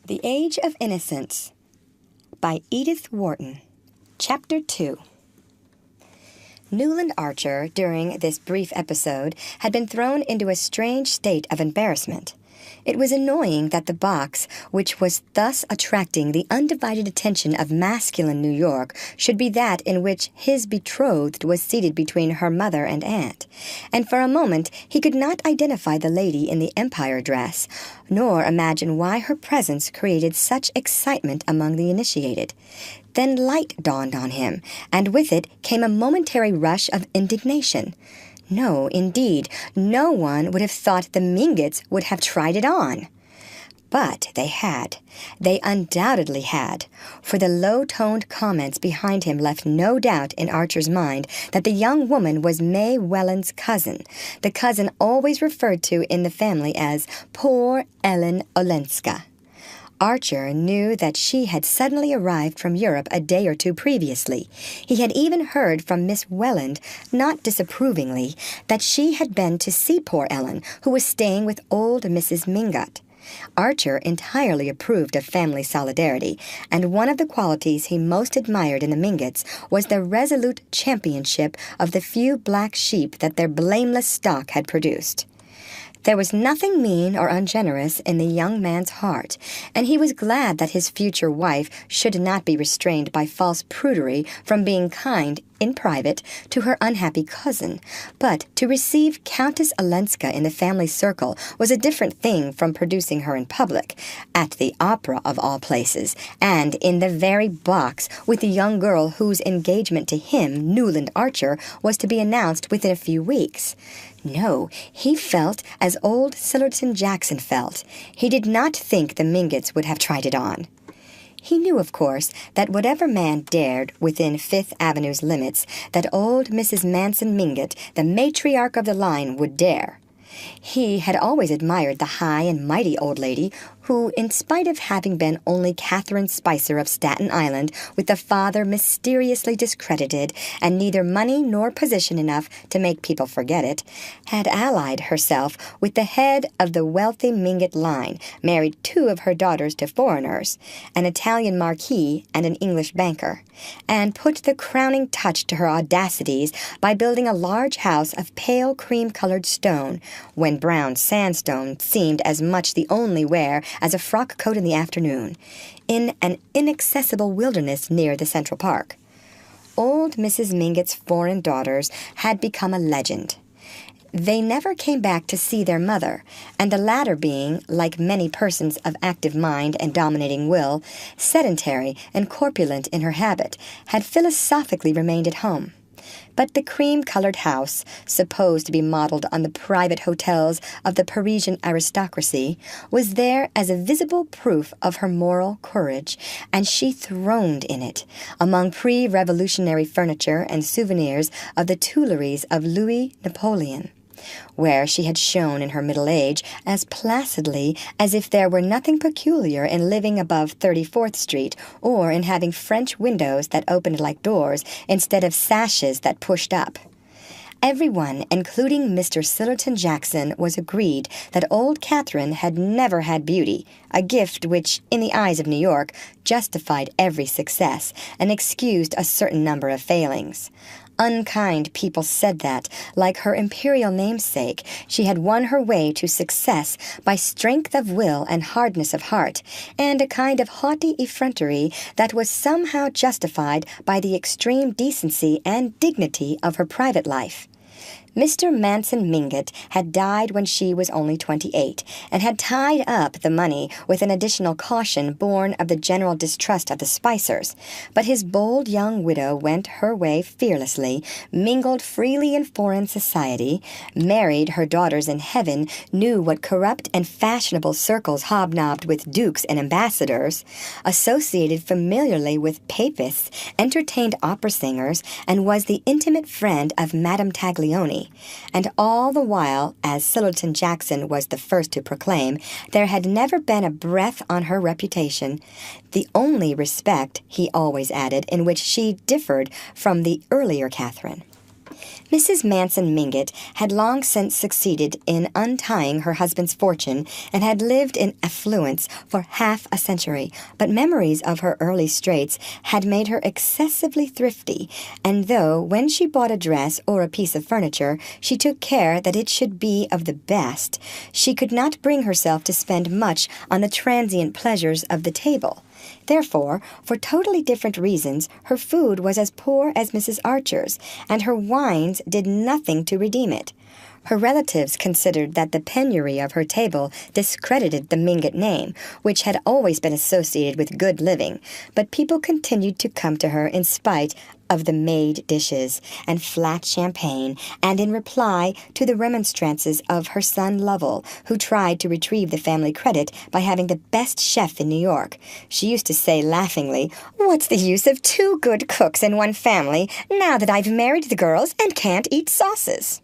The Age of Innocence by Edith Wharton. Chapter 2. Newland Archer, during this brief episode, had been thrown into a strange state of embarrassment. It was annoying that the box, which was thus attracting the undivided attention of masculine New York, should be that in which his betrothed was seated between her mother and aunt, and for a moment he could not identify the lady in the Empire dress, nor imagine why her presence created such excitement among the initiated. Then light dawned on him, and with it came a momentary rush of indignation. No, indeed, no one would have thought the Mingotts would have tried it on. But they had. They undoubtedly had, for the low-toned comments behind him left no doubt in Archer's mind that the young woman was May Welland's cousin, the cousin always referred to in the family as poor Ellen Olenska. Archer knew that she had suddenly arrived from Europe a day or two previously. He had even heard from Miss Welland, not disapprovingly, that she had been to see poor Ellen, who was staying with old Mrs. Mingott. Archer entirely approved of family solidarity, and one of the qualities he most admired in the Mingotts was the resolute championship of the few black sheep that their blameless stock had produced. There was nothing mean or ungenerous in the young man's heart, and he was glad that his future wife should not be restrained by false prudery from being kind, in private, to her unhappy cousin. But to receive Countess Olenska in the family circle was a different thing from producing her in public, at the opera of all places, and in the very box with the young girl whose engagement to him, Newland Archer, was to be announced within a few weeks. No, he felt as old Sillerton Jackson felt. He did not think the Mingotts would have tried it on. He knew, of course, that whatever man dared within Fifth Avenue's limits, that old Mrs. Manson Mingott, the matriarch of the line, would dare. He had always admired the high and mighty old lady who, in spite of having been only Catherine Spicer of Staten Island, with the father mysteriously discredited and neither money nor position enough to make people forget it, had allied herself with the head of the wealthy Mingott line, married 2 of her daughters to foreigners, an Italian marquis and an English banker, and put the crowning touch to her audacities by building a large house of pale cream-colored stone, when brown sandstone seemed as much the only wear as a frock coat in the afternoon, in an inaccessible wilderness near the Central Park. Old Mrs. Mingott's foreign daughters had become a legend. They never came back to see their mother, and the latter being, like many persons of active mind and dominating will, sedentary and corpulent in her habit, had philosophically remained at home. But the cream-colored house, supposed to be modeled on the private hotels of the Parisian aristocracy, was there as a visible proof of her moral courage, and she throned in it, among pre-revolutionary furniture and souvenirs of the Tuileries of Louis Napoleon, where she had shone in her middle age as placidly as if there were nothing peculiar in living above 34th Street or in having French windows that opened like doors instead of sashes that pushed up. Everyone, including Mr. Sillerton Jackson, was agreed that old Catherine had never had beauty, a gift which, in the eyes of New York, justified every success and excused a certain number of failings. Unkind people said that, like her imperial namesake, she had won her way to success by strength of will and hardness of heart, and a kind of haughty effrontery that was somehow justified by the extreme decency and dignity of her private life. Mr. Manson Mingott had died when she was only 28, and had tied up the money with an additional caution born of the general distrust of the Spicers. But his bold young widow went her way fearlessly, mingled freely in foreign society, married her daughters in heaven, knew what corrupt and fashionable circles hobnobbed with dukes and ambassadors, associated familiarly with papists, entertained opera singers, and was the intimate friend of Madame Taglioni. And all the while, as Sillerton Jackson was the first to proclaim, there had never been a breath on her reputation. The only respect, he always added, in which she differed from the earlier Catherine. Mrs. Manson Mingott had long since succeeded in untying her husband's fortune and had lived in affluence for half a century, but memories of her early straits had made her excessively thrifty, and though when she bought a dress or a piece of furniture she took care that it should be of the best, she could not bring herself to spend much on the transient pleasures of the table. Therefore, for totally different reasons, her food was as poor as Mrs. Archer's, and her wines did nothing to redeem it. Her relatives considered that the penury of her table discredited the Mingott name, which had always been associated with good living, but people continued to come to her in spite of the made dishes and flat champagne, and in reply to the remonstrances of her son Lovell, who tried to retrieve the family credit by having the best chef in New York. She used to say laughingly, "What's the use of 2 good cooks in one family now that I've married the girls and can't eat sauces?"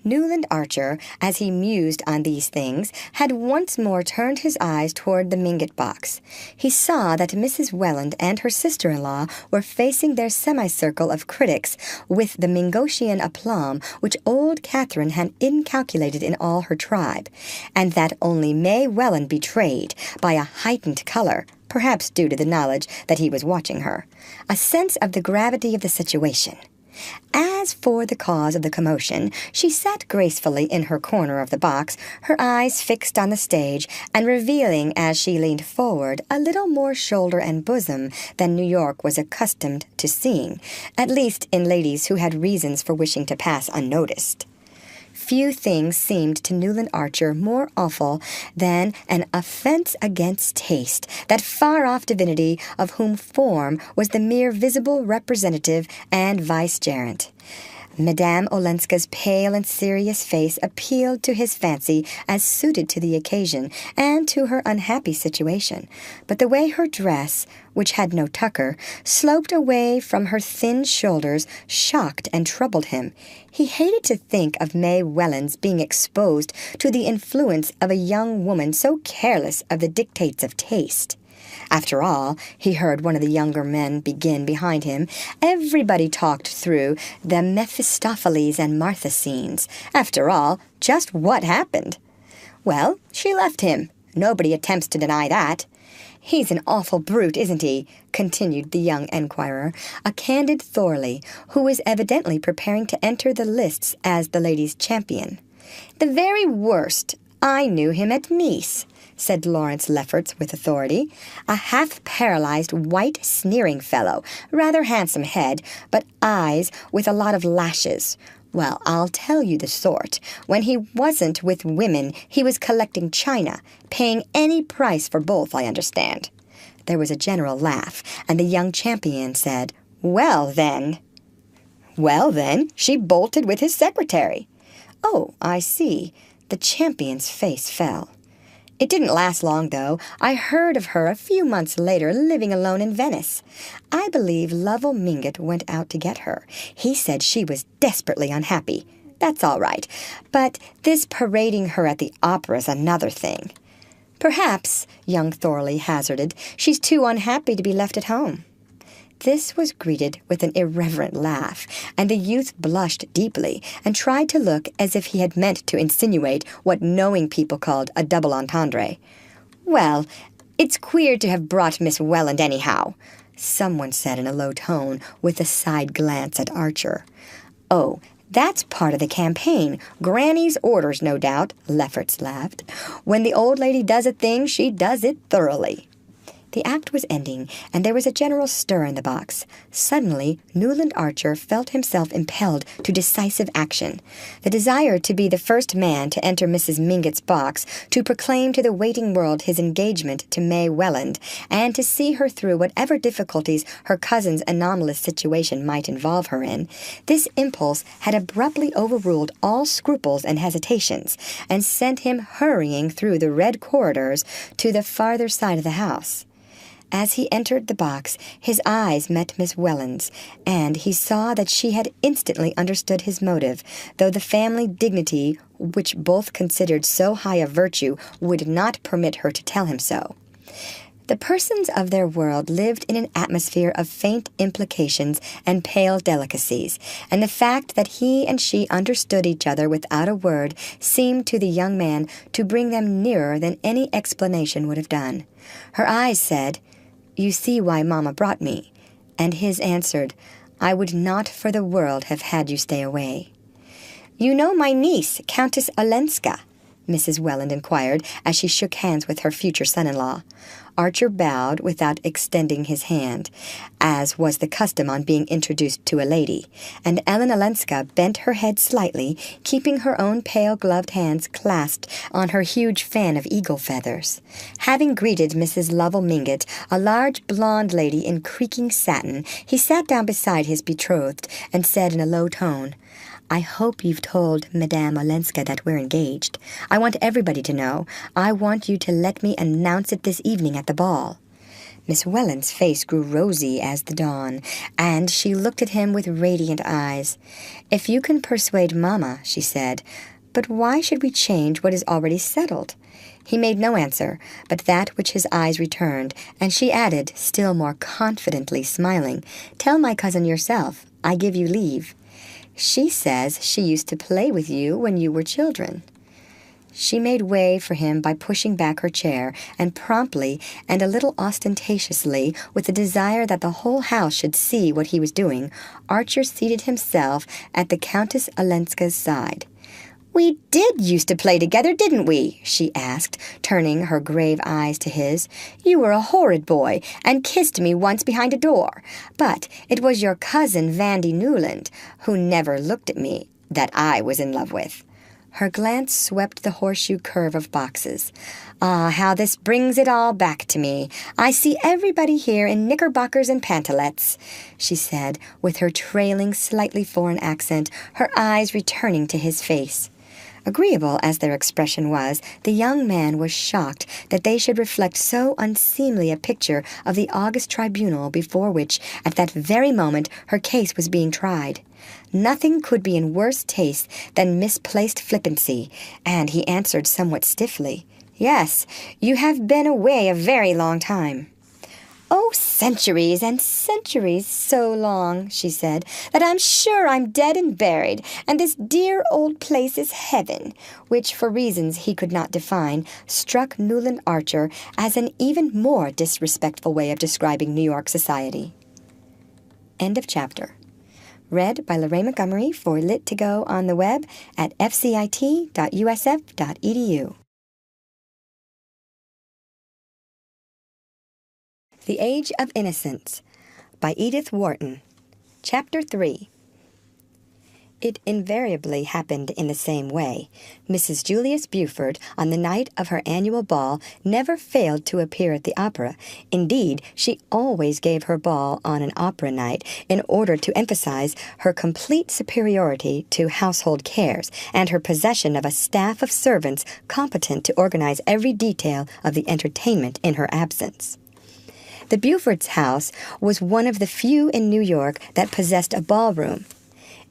Newland Archer, as he mused on these things, had once more turned his eyes toward the Mingott box. He saw that Mrs. Welland and her sister-in-law were facing their semicircle of critics with the Mingottian aplomb which old Catherine had inculcated in all her tribe, and that only May Welland betrayed, by a heightened color, perhaps due to the knowledge that he was watching her, a sense of the gravity of the situation. As for the cause of the commotion, she sat gracefully in her corner of the box, her eyes fixed on the stage, and revealing, as she leaned forward, a little more shoulder and bosom than New York was accustomed to seeing, at least in ladies who had reasons for wishing to pass unnoticed. Few things seemed to Newland Archer more awful than an offense against taste, that far-off divinity of whom form was the mere visible representative and vicegerent. Madame Olenska's pale and serious face appealed to his fancy as suited to the occasion and to her unhappy situation, but the way her dress, which had no tucker, sloped away from her thin shoulders shocked and troubled him. He hated to think of May Welland's being exposed to the influence of a young woman so careless of the dictates of taste. After all, he heard one of the younger men begin behind him, everybody talked through the Mephistopheles and Martha scenes. After all, just what happened? Well, she left him. Nobody attempts to deny that. "He's an awful brute, isn't he?" continued the young enquirer, a candid Thorley, who was evidently preparing to enter the lists as the ladies' champion. "The very worst. I knew him at Nice," said Lawrence Lefferts with authority. "A half-paralyzed, white, sneering fellow, rather handsome head, but eyes with a lot of lashes. Well, I'll tell you the sort. When he wasn't with women, he was collecting china, paying any price for both, I understand." There was a general laugh, and the young champion said, "Well, then." "Well, then, she bolted with his secretary." "Oh, I see." The champion's face fell. "It didn't last long, though. I heard of her a few months later living alone in Venice. I believe Lovell Mingott went out to get her. He said she was desperately unhappy. That's all right. But this parading her at the opera's another thing." "Perhaps," young Thorley hazarded, "she's too unhappy to be left at home." This was greeted with an irreverent laugh, and the youth blushed deeply and tried to look as if he had meant to insinuate what knowing people called a double entendre. "Well, it's queer to have brought Miss Welland anyhow," someone said in a low tone, with a side glance at Archer. "Oh, that's part of the campaign. Granny's orders, no doubt," Lefferts laughed. "When the old lady does a thing, she does it thoroughly." The act was ending, and there was a general stir in the box. Suddenly, Newland Archer felt himself impelled to decisive action. The desire to be the first man to enter Mrs. Mingott's box, to proclaim to the waiting world his engagement to May Welland, and to see her through whatever difficulties her cousin's anomalous situation might involve her in, this impulse had abruptly overruled all scruples and hesitations, and sent him hurrying through the red corridors to the farther side of the house. As he entered the box, his eyes met Miss Welland's, and he saw that she had instantly understood his motive, though the family dignity, which both considered so high a virtue, would not permit her to tell him so. The persons of their world lived in an atmosphere of faint implications and pale delicacies, and the fact that he and she understood each other without a word seemed to the young man to bring them nearer than any explanation would have done. Her eyes said, "You see why Mamma brought me," and his answered, "I would not for the world have had you stay away." "You know my niece, Countess Olenska?" Mrs. Welland inquired as she shook hands with her future son-in-law. Archer bowed without extending his hand, as was the custom on being introduced to a lady, and Ellen Olenska bent her head slightly, keeping her own pale-gloved hands clasped on her huge fan of eagle feathers. Having greeted Mrs. Lovell Mingott, a large blonde lady in creaking satin, he sat down beside his betrothed and said in a low tone, "I hope you've told Madame Olenska that we're engaged. I want everybody to know. I want you to let me announce it this evening at the ball." Miss Welland's face grew rosy as the dawn, and she looked at him with radiant eyes. "If you can persuade Mamma," she said, "but why should we change what is already settled?" He made no answer, but that which his eyes returned, and she added, still more confidently smiling, "Tell my cousin yourself. I give you leave." "She says she used to play with you when you were children." She made way for him by pushing back her chair, and promptly and a little ostentatiously, with the desire that the whole house should see what he was doing, Archer seated himself at the Countess Olenska's side. "We did used to play together, didn't we?" she asked, turning her grave eyes to his. "You were a horrid boy, and kissed me once behind a door. But it was your cousin Vandy Newland, who never looked at me, that I was in love with." Her glance swept the horseshoe curve of boxes. "Ah, how this brings it all back to me. I see everybody here in knickerbockers and pantalettes," she said, with her trailing, slightly foreign accent, her eyes returning to his face. Agreeable as their expression was, the young man was shocked that they should reflect so unseemly a picture of the august tribunal before which, at that very moment, her case was being tried. Nothing could be in worse taste than misplaced flippancy, and he answered somewhat stiffly, "Yes, you have been away a very long time." "Oh, centuries and centuries, so long," she said, "that I'm sure I'm dead and buried, and this dear old place is heaven," which, for reasons he could not define, struck Newland Archer as an even more disrespectful way of describing New York society. End of chapter. Read by Lorraine Montgomery for Lit2Go on the web at fcit.usf.edu. The Age of Innocence by Edith Wharton. Chapter 3. It invariably happened in the same way. Mrs. Julius Buford, on the night of her annual ball, never failed to appear at the opera. Indeed, she always gave her ball on an opera night in order to emphasize her complete superiority to household cares and her possession of a staff of servants competent to organize every detail of the entertainment in her absence. The Buford's house was one of the few in New York that possessed a ballroom.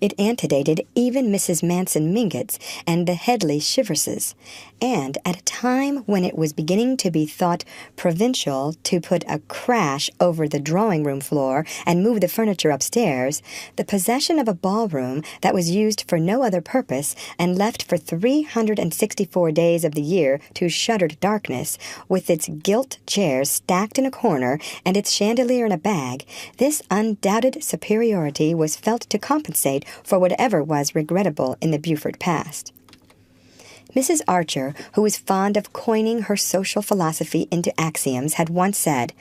It antedated even Mrs. Manson Mingott's and the Headley Chiverses, and at a time when it was beginning to be thought provincial to put a crash over the drawing-room floor and move the furniture upstairs, the possession of a ballroom that was used for no other purpose and left for 364 days of the year to shuttered darkness, with its gilt chairs stacked in a corner and its chandelier in a bag, this undoubted superiority was felt to compensate for whatever was regrettable in the Buford past. Mrs. Archer, who was fond of coining her social philosophy into axioms, had once said,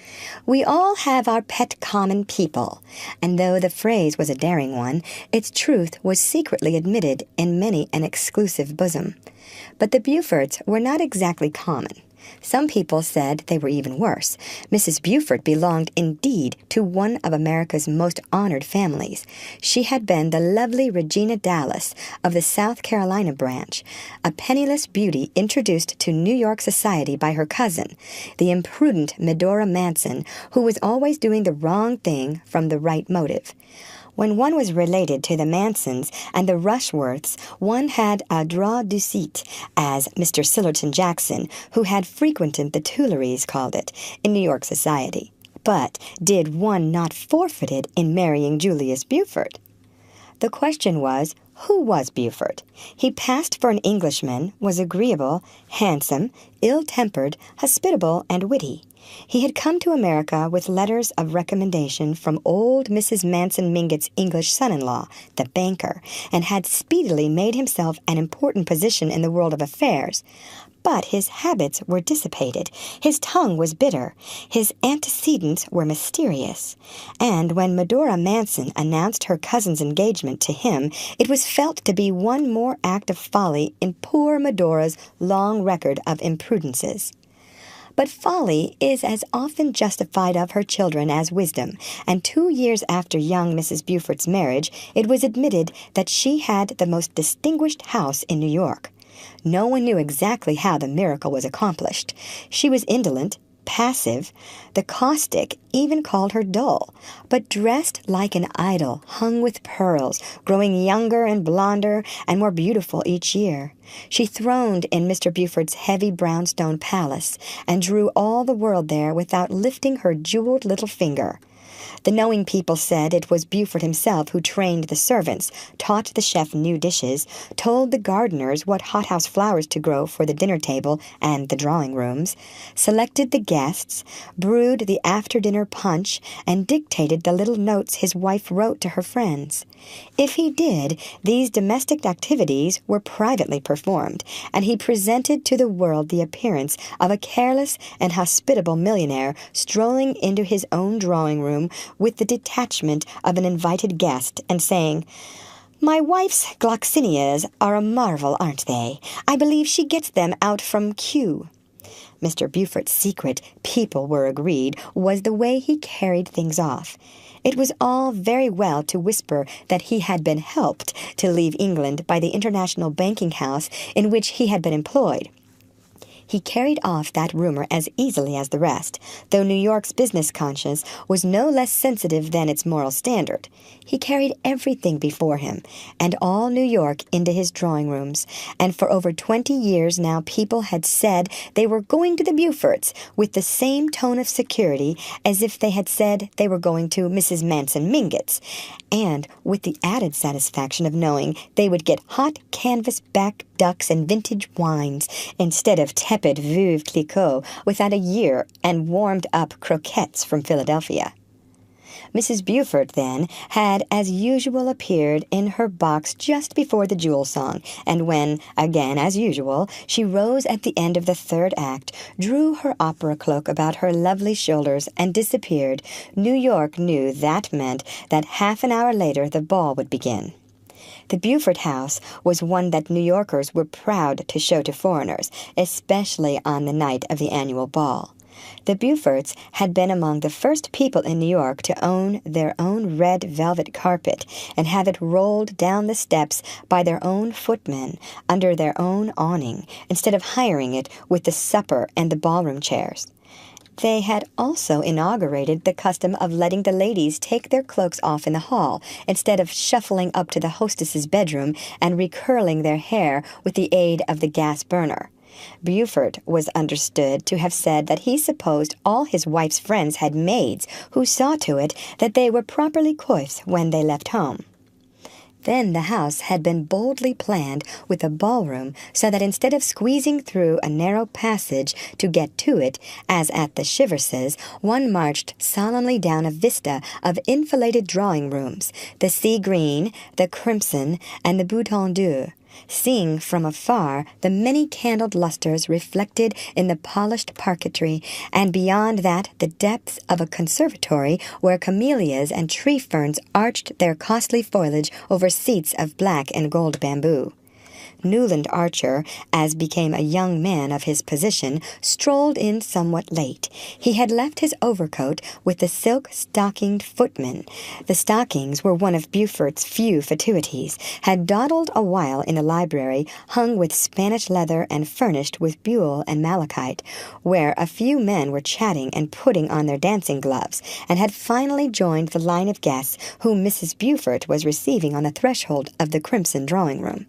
"We all have our pet common people," and though the phrase was a daring one, its truth was secretly admitted in many an exclusive bosom. But the Bufords were not exactly common. Some people said they were even worse. Mrs. Buford belonged indeed to one of America's most honored families. She had been the lovely Regina Dallas of the South Carolina branch, a penniless beauty introduced to New York society by her cousin, the imprudent Medora Manson, who was always doing the wrong thing from the right motive. When one was related to the Mansons and the Rushworths, one had a droit de cite, as Mr. Sillerton Jackson, who had frequented the Tuileries, called it, in New York society. But did one not forfeit it in marrying Julius Beaufort? The question was, who was Beaufort? He passed for an Englishman, was agreeable, handsome, ill-tempered, hospitable, and witty. He had come to America with letters of recommendation from old Mrs. Manson Mingott's English son-in-law, the banker, and had speedily made himself an important position in the world of affairs. But his habits were dissipated, his tongue was bitter, his antecedents were mysterious, and when Medora Manson announced her cousin's engagement to him, it was felt to be one more act of folly in poor Medora's long record of imprudences. But folly is as often justified of her children as wisdom, and 2 years after young Mrs. Beaufort's marriage, it was admitted that she had the most distinguished house in New York. No one knew exactly how the miracle was accomplished. She was indolent, passive. The caustic even called her dull, but dressed like an idol, hung with pearls, growing younger and blonder and more beautiful each year. She throned in Mr. Beaufort's heavy brownstone palace and drew all the world there without lifting her jeweled little finger. The knowing people said it was Beaufort himself who trained the servants, taught the chef new dishes, told the gardeners what hothouse flowers to grow for the dinner table and the drawing rooms, selected the guests, brewed the after-dinner punch, and dictated the little notes his wife wrote to her friends. If he did, these domestic activities were privately performed, and he presented to the world the appearance of a careless and hospitable millionaire strolling into his own drawing-room with the detachment of an invited guest and saying, "My wife's gloxinias are a marvel, aren't they? I believe she gets them out from Kew." Mr. Beaufort's secret, people were agreed, was the way he carried things off. It was all very well to whisper that he had been helped to leave England by the international banking house in which he had been employed. He carried off that rumor as easily as the rest, though New York's business conscience was no less sensitive than its moral standard. He carried everything before him, and all New York into his drawing-rooms, and for over 20 years now people had said they were going to the Beauforts with the same tone of security as if they had said they were going to Mrs. Manson Mingott's, and with the added satisfaction of knowing they would get hot canvas-back ducks and vintage wines instead of tepid Veuve Clicquot without a year and warmed-up croquettes from Philadelphia. Mrs. Beaufort, then, had as usual appeared in her box just before the Jewel Song, and when, again as usual, she rose at the end of the third act, drew her opera cloak about her lovely shoulders, and disappeared, New York knew that meant that half an hour later the ball would begin. The Beaufort house was one that New Yorkers were proud to show to foreigners, especially on the night of the annual ball. The Beauforts had been among the first people in New York to own their own red velvet carpet and have it rolled down the steps by their own footmen under their own awning, instead of hiring it with the supper and the ballroom chairs. They had also inaugurated the custom of letting the ladies take their cloaks off in the hall, instead of shuffling up to the hostess's bedroom and recurling their hair with the aid of the gas burner. Beaufort was understood to have said that he supposed all his wife's friends had maids who saw to it that they were properly coiffed when they left home. Then the house had been boldly planned with a ballroom so that instead of squeezing through a narrow passage to get to it, as at the Chiverses, one marched solemnly down a vista of enfiladed drawing-rooms, the sea green, the crimson, and the bouton d'or, seeing from afar the many-candled lustres reflected in the polished parquetry, and beyond that the depths of a conservatory where camellias and tree-ferns arched their costly foliage over seats of black and gold bamboo. Newland Archer, as became a young man of his position, strolled in somewhat late. He had left his overcoat with the silk-stockinged footman. The stockings were one of Beaufort's few fatuities, had dawdled a while in the library, hung with Spanish leather and furnished with buhl and malachite, where a few men were chatting and putting on their dancing gloves, and had finally joined the line of guests whom Mrs. Beaufort was receiving on the threshold of the crimson drawing-room.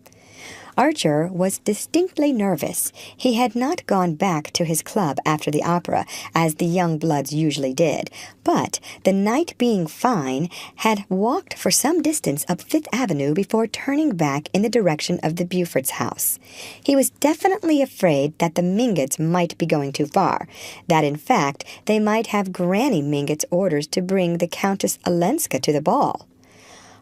Archer was distinctly nervous. He had not gone back to his club after the opera, as the young bloods usually did, but, the night being fine, had walked for some distance up Fifth Avenue before turning back in the direction of the Beauforts' house. He was definitely afraid that the Mingotts might be going too far, that, in fact, they might have Granny Mingot's orders to bring the Countess Olenska to the ball.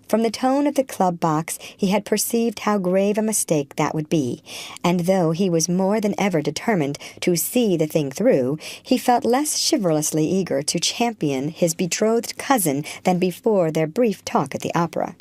From the tone of the club box, he had perceived how grave a mistake that would be, and though he was more than ever determined to see the thing through, he felt less chivalrously eager to champion his betrothed cousin than before their brief talk at the opera.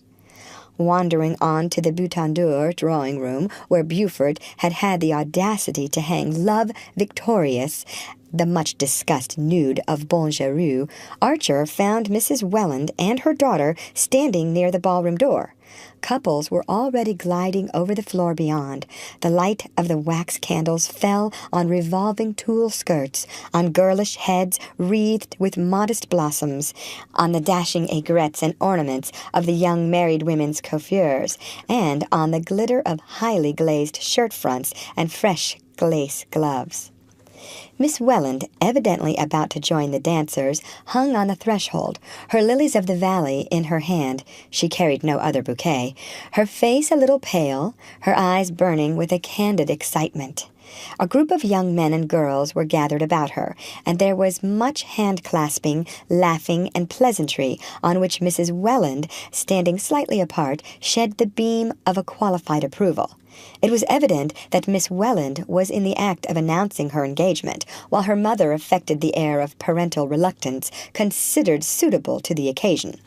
Wandering on to the Bouton d'Or drawing-room, where Beaufort had had the audacity to hang Love Victorious, the much-discussed nude of Bonjarou, Archer found Mrs. Welland and her daughter standing near the ballroom door. Couples were already gliding over the floor beyond. The light of the wax candles fell on revolving tulle skirts, on girlish heads wreathed with modest blossoms, on the dashing aigrettes and ornaments of the young married women's coiffures, and on the glitter of highly glazed shirt-fronts and fresh lace gloves. Miss Welland, evidently about to join the dancers, hung on the threshold, her lilies of the valley in her hand. She carried no other bouquet, her face a little pale, her eyes burning with a candid excitement. A group of young men and girls were gathered about her, and there was much hand-clasping, laughing, and pleasantry, on which Mrs. Welland, standing slightly apart, shed the beam of a qualified approval. It was evident that Miss Welland was in the act of announcing her engagement, while her mother affected the air of parental reluctance considered suitable to the occasion.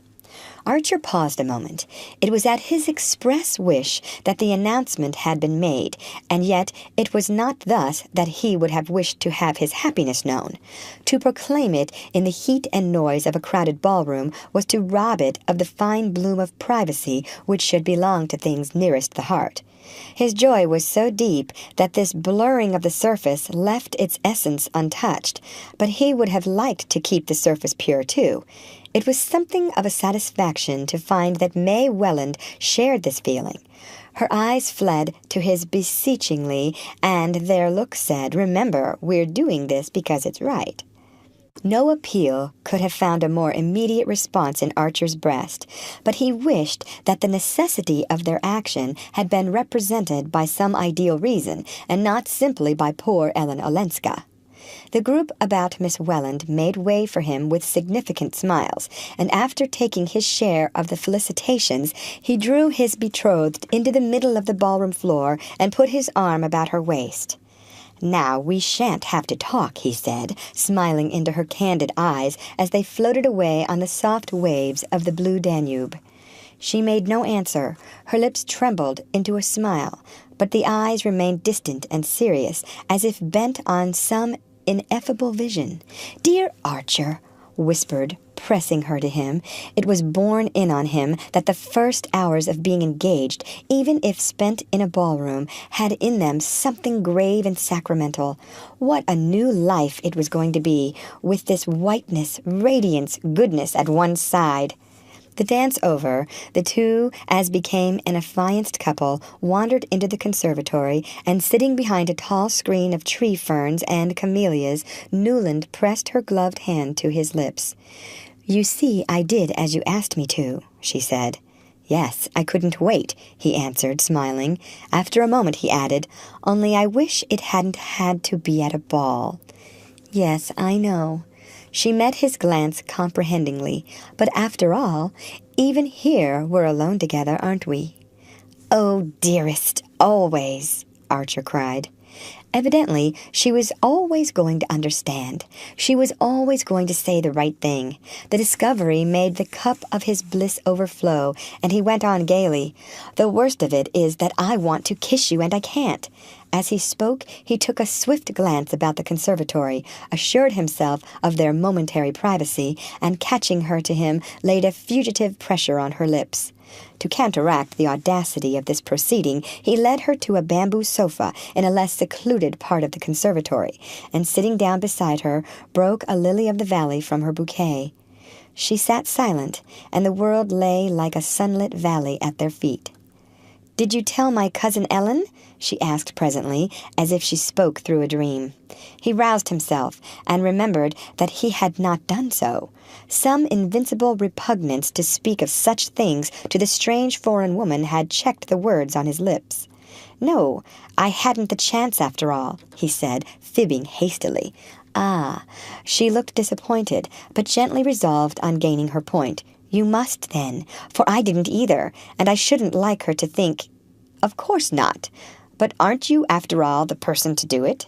Archer paused a moment. It was at his express wish that the announcement had been made, and yet it was not thus that he would have wished to have his happiness known. To proclaim it in the heat and noise of a crowded ballroom was to rob it of the fine bloom of privacy which should belong to things nearest the heart. His joy was so deep that this blurring of the surface left its essence untouched, but he would have liked to keep the surface pure too. It was something of a satisfaction to find that May Welland shared this feeling. Her eyes fled to his beseechingly, and their look said, "Remember, we're doing this because it's right." No appeal could have found a more immediate response in Archer's breast, but he wished that the necessity of their action had been represented by some ideal reason, and not simply by poor Ellen Olenska. The group about Miss Welland made way for him with significant smiles, and after taking his share of the felicitations, he drew his betrothed into the middle of the ballroom floor and put his arm about her waist. "Now we shan't have to talk," he said, smiling into her candid eyes as they floated away on the soft waves of the blue Danube. She made no answer. Her lips trembled into a smile, but the eyes remained distant and serious, as if bent on some ineffable vision. "Dear Archer," whispered, pressing her to him. It was borne in on him that the first hours of being engaged, even if spent in a ballroom, had in them something grave and sacramental. What a new life it was going to be, with this whiteness, radiance, goodness at one side. The dance over, the two, as became an affianced couple, wandered into the conservatory, and sitting behind a tall screen of tree ferns and camellias, Newland pressed her gloved hand to his lips. "You see, I did as you asked me to," she said. "Yes, I couldn't wait," he answered, smiling. After a moment he added, "Only I wish it hadn't had to be at a ball." "Yes, I know." She met his glance comprehendingly. "But after all, even here we're alone together, aren't we?" "Oh, dearest, always," Archer cried. Evidently, she was always going to understand. She was always going to say the right thing. The discovery made the cup of his bliss overflow, and he went on gaily, "The worst of it is that I want to kiss you, and I can't." As he spoke, he took a swift glance about the conservatory, assured himself of their momentary privacy, and catching her to him, laid a fugitive pressure on her lips. To counteract the audacity of this proceeding, he led her to a bamboo sofa in a less secluded part of the conservatory, and sitting down beside her, broke a lily of the valley from her bouquet. She sat silent, and the world lay like a sunlit valley at their feet. "Did you tell my cousin Ellen?" she asked presently, as if she spoke through a dream. He roused himself, and remembered that he had not done so. Some invincible repugnance to speak of such things to the strange foreign woman had checked the words on his lips. "No, I hadn't the chance after all," he said, fibbing hastily. "Ah." She looked disappointed, but gently resolved on gaining her point. "You must, then, for I didn't either, and I shouldn't like her to think—" "Of course not. But aren't you, after all, the person to do it?"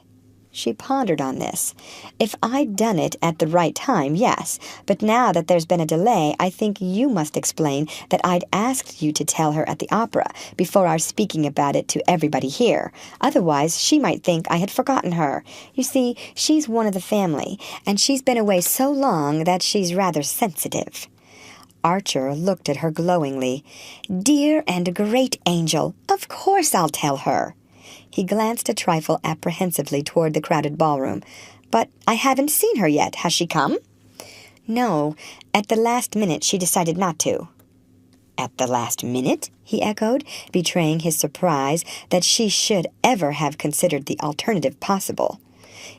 She pondered on this. "If I'd done it at the right time, yes. But now that there's been a delay, I think you must explain that I'd asked you to tell her at the opera before our speaking about it to everybody here. Otherwise, she might think I had forgotten her. You see, she's one of the family, and she's been away so long that she's rather sensitive." Archer looked at her glowingly. "Dear and great angel, of course I'll tell her." He glanced a trifle apprehensively toward the crowded ballroom. "But I haven't seen her yet. Has she come?" "No. At the last minute she decided not to." "At the last minute?" he echoed, betraying his surprise that she should ever have considered the alternative possible.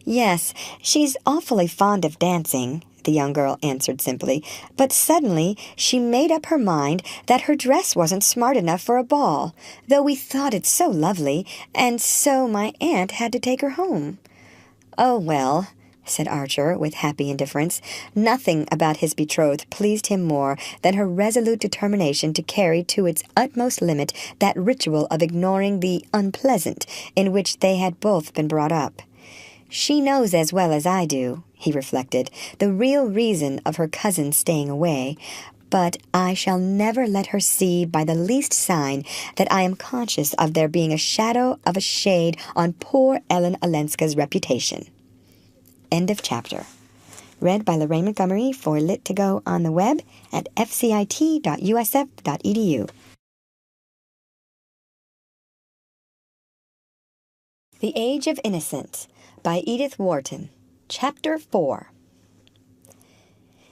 "Yes, she's awfully fond of dancing," the young girl answered simply, "but suddenly she made up her mind that her dress wasn't smart enough for a ball, though we thought it so lovely, and so my aunt had to take her home." "Oh, well," said Archer, with happy indifference. Nothing about his betrothed pleased him more than her resolute determination to carry to its utmost limit that ritual of ignoring the unpleasant in which they had both been brought up. "She knows as well as I do," he reflected, "the real reason of her cousin staying away, but I shall never let her see by the least sign that I am conscious of there being a shadow of a shade on poor Ellen Olenska's reputation." End of chapter. Read by Lorraine Montgomery for Lit2Go on the web at fcit.usf.edu. The Age of Innocence by Edith Wharton. Chapter 4.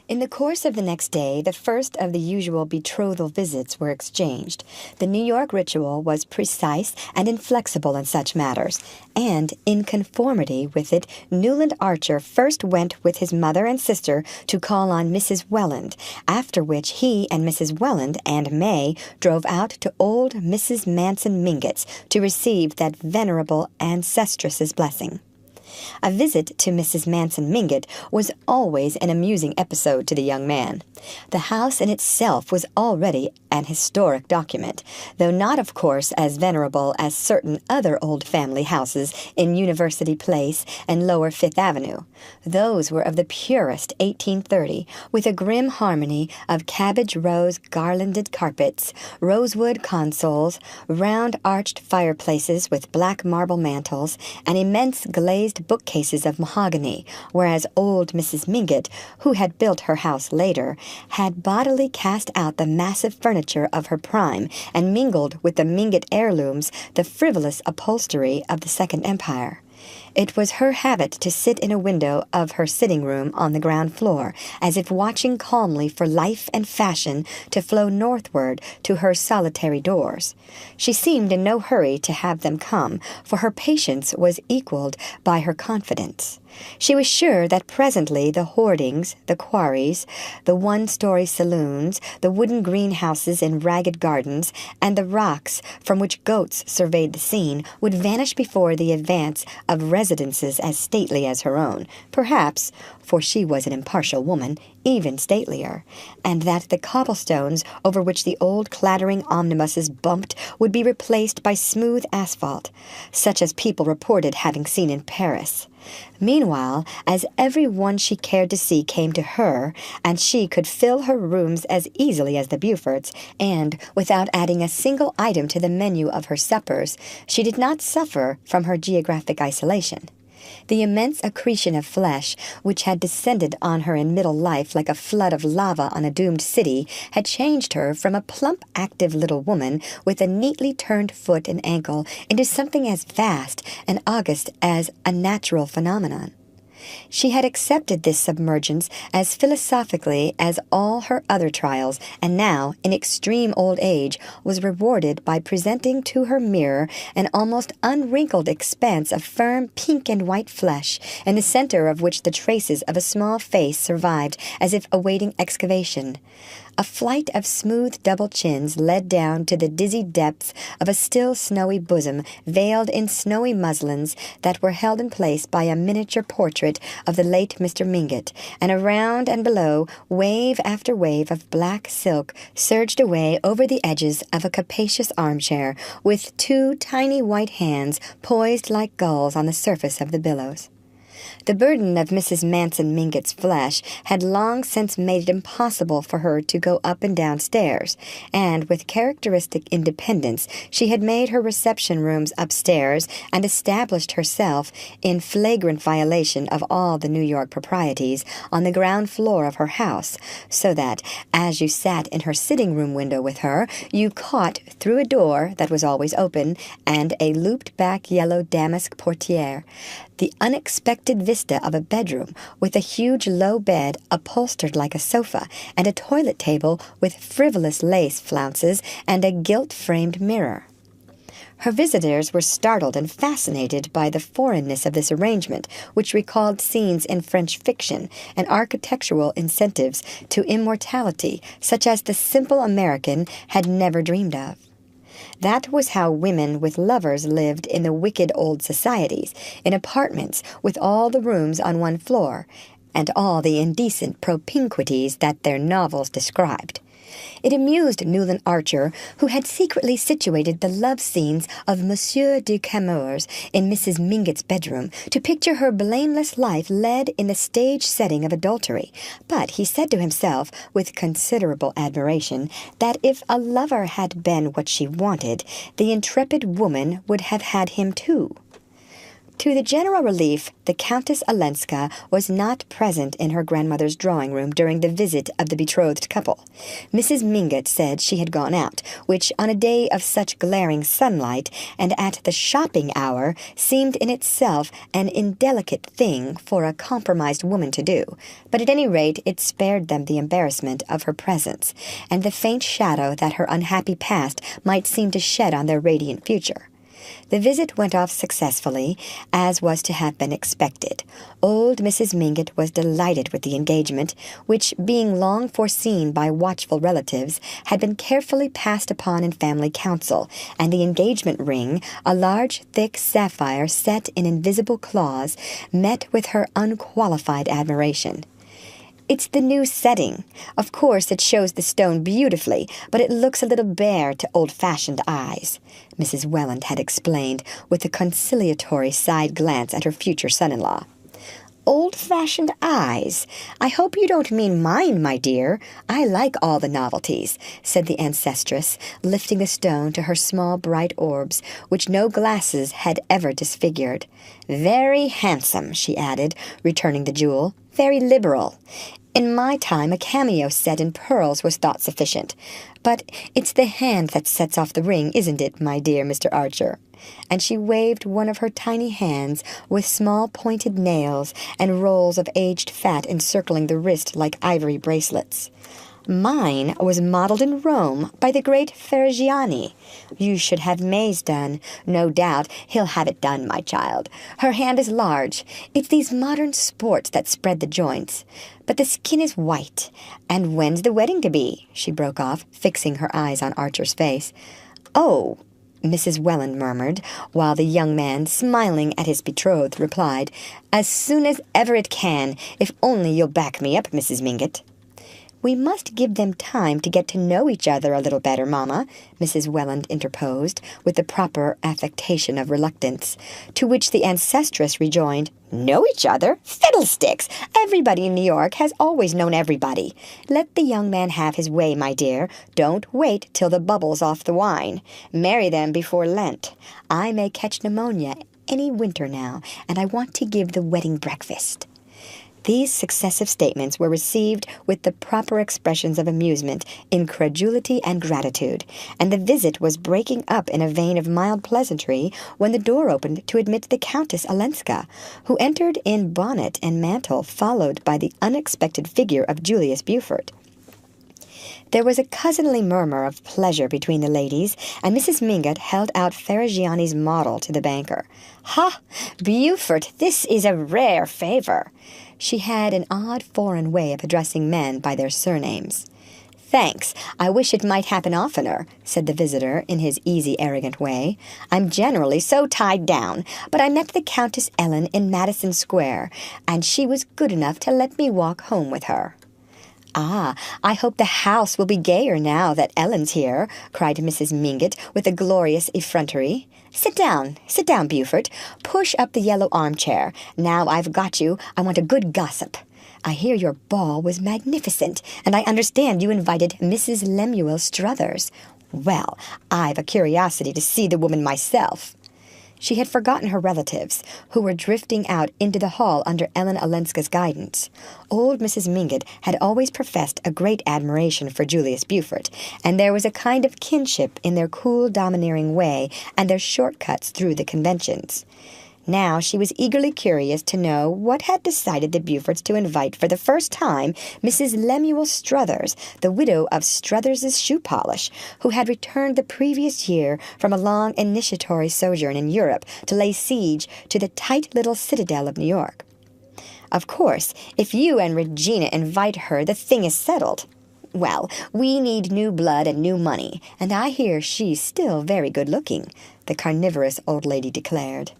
In the course of the next day, the first of the usual betrothal visits were exchanged. The New York ritual was precise and inflexible in such matters, and, in conformity with it, Newland Archer first went with his mother and sister to call on Mrs. Welland, after which he and Mrs. Welland and May drove out to old Mrs. Manson Mingott's to receive that venerable ancestress's blessing. A visit to Mrs. Manson Mingott was always an amusing episode to the young man. The house in itself was already an historic document, though not, of course, as venerable as certain other old family houses in University Place and Lower Fifth Avenue. Those were of the purest 1830, with a grim harmony of cabbage rose garlanded carpets, rosewood consoles, round arched fireplaces with black marble mantels, and immense glazed bookcases of mahogany, whereas old Mrs. Mingott, who had built her house later, had bodily cast out the massive furniture of her prime and mingled with the Mingott heirlooms the frivolous upholstery of the Second Empire. It was her habit to sit in a window of her sitting room on the ground floor, as if watching calmly for life and fashion to flow northward to her solitary doors. She seemed in no hurry to have them come, for her patience was equaled by her confidence. She was sure that presently the hoardings, the quarries, the one-story saloons, the wooden greenhouses in ragged gardens, and the rocks from which goats surveyed the scene would vanish before the advance of residences as stately as her own, perhaps, for she was an impartial woman, even statelier, and that the cobblestones over which the old clattering omnibuses bumped would be replaced by smooth asphalt, such as people reported having seen in Paris. Meanwhile, as every one she cared to see came to her, and she could fill her rooms as easily as the Beauforts, and, without adding a single item to the menu of her suppers, she did not suffer from her geographic isolation. The immense accretion of flesh, which had descended on her in middle life like a flood of lava on a doomed city, had changed her from a plump, active little woman with a neatly turned foot and ankle into something as vast and august as a natural phenomenon. She had accepted this submergence as philosophically as all her other trials, and now, in extreme old age, was rewarded by presenting to her mirror an almost unwrinkled expanse of firm pink and white flesh, in the center of which the traces of a small face survived as if awaiting excavation. A flight of smooth double chins led down to the dizzy depths of a still snowy bosom veiled in snowy muslins that were held in place by a miniature portrait of the late Mr. Mingott, and around and below wave after wave of black silk surged away over the edges of a capacious armchair, with two tiny white hands poised like gulls on the surface of the billows. The burden of Mrs. Manson Mingott's flesh had long since made it impossible for her to go up and down stairs, and with characteristic independence she had made her reception rooms upstairs and established herself, in flagrant violation of all the New York proprieties, on the ground floor of her house, so that, as you sat in her sitting-room window with her, you caught, through a door that was always open and a looped-back yellow damask portière, the unexpected vista of a bedroom with a huge low bed upholstered like a sofa, and a toilet table with frivolous lace flounces and a gilt-framed mirror. Her visitors were startled and fascinated by the foreignness of this arrangement, which recalled scenes in French fiction and architectural incentives to immortality such as the simple American had never dreamed of. That was how women with lovers lived in the wicked old societies, in apartments with all the rooms on one floor, and all the indecent propinquities that their novels described. It amused Newland Archer, who had secretly situated the love scenes of Monsieur de Camours in Mrs. Mingott's bedroom, to picture her blameless life led in the stage setting of adultery. But he said to himself, with considerable admiration, that if a lover had been what she wanted, the intrepid woman would have had him too. To the general relief, the Countess Olenska was not present in her grandmother's drawing-room during the visit of the betrothed couple. Mrs. Mingott said she had gone out, which, on a day of such glaring sunlight, and at the shopping hour, seemed in itself an indelicate thing for a compromised woman to do, but at any rate it spared them the embarrassment of her presence, and the faint shadow that her unhappy past might seem to shed on their radiant future. The visit went off successfully, as was to have been expected. Old Mrs. Mingott was delighted with the engagement, which, being long foreseen by watchful relatives, had been carefully passed upon in family council, and the engagement ring, a large, thick sapphire set in invisible claws, met with her unqualified admiration. "It's the new setting. Of course it shows the stone beautifully, but it looks a little bare to old-fashioned eyes," Mrs. Welland had explained, with a conciliatory side glance at her future son-in-law. "Old-fashioned eyes? I hope you don't mean mine, my dear. I like all the novelties," said the ancestress, lifting the stone to her small bright orbs, which no glasses had ever disfigured. "Very handsome," she added, returning the jewel. "Very liberal. In my time a cameo set in pearls was thought sufficient. But it's the hand that sets off the ring, isn't it, my dear Mr. Archer?" And she waved one of her tiny hands with small pointed nails and rolls of aged fat encircling the wrist like ivory bracelets. "Mine was modeled in Rome by the great Ferrigiani. You should have May's done. No doubt he'll have it done, my child. Her hand is large. It's these modern sports that spread the joints. But the skin is white. And when's the wedding to be?" she broke off, fixing her eyes on Archer's face. "Oh," Mrs. Welland murmured, while the young man, smiling at his betrothed, replied, "As soon as ever it can, if only you'll back me up, Mrs. Mingott." "We must give them time to get to know each other a little better, Mamma," Mrs. Welland interposed, with the proper affectation of reluctance, to which the ancestress rejoined, "Know each other? Fiddlesticks! Everybody in New York has always known everybody. Let the young man have his way, my dear. Don't wait till the bubble's off the wine. Marry them before Lent. I may catch pneumonia any winter now, and I want to give the wedding breakfast." These successive statements were received with the proper expressions of amusement, incredulity, and gratitude, and the visit was breaking up in a vein of mild pleasantry when the door opened to admit the Countess Olenska, who entered in bonnet and mantle, followed by the unexpected figure of Julius Beaufort. There was a cousinly murmur of pleasure between the ladies, and Mrs. Mingott held out Ferrigiani's model to the banker. "Ha! Beaufort, this is a rare favor." She had an odd foreign way of addressing men by their surnames. "Thanks. I wish it might happen oftener," said the visitor in his easy, arrogant way. "I'm generally so tied down, but I met the Countess Ellen in Madison Square, and she was good enough to let me walk home with her." "Ah, I hope the house will be gayer now that Ellen's here," cried Mrs. Mingott with a glorious effrontery. Sit down, Beaufort. Push up the yellow armchair. Now I've got you, I want a good gossip. I hear your ball was magnificent, and I understand you invited Mrs. Lemuel Struthers. Well, I've a curiosity to see the woman myself." She had forgotten her relatives, who were drifting out into the hall under Ellen Olenska's guidance. Old Mrs. Mingott had always professed a great admiration for Julius Beaufort, and there was a kind of kinship in their cool, domineering way and their shortcuts through the conventions. Now she was eagerly curious to know what had decided the Beauforts to invite for the first time Mrs. Lemuel Struthers, the widow of Struthers's shoe polish, who had returned the previous year from a long initiatory sojourn in Europe to lay siege to the tight little citadel of New York. "Of course, if you and Regina invite her, the thing is settled. Well, we need new blood and new money, and I hear she's still very good-looking," the carnivorous old lady declared.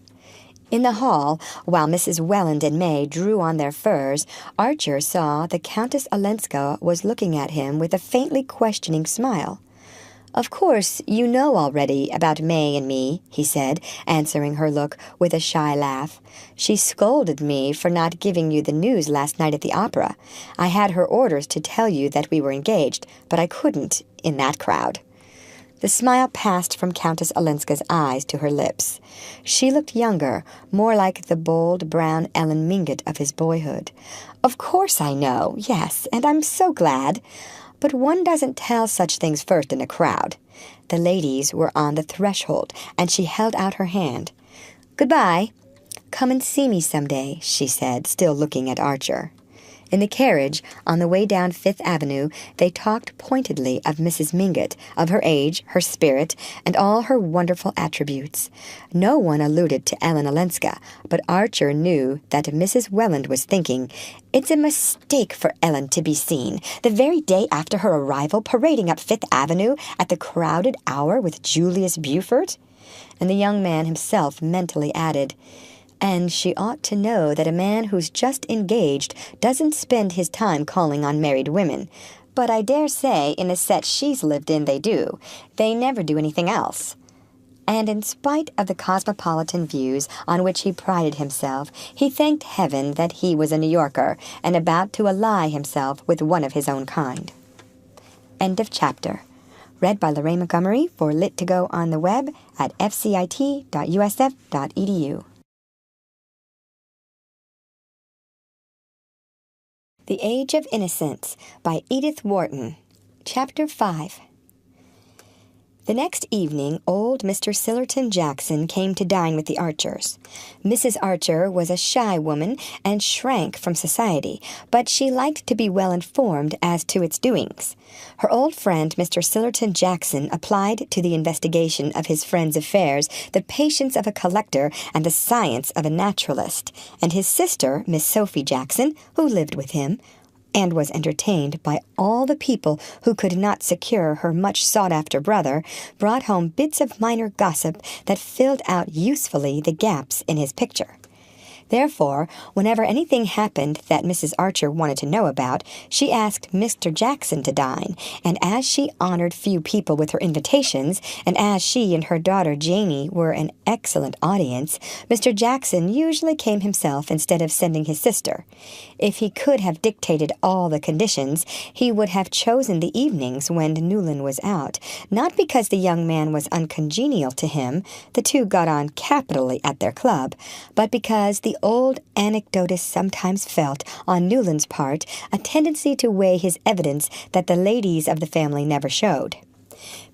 In the hall, while Mrs. Welland and May drew on their furs, Archer saw the Countess Olenska was looking at him with a faintly questioning smile. "Of course, you know already about May and me," he said, answering her look with a shy laugh. "She scolded me for not giving you the news last night at the opera. I had her orders to tell you that we were engaged, but I couldn't in that crowd." The smile passed from Countess Olenska's eyes to her lips. She looked younger, more like the bold, brown Ellen Mingott of his boyhood. "Of course I know, yes, and I'm so glad. But one doesn't tell such things first in a crowd." The ladies were on the threshold, and she held out her hand. "Goodbye. Come and see me some day," she said, still looking at Archer. In the carriage, on the way down Fifth Avenue, they talked pointedly of Mrs. Mingott, of her age, her spirit, and all her wonderful attributes. No one alluded to Ellen Olenska, but Archer knew that Mrs. Welland was thinking, "It's a mistake for Ellen to be seen, the very day after her arrival, parading up Fifth Avenue at the crowded hour with Julius Beaufort." And the young man himself mentally added, "And she ought to know that a man who's just engaged doesn't spend his time calling on married women. But I dare say in the set she's lived in they do. They never do anything else." And in spite of the cosmopolitan views on which he prided himself, he thanked heaven that he was a New Yorker and about to ally himself with one of his own kind. End of chapter. Read by Lorraine Montgomery for Lit to Go on the web at fcit.usf.edu. The Age of Innocence by Edith Wharton. Chapter 5. The next evening, old Mr. Sillerton Jackson came to dine with the Archers. Mrs. Archer was a shy woman and shrank from society, but she liked to be well informed as to its doings. Her old friend, Mr. Sillerton Jackson, applied to the investigation of his friend's affairs the patience of a collector and the science of a naturalist, and his sister, Miss Sophie Jackson, who lived with him, and was entertained by all the people who could not secure her much sought-after brother, brought home bits of minor gossip that filled out usefully the gaps in his picture. Therefore, whenever anything happened that Mrs. Archer wanted to know about, she asked Mr. Jackson to dine, and as she honored few people with her invitations, and as she and her daughter Janie were an excellent audience, Mr. Jackson usually came himself instead of sending his sister. If he could have dictated all the conditions, he would have chosen the evenings when Newland was out, not because the young man was uncongenial to him, the two got on capitally at their club, but because the old anecdotist sometimes felt, on Newland's part, a tendency to weigh his evidence that the ladies of the family never showed.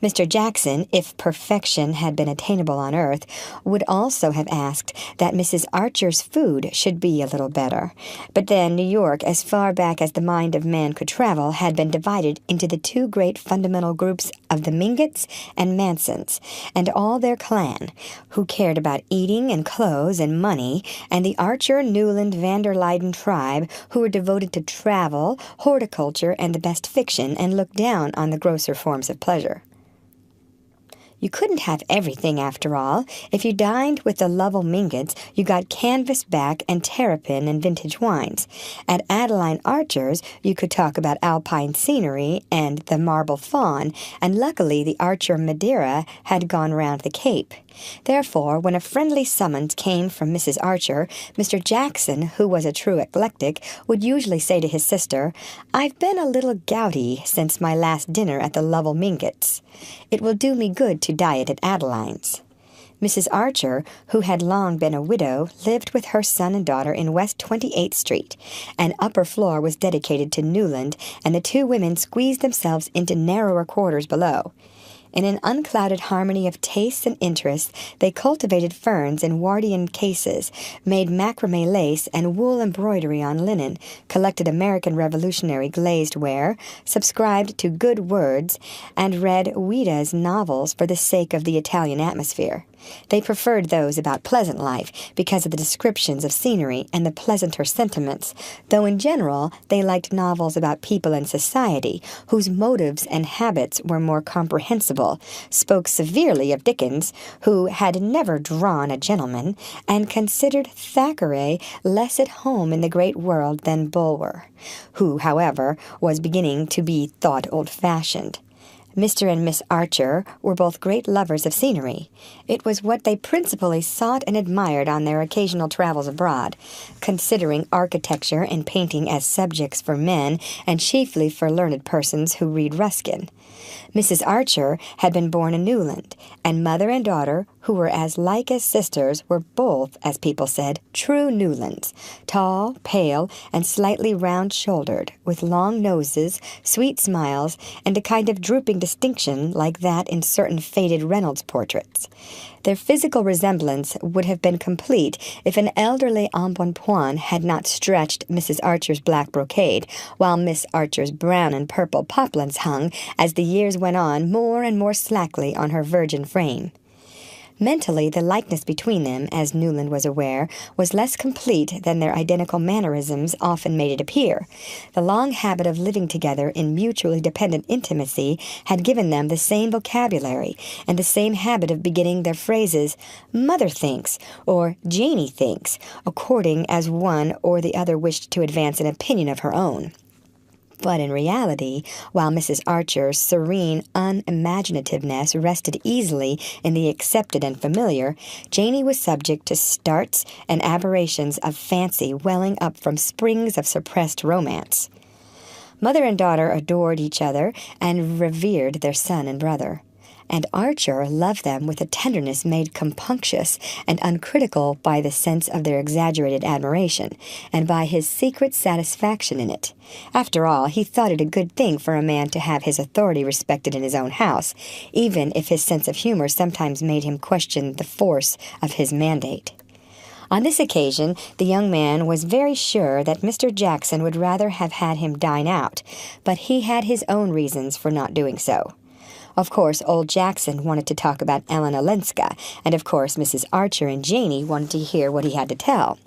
Mr. Jackson, if perfection had been attainable on earth, would also have asked that Mrs. Archer's food should be a little better. But then New York, as far back as the mind of man could travel, had been divided into the two great fundamental groups of the Mingotts and Mansons, and all their clan, who cared about eating and clothes and money, and the Archer, Newland, Van der Luyden tribe, who were devoted to travel, horticulture, and the best fiction, and looked down on the grosser forms of pleasure. You couldn't have everything, after all. If you dined with the Lovell Mingotts, you got canvas back and terrapin and vintage wines. At Adeline Archer's, you could talk about alpine scenery and the marble faun, and luckily the Archer Madeira had gone round the Cape. Therefore, when a friendly summons came from Mrs. Archer, Mr. Jackson, who was a true eclectic, would usually say to his sister, "I've been a little gouty since my last dinner at the Lovell Mingotts. It will do me good to diet at Adeline's." Mrs. Archer, who had long been a widow, lived with her son and daughter in West 28th Street. An upper floor was dedicated to Newland, and the two women squeezed themselves into narrower quarters below. In an unclouded harmony of tastes and interests, they cultivated ferns in Wardian cases, made macrame lace and wool embroidery on linen, collected American Revolutionary glazed ware, subscribed to Good Words, and read Ouida's novels for the sake of the Italian atmosphere. They preferred those about pleasant life because of the descriptions of scenery and the pleasanter sentiments, though in general they liked novels about people and society, whose motives and habits were more comprehensible, spoke severely of Dickens, who had never drawn a gentleman, and considered Thackeray less at home in the great world than Bulwer, who, however, was beginning to be thought old-fashioned. Mr. and Miss Archer were both great lovers of scenery. It was what they principally sought and admired on their occasional travels abroad, considering architecture and painting as subjects for men and chiefly for learned persons who read Ruskin. Mrs. Archer had been born in Newland, and mother and daughter, who were as like as sisters, were both, as people said, true Newlands, tall, pale, and slightly round-shouldered, with long noses, sweet smiles, and a kind of drooping distinction like that in certain faded Reynolds portraits. Their physical resemblance would have been complete if an elderly embonpoint had not stretched Mrs. Archer's black brocade, while Miss Archer's brown and purple poplins hung, as the years went on, more and more slackly on her virgin frame. Mentally, the likeness between them, as Newland was aware, was less complete than their identical mannerisms often made it appear. The long habit of living together in mutually dependent intimacy had given them the same vocabulary, and the same habit of beginning their phrases, "Mother thinks," or "Janie thinks," according as one or the other wished to advance an opinion of her own. But in reality, while Mrs. Archer's serene unimaginativeness rested easily in the accepted and familiar, Janie was subject to starts and aberrations of fancy welling up from springs of suppressed romance. Mother and daughter adored each other and revered their son and brother, and Archer loved them with a tenderness made compunctious and uncritical by the sense of their exaggerated admiration, and by his secret satisfaction in it. After all, he thought it a good thing for a man to have his authority respected in his own house, even if his sense of humor sometimes made him question the force of his mandate. On this occasion, the young man was very sure that Mr. Jackson would rather have had him dine out, but he had his own reasons for not doing so. Of course, old Jackson wanted to talk about Ellen Olenska, and of course Mrs. Archer and Janie wanted to hear what he had to tell.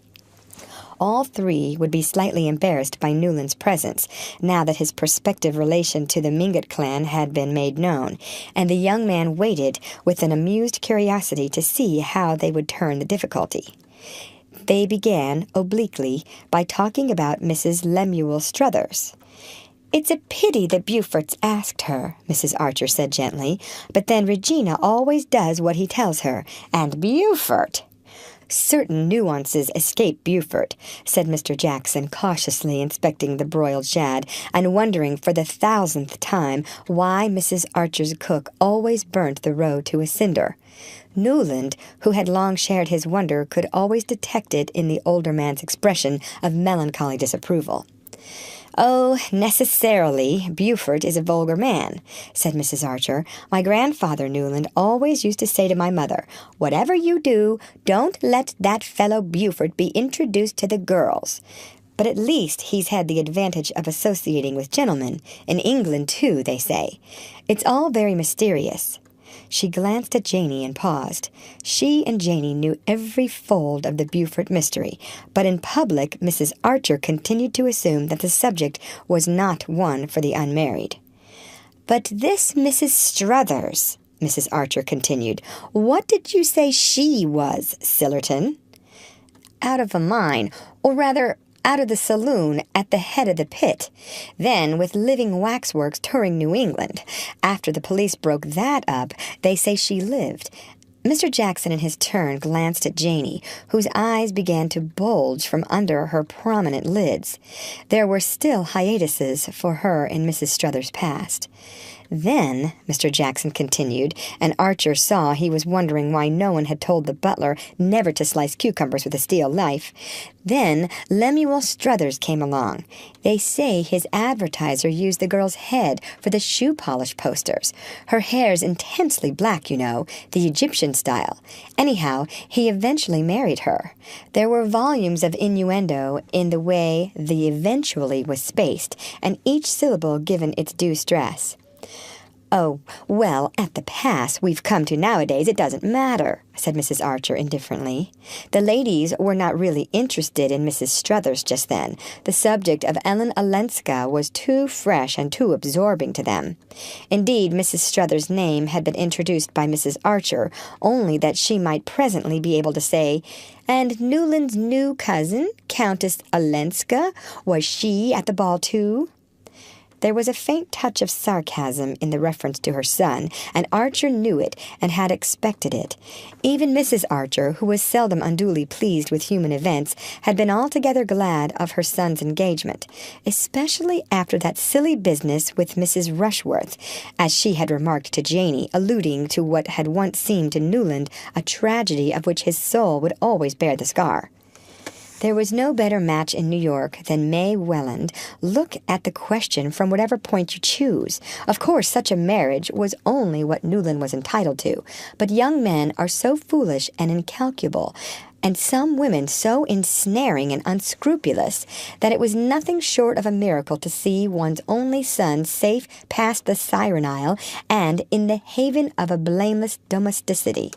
All three would be slightly embarrassed by Newland's presence, now that his prospective relation to the Mingott clan had been made known, and the young man waited with an amused curiosity to see how they would turn the difficulty. They began, obliquely, by talking about Mrs. Lemuel Struthers. "It's a pity the Beauforts asked her," Mrs. Archer said gently, "but then Regina always does what he tells her, and Beaufort—" "Certain nuances escape Beaufort," said Mr. Jackson, cautiously inspecting the broiled shad, and wondering for the 1,000th time why Mrs. Archer's cook always burnt the roe to a cinder. Newland, who had long shared his wonder, could always detect it in the older man's expression of melancholy disapproval. "Oh, necessarily, Beaufort is a vulgar man," said Mrs. Archer. "My grandfather, Newland, always used to say to my mother, 'Whatever you do, don't let that fellow Beaufort be introduced to the girls.' But at least he's had the advantage of associating with gentlemen. In England, too, they say. It's all very mysterious." She glanced at Janey and paused. She and Janey knew every fold of the Beaufort mystery, but in public Mrs. Archer continued to assume that the subject was not one for the unmarried. "But this Mrs. Struthers," Mrs. Archer continued, "what did you say she was, Sillerton?" "Out of a mine, or rather out of the saloon at the head of the pit. Then with living waxworks touring New England. After the police broke that up, they say she lived." Mr. Jackson in his turn glanced at Janey, whose eyes began to bulge from under her prominent lids. There were still hiatuses for her in Mrs. Struthers' past. "Then," Mr. Jackson continued, and Archer saw he was wondering why no one had told the butler never to slice cucumbers with a steel knife, "then Lemuel Struthers came along. They say his advertiser used the girl's head for the shoe polish posters. Her hair's intensely black, you know, the Egyptian style. Anyhow, he eventually married her. There were volumes of innuendo in the way the 'eventually' was spaced, and each syllable given its due stress. "Oh, well, at the pass we've come to nowadays, it doesn't matter," said Mrs. Archer indifferently. The ladies were not really interested in Mrs. Struthers just then. The subject of Ellen Olenska was too fresh and too absorbing to them. Indeed, Mrs. Struthers' name had been introduced by Mrs. Archer, only that she might presently be able to say, "And Newland's new cousin, Countess Olenska, was she at the ball too?" There was a faint touch of sarcasm in the reference to her son, and Archer knew it and had expected it. Even Mrs. Archer, who was seldom unduly pleased with human events, had been altogether glad of her son's engagement, especially after that silly business with Mrs. Rushworth, as she had remarked to Janey, alluding to what had once seemed to Newland a tragedy of which his soul would always bear the scar. There was no better match in New York than May Welland. Look at the question from whatever point you choose. Of course, such a marriage was only what Newland was entitled to, but young men are so foolish and incalculable, and some women so ensnaring and unscrupulous, that it was nothing short of a miracle to see one's only son safe past the Siren Isle and in the haven of a blameless domesticity.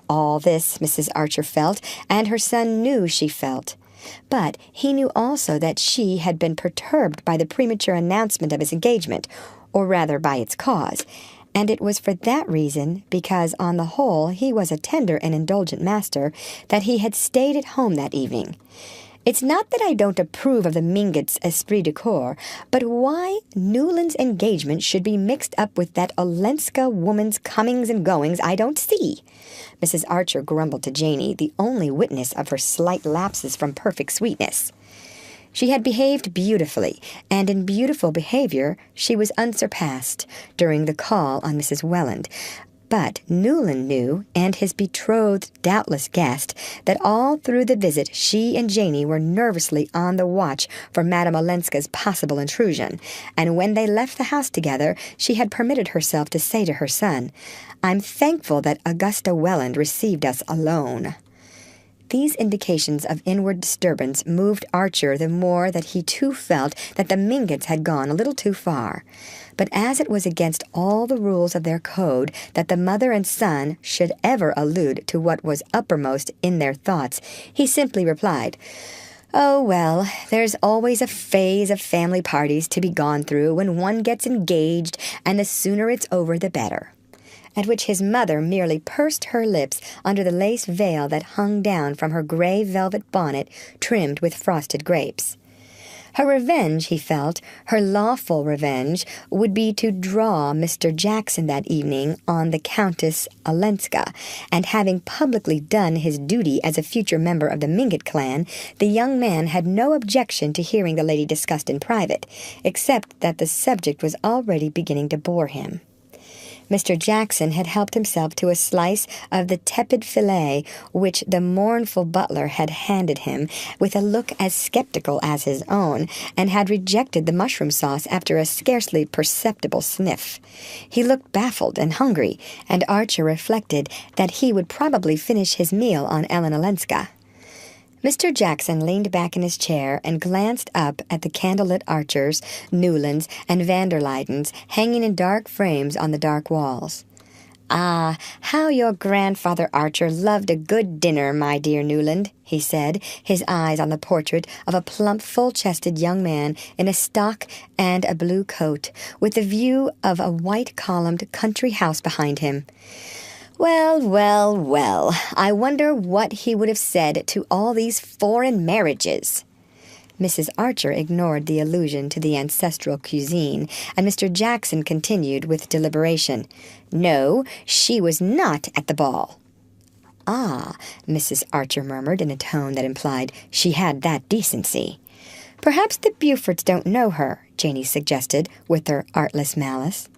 All this Mrs. Archer felt, and her son knew she felt. But he knew also that she had been perturbed by the premature announcement of his engagement, or rather by its cause, and it was for that reason, because on the whole he was a tender and indulgent master, that he had stayed at home that evening. It's not that I don't approve of the Mingotts' esprit de corps, but why Newland's engagement should be mixed up with that Olenska woman's comings and goings I don't see. Mrs. Archer grumbled to Janey, the only witness of her slight lapses from perfect sweetness. She had behaved beautifully, and in beautiful behavior she was unsurpassed during the call on Mrs. Welland. But Newland knew, and his betrothed doubtless guessed, that all through the visit she and Janey were nervously on the watch for Madame Olenska's possible intrusion, and when they left the house together she had permitted herself to say to her son, "I'm thankful that Augusta Welland received us alone." These indications of inward disturbance moved Archer the more that he too felt that the Mingotts had gone a little too far. But as it was against all the rules of their code that the mother and son should ever allude to what was uppermost in their thoughts, he simply replied, "Oh, well, there's always a phase of family parties to be gone through when one gets engaged, and the sooner it's over the better." at which his mother merely pursed her lips under the lace veil that hung down from her gray velvet bonnet trimmed with frosted grapes. Her revenge, he felt, her lawful revenge, would be to draw Mr. Jackson that evening on the Countess Olenska, and having publicly done his duty as a future member of the Mingott clan, the young man had no objection to hearing the lady discussed in private, except that the subject was already beginning to bore him. Mr. Jackson had helped himself to a slice of the tepid fillet which the mournful butler had handed him with a look as skeptical as his own, and had rejected the mushroom sauce after a scarcely perceptible sniff. He looked baffled and hungry, and Archer reflected that he would probably finish his meal on Ellen Olenska. Mr. Jackson leaned back in his chair and glanced up at the candlelit Archers, Newlands, and Vanderlydens hanging in dark frames on the dark walls. "Ah, how your grandfather Archer loved a good dinner, my dear Newland," he said, his eyes on the portrait of a plump, full-chested young man in a stock and a blue coat, with the view of a white-columned country house behind him. "Well, well, well, I wonder what he would have said to all these foreign marriages." Mrs. Archer ignored the allusion to the ancestral cuisine, and Mr. Jackson continued with deliberation. "No, she was not at the ball." "Ah," Mrs. Archer murmured in a tone that implied she had that decency. "Perhaps the Bufords don't know her," Janey suggested, with her artless malice.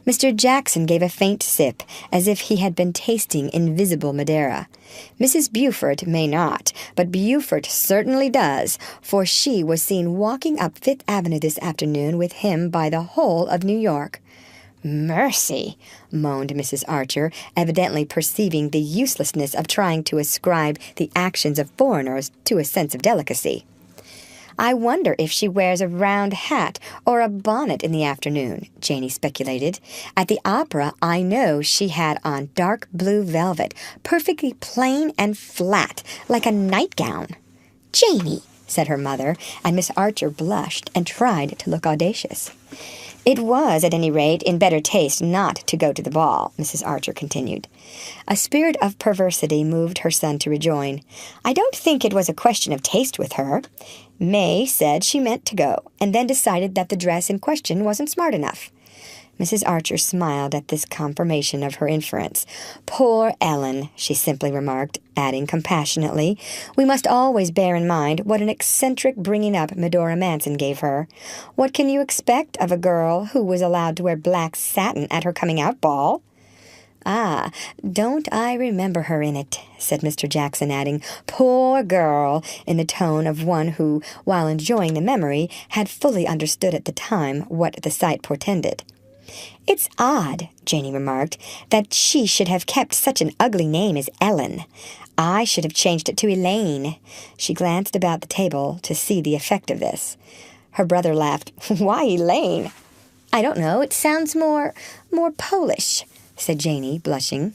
Mr. Jackson gave a faint sip, as if he had been tasting invisible Madeira. "Mrs. Beaufort may not, but Beaufort certainly does, for she was seen walking up Fifth Avenue this afternoon with him by the whole of New York." "Mercy," moaned Mrs. Archer, evidently perceiving the uselessness of trying to ascribe the actions of foreigners to a sense of delicacy. "I wonder if she wears a round hat or a bonnet in the afternoon," Janey speculated. "At the opera, I know she had on dark blue velvet, perfectly plain and flat, like a nightgown." "Janey," said her mother, and Miss Archer blushed and tried to look audacious. "It was, at any rate, in better taste not to go to the ball," Mrs. Archer continued. A spirit of perversity moved her son to rejoin, "I don't think it was a question of taste with her. May said she meant to go, and then decided that the dress in question wasn't smart enough." Mrs. Archer smiled at this confirmation of her inference. "Poor Ellen," she simply remarked, adding compassionately, "we must always bear in mind what an eccentric bringing up Medora Manson gave her. What can you expect of a girl who was allowed to wear black satin at her coming-out ball?" "Ah, don't I remember her in it," said Mr. Jackson, adding, "Poor girl," in the tone of one who, while enjoying the memory, had fully understood at the time what the sight portended. "It's odd," Janey remarked, "that she should have kept such an ugly name as Ellen. I should have changed it to Elaine." She glanced about the table to see the effect of this. Her brother laughed. "Why Elaine?" "I don't know. It sounds more Polish," said Janey, blushing.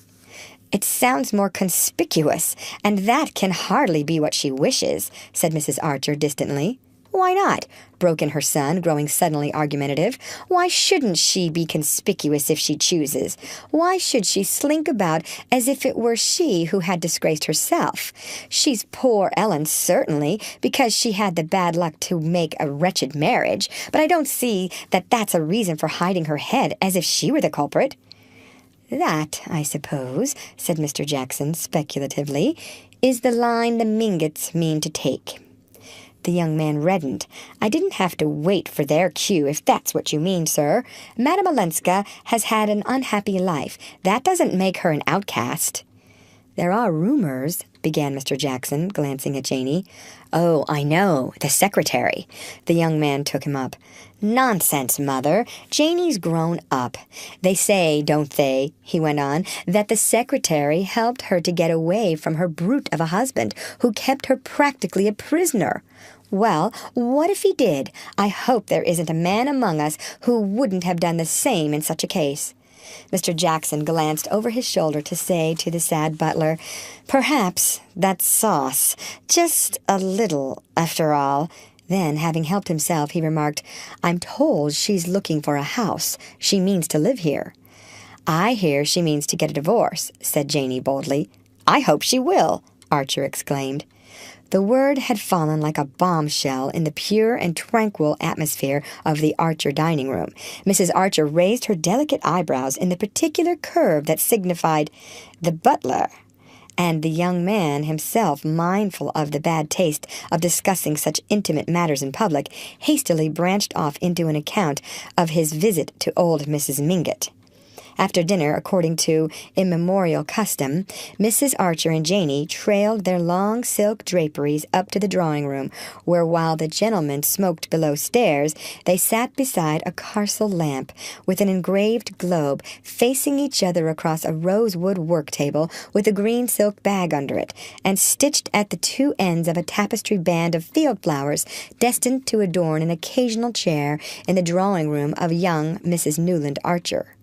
"It sounds more conspicuous, and that can hardly be what she wishes," said Mrs. Archer distantly. "Why not?" broke in her son, growing suddenly argumentative. "Why shouldn't she be conspicuous if she chooses? Why should she slink about as if it were she who had disgraced herself? She's poor Ellen, certainly, because she had the bad luck to make a wretched marriage, but I don't see that that's a reason for hiding her head as if she were the culprit." "That, I suppose," said Mr. Jackson speculatively, "is the line the Mingotts mean to take." The young man reddened. "I didn't have to wait for their cue, if that's what you mean, sir. Madame Olenska has had an unhappy life. That doesn't make her an outcast." "There are rumors," began Mr. Jackson, glancing at Janey. "Oh, I know, the secretary." The young man took him up. "Nonsense, Mother. Janey's grown up. They say, don't they," he went on, "that the secretary helped her to get away from her brute of a husband, who kept her practically a prisoner. Well, what if he did? I hope there isn't a man among us who wouldn't have done the same in such a case." Mr. Jackson glanced over his shoulder to say to the sad butler, "Perhaps that's sauce. Just a little, after all." Then, having helped himself, he remarked, "I'm told she's looking for a house. She means to live here." "I hear she means to get a divorce," said Janey boldly. "I hope she will," Archer exclaimed. The word had fallen like a bombshell in the pure and tranquil atmosphere of the Archer dining room. Mrs. Archer raised her delicate eyebrows in the particular curve that signified the butler, and the young man himself, mindful of the bad taste of discussing such intimate matters in public, hastily branched off into an account of his visit to old Mrs. Mingott. After dinner, according to immemorial custom, Mrs. Archer and Janey trailed their long silk draperies up to the drawing-room, where, while the gentlemen smoked below stairs, they sat beside a carcel lamp with an engraved globe, facing each other across a rosewood work-table with a green silk bag under it, and stitched at the two ends of a tapestry band of field flowers destined to adorn an occasional chair in the drawing-room of young Mrs. Newland Archer.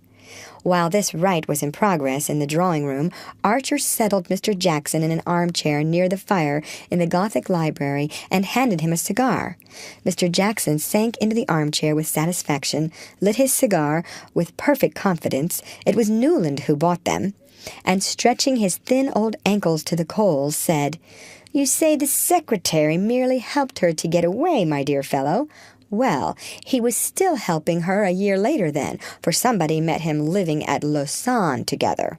While this rite was in progress in the drawing-room, Archer settled Mr. Jackson in an armchair near the fire in the Gothic library and handed him a cigar. Mr. Jackson sank into the armchair with satisfaction, lit his cigar with perfect confidence — it was Newland who bought them — and stretching his thin old ankles to the coals, said, "You say the secretary merely helped her to get away, my dear fellow. Well, he was still helping her a year later then, for somebody met him living at Lausanne together."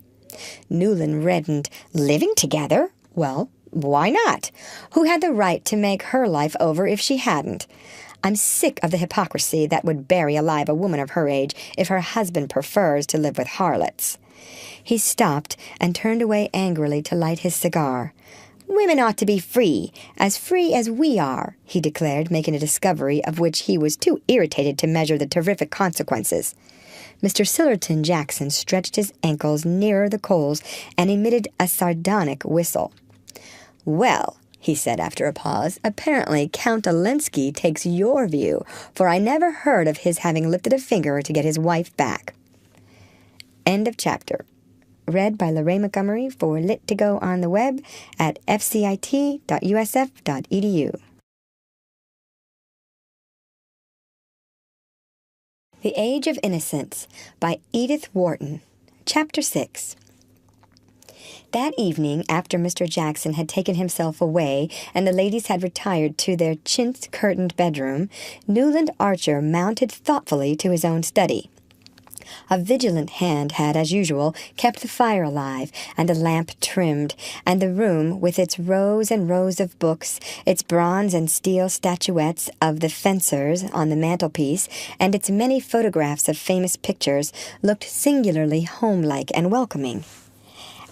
Newland reddened. "Living together? Well, why not? Who had the right to make her life over if she hadn't? I'm sick of the hypocrisy that would bury alive a woman of her age if her husband prefers to live with harlots." He stopped and turned away angrily to light his cigar. "Women ought to be free as we are," he declared, making a discovery of which he was too irritated to measure the terrific consequences. Mr. Sillerton Jackson stretched his ankles nearer the coals and emitted a sardonic whistle. "Well," he said after a pause, "apparently Count Olenski takes your view, for I never heard of his having lifted a finger to get his wife back." End of chapter. Read by Lorraine Montgomery for Lit2Go on the web at fcit.usf.edu. The Age of Innocence by Edith Wharton. Chapter 6. That evening, after Mr. Jackson had taken himself away and the ladies had retired to their chintz-curtained bedroom, Newland Archer mounted thoughtfully to his own study. A vigilant hand had, as usual, kept the fire alive and the lamp trimmed, and the room, with its rows and rows of books, its bronze and steel statuettes of the fencers on the mantelpiece, and its many photographs of famous pictures, looked singularly homelike and welcoming.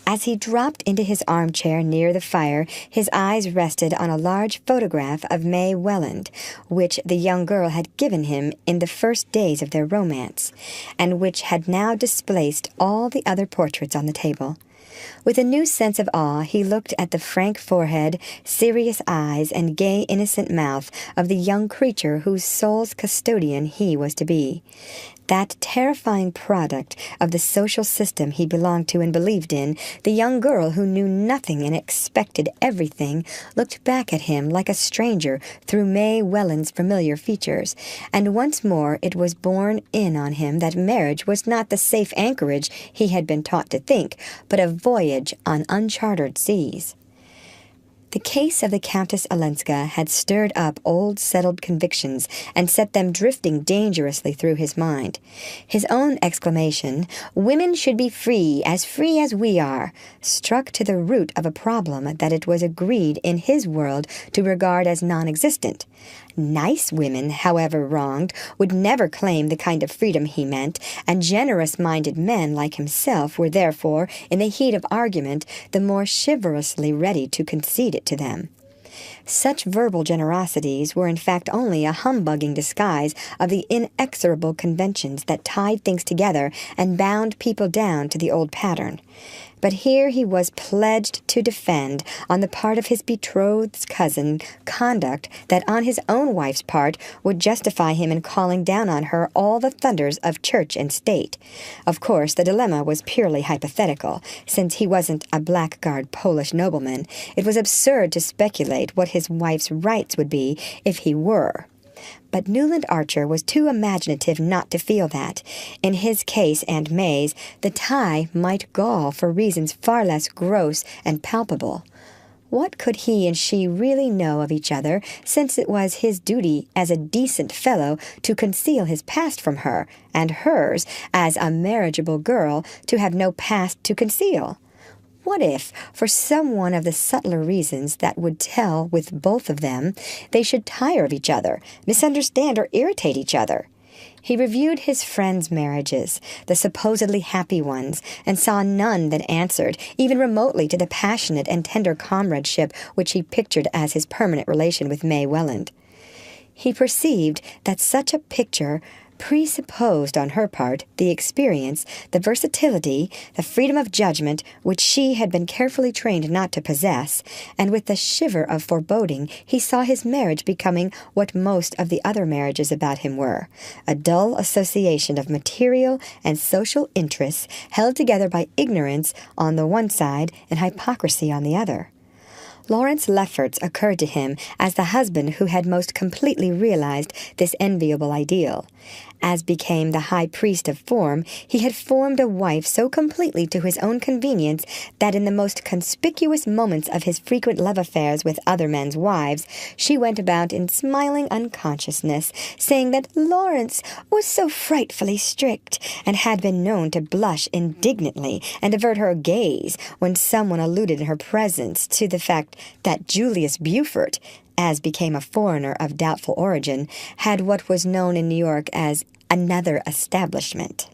As he dropped into his armchair near the fire, his eyes rested on a large photograph of May Welland, which the young girl had given him in the first days of their romance, and which had now displaced all the other portraits on the table. With a new sense of awe, he looked at the frank forehead, serious eyes, and gay, innocent mouth of the young creature whose soul's custodian he was to be. That terrifying product of the social system he belonged to and believed in, the young girl who knew nothing and expected everything, looked back at him like a stranger through May Welland's familiar features, and once more it was borne in on him that marriage was not the safe anchorage he had been taught to think, but a voyage on uncharted seas. The case of the Countess Olenska had stirred up old settled convictions and set them drifting dangerously through his mind. His own exclamation, "Women should be free as we are," struck to the root of a problem that it was agreed in his world to regard as non-existent. Nice women, however wronged, would never claim the kind of freedom he meant, and generous-minded men like himself were therefore, in the heat of argument, the more chivalrously ready to concede it to them. Such verbal generosities were in fact only a humbugging disguise of the inexorable conventions that tied things together and bound people down to the old pattern. But here he was pledged to defend, on the part of his betrothed's cousin, conduct that on his own wife's part would justify him in calling down on her all the thunders of church and state. Of course, the dilemma was purely hypothetical. Since he wasn't a blackguard Polish nobleman, it was absurd to speculate what his wife's rights would be if he were. But Newland Archer was too imaginative not to feel that, in his case and May's, the tie might gall for reasons far less gross and palpable. What could he and she really know of each other, since it was his duty as a decent fellow to conceal his past from her, and hers, as a marriageable girl, to have no past to conceal? What if, for some one of the subtler reasons that would tell with both of them, they should tire of each other, misunderstand or irritate each other? He reviewed his friends' marriages, the supposedly happy ones, and saw none that answered, even remotely, to the passionate and tender comradeship which he pictured as his permanent relation with May Welland. He perceived that such a picture presupposed on her part the experience, the versatility, the freedom of judgment which she had been carefully trained not to possess, and with a shiver of foreboding he saw his marriage becoming what most of the other marriages about him were, a dull association of material and social interests held together by ignorance on the one side and hypocrisy on the other. Lawrence Lefferts occurred to him as the husband who had most completely realized this enviable ideal. As became the high priest of form, he had formed a wife so completely to his own convenience that in the most conspicuous moments of his frequent love affairs with other men's wives, she went about in smiling unconsciousness, saying that Lawrence was so frightfully strict, and had been known to blush indignantly and avert her gaze when someone alluded in her presence to the fact that Julius Beaufort, as became a foreigner of doubtful origin, had what was known in New York as another establishment.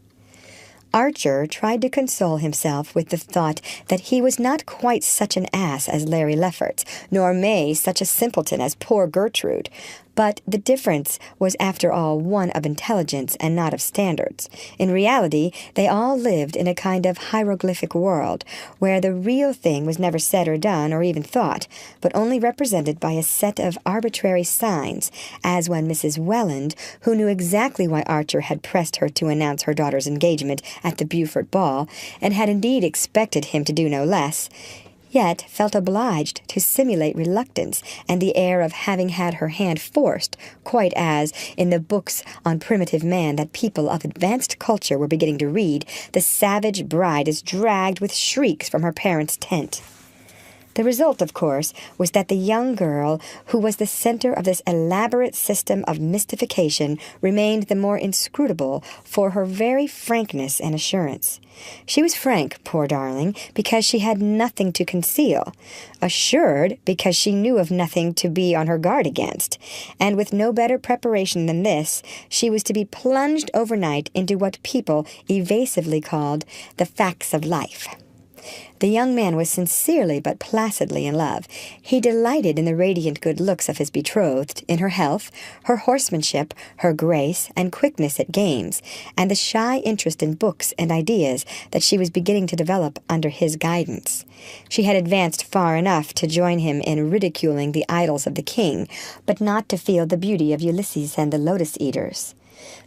Archer tried to console himself with the thought that he was not quite such an ass as Larry Lefferts, nor May such a simpleton as poor Gertrude, but the difference was after all one of intelligence and not of standards. In reality, they all lived in a kind of hieroglyphic world, where the real thing was never said or done or even thought, but only represented by a set of arbitrary signs, as when Mrs. Welland, who knew exactly why Archer had pressed her to announce her daughter's engagement at the Beaufort ball, and had indeed expected him to do no less, yet felt obliged to simulate reluctance and the air of having had her hand forced, quite as, in the books on primitive man that people of advanced culture were beginning to read, the savage bride is dragged with shrieks from her parents' tent. The result, of course, was that the young girl, who was the center of this elaborate system of mystification, remained the more inscrutable for her very frankness and assurance. She was frank, poor darling, because she had nothing to conceal, assured because she knew of nothing to be on her guard against, and with no better preparation than this, she was to be plunged overnight into what people evasively called the facts of life. The young man was sincerely but placidly in love. He delighted in the radiant good looks of his betrothed, in her health, her horsemanship, her grace, and quickness at games, and the shy interest in books and ideas that she was beginning to develop under his guidance. She had advanced far enough to join him in ridiculing the idols of the king, but not to feel the beauty of Ulysses and the lotus-eaters.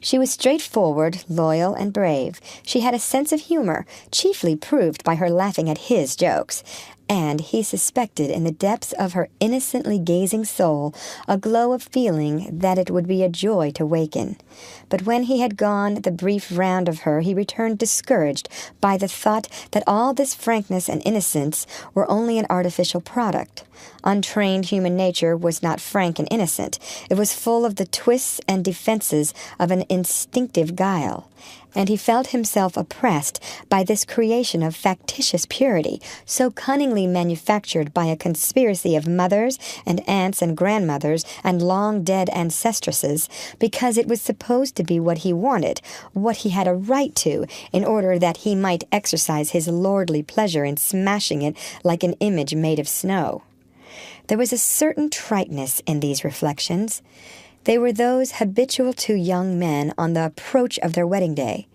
She was straightforward, loyal, and brave. She had a sense of humor, chiefly proved by her laughing at his jokes, and he suspected in the depths of her innocently gazing soul a glow of feeling that it would be a joy to waken. But when he had gone the brief round of her, he returned discouraged by the thought that all this frankness and innocence were only an artificial product. Untrained human nature was not frank and innocent. It was full of the twists and defenses of an instinctive guile, and he felt himself oppressed by this creation of factitious purity, so cunningly manufactured by a conspiracy of mothers and aunts and grandmothers and long-dead ancestresses, because it was supposed to be what he wanted, what he had a right to, in order that he might exercise his lordly pleasure in smashing it like an image made of snow. There was a certain triteness in these reflections. They were those habitual to young men on the approach of their wedding day.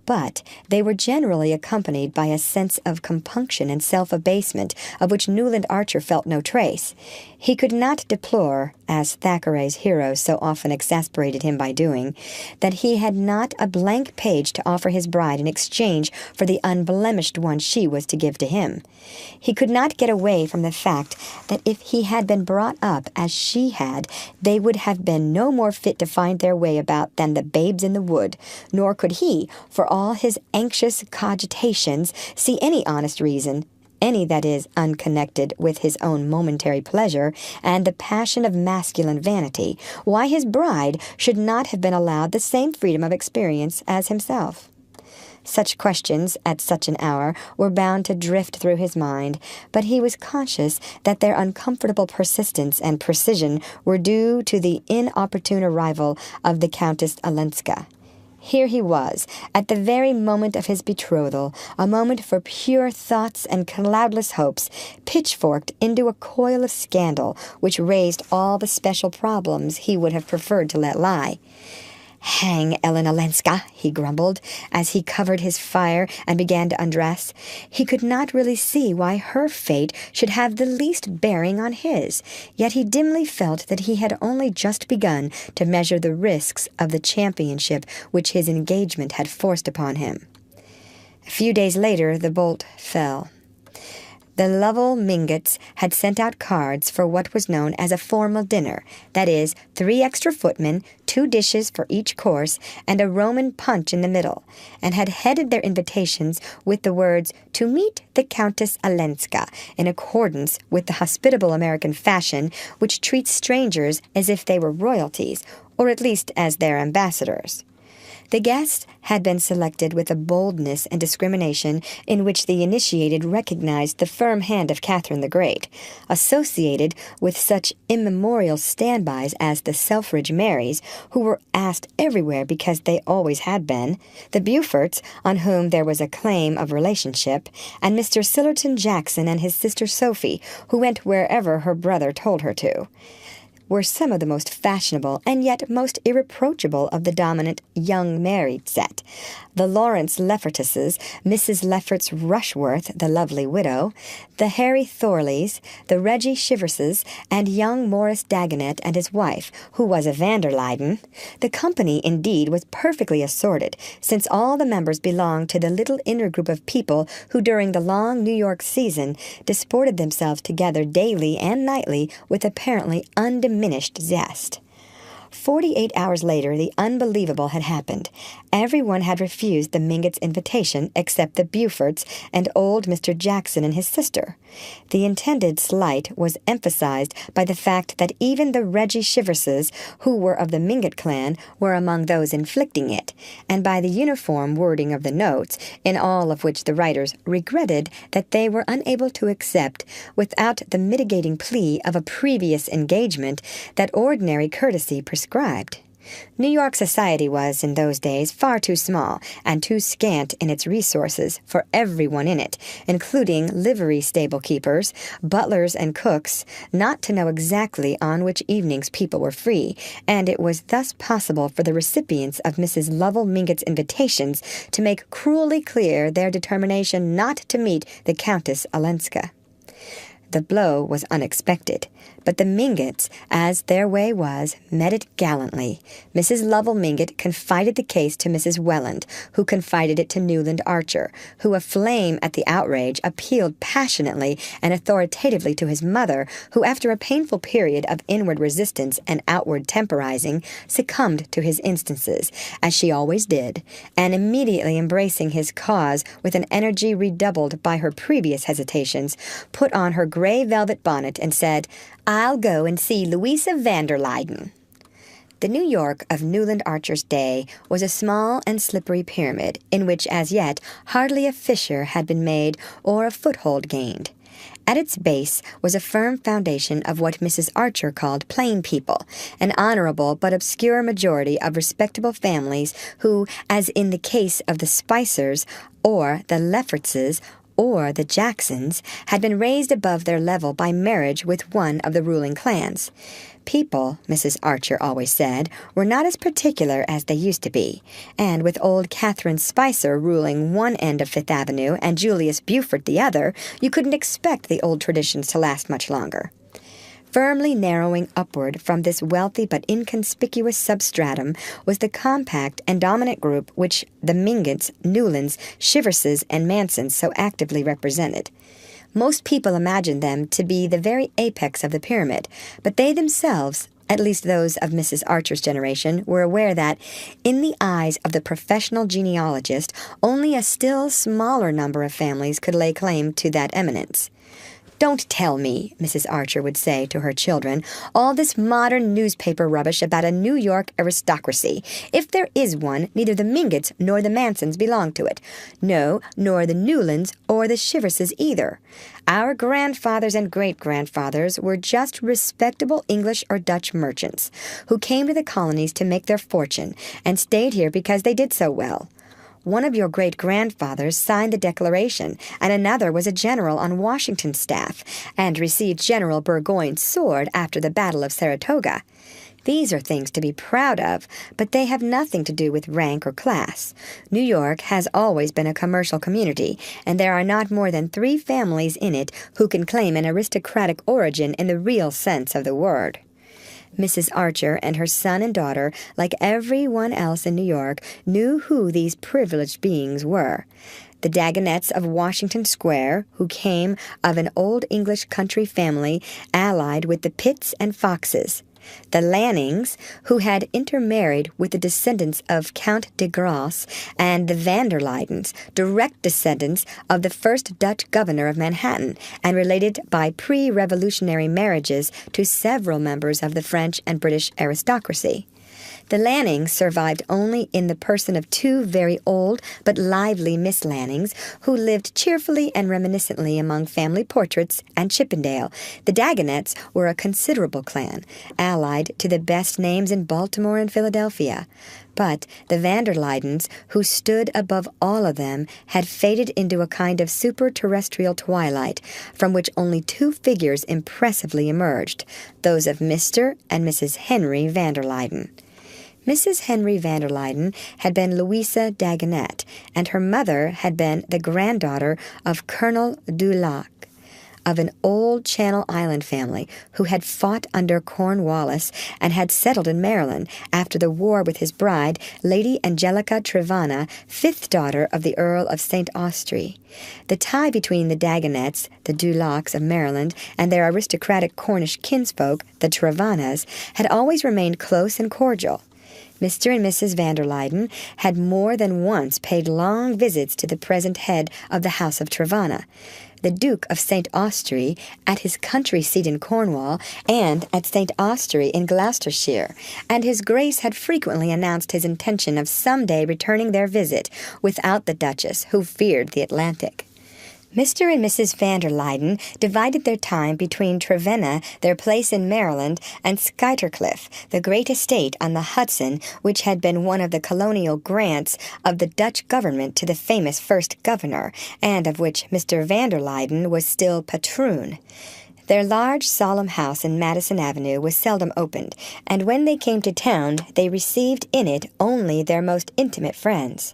But they were generally accompanied by a sense of compunction and self-abasement of which Newland Archer felt no trace. He could not deplore, as Thackeray's heroes so often exasperated him by doing, that he had not a blank page to offer his bride in exchange for the unblemished one she was to give to him. He could not get away from the fact that if he had been brought up as she had, they would have been no more fit to find their way about than the babes in the wood, nor could he, for all his anxious cogitations, see any honest reason, any that is unconnected with his own momentary pleasure and the passion of masculine vanity, why his bride should not have been allowed the same freedom of experience as himself. Such questions, at such an hour, were bound to drift through his mind, but he was conscious that their uncomfortable persistence and precision were due to the inopportune arrival of the Countess Olenska. Here he was, at the very moment of his betrothal, a moment for pure thoughts and cloudless hopes, pitchforked into a coil of scandal which raised all the special problems he would have preferred to let lie. "Hang Ellen Olenska," he grumbled, as he covered his fire and began to undress. He could not really see why her fate should have the least bearing on his, yet he dimly felt that he had only just begun to measure the risks of the championship which his engagement had forced upon him. A few days later the bolt fell. The Lovell Mingotts had sent out cards for what was known as a formal dinner, that is, 3 extra footmen, 2 dishes for each course, and a Roman punch in the middle, and had headed their invitations with the words, "To meet the Countess Olenska," in accordance with the hospitable American fashion which treats strangers as if they were royalties, or at least as their ambassadors. The guests had been selected with a boldness and discrimination in which the initiated recognized the firm hand of Catherine the Great, associated with such immemorial standbys as the Selfridge Marys, who were asked everywhere because they always had been, the Beauforts, on whom there was a claim of relationship, and Mr. Sillerton Jackson and his sister Sophie, who went wherever her brother told her to, were some of the most fashionable and yet most irreproachable of the dominant young married set. The Lawrence Leffertuses, Mrs. Lefferts Rushworth, the lovely widow, the Harry Thorleys, the Reggie Shiverses, and young Morris Dagonet and his wife, who was a van der Luyden. The company, indeed, was perfectly assorted, since all the members belonged to the little inner group of people who during the long New York season disported themselves together daily and nightly with apparently undiminished zest. 48 hours later, the unbelievable had happened. Everyone had refused the Mingotts' invitation except the Beauforts and old Mr. Jackson and his sister. The intended slight was emphasized by the fact that even the Reggie Shiverses, who were of the Mingott clan, were among those inflicting it, and by the uniform wording of the notes, in all of which the writers regretted that they were unable to accept, without the mitigating plea of a previous engagement, that ordinary courtesy prescribed. New York society was, in those days, far too small and too scant in its resources for everyone in it, including livery stable keepers, butlers, and cooks, not to know exactly on which evenings people were free, and it was thus possible for the recipients of Mrs. Lovell Mingott's invitations to make cruelly clear their determination not to meet the Countess Olenska. The blow was unexpected, but the Mingotts, as their way was, met it gallantly. Mrs. Lovell Mingott confided the case to Mrs. Welland, who confided it to Newland Archer, who, aflame at the outrage, appealed passionately and authoritatively to his mother, who, after a painful period of inward resistance and outward temporizing, succumbed to his instances, as she always did, and immediately embracing his cause with an energy redoubled by her previous hesitations, put on her gray velvet bonnet and said, "I'll go and see Louisa van der Luyden." The New York of Newland Archer's day was a small and slippery pyramid, in which as yet hardly a fissure had been made or a foothold gained. At its base was a firm foundation of what Mrs. Archer called plain people, an honorable but obscure majority of respectable families who, as in the case of the Spicers or the Leffertses, or the Jacksons, had been raised above their level by marriage with one of the ruling clans. People, Mrs. Archer always said, were not as particular as they used to be, and with old Catherine Spicer ruling one end of Fifth Avenue and Julius Beaufort the other, you couldn't expect the old traditions to last much longer. Firmly narrowing upward from this wealthy but inconspicuous substratum was the compact and dominant group which the Mingotts, Newlands, Chiverses, and Mansons so actively represented. Most people imagined them to be the very apex of the pyramid, but they themselves, at least those of Mrs. Archer's generation, were aware that, in the eyes of the professional genealogist, only a still smaller number of families could lay claim to that eminence. "Don't tell me," Mrs. Archer would say to her children, "all this modern newspaper rubbish about a New York aristocracy. If there is one, neither the Mingotts nor the Mansons belong to it. No, nor the Newlands or the Chiverses either. Our grandfathers and great-grandfathers were just respectable English or Dutch merchants, who came to the colonies to make their fortune, and stayed here because they did so well. One of your great-grandfathers signed the Declaration, and another was a general on Washington's staff, and received General Burgoyne's sword after the Battle of Saratoga. These are things to be proud of, but they have nothing to do with rank or class. New York has always been a commercial community, and there are not more than 3 families in it who can claim an aristocratic origin in the real sense of the word." Mrs. Archer and her son and daughter, like everyone else in New York, knew who these privileged beings were. The Dagonets of Washington Square, who came of an old English country family allied with the Pitts and Foxes. The Lannings, who had intermarried with the descendants of Count de Grasse, and the van der Luydens, direct descendants of the first Dutch governor of Manhattan, and related by pre-revolutionary marriages to several members of the French and British aristocracy. The Lannings survived only in the person of 2 very old but lively Miss Lannings, who lived cheerfully and reminiscently among family portraits and Chippendale. The Dagonets were a considerable clan, allied to the best names in Baltimore and Philadelphia. But the van der Luydens, who stood above all of them, had faded into a kind of super-terrestrial twilight, from which only 2 figures impressively emerged, those of Mr. and Mrs. Henry van der Luyden. Mrs. Henry van der Luyden had been Louisa Dagonet, and her mother had been the granddaughter of Colonel du Lac, of an old Channel Island family who had fought under Cornwallis and had settled in Maryland after the war with his bride, Lady Angelica Trevanna, 5th daughter of the Earl of St. Austrey. The tie between the Dagonets, the du Lacs of Maryland, and their aristocratic Cornish kinsfolk, the Trevannas, had always remained close and cordial. Mr. and Mrs. van der Luyden had more than once paid long visits to the present head of the House of Trevanna, the Duke of St. Austrey, at his country seat in Cornwall, and at St. Austrey in Gloucestershire, and his Grace had frequently announced his intention of some day returning their visit, without the Duchess, who feared the Atlantic. Mr. and Mrs. van der Luyden divided their time between Trevenna, their place in Maryland, and Skytercliff, the great estate on the Hudson, which had been one of the colonial grants of the Dutch government to the famous first governor, and of which Mr. van der Luyden was still patroon. Their large, solemn house in Madison Avenue was seldom opened, and when they came to town, they received in it only their most intimate friends.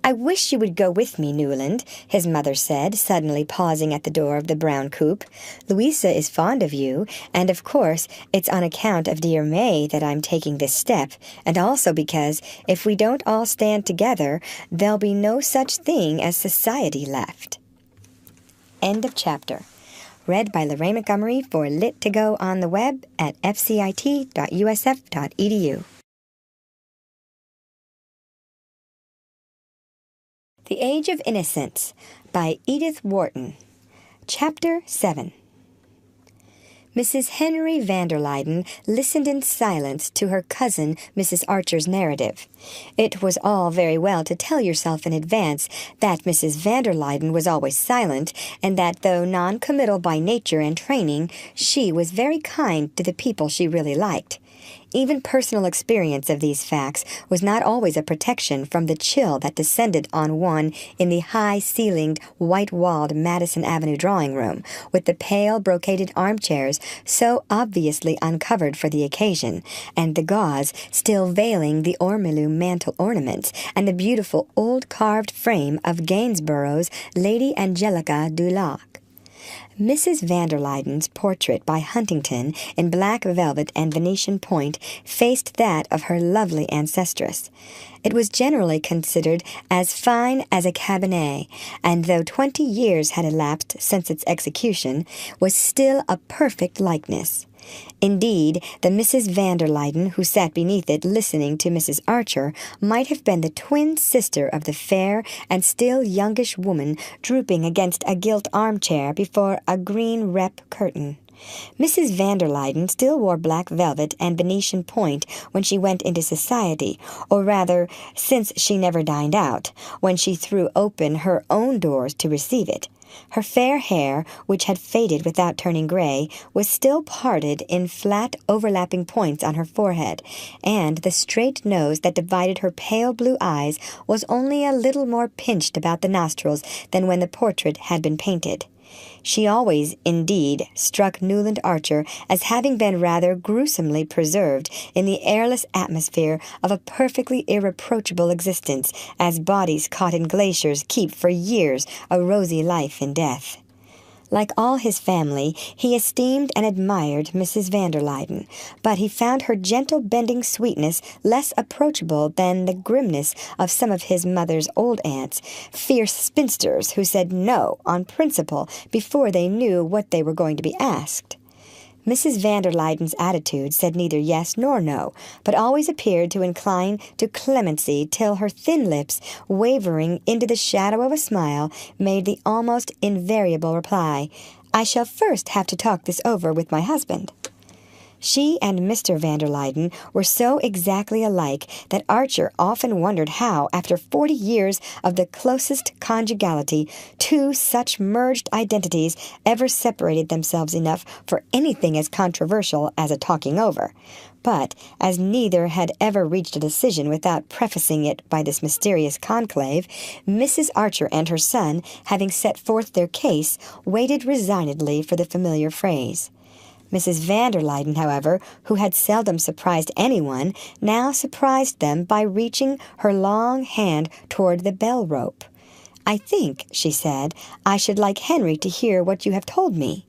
"I wish you would go with me, Newland," his mother said, suddenly pausing at the door of the brown coupe. "Louisa is fond of you, and of course it's on account of dear May that I'm taking this step, and also because if we don't all stand together, there'll be no such thing as society left." End of chapter. Read by Lorraine Montgomery for Lit2Go on the web at fcit.usf.edu. The Age of Innocence by Edith Wharton. Chapter 7. Mrs. Henry van der Luyden listened in silence to her cousin Mrs. Archer's narrative. It was all very well to tell yourself in advance that Mrs. van der Luyden was always silent, and that though non-committal by nature and training, she was very kind to the people she really liked. Even personal experience of these facts was not always a protection from the chill that descended on one in the high-ceilinged, white-walled Madison Avenue drawing-room, with the pale, brocaded armchairs so obviously uncovered for the occasion, and the gauze still veiling the ormolu mantel ornaments, and the beautiful old carved frame of Gainsborough's Lady Angelica du Lac. Mrs. van der Luyden's portrait by Huntington in black velvet and Venetian point faced that of her lovely ancestress. It was generally considered as fine as a cabinet, and though 20 years had elapsed since its execution, was still a perfect likeness. Indeed, the Mrs. van der Luyden who sat beneath it listening to Mrs. Archer might have been the twin sister of the fair and still youngish woman drooping against a gilt armchair before a green rep curtain. Mrs. van der Luyden still wore black velvet and Venetian point when she went into society, or rather, since she never dined out, when she threw open her own doors to receive it. Her fair hair, which had faded without turning gray, was still parted in flat, overlapping points on her forehead, and the straight nose that divided her pale blue eyes was only a little more pinched about the nostrils than when the portrait had been painted. She always, indeed, struck Newland Archer as having been rather gruesomely preserved in the airless atmosphere of a perfectly irreproachable existence, as bodies caught in glaciers keep for years a rosy life in death. Like all his family, he esteemed and admired Mrs. van der Luyden, but he found her gentle bending sweetness less approachable than the grimness of some of his mother's old aunts, fierce spinsters who said no on principle before they knew what they were going to be asked. Mrs. van der Luyden's attitude said neither yes nor no, but always appeared to incline to clemency till her thin lips, wavering into the shadow of a smile, made the almost invariable reply, "I shall first have to talk this over with my husband." She and Mr. van der Luyden were so exactly alike that Archer often wondered how, after 40 years of the closest conjugality, two such merged identities ever separated themselves enough for anything as controversial as a talking over. But, as neither had ever reached a decision without prefacing it by this mysterious conclave, Mrs. Archer and her son, having set forth their case, waited resignedly for the familiar phrase. Mrs. van der Luyden, however, who had seldom surprised anyone, now surprised them by reaching her long hand toward the bell rope. "I think," she said, "I should like Henry to hear what you have told me."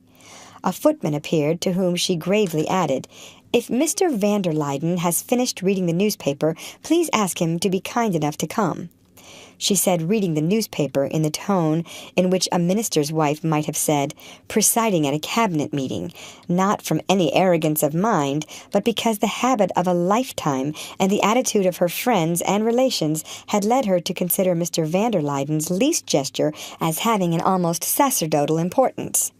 A footman appeared, to whom she gravely added, "If Mr. van der Luyden has finished reading the newspaper, please ask him to be kind enough to come." She said reading the newspaper in the tone in which a minister's wife might have said, presiding at a cabinet meeting, not from any arrogance of mind, but because the habit of a lifetime and the attitude of her friends and relations had led her to consider Mr. van der Luyden's least gesture as having an almost sacerdotal importance.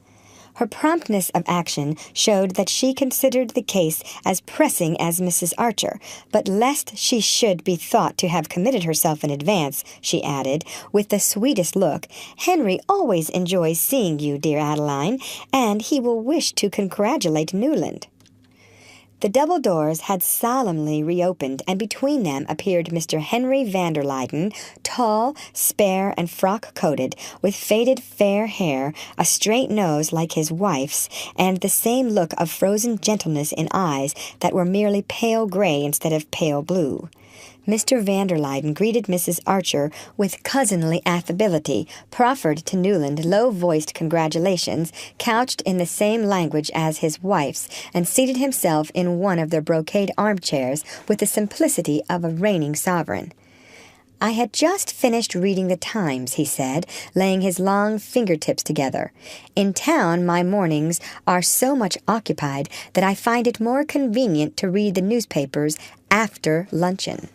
Her promptness of action showed that she considered the case as pressing as Mrs. Archer, but lest she should be thought to have committed herself in advance, she added, with the sweetest look, "Henry always enjoys seeing you, dear Adeline, and he will wish to congratulate Newland." The double doors had solemnly reopened, and between them appeared Mr. Henry van der Luyden, tall, spare, and frock-coated, with faded fair hair, a straight nose like his wife's, and the same look of frozen gentleness in eyes that were merely pale gray instead of pale blue. Mr. van der Luyden greeted Mrs. Archer with cousinly affability, proffered to Newland low-voiced congratulations, couched in the same language as his wife's, and seated himself in one of their brocade armchairs with the simplicity of a reigning sovereign. "I had just finished reading the Times," he said, laying his long fingertips together. "In town my mornings are so much occupied that I find it more convenient to read the newspapers after luncheon."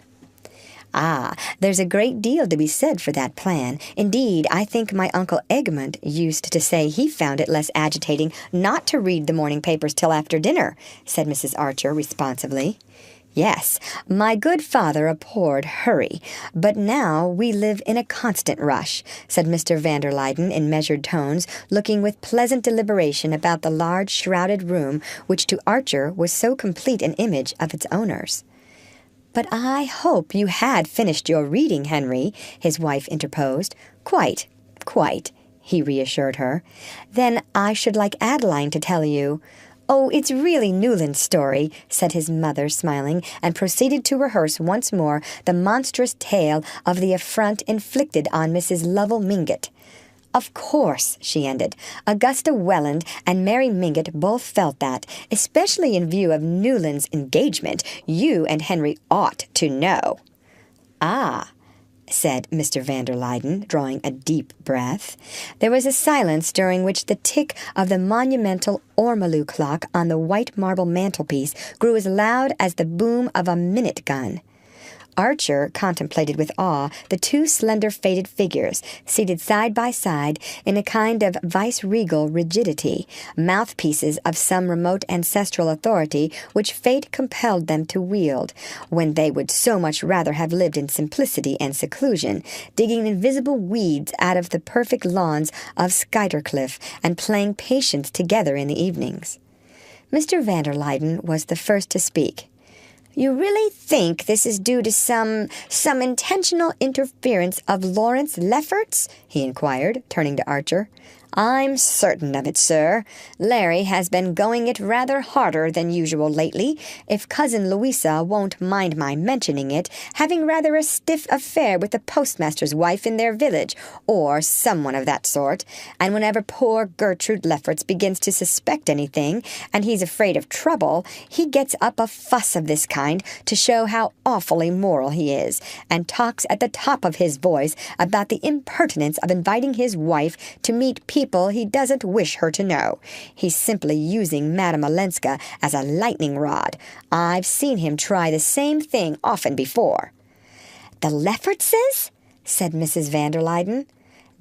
"Ah, there's a great deal to be said for that plan. Indeed, I think my Uncle Egmont used to say he found it less agitating not to read the morning papers till after dinner," said Mrs. Archer responsively. Yes, my good father abhorred hurry, but now we live in a constant rush, said Mr. van der Luyden in measured tones, looking with pleasant deliberation about the large shrouded room which to Archer was so complete an image of its owners. "But I hope you had finished your reading, Henry," his wife interposed. "Quite, quite," he reassured her. "Then I should like Adeline to tell you—" "Oh, it's really Newland's story," said his mother, smiling, and proceeded to rehearse once more the monstrous tale of the affront inflicted on Mrs. Lovell Mingott. "Of course," she ended, "Augusta Welland and Mary Mingott both felt that, especially in view of Newland's engagement, you and Henry ought to know." "Ah," said Mr. van der Luyden, drawing a deep breath. There was a silence during which the tick of the monumental ormolu clock on the white marble mantelpiece grew as loud as the boom of a minute gun. Archer contemplated with awe the two slender faded figures, seated side by side in a kind of vice-regal rigidity, mouthpieces of some remote ancestral authority which fate compelled them to wield, when they would so much rather have lived in simplicity and seclusion, digging invisible weeds out of the perfect lawns of Skuytercliff and playing patience together in the evenings. Mr. van der Luyden was the first to speak. "You really think this is due to some intentional interference of Lawrence Lefferts?" he inquired, turning to Archer. "I'm certain of it, sir. Larry has been going it rather harder than usual lately, if Cousin Louisa won't mind my mentioning it, having rather a stiff affair with the postmaster's wife in their village, or someone of that sort, and whenever poor Gertrude Lefferts begins to suspect anything, and he's afraid of trouble, he gets up a fuss of this kind to show how awfully moral he is, and talks at the top of his voice about the impertinence of inviting his wife to meet people he doesn't wish her to know. He's simply using Madame Olenska as a lightning rod. I've seen him try the same thing often before." "The Leffertses?" said Mrs. van der Luyden.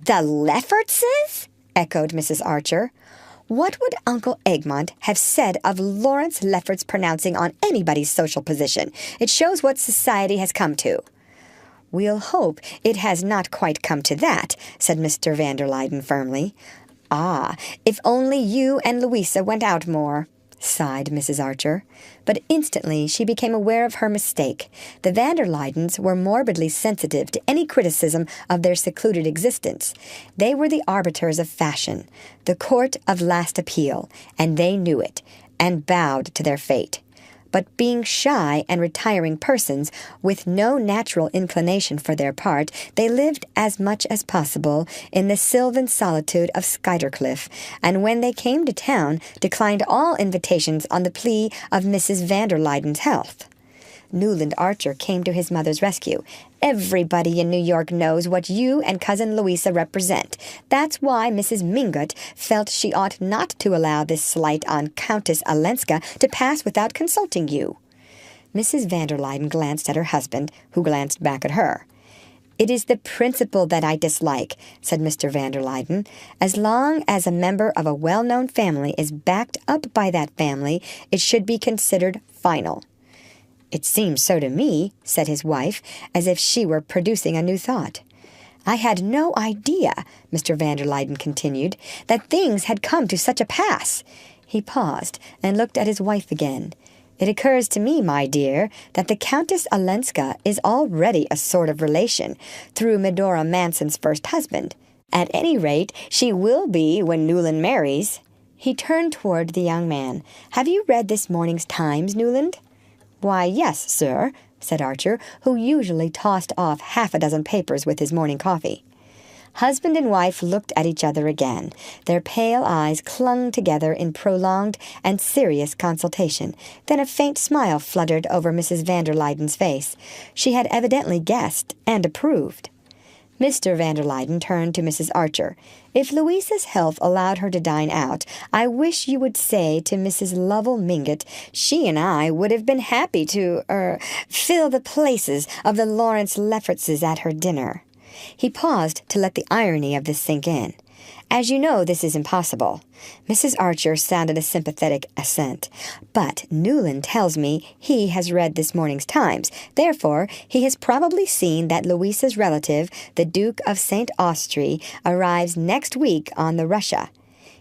"The Leffertses?" echoed Mrs. Archer. "What would Uncle Egmont have said of Lawrence Lefferts pronouncing on anybody's social position? It shows what society has come to." "We'll hope it has not quite come to that," said Mr. van der Luyden firmly. "Ah, if only you and Louisa went out more," sighed Mrs. Archer. But instantly she became aware of her mistake. The van der Luydens were morbidly sensitive to any criticism of their secluded existence. They were the arbiters of fashion, the court of last appeal, and they knew it, and bowed to their fate. But being shy and retiring persons, with no natural inclination for their part, they lived as much as possible in the sylvan solitude of Skuytercliff, and when they came to town, declined all invitations on the plea of Mrs. van der Luyden's health. Newland Archer came to his mother's rescue. "Everybody in New York knows what you and Cousin Louisa represent. That's why Mrs. Mingott felt she ought not to allow this slight on Countess Olenska to pass without consulting you." Mrs. van der Luyden glanced at her husband, who glanced back at her. "It is the principle that I dislike," said Mr. van der Luyden. "As long as a member of a well-known family is backed up by that family, it should be considered final." "It seems so to me," said his wife, as if she were producing a new thought. "I had no idea," Mr. van der Luyden continued, "that things had come to such a pass." He paused and looked at his wife again. "It occurs to me, my dear, that the Countess Olenska is already a sort of relation, through Medora Manson's first husband. At any rate, she will be when Newland marries." He turned toward the young man. "Have you read this morning's Times, Newland?" "Why, yes, sir," said Archer, who usually tossed off half a dozen papers with his morning coffee. Husband and wife looked at each other again. Their pale eyes clung together in prolonged and serious consultation. Then a faint smile fluttered over Mrs. van der Luyden's face. She had evidently guessed and approved. Mr. van der Luyden turned to Mrs. Archer. "If Louisa's health allowed her to dine out, I wish you would say to Mrs. Lovell Mingott she and I would have been happy to, fill the places of the Lawrence Leffertses at her dinner." He paused to let the irony of this sink in. As you know, this is impossible." Mrs. Archer sounded a sympathetic assent. "But Newland tells me he has read this morning's Times. Therefore, he has probably seen that Louisa's relative, the Duke of St. Austri, arrives next week on the Russia.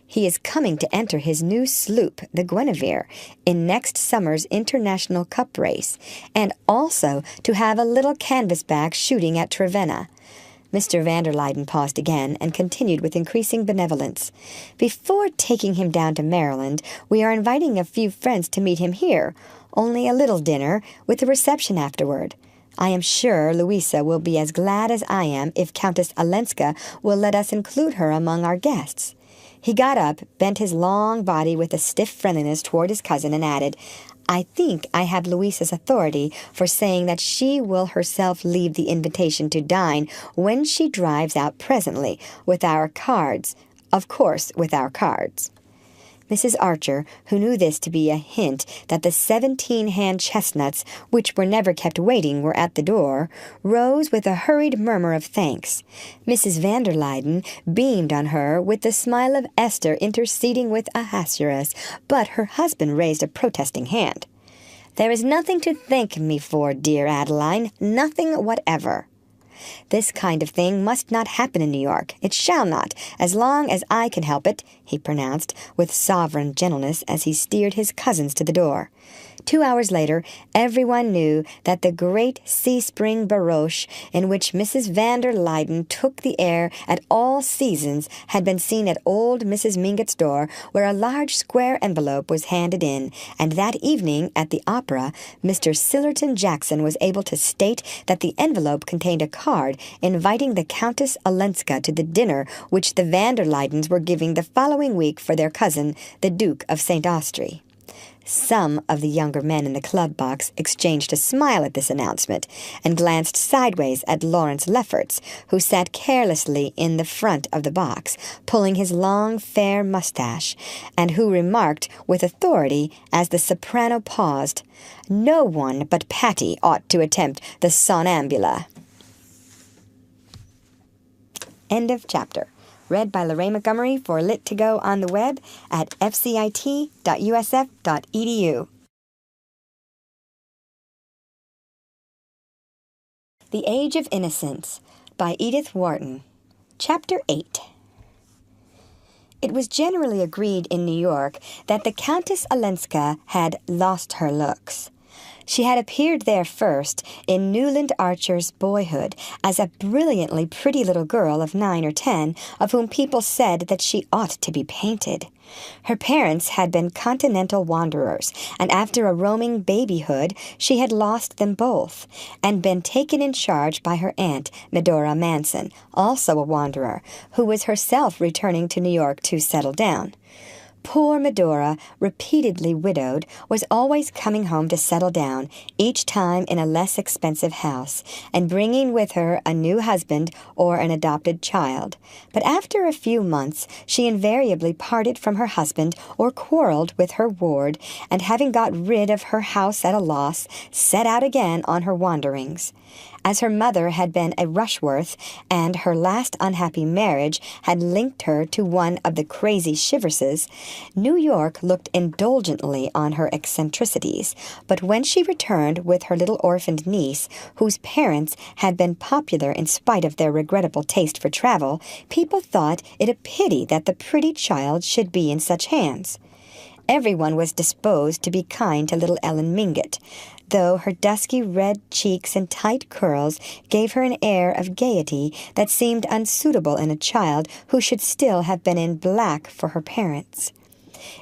He is coming to enter his new sloop, the Guinevere, in next summer's International Cup race, and also to have a little canvasback shooting at Trevenna." Mr. van der Luyden paused again and continued with increasing benevolence. "Before taking him down to Maryland, we are inviting a few friends to meet him here, only a little dinner, with a reception afterward. I am sure Louisa will be as glad as I am if Countess Olenska will let us include her among our guests." He got up, bent his long body with a stiff friendliness toward his cousin, and added, "I think I have Louisa's authority for saying that she will herself leave the invitation to dine when she drives out presently, with our cards. Of course, with our cards." Mrs. Archer, who knew this to be a hint that the 17-hand chestnuts, which were never kept waiting, were at the door, rose with a hurried murmur of thanks. Mrs. van der Luyden beamed on her with the smile of Esther interceding with Ahasuerus, but her husband raised a protesting hand. "There is nothing to thank me for, dear Adeline, nothing whatever. This kind of thing must not happen in New York. It shall not, as long as I can help it," he pronounced with sovereign gentleness as he steered his cousins to the door. 2 hours later, everyone knew that the great sea-spring barouche in which Mrs. van der Luyden took the air at all seasons had been seen at old Mrs. Mingott's door, where a large square envelope was handed in, and that evening at the opera, Mr. Sillerton Jackson was able to state that the envelope contained a card inviting the Countess Olenska to the dinner which the van der Luydens were giving the following week for their cousin, the Duke of St. Austri. Some of the younger men in the club box exchanged a smile at this announcement and glanced sideways at Lawrence Lefferts, who sat carelessly in the front of the box, pulling his long, fair mustache, and who remarked with authority as the soprano paused, "No one but Patty ought to attempt the Sonnambula." End of chapter. Read by Lorraine Montgomery for Lit2Go on the web at fcit.usf.edu. The Age of Innocence by Edith Wharton. Chapter 8. It was generally agreed in New York that the Countess Olenska had lost her looks. She had appeared there first in Newland Archer's boyhood as a brilliantly pretty little girl of 9 or 10, of whom people said that she ought to be painted. Her parents had been continental wanderers, and after a roaming babyhood she had lost them both, and been taken in charge by her aunt, Medora Manson, also a wanderer, who was herself returning to New York to settle down. Poor Medora, repeatedly widowed, was always coming home to settle down, each time in a less expensive house, and bringing with her a new husband or an adopted child. But after a few months she invariably parted from her husband or quarreled with her ward, and having got rid of her house at a loss, set out again on her wanderings. As her mother had been a Rushworth, and her last unhappy marriage had linked her to one of the crazy Shiverses, New York looked indulgently on her eccentricities, but when she returned with her little orphaned niece, whose parents had been popular in spite of their regrettable taste for travel, people thought it a pity that the pretty child should be in such hands. Everyone was disposed to be kind to little Ellen Mingott, though her dusky red cheeks and tight curls gave her an air of gaiety that seemed unsuitable in a child who should still have been in black for her parents.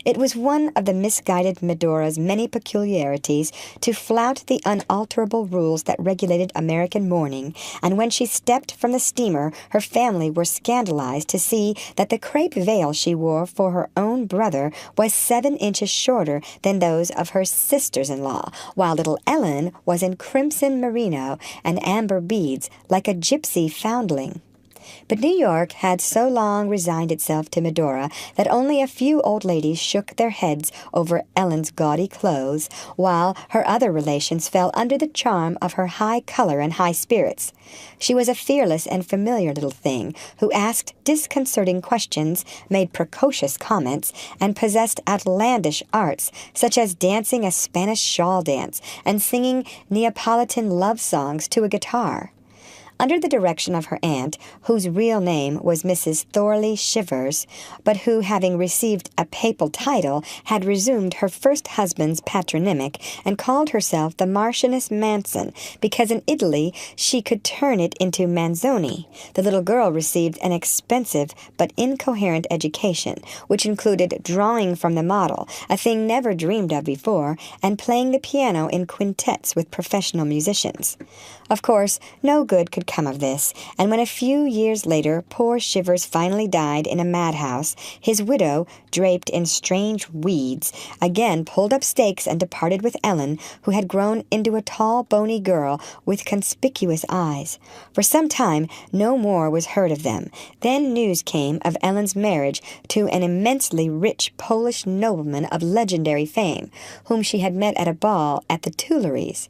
It was one of the misguided Medora's many peculiarities to flout the unalterable rules that regulated American mourning, and when she stepped from the steamer, her family were scandalized to see that the crepe veil she wore for her own brother was 7 inches shorter than those of her sisters-in-law, while little Ellen was in crimson merino and amber beads like a gypsy foundling. But New York had so long resigned itself to Medora that only a few old ladies shook their heads over Ellen's gaudy clothes, while her other relations fell under the charm of her high color and high spirits. She was a fearless and familiar little thing who asked disconcerting questions, made precocious comments, and possessed outlandish arts, such as dancing a Spanish shawl dance and singing Neapolitan love songs to a guitar. Under the direction of her aunt, whose real name was Mrs. Thorley Shivers, but who, having received a papal title, had resumed her first husband's patronymic and called herself the Marchioness Manson, because in Italy she could turn it into Manzoni, the little girl received an expensive but incoherent education, which included drawing from the model, a thing never dreamed of before, and playing the piano in quintets with professional musicians. Of course, no good could come of this, and when a few years later poor Shivers finally died in a madhouse, his widow, draped in strange weeds, again pulled up stakes and departed with Ellen, who had grown into a tall, bony girl with conspicuous eyes. For some time no more was heard of them. Then news came of Ellen's marriage to an immensely rich Polish nobleman of legendary fame, whom she had met at a ball at the Tuileries,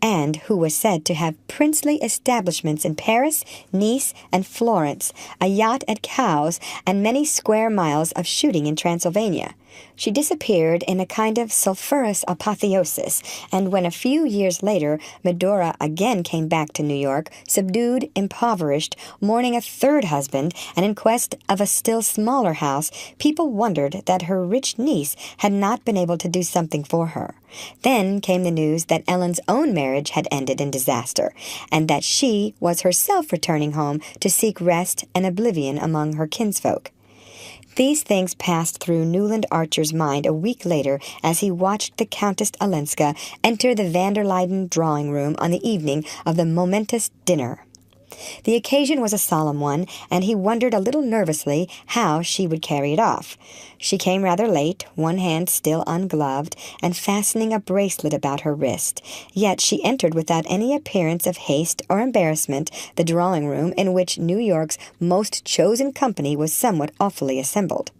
and who was said to have princely establishments in Paris, Nice, and Florence, a yacht at Cowes, and many square miles of shooting in Transylvania. She disappeared in a kind of sulphurous apotheosis, and when a few years later Medora again came back to New York, subdued, impoverished, mourning a third husband, and in quest of a still smaller house, people wondered that her rich niece had not been able to do something for her. Then came the news that Ellen's own marriage had ended in disaster, and that she was herself returning home to seek rest and oblivion among her kinsfolk. These things passed through Newland Archer's mind a week later as he watched the Countess Olenska enter the van der Luyden drawing-room on the evening of the momentous dinner. The occasion was a solemn one, and he wondered a little nervously how she would carry it off. She came rather late, one hand still ungloved, and fastening a bracelet about her wrist. Yet she entered without any appearance of haste or embarrassment the drawing-room in which New York's most chosen company was somewhat awfully assembled.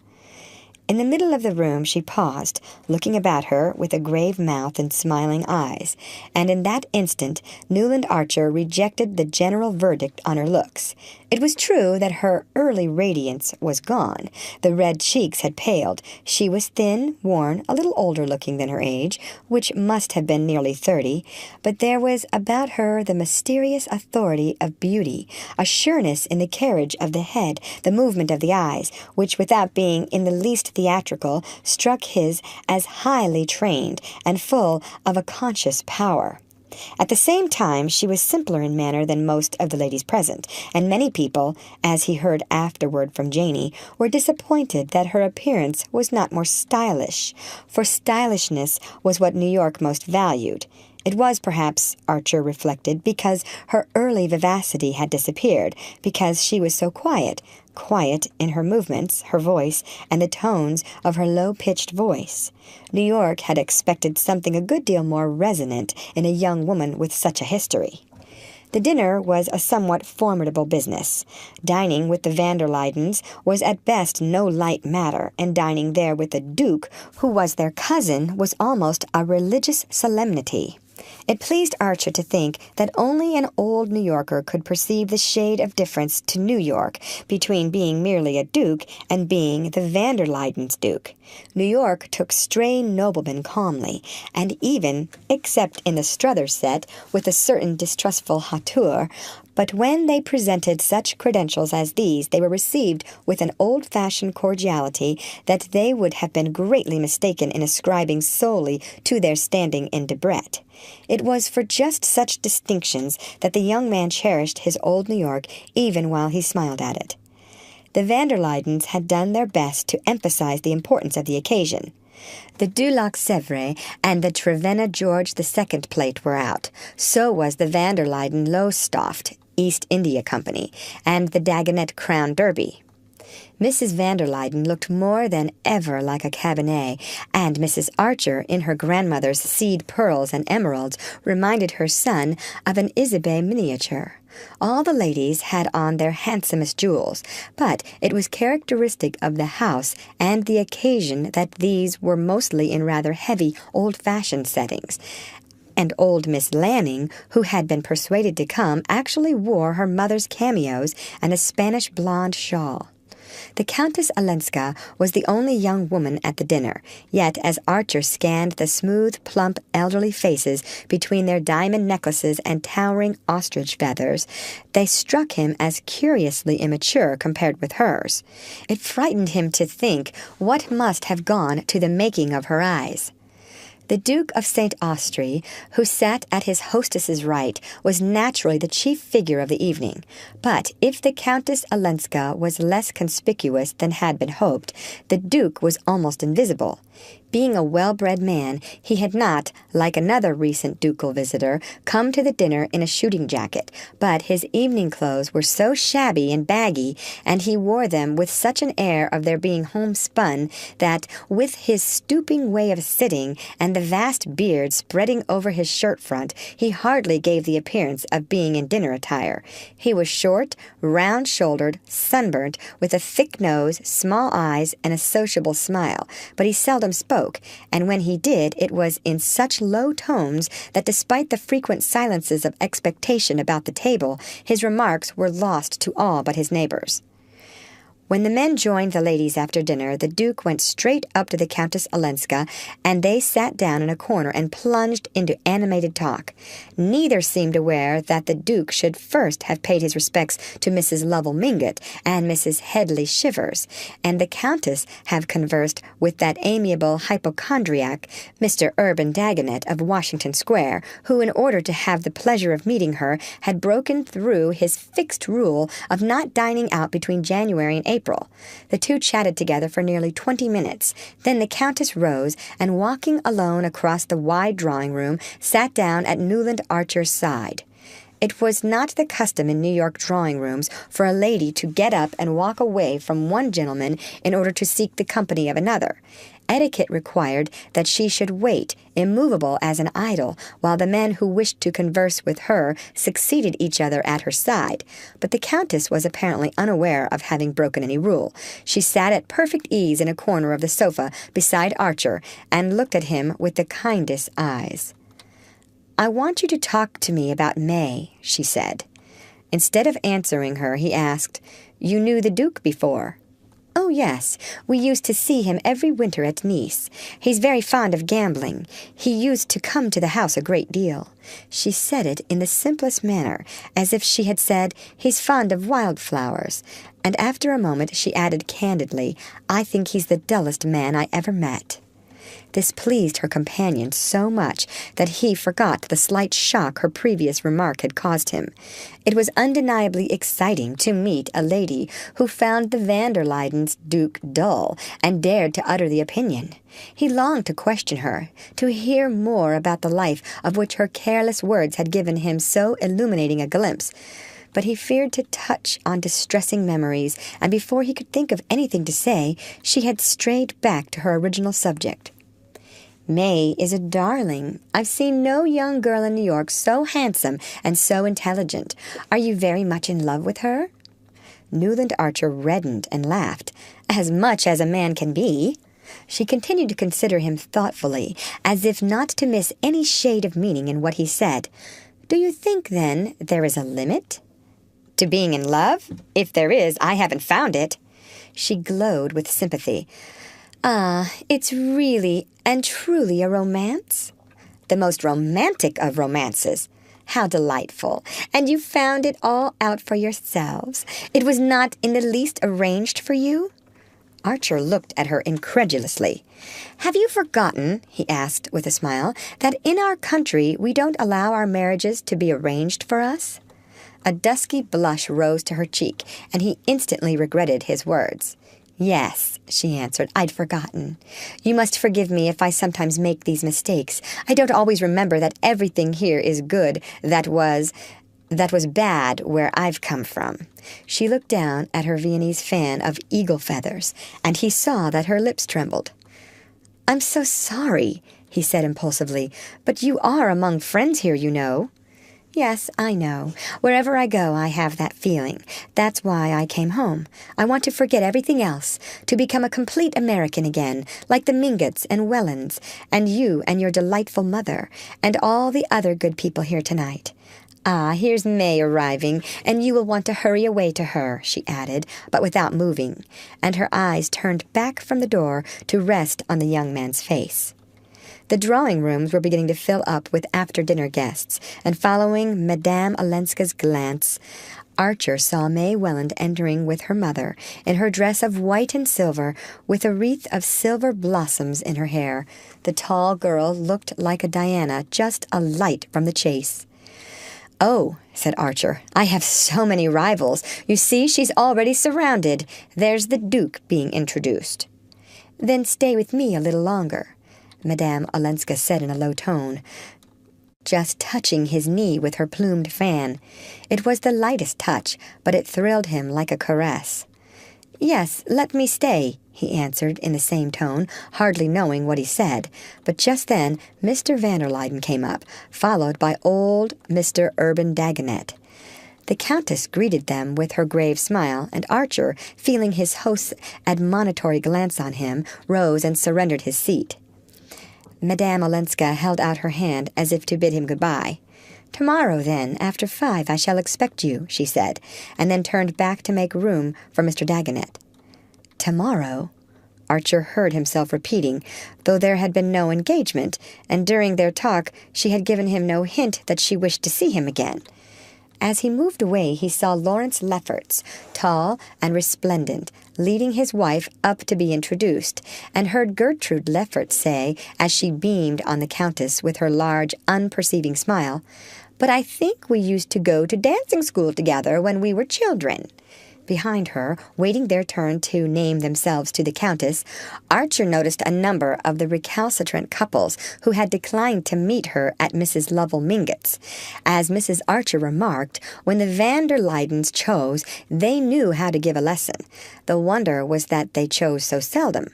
In the middle of the room she paused, looking about her with a grave mouth and smiling eyes, and in that instant Newland Archer rejected the general verdict on her looks. It was true that her early radiance was gone. The red cheeks had paled. She was thin, worn, a little older looking than her age, which must have been nearly 30, but there was about her the mysterious authority of beauty, a sureness in the carriage of the head, the movement of the eyes, which, without being in the least theatrical, struck his as highly trained and full of a conscious power. At the same time, she was simpler in manner than most of the ladies present, and many people, as he heard afterward from Janey, were disappointed that her appearance was not more stylish, for stylishness was what New York most valued. It was, perhaps, Archer reflected, because her early vivacity had disappeared, because she was so quiet in her movements, her voice, and the tones of her low-pitched voice. New York had expected something a good deal more resonant in a young woman with such a history. The dinner was a somewhat formidable business. Dining with the van der Luydens was at best no light matter, and dining there with the Duke, who was their cousin, was almost a religious solemnity. It pleased Archer to think that only an old New Yorker could perceive the shade of difference to New York between being merely a duke and being the van der Luydens' duke. New York took stray noblemen calmly, and even, except in the Struthers set, with a certain distrustful hauteur, but when they presented such credentials as these, they were received with an old-fashioned cordiality that they would have been greatly mistaken in ascribing solely to their standing in Debrett. It was for just such distinctions that the young man cherished his old New York even while he smiled at it. The van der Luydens had done their best to emphasize the importance of the occasion. The Du Lac Sèvres and the Trevenna George II plate were out. So was the van der Luyden Lowestoft East India Company and the Dagonet Crown Derby. Mrs. van der Luyden looked more than ever like a cabinet, and Mrs. Archer, in her grandmother's seed pearls and emeralds, reminded her son of an Isabey miniature. All the ladies had on their handsomest jewels, but it was characteristic of the house and the occasion that these were mostly in rather heavy, old-fashioned settings. And old Miss Lanning, who had been persuaded to come, actually wore her mother's cameos and a Spanish blonde shawl. The Countess Olenska was the only young woman at the dinner, yet as Archer scanned the smooth, plump, elderly faces between their diamond necklaces and towering ostrich feathers, they struck him as curiously immature compared with hers. It frightened him to think what must have gone to the making of her eyes. The Duke of St. Austri, who sat at his hostess's right, was naturally the chief figure of the evening. But if the Countess Olenska was less conspicuous than had been hoped, the Duke was almost invisible. Being a well-bred man, he had not, like another recent ducal visitor, come to the dinner in a shooting jacket, but his evening clothes were so shabby and baggy, and he wore them with such an air of their being homespun, that, with his stooping way of sitting and the vast beard spreading over his shirt front, he hardly gave the appearance of being in dinner attire. He was short, round-shouldered, sunburnt, with a thick nose, small eyes, and a sociable smile, but he seldom spoke, and when he did, it was in such low tones that despite the frequent silences of expectation about the table, his remarks were lost to all but his neighbors. When the men joined the ladies after dinner, the Duke went straight up to the Countess Olenska, and they sat down in a corner and plunged into animated talk. Neither seemed aware that the Duke should first have paid his respects to Mrs. Lovell Mingott and Mrs. Headley Shivers, and the Countess have conversed with that amiable hypochondriac, Mr. Urban Dagonet of Washington Square, who, in order to have the pleasure of meeting her, had broken through his fixed rule of not dining out between January and April. The two chatted together for nearly 20 minutes. Then the Countess rose, and walking alone across the wide drawing-room, sat down at Newland Archer's side. It was not the custom in New York drawing-rooms for a lady to get up and walk away from one gentleman in order to seek the company of another. Etiquette required that she should wait, immovable as an idol, while the men who wished to converse with her succeeded each other at her side. But the Countess was apparently unaware of having broken any rule. She sat at perfect ease in a corner of the sofa beside Archer, and looked at him with the kindest eyes. "I want you to talk to me about May," she said. Instead of answering her, he asked, "You knew the Duke before?" "Oh, yes. We used to see him every winter at Nice. He's very fond of gambling. He used to come to the house a great deal." She said it in the simplest manner, as if she had said, "He's fond of wildflowers." And after a moment she added candidly, "I think he's the dullest man I ever met." This pleased her companion so much that he forgot the slight shock her previous remark had caused him. It was undeniably exciting to meet a lady who found the van der Luydens' Duke dull, and dared to utter the opinion. He longed to question her, to hear more about the life of which her careless words had given him so illuminating a glimpse. But he feared to touch on distressing memories, and before he could think of anything to say, she had strayed back to her original subject. "May is a darling. I've seen no young girl in New York so handsome and so intelligent. Are you very much in love with her?" Newland Archer reddened and laughed. "As much as a man can be." She continued to consider him thoughtfully, as if not to miss any shade of meaning in what he said. "Do you think, then, there is a limit?" "To being in love? If there is, I haven't found it." She glowed with sympathy. "Ah, it's really and truly a romance?" "The most romantic of romances." "How delightful. And you found it all out for yourselves? It was not in the least arranged for you?" Archer looked at her incredulously. "Have you forgotten," he asked with a smile, "that in our country we don't allow our marriages to be arranged for us?" A dusky blush rose to her cheek, and he instantly regretted his words. "Yes," she answered, "I'd forgotten. You must forgive me if I sometimes make these mistakes. I don't always remember that everything here is good that was, That was bad where I've come from. She looked down at her Viennese fan of eagle feathers, and he saw that her lips trembled. I'm so sorry, he said impulsively, but you are among friends here, you know. Yes, I know. Wherever I go, I have that feeling. That's why I came home. I want to forget everything else, to become a complete American again, like the Mingotts and Wellens, and you and your delightful mother, and all the other good people here tonight. Ah, here's May arriving, and you will want to hurry away to her, she added, but without moving, and her eyes turned back from the door to rest on the young man's face. The drawing rooms were beginning to fill up with after-dinner guests, and following Madame Olenska's glance, Archer saw May Welland entering with her mother, in her dress of white and silver, with a wreath of silver blossoms in her hair. The tall girl looked like a Diana, just a light from the chase. Oh, said Archer, I have so many rivals. You see, she's already surrounded. There's the Duke being introduced. Then stay with me a little longer, Madame Olenska said in a low tone, just touching his knee with her plumed fan. It was the lightest touch, but it thrilled him like a caress. Yes, let me stay, he answered in the same tone, hardly knowing what he said. But just then Mr. van der Luyden came up, followed by old Mr. Urban Dagonet. The Countess greeted them with her grave smile, and Archer, feeling his host's admonitory glance on him, rose and surrendered his seat. Madame Olenska held out her hand as if to bid him good-bye. "Tomorrow, then, after 5, I shall expect you," she said, and then turned back to make room for Mr. Dagonet. "Tomorrow?" Archer heard himself repeating, though there had been no engagement, and during their talk she had given him no hint that she wished to see him again. As he moved away, he saw Lawrence Lefferts, tall and resplendent, leading his wife up to be introduced, and heard Gertrude Lefferts say, as she beamed on the Countess with her large, unperceiving smile, "But I think we used to go to dancing school together when we were children." Behind her, waiting their turn to name themselves to the Countess, Archer noticed a number of the recalcitrant couples who had declined to meet her at Mrs. Lovell Mingott's. As Mrs. Archer remarked, when the van der Luydens chose, they knew how to give a lesson. The wonder was that they chose so seldom.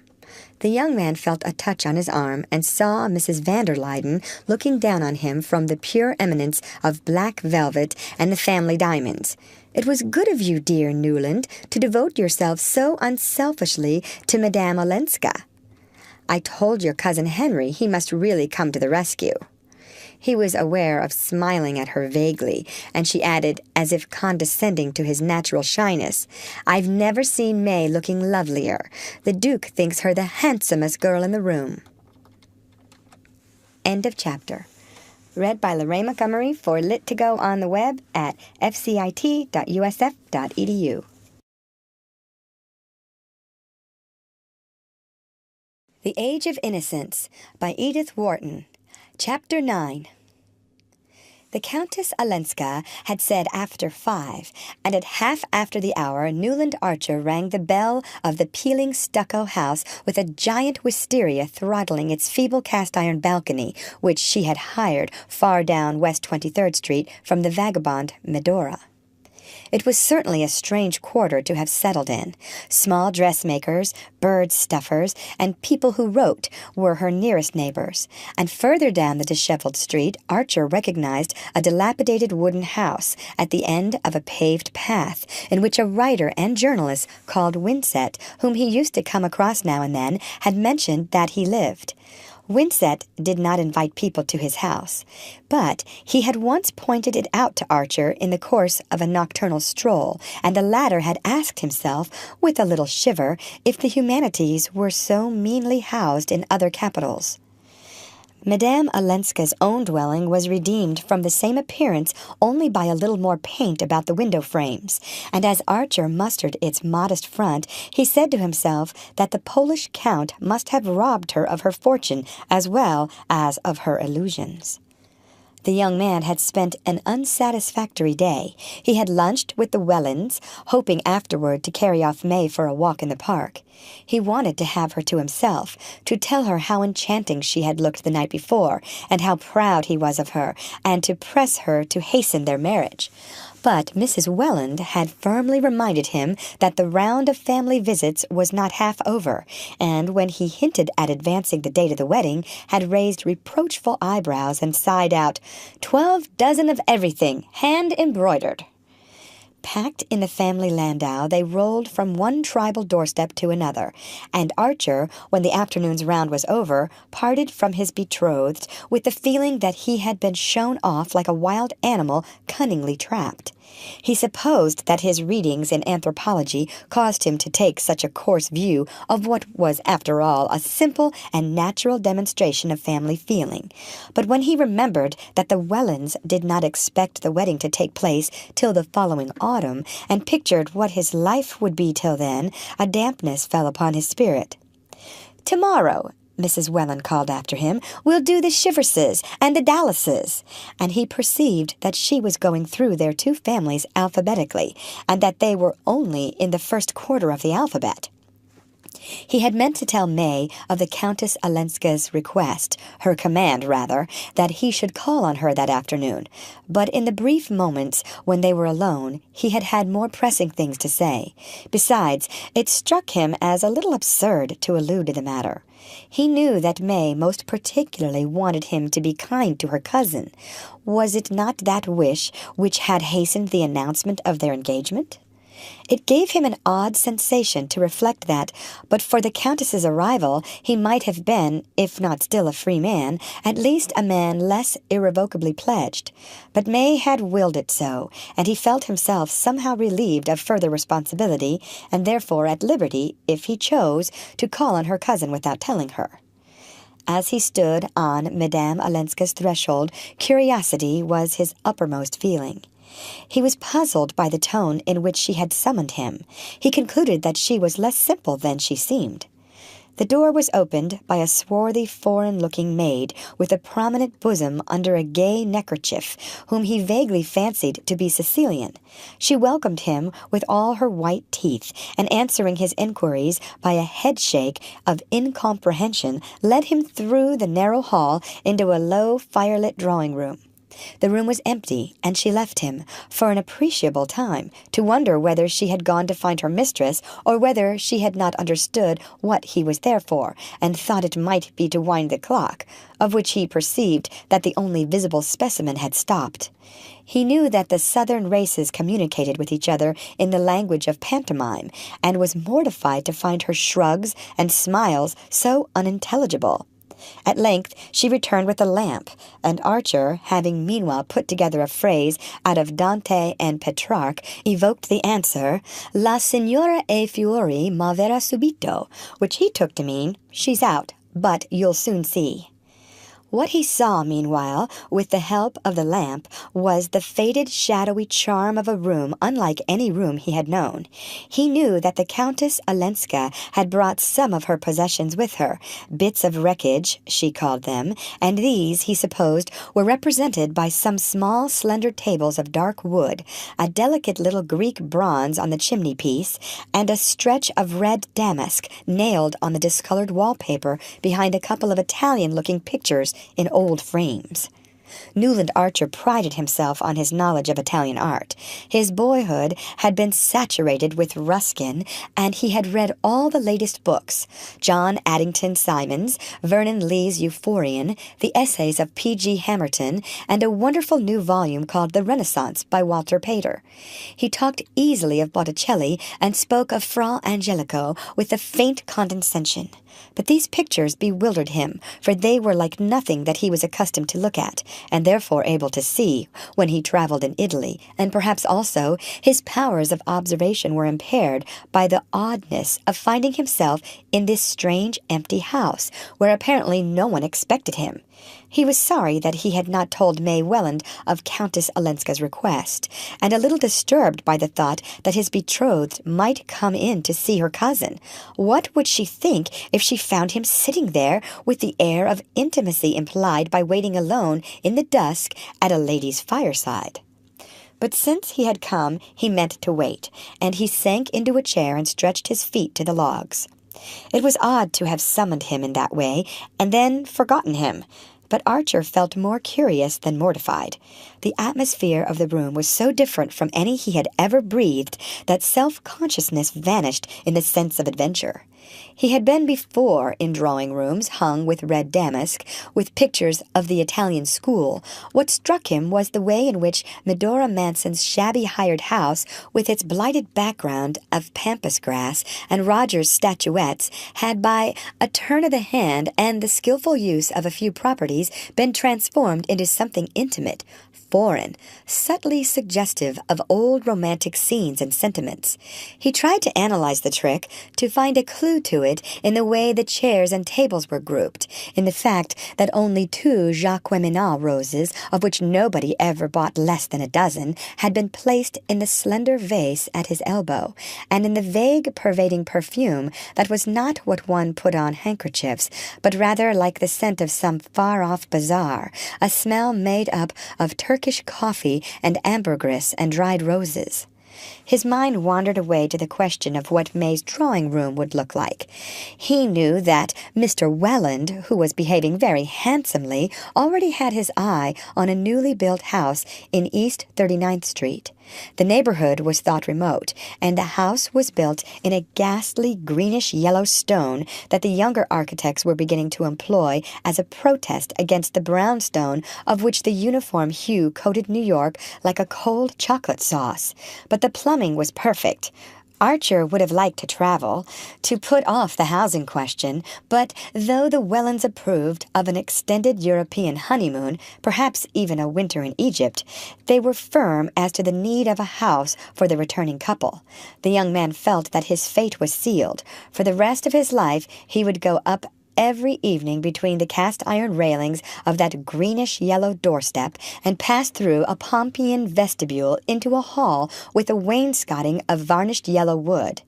The young man felt a touch on his arm and saw Mrs. van der Luyden looking down on him from the pure eminence of black velvet and the family diamonds. "It was good of you, dear Newland, to devote yourself so unselfishly to Madame Olenska. I told your cousin Henry he must really come to the rescue." He was aware of smiling at her vaguely, and she added, as if condescending to his natural shyness, "I've never seen May looking lovelier. The Duke thinks her the handsomest girl in the room." End of chapter. Read by Lorraine Montgomery for Lit2Go on the web at fcit.usf.edu. The Age of Innocence by Edith Wharton. Chapter 9. The Countess Olenska had said after 5, and at half after the hour Newland Archer rang the bell of the peeling stucco house with a giant wisteria throttling its feeble cast-iron balcony, which she had hired far down West 23rd Street from the vagabond Medora. It was certainly a strange quarter to have settled in. Small dressmakers, bird stuffers, and people who wrote were her nearest neighbors, and further down the disheveled street Archer recognized a dilapidated wooden house at the end of a paved path, in which a writer and journalist called Winsett, whom he used to come across now and then, had mentioned that he lived. Winsett did not invite people to his house, but he had once pointed it out to Archer in the course of a nocturnal stroll, and the latter had asked himself, with a little shiver, if the humanities were so meanly housed in other capitals. Madame Olenska's own dwelling was redeemed from the same appearance only by a little more paint about the window frames, and as Archer mustered its modest front, he said to himself that the Polish Count must have robbed her of her fortune as well as of her illusions. The young man had spent an unsatisfactory day. He had lunched with the Wellens, hoping afterward to carry off May for a walk in the park. He wanted to have her to himself, to tell her how enchanting she had looked the night before, and how proud he was of her, and to press her to hasten their marriage. But Mrs. Welland had firmly reminded him that the round of family visits was not half over, and when he hinted at advancing the date of the wedding, had raised reproachful eyebrows and sighed out, 12 dozen of everything, hand-embroidered. Packed in the family landau, they rolled from one tribal doorstep to another, and Archer, when the afternoon's round was over, parted from his betrothed with the feeling that he had been shown off like a wild animal cunningly trapped. He supposed that his readings in anthropology caused him to take such a coarse view of what was, after all, a simple and natural demonstration of family feeling. But when he remembered that the Wellens did not expect the wedding to take place till the following autumn, and pictured what his life would be till then, a dampness fell upon his spirit. "Tomorrow," Mrs. Welland called after him, "we'll do the Shiverses and the Dallases," and he perceived that she was going through their two families alphabetically, and that they were only in the first quarter of the alphabet. He had meant to tell May of the Countess Olenska's request, her command, rather, that he should call on her that afternoon, but in the brief moments when they were alone, he had had more pressing things to say. Besides, it struck him as a little absurd to allude to the matter. He knew that May most particularly wanted him to be kind to her cousin. Was it not that wish which had hastened the announcement of their engagement? It gave him an odd sensation to reflect that, but for the Countess's arrival, he might have been, if not still a free man, at least a man less irrevocably pledged. But May had willed it so, and he felt himself somehow relieved of further responsibility, and therefore at liberty, if he chose, to call on her cousin without telling her. As he stood on Madame Olenska's threshold, curiosity was his uppermost feeling. He was puzzled by the tone in which she had summoned him. He concluded that she was less simple than she seemed. The door was opened by a swarthy, foreign-looking maid with a prominent bosom under a gay neckerchief, whom he vaguely fancied to be Sicilian. She welcomed him with all her white teeth, and answering his inquiries by a headshake of incomprehension, led him through the narrow hall into a low, firelit drawing-room. The room was empty, and she left him, for an appreciable time, to wonder whether she had gone to find her mistress, or whether she had not understood what he was there for, and thought it might be to wind the clock, of which he perceived that the only visible specimen had stopped. He knew that the southern races communicated with each other in the language of pantomime, and was mortified to find her shrugs and smiles so unintelligible. At length she returned with a lamp, and Archer, having meanwhile put together a phrase out of Dante and Petrarch, evoked the answer, "La signora è fuori, ma verrà subito," which he took to mean, "She's out, but you'll soon see." What he saw, meanwhile, with the help of the lamp, was the faded, shadowy charm of a room unlike any room he had known. He knew that the Countess Olenska had brought some of her possessions with her, bits of wreckage, she called them, and these, he supposed, were represented by some small, slender tables of dark wood, a delicate little Greek bronze on the chimney-piece, and a stretch of red damask nailed on the discolored wallpaper behind a couple of Italian-looking pictures in old frames. Newland Archer prided himself on his knowledge of Italian art. His boyhood had been saturated with Ruskin, and he had read all the latest books, John Addington Symonds, Vernon Lee's Euphorion, the essays of P.G. Hamerton, and a wonderful new volume called The Renaissance by Walter Pater. He talked easily of Botticelli and spoke of Fra Angelico with a faint condescension. But these pictures bewildered him, for they were like nothing that he was accustomed to look at, and therefore able to see, when he travelled in Italy, and perhaps also his powers of observation were impaired by the oddness of finding himself in this strange empty house, where apparently no one expected him. He was sorry that he had not told May Welland of Countess Olenska's request, and a little disturbed by the thought that his betrothed might come in to see her cousin. What would she think if she found him sitting there with the air of intimacy implied by waiting alone in the dusk at a lady's fireside? But since he had come, he meant to wait, and he sank into a chair and stretched his feet to the logs. It was odd to have summoned him in that way, and then forgotten him. But Archer felt more curious than mortified. The atmosphere of the room was so different from any he had ever breathed that self-consciousness vanished in the sense of adventure. He had been before in drawing-rooms hung with red damask, with pictures of the Italian school. What struck him was the way in which Medora Manson's shabby hired house, with its blighted background of pampas grass and Roger's statuettes, had by a turn of the hand and the skillful use of a few properties been transformed into something intimate, foreign, subtly suggestive of old romantic scenes and sentiments. He tried to analyze the trick, to find a clue to it in the way the chairs and tables were grouped, in the fact that only 2 Jacqueminot roses, of which nobody ever bought less than a dozen, had been placed in the slender vase at his elbow, and in the vague, pervading perfume that was not what one put on handkerchiefs, but rather like the scent of some far-off bazaar, a smell made up of Turkish coffee and ambergris and dried roses. His mind wandered away to the question of what May's drawing-room would look like. He knew that Mr. Welland, who was behaving very handsomely, already had his eye on a newly built house in East 39th Street. The neighborhood was thought remote, and the house was built in a ghastly greenish-yellow stone that the younger architects were beginning to employ as a protest against the brownstone of which the uniform hue coated New York like a cold chocolate sauce. But the plumbing was perfect. Archer would have liked to travel, to put off the housing question, but though the Wellands approved of an extended European honeymoon, perhaps even a winter in Egypt, they were firm as to the need of a house for the returning couple. The young man felt that his fate was sealed. For the rest of his life he would go up every evening between the cast-iron railings of that greenish-yellow doorstep and pass through a Pompeian vestibule into a hall with a wainscoting of varnished yellow wood.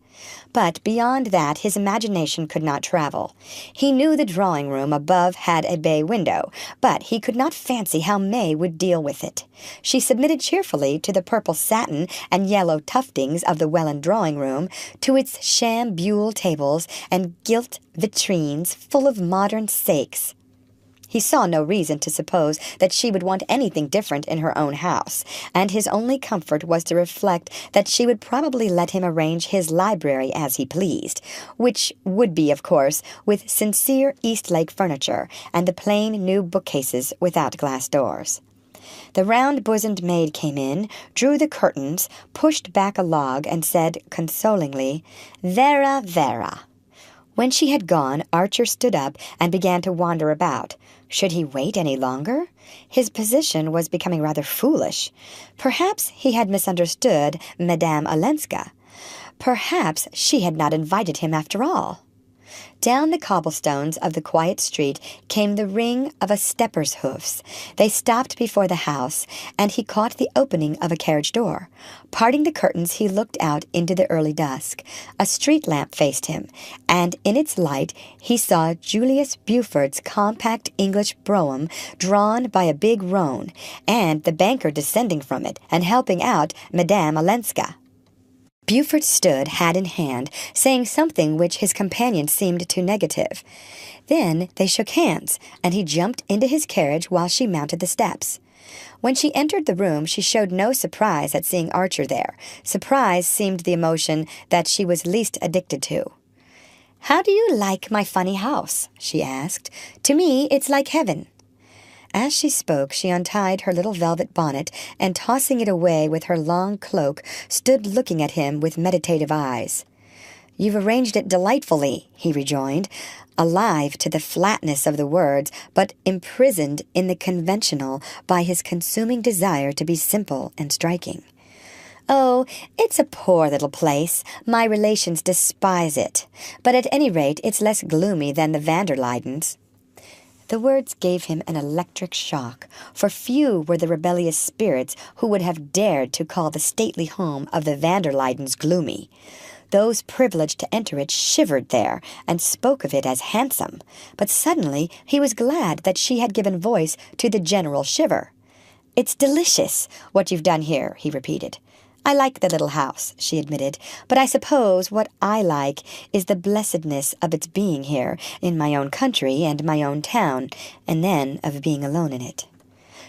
But beyond that his imagination could not travel. He knew the drawing-room above had a bay window, but he could not fancy how May would deal with it. She submitted cheerfully to the purple satin and yellow tuftings of the Welland drawing-room, to its sham buhl tables and gilt vitrines full of modern sakes. He saw no reason to suppose that she would want anything different in her own house, and his only comfort was to reflect that she would probably let him arrange his library as he pleased, which would be, of course, with sincere Eastlake furniture and the plain new bookcases without glass doors. The round-bosomed maid came in, drew the curtains, pushed back a log, and said consolingly, "Vera, Vera." When she had gone, Archer stood up and began to wander about. Should he wait any longer? His position was becoming rather foolish. Perhaps he had misunderstood Madame Olenska. Perhaps she had not invited him after all. Down the cobblestones of the quiet street came the ring of a stepper's hoofs. They stopped before the house, and he caught the opening of a carriage door. Parting the curtains, he looked out into the early dusk. A street lamp faced him, and in its light he saw Julius Buford's compact English brougham drawn by a big roan, and the banker descending from it and helping out Madame Olenska. Buford stood, hat in hand, saying something which his companion seemed to negative. Then they shook hands, and he jumped into his carriage while she mounted the steps. When she entered the room, she showed no surprise at seeing Archer there. Surprise seemed the emotion that she was least addicted to. "How do you like my funny house?" she asked. "To me, it's like heaven." As she spoke, she untied her little velvet bonnet, and tossing it away with her long cloak, stood looking at him with meditative eyes. "You've arranged it delightfully," he rejoined, alive to the flatness of the words, but imprisoned in the conventional by his consuming desire to be simple and striking. "Oh, it's a poor little place. My relations despise it. But at any rate, it's less gloomy than the Van der Luydens." The words gave him an electric shock, for few were the rebellious spirits who would have dared to call the stately home of the van der Luydens gloomy. Those privileged to enter it shivered there, and spoke of it as handsome, but suddenly he was glad that she had given voice to the general shiver. "It's delicious, what you've done here," he repeated. "I like the little house," she admitted, "but I suppose what I like is the blessedness of its being here, in my own country and my own town, and then of being alone in it."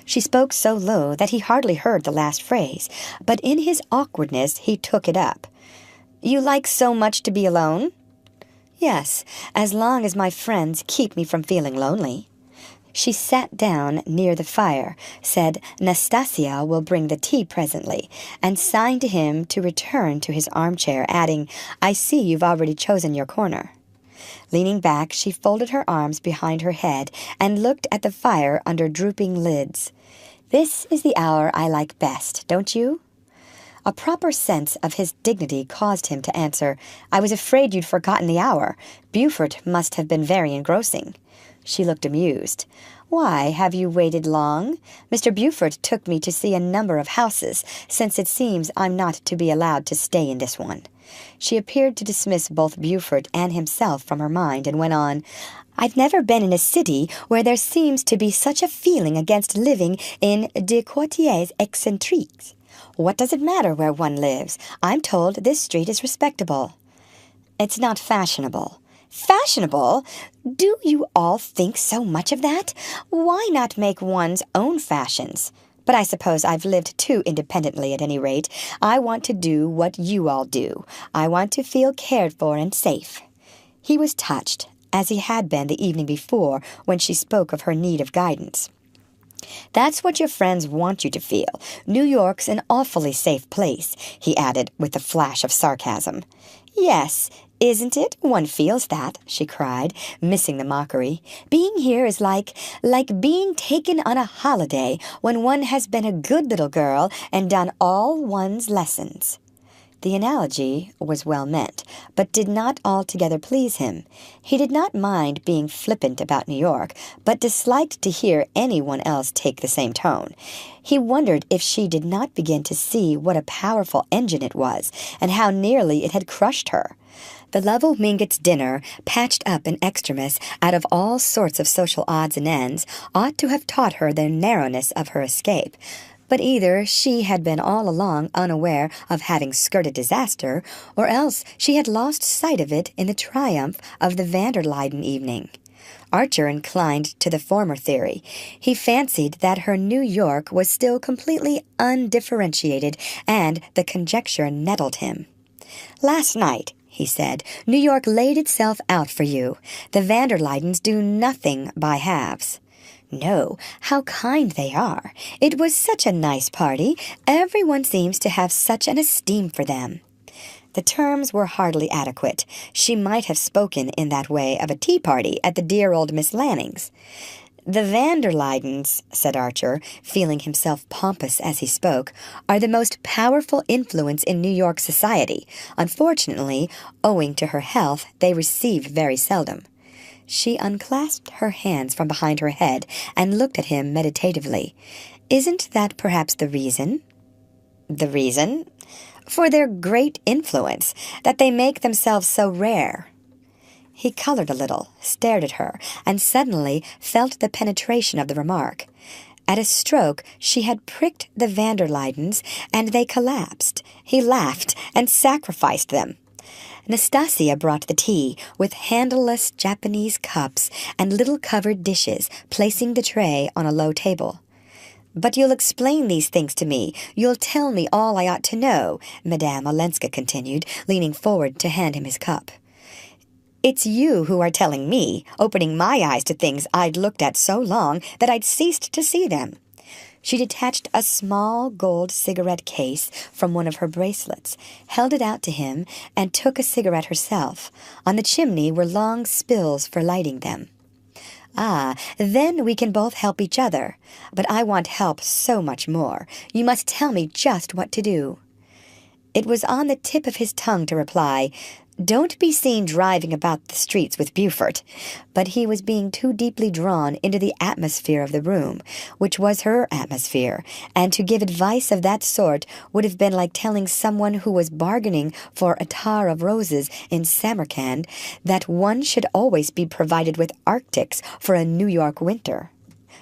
She spoke so low that he hardly heard the last phrase, but in his awkwardness he took it up. "You like so much to be alone?" "Yes, as long as my friends keep me from feeling lonely." She sat down near the fire, said Nastasia will bring the tea presently, and signed to him to return to his armchair, adding, "I see you've already chosen your corner." Leaning back, she folded her arms behind her head and looked at the fire under drooping lids. "This is the hour I like best, don't you?" A proper sense of his dignity caused him to answer, "I was afraid you'd forgotten the hour. Beaufort must have been very engrossing." She looked amused. "Why, have you waited long? Mr. Beaufort took me to see a number of houses, since it seems I'm not to be allowed to stay in this one." She appeared to dismiss both Beaufort and himself from her mind, and went on, "I've never been in a city where there seems to be such a feeling against living in des quartiers excentriques. What does it matter where one lives? I'm told this street is respectable." "It's not fashionable." "Fashionable? Do you all think so much of that? Why not make one's own fashions? But I suppose I've lived too independently at any rate. I want to do what you all do. I want to feel cared for and safe." He was touched, as he had been the evening before when she spoke of her need of guidance. "That's what your friends want you to feel. New York's an awfully safe place," he added with a flash of sarcasm. "Yes, isn't it? One feels that," she cried, missing the mockery. "Being here is like being taken on a holiday when one has been a good little girl and done all one's lessons." The analogy was well meant, but did not altogether please him. He did not mind being flippant about New York, but disliked to hear anyone else take the same tone. He wondered if she did not begin to see what a powerful engine it was, and how nearly it had crushed her. The Lovell Mingott's dinner, patched up in extremis out of all sorts of social odds and ends, ought to have taught her the narrowness of her escape. But either she had been all along unaware of having skirted disaster, or else she had lost sight of it in the triumph of the van der Luyden evening. Archer inclined to the former theory. He fancied that her New York was still completely undifferentiated, and the conjecture nettled him. "Last night," he said, "New York laid itself out for you. The van der Luydens do nothing by halves." "No, how kind they are. It was such a nice party. Everyone seems to have such an esteem for them." The terms were hardly adequate. She might have spoken in that way of a tea party at the dear old Miss Lanning's. "The van der Luydens," said Archer, feeling himself pompous as he spoke, "are the most powerful influence in New York society. Unfortunately, owing to her health, they receive very seldom." She unclasped her hands from behind her head and looked at him meditatively. "Isn't that perhaps the reason?" "The reason?" "For their great influence, that they make themselves so rare." He colored a little, stared at her, and suddenly felt the penetration of the remark. At a stroke she had pricked the van der Luydens, and they collapsed. He laughed and sacrificed them. Nastasia brought the tea, with handleless Japanese cups and little covered dishes, placing the tray on a low table. "But you'll explain these things to me. You'll tell me all I ought to know," Madame Olenska continued, leaning forward to hand him his cup. "It's you who are telling me, opening my eyes to things I'd looked at so long that I'd ceased to see them." She detached a small gold cigarette case from one of her bracelets, held it out to him, and took a cigarette herself. On the chimney were long spills for lighting them. "Ah, then we can both help each other. But I want help so much more. You must tell me just what to do." It was on the tip of his tongue to reply, don't be seen driving about the streets with Beaufort. But he was being too deeply drawn into the atmosphere of the room, which was her atmosphere, and to give advice of that sort would have been like telling someone who was bargaining for a tar of roses in Samarkand that one should always be provided with Arctics for a New York winter.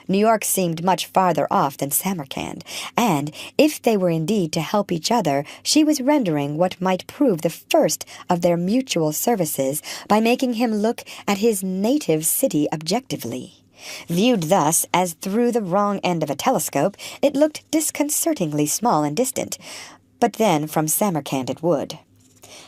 New York seemed much farther off than Samarkand, and if they were indeed to help each other, she was rendering what might prove the first of their mutual services by making him look at his native city objectively. Viewed thus, as through the wrong end of a telescope, it looked disconcertingly small and distant, but then from Samarkand it would.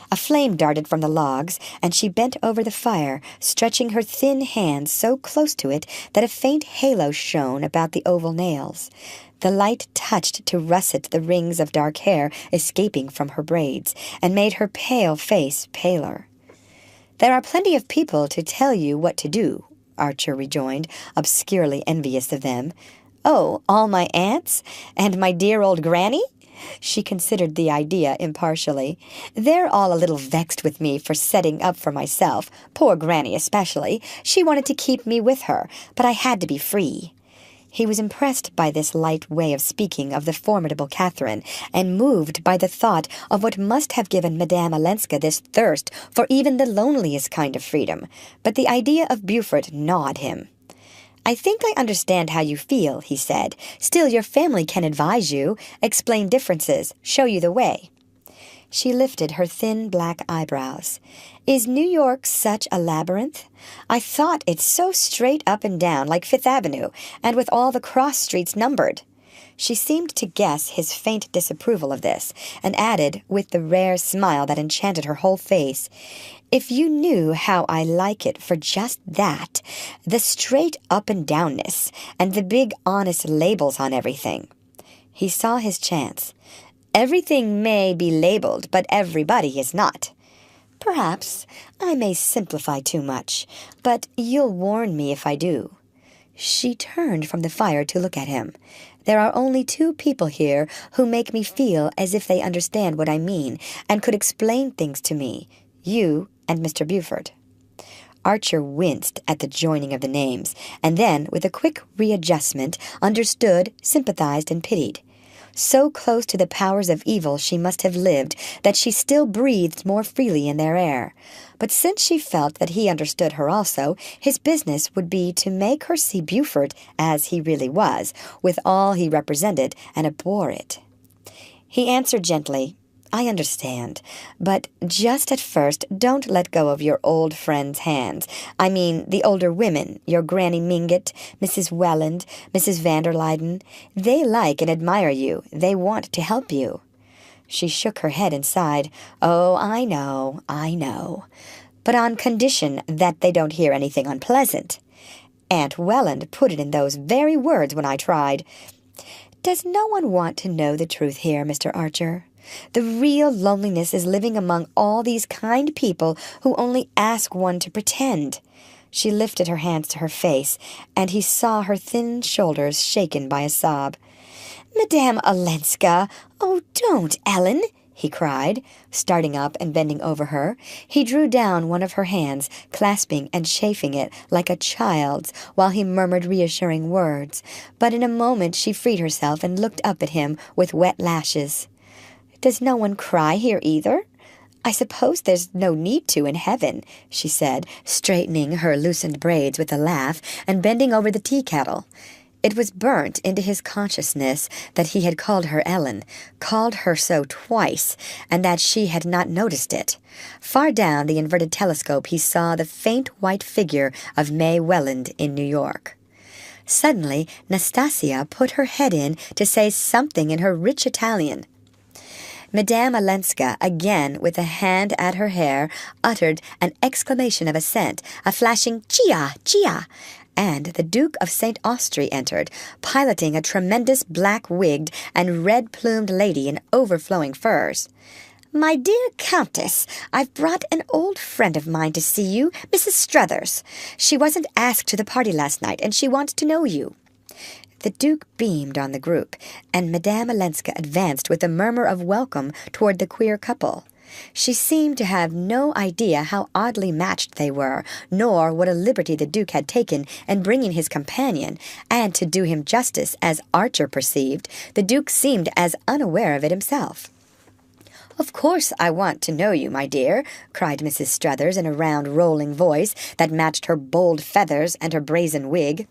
A flame darted from the logs, and she bent over the fire, stretching her thin hands so close to it that a faint halo shone about the oval nails. The light touched to russet the rings of dark hair escaping from her braids, and made her pale face paler. "There are plenty of people to tell you what to do," Archer rejoined, obscurely envious of them. "Oh, all my aunts? And my dear old granny?" She considered the idea impartially. "They're all a little vexed with me for setting up for myself, poor Granny especially. She wanted to keep me with her, but I had to be free." He was impressed by this light way of speaking of the formidable Catherine, and moved by the thought of what must have given Madame Olenska this thirst for even the loneliest kind of freedom. But the idea of Beaufort gnawed him. "I think I understand how you feel," he said. "Still, your family can advise you, explain differences, show you the way." She lifted her thin black eyebrows. "Is New York such a labyrinth? I thought it so straight up and down, like Fifth Avenue, and with all the cross streets numbered." She seemed to guess his faint disapproval of this, and added, with the rare smile that enchanted her whole face, "If you knew how I like it for just that, the straight up-and-downness, and the big honest labels on everything." He saw his chance. "Everything may be labeled, but everybody is not." "Perhaps I may simplify too much, but you'll warn me if I do." She turned from the fire to look at him. "There are only two people here who make me feel as if they understand what I mean and could explain things to me. You and Mr. Beaufort." Archer winced at the joining of the names, and then, with a quick readjustment, understood, sympathized, and pitied. So close to the powers of evil she must have lived that she still breathed more freely in their air. But since she felt that he understood her also, his business would be to make her see Beaufort as he really was, with all he represented, and abhor it. He answered gently, "I understand, but just at first don't let go of your old friends' hands. I mean the older women, your Granny Mingott, Mrs. Welland, Mrs. van der Luyden. They like and admire you. They want to help you." She shook her head and sighed. "Oh, I know. But on condition that they don't hear anything unpleasant. Aunt Welland put it in those very words when I tried. Does no one want to know the truth here, Mr. Archer? The real loneliness is living among all these kind people who only ask one to pretend." She lifted her hands to her face, and he saw her thin shoulders shaken by a sob. "Madame Olenska! Oh, don't, Ellen!" he cried, starting up and bending over her. He drew down one of her hands, clasping and chafing it like a child's, while he murmured reassuring words. But in a moment she freed herself and looked up at him with wet lashes. "Does no one cry here either? I suppose there's no need to in heaven," she said, straightening her loosened braids with a laugh and bending over the tea-kettle. It was burnt into his consciousness that he had called her Ellen, called her so twice, and that she had not noticed it. Far down the inverted telescope he saw the faint white figure of May Welland in New York. Suddenly, Nastasia put her head in to say something in her rich Italian. Madame Olenska, again with a hand at her hair, uttered an exclamation of assent, a flashing "Chia! Chia!" and the Duke of St. Austry entered, piloting a tremendous black-wigged and red-plumed lady in overflowing furs. "My dear Countess, I've brought an old friend of mine to see you, Mrs. Struthers. She wasn't asked to the party last night, and she wants to know you." The Duke beamed on the group, and Madame Olenska advanced with a murmur of welcome toward the queer couple. She seemed to have no idea how oddly matched they were, nor what a liberty the Duke had taken in bringing his companion, and to do him justice, as Archer perceived, the Duke seemed as unaware of it himself. "Of course I want to know you, my dear," cried Mrs. Struthers in a round, rolling voice that matched her bold feathers and her brazen wig.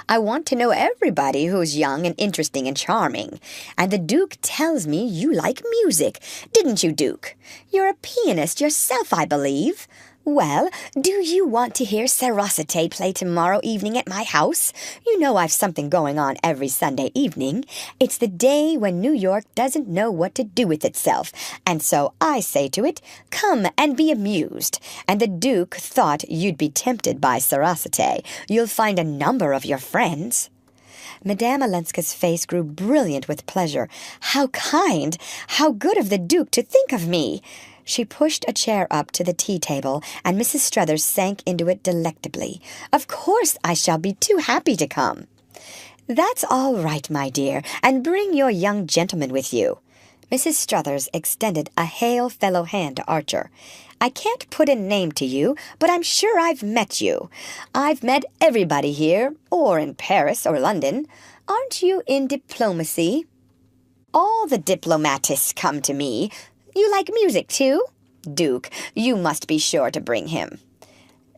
"I want to know everybody who's young and interesting and charming. And the Duke tells me you like music. Didn't you, Duke? You're a pianist yourself, I believe. Well, do you want to hear Sarosate play tomorrow evening at my house? You know I've something going on every Sunday evening. It's the day when New York doesn't know what to do with itself, and so I say to it, come and be amused. And the Duke thought you'd be tempted by Sarosate. You'll find a number of your friends." Madame Olenska's face grew brilliant with pleasure. "How kind! How good of the Duke to think of me!" She pushed a chair up to the tea-table, and Mrs. Struthers sank into it delectably. "Of course I shall be too happy to come." "That's all right, my dear, and bring your young gentleman with you." Mrs. Struthers extended a hail-fellow hand to Archer. "I can't put a name to you, but I'm sure I've met you. I've met everybody here, or in Paris or London. Aren't you in diplomacy?" "All the diplomatists come to me. You like music, too? Duke, you must be sure to bring him."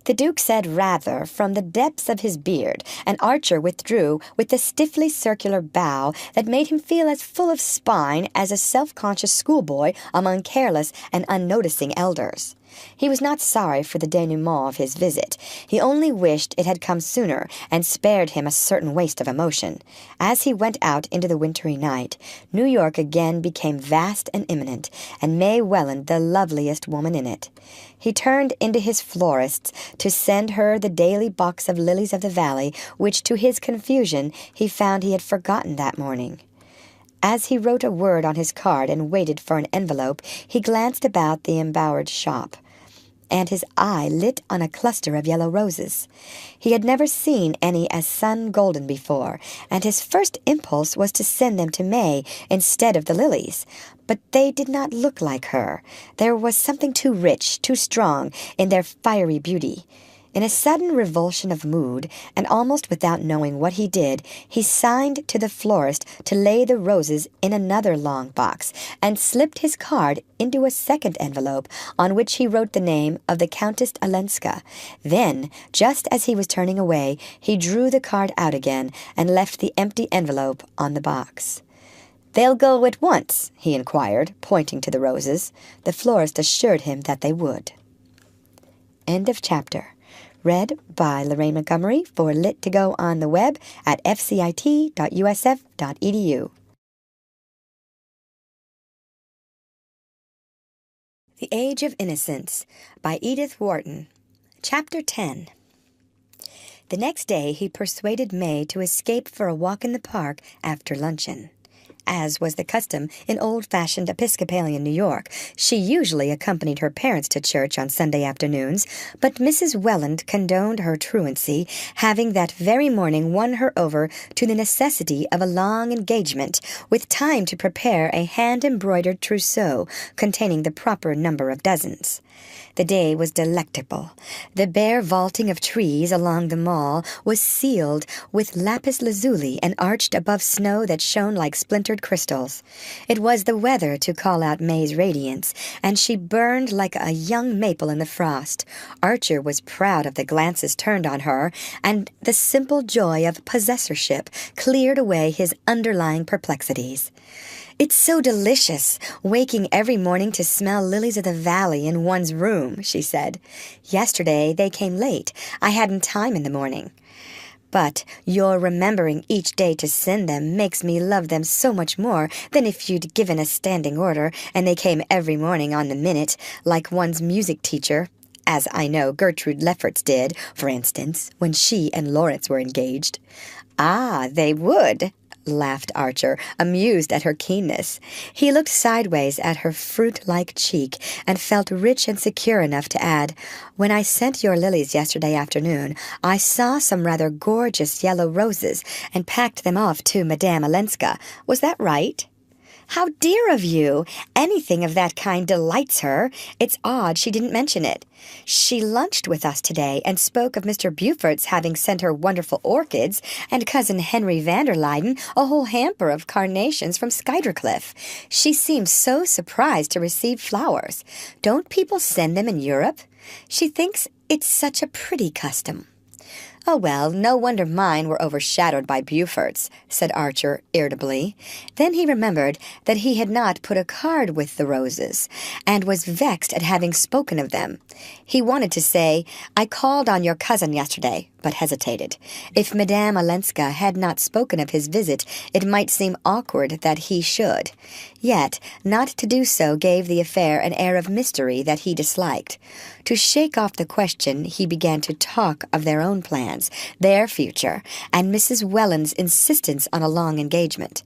The Duke said rather from the depths of his beard, and Archer withdrew with a stiffly circular bow that made him feel as full of spine as a self-conscious schoolboy among careless and unnoticing elders. He was not sorry for the denouement of his visit. He only wished it had come sooner and spared him a certain waste of emotion. As he went out into the wintry night, New York again became vast and imminent, and May Welland the loveliest woman in it. He turned into his florist's to send her the daily box of lilies of the valley, which, to his confusion, he found he had forgotten that morning. As he wrote a word on his card and waited for an envelope, he glanced about the embowered shop, and his eye lit on a cluster of yellow roses. He had never seen any as sun-golden before, and his first impulse was to send them to May instead of the lilies. But they did not look like her. There was something too rich, too strong, in their fiery beauty. In a sudden revulsion of mood, and almost without knowing what he did, he signed to the florist to lay the roses in another long box, and slipped his card into a second envelope, on which he wrote the name of the Countess Olenska. Then, just as he was turning away, he drew the card out again, and left the empty envelope on the box. "They'll go at once?" he inquired, pointing to the roses. The florist assured him that they would. End of chapter. Read by Lorraine Montgomery for Lit to Go on the web at fcit.usf.edu. The Age of Innocence by Edith Wharton. Chapter 10. The next day he persuaded May to escape for a walk in the park after luncheon. As was the custom in old-fashioned Episcopalian New York, she usually accompanied her parents to church on Sunday afternoons, but Mrs. Welland condoned her truancy, having that very morning won her over to the necessity of a long engagement, with time to prepare a hand-embroidered trousseau containing the proper number of dozens. The day was delectable. The bare vaulting of trees along the Mall was sealed with lapis lazuli and arched above snow that shone like splintered crystals. It was the weather to call out May's radiance, and she burned like a young maple in the frost. Archer was proud of the glances turned on her, and the simple joy of possessorship cleared away his underlying perplexities. "It's so delicious, waking every morning to smell lilies of the valley in one's room," she said. "Yesterday they came late. I hadn't time in the morning. But your remembering each day to send them makes me love them so much more than if you'd given a standing order and they came every morning on the minute, like one's music teacher, as I know Gertrude Lefferts did, for instance, when she and Lawrence were engaged." "Ah, they would," laughed Archer, amused at her keenness. He looked sideways at her fruit-like cheek and felt rich and secure enough to add, "When I sent your lilies yesterday afternoon, I saw some rather gorgeous yellow roses and packed them off to Madame Olenska. Was that right?" How dear of you! Anything of that kind delights her. It's odd she didn't mention it. She lunched with us today and spoke of Mr. Beaufort's having sent her wonderful orchids, and Cousin Henry van der Luyden a whole hamper of carnations from Skuytercliff. She seemed so surprised to receive flowers. Don't people send them in Europe? She thinks it's such a pretty custom. Oh, well, no wonder mine were overshadowed by Beaufort's, said Archer irritably. Then he remembered that he had not put a card with the roses, and was vexed at having spoken of them. He wanted to say, I called on your cousin yesterday, but hesitated. If Madame Olenska had not spoken of his visit, it might seem awkward that he should. Yet, not to do so gave the affair an air of mystery that he disliked. To shake off the question, he began to talk of their own plans, their future, and Mrs. Welland's insistence on a long engagement.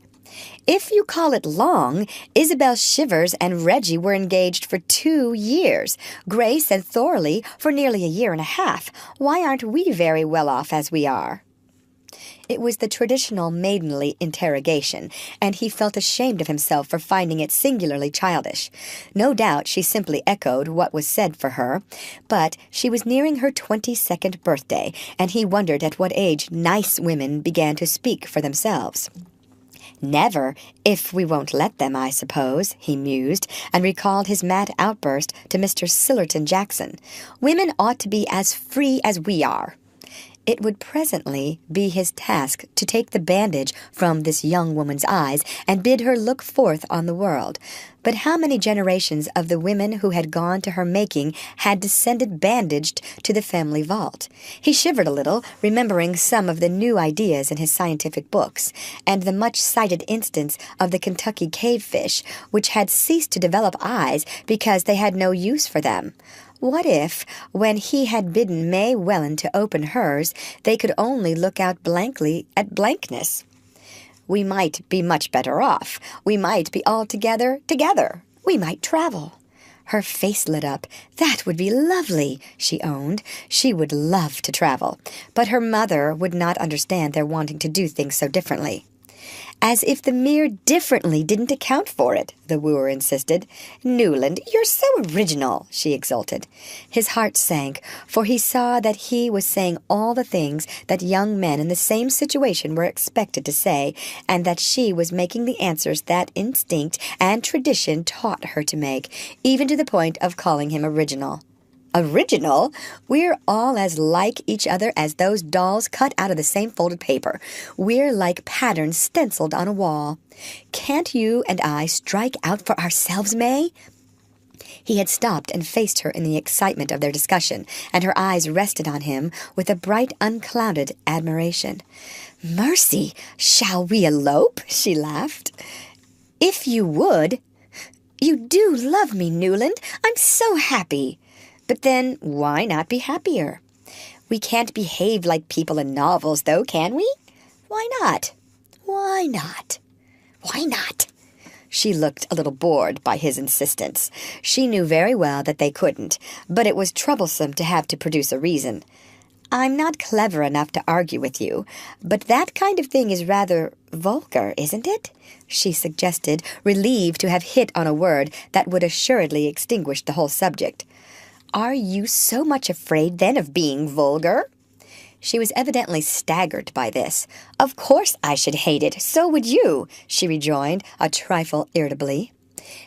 If you call it long, Isabel Shivers and Reggie were engaged for 2 years, Grace and Thorley for nearly a year and a half. Why aren't we very well off as we are? It was the traditional maidenly interrogation, and he felt ashamed of himself for finding it singularly childish. No doubt she simply echoed what was said for her, but she was nearing her 22nd birthday, and he wondered at what age nice women began to speak for themselves. Never, if we won't let them, I suppose, he mused, and recalled his mad outburst to Mr. Sillerton Jackson. Women ought to be as free as we are. It would presently be his task to take the bandage from this young woman's eyes and bid her look forth on the world. But how many generations of the women who had gone to her making had descended bandaged to the family vault? He shivered a little, remembering some of the new ideas in his scientific books, and the much-cited instance of the Kentucky cave-fish, which had ceased to develop eyes because they had no use for them. What if, when he had bidden May Welland to open hers, they could only look out blankly at blankness? We might be much better off. We might be altogether together. We might travel. Her face lit up. That would be lovely, she owned. She would love to travel. But her mother would not understand their wanting to do things so differently. As if the mere differently didn't account for it, the wooer insisted. Newland, you're so original, she exulted. His heart sank, for he saw that he was saying all the things that young men in the same situation were expected to say, and that she was making the answers that instinct and tradition taught her to make, even to the point of calling him original. Original? We're all as like each other as those dolls cut out of the same folded paper. We're like patterns stenciled on a wall. Can't you and I strike out for ourselves, May? He had stopped and faced her in the excitement of their discussion, and her eyes rested on him with a bright, unclouded admiration. Mercy, shall we elope? She laughed. If you would. You do love me, Newland. I'm so happy. But then, why not be happier? We can't behave like people in novels, though, can we? Why not? Why not? Why not? She looked a little bored by his insistence. She knew very well that they couldn't, but it was troublesome to have to produce a reason. I'm not clever enough to argue with you, but that kind of thing is rather vulgar, isn't it? She suggested, relieved to have hit on a word that would assuredly extinguish the whole subject. Are you so much afraid, then, of being vulgar? She was evidently staggered by this. Of course I should hate it. So would you, she rejoined, a trifle irritably.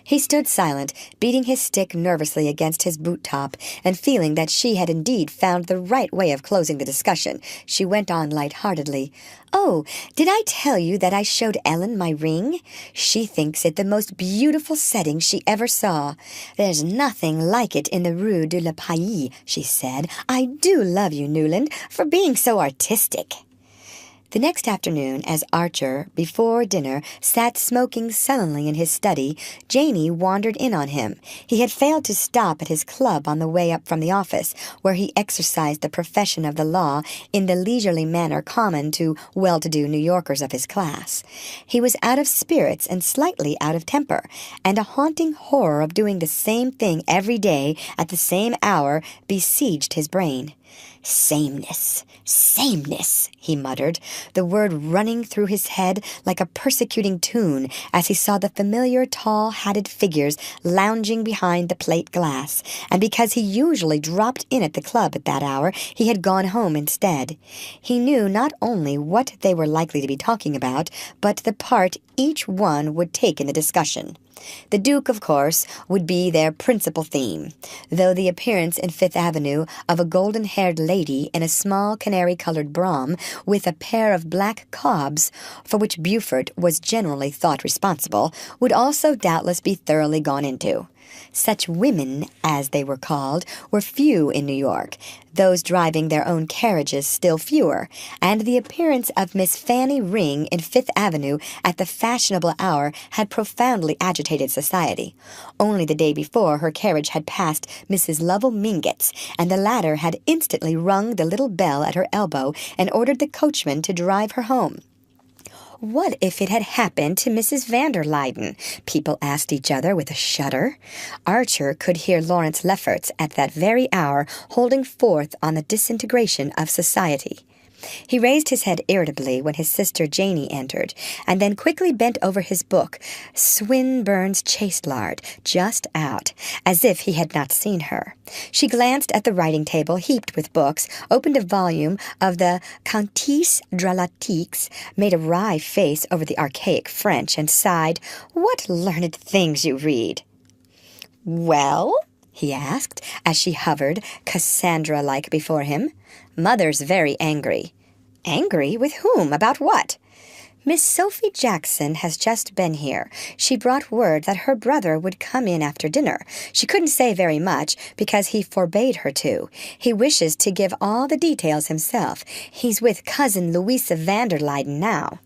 He stood silent, beating his stick nervously against his boot-top, and feeling that she had indeed found the right way of closing the discussion. She went on light-heartedly. Oh, did I tell you that I showed Ellen my ring? She thinks it the most beautiful setting she ever saw. There's nothing like it in the Rue de la Paix, she said. I do love you, Newland, for being so artistic. The next afternoon, as Archer, before dinner, sat smoking sullenly in his study, Janey wandered in on him. He had failed to stop at his club on the way up from the office, where he exercised the profession of the law in the leisurely manner common to well-to-do New Yorkers of his class. He was out of spirits and slightly out of temper, and a haunting horror of doing the same thing every day at the same hour besieged his brain. Sameness, he muttered, the word running through his head like a persecuting tune as he saw the familiar tall hatted figures lounging behind the plate glass, and because he usually dropped in at the club at that hour, he had gone home instead. He knew not only what they were likely to be talking about, but the part each one would take in the discussion. The Duke, of course, would be their principal theme, though the appearance in Fifth Avenue of a golden-haired lady in a small canary-colored brougham with a pair of black cobs, for which Beaufort was generally thought responsible, would also doubtless be thoroughly gone into. Such women, as they were called, were few in New York, those driving their own carriages still fewer, and the appearance of Miss Fanny Ring in Fifth Avenue at the fashionable hour had profoundly agitated society. Only the day before her carriage had passed Mrs. Lovell Mingott's, and the latter had instantly rung the little bell at her elbow and ordered the coachman to drive her home. What if it had happened to Mrs. van der Luyden? People asked each other with a shudder. Archer could hear Lawrence Lefferts at that very hour holding forth on the disintegration of society. He raised his head irritably when his sister Janey entered, and then quickly bent over his book, Swinburne's Chastelard, just out, as if he had not seen her. She glanced at the writing-table heaped with books, opened a volume of the Countess Dramatique, made a wry face over the archaic French, and sighed, "What learned things you read!" "Well?" he asked, as she hovered, Cassandra-like, before him. "Mother's very angry." "Angry? With whom? About what?" "Miss Sophie Jackson has just been here. She brought word that her brother would come in after dinner. She couldn't say very much, because he forbade her to. He wishes to give all the details himself. He's with Cousin Louisa van der Luyden now."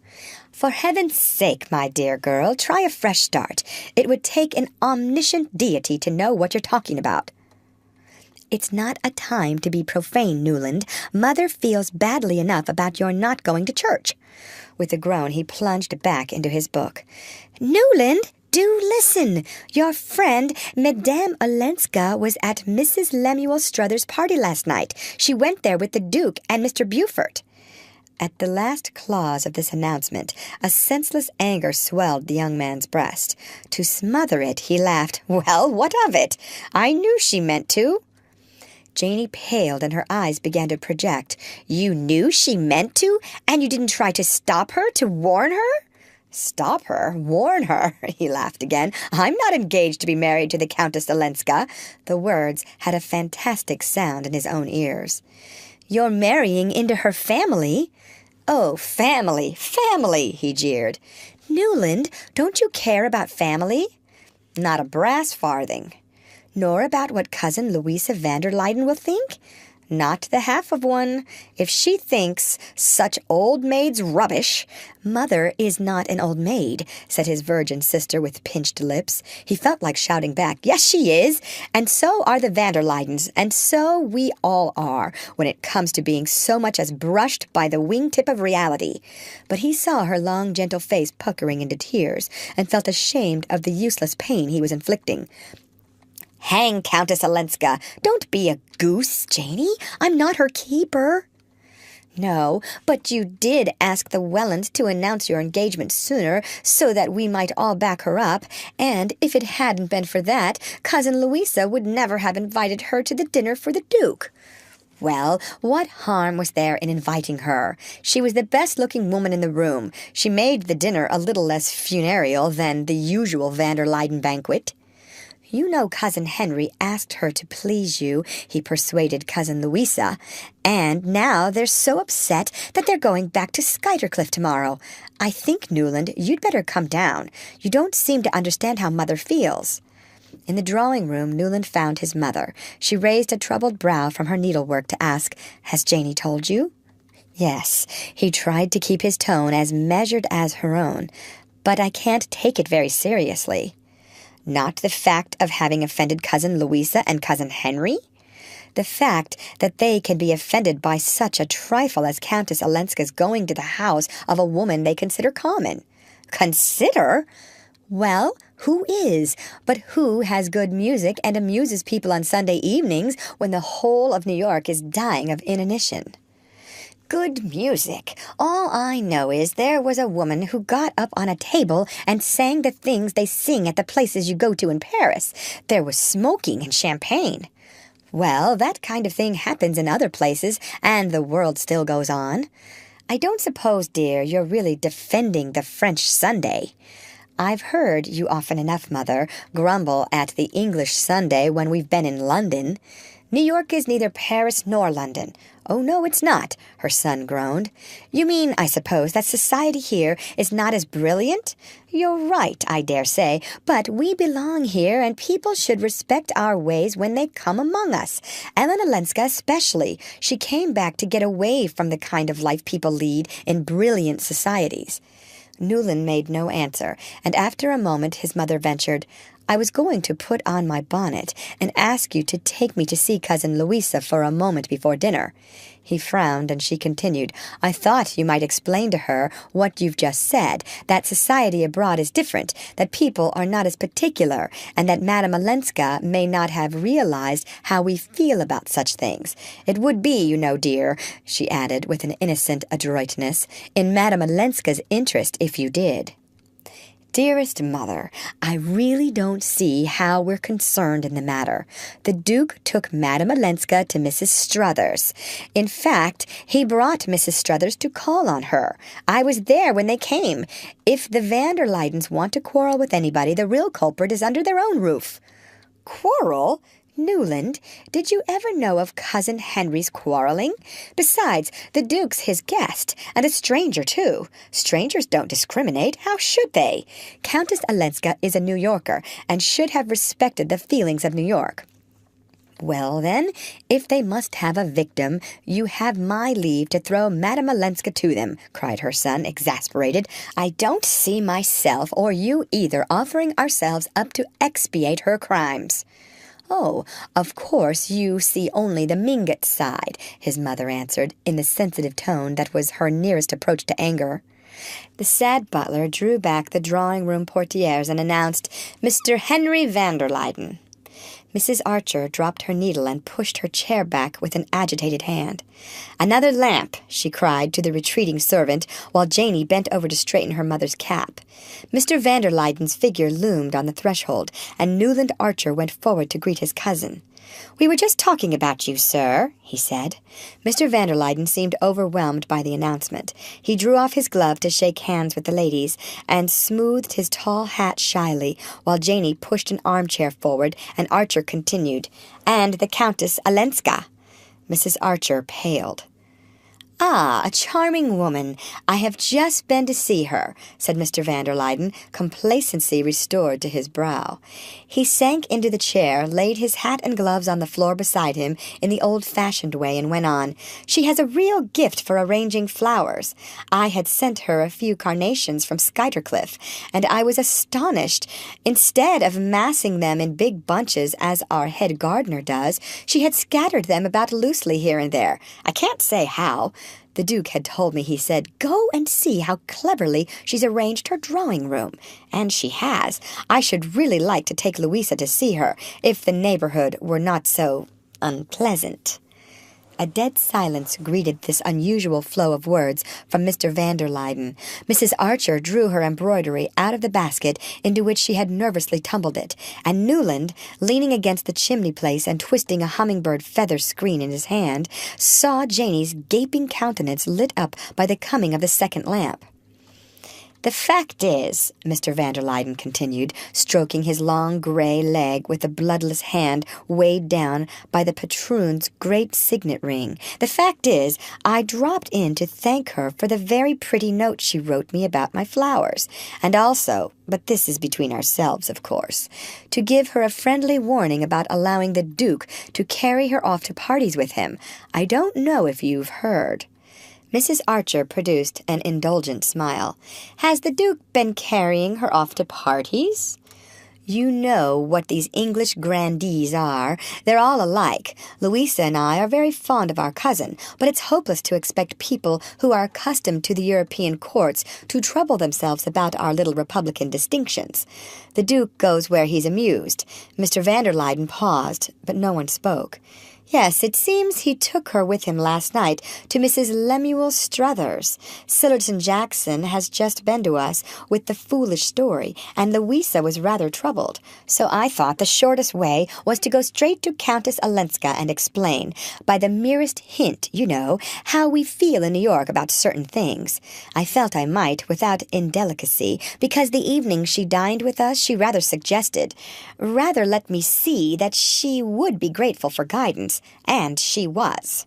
"For heaven's sake, my dear girl, try a fresh start. It would take an omniscient deity to know what you're talking about." "It's not a time to be profane, Newland. Mother feels badly enough about your not going to church." With a groan, he plunged back into his book. "Newland, do listen. Your friend, Madame Olenska, was at Mrs. Lemuel Struthers's party last night. She went there with the Duke and Mr. Beaufort." At the last clause of this announcement, a senseless anger swelled the young man's breast. To smother it, he laughed. "Well, what of it? I knew she meant to." Janey paled and her eyes began to project. "You knew she meant to, and you didn't try to stop her, to warn her?" "Stop her? Warn her?" He laughed again. "I'm not engaged to be married to the Countess Olenska." The words had a fantastic sound in his own ears. "You're marrying into her family." "Oh, family, family," he jeered. "Newland, don't you care about family?" "Not a brass farthing." "Nor about what Cousin Louisa van der Luyden will think?" "Not the half of one. If she thinks such old maid's rubbish—" "Mother is not an old maid," said his virgin sister with pinched lips. He felt like shouting back, "Yes, she is, and so are the van der Luydens, and so we all are, when it comes to being so much as brushed by the wing-tip of reality." But he saw her long, gentle face puckering into tears, and felt ashamed of the useless pain he was inflicting. "Hang Countess Olenska! Don't be a goose, Janey. I'm not her keeper." "No, but you did ask the Wellens to announce your engagement sooner, so that we might all back her up, and if it hadn't been for that, Cousin Louisa would never have invited her to the dinner for the Duke." "Well, what harm was there in inviting her? She was the best-looking woman in the room. She made the dinner a little less funereal than the usual van der Luyden banquet." "You know Cousin Henry asked her to please you. He persuaded Cousin Louisa. And now they're so upset that they're going back to Skuytercliff tomorrow. I think, Newland, you'd better come down. You don't seem to understand how Mother feels." In the drawing-room, Newland found his mother. She raised a troubled brow from her needlework to ask, "Has Janey told you?" "Yes." He tried to keep his tone as measured as her own. "But I can't take it very seriously." "Not the fact of having offended Cousin Louisa and Cousin Henry?" "The fact that they can be offended by such a trifle as Countess Olenska's going to the house of a woman they consider common." "Consider?" "Well, who is? But who has good music and amuses people on Sunday evenings when the whole of New York is dying of inanition?" good music. All I know is there was a woman who got up on a table and sang the things they sing at the places you go to in Paris. There was smoking and champagne. Well, that kind of thing happens in other places, and the world still goes on. I don't suppose, dear, you're really defending the French Sunday. I've heard you often enough, Mother, grumble at the English Sunday when we've been in London. New York is neither Paris nor London. Oh, no, it's not, her son groaned. You mean, I suppose, that society here is not as brilliant? You're right, I dare say, but we belong here, and people should respect our ways when they come among us. Ellen Olenska especially. She came back to get away from the kind of life people lead in brilliant societies. Newland made no answer, and after a moment his mother ventured, I was going to put on my bonnet and ask you to take me to see Cousin Louisa for a moment before dinner. He frowned, and she continued, I thought you might explain to her what you've just said, that society abroad is different, that people are not as particular, and that Madame Olenska may not have realized how we feel about such things. It would be, you know, dear, she added with an innocent adroitness, in Madame Olenska's interest if you did. Dearest Mother, I really don't see how we're concerned in the matter. The Duke took Madame Olenska to Mrs. Struthers. In fact, he brought Mrs. Struthers to call on her. I was there when they came. If the van der Luydens want to quarrel with anybody, the real culprit is under their own roof. Quarrel? Newland, did you ever know of Cousin Henry's quarreling? Besides, the Duke's his guest, and a stranger, too. Strangers don't discriminate. How should they? Countess Olenska is a New Yorker, and should have respected the feelings of New York. Well, then, if they must have a victim, you have my leave to throw Madame Olenska to them, cried her son, exasperated. I don't see myself, or you either, offering ourselves up to expiate her crimes. Oh, of course you see only the Mingott side, his mother answered, in the sensitive tone that was her nearest approach to anger. The sad butler drew back the drawing-room portieres and announced, Mr. Henry van der Luyden. Mrs. Archer dropped her needle and pushed her chair back with an agitated hand. Another lamp, she cried to the retreating servant, while Janey bent over to straighten her mother's cap. Mr. van der Luyden's figure loomed on the threshold, and Newland Archer went forward to greet his cousin. We were just talking about you, sir, he said. Mr. van der Luyden seemed overwhelmed by the announcement. He drew off his glove to shake hands with the ladies, and smoothed his tall hat shyly, while Janey pushed an armchair forward, and Archer continued, And the Countess Olenska. Mrs. Archer paled. Ah, a charming woman. I have just been to see her, said Mr. van der Luyden, complacency restored to his brow. He sank into the chair, laid his hat and gloves on the floor beside him in the old-fashioned way, and went on. She has a real gift for arranging flowers. I had sent her a few carnations from Skuytercliff, and I was astonished. Instead of massing them in big bunches, as our head gardener does, she had scattered them about loosely here and there. I can't say how. The Duke had told me, he said, Go and see how cleverly she's arranged her drawing-room. And she has. I should really like to take Louisa to see her, if the neighborhood were not so unpleasant. A dead silence greeted this unusual flow of words from Mr. van der Luyden. Mrs. Archer drew her embroidery out of the basket into which she had nervously tumbled it, and Newland, leaning against the chimney-place and twisting a hummingbird feather screen in his hand, saw Janey's gaping countenance lit up by the coming of the second lamp. The fact is, Mr. van der Luyden continued, stroking his long gray leg with a bloodless hand weighed down by the patroon's great signet ring, the fact is, I dropped in to thank her for the very pretty note she wrote me about my flowers, and also, but this is between ourselves, of course, to give her a friendly warning about allowing the Duke to carry her off to parties with him. I don't know if you've heard. Mrs. Archer produced an indulgent smile. Has the Duke been carrying her off to parties? You know what these English grandees are. They're all alike. Louisa and I are very fond of our cousin, but it's hopeless to expect people who are accustomed to the European courts to trouble themselves about our little republican distinctions. The Duke goes where he's amused. Mr. van der Luyden paused, but no one spoke. Yes, it seems he took her with him last night to Mrs. Lemuel Struthers. Sillerton Jackson has just been to us with the foolish story, and Louisa was rather troubled. So I thought the shortest way was to go straight to Countess Olenska and explain, by the merest hint, you know, how we feel in New York about certain things. I felt I might, without indelicacy, because the evening she dined with us she rather suggested, rather let me see that she would be grateful for guidance. And she was.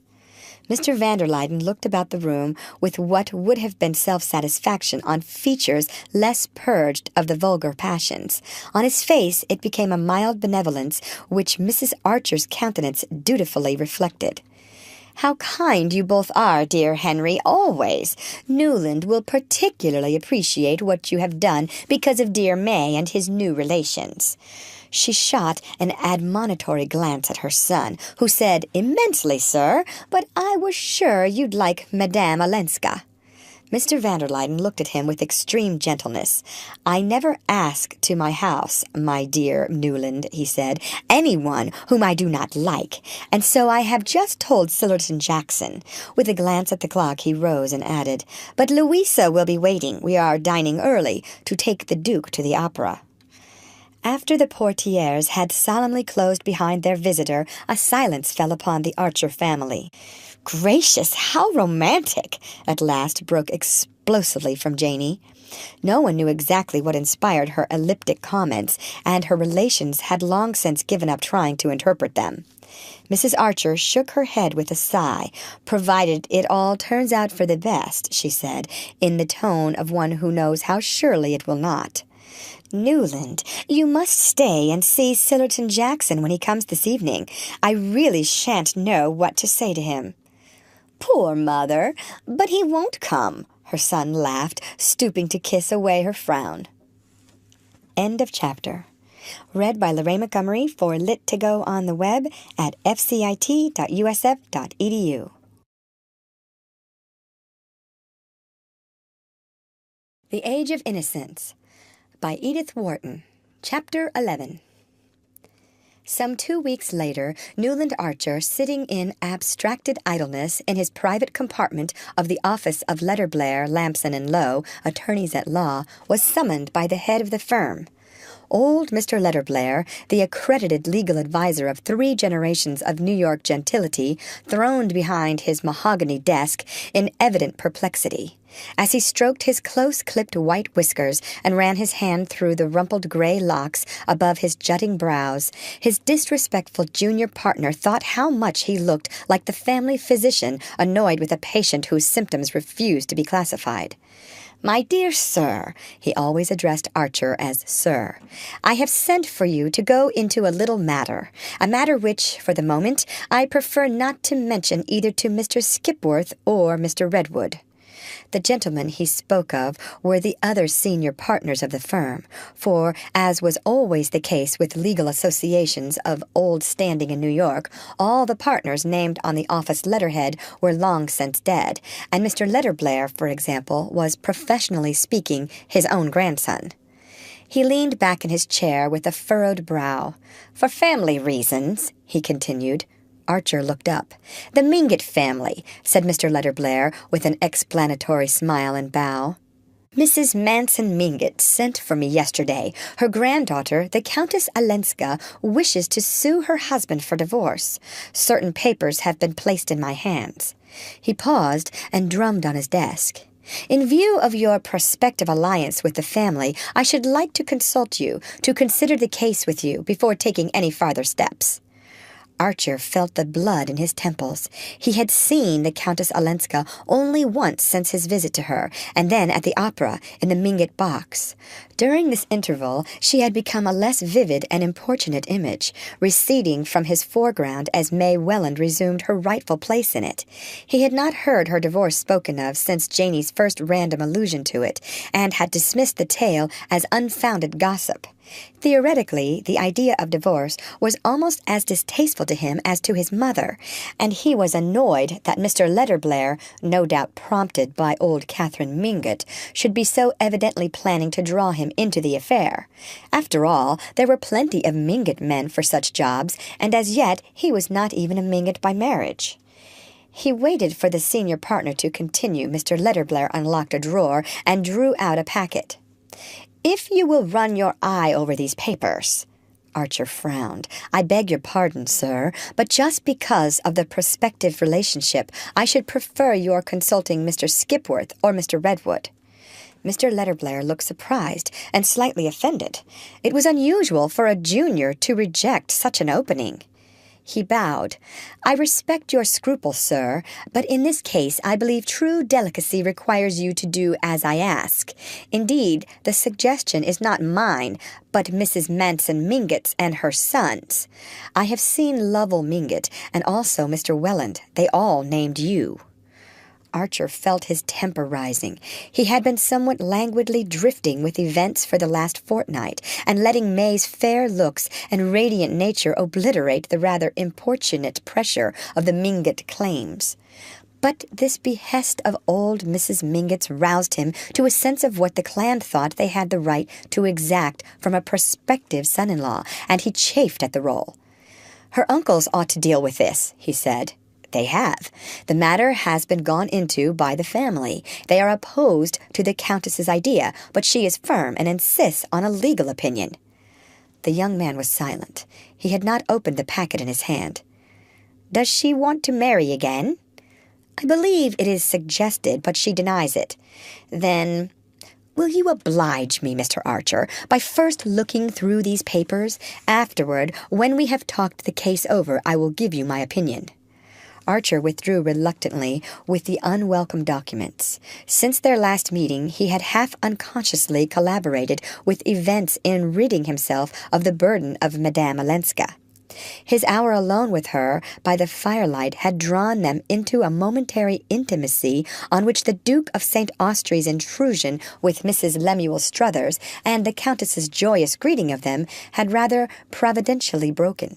Mr. van der Luyden looked about the room with what would have been self-satisfaction on features less purged of the vulgar passions. On his face it became a mild benevolence which Mrs. Archer's countenance dutifully reflected. "How kind you both are, dear Henry, always. Newland will particularly appreciate what you have done because of dear May and his new relations." She shot an admonitory glance at her son, who said, "Immensely, sir, but I was sure you'd like Madame Olenska." Mr. van der Luyden looked at him with extreme gentleness. "I never ask to my house, my dear Newland," he said, "anyone whom I do not like, and so I have just told Sillerton Jackson." With a glance at the clock he rose and added, "But Louisa will be waiting. We are dining early to take the Duke to the opera." After the portieres had solemnly closed behind their visitor, a silence fell upon the Archer family. "Gracious, how romantic!" at last broke explosively from Janey. No one knew exactly what inspired her elliptic comments, and her relations had long since given up trying to interpret them. Mrs. Archer shook her head with a sigh. "Provided it all turns out for the best," she said, in the tone of one who knows how surely it will not. "Newland, you must stay and see Sillerton Jackson when he comes this evening. I really shan't know what to say to him." "Poor mother! But he won't come," her son laughed, stooping to kiss away her frown. End of chapter. Read by Lorraine Montgomery for Lit2Go on the web at fcit.usf.edu. The Age of Innocence by Edith Wharton. Chapter 11. Some 2 weeks later, Newland Archer, sitting in abstracted idleness in his private compartment of the office of Letterblair, Lampson & Lowe, attorneys at law, was summoned by the head of the firm. Old Mr. Letterblair, the accredited legal adviser of 3 generations of New York gentility, throned behind his mahogany desk in evident perplexity. As he stroked his close-clipped white whiskers and ran his hand through the rumpled gray locks above his jutting brows, his disrespectful junior partner thought how much he looked like the family physician annoyed with a patient whose symptoms refused to be classified. "My dear sir," he always addressed Archer as sir, "I have sent for you to go into a little matter, a matter which, for the moment, I prefer not to mention either to Mr. Skipworth or Mr. Redwood." The gentlemen he spoke of were the other senior partners of the firm, for, as was always the case with legal associations of old standing in New York, all the partners named on the office letterhead were long since dead, and Mr. Letterblair, for example, was, professionally speaking, his own grandson. He leaned back in his chair with a furrowed brow. "For family reasons," he continued. Archer looked up. "The Mingott family," said Mr. Letterblair, with an explanatory smile and bow. "Mrs. Manson Mingott sent for me yesterday. Her granddaughter, the Countess Olenska, wishes to sue her husband for divorce. Certain papers have been placed in my hands." He paused and drummed on his desk. "In view of your prospective alliance with the family, I should like to consult you, to consider the case with you before taking any farther steps." Archer felt the blood in his temples. He had seen the Countess Olenska only once since his visit to her, and then at the opera, in the Mingott box. During this interval, she had become a less vivid and importunate image, receding from his foreground as May Welland resumed her rightful place in it. He had not heard her divorce spoken of since Janey's first random allusion to it, and had dismissed the tale as unfounded gossip. Theoretically, the idea of divorce was almost as distasteful to him as to his mother, and he was annoyed that Mr. Letterblair, no doubt prompted by old Catherine Mingott, should be so evidently planning to draw him into the affair. After all, there were plenty of Mingott men for such jobs, and as yet he was not even a Mingott by marriage. He waited for the senior partner to continue. Mr. Letterblair unlocked a drawer and drew out a packet. "If you will run your eye over these papers—" Archer frowned. "I beg your pardon, sir, but just because of the prospective relationship, I should prefer your consulting Mr. Skipworth or Mr. Redwood." Mr. Letterblair looked surprised and slightly offended. It was unusual for a junior to reject such an opening. He bowed. "I respect your scruples, sir, but in this case I believe true delicacy requires you to do as I ask. Indeed, the suggestion is not mine, but Mrs. Manson Mingott's and her son's. I have seen Lovell Mingott and also Mr. Welland. They all named you." Archer felt his temper rising. He had been somewhat languidly drifting with events for the last fortnight, and letting May's fair looks and radiant nature obliterate the rather importunate pressure of the Mingott claims. But this behest of old Mrs. Mingott's roused him to a sense of what the clan thought they had the right to exact from a prospective son-in-law, and he chafed at the role. "Her uncles ought to deal with this," he said. "They have. The matter has been gone into by the family. They are opposed to the Countess's idea, but she is firm and insists on a legal opinion." The young man was silent. He had not opened the packet in his hand. "Does she want to marry again?" "I believe it is suggested, but she denies it." "Then will you oblige me, Mr. Archer, by first looking through these papers? Afterward, when we have talked the case over, I will give you my opinion." Archer withdrew reluctantly with the unwelcome documents. Since their last meeting, he had half unconsciously collaborated with events in ridding himself of the burden of Madame Olenska. His hour alone with her by the firelight had drawn them into a momentary intimacy on which the Duke of St. Austrey's intrusion with Mrs. Lemuel Struthers and the Countess's joyous greeting of them had rather providentially broken.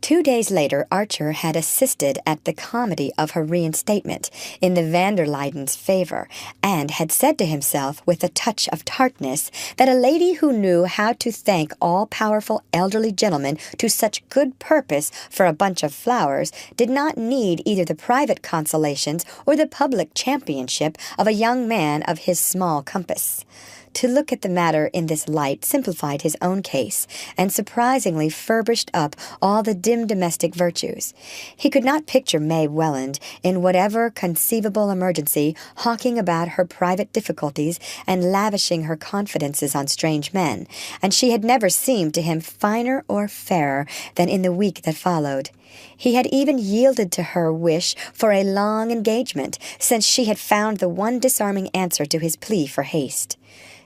2 days later, Archer had assisted at the comedy of her reinstatement in the van der Luydens' favor, and had said to himself with a touch of tartness that a lady who knew how to thank all-powerful elderly gentlemen to such good purpose for a bunch of flowers did not need either the private consolations or the public championship of a young man of his small compass. To look at the matter in this light simplified his own case, and surprisingly furbished up all the dim domestic virtues. He could not picture May Welland, in whatever conceivable emergency, hawking about her private difficulties and lavishing her confidences on strange men, and she had never seemed to him finer or fairer than in the week that followed. He had even yielded to her wish for a long engagement, since she had found the one disarming answer to his plea for haste.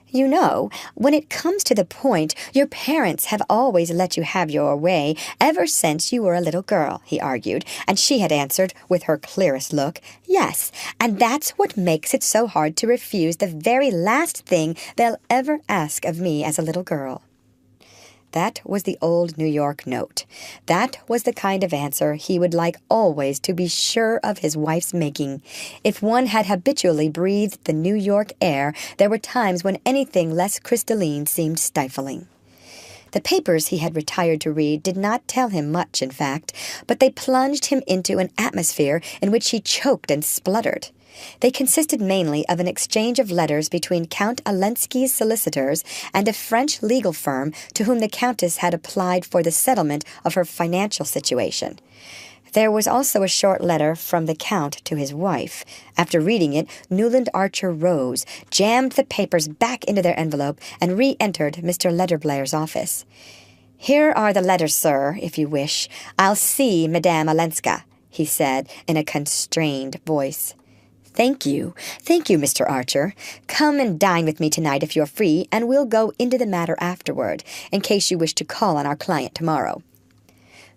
"You know, when it comes to the point, your parents have always let you have your way ever since you were a little girl," he argued, and she had answered, with her clearest look, "Yes, and that's what makes it so hard to refuse the very last thing they'll ever ask of me as a little girl." That was the old New York note. That was the kind of answer he would like always to be sure of his wife's making. If one had habitually breathed the New York air, there were times when anything less crystalline seemed stifling. The papers he had retired to read did not tell him much, in fact, but they plunged him into an atmosphere in which he choked and spluttered. They consisted mainly of an exchange of letters between Count Olenski's solicitors and a French legal firm to whom the Countess had applied for the settlement of her financial situation. There was also a short letter from the Count to his wife. After reading it, Newland Archer rose, jammed the papers back into their envelope, and re-entered Mr. Letterblair's office. "Here are the letters, sir, if you wish. I'll see Madame Olenska," he said in a constrained voice. Thank you, Mr. Archer. Come and dine with me tonight if you're free, and we'll go into the matter afterward, in case you wish to call on our client tomorrow."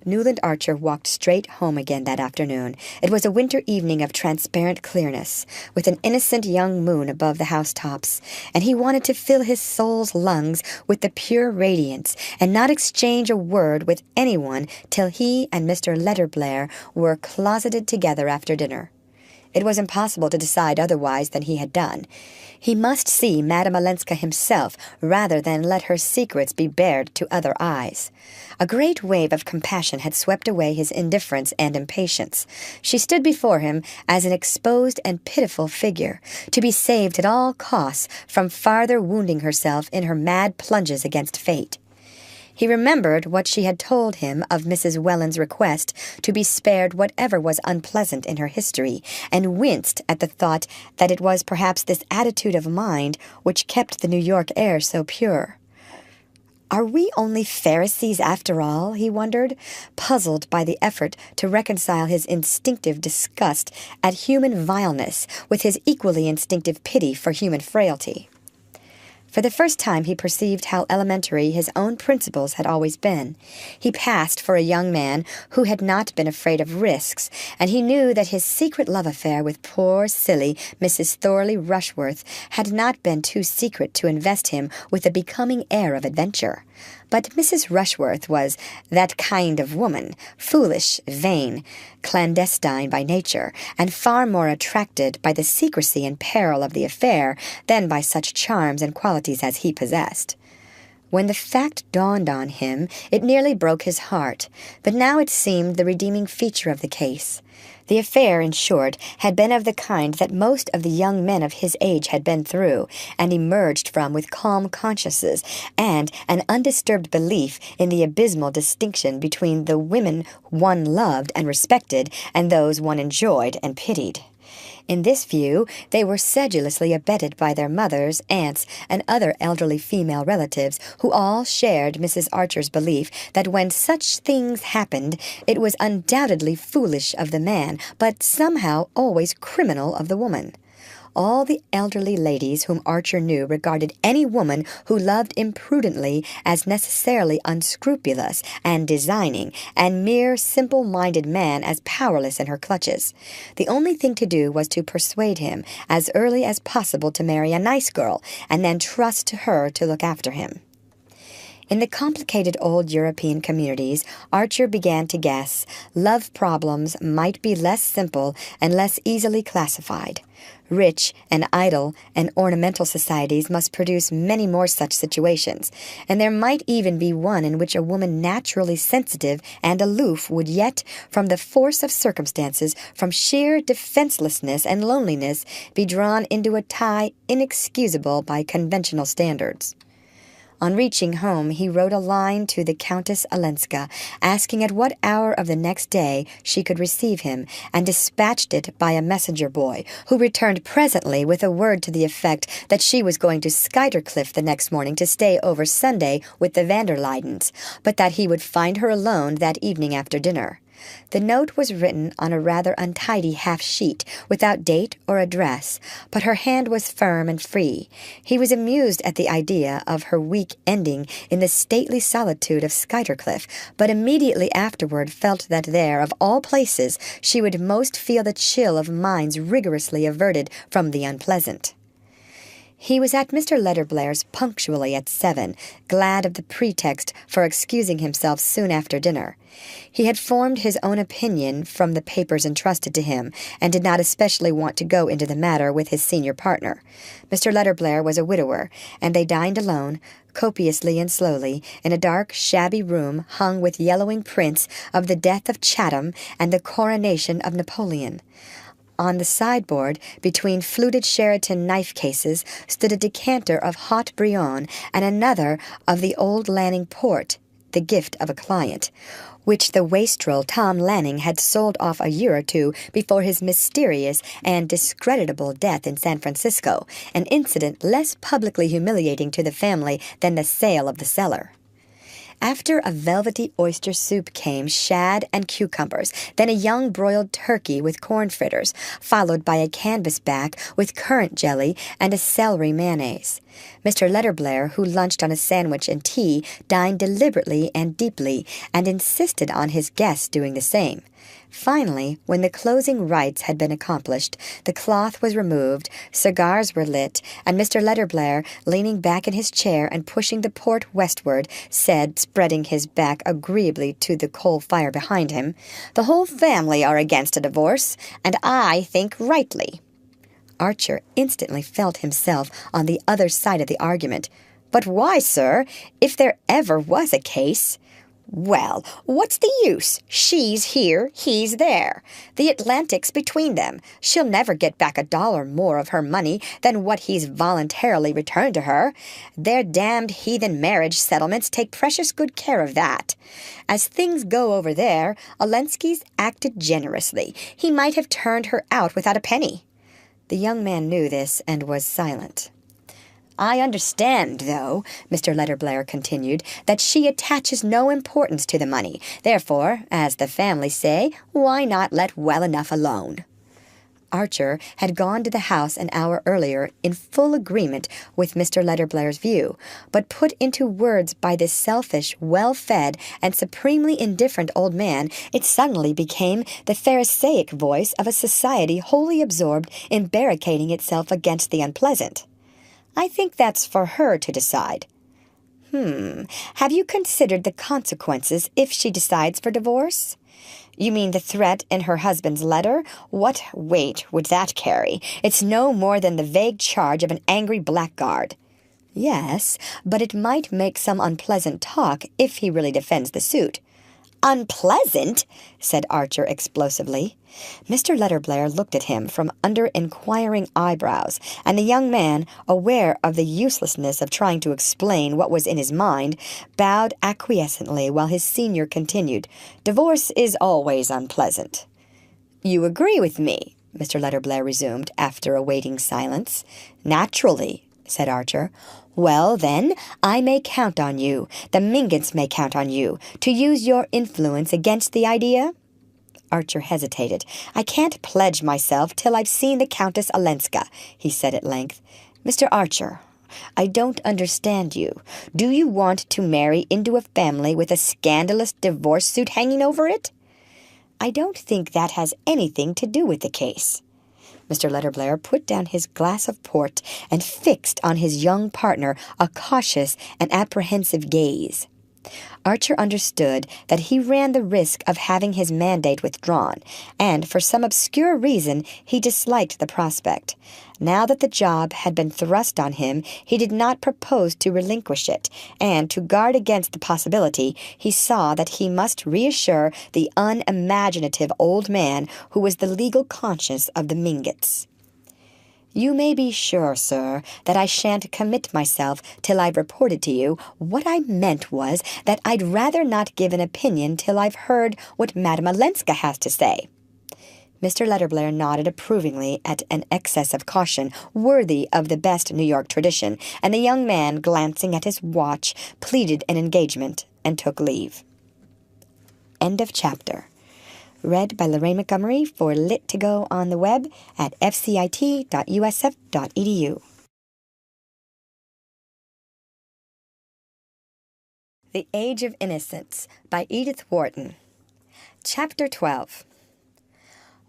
Newland Archer walked straight home again that afternoon. It was a winter evening of transparent clearness, with an innocent young moon above the housetops, and he wanted to fill his soul's lungs with the pure radiance and not exchange a word with anyone till he and Mr. Letterblair were closeted together after dinner. It was impossible to decide otherwise than he had done. He must see Madame Olenska himself rather than let her secrets be bared to other eyes. A great wave of compassion had swept away his indifference and impatience. She stood before him as an exposed and pitiful figure, to be saved at all costs from farther wounding herself in her mad plunges against fate. He remembered what she had told him of Mrs. Welland's request to be spared whatever was unpleasant in her history, and winced at the thought that it was perhaps this attitude of mind which kept the New York air so pure. Are we only Pharisees after all, he wondered, puzzled by the effort to reconcile his instinctive disgust at human vileness with his equally instinctive pity for human frailty. For the first time he perceived how elementary his own principles had always been. He passed for a young man who had not been afraid of risks, and he knew that his secret love affair with poor, silly Mrs. Thorley Rushworth had not been too secret to invest him with a becoming air of adventure. But Mrs. Rushworth was that kind of woman, foolish, vain, clandestine by nature, and far more attracted by the secrecy and peril of the affair than by such charms and qualities as he possessed. When the fact dawned on him, it nearly broke his heart, but now it seemed the redeeming feature of the case. The affair, in short, had been of the kind that most of the young men of his age had been through, and emerged from with calm consciences and an undisturbed belief in the abysmal distinction between the women one loved and respected and those one enjoyed and pitied. In this view, they were sedulously abetted by their mothers, aunts, and other elderly female relatives, who all shared Mrs. Archer's belief that when such things happened, it was undoubtedly foolish of the man, but somehow always criminal of the woman. All the elderly ladies whom Archer knew regarded any woman who loved imprudently as necessarily unscrupulous and designing, and mere simple-minded man as powerless in her clutches. The only thing to do was to persuade him as early as possible to marry a nice girl, and then trust to her to look after him. In the complicated old European communities, Archer began to guess love problems might be less simple and less easily classified. Rich and idle and ornamental societies must produce many more such situations, and there might even be one in which a woman naturally sensitive and aloof would yet, from the force of circumstances, from sheer defenselessness and loneliness, be drawn into a tie inexcusable by conventional standards. On reaching home, he wrote a line to the Countess Olenska, asking at what hour of the next day she could receive him, and dispatched it by a messenger boy, who returned presently with a word to the effect that she was going to Skuytercliff the next morning to stay over Sunday with the van der Luydens, but that he would find her alone that evening after dinner. The note was written on a rather untidy half-sheet, without date or address, but her hand was firm and free. He was amused at the idea of her week ending in the stately solitude of Skuytercliff, but immediately afterward felt that there, of all places, she would most feel the chill of minds rigorously averted from the unpleasant. He was at Mr. Letterblair's punctually at 7, glad of the pretext for excusing himself soon after dinner. He had formed his own opinion from the papers entrusted to him, and did not especially want to go into the matter with his senior partner. Mr. Letterblair was a widower, and they dined alone, copiously and slowly, in a dark, shabby room hung with yellowing prints of the death of Chatham and the coronation of Napoleon. On the sideboard, between fluted Sheraton knife cases, stood a decanter of hot Brion and another of the old Lanning port, the gift of a client, which the wastrel Tom Lanning had sold off a year or two before his mysterious and discreditable death in San Francisco, an incident less publicly humiliating to the family than the sale of the cellar. After a velvety oyster soup came shad and cucumbers, then a young broiled turkey with corn fritters, followed by a canvas back with currant jelly and a celery mayonnaise. Mr. Letterblair, who lunched on a sandwich and tea, dined deliberately and deeply, and insisted on his guests doing the same. Finally, when the closing rites had been accomplished, the cloth was removed, cigars were lit, and Mr. Letterblair, leaning back in his chair and pushing the port westward, said, spreading his back agreeably to the coal fire behind him, "The whole family are against a divorce, and I think rightly." Archer instantly felt himself on the other side of the argument. "But why, sir, if there ever was a case—" "Well, what's the use? She's here, he's there. The Atlantic's between them. She'll never get back $1 more of her money than what he's voluntarily returned to her. Their damned heathen marriage settlements take precious good care of that. As things go over there, Olenski's acted generously. He might have turned her out without a penny." The young man knew this and was silent. "I understand, though," Mr. Letterblair continued, "that she attaches no importance to the money. Therefore, as the family say, why not let well enough alone?" Archer had gone to the house an hour earlier in full agreement with Mr. Letterblair's view, but put into words by this selfish, well-fed, and supremely indifferent old man, it suddenly became the Pharisaic voice of a society wholly absorbed in barricading itself against the unpleasant. "I think that's for her to decide." Have you considered the consequences if she decides for divorce?" "You mean the threat in her husband's letter? What weight would that carry? It's no more than the vague charge of an angry blackguard." "Yes, but it might make some unpleasant talk if he really defends the suit." "Unpleasant?" said Archer explosively. Mr. Letterblair looked at him from under inquiring eyebrows, and the young man, aware of the uselessness of trying to explain what was in his mind, bowed acquiescently while his senior continued, "Divorce is always unpleasant." "You agree with me?" Mr. Letterblair resumed, after a waiting silence. "Naturally," said Archer. "Well, then, I may count on you, the Mingotts may count on you, to use your influence against the idea?" Archer hesitated. "I can't pledge myself till I've seen the Countess Olenska," he said at length. "Mr. Archer, I don't understand you. Do you want to marry into a family with a scandalous divorce suit hanging over it?" "I don't think that has anything to do with the case." Mr. Letterblair put down his glass of port and fixed on his young partner a cautious and apprehensive gaze. Archer understood that he ran the risk of having his mandate withdrawn, and for some obscure reason he disliked the prospect. Now that the job had been thrust on him, he did not propose to relinquish it, and to guard against the possibility, he saw that he must reassure the unimaginative old man who was the legal conscience of the Mingotts. "You may be sure, sir, that I shan't commit myself till I've reported to you. What I meant was that I'd rather not give an opinion till I've heard what Madame Olenska has to say." Mr. Letterblair nodded approvingly at an excess of caution worthy of the best New York tradition, and the young man, glancing at his watch, pleaded an engagement and took leave. End of chapter. Read by Lorraine Montgomery for Lit to Go on the web at fcit.usf.edu. The Age of Innocence by Edith Wharton. Chapter 12.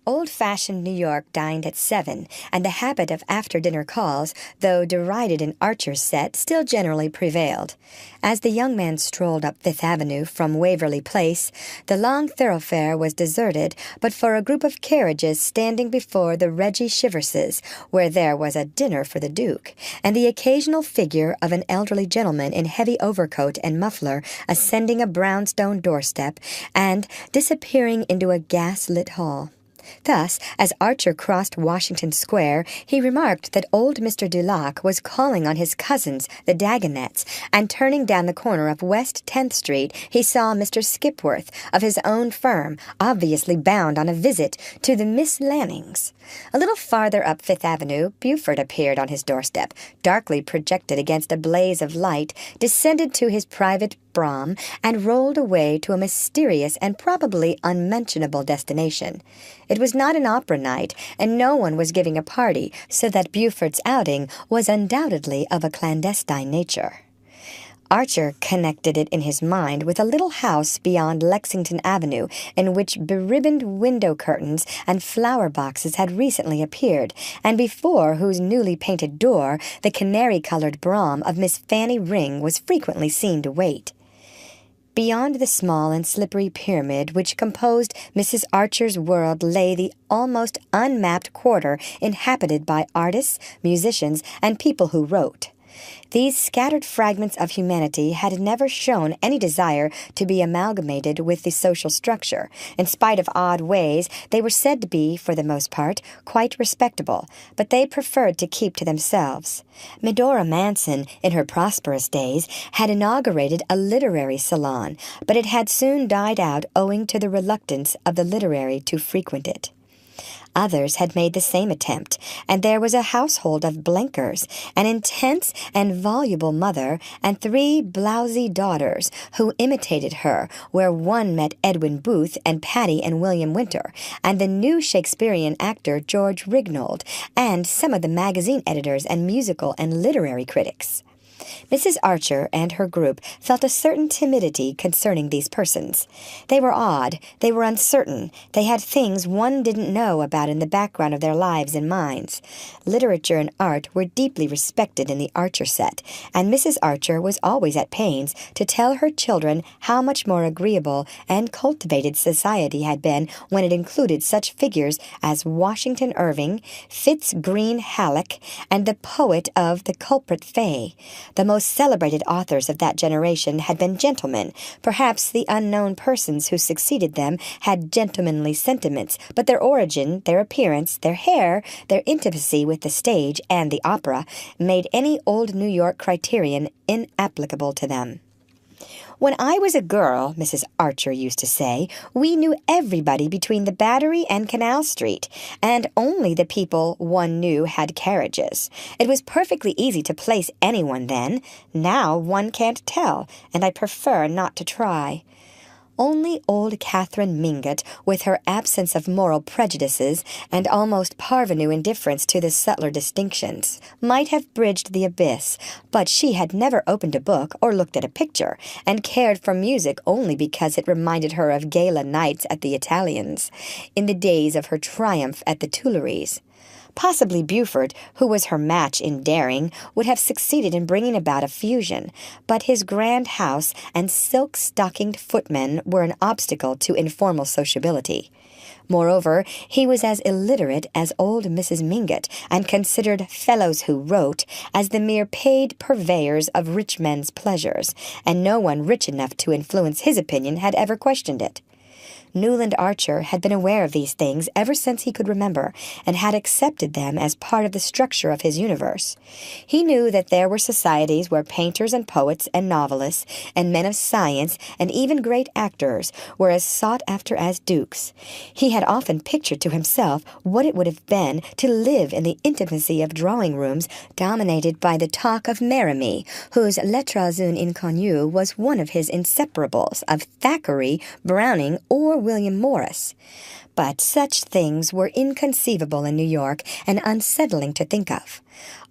Old-fashioned New York dined at 7, and the habit of after-dinner calls, though derided in Archer's set, still generally prevailed. As the young man strolled up Fifth Avenue from Waverly Place, the long thoroughfare was deserted but for a group of carriages standing before the Reggie Chiverses, where there was a dinner for the Duke, and the occasional figure of an elderly gentleman in heavy overcoat and muffler ascending a brownstone doorstep and disappearing into a gas-lit hall. Thus, as Archer crossed Washington Square, he remarked that old Mr. Dulac was calling on his cousins, the Dagonets, and turning down the corner of West 10th Street, he saw Mr. Skipworth, of his own firm, obviously bound on a visit to the Miss Lannings. A little farther up Fifth Avenue, Buford appeared on his doorstep, darkly projected against a blaze of light, descended to his private brougham and rolled away to a mysterious and probably unmentionable destination. It was not an opera night, and no one was giving a party, so that Beaufort's outing was undoubtedly of a clandestine nature. Archer connected it in his mind with a little house beyond Lexington Avenue in which beribboned window curtains and flower boxes had recently appeared, and before whose newly painted door the canary-colored brougham of Miss Fanny Ring was frequently seen to wait. Beyond the small and slippery pyramid which composed Mrs. Archer's world lay the almost unmapped quarter inhabited by artists, musicians, and people who wrote. These scattered fragments of humanity had never shown any desire to be amalgamated with the social structure. In spite of odd ways, they were said to be, for the most part, quite respectable, but they preferred to keep to themselves. Medora Manson, in her prosperous days, had inaugurated a literary salon, but it had soon died out owing to the reluctance of the literary to frequent it. Others had made the same attempt, and there was a household of Blenkers, an intense and voluble mother, and 3 blousy daughters, who imitated her, where one met Edwin Booth and Patty and William Winter, and the new Shakespearean actor George Rignold, and some of the magazine editors and musical and literary critics. Mrs. Archer and her group felt a certain timidity concerning these persons. They were odd, they were uncertain, they had things one didn't know about in the background of their lives and minds. Literature and art were deeply respected in the Archer set, and Mrs. Archer was always at pains to tell her children how much more agreeable and cultivated society had been when it included such figures as Washington Irving, Fitz Green Halleck, and the poet of The Culprit Fay. The most celebrated authors of that generation had been gentlemen. Perhaps the unknown persons who succeeded them had gentlemanly sentiments, but their origin, their appearance, their hair, their intimacy with the stage and the opera made any old New York criterion inapplicable to them. "When I was a girl," Mrs. Archer used to say, "we knew everybody between the Battery and Canal Street, and only the people one knew had carriages. It was perfectly easy to place anyone then. Now one can't tell, and I prefer not to try." Only old Catherine Mingott, with her absence of moral prejudices and almost parvenu indifference to the subtler distinctions, might have bridged the abyss, but she had never opened a book or looked at a picture, and cared for music only because it reminded her of gala nights at the Italians, in the days of her triumph at the Tuileries. Possibly Beaufort, who was her match in daring, would have succeeded in bringing about a fusion, but his grand house and silk-stockinged footmen were an obstacle to informal sociability. Moreover, he was as illiterate as old Mrs. Mingott, and considered fellows who wrote as the mere paid purveyors of rich men's pleasures, and no one rich enough to influence his opinion had ever questioned it. Newland Archer had been aware of these things ever since he could remember, and had accepted them as part of the structure of his universe. He knew that there were societies where painters and poets and novelists and men of science and even great actors were as sought after as dukes. He had often pictured to himself what it would have been to live in the intimacy of drawing-rooms dominated by the talk of Merimee, whose Lettres une inconnue was one of his inseparables, of Thackeray, Browning, or William Morris. But such things were inconceivable in New York and unsettling to think of.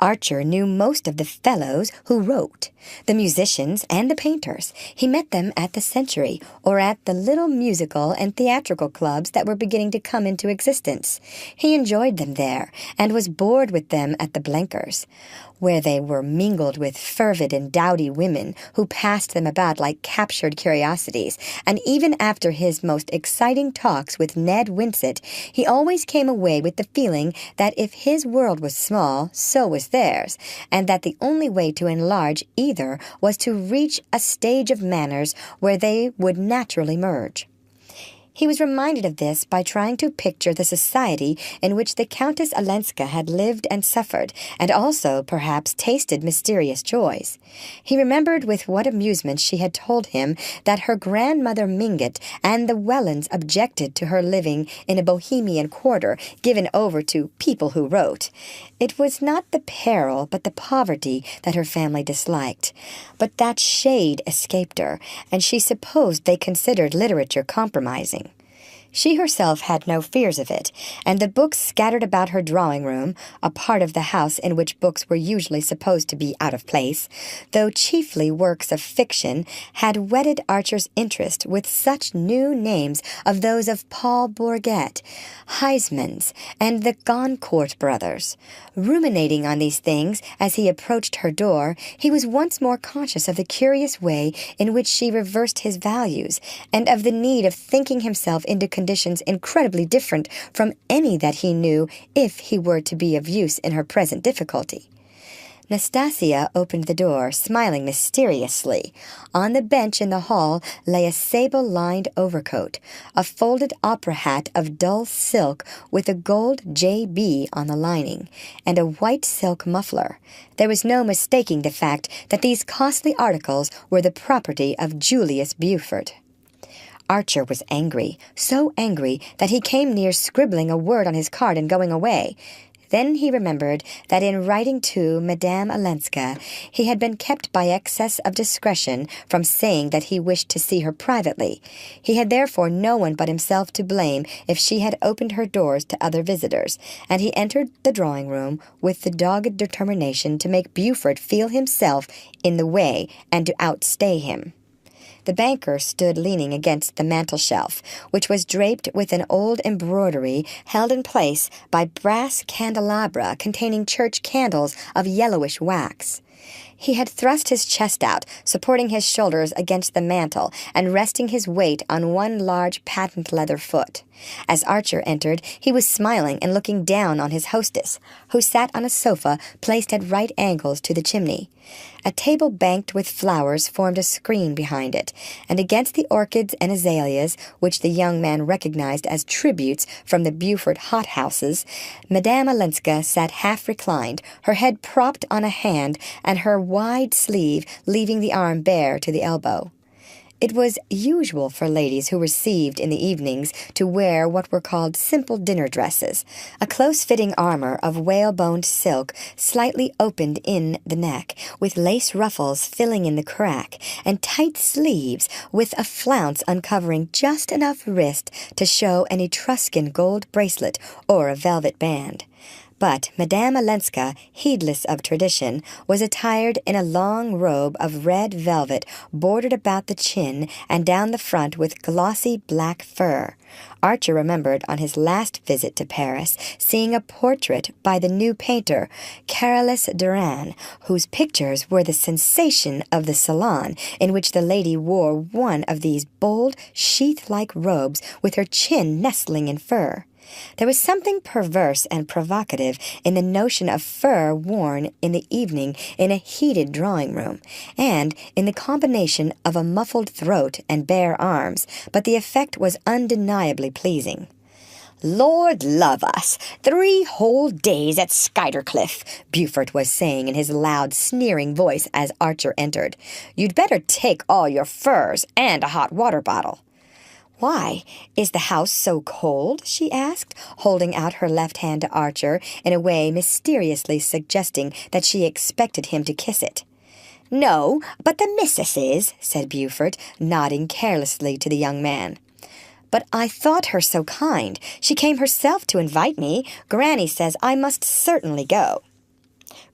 Archer knew most of the fellows who wrote, the musicians and the painters. He met them at the Century, or at the little musical and theatrical clubs that were beginning to come into existence. He enjoyed them there, and was bored with them at the Blenkers, where they were mingled with fervid and dowdy women who passed them about like captured curiosities, and even after his most exciting talks with Ned Winsett, he always came away with the feeling that if his world was small, so was theirs, and that the only way to enlarge either was to reach a stage of manners where they would naturally merge. He was reminded of this by trying to picture the society in which the Countess Olenska had lived and suffered, and also, perhaps, tasted mysterious joys. He remembered with what amusement she had told him that her grandmother Mingot and the Wellens objected to her living in a Bohemian quarter given over to people who wrote. It was not the peril, but the poverty that her family disliked. But that shade escaped her, and she supposed they considered literature compromising. She herself had no fears of it, and the books scattered about her drawing-room, a part of the house in which books were usually supposed to be out of place, though chiefly works of fiction, had whetted Archer's interest with such new names of those of Paul Bourget, Huysmans, and the Goncourt brothers. Ruminating on these things as he approached her door, he was once more conscious of the curious way in which she reversed his values, and of the need of thinking himself into conditions incredibly different from any that he knew if he were to be of use in her present difficulty. Nastasia opened the door, smiling mysteriously. On the bench in the hall lay a sable-lined overcoat, a folded opera hat of dull silk with a gold J.B. on the lining, and a white silk muffler. There was no mistaking the fact that these costly articles were the property of Julius Beaufort. Archer was angry, so angry that he came near scribbling a word on his card and going away. Then he remembered that in writing to Madame Olenska, he had been kept by excess of discretion from saying that he wished to see her privately. He had therefore no one but himself to blame if she had opened her doors to other visitors, and he entered the drawing-room with the dogged determination to make Beaufort feel himself in the way and to outstay him. The banker stood leaning against the mantel-shelf, which was draped with an old embroidery held in place by brass candelabra containing church candles of yellowish wax. He had thrust his chest out, supporting his shoulders against the mantel and resting his weight on one large patent leather foot. As Archer entered, he was smiling and looking down on his hostess, who sat on a sofa placed at right angles to the chimney. A table banked with flowers formed a screen behind it, and against the orchids and azaleas, which the young man recognized as tributes from the Beaufort hothouses, Madame Olenska sat half-reclined, her head propped on a hand and her wide sleeve leaving the arm bare to the elbow. It was usual for ladies who received in the evenings to wear what were called simple dinner dresses, a close-fitting armor of whaleboned silk slightly opened in the neck, with lace ruffles filling in the crack, and tight sleeves with a flounce uncovering just enough wrist to show an Etruscan gold bracelet or a velvet band. But Madame Olenska, heedless of tradition, was attired in a long robe of red velvet bordered about the chin and down the front with glossy black fur. Archer remembered on his last visit to Paris seeing a portrait by the new painter, Carolus Duran, whose pictures were the sensation of the salon, in which the lady wore one of these bold, sheath-like robes with her chin nestling in fur. There was something perverse and provocative in the notion of fur worn in the evening in a heated drawing-room, and in the combination of a muffled throat and bare arms, but the effect was undeniably pleasing. "Lord love us! 3 whole days at Skuytercliff," Beaufort was saying in his loud, sneering voice as Archer entered. "You'd better take all your furs and a hot water bottle." "Why, is the house so cold?" she asked, holding out her left hand to Archer in a way mysteriously suggesting that she expected him to kiss it. "No, but the missus is," said Beaufort, nodding carelessly to the young man. "But I thought her so kind. She came herself to invite me. Granny says I must certainly go."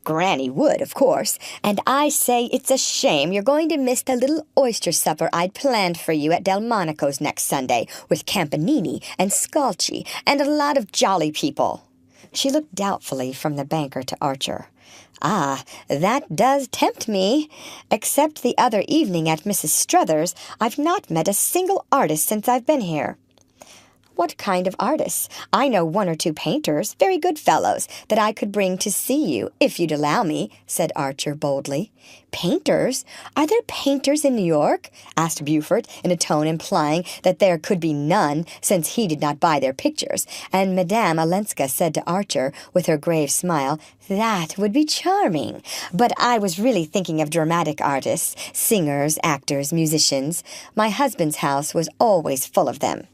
"Granny would, of course, and I say it's a shame you're going to miss the little oyster supper I'd planned for you at Delmonico's next Sunday, with Campanini and Scalchi and a lot of jolly people." She looked doubtfully from the banker to Archer. "Ah, that does tempt me. Except the other evening at Mrs. Struthers', I've not met a single artist since I've been here." What kind of artists? I know one or two painters, very good fellows, that I could bring to see you, if you'd allow me, said Archer boldly. Painters? Are there painters in New York? Asked Beaufort, in a tone implying that there could be none, since he did not buy their pictures, and Madame Olenska said to Archer, with her grave smile, That would be charming. But I was really thinking of dramatic artists, singers, actors, musicians. My husband's house was always full of them.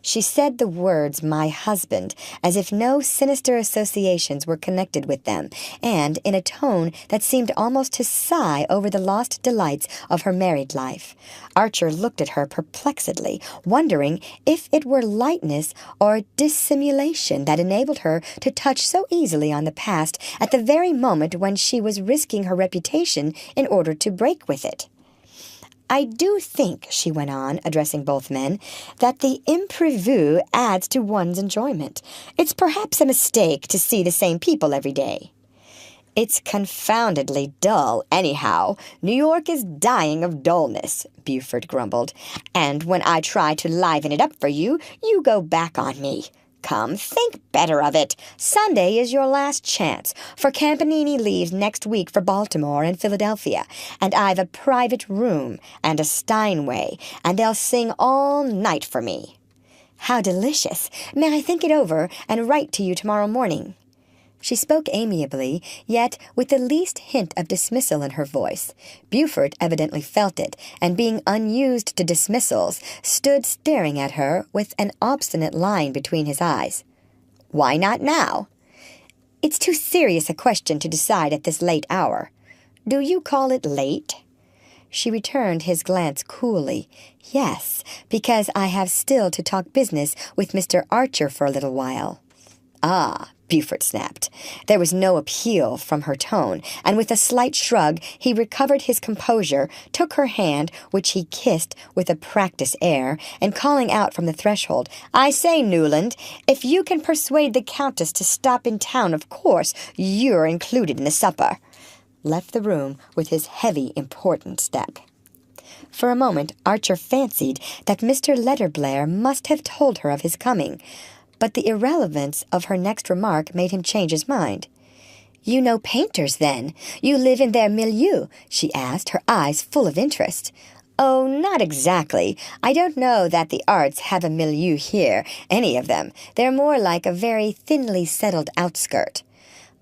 She said the words, my husband, as if no sinister associations were connected with them, and in a tone that seemed almost to sigh over the lost delights of her married life. Archer looked at her perplexedly, wondering if it were lightness or dissimulation that enabled her to touch so easily on the past at the very moment when she was risking her reputation in order to break with it. I do think, she went on, addressing both men, that the imprévu adds to one's enjoyment. It's perhaps a mistake to see the same people every day. It's confoundedly dull, anyhow. New York is dying of dullness, Beaufort grumbled. And when I try to liven it up for you, you go back on me. Come, think better of it. Sunday is your last chance, for Campanini leaves next week for Baltimore and Philadelphia, and I've a private room and a Steinway, and they'll sing all night for me. How delicious! May I think it over and write to you tomorrow morning? She spoke amiably, yet with the least hint of dismissal in her voice. Beaufort evidently felt it, and being unused to dismissals, stood staring at her with an obstinate line between his eyes. Why not now? It's too serious a question to decide at this late hour. Do you call it late? She returned his glance coolly. Yes, because I have still to talk business with Mr. Archer for a little while. Ah, Beaufort snapped. There was no appeal from her tone, and with a slight shrug he recovered his composure, took her hand, which he kissed with a practised air, and calling out from the threshold, I say, Newland, if you can persuade the Countess to stop in town, of course you're included in the supper, left the room with his heavy, important step. For a moment Archer fancied that Mr. Letterblair must have told her of his coming, but the irrelevance of her next remark made him change his mind. You know painters, then? You live in their milieu? She asked, her eyes full of interest. Oh, not exactly. I don't know that the arts have a milieu here, any of them. They're more like a very thinly settled outskirt.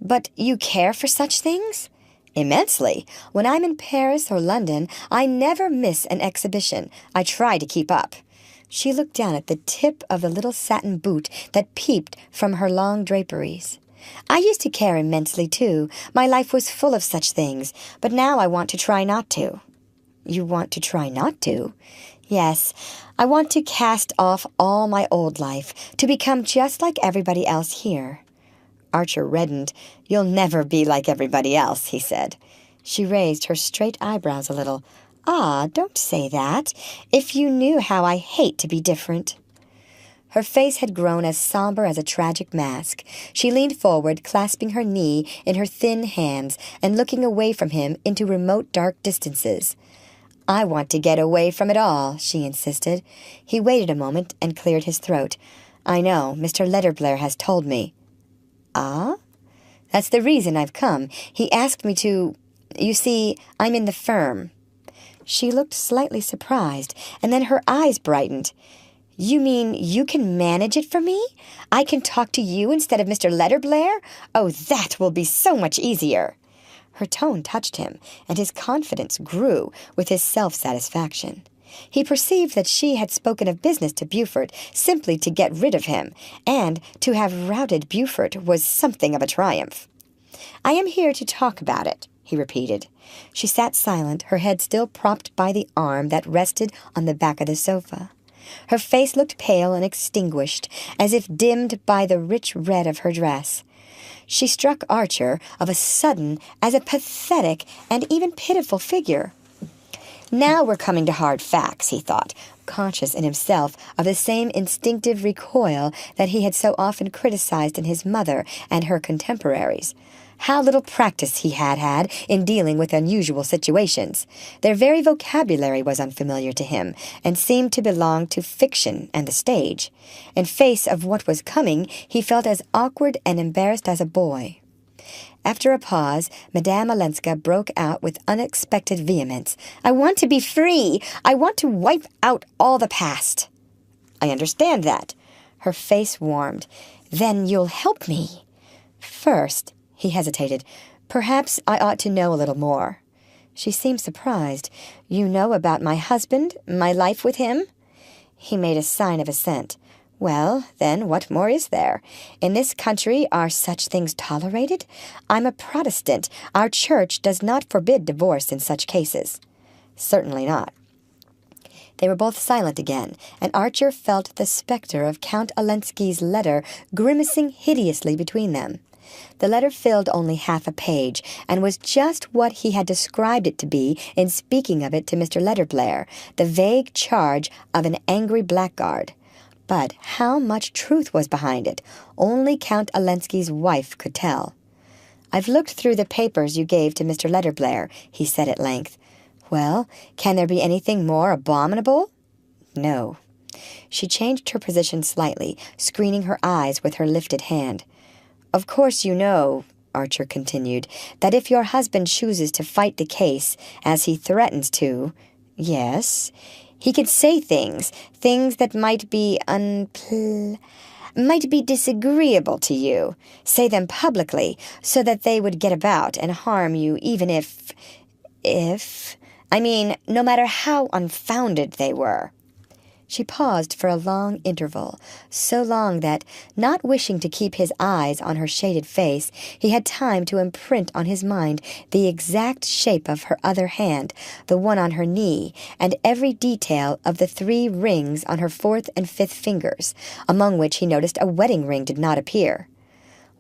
But you care for such things? Immensely. When I'm in Paris or London, I never miss an exhibition. I try to keep up. She looked down at the tip of the little satin boot that peeped from her long draperies. I used to care immensely, too. My life was full of such things, but now I want to try not to. You want to try not to? Yes, I want to cast off all my old life, to become just like everybody else here. Archer reddened. You'll never be like everybody else, he said. She raised her straight eyebrows a little. Ah, don't say that. If you knew how I hate to be different. Her face had grown as somber as a tragic mask. She leaned forward, clasping her knee in her thin hands and looking away from him into remote dark distances. I want to get away from it all, she insisted. He waited a moment and cleared his throat. I know, Mr. Letterblair has told me. Ah? That's the reason I've come. He asked me to... You see, I'm in the firm. She looked slightly surprised, and then her eyes brightened. You mean you can manage it for me? I can talk to you instead of Mr. Letterblair? Oh, that will be so much easier. Her tone touched him, and his confidence grew with his self-satisfaction. He perceived that she had spoken of business to Beaufort simply to get rid of him, and to have routed Beaufort was something of a triumph. I am here to talk about it, he repeated. She sat silent, her head still propped by the arm that rested on the back of the sofa. Her face looked pale and extinguished, as if dimmed by the rich red of her dress. She struck Archer of a sudden as a pathetic and even pitiful figure. Now we're coming to hard facts, he thought, conscious in himself of the same instinctive recoil that he had so often criticized in his mother and her contemporaries. How little practice he had had in dealing with unusual situations. Their very vocabulary was unfamiliar to him, and seemed to belong to fiction and the stage. In face of what was coming, he felt as awkward and embarrassed as a boy. After a pause, Madame Olenska broke out with unexpected vehemence. "I want to be free! I want to wipe out all the past!" "I understand that." Her face warmed. "Then you'll help me." "First," he hesitated, "perhaps I ought to know a little more." She seemed surprised. "You know about my husband, my life with him?" He made a sign of assent. "Well, then, what more is there? In this country are such things tolerated? I'm a Protestant. Our church does not forbid divorce in such cases." "Certainly not." They were both silent again, and Archer felt the spectre of Count Olenski's letter grimacing hideously between them. The letter filled only half a page, and was just what he had described it to be in speaking of it to Mr. Letterblair, the vague charge of an angry blackguard. But how much truth was behind it, only Count Olenski's wife could tell. "I've looked through the papers you gave to Mr. Letterblair," he said at length. "Well, can there be anything more abominable?" "No." She changed her position slightly, screening her eyes with her lifted hand. "Of course you know," Archer continued, "that if your husband chooses to fight the case, as he threatens to—" "Yes." "He can say things that might be might be disagreeable to you. Say them publicly, so that they would get about and harm you even no matter how unfounded they were." She paused for a long interval, so long that, not wishing to keep his eyes on her shaded face, he had time to imprint on his mind the exact shape of her other hand, the one on her knee, and every detail of the 3 rings on her 4th and 5th fingers, among which he noticed a wedding ring did not appear.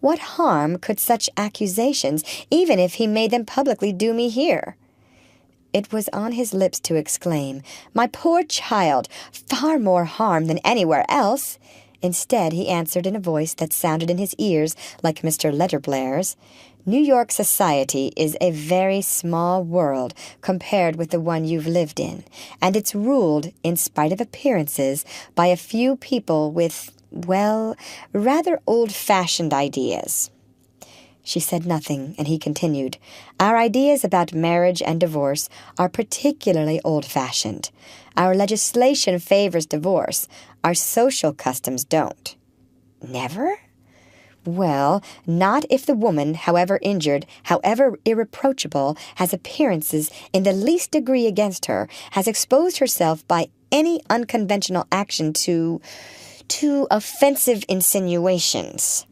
What harm could such accusations, even if he made them publicly, do me here? It was on his lips to exclaim, "My poor child, far more harm than anywhere else." Instead, he answered in a voice that sounded in his ears like Mr. Letterblair's, "New York society is a very small world compared with the one you've lived in, and it's ruled, in spite of appearances, by a few people with, well, rather old-fashioned ideas." She said nothing, and he continued, "Our ideas about marriage and divorce are particularly old-fashioned. Our legislation favors divorce. Our social customs don't." "Never?" "Well, not if the woman, however injured, however irreproachable, has appearances in the least degree against her, has exposed herself by any unconventional action to offensive insinuations."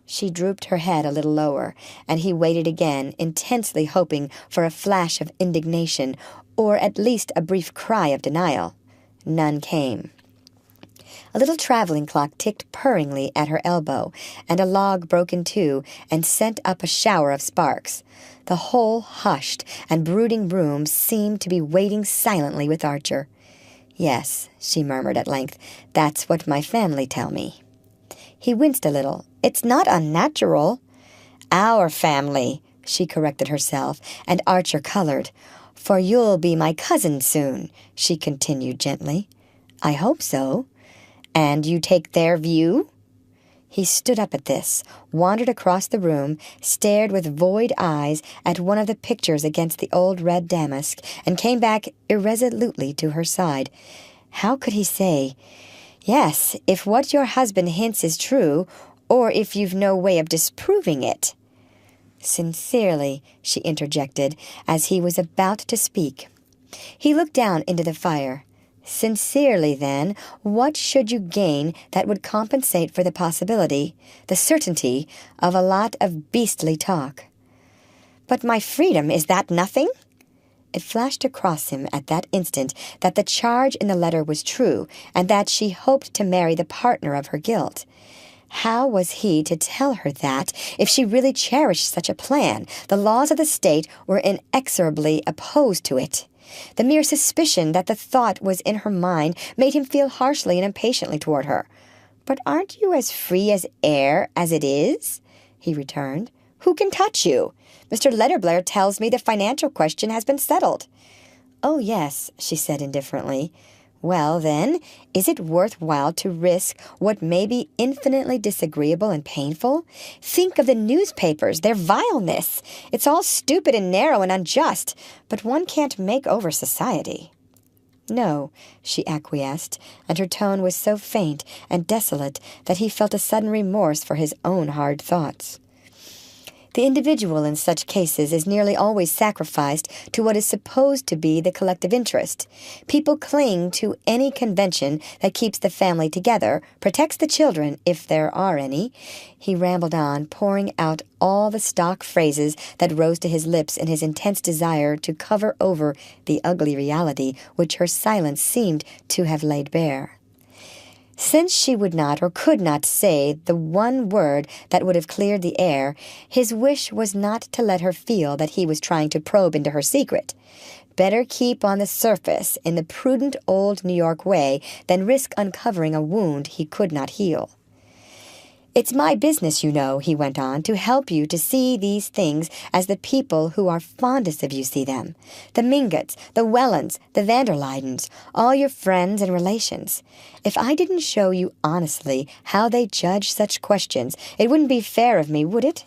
She drooped her head a little lower, and he waited again, intensely hoping for a flash of indignation, or at least a brief cry of denial. None came. A little traveling clock ticked purringly at her elbow, and a log broke in 2 and sent up a shower of sparks. The whole hushed and brooding room seemed to be waiting silently with Archer. "Yes," she murmured at length, "that's what my family tell me." He winced a little. "It's not unnatural." "Our family," she corrected herself, and Archer colored. "For you'll be my cousin soon," she continued gently. "I hope so." "And you take their view?" He stood up at this, wandered across the room, stared with void eyes at one of the pictures against the old red damask, and came back irresolutely to her side. How could he say, "Yes, if what your husband hints is true, or if you've no way of disproving it"? "Sincerely," she interjected, as he was about to speak. He looked down into the fire. "Sincerely, then, what should you gain that would compensate for the possibility, the certainty, of a lot of beastly talk?" "But my freedom, is that nothing?" It flashed across him at that instant that the charge in the letter was true, and that she hoped to marry the partner of her guilt. How was he to tell her that, if she really cherished such a plan? The laws of the state were inexorably opposed to it. The mere suspicion that the thought was in her mind made him feel harshly and impatiently toward her. "But aren't you as free as air as it is?" he returned. Who can touch you? Mr. Letterblair tells me the financial question has been settled." "Oh, yes," she said indifferently. "Well, then, is it worthwhile to risk what may be infinitely disagreeable and painful? Think of the newspapers, their vileness. It's all stupid and narrow and unjust, but one can't make over society." "No," she acquiesced, and her tone was so faint and desolate that he felt a sudden remorse for his own hard thoughts. The individual in such cases is nearly always sacrificed to what is supposed to be the collective interest. People cling to any convention that keeps the family together, protects the children, if there are any. He rambled on, pouring out all the stock phrases that rose to his lips in his intense desire to cover over the ugly reality which her silence seemed to have laid bare. Since she would not or could not say the one word that would have cleared the air, his wish was not to let her feel that he was trying to probe into her secret. Better keep on the surface in the prudent old New York way than risk uncovering a wound he could not heal. "It's my business, you know," he went on, "to help you to see these things as the people who are fondest of you see them. The Mingotts, the Wellens, the Vanderlydens, all your friends and relations. If I didn't show you honestly how they judge such questions, it wouldn't be fair of me, would it?"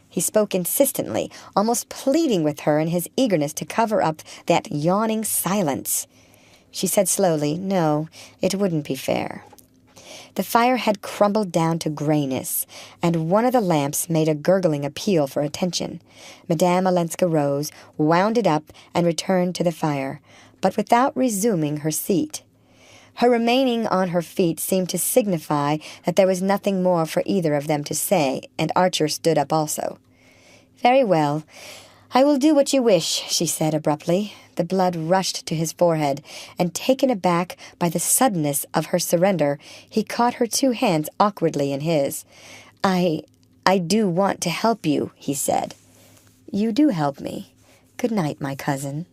He spoke insistently, almost pleading with her in his eagerness to cover up that yawning silence. She said slowly, "No, it wouldn't be fair." The fire had crumbled down to grayness, and one of the lamps made a gurgling appeal for attention. Madame Olenska rose, wound it up, and returned to the fire, but without resuming her seat. Her remaining on her feet seemed to signify that there was nothing more for either of them to say, and Archer stood up also. "Very well. I will do what you wish," she said abruptly. The blood rushed to his forehead, and taken aback by the suddenness of her surrender, he caught her two hands awkwardly in his. I do want to help you," he said. "You do help me. Good night, my cousin."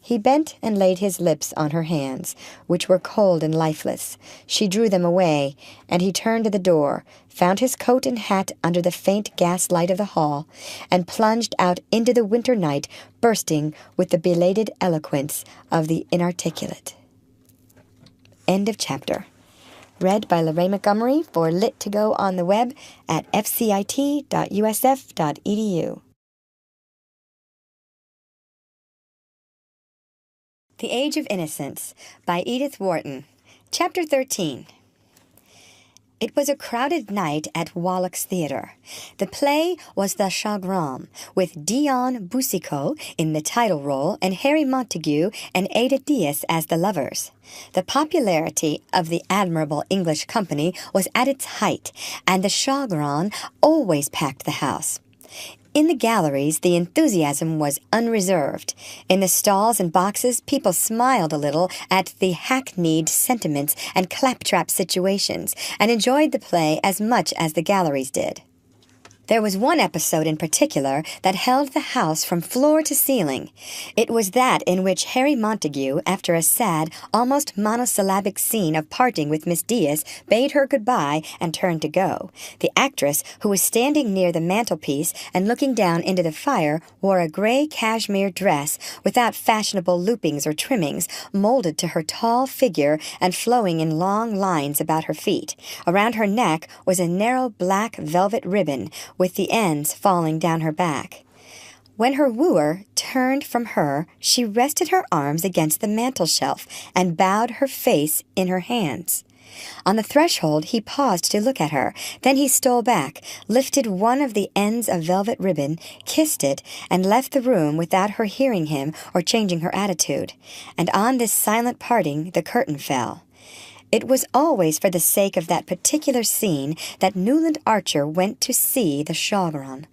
He bent and laid his lips on her hands, which were cold and lifeless. She drew them away, and he turned to the door, found his coat and hat under the faint gas light of the hall, and plunged out into the winter night, bursting with the belated eloquence of the inarticulate. End of chapter. Read by Lorraine Montgomery for Lit to Go on the web at fcit.usf.edu. The Age of Innocence by Edith Wharton. Chapter 13. It was a crowded night at Wallack's Theatre. The play was The Chagrin, with Dion Boucicault in the title role and Harry Montague and Ada Diaz as the lovers. The popularity of the admirable English company was at its height, and The Chagrin always packed the house. In the galleries, the enthusiasm was unreserved. In the stalls and boxes, people smiled a little at the hackneyed sentiments and claptrap situations, and enjoyed the play as much as the galleries did. There was one episode in particular that held the house from floor to ceiling. It was that in which Harry Montague, after a sad, almost monosyllabic scene of parting with Miss Diaz, bade her goodbye and turned to go. The actress, who was standing near the mantelpiece and looking down into the fire, wore a gray cashmere dress without fashionable loopings or trimmings, molded to her tall figure and flowing in long lines about her feet. Around her neck was a narrow black velvet ribbon, with the ends falling down her back. When her wooer turned from her, she rested her arms against the mantel-shelf and bowed her face in her hands. On the threshold he paused to look at her. Then he stole back, lifted one of the ends of velvet ribbon, kissed it, and left the room without her hearing him or changing her attitude. And on this silent parting the curtain fell. It was always for the sake of that particular scene that Newland Archer went to see The Chagrin.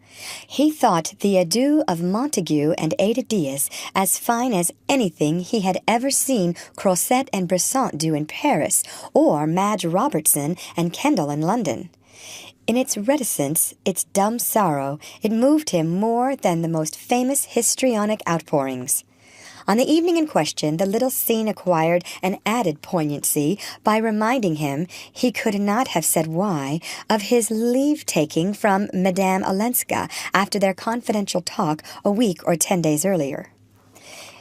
He thought the adieu of Montague and Ada Diaz as fine as anything he had ever seen Crosset and Brissot do in Paris, or Madge Robertson and Kendall in London. In its reticence, its dumb sorrow, it moved him more than the most famous histrionic outpourings. On the evening in question, the little scene acquired an added poignancy by reminding him, he could not have said why, of his leave-taking from Madame Olenska after their confidential talk a week or 10 days earlier.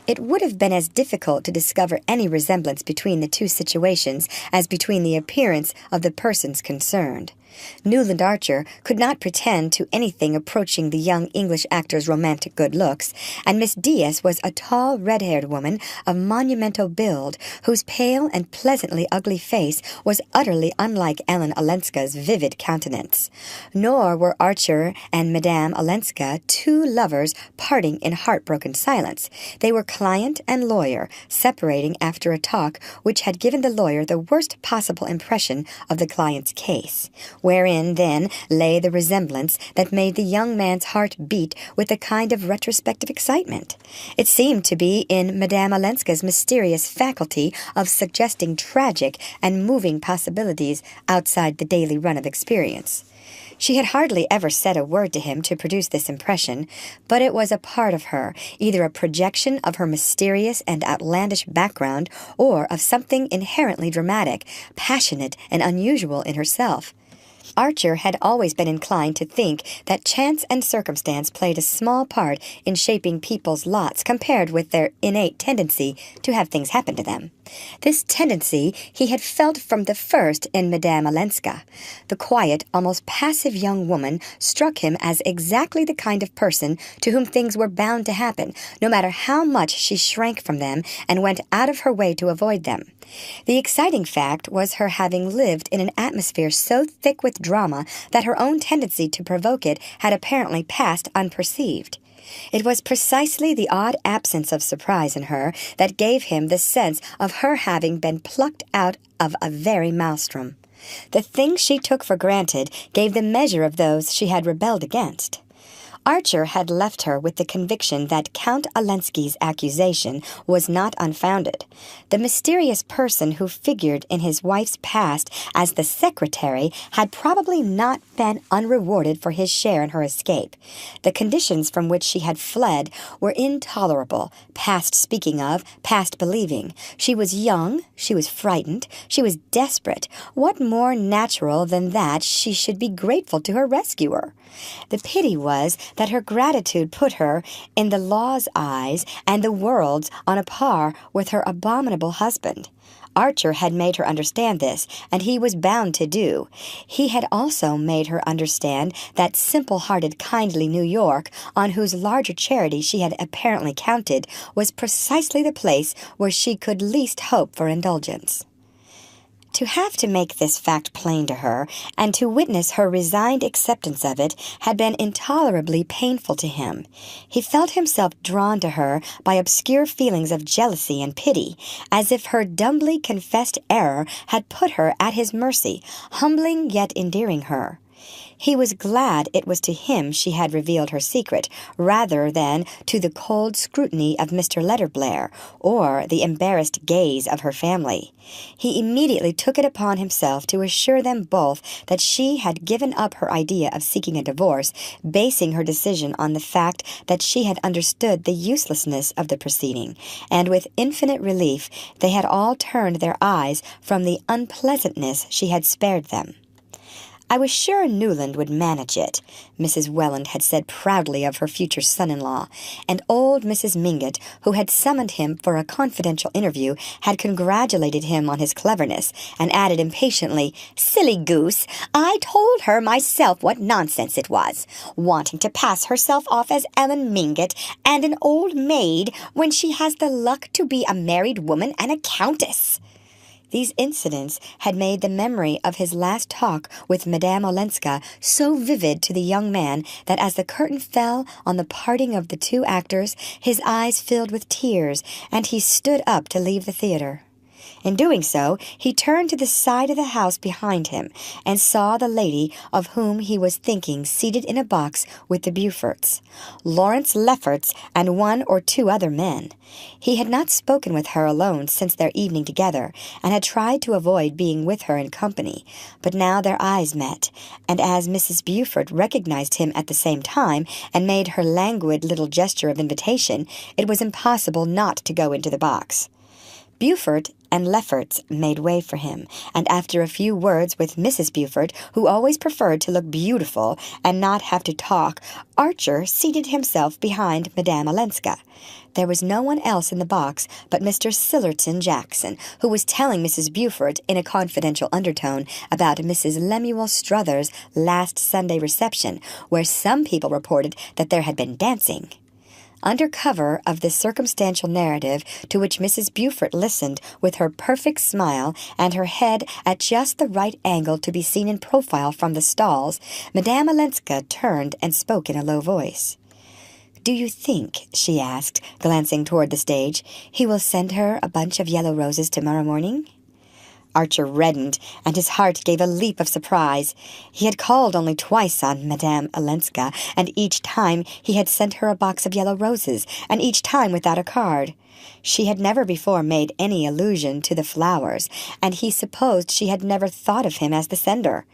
It would have been as difficult to discover any resemblance between the two situations as between the appearance of the persons concerned. Newland Archer could not pretend to anything approaching the young English actor's romantic good looks, and Miss Diaz was a tall, red-haired woman of monumental build, whose pale and pleasantly ugly face was utterly unlike Ellen Olenska's vivid countenance. Nor were Archer and Madame Olenska two lovers parting in heartbroken silence. They were client and lawyer, separating after a talk which had given the lawyer the worst possible impression of the client's case, wherein, then, lay the resemblance that made the young man's heart beat with a kind of retrospective excitement. It seemed to be in Madame Olenska's mysterious faculty of suggesting tragic and moving possibilities outside the daily run of experience. She had hardly ever said a word to him to produce this impression, but it was a part of her, either a projection of her mysterious and outlandish background, or of something inherently dramatic, passionate, and unusual in herself. Archer had always been inclined to think that chance and circumstance played a small part in shaping people's lots compared with their innate tendency to have things happen to them. This tendency he had felt from the first in Madame Olenska. The quiet, almost passive young woman struck him as exactly the kind of person to whom things were bound to happen, no matter how much she shrank from them and went out of her way to avoid them. The exciting fact was her having lived in an atmosphere so thick with drama that her own tendency to provoke it had apparently passed unperceived. It was precisely the odd absence of surprise in her that gave him the sense of her having been plucked out of a very maelstrom. The things she took for granted gave the measure of those she had rebelled against. Archer had left her with the conviction that Count Olenski's accusation was not unfounded. The mysterious person who figured in his wife's past as the secretary had probably not been unrewarded for his share in her escape. The conditions from which she had fled were intolerable, past speaking of, past believing. She was young, she was frightened, she was desperate. What more natural than that she should be grateful to her rescuer? The pity was that her gratitude put her, in the law's eyes and the world's, on a par with her abominable husband. Archer had made her understand this, and he was bound to do. He had also made her understand that simple-hearted, kindly New York, on whose larger charity she had apparently counted, was precisely the place where she could least hope for indulgence. To have to make this fact plain to her, and to witness her resigned acceptance of it, had been intolerably painful to him. He felt himself drawn to her by obscure feelings of jealousy and pity, as if her dumbly confessed error had put her at his mercy, humbling yet endearing her. He was glad it was to him she had revealed her secret, rather than to the cold scrutiny of Mr. Letterblair, or the embarrassed gaze of her family. He immediately took it upon himself to assure them both that she had given up her idea of seeking a divorce, basing her decision on the fact that she had understood the uselessness of the proceeding, and with infinite relief they had all turned their eyes from the unpleasantness she had spared them. "I was sure Newland would manage it," Mrs. Welland had said proudly of her future son-in-law, and old Mrs. Mingott, who had summoned him for a confidential interview, had congratulated him on his cleverness, and added impatiently, "Silly goose! I told her myself what nonsense it was, wanting to pass herself off as Ellen Mingott and an old maid when she has the luck to be a married woman and a countess." These incidents had made the memory of his last talk with Madame Olenska so vivid to the young man that as the curtain fell on the parting of the two actors, his eyes filled with tears, and he stood up to leave the theater. In doing so, he turned to the side of the house behind him and saw the lady of whom he was thinking seated in a box with the Beauforts, Lawrence Lefferts, and one or two other men. He had not spoken with her alone since their evening together, and had tried to avoid being with her in company, but now their eyes met, and as Mrs. Beaufort recognized him at the same time and made her languid little gesture of invitation, it was impossible not to go into the box. Beaufort and Lefferts made way for him, and after a few words with Mrs. Beaufort, who always preferred to look beautiful and not have to talk, Archer seated himself behind Madame Olenska. There was no one else in the box but Mr. Sillerton Jackson, who was telling Mrs. Beaufort in a confidential undertone about Mrs. Lemuel Struthers' last Sunday reception, where some people reported that there had been dancing. Under cover of this circumstantial narrative, to which Mrs. Beaufort listened with her perfect smile and her head at just the right angle to be seen in profile from the stalls, Madame Olenska turned and spoke in a low voice. "Do you think," she asked, glancing toward the stage, "he will send her a bunch of yellow roses tomorrow morning?" Archer reddened, and his heart gave a leap of surprise. He had called only twice on Madame Olenska, and each time he had sent her a box of yellow roses, and each time without a card. She had never before made any allusion to the flowers, and he supposed she had never thought of him as the sender.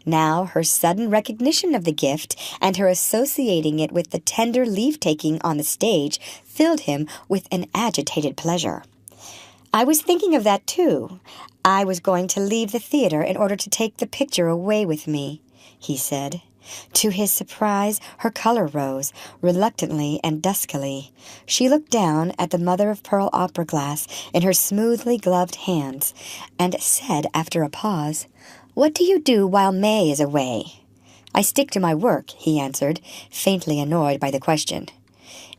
Now her sudden recognition of the gift, and her associating it with the tender leave-taking on the stage, filled him with an agitated pleasure. "I was thinking of that, too. I was going to leave the theater in order to take the picture away with me," he said. To his surprise, her color rose, reluctantly and duskily. She looked down at the mother-of-pearl opera-glass in her smoothly gloved hands, and said after a pause, "What do you do while May is away?" "I stick to my work," he answered, faintly annoyed by the question.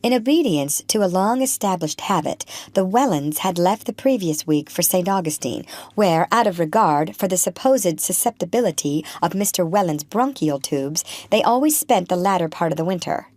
In obedience to a long-established habit, the Wellens had left the previous week for St. Augustine, where, out of regard for the supposed susceptibility of Mr. Welland's bronchial tubes, they always spent the latter part of the winter.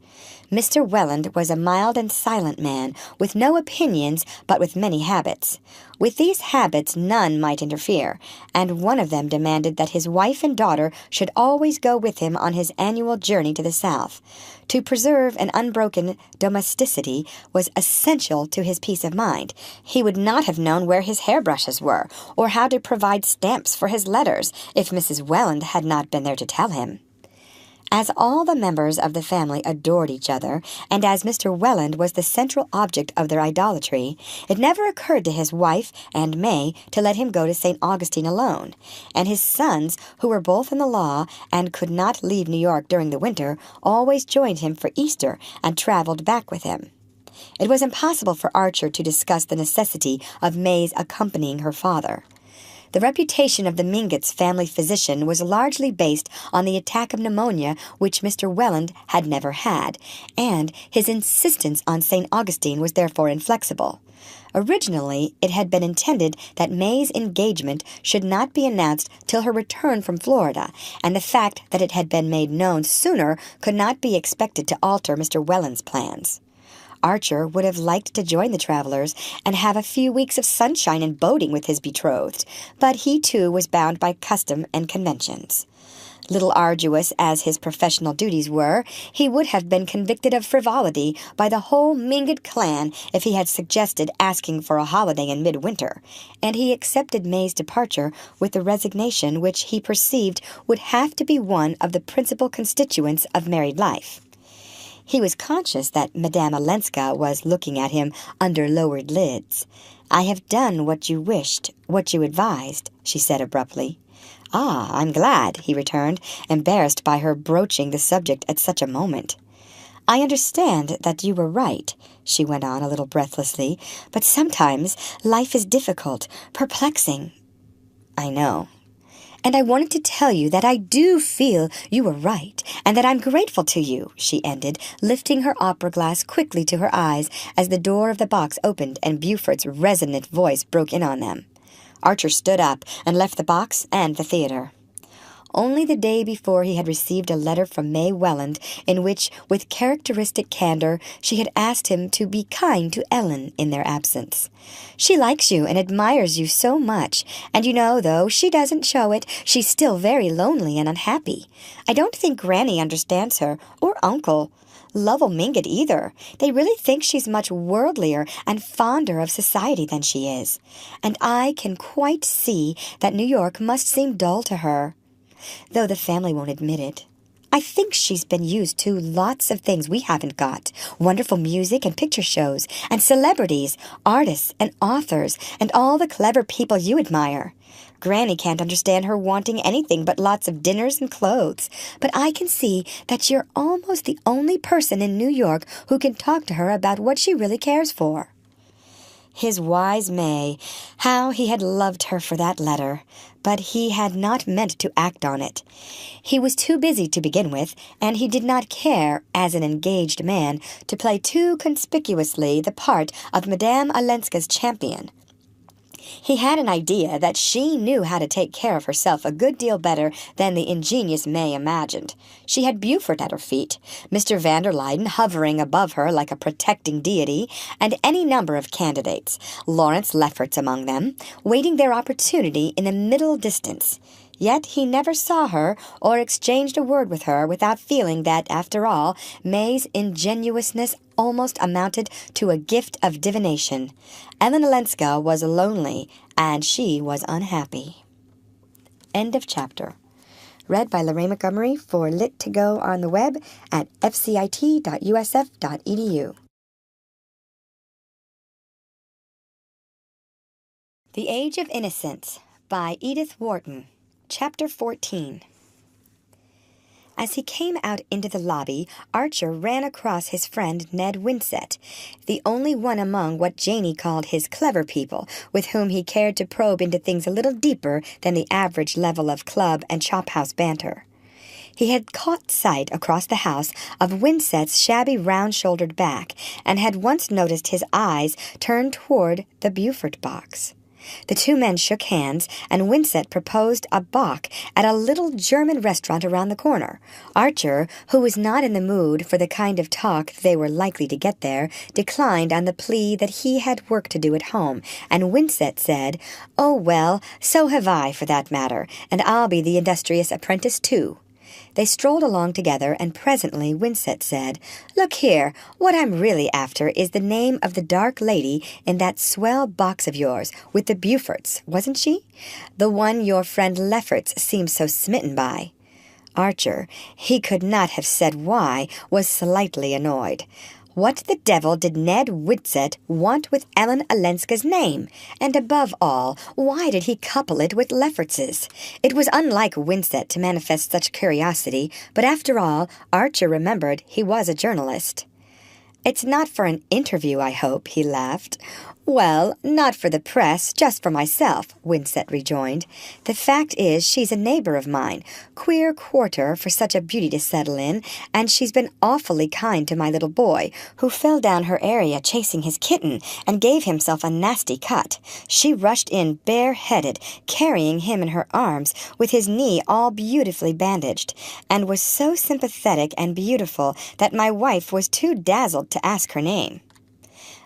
Mr. Welland was a mild and silent man, with no opinions but with many habits. With these habits none might interfere, and one of them demanded that his wife and daughter should always go with him on his annual journey to the south. To preserve an unbroken domesticity was essential to his peace of mind. He would not have known where his hairbrushes were, or how to provide stamps for his letters, if Mrs. Welland had not been there to tell him. As all the members of the family adored each other, and as Mr. Welland was the central object of their idolatry, it never occurred to his wife and May to let him go to St. Augustine alone, and his sons, who were both in the law and could not leave New York during the winter, always joined him for Easter and traveled back with him. It was impossible for Archer to discuss the necessity of May's accompanying her father. The reputation of the Mingotts' family physician was largely based on the attack of pneumonia which Mr. Welland had never had, and his insistence on St. Augustine was therefore inflexible. Originally, it had been intended that May's engagement should not be announced till her return from Florida, and the fact that it had been made known sooner could not be expected to alter Mr. Welland's plans. Archer would have liked to join the travelers and have a few weeks of sunshine and boating with his betrothed, but he too was bound by custom and conventions. Little arduous as his professional duties were, he would have been convicted of frivolity by the whole Mingott clan if he had suggested asking for a holiday in midwinter, and he accepted May's departure with the resignation which he perceived would have to be one of the principal constituents of married life. He was conscious that Madame Olenska was looking at him under lowered lids. "I have done what you wished, what you advised," she said abruptly. "Ah, I'm glad," he returned, embarrassed by her broaching the subject at such a moment. "I understand that you were right," she went on a little breathlessly, "but sometimes life is difficult, perplexing." "I know. And I wanted to tell you that I do feel you were right, and that I'm grateful to you," she ended, lifting her opera-glass quickly to her eyes as the door of the box opened and Beaufort's resonant voice broke in on them. Archer stood up and left the box and the theater. Only the day before he had received a letter from May Welland in which, with characteristic candor, she had asked him to be kind to Ellen in their absence. "She likes you and admires you so much, and you know, though she doesn't show it, she's still very lonely and unhappy. I don't think Granny understands her, or Uncle. Lovell Mingott either. They really think she's much worldlier and fonder of society than she is. And I can quite see that New York must seem dull to her, though the family won't admit it. I think she's been used to lots of things we haven't got. Wonderful music and picture shows, and celebrities, artists and authors, and all the clever people you admire. Granny can't understand her wanting anything but lots of dinners and clothes, but I can see that you're almost the only person in New York who can talk to her about what she really cares for." His wise May, how he had loved her for that letter, but he had not meant to act on it. He was too busy to begin with, and he did not care, as an engaged man, to play too conspicuously the part of Madame Olenska's champion. He had an idea that she knew how to take care of herself a good deal better than the ingenious May imagined. She had Beaufort at her feet, Mr. van der Luyden hovering above her like a protecting deity, and any number of candidates, Lawrence Lefferts among them, waiting their opportunity in the middle distance. Yet he never saw her or exchanged a word with her without feeling that, after all, May's ingenuousness almost amounted to a gift of divination. Ellen Olenska was lonely, and she was unhappy. End of chapter. Read by Lorraine Montgomery for Lit2Go on the web at fcit.usf.edu. The Age of Innocence by Edith Wharton. Chapter 14. As he came out into the lobby, Archer ran across his friend Ned Winsett, the only one among what Janey called his clever people, with whom he cared to probe into things a little deeper than the average level of club and chop-house banter. He had caught sight across the house of Winsett's shabby round-shouldered back, and had once noticed his eyes turned toward the Beaufort box. The two men shook hands, and Winsett proposed a bock at a little German restaurant around the corner. Archer, who was not in the mood for the kind of talk they were likely to get there, declined on the plea that he had work to do at home, and Winsett said, "Oh, well, so have I, for that matter, and I'll be the industrious apprentice, too." They strolled along together, and presently Winsett said, "Look here, what I'm really after is the name of the dark lady in that swell box of yours, with the Beauforts, wasn't she? The one your friend Lefferts seems so smitten by." Archer, he could not have said why, was slightly annoyed. What the devil did Ned Winsett want with Ellen Olenska's name? And above all, why did he couple it with Lefferts's? It was unlike Winsett to manifest such curiosity, but after all, Archer remembered he was a journalist. "It's not for an interview, I hope," he laughed. "Well, not for the press, just for myself," Winsett rejoined. "The fact is, she's a neighbor of mine. Queer quarter for such a beauty to settle in, and she's been awfully kind to my little boy, who fell down her area chasing his kitten and gave himself a nasty cut. She rushed in bareheaded, carrying him in her arms, with his knee all beautifully bandaged, and was so sympathetic and beautiful that my wife was too dazzled to ask her name."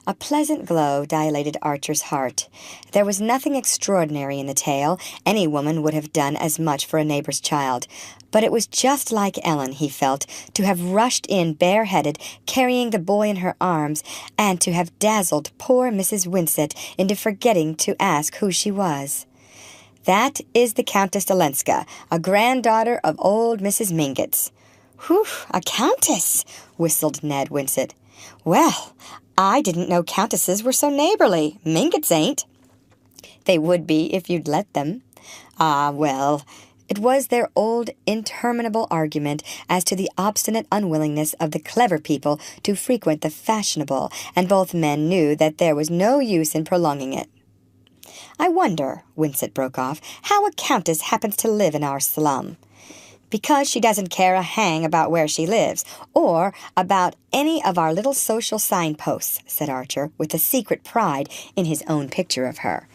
A pleasant glow dilated Archer's heart. There was nothing extraordinary in the tale. Any woman would have done as much for a neighbor's child. But it was just like Ellen, he felt, to have rushed in bareheaded, carrying the boy in her arms, and to have dazzled poor Mrs. Winsett into forgetting to ask who she was. "That is the Countess Olenska, a granddaughter of old Mrs. Mingott's." "Whew, a countess!" whistled Ned Winsett. "Well, I didn't know countesses were so neighborly. Mingotts ain't." "They would be if you'd let them." "Ah, well." It was their old, interminable argument as to the obstinate unwillingness of the clever people to frequent the fashionable, and both men knew that there was no use in prolonging it. "I wonder," Winsett broke off, "how a countess happens to live in our slum." "Because she doesn't care a hang about where she lives, or about any of our little social signposts," said Archer, with a secret pride in his own picture of her.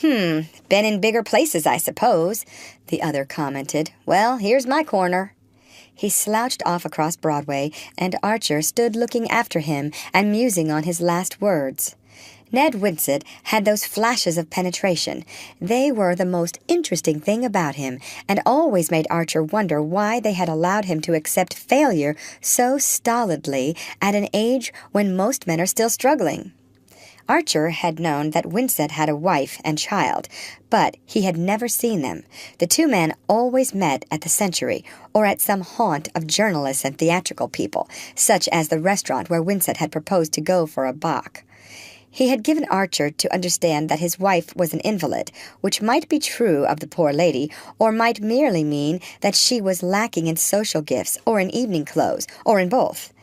Been in bigger places, I suppose, the other commented. Well, here's my corner. He slouched off across Broadway, and Archer stood looking after him and musing on his last words. Ned Winsett had those flashes of penetration. They were the most interesting thing about him, and always made Archer wonder why they had allowed him to accept failure so stolidly at an age when most men are still struggling. Archer had known that Winsett had a wife and child, but he had never seen them. The two men always met at the Century, or at some haunt of journalists and theatrical people, such as the restaurant where Winsett had proposed to go for a bock. He had given Archer to understand that his wife was an invalid, which might be true of the poor lady, or might merely mean that she was lacking in social gifts, or in evening clothes, or in both.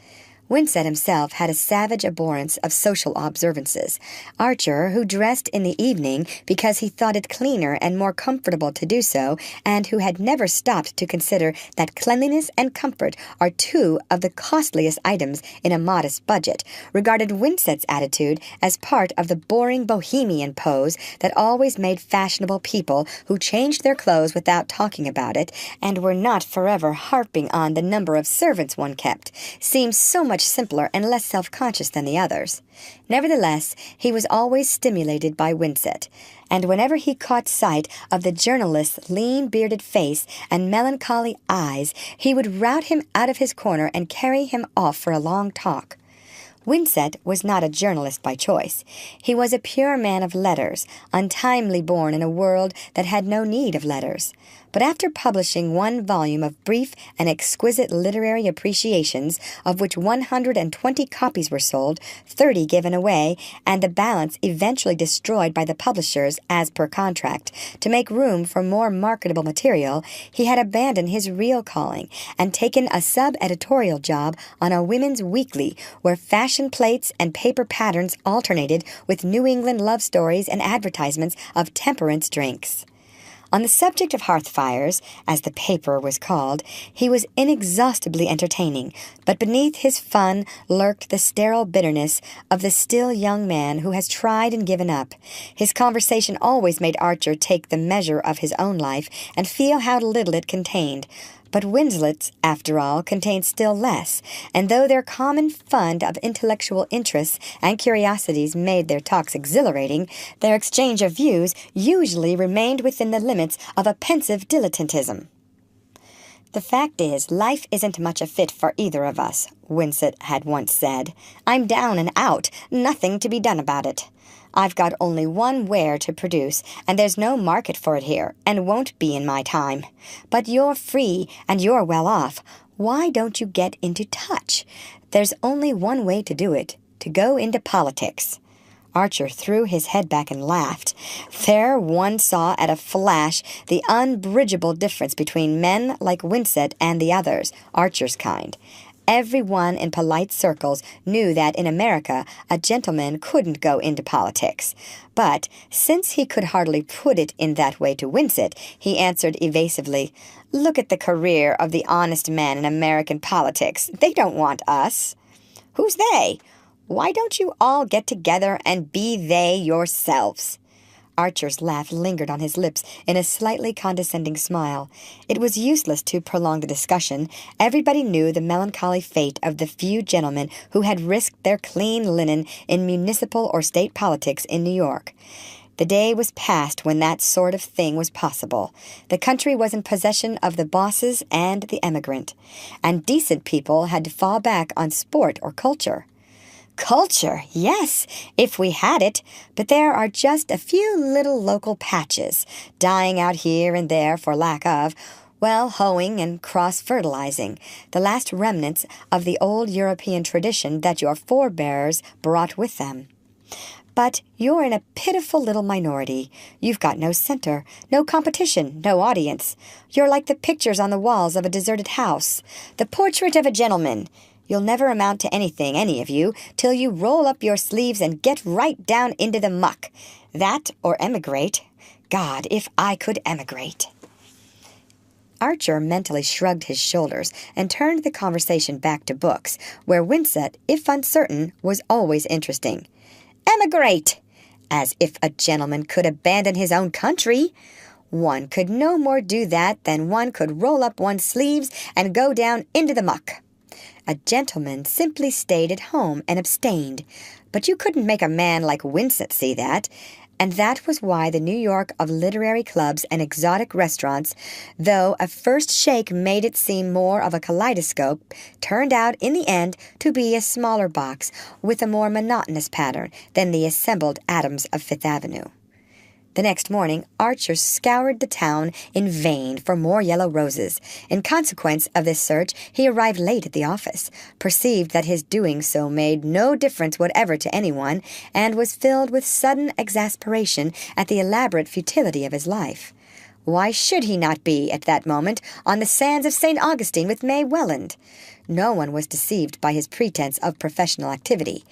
Winsett himself had a savage abhorrence of social observances. Archer, who dressed in the evening because he thought it cleaner and more comfortable to do so, and who had never stopped to consider that cleanliness and comfort are two of the costliest items in a modest budget, regarded Winsett's attitude as part of the boring bohemian pose that always made fashionable people who changed their clothes without talking about it, and were not forever harping on the number of servants one kept, seem so much simpler and less self-conscious than the others. Nevertheless, he was always stimulated by Winsett, and whenever he caught sight of the journalist's lean, bearded face and melancholy eyes, he would rout him out of his corner and carry him off for a long talk. Winsett was not a journalist by choice. He was a pure man of letters, untimely born in a world that had no need of letters. But after publishing one volume of brief and exquisite literary appreciations, of which 120 copies were sold, 30 given away, and the balance eventually destroyed by the publishers as per contract, to make room for more marketable material, he had abandoned his real calling and taken a sub-editorial job on a women's weekly where fashion plates and paper patterns alternated with New England love stories and advertisements of temperance drinks. On the subject of hearth fires, as the paper was called, he was inexhaustibly entertaining, but beneath his fun lurked the sterile bitterness of the still young man who has tried and given up. His conversation always made Archer take the measure of his own life and feel how little it contained. But Winsett's, after all, contained still less, and though their common fund of intellectual interests and curiosities made their talks exhilarating, their exchange of views usually remained within the limits of a pensive dilettantism. "The fact is, life isn't much a fit for either of us," Winsett had once said. "I'm down and out, nothing to be done about it. I've got only one ware to produce, and there's no market for it here, and won't be in my time. But you're free, and you're well off. Why don't you get into touch? There's only one way to do it, to go into politics." Archer threw his head back and laughed. There one saw at a flash the unbridgeable difference between men like Winsett and the others, Archer's kind. Everyone in polite circles knew that in America a gentleman couldn't go into politics. But since he could hardly put it in that way to Winsett, he answered evasively, "Look at the career of the honest men in American politics. They don't want us." "Who's they? Why don't you all get together and be they yourselves?" Archer's laugh lingered on his lips in a slightly condescending smile. It was useless to prolong the discussion. Everybody knew the melancholy fate of the few gentlemen who had risked their clean linen in municipal or state politics in New York. The day was past when that sort of thing was possible. The country was in possession of the bosses and the emigrant, and decent people had to fall back on sport or culture. Culture, yes, if we had it, but there are just a few little local patches, dying out here and there for lack of, well, hoeing and cross-fertilizing, the last remnants of the old European tradition that your forebears brought with them. But you're in a pitiful little minority. You've got no center, no competition, no audience. You're like the pictures on the walls of a deserted house, the portrait of a gentleman. You'll never amount to anything, any of you, till you roll up your sleeves and get right down into the muck. That or emigrate. God, if I could emigrate. Archer mentally shrugged his shoulders and turned the conversation back to books, where Winsett, if uncertain, was always interesting. "Emigrate! As if a gentleman could abandon his own country! One could no more do that than one could roll up one's sleeves and go down into the muck. A gentleman simply stayed at home and abstained, but you couldn't make a man like Winsett see that, and that was why the New York of literary clubs and exotic restaurants, though a first shake made it seem more of a kaleidoscope, turned out in the end to be a smaller box with a more monotonous pattern than the assembled atoms of Fifth Avenue. The next morning, Archer scoured the town in vain for more yellow roses. In consequence of this search, he arrived late at the office, perceived that his doing so made no difference whatever to anyone, and was filled with sudden exasperation at the elaborate futility of his life. Why should he not be, at that moment, on the sands of St. Augustine with May Welland? No one was deceived by his pretense of professional activity.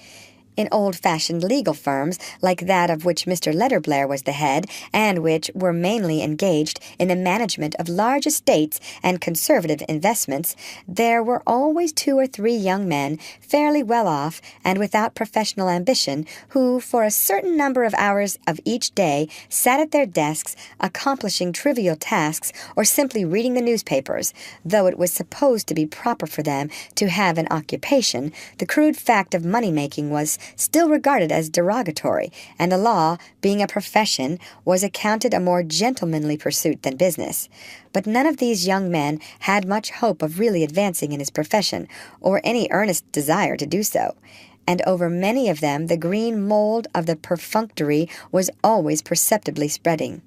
In old-fashioned legal firms, like that of which Mr. Letterblair was the head, and which were mainly engaged in the management of large estates and conservative investments, there were always 2 or 3 young men, fairly well off and without professional ambition, who, for a certain number of hours of each day, sat at their desks, accomplishing trivial tasks or simply reading the newspapers. Though it was supposed to be proper for them to have an occupation, the crude fact of money-making was still regarded as derogatory, and the law, being a profession, was accounted a more gentlemanly pursuit than business. But none of these young men had much hope of really advancing in his profession, or any earnest desire to do so, and over many of them the green mold of the perfunctory was always perceptibly spreading.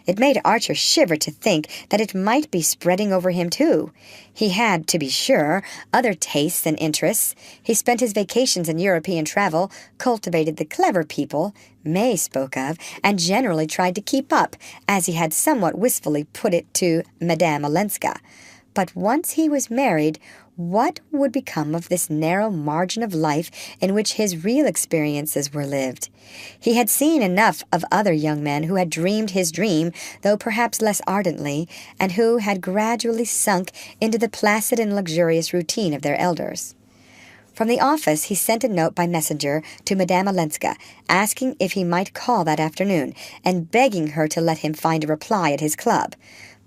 It made Archer shiver to think that it might be spreading over him, too. He had, to be sure, other tastes and interests. He spent his vacations in European travel, cultivated the clever people May spoke of, and generally tried to keep up, as he had somewhat wistfully put it to Madame Olenska. But once he was married, what would become of this narrow margin of life in which his real experiences were lived? He had seen enough of other young men who had dreamed his dream, though perhaps less ardently, and who had gradually sunk into the placid and luxurious routine of their elders. From the office he sent a note by messenger to Madame Olenska, asking if he might call that afternoon, and begging her to let him find a reply at his club.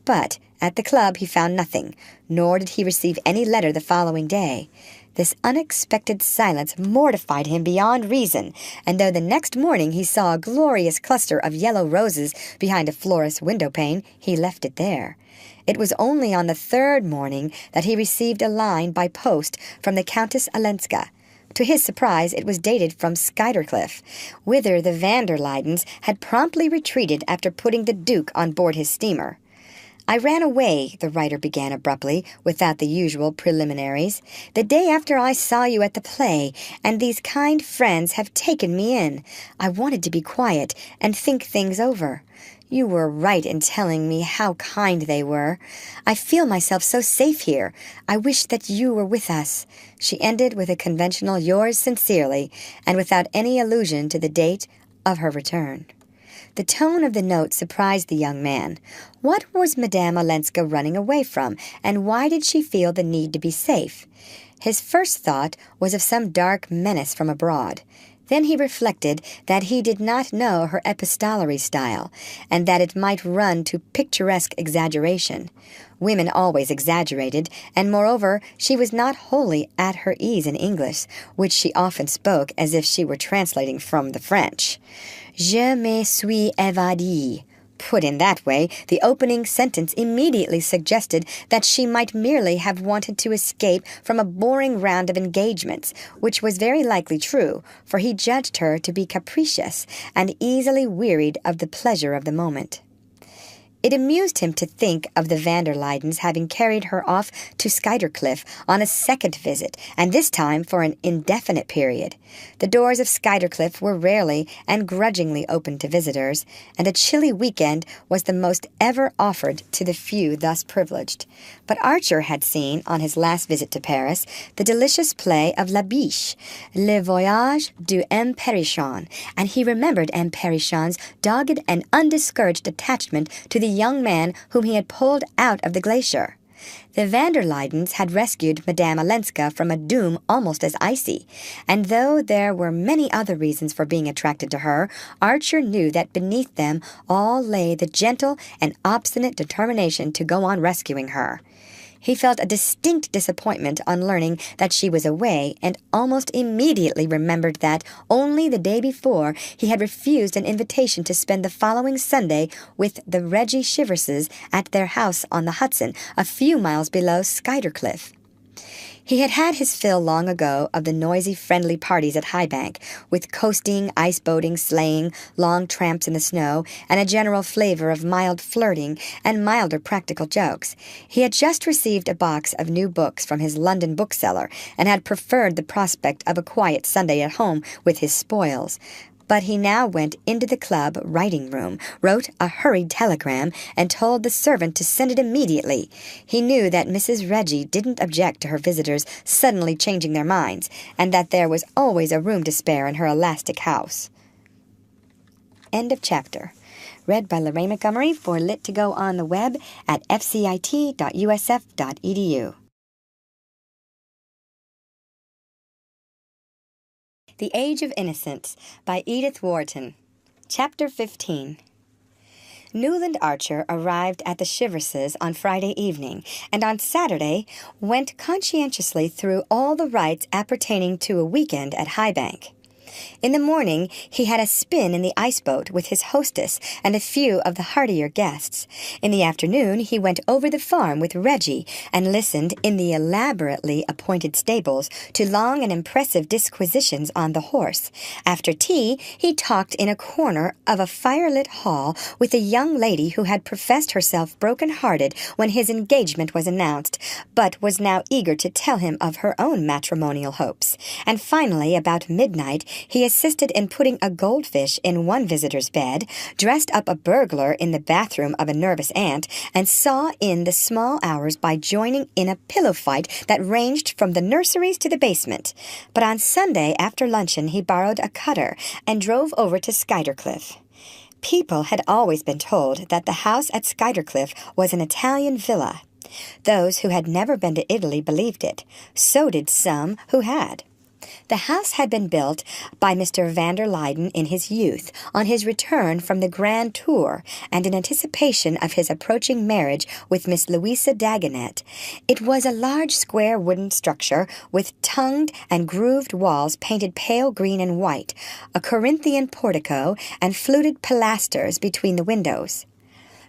But at the club he found nothing, nor did he receive any letter the following day. This unexpected silence mortified him beyond reason, and though the next morning he saw a glorious cluster of yellow roses behind a florist's window-pane, he left it there. It was only on the 3rd morning that he received a line by post from the Countess Olenska. To his surprise, it was dated from Skuytercliff, whither the van der Luydens had promptly retreated after putting the Duke on board his steamer. "I ran away," the writer began abruptly, without the usual preliminaries, "the day after I saw you at the play, and these kind friends have taken me in. I wanted to be quiet and think things over. You were right in telling me how kind they were. I feel myself so safe here. I wish that you were with us." She ended with a conventional "yours sincerely," and without any allusion to the date of her return. The tone of the note surprised the young man. What was Madame Olenska running away from, and why did she feel the need to be safe? His first thought was of some dark menace from abroad. Then he reflected that he did not know her epistolary style, and that it might run to picturesque exaggeration. Women always exaggerated, and moreover she was not wholly at her ease in English, which she often spoke as if she were translating from the French. "Je me suis évadée." Put in that way, the opening sentence immediately suggested that she might merely have wanted to escape from a boring round of engagements, which was very likely true, for he judged her to be capricious and easily wearied of the pleasure of the moment. It amused him to think of the van der Luydens having carried her off to Skuytercliff on a second visit, and this time for an indefinite period. The doors of Skuytercliff were rarely and grudgingly opened to visitors, and a chilly weekend was the most ever offered to the few thus privileged. But Archer had seen, on his last visit to Paris, the delicious play of La Biche, Le Voyage du M. Perrichon, and he remembered M. Perrichon's dogged and undiscouraged attachment to the young man whom he had pulled out of the glacier. The van der Luydens had rescued Madame Olenska from a doom almost as icy, and though there were many other reasons for being attracted to her, Archer knew that beneath them all lay the gentle and obstinate determination to go on rescuing her. He felt a distinct disappointment on learning that she was away, and almost immediately remembered that, only the day before, he had refused an invitation to spend the following Sunday with the Reggie Shiverses at their house on the Hudson, a few miles below Skuytercliff. He had had his fill long ago of the noisy, friendly parties at High Bank, with coasting, ice-boating, sleighing, long tramps in the snow, and a general flavor of mild flirting and milder practical jokes. He had just received a box of new books from his London bookseller, and had preferred the prospect of a quiet Sunday at home with his spoils. But he now went into the club writing-room, wrote a hurried telegram, and told the servant to send it immediately. He knew that Mrs. Reggie didn't object to her visitors suddenly changing their minds, and that there was always a room to spare in her elastic house. End of chapter. Read by Lorraine Montgomery for Lit to Go on the web at fcit.usf.edu. The Age of Innocence by Edith Wharton. Chapter 15. Newland Archer arrived at the Shiverses on Friday evening, and on Saturday went conscientiously through all the rites appertaining to a weekend at High Bank. In the morning, he had a spin in the ice-boat with his hostess and a few of the heartier guests. In the afternoon, he went over the farm with Reggie and listened in the elaborately appointed stables to long and impressive disquisitions on the horse. After tea, he talked in a corner of a firelit hall with a young lady who had professed herself broken-hearted when his engagement was announced, but was now eager to tell him of her own matrimonial hopes. And finally, about midnight, he assisted in putting a goldfish in one visitor's bed, dressed up a burglar in the bathroom of a nervous aunt, and saw in the small hours by joining in a pillow fight that ranged from the nurseries to the basement. But on Sunday after luncheon he borrowed a cutter and drove over to Skuytercliff. People had always been told that the house at Skuytercliff was an Italian villa. Those who had never been to Italy believed it. So did some who had. The house had been built by Mr. van der Luyden in his youth, on his return from the Grand Tour, and in anticipation of his approaching marriage with Miss Louisa Dagonet. It was a large square wooden structure with tongued and grooved walls painted pale green and white, a Corinthian portico, and fluted pilasters between the windows.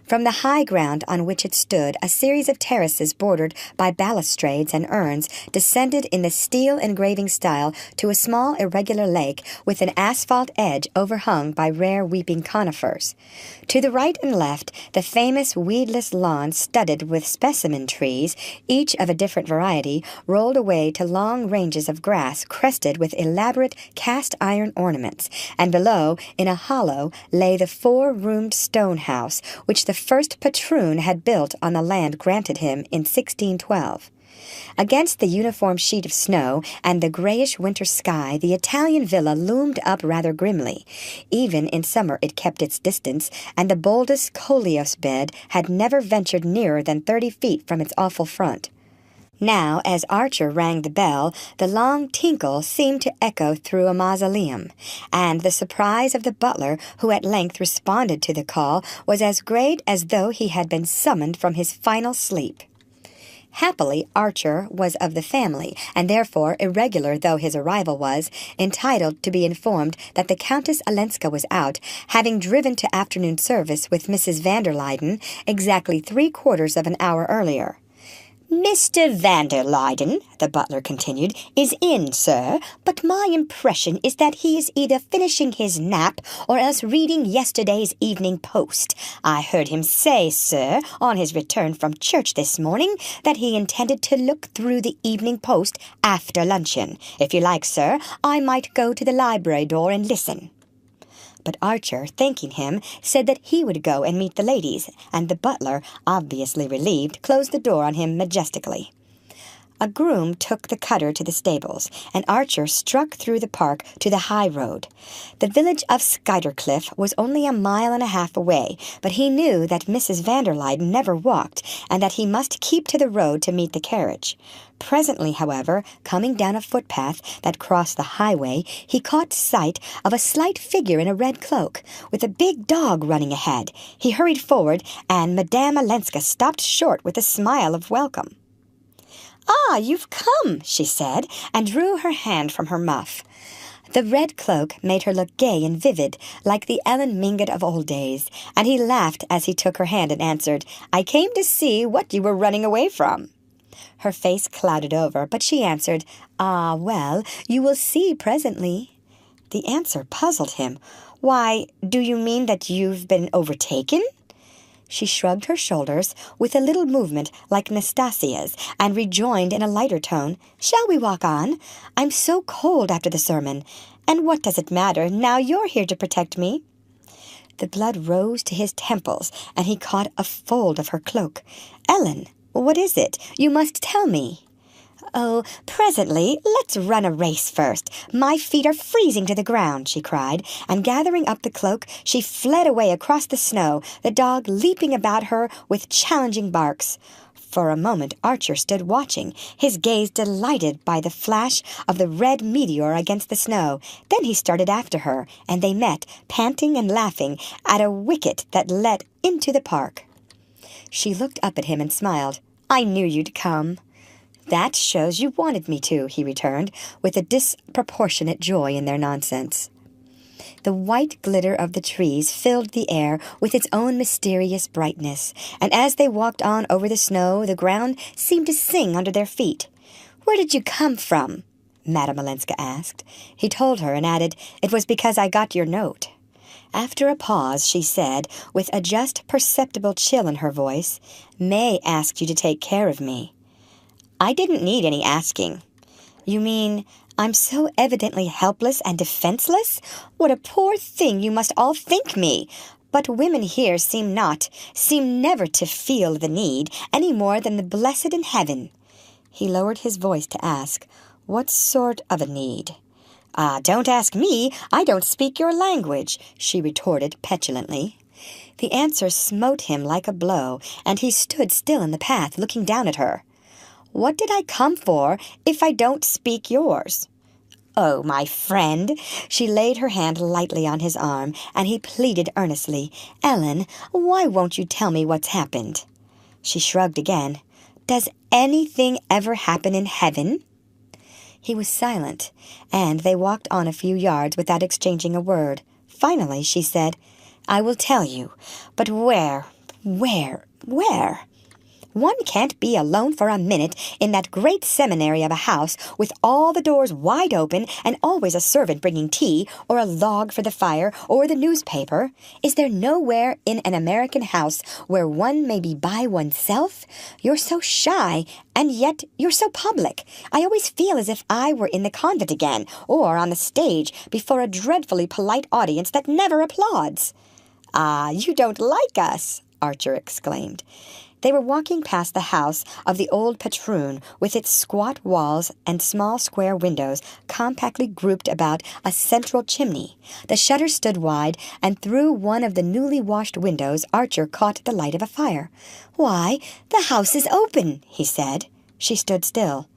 From the high ground on which it stood, a series of terraces bordered by balustrades and urns descended in the steel engraving style to a small irregular lake with an asphalt edge overhung by rare weeping conifers. To the right and left, the famous weedless lawn studded with specimen trees, each of a different variety, rolled away to long ranges of grass crested with elaborate cast-iron ornaments, and below, in a hollow, lay the four-roomed stone house, which the first patroon had built on the land granted him in 1612. Against the uniform sheet of snow and the grayish winter sky, the Italian villa loomed up rather grimly. Even in summer it kept its distance, and the boldest Coleos bed had never ventured nearer than 30 feet from its awful front. Now, as Archer rang the bell, the long tinkle seemed to echo through a mausoleum, and the surprise of the butler, who at length responded to the call, was as great as though he had been summoned from his final sleep. Happily, Archer was of the family, and therefore, irregular though his arrival was, entitled to be informed that the Countess Olenska was out, having driven to afternoon service with Mrs. van der Luyden exactly 3/4 of an hour earlier. "Mr. van der Luyden," the butler continued, "is in, sir, but my impression is that he is either finishing his nap or else reading yesterday's Evening Post. I heard him say, sir, on his return from church this morning, that he intended to look through the Evening Post after luncheon. If you like, sir, I might go to the library door and listen." But Archer, thanking him, said that he would go and meet the ladies, and the butler, obviously relieved, closed the door on him majestically. A groom took the cutter to the stables, and Archer struck through the park to the high road. The village of Skuytercliff was only a mile and a half away, but he knew that Mrs. van der Luyden never walked, and that he must keep to the road to meet the carriage. Presently, however, coming down a footpath that crossed the highway, he caught sight of a slight figure in a red cloak, with a big dog running ahead. He hurried forward, and Madame Olenska stopped short with a smile of welcome. "Ah, you've come," she said, and drew her hand from her muff. The red cloak made her look gay and vivid, like the Ellen Mingott of old days, and he laughed as he took her hand and answered, "I came to see what you were running away from." Her face clouded over, but she answered, "Ah, well, you will see presently." The answer puzzled him. "Why, do you mean that you've been overtaken?" She shrugged her shoulders with a little movement like Nastasia's, and rejoined in a lighter tone, "Shall we walk on? I'm so cold after the sermon. And what does it matter, now you're here to protect me?" The blood rose to his temples, and he caught a fold of her cloak. "Ellen, what is it? You must tell me." "Oh, presently. Let's run a race first. My feet are freezing to the ground," she cried, and gathering up the cloak, she fled away across the snow, the dog leaping about her with challenging barks. For a moment Archer stood watching, his gaze delighted by the flash of the red meteor against the snow. Then he started after her, and they met, panting and laughing, at a wicket that led into the park. She looked up at him and smiled. "I knew you'd come." "That shows you wanted me to," he returned, with a disproportionate joy in their nonsense. The white glitter of the trees filled the air with its own mysterious brightness, and as they walked on over the snow, the ground seemed to sing under their feet. "Where did you come from?" Madame Olenska asked. He told her and added, "It was because I got your note." After a pause, she said, with a just perceptible chill in her voice, "May asked you to take care of me." "I didn't need any asking." "You mean I'm so evidently helpless and defenseless? What a poor thing you must all think me! But women here seem never to feel the need, any more than the blessed in heaven." He lowered his voice to ask, "What sort of a need?" "Ah, don't ask me. I don't speak your language," she retorted petulantly. The answer smote him like a blow, and he stood still in the path, looking down at her. "What did I come for if I don't speak yours?" "Oh, my friend!" She laid her hand lightly on his arm, and he pleaded earnestly, "Ellen, why won't you tell me what's happened?" She shrugged again. "Does anything ever happen in heaven?" He was silent, and they walked on a few yards without exchanging a word. Finally she said, "I will tell you, but where? One can't be alone for a minute in that great seminary of a house with all the doors wide open and always a servant bringing tea or a log for the fire or the newspaper. Is there nowhere in an American house where one may be by oneself? You're so shy, and yet you're so public. I always feel as if I were in the convent again, or on the stage before a dreadfully polite audience that never applauds." "Ah, you don't like us," Archer exclaimed. They were walking past the house of the old patroon, with its squat walls and small square windows compactly grouped about a central chimney. The shutters stood wide, and through one of the newly washed windows Archer caught the light of a fire. "Why, the house is open," he said. She stood still.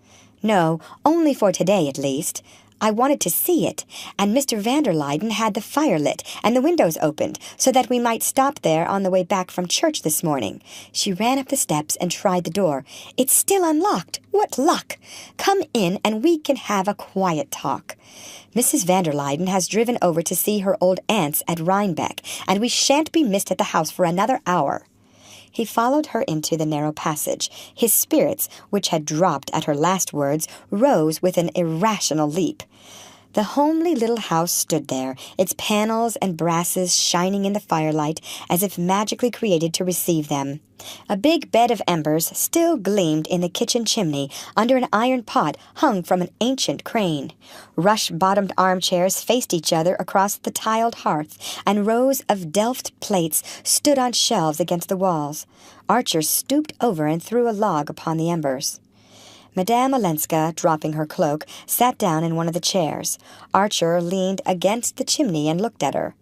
"No, only for today at least. I wanted to see it, and Mr. van der Luyden had the fire lit and the windows opened so that we might stop there on the way back from church this morning." She ran up the steps and tried the door. "It's still unlocked. What luck! Come in and we can have a quiet talk. Mrs. van der Luyden has driven over to see her old aunts at Rhinebeck, and we shan't be missed at the house for another hour." He followed her into the narrow passage. His spirits, which had dropped at her last words, rose with an irrational leap. The homely little house stood there, its panels and brasses shining in the firelight as if magically created to receive them. A big bed of embers still gleamed in the kitchen chimney under an iron pot hung from an ancient crane. Rush-bottomed armchairs faced each other across the tiled hearth, and rows of Delft plates stood on shelves against the walls. Archer stooped over and threw a log upon the embers. Madame Olenska, dropping her cloak, sat down in one of the chairs. Archer leaned against the chimney and looked at her.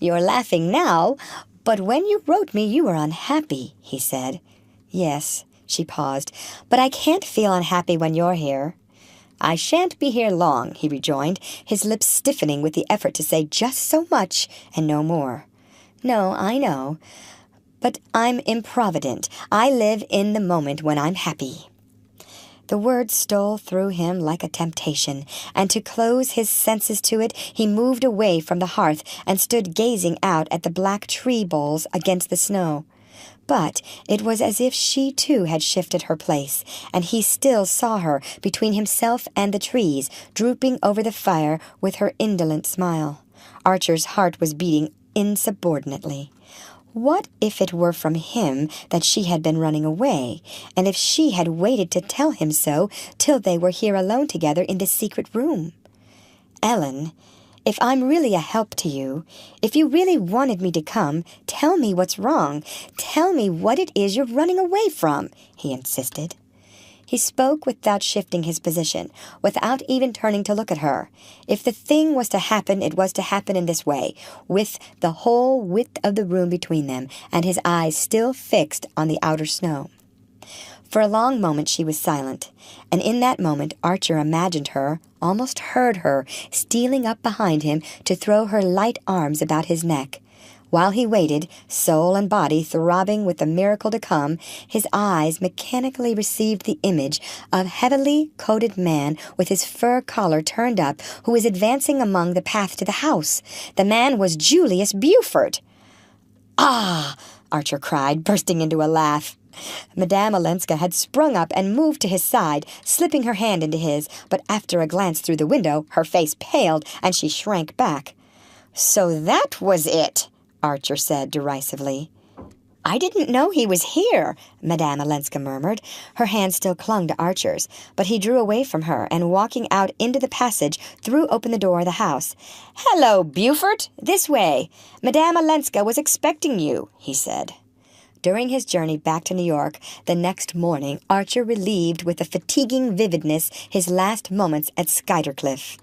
"You're laughing now, but when you wrote me you were unhappy," he said. "Yes," she paused, "but I can't feel unhappy when you're here." "I shan't be here long," he rejoined, his lips stiffening with the effort to say just so much and no more. "No, I know. But I'm improvident. I live in the moment when I'm happy." The words stole through him like a temptation, and to close his senses to it, he moved away from the hearth and stood gazing out at the black tree boles against the snow. But it was as if she too had shifted her place, and he still saw her between himself and the trees, drooping over the fire with her indolent smile. Archer's heart was beating insubordinately. What if it were from him that she had been running away, and if she had waited to tell him so till they were here alone together in this secret room? "Ellen, if I'm really a help to you, if you really wanted me to come, tell me what's wrong. Tell me what it is you're running away from," he insisted. He spoke without shifting his position, without even turning to look at her. If the thing was to happen, it was to happen in this way, with the whole width of the room between them, and his eyes still fixed on the outer snow. For a long moment she was silent, and in that moment Archer imagined her, almost heard her, stealing up behind him to throw her light arms about his neck. While he waited, soul and body throbbing with the miracle to come, his eyes mechanically received the image of a heavily coated man with his fur collar turned up who was advancing along the path to the house. The man was Julius Beaufort. "Ah!" Archer cried, bursting into a laugh. Madame Olenska had sprung up and moved to his side, slipping her hand into his, but after a glance through the window, her face paled, and she shrank back. "So that was it," Archer said derisively. "I didn't know he was here," Madame Olenska murmured. Her hand still clung to Archer's, but he drew away from her, and walking out into the passage, threw open the door of the house. "Hello, Beaufort! This way! Madame Olenska was expecting you," he said. During his journey back to New York the next morning, Archer relived with a fatiguing vividness his last moments at Skuytercliff.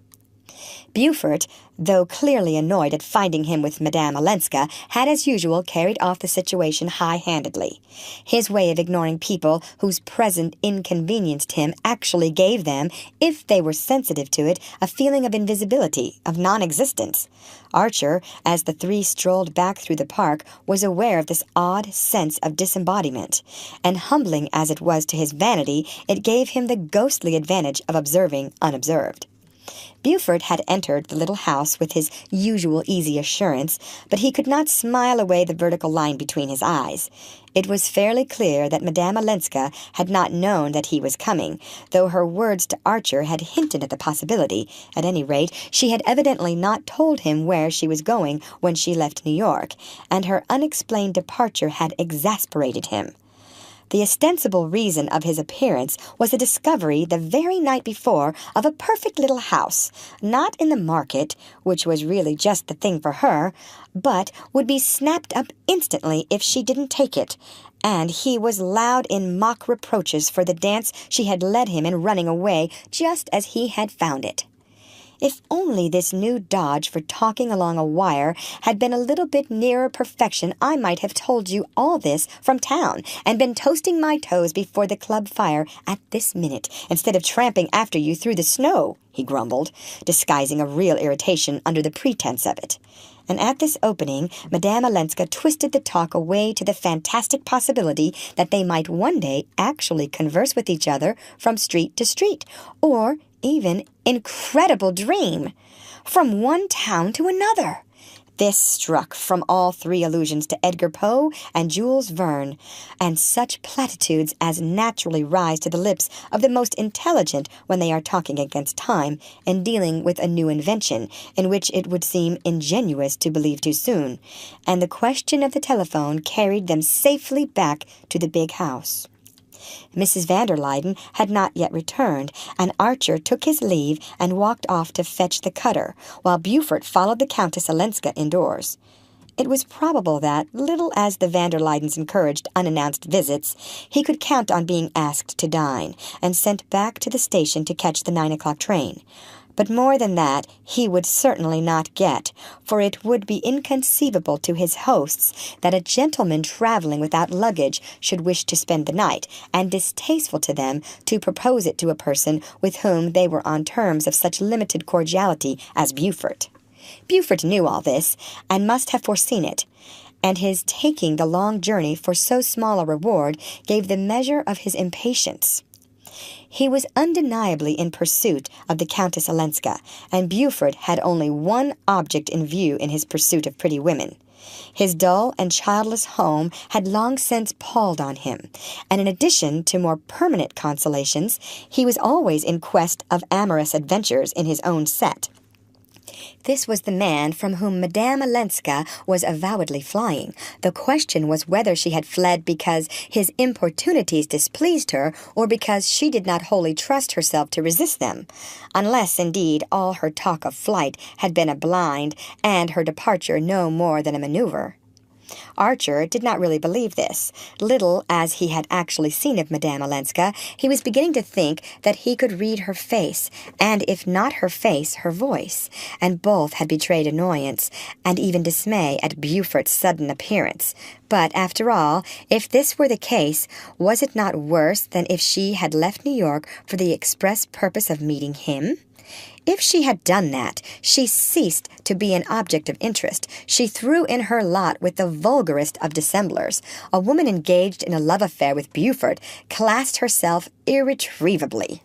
Beaufort, though clearly annoyed at finding him with Madame Olenska, had as usual carried off the situation high-handedly. His way of ignoring people whose presence inconvenienced him actually gave them, if they were sensitive to it, a feeling of invisibility, of non-existence. Archer, as the three strolled back through the park, was aware of this odd sense of disembodiment, and humbling as it was to his vanity, it gave him the ghostly advantage of observing unobserved. Beaufort had entered the little house with his usual easy assurance, but he could not smile away the vertical line between his eyes. It was fairly clear that Madame Olenska had not known that he was coming, though her words to Archer had hinted at the possibility. At any rate, she had evidently not told him where she was going when she left New York, and her unexplained departure had exasperated him. The ostensible reason of his appearance was the discovery the very night before of a perfect little house, not in the market, which was really just the thing for her, but would be snapped up instantly if she didn't take it, and he was loud in mock reproaches for the dance she had led him in running away just as he had found it. If only this new dodge for talking along a wire had been a little bit nearer perfection, I might have told you all this from town and been toasting my toes before the club fire at this minute, instead of tramping after you through the snow, he grumbled, disguising a real irritation under the pretense of it. And at this opening, Madame Olenska twisted the talk away to the fantastic possibility that they might one day actually converse with each other from street to street, or even, incredible dream, from one town to another. This struck from all three allusions to Edgar Poe and Jules Verne, and such platitudes as naturally rise to the lips of the most intelligent when they are talking against time and dealing with a new invention, in which it would seem ingenuous to believe too soon, and the question of the telephone carried them safely back to the big house. Mrs. van der Luyden had not yet returned, and Archer took his leave and walked off to fetch the cutter, while Beaufort followed the Countess Olenska indoors. It was probable that, little as the van der Luydens encouraged unannounced visits, he could count on being asked to dine, and sent back to the station to catch the 9 o'clock train. But more than that he would certainly not get, for it would be inconceivable to his hosts that a gentleman traveling without luggage should wish to spend the night, and distasteful to them to propose it to a person with whom they were on terms of such limited cordiality as Beaufort. Beaufort knew all this, and must have foreseen it, and his taking the long journey for so small a reward gave the measure of his impatience. He was undeniably in pursuit of the Countess Olenska, and Beaufort had only one object in view in his pursuit of pretty women. His dull and childless home had long since palled on him, and in addition to more permanent consolations, he was always in quest of amorous adventures in his own set. This was the man from whom Madame Olenska was avowedly flying. The question was whether she had fled because his importunities displeased her, or because she did not wholly trust herself to resist them, unless, indeed, all her talk of flight had been a blind, and her departure no more than a maneuver. Archer did not really believe this. Little as he had actually seen of Madame Olenska, he was beginning to think that he could read her face, and if not her face, her voice, and both had betrayed annoyance, and even dismay at Beaufort's sudden appearance. But, after all, if this were the case, was it not worse than if she had left New York for the express purpose of meeting him? If she had done that, she ceased to be an object of interest. She threw in her lot with the vulgarest of dissemblers. A woman engaged in a love affair with Beaufort classed herself irretrievably.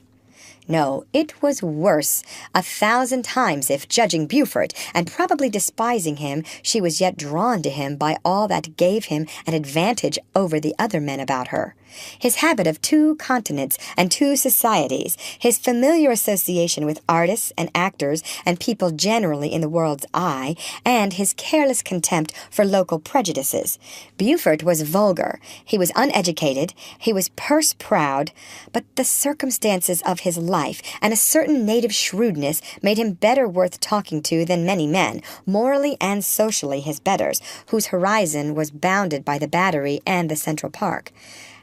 No, it was worse 1,000 times if, judging Beaufort, and probably despising him, she was yet drawn to him by all that gave him an advantage over the other men about her. His habit of 2 continents and 2 societies, his familiar association with artists and actors and people generally in the world's eye, and his careless contempt for local prejudices. Beaufort was vulgar, he was uneducated, he was purse-proud, but the circumstances of his life and a certain native shrewdness made him better worth talking to than many men, morally and socially his betters, whose horizon was bounded by the Battery and the Central Park.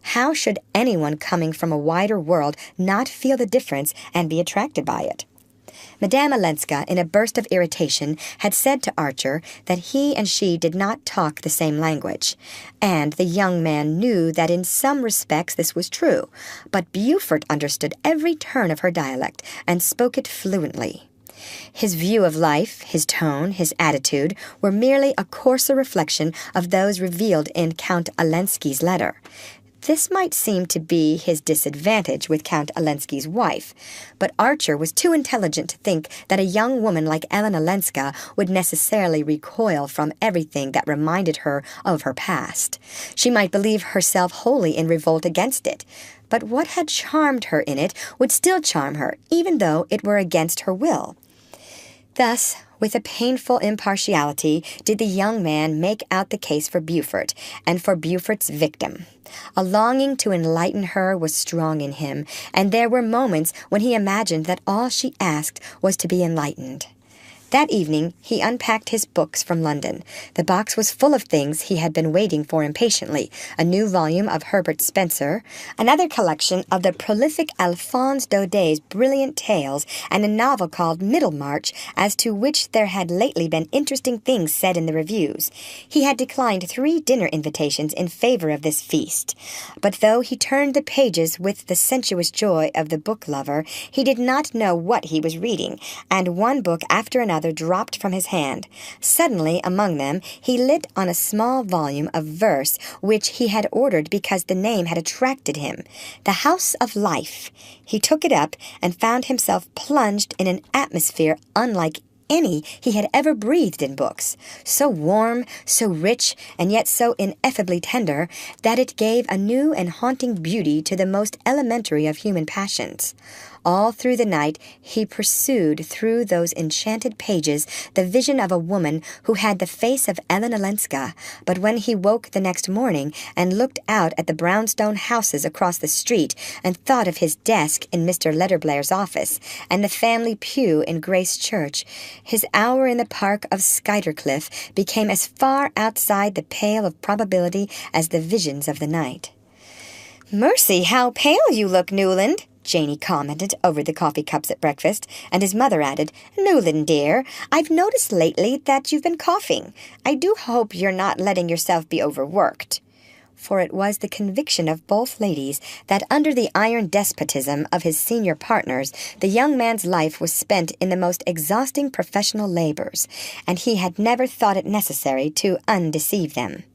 How should anyone coming from a wider world not feel the difference and be attracted by it? Madame Olenska, in a burst of irritation, had said to Archer that he and she did not talk the same language, and the young man knew that in some respects this was true, but Beaufort understood every turn of her dialect and spoke it fluently. His view of life, his tone, his attitude, were merely a coarser reflection of those revealed in Count Olenski's letter. This might seem to be his disadvantage with Count Olenski's wife, but Archer was too intelligent to think that a young woman like Ellen Olenska would necessarily recoil from everything that reminded her of her past. She might believe herself wholly in revolt against it, but what had charmed her in it would still charm her, even though it were against her will. Thus, with a painful impartiality, did the young man make out the case for Beaufort, and for Beaufort's victim. A longing to enlighten her was strong in him, and there were moments when he imagined that all she asked was to be enlightened. That evening he unpacked his books from London. The box was full of things he had been waiting for impatiently: a new volume of Herbert Spencer, another collection of the prolific Alphonse Daudet's brilliant tales, and a novel called Middlemarch, as to which there had lately been interesting things said in the reviews. He had declined 3 dinner invitations in favor of this feast, but though he turned the pages with the sensuous joy of the book-lover, he did not know what he was reading, and one book after another dropped from his hand. Suddenly, among them, he lit on a small volume of verse which he had ordered because the name had attracted him. The House of Life. He took it up and found himself plunged in an atmosphere unlike any he had ever breathed in books, so warm, so rich, and yet so ineffably tender, that it gave a new and haunting beauty to the most elementary of human passions. All through the night he pursued through those enchanted pages the vision of a woman who had the face of Ellen Olenska, but when he woke the next morning and looked out at the brownstone houses across the street and thought of his desk in Mr. Letterblair's office and the family pew in Grace Church, his hour in the park of Skuytercliff became as far outside the pale of probability as the visions of the night. "Mercy, how pale you look, Newland," Janey commented over the coffee cups at breakfast, and his mother added, "Newland, dear, I've noticed lately that you've been coughing. I do hope you're not letting yourself be overworked." For it was the conviction of both ladies that under the iron despotism of his senior partners, the young man's life was spent in the most exhausting professional labors, and he had never thought it necessary to undeceive them.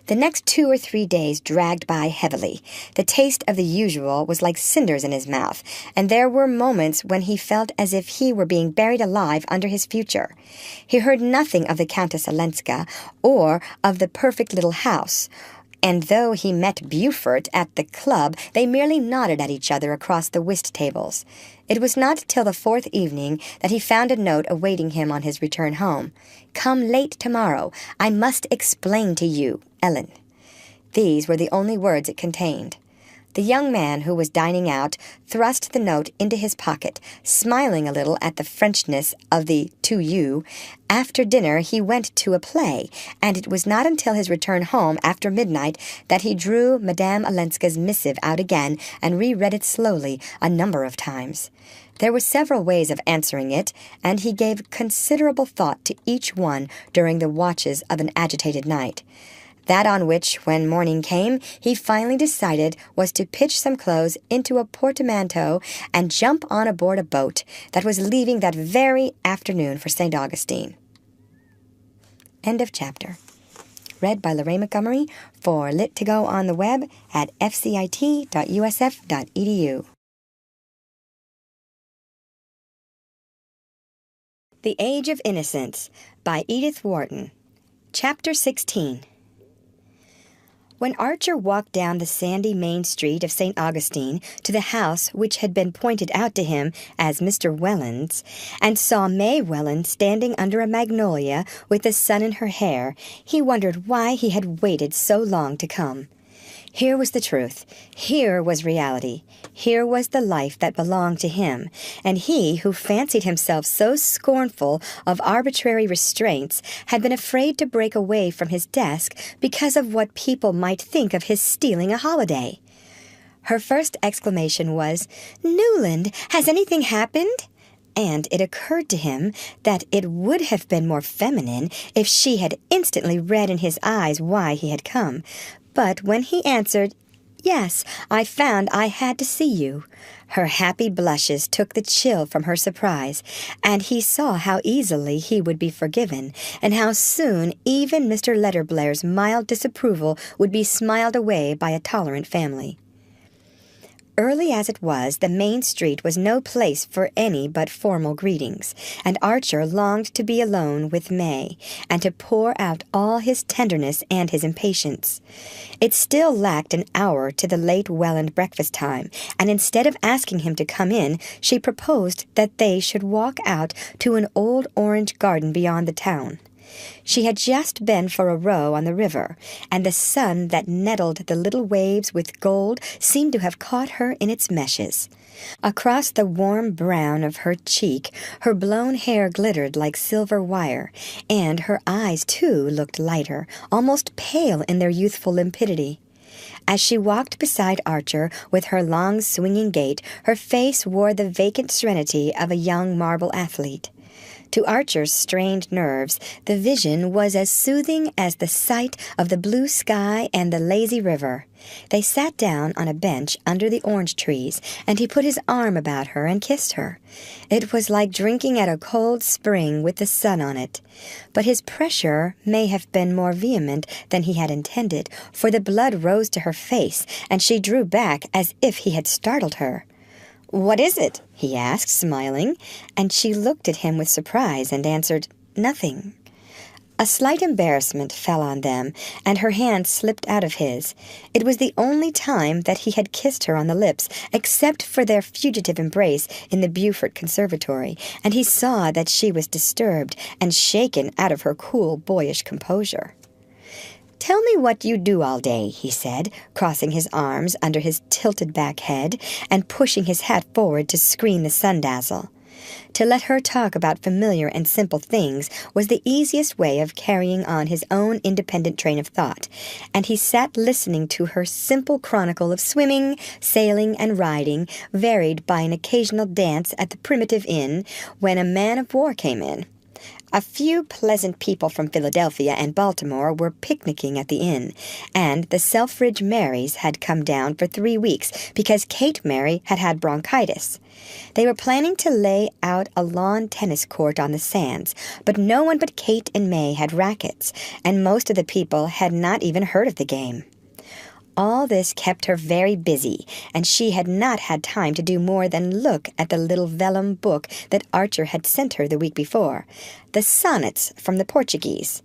The next 2 or 3 days dragged by heavily. The taste of the usual was like cinders in his mouth, and there were moments when he felt as if he were being buried alive under his future. He heard nothing of the Countess Olenska or of the perfect little house, and though he met Beaufort at the club, they merely nodded at each other across the whist tables. It was not till the 4th evening that he found a note awaiting him on his return home. "Come late tomorrow. I must explain to you, Ellen." These were the only words it contained. The young man, who was dining out, thrust the note into his pocket, smiling a little at the Frenchness of the "to you." After dinner he went to a play, and it was not until his return home after midnight that he drew Madame Olenska's missive out again and reread it slowly a number of times. There were several ways of answering it, and he gave considerable thought to each one during the watches of an agitated night. That on which, when morning came, he finally decided was to pitch some clothes into a portmanteau and jump on aboard a boat that was leaving that very afternoon for St. Augustine. End of chapter. Read by Lorraine Montgomery for Lit2Go on the web at fcit.usf.edu. The Age of Innocence by Edith Wharton. Chapter 16. When Archer walked down the sandy main street of St. Augustine to the house which had been pointed out to him as Mr. Welland's, and saw May Welland standing under a magnolia with the sun in her hair, he wondered why he had waited so long to come. Here was the truth. Here was reality. Here was the life that belonged to him, and he, who fancied himself so scornful of arbitrary restraints, had been afraid to break away from his desk because of what people might think of his stealing a holiday. Her first exclamation was, "Newland, has anything happened?" And it occurred to him that it would have been more feminine if she had instantly read in his eyes why he had come. But when he answered, "Yes, I found I had to see you," her happy blushes took the chill from her surprise, and he saw how easily he would be forgiven, and how soon even Mr. Letterblair's mild disapproval would be smiled away by a tolerant family. Early as it was, the main street was no place for any but formal greetings, and Archer longed to be alone with May, and to pour out all his tenderness and his impatience. It still lacked an hour to the late Welland breakfast time, and instead of asking him to come in, she proposed that they should walk out to an old orange garden beyond the town. She had just been for a row on the river, and the sun that nettled the little waves with gold seemed to have caught her in its meshes. Across the warm brown of her cheek, her blown hair glittered like silver wire, and her eyes, too, looked lighter, almost pale in their youthful limpidity. As she walked beside Archer with her long swinging gait, her face wore the vacant serenity of a young marble athlete. To Archer's strained nerves, the vision was as soothing as the sight of the blue sky and the lazy river. They sat down on a bench under the orange trees, and he put his arm about her and kissed her. It was like drinking at a cold spring with the sun on it. But his pressure may have been more vehement than he had intended, for the blood rose to her face, and she drew back as if he had startled her. "What is it?" he asked, smiling, and she looked at him with surprise and answered, "Nothing." A slight embarrassment fell on them, and her hand slipped out of his. It was the only time that he had kissed her on the lips, except for their fugitive embrace in the Beaufort conservatory, and he saw that she was disturbed and shaken out of her cool, boyish composure. "Tell me what you do all day," he said, crossing his arms under his tilted-back head and pushing his hat forward to screen the sun-dazzle. To let her talk about familiar and simple things was the easiest way of carrying on his own independent train of thought, and he sat listening to her simple chronicle of swimming, sailing, and riding, varied by an occasional dance at the primitive inn when a man-of-war came in. A few pleasant people from Philadelphia and Baltimore were picnicking at the inn, and the Selfridge Marys had come down for 3 weeks because Kate Mary had had bronchitis. They were planning to lay out a lawn tennis court on the sands, but no one but Kate and May had rackets, and most of the people had not even heard of the game. All this kept her very busy, and she had not had time to do more than look at the little vellum book that Archer had sent her the week before, the sonnets from the Portuguese.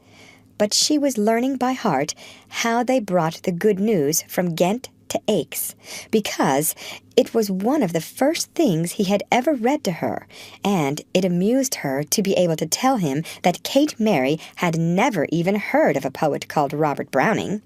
But she was learning by heart how they brought the good news from Ghent to Aix, because it was one of the first things he had ever read to her, and it amused her to be able to tell him that Kate Mary had never even heard of a poet called Robert Browning.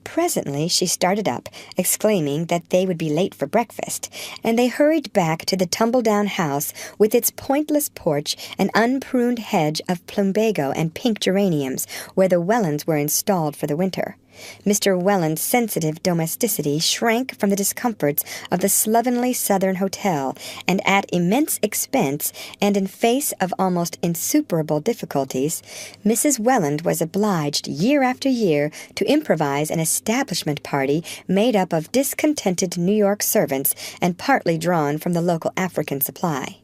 Presently she started up, exclaiming that they would be late for breakfast, and they hurried back to the tumble-down house with its pointless porch and unpruned hedge of plumbago and pink geraniums, where the Wellens were installed for the winter. Mr. Welland's sensitive domesticity shrank from the discomforts of the slovenly southern hotel, and at immense expense, and in face of almost insuperable difficulties, Mrs. Welland was obliged year after year to improvise an establishment party made up of discontented New York servants and partly drawn from the local African supply.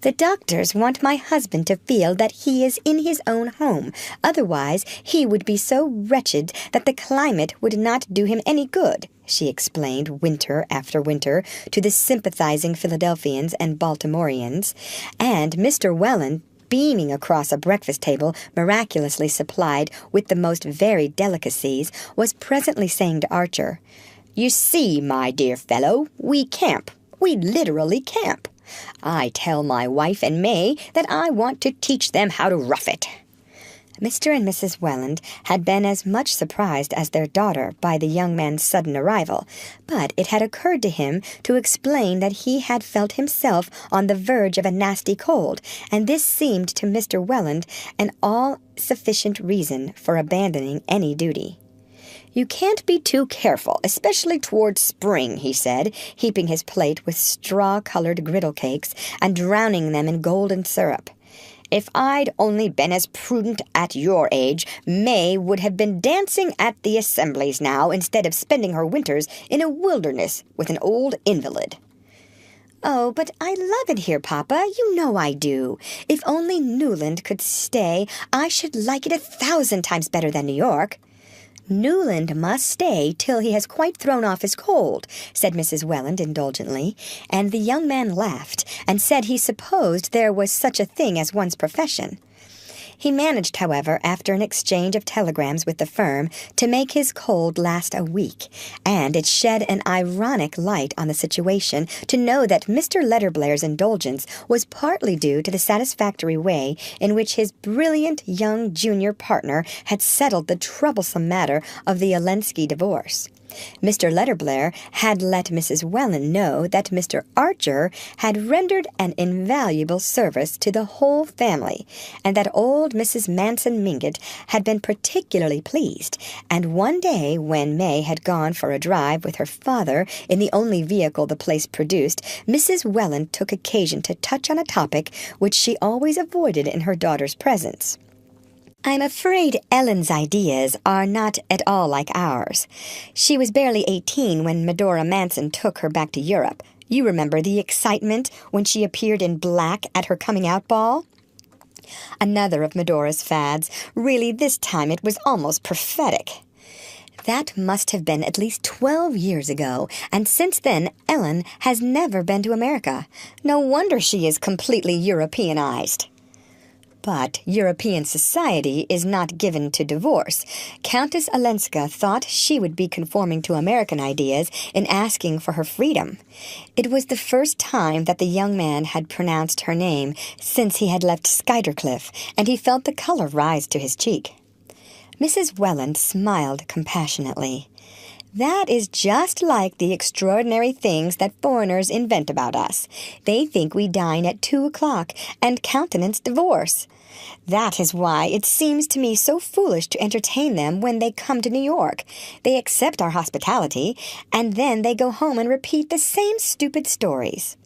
"The doctors want my husband to feel that he is in his own home. Otherwise, he would be so wretched that the climate would not do him any good," she explained winter after winter to the sympathizing Philadelphians and Baltimoreans, and Mr. Welland, beaming across a breakfast table miraculously supplied with the most varied delicacies, was presently saying to Archer, "You see, my dear fellow, we camp. We literally camp. I tell my wife and May that I want to teach them how to rough it." Mr. and Mrs. Welland had been as much surprised as their daughter by the young man's sudden arrival, but it had occurred to him to explain that he had felt himself on the verge of a nasty cold, and this seemed to Mr. Welland an all-sufficient reason for abandoning any duty. "You can't be too careful, especially towards spring," he said, heaping his plate with straw-colored griddle cakes and drowning them in golden syrup. "If I'd only been as prudent at your age, May would have been dancing at the assemblies now instead of spending her winters in a wilderness with an old invalid." "Oh, but I love it here, Papa. You know I do. If only Newland could stay, I should like it 1,000 times better than New York." "Newland must stay till he has quite thrown off his cold," said Mrs. Welland indulgently, and the young man laughed and said he supposed there was such a thing as one's profession. He managed, however, after an exchange of telegrams with the firm, to make his cold last a week, and it shed an ironic light on the situation to know that Mr. Letterblair's indulgence was partly due to the satisfactory way in which his brilliant young junior partner had settled the troublesome matter of the Olenski divorce. Mr. Letterblair had let Mrs. Welland know that Mr. Archer had rendered an invaluable service to the whole family, and that old Mrs. Manson Mingott had been particularly pleased, and one day when May had gone for a drive with her father in the only vehicle the place produced, Mrs. Welland took occasion to touch on a topic which she always avoided in her daughter's presence. "I'm afraid Ellen's ideas are not at all like ours. She was barely 18 when Medora Manson took her back to Europe. You remember the excitement when she appeared in black at her coming-out ball?" "Another of Medora's fads. Really, this time it was almost prophetic." "That must have been at least 12 years ago, and since then Ellen has never been to America. No wonder she is completely Europeanized." "But European society is not given to divorce. Countess Olenska thought she would be conforming to American ideas in asking for her freedom." It was the first time that the young man had pronounced her name since he had left Skuytercliff, and he felt the color rise to his cheek. Mrs. Welland smiled compassionately. That is just like the extraordinary things that foreigners invent about us. They think we dine at 2 o'clock and countenance divorce. That is why it seems to me so foolish to entertain them when they come to New York. They accept our hospitality, and then they go home and repeat the same stupid stories."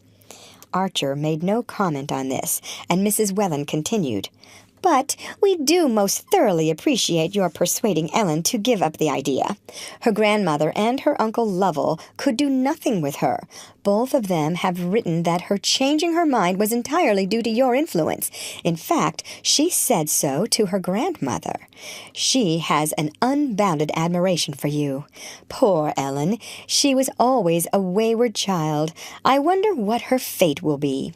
Archer made no comment on this, and Mrs. Welland continued, "But we do most thoroughly appreciate your persuading Ellen to give up the idea. Her grandmother and her Uncle Lovell could do nothing with her. Both of them have written that her changing her mind was entirely due to your influence. In fact, she said so to her grandmother. She has an unbounded admiration for you. Poor Ellen, she was always a wayward child. I wonder what her fate will be."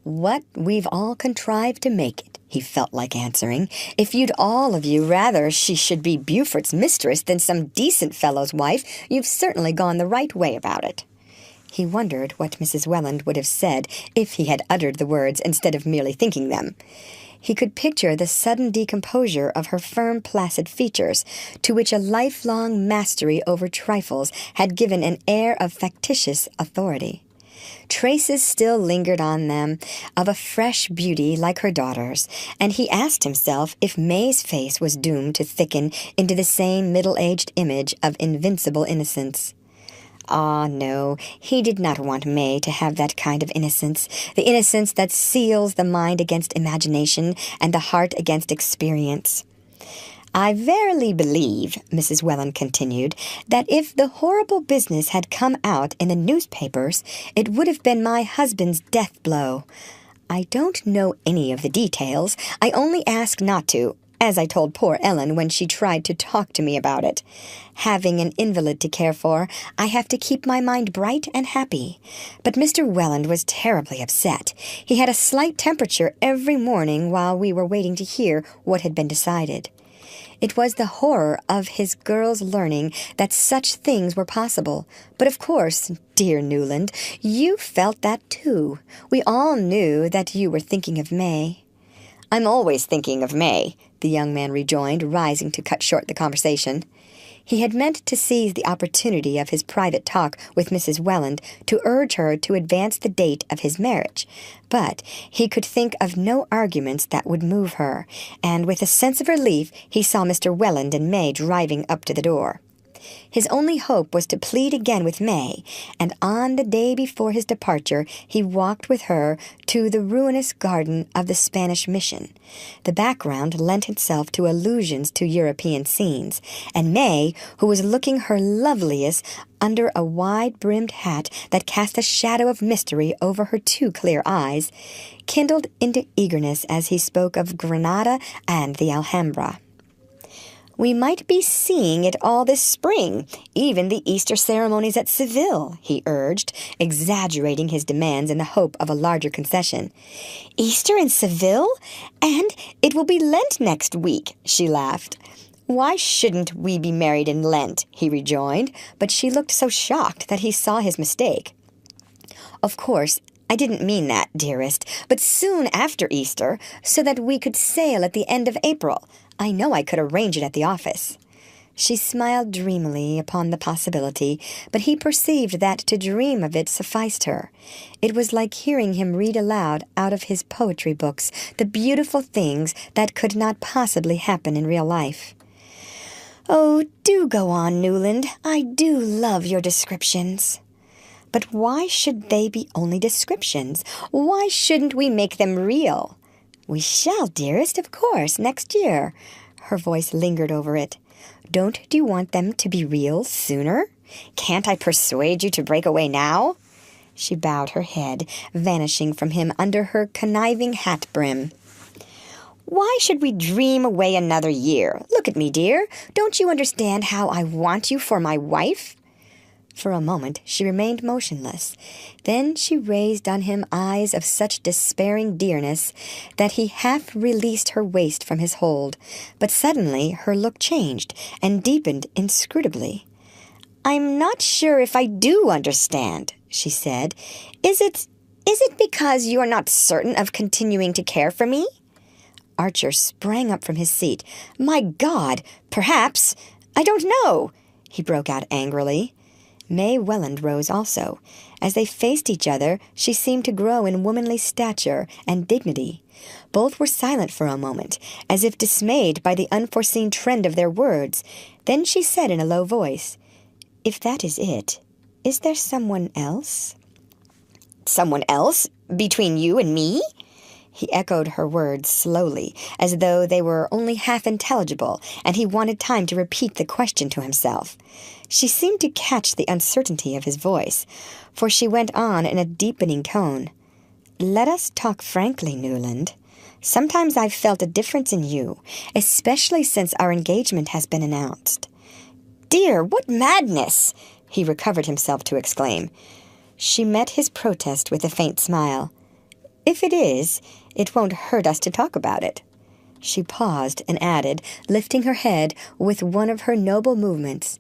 "What we've all contrived to make it," he felt like answering. "If you'd all of you rather she should be Beaufort's mistress than some decent fellow's wife, you've certainly gone the right way about it." He wondered what Mrs. Welland would have said if he had uttered the words instead of merely thinking them. He could picture the sudden decomposure of her firm, placid features, to which a lifelong mastery over trifles had given an air of factitious authority. Traces still lingered on them of a fresh beauty like her daughter's, and he asked himself if May's face was doomed to thicken into the same middle-aged image of invincible innocence. Ah, no, he did not want May to have that kind of innocence, the innocence that seals the mind against imagination and the heart against experience. "I verily believe," Mrs. Welland continued, "that if the horrible business had come out in the newspapers, it would have been my husband's death blow. I don't know any of the details. I only ask not to, as I told poor Ellen when she tried to talk to me about it. Having an invalid to care for, I have to keep my mind bright and happy. But Mr. Welland was terribly upset. He had a slight temperature every morning while we were waiting to hear what had been decided. It was the horror of his girl's learning that such things were possible. But of course, dear Newland, you felt that too. We all knew that you were thinking of May." "I'm always thinking of May," the young man rejoined, rising to cut short the conversation. He had meant to seize the opportunity of his private talk with Mrs. Welland to urge her to advance the date of his marriage, but he could think of no arguments that would move her, and with a sense of relief he saw Mr. Welland and May driving up to the door. His only hope was to plead again with May, and on the day before his departure he walked with her to the ruinous garden of the Spanish mission. The background lent itself to allusions to European scenes, and May, who was looking her loveliest under a wide-brimmed hat that cast a shadow of mystery over her too clear eyes, kindled into eagerness as he spoke of Granada and the Alhambra. "We might be seeing it all this spring, even the Easter ceremonies at Seville," he urged, exaggerating his demands in the hope of a larger concession. "Easter in Seville? And it will be Lent next week," she laughed. "Why shouldn't we be married in Lent?" he rejoined, but she looked so shocked that he saw his mistake. "Of course, I didn't mean that, dearest, but soon after Easter, so that we could sail at the end of April. I know I could arrange it at the office." She smiled dreamily upon the possibility, but he perceived that to dream of it sufficed her. It was like hearing him read aloud out of his poetry books the beautiful things that could not possibly happen in real life. "Oh, do go on, Newland. I do love your descriptions." "But why should they be only descriptions? Why shouldn't we make them real?" "We shall, dearest, of course, next year." Her voice lingered over it. "Don't you want them to be real sooner? Can't I persuade you to break away now?" She bowed her head, vanishing from him under her conniving hat brim. "Why should we dream away another year? Look at me, dear. Don't you understand how I want you for my wife?" For a moment she remained motionless. Then she raised on him eyes of such despairing dearness that he half released her waist from his hold. But suddenly her look changed and deepened inscrutably. "I'm not sure if I do understand," she said. Is it because you are not certain of continuing to care for me?" Archer sprang up from his seat. "My God! Perhaps! I don't know!" he broke out angrily. May Welland rose also. As they faced each other, she seemed to grow in womanly stature and dignity. Both were silent for a moment, as if dismayed by the unforeseen trend of their words. Then she said in a low voice, "If that is it, is there someone else?" "Someone else? Between you and me?" He echoed her words slowly, as though they were only half intelligible, and he wanted time to repeat the question to himself. She seemed to catch the uncertainty of his voice, for she went on in a deepening tone. "Let us talk frankly, Newland. Sometimes I've felt a difference in you, especially since our engagement has been announced." "Dear, what madness!" he recovered himself to exclaim. She met his protest with a faint smile. "If it is, it won't hurt us to talk about it." She paused and added, lifting her head with one of her noble movements,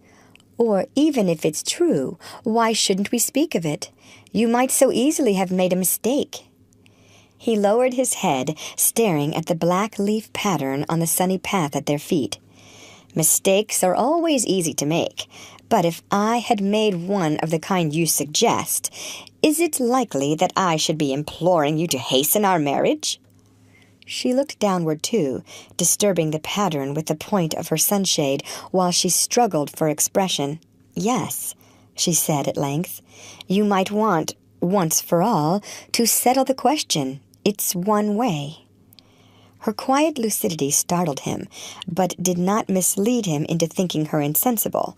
"Or even if it's true, why shouldn't we speak of it? You might so easily have made a mistake." He lowered his head, staring at the black leaf pattern on the sunny path at their feet. "Mistakes are always easy to make, but if I had made one of the kind you suggest, is it likely that I should be imploring you to hasten our marriage?" She looked downward, too, disturbing the pattern with the point of her sunshade while she struggled for expression. "Yes," she said at length, "you might want, once for all, to settle the question. It's one way." Her quiet lucidity startled him, but did not mislead him into thinking her insensible.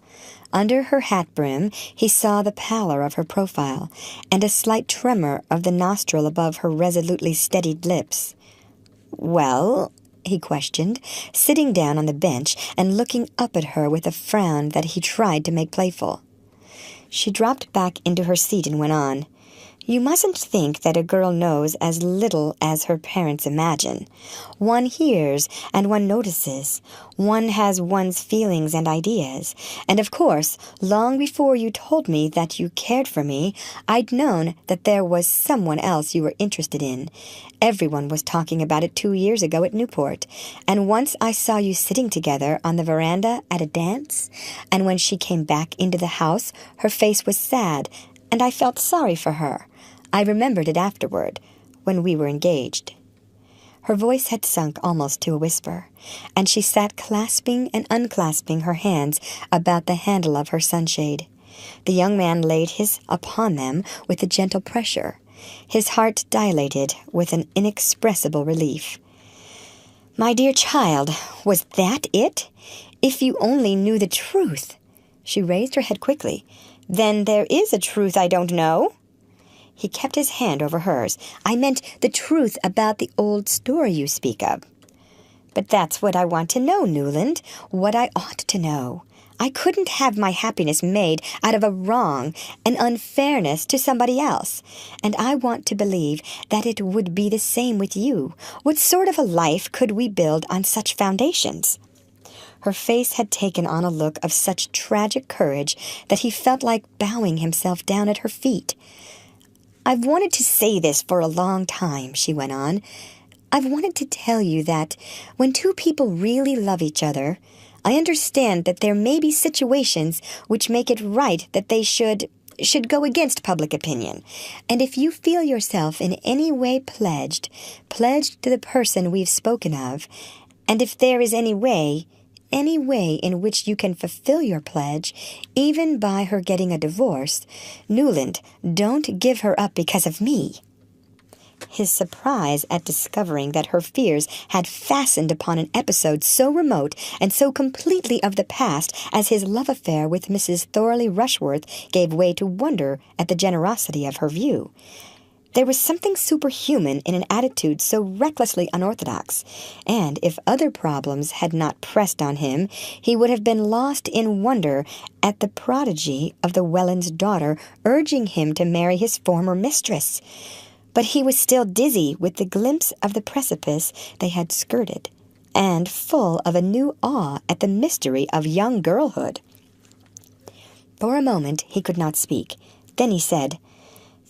Under her hat brim he saw the pallor of her profile, and a slight tremor of the nostril above her resolutely steadied lips. "Well?" he questioned, sitting down on the bench and looking up at her with a frown that he tried to make playful. She dropped back into her seat and went on. "You mustn't think that a girl knows as little as her parents imagine. One hears and one notices. One has one's feelings and ideas. And of course, long before you told me that you cared for me, I'd known that there was someone else you were interested in. Everyone was talking about it 2 years ago at Newport. And once I saw you sitting together on the veranda at a dance. And when she came back into the house, her face was sad, and I felt sorry for her. I remembered it afterward, when we were engaged." Her voice had sunk almost to a whisper, and she sat clasping and unclasping her hands about the handle of her sunshade. The young man laid his upon them with a gentle pressure. His heart dilated with an inexpressible relief. "My dear child, was that it? If you only knew the truth!" She raised her head quickly. "Then there is a truth I don't know?" He kept his hand over hers. "I meant the truth about the old story you speak of." "But that's what I want to know, Newland, what I ought to know. I couldn't have my happiness made out of a wrong, an unfairness to somebody else. And I want to believe that it would be the same with you. What sort of a life could we build on such foundations?" Her face had taken on a look of such tragic courage that he felt like bowing himself down at her feet. "I've wanted to say this for a long time," she went on. "I've wanted to tell you that when two people really love each other, I understand that there may be situations which make it right that they should go against public opinion. And if you feel yourself in any way pledged to the person we've spoken of, and if there is any way in which you can fulfill your pledge, even by her getting a divorce, Newland, don't give her up because of me." His surprise at discovering that her fears had fastened upon an episode so remote and so completely of the past as his love affair with Mrs. Thorley Rushworth gave way to wonder at the generosity of her view. There was something superhuman in an attitude so recklessly unorthodox, and if other problems had not pressed on him, he would have been lost in wonder at the prodigy of the Wellands' daughter urging him to marry his former mistress. But he was still dizzy with the glimpse of the precipice they had skirted, and full of a new awe at the mystery of young girlhood. For a moment he could not speak. Then he said,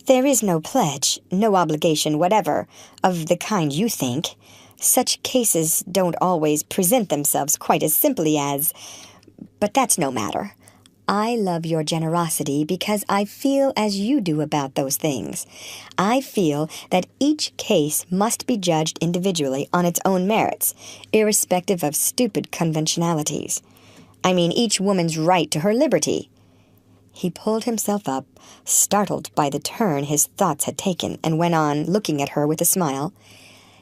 "There is no pledge, no obligation whatever, of the kind you think. Such cases don't always present themselves quite as simply as... But that's no matter. I love your generosity because I feel as you do about those things. I feel that each case must be judged individually on its own merits, irrespective of stupid conventionalities. I mean each woman's right to her liberty." He pulled himself up, startled by the turn his thoughts had taken, and went on, looking at her with a smile.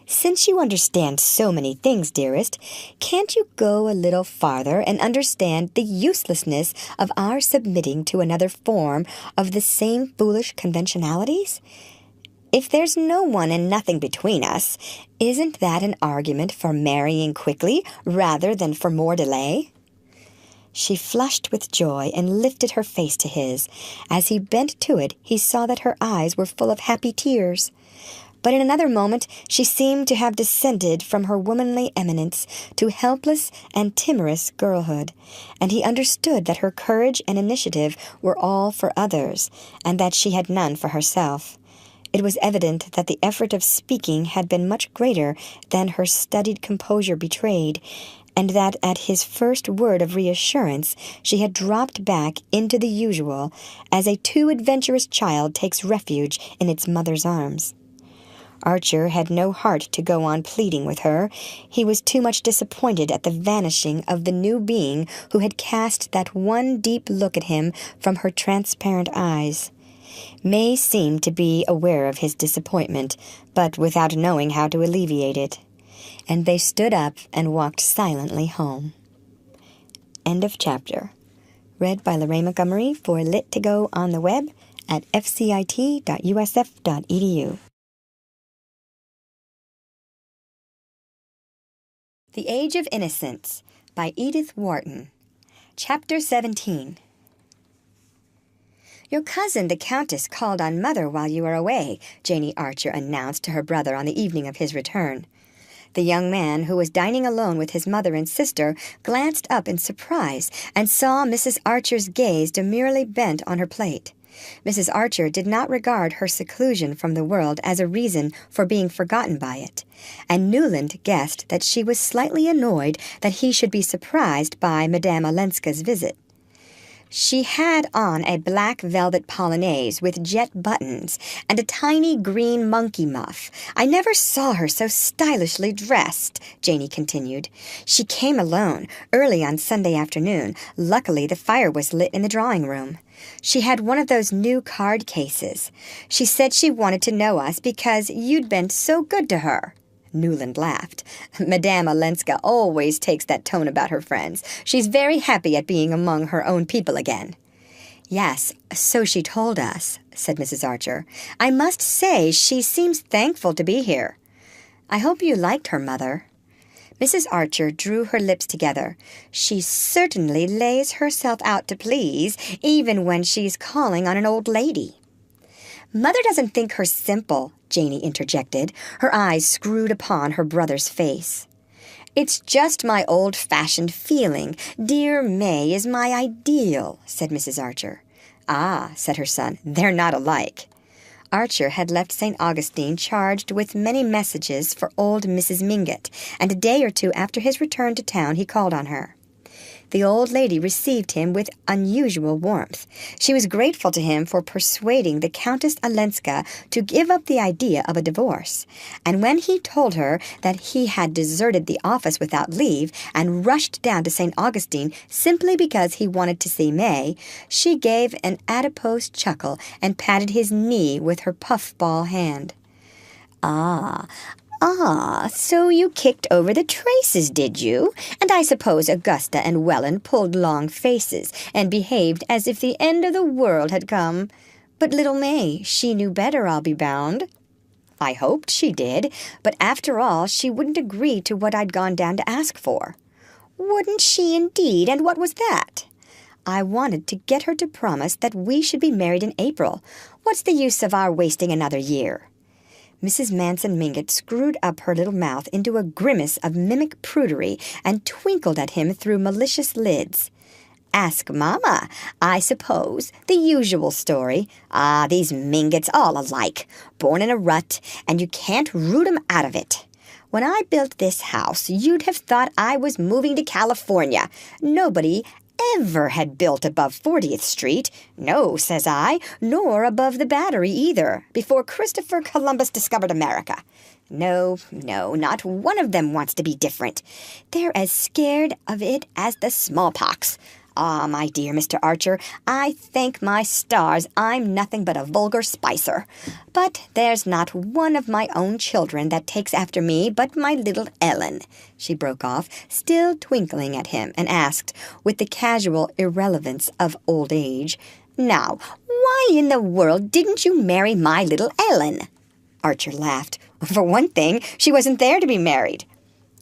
"Since you understand so many things, dearest, can't you go a little farther and understand the uselessness of our submitting to another form of the same foolish conventionalities? If there's no one and nothing between us, isn't that an argument for marrying quickly rather than for more delay?" She flushed with joy and lifted her face to his. As he bent to it, he saw that her eyes were full of happy tears. But in another moment she seemed to have descended from her womanly eminence to helpless and timorous girlhood, and he understood that her courage and initiative were all for others, and that she had none for herself. It was evident that the effort of speaking had been much greater than her studied composure betrayed, and that at his first word of reassurance she had dropped back into the usual, as a too adventurous child takes refuge in its mother's arms. Archer had no heart to go on pleading with her. He was too much disappointed at the vanishing of the new being who had cast that one deep look at him from her transparent eyes. May seemed to be aware of his disappointment, but without knowing how to alleviate it. And they stood up and walked silently home. End of chapter. Read by Lorraine Montgomery for Lit to Go on the web at fcit.usf.edu. The Age of Innocence by Edith Wharton. Chapter 17. "Your cousin, the Countess, called on Mother while you were away," Janie Archer announced to her brother on the evening of his return. The young man, who was dining alone with his mother and sister, glanced up in surprise and saw Mrs. Archer's gaze demurely bent on her plate. Mrs. Archer did not regard her seclusion from the world as a reason for being forgotten by it, and Newland guessed that she was slightly annoyed that he should be surprised by Madame Olenska's visit. She had on a black velvet polonaise with jet buttons and a tiny green monkey muff. "I never saw her so stylishly dressed," Janie continued. "She came alone, early on Sunday afternoon. Luckily, the fire was lit in the drawing-room. She had one of those new card cases. She said she wanted to know us because you'd been so good to her." Newland laughed. "Madame Olenska always takes that tone about her friends. She's very happy at being among her own people again." "Yes, so she told us," said Mrs. Archer. "I must say she seems thankful to be here." "I hope you liked her, Mother." Mrs. Archer drew her lips together. "She certainly lays herself out to please, even when she's calling on an old lady." "Mother doesn't think her simple," Janie interjected, her eyes screwed upon her brother's face. "It's just my old-fashioned feeling. Dear May is my ideal," said Mrs. Archer. "Ah," said her son, "they're not alike." Archer had left St. Augustine charged with many messages for old Mrs. Mingott, and a day or two after his return to town he called on her. The old lady received him with unusual warmth. She was grateful to him for persuading the Countess Olenska to give up the idea of a divorce, and when he told her that he had deserted the office without leave and rushed down to St. Augustine simply because he wanted to see May, she gave an adipose chuckle and patted his knee with her puffball hand. Ah, so you kicked over the traces, did you? And I suppose Augusta and Welland pulled long faces and behaved as if the end of the world had come. But little May, she knew better, I'll be bound." "I hoped she did, but after all she wouldn't agree to what I'd gone down to ask for." "Wouldn't she indeed? And what was that?" "I wanted to get her to promise that we should be married in April. What's the use of our wasting another year?" Mrs. Manson Mingott screwed up her little mouth into a grimace of mimic prudery and twinkled at him through malicious lids. "Ask Mama, I suppose. The usual story. Ah, these Mingotts all alike. Born in a rut, and you can't root 'em out of it. When I built this house, you'd have thought I was moving to California. Nobody ever had built above 40th Street. No, says I, nor above the Battery either, before Christopher Columbus discovered America. No, not one of them wants to be different. They're as scared of it as the smallpox. Ah, my dear Mr. Archer, I thank my stars I'm nothing but a vulgar spicer. But there's not one of my own children that takes after me but my little Ellen," she broke off, still twinkling at him, and asked, with the casual irrelevance of old age, "Now, why in the world didn't you marry my little Ellen?" Archer laughed. "For one thing, she wasn't there to be married."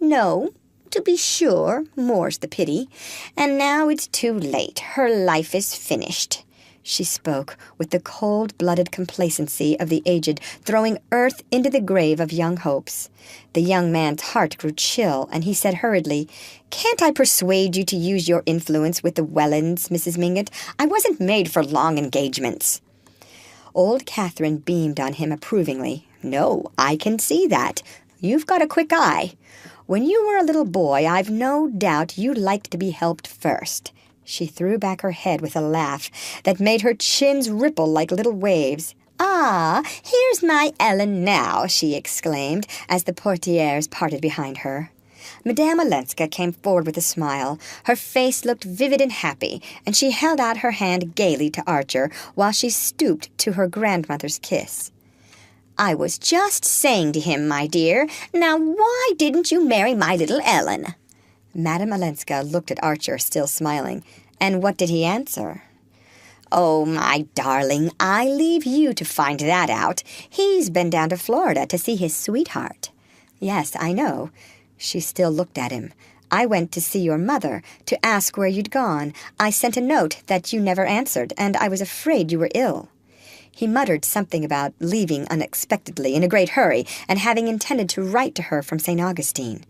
"No, to be sure, more's the pity. And now it's too late. Her life is finished." She spoke with the cold-blooded complacency of the aged, throwing earth into the grave of young hopes. The young man's heart grew chill, and he said hurriedly, "Can't I persuade you to use your influence with the Wellens, Mrs. Mingott? I wasn't made for long engagements." Old Catherine beamed on him approvingly. "No, I can see that. You've got a quick eye. When you were a little boy, I've no doubt you liked to be helped first." She threw back her head with a laugh that made her chins ripple like little waves. "Ah, here's my Ellen now," she exclaimed, as the portieres parted behind her. Madame Olenska came forward with a smile. Her face looked vivid and happy, and she held out her hand gaily to Archer while she stooped to her grandmother's kiss. "I was just saying to him, my dear, now why didn't you marry my little Ellen?" Madame Olenska looked at Archer, still smiling. "And what did he answer?" "Oh, my darling, I leave you to find that out. He's been down to Florida to see his sweetheart." "Yes, I know." She still looked at him. "I went to see your mother, to ask where you'd gone. I sent a note that you never answered, and I was afraid you were ill." He muttered something about leaving unexpectedly in a great hurry and having intended to write to her from St. Augustine.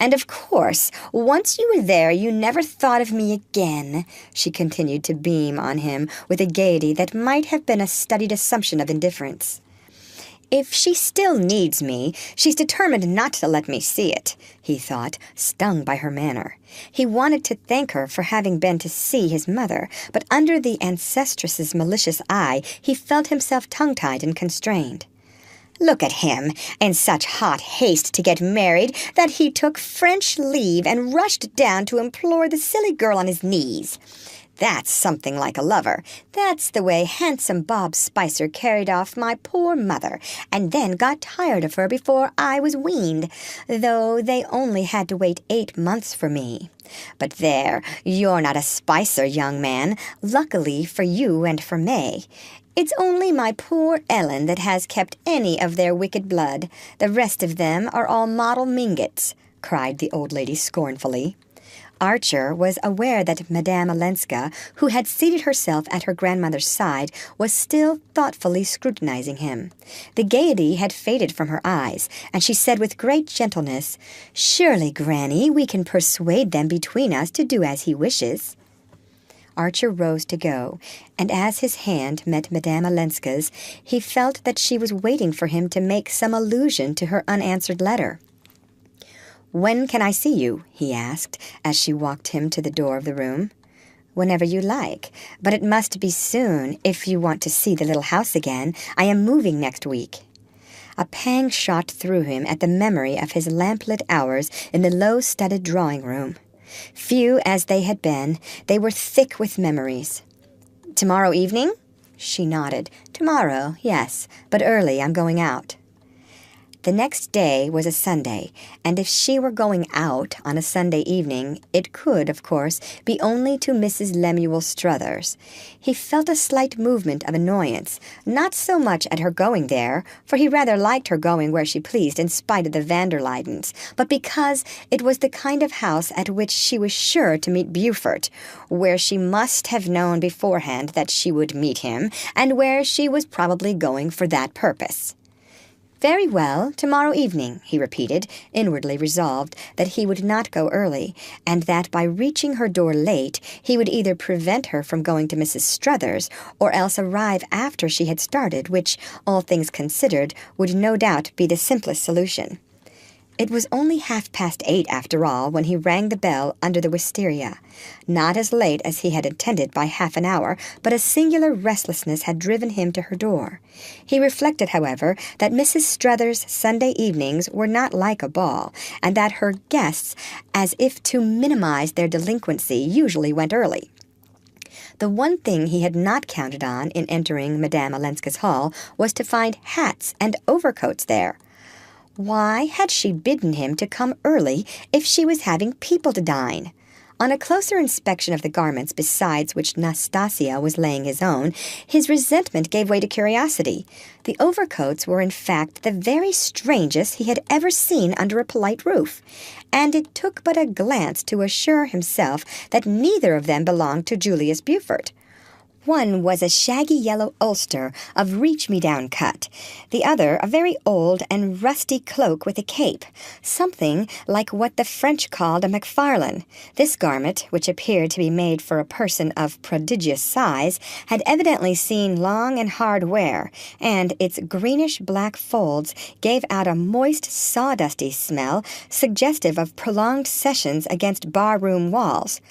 "And of course, once you were there, you never thought of me again," she continued to beam on him with a gaiety that might have been a studied assumption of indifference. "If she still needs me, she's determined not to let me see it," he thought, stung by her manner. He wanted to thank her for having been to see his mother, but under the ancestress's malicious eye he felt himself tongue-tied and constrained. "Look at him, in such hot haste to get married that he took French leave and rushed down to implore the silly girl on his knees. That's something like a lover. That's the way handsome Bob Spicer carried off my poor mother, and then got tired of her before I was weaned, though they only had to wait 8 months for me. But there, you're not a Spicer, young man, luckily for you and for May. It's only my poor Ellen that has kept any of their wicked blood. The rest of them are all model Mingotts," cried the old lady scornfully. Archer was aware that Madame Olenska, who had seated herself at her grandmother's side, was still thoughtfully scrutinizing him. The gaiety had faded from her eyes, and she said with great gentleness, "Surely, Granny, we can persuade them between us to do as he wishes." Archer rose to go, and as his hand met Madame Olenska's, he felt that she was waiting for him to make some allusion to her unanswered letter. "When can I see you?" he asked, as she walked him to the door of the room. "Whenever you like, but it must be soon if you want to see the little house again. I am moving next week." A pang shot through him at the memory of his lamplit hours in the low-studded drawing-room. Few as they had been, they were thick with memories. "Tomorrow evening?" She nodded. "Tomorrow, yes, but early. I'm going out." The next day was a Sunday, and if she were going out on a Sunday evening, it could, of course, be only to Mrs. Lemuel Struthers. He felt a slight movement of annoyance, not so much at her going there, for he rather liked her going where she pleased in spite of the van der Luydens, but because it was the kind of house at which she was sure to meet Beaufort, where she must have known beforehand that she would meet him, and where she was probably going for that purpose. "Very well, tomorrow evening," he repeated, inwardly resolved that he would not go early, and that by reaching her door late he would either prevent her from going to Mrs. Struthers, or else arrive after she had started, which, all things considered, would no doubt be the simplest solution. It was only 8:30 after all when he rang the bell under the wisteria. Not as late as he had intended by half an hour, but a singular restlessness had driven him to her door. He reflected, however, that Mrs. Struthers's Sunday evenings were not like a ball, and that her guests, as if to minimize their delinquency, usually went early. The one thing he had not counted on in entering Madame Olenska's hall was to find hats and overcoats there. Why had she bidden him to come early if she was having people to dine? On a closer inspection of the garments besides which Nastasia was laying his own, his resentment gave way to curiosity. The overcoats were in fact the very strangest he had ever seen under a polite roof, and it took but a glance to assure himself that neither of them belonged to Julius Beaufort. One was a shaggy yellow ulster of reach-me-down cut, the other a very old and rusty cloak with a cape, something like what the French called a McFarlane. This garment, which appeared to be made for a person of prodigious size, had evidently seen long and hard wear, and its greenish-black folds gave out a moist, sawdusty smell suggestive of prolonged sessions against bar-room walls.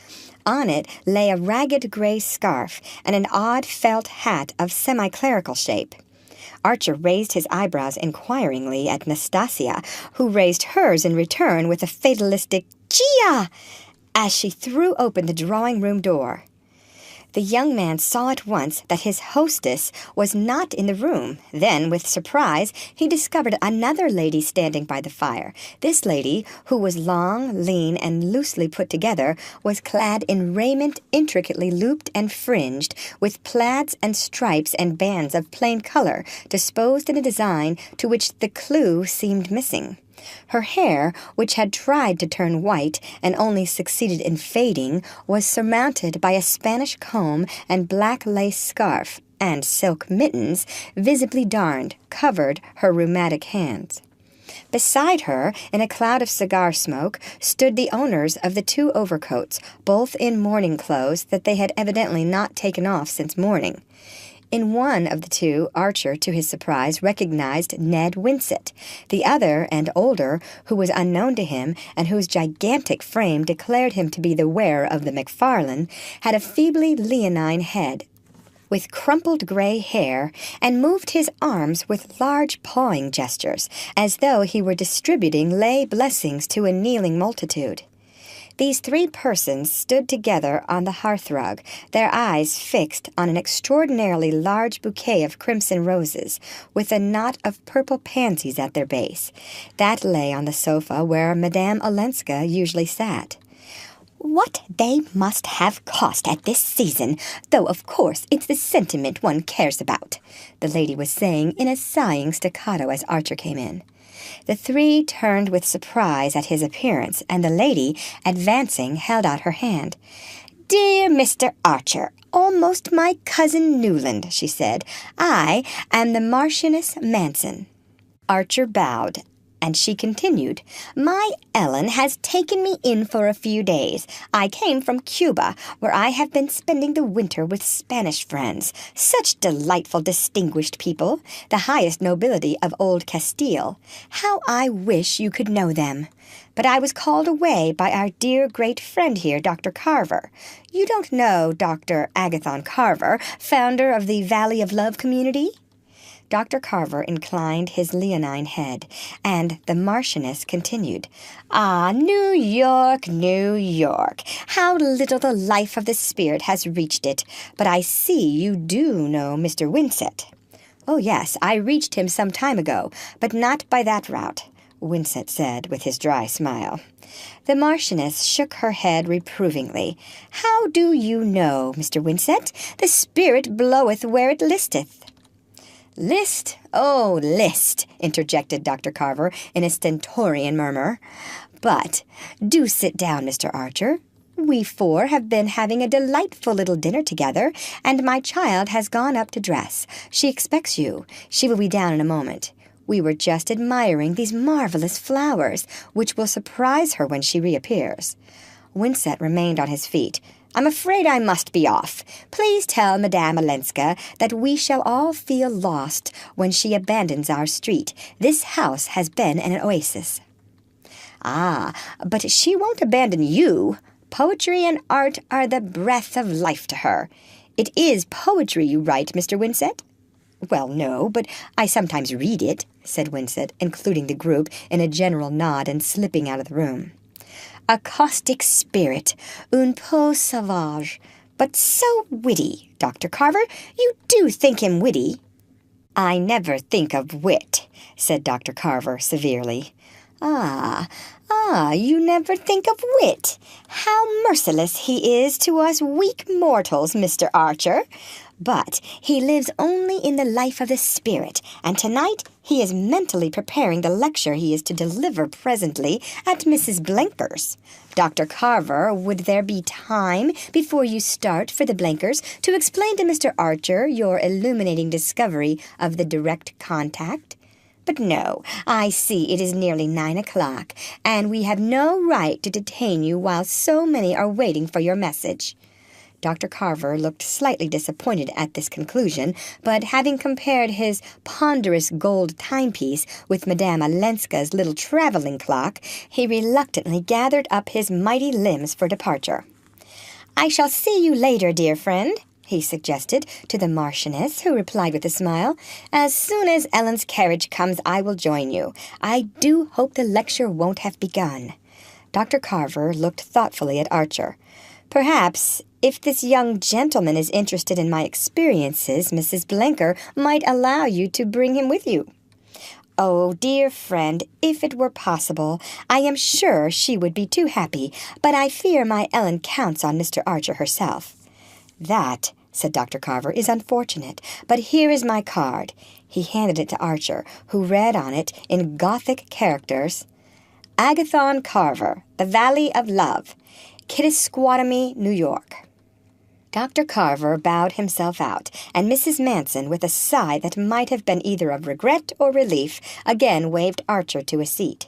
On it lay a ragged gray scarf and an odd felt hat of semi-clerical shape. Archer raised his eyebrows inquiringly at Nastasia, who raised hers in return with a fatalistic "Chia!" as she threw open the drawing-room door. The young man saw at once that his hostess was not in the room. Then, with surprise, he discovered another lady standing by the fire. This lady, who was long, lean, and loosely put together, was clad in raiment intricately looped and fringed, with plaids and stripes and bands of plain color, disposed in a design to which the clue seemed missing. Her hair, which had tried to turn white and only succeeded in fading, was surmounted by a Spanish comb and black lace scarf, and silk mittens, visibly darned, covered her rheumatic hands. Beside her, in a cloud of cigar smoke, stood the owners of the two overcoats, both in morning clothes that they had evidently not taken off since morning. In one of the two, Archer, to his surprise, recognized Ned Winsett. The other, and older, who was unknown to him, and whose gigantic frame declared him to be the wearer of the McFarlane, had a feebly leonine head, with crumpled gray hair, and moved his arms with large pawing gestures, as though he were distributing lay blessings to a kneeling multitude. These three persons stood together on the hearthrug, their eyes fixed on an extraordinarily large bouquet of crimson roses, with a knot of purple pansies at their base. That lay on the sofa where Madame Olenska usually sat. "What they must have cost at this season, though of course it's the sentiment one cares about," the lady was saying in a sighing staccato as Archer came in. The three turned with surprise at his appearance, and the lady, advancing, held out her hand. "Dear Mr. Archer, almost my cousin Newland," she said. "I am the Marchioness Manson." Archer bowed, and she continued, "My Ellen has taken me in for a few days. I came from Cuba, where I have been spending the winter with Spanish friends. Such delightful, distinguished people, the highest nobility of old Castile. How I wish you could know them. But I was called away by our dear great friend here, Dr. Carver. You don't know Dr. Agathon Carver, founder of the Valley of Love community?" Dr. Carver inclined his leonine head, and the Marchioness continued, "Ah, New York, New York! How little the life of the spirit has reached it! But I see you do know Mr. Winsett." "Oh, yes, I reached him some time ago, but not by that route," Winsett said with his dry smile. The Marchioness shook her head reprovingly. "How do you know, Mr. Winsett? The spirit bloweth where it listeth." "List? Oh, list," interjected Dr. Carver in a stentorian murmur. "But do sit down, Mr. Archer. We four have been having a delightful little dinner together, and my child has gone up to dress. She expects you. She will be down in a moment. We were just admiring these marvelous flowers, which will surprise her when she reappears." Winsett remained on his feet. "I'm afraid I must be off. Please tell Madame Olenska that we shall all feel lost when she abandons our street. This house has been an oasis." Ah, but she won't abandon you. Poetry and art are the breath of life to her. It is poetry you write, Mr. Winsett?" "Well, no, but I sometimes read it," said Winsett, including the group in a general nod and slipping out of the room. "A caustic spirit, un peu sauvage, but so witty. Dr. Carver, you do think him witty?" "I never think of wit," said Dr. Carver severely. Ah, you never think of wit. How merciless he is to us weak mortals, Mr. Archer. But he lives only in the life of the spirit, and tonight he is mentally preparing the lecture he is to deliver presently at Mrs. Blenker's. Dr. Carver, would there be time before you start for the Blenkers to explain to Mr. Archer your illuminating discovery of the direct contact? But no, I see it is nearly 9 o'clock, and we have no right to detain you while so many are waiting for your message." Dr. Carver looked slightly disappointed at this conclusion, but having compared his ponderous gold timepiece with Madame Olenska's little traveling clock, he reluctantly gathered up his mighty limbs for departure. "I shall see you later, dear friend," he suggested to the Marchioness, who replied with a smile. "As soon as Ellen's carriage comes, I will join you. I do hope the lecture won't have begun." Dr. Carver looked thoughtfully at Archer. "Perhaps, if this young gentleman is interested in my experiences, Mrs. Blenker might allow you to bring him with you." "Oh, dear friend, if it were possible, I am sure she would be too happy, but I fear my Ellen counts on Mr. Archer herself." "That," said Dr. Carver, "is unfortunate, but here is my card." He handed it to Archer, who read on it in Gothic characters, "Agathon Carver, the Valley of Love, Kittassquatomie, New York." Dr. Carver bowed himself out, and Mrs. Manson, with a sigh that might have been either of regret or relief, again waved Archer to a seat.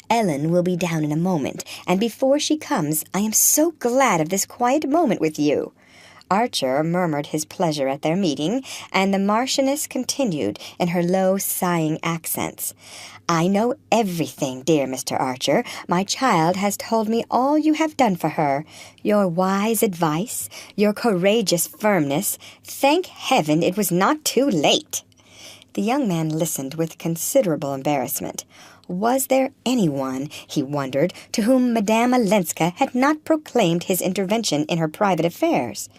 "Ellen will be down in a moment, and before she comes, I am so glad of this quiet moment with you." Archer murmured his pleasure at their meeting, and the Marchioness continued in her low, sighing accents. "I know everything, dear Mr. Archer. My child has told me all you have done for her. Your wise advice, your courageous firmness. Thank heaven it was not too late." The young man listened with considerable embarrassment. Was there anyone, he wondered, to whom Madame Olenska had not proclaimed his intervention in her private affairs?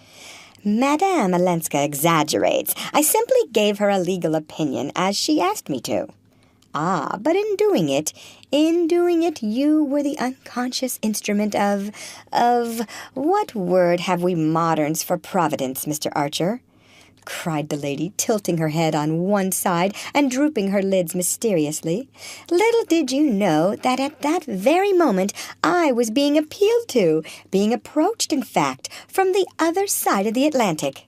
"Madame Olenska exaggerates. I simply gave her a legal opinion as she asked me to." "Ah, but in doing it, you were the unconscious instrument of what word have we moderns for Providence, Mr. Archer?" cried the lady, tilting her head on one side and drooping her lids mysteriously. "Little did you know that at that very moment I was being appealed to, being approached, in fact, from the other side of the Atlantic."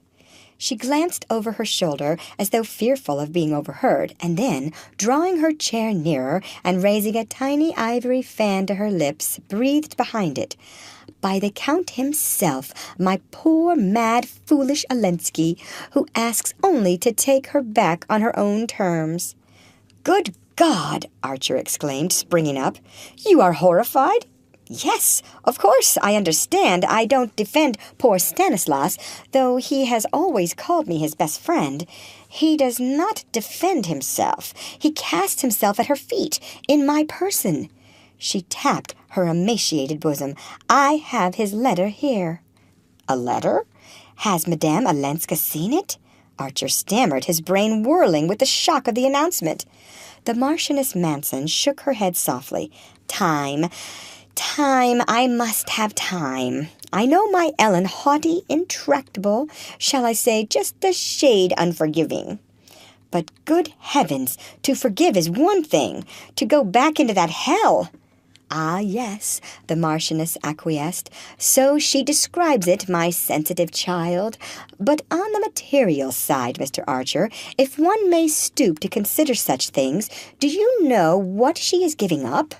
She glanced over her shoulder as though fearful of being overheard, and then, drawing her chair nearer and raising a tiny ivory fan to her lips, breathed behind it. "By the Count himself, my poor, mad, foolish Olenski, who asks only to take her back on her own terms." "Good God!" Archer exclaimed, springing up. "You are horrified?" "Yes, of course, I understand. I don't defend poor Stanislaus, though he has always called me his best friend. He does not defend himself. He casts himself at her feet, in my person." She tapped her emaciated bosom. "I have his letter here." "A letter? Has Madame Olenska seen it?" Archer stammered, his brain whirling with the shock of the announcement. The Marchioness Manson shook her head softly. Time, I must have time. I know my Ellen haughty, intractable, shall I say just a shade unforgiving. But good heavens, to forgive is one thing, to go back into that hell— "Ah, yes," the Marchioness acquiesced. "So she describes it, my sensitive child. But on the material side, Mr. Archer, if one may stoop to consider such things, do you know what she is giving up?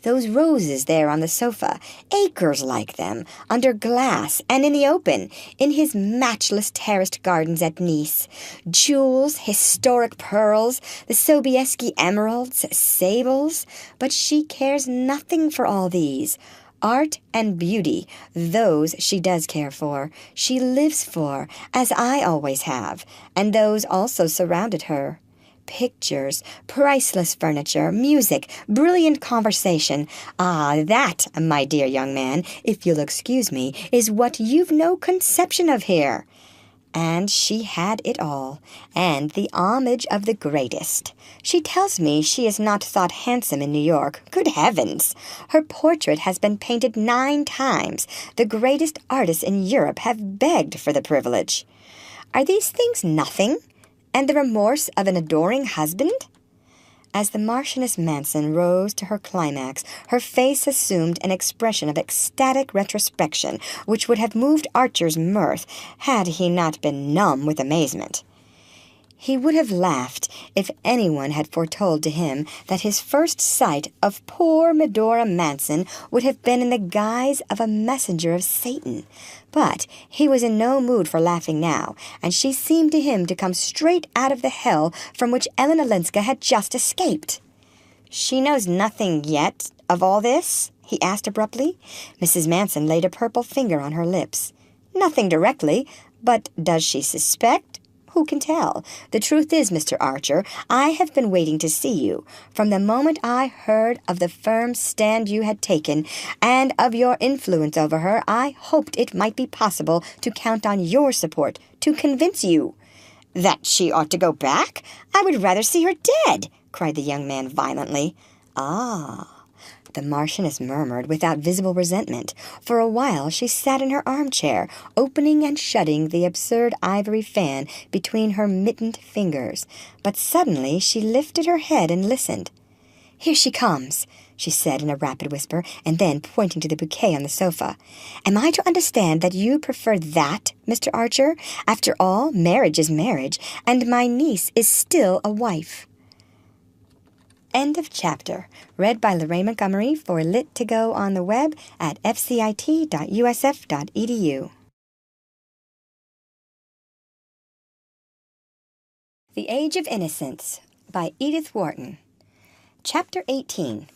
Those roses there on the sofa, acres like them, under glass and in the open, in his matchless terraced gardens at Nice. Jewels, historic pearls, the Sobieski emeralds, sables. But she cares nothing for all these. Art and beauty, those she does care for, she lives for, as I always have, and those also surrounded her. Pictures, priceless furniture, music, brilliant conversation. Ah, that, my dear young man, if you'll excuse me, is what you've no conception of here. And she had it all, and the homage of the greatest. She tells me she is not thought handsome in New York. Good heavens! Her portrait has been painted 9 times. The greatest artists in Europe have begged for the privilege. Are these things nothing? And the remorse of an adoring husband? As the Marchioness Manson rose to her climax, her face assumed an expression of ecstatic retrospection which would have moved Archer's mirth had he not been numb with amazement. He would have laughed if anyone had foretold to him that his first sight of poor Medora Manson would have been in the guise of a messenger of Satan. But he was in no mood for laughing now, and she seemed to him to come straight out of the hell from which Ellen Olenska had just escaped. "She knows nothing yet of all this?" he asked abruptly. Mrs. Manson laid a purple finger on her lips. "Nothing directly, but does she suspect? Who can tell? The truth is, Mr. Archer, I have been waiting to see you. From the moment I heard of the firm stand you had taken, and of your influence over her, I hoped it might be possible to count on your support, to convince you." "That she ought to go back? I would rather see her dead," cried the young man violently. "Ah," the Marchioness murmured without visible resentment. For a while she sat in her armchair, opening and shutting the absurd ivory fan between her mittened fingers. But suddenly she lifted her head and listened. "Here she comes," she said in a rapid whisper, and then, pointing to the bouquet on the sofa. "Am I to understand that you prefer that, Mr. Archer? After all, marriage is marriage, and my niece is still a wife." End of chapter. Read by Lorraine Montgomery for Lit to Go on the web at fcit.usf.edu. The Age of Innocence by Edith Wharton. Chapter 18.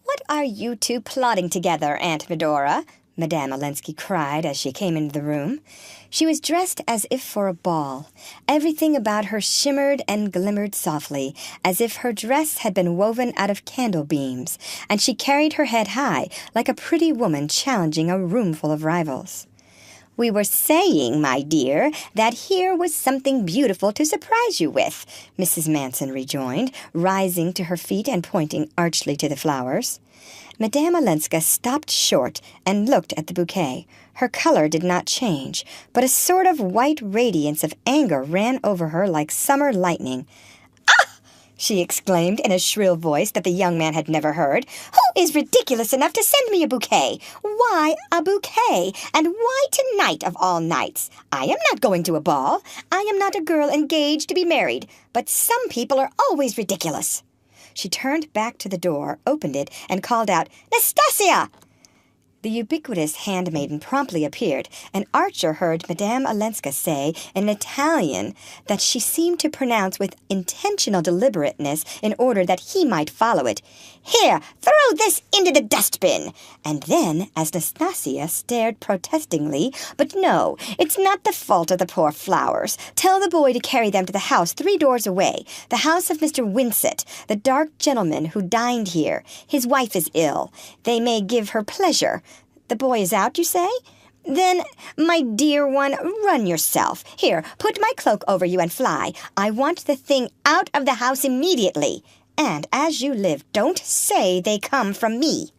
"What are you two plotting together, Aunt Medora?" Madame Olenska cried as she came into the room. She was dressed as if for a ball. Everything about her shimmered and glimmered softly, as if her dress had been woven out of candle beams, and she carried her head high, like a pretty woman challenging a roomful of rivals. "We were saying, my dear, that here was something beautiful to surprise you with," Mrs. Manson rejoined, rising to her feet and pointing archly to the flowers. Madame Olenska stopped short and looked at the bouquet. Her color did not change, but a sort of white radiance of anger ran over her like summer lightning. "Ah!" she exclaimed in a shrill voice that the young man had never heard. "Who is ridiculous enough to send me a bouquet? Why a bouquet? And why tonight of all nights? I am not going to a ball. I am not a girl engaged to be married. But some people are always ridiculous." She turned back to the door, opened it, and called out, "Nastasia!" The ubiquitous handmaiden promptly appeared, and Archer heard Madame Olenska say in Italian that she seemed to pronounce with intentional deliberateness in order that he might follow it, "Here, throw this into the dustbin!" And then, as Nastasia stared protestingly, "But no, it's not the fault of the poor flowers. Tell the boy to carry them to the house 3 doors away, the house of Mr. Winsett, the dark gentleman who dined here. His wife is ill. They may give her pleasure. The boy is out, you say? Then, my dear one, run yourself. Here, put my cloak over you and fly. I want the thing out of the house immediately. And as you live, don't say they come from me."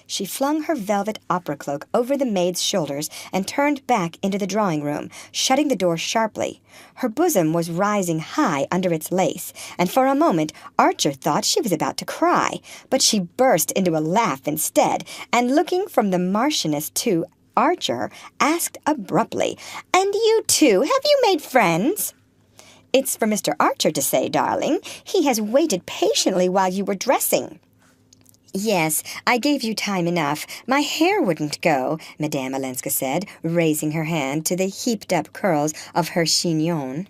She flung her velvet opera cloak over the maid's shoulders and turned back into the drawing-room, shutting the door sharply. Her bosom was rising high under its lace, and for a moment Archer thought she was about to cry, but she burst into a laugh instead, and looking from the Marchioness to Archer, asked abruptly, "And you two, have you made friends?" "It's for Mr. Archer to say, darling. He has waited patiently while you were dressing." Yes, I gave you time enough. My hair wouldn't go, Madame Olenska said, raising her hand to the heaped-up curls of her chignon.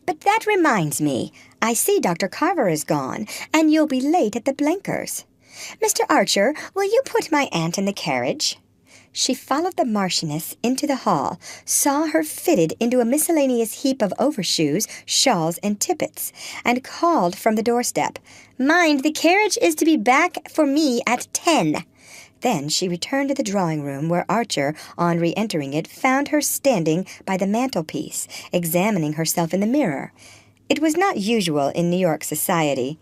But that reminds me. I see Dr. Carver is gone, and you'll be late at the Blenkers. Mr. Archer, will you put my aunt in the carriage? She followed the Marchioness into the hall, saw her fitted into a miscellaneous heap of overshoes, shawls, and tippets, and called from the doorstep, "Mind, the carriage is to be back for me at 10. Then she returned to the drawing-room, where Archer, on re-entering it, found her standing by the mantelpiece, examining herself in the mirror. It was not usual in New York society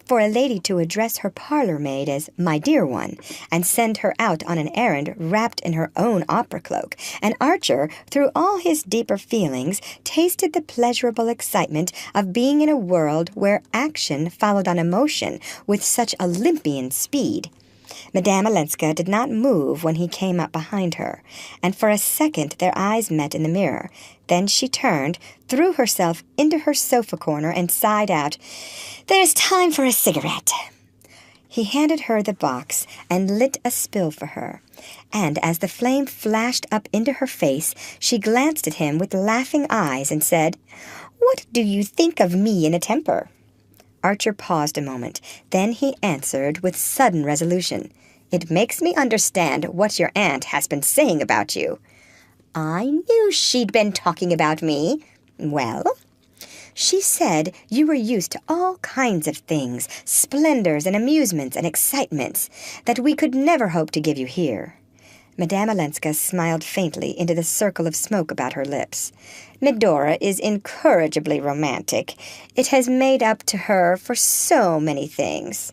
for a lady to address her parlour-maid as "my dear one," and send her out on an errand wrapped in her own opera cloak, and Archer, through all his deeper feelings, tasted the pleasurable excitement of being in a world where action followed on emotion with such Olympian speed. Madame Olenska did not move when he came up behind her, and for a second their eyes met in the mirror. Then she turned, threw herself into her sofa corner, and sighed out, "There's time for a cigarette." He handed her the box and lit a spill for her, and as the flame flashed up into her face, she glanced at him with laughing eyes and said, "What do you think of me in a temper?" Archer paused a moment. Then he answered with sudden resolution, "It makes me understand what your aunt has been saying about you." "I knew she'd been talking about me." "Well?" "She said you were used to all kinds of things, splendors and amusements and excitements, that we could never hope to give you here." Madame Olenska smiled faintly into the circle of smoke about her lips. "Medora is incorrigibly romantic. It has made up to her for so many things."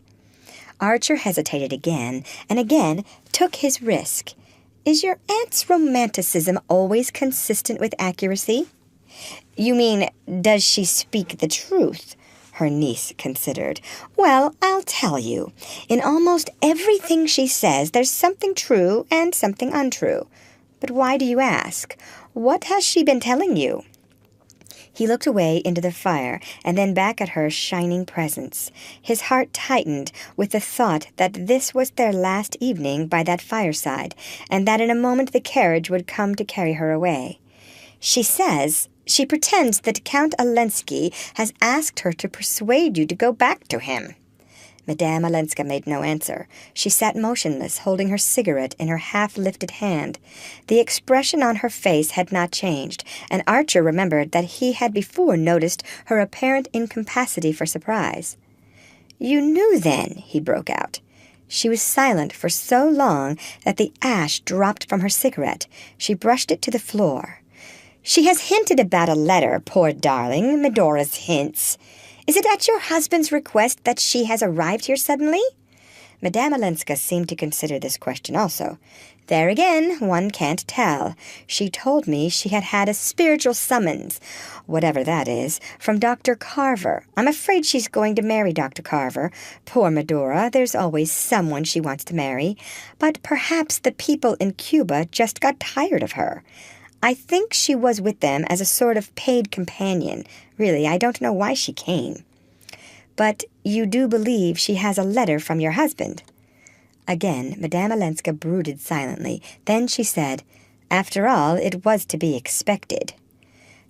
Archer hesitated again, and again took his risk. "Is your aunt's romanticism always consistent with accuracy?" "You mean, does she speak the truth?" Her niece considered. "Well, I'll tell you. In almost everything she says, there's something true and something untrue. But why do you ask? What has she been telling you?" He looked away into the fire, and then back at her shining presence. His heart tightened with the thought that this was their last evening by that fireside, and that in a moment the carriage would come to carry her away. She pretends that Count Olenski has asked her to persuade you to go back to him." Madame Olenska made no answer. She sat motionless, holding her cigarette in her half-lifted hand. The expression on her face had not changed, and Archer remembered that he had before noticed her apparent incapacity for surprise. "You knew then?" he broke out. She was silent for so long that the ash dropped from her cigarette. She brushed it to the floor. "She has hinted about a letter, poor darling, Medora's hints. Is it at your husband's request that she has arrived here suddenly?" Madame Olenska seemed to consider this question also. "There again, one can't tell. She told me she had had a spiritual summons, whatever that is, from Dr. Carver. I'm afraid she's going to marry Dr. Carver. Poor Medora, there's always someone she wants to marry. But perhaps the people in Cuba just got tired of her. I think she was with them as a sort of paid companion. Really, I don't know why she came." "But you do believe she has a letter from your husband?" Again, Madame Olenska brooded silently. Then she said, "After all, it was to be expected."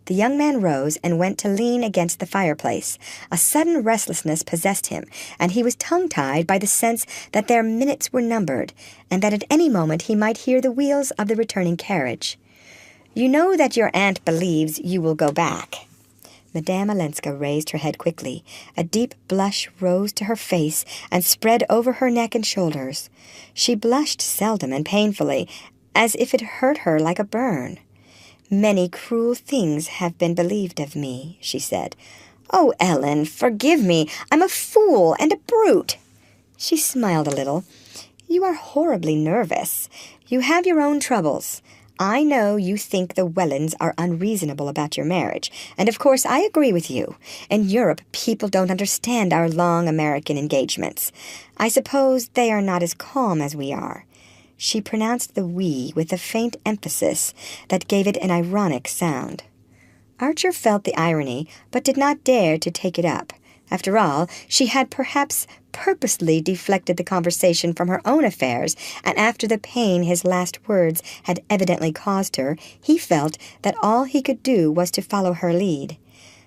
The young man rose and went to lean against the fireplace. A sudden restlessness possessed him, and he was tongue-tied by the sense that their minutes were numbered, and that at any moment he might hear the wheels of the returning carriage. "You know that your aunt believes you will go back." Madame Olenska raised her head quickly. A deep blush rose to her face and spread over her neck and shoulders. She blushed seldom and painfully, as if it hurt her like a burn. "Many cruel things have been believed of me," she said. "Oh, Ellen, forgive me. I'm a fool and a brute." She smiled a little. "You are horribly nervous. You have your own troubles. I know you think the Wellens are unreasonable about your marriage, and of course I agree with you. In Europe, people don't understand our long American engagements. I suppose they are not as calm as we are." She pronounced the "we" with a faint emphasis that gave it an ironic sound. Archer felt the irony, but did not dare to take it up. After all, she had perhaps purposely deflected the conversation from her own affairs, and after the pain his last words had evidently caused her, he felt that all he could do was to follow her lead.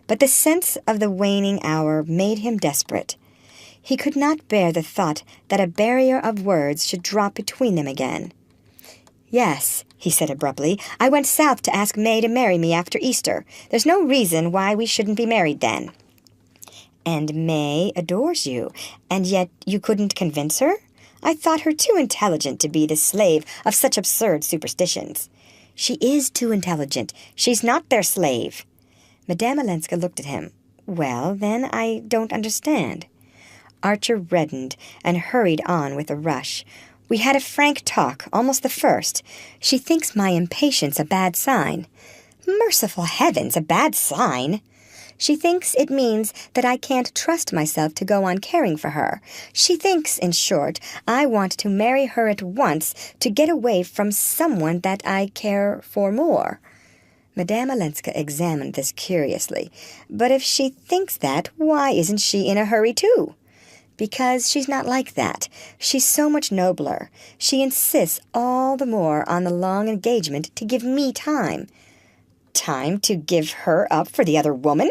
But the sense of the waning hour made him desperate. He could not bear the thought that a barrier of words should drop between them again. "Yes," he said abruptly, "I went south to ask May to marry me after Easter. There's no reason why we shouldn't be married then." "And May adores you, and yet you couldn't convince her? I thought her too intelligent to be the slave of such absurd superstitions." "She is too intelligent. She's not their slave." Madame Olenska looked at him. "Well, then, I don't understand." Archer reddened and hurried on with a rush. "We had a frank talk, almost the first. She thinks my impatience a bad sign." "Merciful heavens, a bad sign!" "She thinks it means that I can't trust myself to go on caring for her. She thinks, in short, I want to marry her at once to get away from someone that I care for more." Madame Olenska examined this curiously. "But if she thinks that, why isn't she in a hurry too?" "Because she's not like that. She's so much nobler. She insists all the more on the long engagement to give me time." "Time to give her up for the other woman?"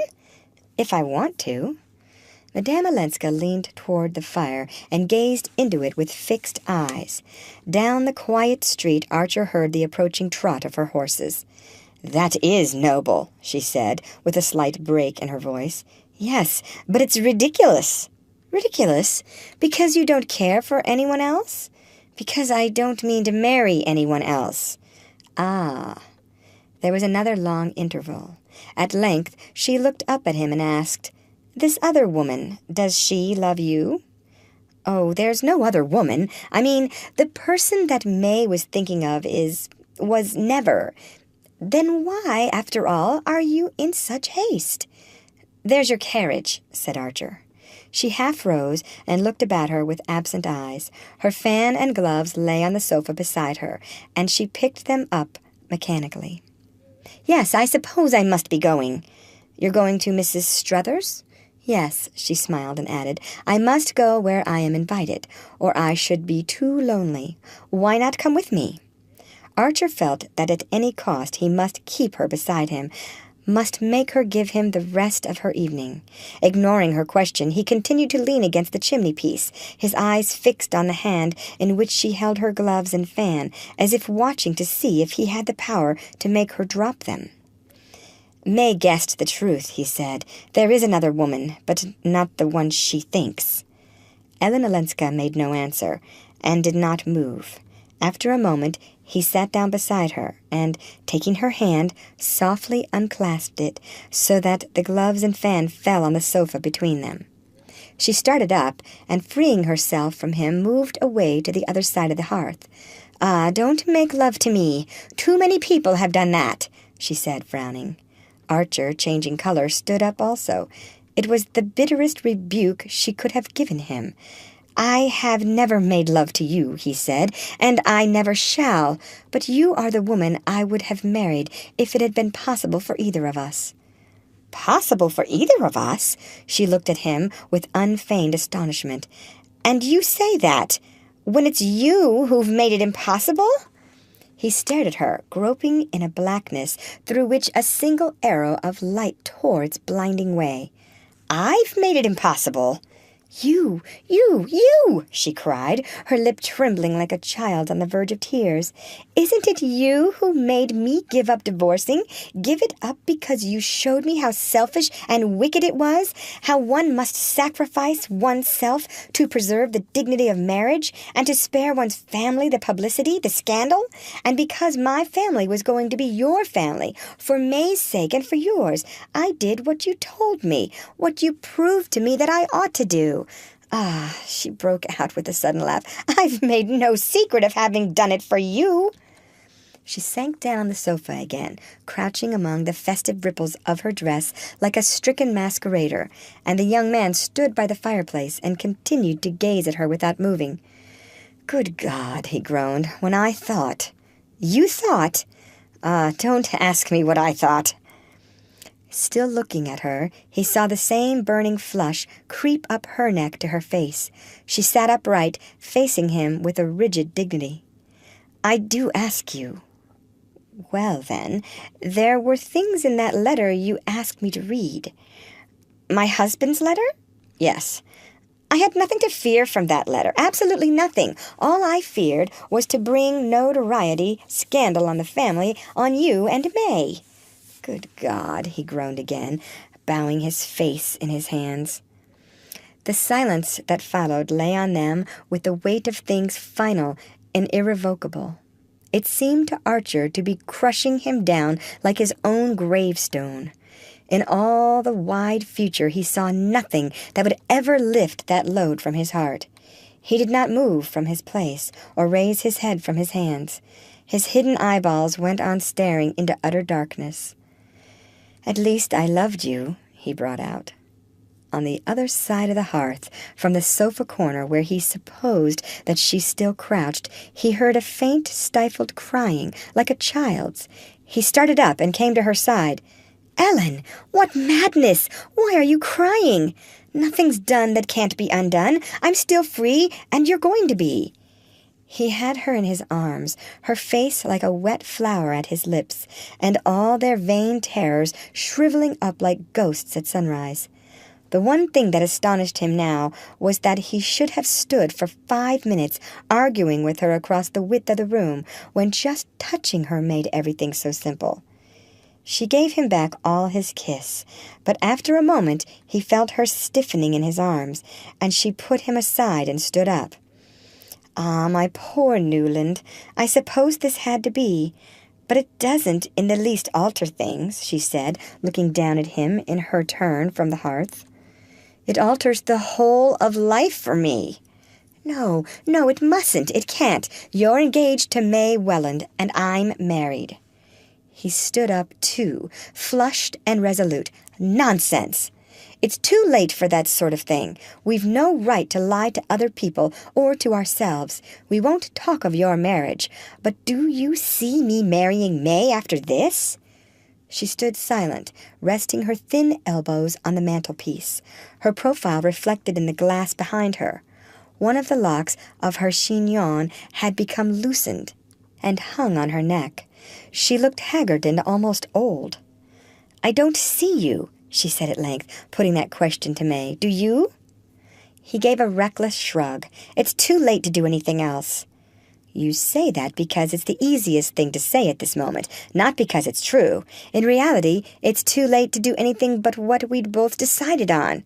"If I want to." Madame Olenska leaned toward the fire and gazed into it with fixed eyes. Down the quiet street Archer heard the approaching trot of her horses. "That is noble," she said, with a slight break in her voice. "Yes, but it's ridiculous." "Ridiculous? Because you don't care for anyone else?" "Because I don't mean to marry anyone else." "Ah." There was another long interval. At length she looked up at him and asked, "This other woman, does she love you?" "Oh, there's no other woman. I mean, the person that May was thinking of was never. Then why, after all, are you in such haste?" "There's your carriage," said Archer. She half rose and looked about her with absent eyes. Her fan and gloves lay on the sofa beside her, and she picked them up mechanically. "Yes, I suppose I must be going." "You're going to Mrs. Struthers?" "Yes," she smiled and added, "I must go where I am invited, or I should be too lonely. Why not come with me?" Archer felt that at any cost he must keep her beside him, must make her give him the rest of her evening. Ignoring her question, he continued to lean against the chimney-piece, his eyes fixed on the hand in which she held her gloves and fan, as if watching to see if he had the power to make her drop them. "May guessed the truth," he said. "There is another woman, but not the one she thinks." Ellen Olenska made no answer, and did not move. After a moment, he sat down beside her, and, taking her hand, softly unclasped it, so that the gloves and fan fell on the sofa between them. She started up, and freeing herself from him, moved away to the other side of the hearth. "Ah, don't make love to me. Too many people have done that," she said, frowning. Archer, changing color, stood up also. It was the bitterest rebuke she could have given him. "I have never made love to you," he said, "and I never shall, but you are the woman I would have married if it had been possible for either of us." "Possible for either of us?" She looked at him with unfeigned astonishment. "And you say that, when it's you who've made it impossible?" He stared at her, groping in a blackness through which a single arrow of light tore its blinding way. "I've made it impossible?" You, she cried, her lip trembling like a child on the verge of tears. "Isn't it you who made me give up divorcing? Give it up because you showed me how selfish and wicked it was, how one must sacrifice oneself to preserve the dignity of marriage, and to spare one's family the publicity, the scandal? And because my family was going to be your family, for May's sake and for yours, I did what you told me, what you proved to me that I ought to do. Ah," she broke out with a sudden laugh, "I've made no secret of having done it for you." She sank down on the sofa again, crouching among the festive ripples of her dress like a stricken masquerader, and the young man stood by the fireplace and continued to gaze at her without moving. "Good God," he groaned, "when I thought—" "You thought?" "Don't ask me what I thought." Still looking at her, he saw the same burning flush creep up her neck to her face. She sat upright, facing him with a rigid dignity. "I do ask you." "Well, then, there were things in that letter you asked me to read." "My husband's letter?" "Yes." "I had nothing to fear from that letter, absolutely nothing. All I feared was to bring notoriety, scandal on the family, on you and May." "Good God," he groaned again, bowing his face in his hands. The silence that followed lay on them with the weight of things final and irrevocable. It seemed to Archer to be crushing him down like his own gravestone. In all the wide future he saw nothing that would ever lift that load from his heart. He did not move from his place or raise his head from his hands. His hidden eyeballs went on staring into utter darkness. "At least I loved you," he brought out. On the other side of the hearth, from the sofa corner where he supposed that she still crouched, he heard a faint, stifled crying, like a child's. He started up and came to her side. "Ellen, what madness! Why are you crying? Nothing's done that can't be undone. I'm still free, and you're going to be." He had her in his arms, her face like a wet flower at his lips, and all their vain terrors shriveling up like ghosts at sunrise. The one thing that astonished him now was that he should have stood for 5 minutes arguing with her across the width of the room, when just touching her made everything so simple. She gave him back all his kiss, but after a moment he felt her stiffening in his arms, and she put him aside and stood up. "Ah, my poor Newland, I suppose this had to be. But it doesn't in the least alter things," she said, looking down at him in her turn from the hearth. "It alters the whole of life for me." No, it mustn't. It can't. You're engaged to May Welland, and I'm married." He stood up, too, flushed and resolute. "Nonsense! It's too late for that sort of thing. We've no right to lie to other people or to ourselves. We won't talk of your marriage. But do you see me marrying May after this?" She stood silent, resting her thin elbows on the mantelpiece, her profile reflected in the glass behind her. One of the locks of her chignon had become loosened and hung on her neck. She looked haggard and almost old. "I don't see you," she said at length, putting that question to May. "Do you?" He gave a reckless shrug. "It's too late to do anything else." "You say that because it's the easiest thing to say at this moment, not because it's true. In reality, it's too late to do anything but what we'd both decided on."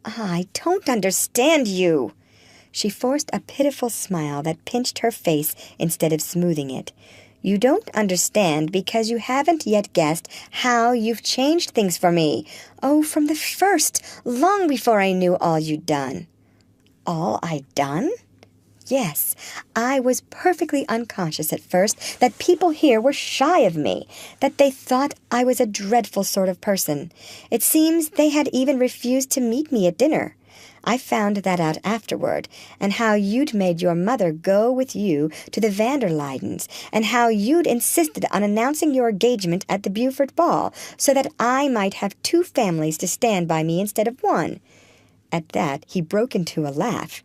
"I don't understand you." She forced a pitiful smile that pinched her face instead of smoothing it. "You don't understand because you haven't yet guessed how you've changed things for me. Oh, from the first, long before I knew all you'd done." "All I'd done?" "Yes, I was perfectly unconscious at first that people here were shy of me, that they thought I was a dreadful sort of person. It seems they had even refused to meet me at dinner. I found that out afterward, and how you'd made your mother go with you to the van der Luydens, and how you'd insisted on announcing your engagement at the Beaufort ball, so that I might have 2 families to stand by me instead of 1. At that he broke into a laugh.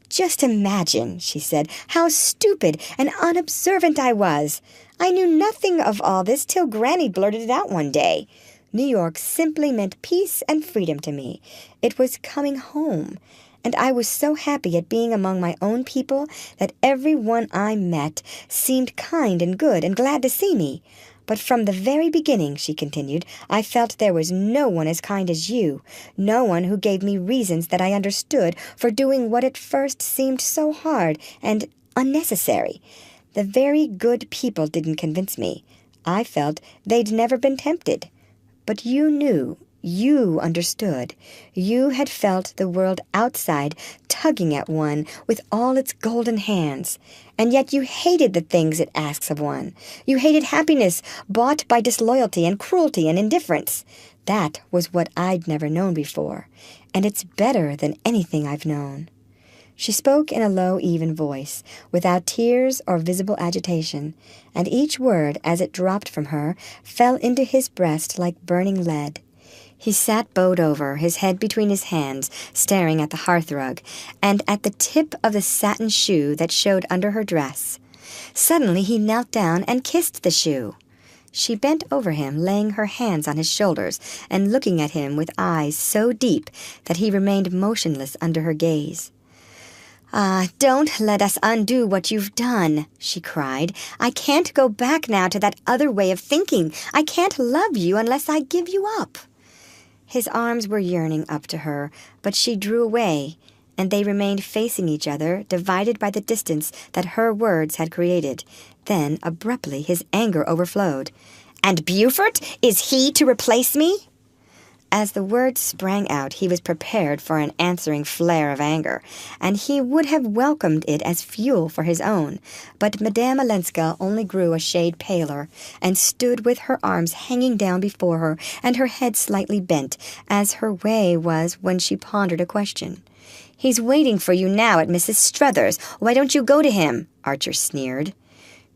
"Just imagine," she said, "how stupid and unobservant I was. I knew nothing of all this till Granny blurted it out one day. New York simply meant peace and freedom to me. It was coming home, and I was so happy at being among my own people that every one I met seemed kind and good and glad to see me. But from the very beginning," she continued, "I felt there was no one as kind as you, no one who gave me reasons that I understood for doing what at first seemed so hard and unnecessary. The very good people didn't convince me. I felt they'd never been tempted. But you knew, you understood. You had felt the world outside tugging at one with all its golden hands. And yet you hated the things it asks of one. You hated happiness bought by disloyalty and cruelty and indifference. That was what I'd never known before, and it's better than anything I've known." She spoke in a low, even voice, without tears or visible agitation, and each word, as it dropped from her, fell into his breast like burning lead. He sat bowed over, his head between his hands, staring at the hearthrug, and at the tip of the satin shoe that showed under her dress. Suddenly he knelt down and kissed the shoe. She bent over him, laying her hands on his shoulders, and looking at him with eyes so deep that he remained motionless under her gaze. "Ah, don't let us undo what you've done," she cried. "I can't go back now to that other way of thinking. I can't love you unless I give you up." His arms were yearning up to her, but she drew away, and they remained facing each other, divided by the distance that her words had created. Then, abruptly, his anger overflowed. "And Beaufort? Is he to replace me?" As the words sprang out, he was prepared for an answering flare of anger, and he would have welcomed it as fuel for his own. But Madame Olenska only grew a shade paler, and stood with her arms hanging down before her, and her head slightly bent, as her way was when she pondered a question. "He's waiting for you now at Mrs. Struthers. Why don't you go to him?" Archer sneered.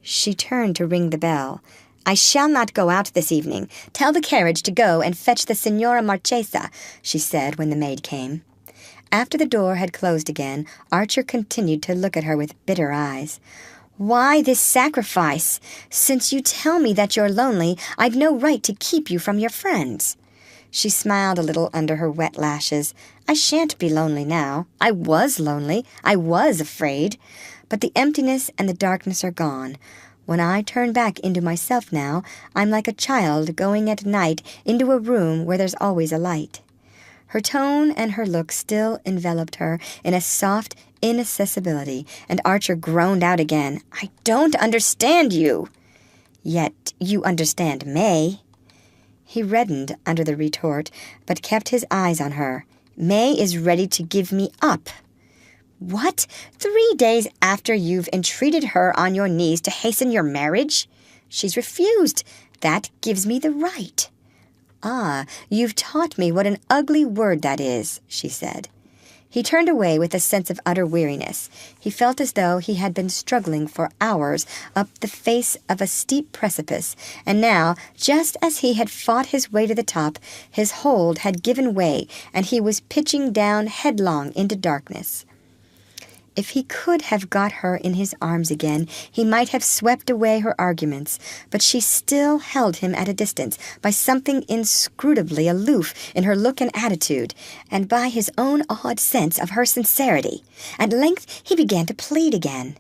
She turned to ring the bell. "I shall not go out this evening. Tell the carriage to go and fetch the Signora Marchesa," she said when the maid came. After the door had closed again, Archer continued to look at her with bitter eyes. "Why this sacrifice? Since you tell me that you're lonely, I've no right to keep you from your friends." She smiled a little under her wet lashes. "I shan't be lonely now. I was lonely. I was afraid. But the emptiness and the darkness are gone. When I turn back into myself now, I'm like a child going at night into a room where there's always a light." Her tone and her look still enveloped her in a soft inaccessibility, and Archer groaned out again, "I don't understand you." "Yet you understand May." He reddened under the retort, but kept his eyes on her. "May is ready to give me up." "What? 3 days after you've entreated her on your knees to hasten your marriage? She's refused. That gives me the right." "Ah, you've taught me what an ugly word that is," she said. He turned away with a sense of utter weariness. He felt as though he had been struggling for hours up the face of a steep precipice, and now, just as he had fought his way to the top, his hold had given way, and he was pitching down headlong into darkness. If he could have got her in his arms again, he might have swept away her arguments, but she still held him at a distance by something inscrutably aloof in her look and attitude, and by his own odd sense of her sincerity. At length he began to plead again.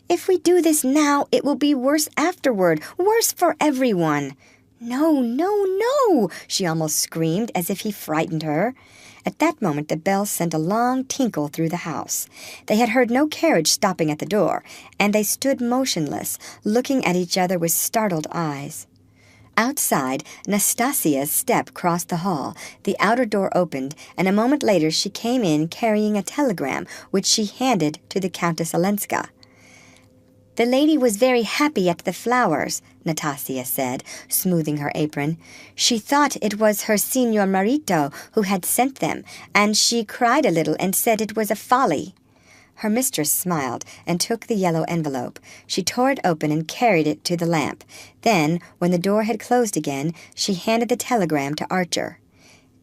"If we do this now, it will be worse afterward, worse for everyone." "No, no, no!" she almost screamed, as if he frightened her. At that moment the bell sent a long tinkle through the house. They had heard no carriage stopping at the door, and they stood motionless, looking at each other with startled eyes. Outside, Nastasia's step crossed the hall, the outer door opened, and a moment later she came in carrying a telegram, which she handed to the Countess Olenska. "The lady was very happy at the flowers," Nastasia said, smoothing her apron. "She thought it was her Signor Marito who had sent them, and she cried a little and said it was a folly." Her mistress smiled and took the yellow envelope. She tore it open and carried it to the lamp. Then, when the door had closed again, she handed the telegram to Archer.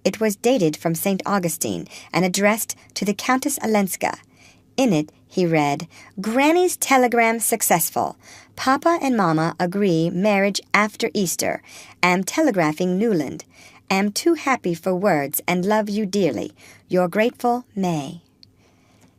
It was dated from St. Augustine and addressed to the Countess Olenska. In it, he read, "Granny's telegram successful. Papa and Mama agree marriage after Easter. Am telegraphing Newland. Am too happy for words and love you dearly. Your grateful May."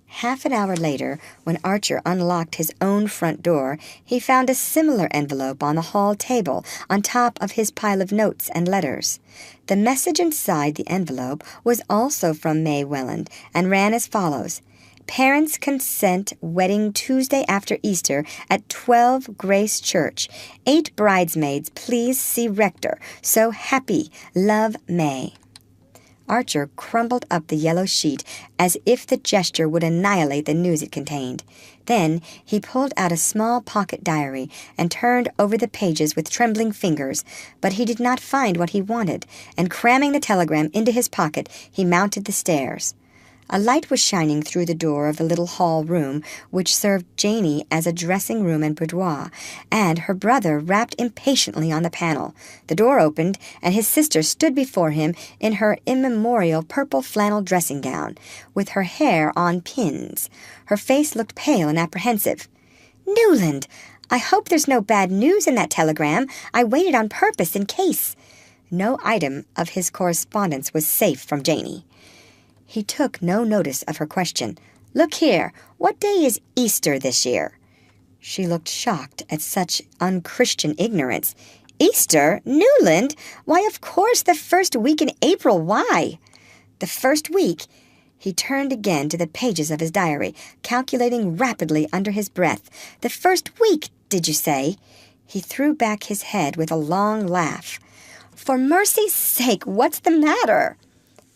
Half an hour later, when Archer unlocked his own front door, he found a similar envelope on the hall table on top of his pile of notes and letters. The message inside the envelope was also from May Welland and ran as follows. "Parents consent wedding Tuesday after Easter at 12 Grace Church. 8 bridesmaids, please see rector. So happy. Love, May." Archer crumpled up the yellow sheet as if the gesture would annihilate the news it contained. Then he pulled out a small pocket diary and turned over the pages with trembling fingers, but he did not find what he wanted, and cramming the telegram into his pocket, he mounted the stairs. A light was shining through the door of the little hall room, which served Janey as a dressing room and boudoir, and her brother rapped impatiently on the panel. The door opened, and his sister stood before him in her immemorial purple flannel dressing gown, with her hair on pins. Her face looked pale and apprehensive. "Newland, I hope there's no bad news in that telegram. I waited on purpose in case." No item of his correspondence was safe from Janey. He took no notice of her question. "Look here, what day is Easter this year?" She looked shocked at such unchristian ignorance. "Easter? Newland? Why, of course, the first week in April. Why?" "The first week?" He turned again to the pages of his diary, calculating rapidly under his breath. "The first week, did you say?" He threw back his head with a long laugh. "For mercy's sake, what's the matter?"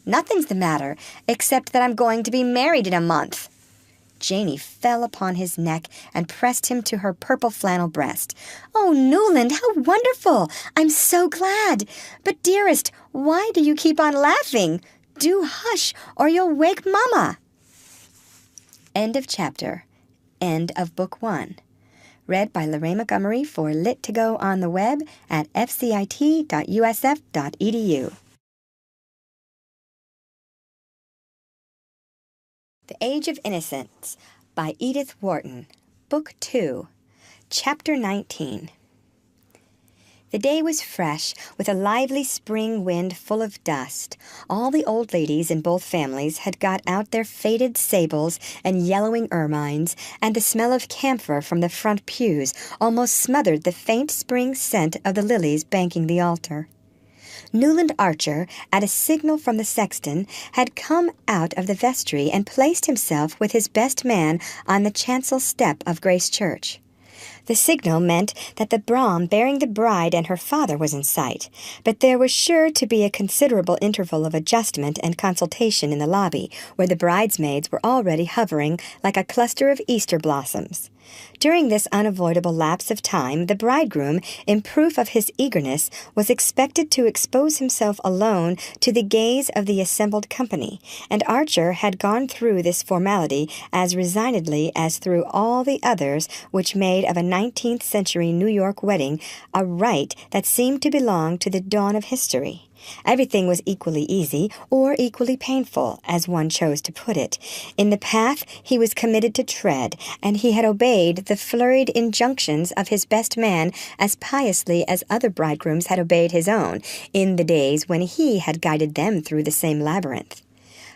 "Nothing's the matter, except that I'm going to be married in a month." Janey fell upon his neck and pressed him to her purple flannel breast. "Oh, Newland, how wonderful! I'm so glad! But, dearest, why do you keep on laughing? Do hush, or you'll wake Mama." End of chapter. End of Book 1. Read by Lorraine Montgomery for Lit2Go on the web at fcit.usf.edu. The Age of Innocence by Edith Wharton. Book 2. Chapter 19. The day was fresh, with a lively spring wind full of dust. All the old ladies in both families had got out their faded sables and yellowing ermines, and the smell of camphor from the front pews almost smothered the faint spring scent of the lilies banking the altar. Newland Archer, at a signal from the sexton, had come out of the vestry and placed himself with his best man on the chancel step of Grace Church. The signal meant that the brougham bearing the bride and her father was in sight, but there was sure to be a considerable interval of adjustment and consultation in the lobby, where the bridesmaids were already hovering like a cluster of Easter blossoms. During this unavoidable lapse of time, the bridegroom, in proof of his eagerness, was expected to expose himself alone to the gaze of the assembled company, and Archer had gone through this formality as resignedly as through all the others which made of a 19th-century New York wedding a rite that seemed to belong to the dawn of history. Everything was equally easy or equally painful, as one chose to put it. In the path he was committed to tread, and he had obeyed the flurried injunctions of his best man as piously as other bridegrooms had obeyed his own, in the days when he had guided them through the same labyrinth.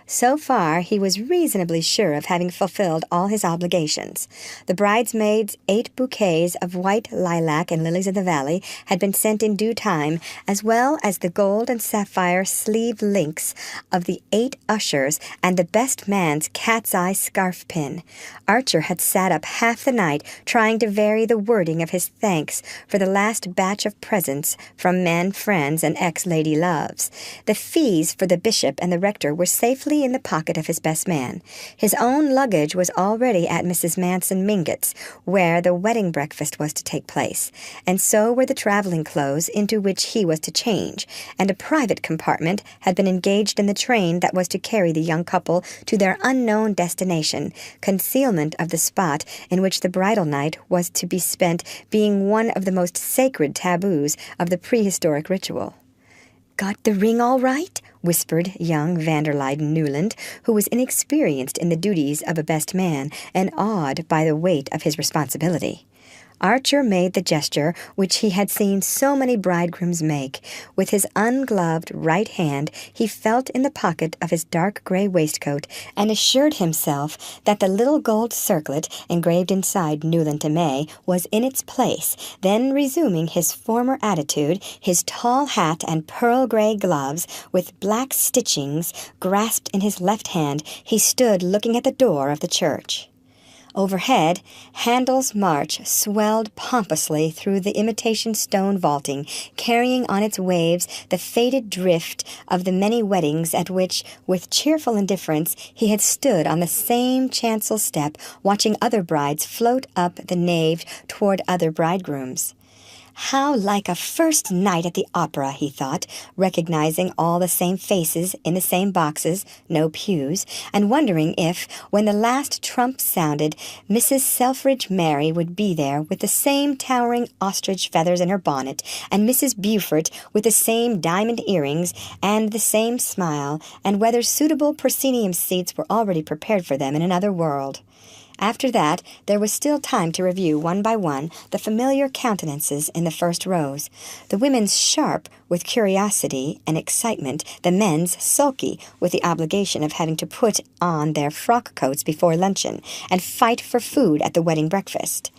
So far, he was reasonably sure of having fulfilled all his obligations. The bridesmaids' 8 bouquets of white lilac and lilies of the valley had been sent in due time, as well as the gold and sapphire sleeve links of the 8 ushers and the best man's cat's-eye scarf pin. Archer had sat up half the night trying to vary the wording of his thanks for the last batch of presents from men friends and ex-lady loves. The fees for the bishop and the rector were safely in the pocket of his best man. His own luggage was already at Mrs. Manson Mingott's, where the wedding breakfast was to take place, and so were the traveling clothes into which he was to change, and a private compartment had been engaged in the train that was to carry the young couple to their unknown destination, concealment of the spot in which the bridal night was to be spent being one of the most sacred taboos of the prehistoric ritual. "Got the ring all right?" whispered young van der Luyden Newland, who was inexperienced in the duties of a best man and awed by the weight of his responsibility. Archer made the gesture which he had seen so many bridegrooms make. With his ungloved right hand he felt in the pocket of his dark gray waistcoat and assured himself that the little gold circlet engraved inside Newland to May was in its place. Then, resuming his former attitude, his tall hat and pearl gray gloves with black stitchings grasped in his left hand, he stood looking at the door of the church. Overhead, Handel's march swelled pompously through the imitation stone vaulting, carrying on its waves the faded drift of the many weddings at which, with cheerful indifference, he had stood on the same chancel step, watching other brides float up the nave toward other bridegrooms. How like a first night at the opera, he thought, recognizing all the same faces in the same boxes, no pews, and wondering if, when the last trump sounded, Mrs. Selfridge Mary would be there with the same towering ostrich feathers in her bonnet, and Mrs. Beaufort with the same diamond earrings and the same smile, and whether suitable proscenium seats were already prepared for them in another world. After that, there was still time to review one by one the familiar countenances in the first rows, the women's sharp with curiosity and excitement, the men's sulky with the obligation of having to put on their frock coats before luncheon and fight for food at the wedding breakfast.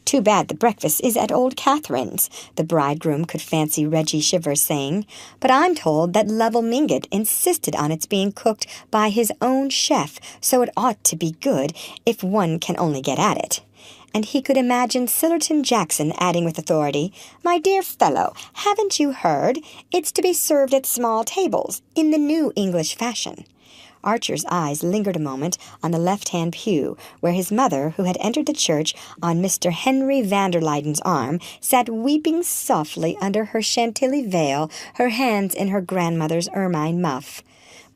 "Too bad the breakfast is at old Catherine's," the bridegroom could fancy Reggie Chivers saying, "but I'm told that Lovell Mingott insisted on its being cooked by his own chef, so it ought to be good if one can only get at it." And he could imagine Sillerton Jackson adding with authority, "My dear fellow, haven't you heard? It's to be served at small tables, in the new English fashion." Archer's eyes lingered a moment on the left-hand pew, where his mother, who had entered the church on Mr. Henry van der Luyden's arm, sat weeping softly under her Chantilly veil, her hands in her grandmother's ermine muff.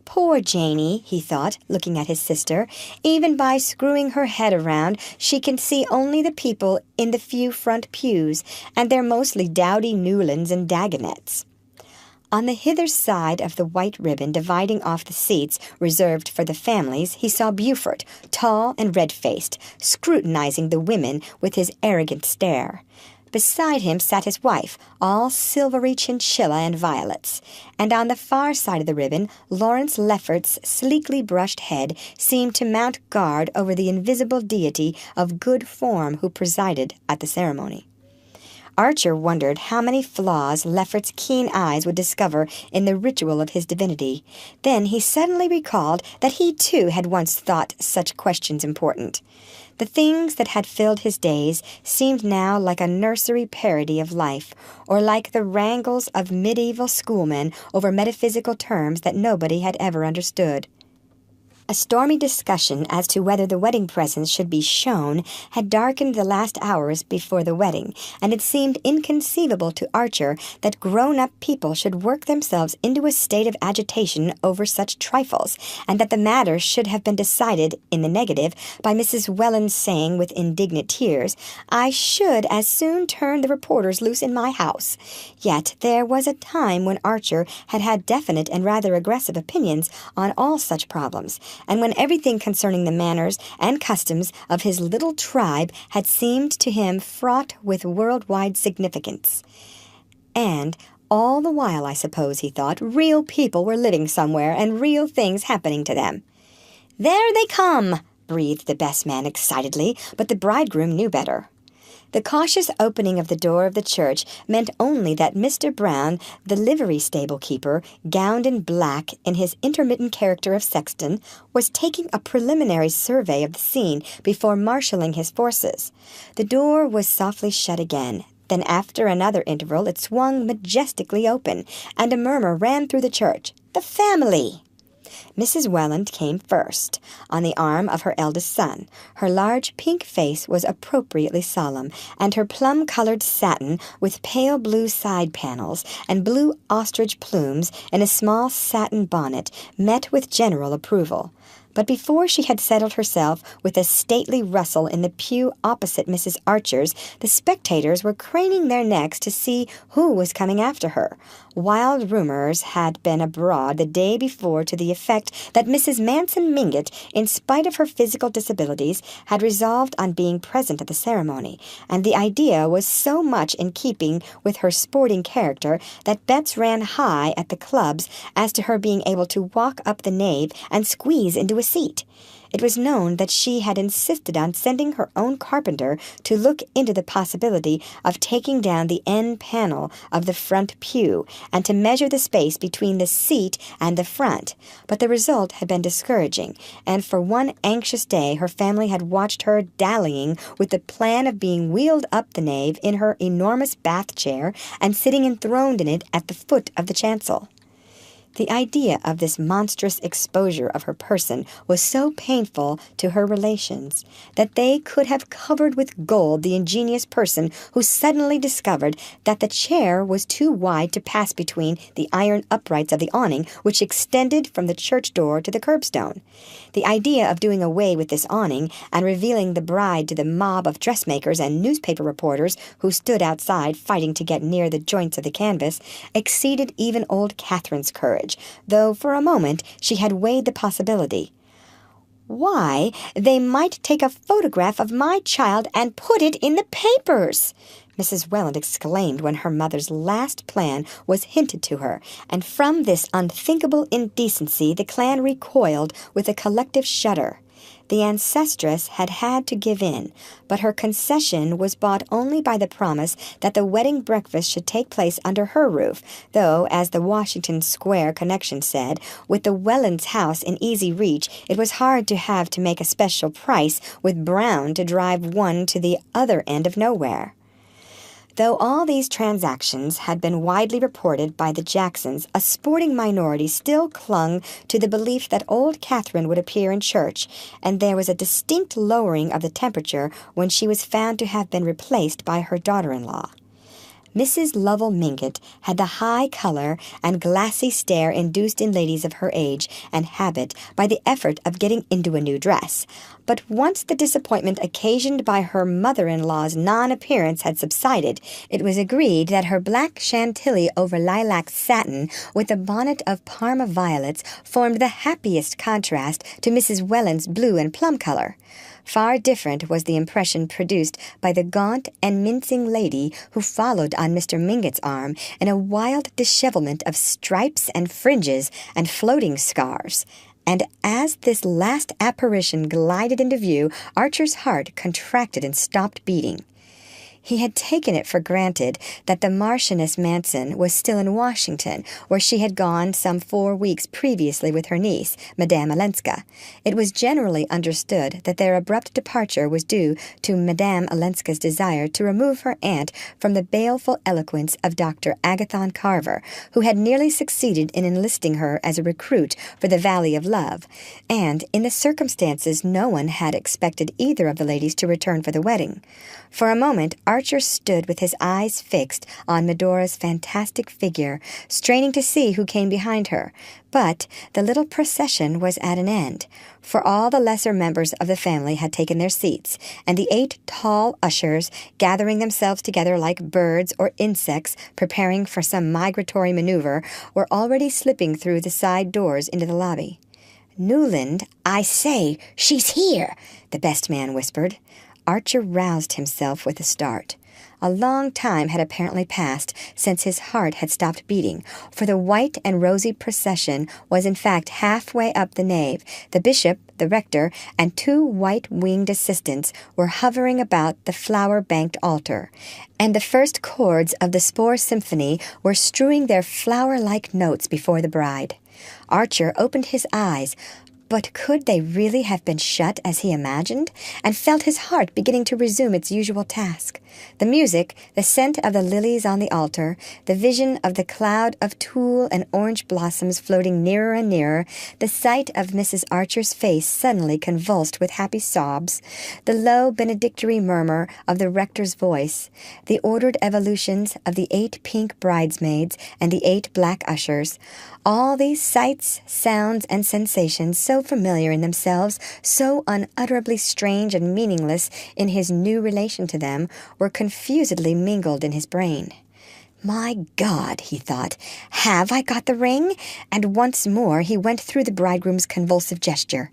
"Poor Janey," he thought, looking at his sister. "Even by screwing her head around, she can see only the people in the few front pews, and they're mostly dowdy Newlands and Dagonets." On the hither side of the white ribbon dividing off the seats reserved for the families, he saw Beaufort, tall and red-faced, scrutinizing the women with his arrogant stare. Beside him sat his wife, all silvery chinchilla and violets, and on the far side of the ribbon, Lawrence Lefferts's sleekly brushed head seemed to mount guard over the invisible deity of good form who presided at the ceremony. Archer wondered how many flaws Lefferts's keen eyes would discover in the ritual of his divinity. Then he suddenly recalled that he too had once thought such questions important. The things that had filled his days seemed now like a nursery parody of life, or like the wrangles of medieval schoolmen over metaphysical terms that nobody had ever understood. A stormy discussion as to whether the wedding presents should be shown had darkened the last hours before the wedding, and it seemed inconceivable to Archer that grown-up people should work themselves into a state of agitation over such trifles, and that the matter should have been decided in the negative by Mrs. Welland's saying with indignant tears, "I should as soon turn the reporters loose in my house." Yet there was a time when Archer had had definite and rather aggressive opinions on all such problems, and when everything concerning the manners and customs of his little tribe had seemed to him fraught with worldwide significance. And all the while, I suppose, he thought, real people were living somewhere and real things happening to them. "There they come!" breathed the best man excitedly, but the bridegroom knew better. The cautious opening of the door of the church meant only that Mr. Brown, the livery stable keeper, gowned in black in his intermittent character of sexton, was taking a preliminary survey of the scene before marshalling his forces. The door was softly shut again. Then after another interval it swung majestically open, and a murmur ran through the church. "The family!" Mrs. Welland came first, on the arm of her eldest son. Her large pink face was appropriately solemn, and her plum-colored satin, with pale blue side panels and blue ostrich plumes in a small satin bonnet, met with general approval. But before she had settled herself with a stately rustle in the pew opposite Mrs. Archer's, the spectators were craning their necks to see who was coming after her. Wild rumors had been abroad the day before to the effect that Mrs. Manson Mingott, in spite of her physical disabilities, had resolved on being present at the ceremony, and the idea was so much in keeping with her sporting character that bets ran high at the clubs as to her being able to walk up the nave and squeeze into a seat. It was known that she had insisted on sending her own carpenter to look into the possibility of taking down the end panel of the front pew and to measure the space between the seat and the front, but the result had been discouraging, and for one anxious day her family had watched her dallying with the plan of being wheeled up the nave in her enormous bath chair and sitting enthroned in it at the foot of the chancel. The idea of this monstrous exposure of her person was so painful to her relations that they could have covered with gold the ingenious person who suddenly discovered that the chair was too wide to pass between the iron uprights of the awning which extended from the church door to the curbstone. The idea of doing away with this awning and revealing the bride to the mob of dressmakers and newspaper reporters who stood outside fighting to get near the joints of the canvas exceeded even old Catherine's courage, though for a moment she had weighed the possibility. "Why, they might take a photograph of my child and put it in the papers!" Mrs. Welland exclaimed when her mother's last plan was hinted to her, and from this unthinkable indecency the clan recoiled with a collective shudder. The ancestress had had to give in, but her concession was bought only by the promise that the wedding breakfast should take place under her roof, though, as the Washington Square connection said, with the Wellands' house in easy reach, it was hard to have to make a special price with Brown to drive one to the other end of nowhere. Though all these transactions had been widely reported by the Jacksons, a sporting minority still clung to the belief that old Catherine would appear in church, and there was a distinct lowering of the temperature when she was found to have been replaced by her daughter-in-law. Mrs. Lovell Mingott had the high color and glassy stare induced in ladies of her age and habit by the effort of getting into a new dress. But once the disappointment occasioned by her mother-in-law's non-appearance had subsided, it was agreed that her black chantilly over lilac satin with a bonnet of Parma violets formed the happiest contrast to Mrs. Welland's blue and plum color. Far different was the impression produced by the gaunt and mincing lady who followed on Mr. Mingott's arm in a wild dishevelment of stripes and fringes and floating scarves. And as this last apparition glided into view, Archer's heart contracted and stopped beating. He had taken it for granted that the Marchioness Manson was still in Washington, where she had gone some 4 weeks previously with her niece, Madame Olenska. It was generally understood that their abrupt departure was due to Madame Olenska's desire to remove her aunt from the baleful eloquence of Dr. Agathon Carver, who had nearly succeeded in enlisting her as a recruit for the Valley of Love, and in the circumstances no one had expected either of the ladies to return for the wedding. For a moment Archer stood with his eyes fixed on Medora's fantastic figure, straining to see who came behind her. But the little procession was at an end, for all the lesser members of the family had taken their seats, and the 8 tall ushers, gathering themselves together like birds or insects preparing for some migratory maneuver, were already slipping through the side doors into the lobby. "Newland, I say, she's here," the best man whispered. Archer roused himself with a start. A long time had apparently passed since his heart had stopped beating, for the white and rosy procession was in fact halfway up the nave. The bishop, the rector, and 2 white-winged assistants were hovering about the flower-banked altar, and the first chords of the Spohr Symphony were strewing their flower-like notes before the bride. Archer opened his eyes, but could they really have been shut as he imagined, and felt his heart beginning to resume its usual task? The music, the scent of the lilies on the altar, the vision of the cloud of tulle and orange blossoms floating nearer and nearer, the sight of Mrs. Archer's face suddenly convulsed with happy sobs, the low benedictory murmur of the rector's voice, the ordered evolutions of the 8 pink bridesmaids and the 8 black ushers, all these sights, sounds, and sensations, so familiar in themselves, so unutterably strange and meaningless in his new relation to them, were confusedly mingled in his brain. "My God," he thought, "have I got the ring?" And once more he went through the bridegroom's convulsive gesture.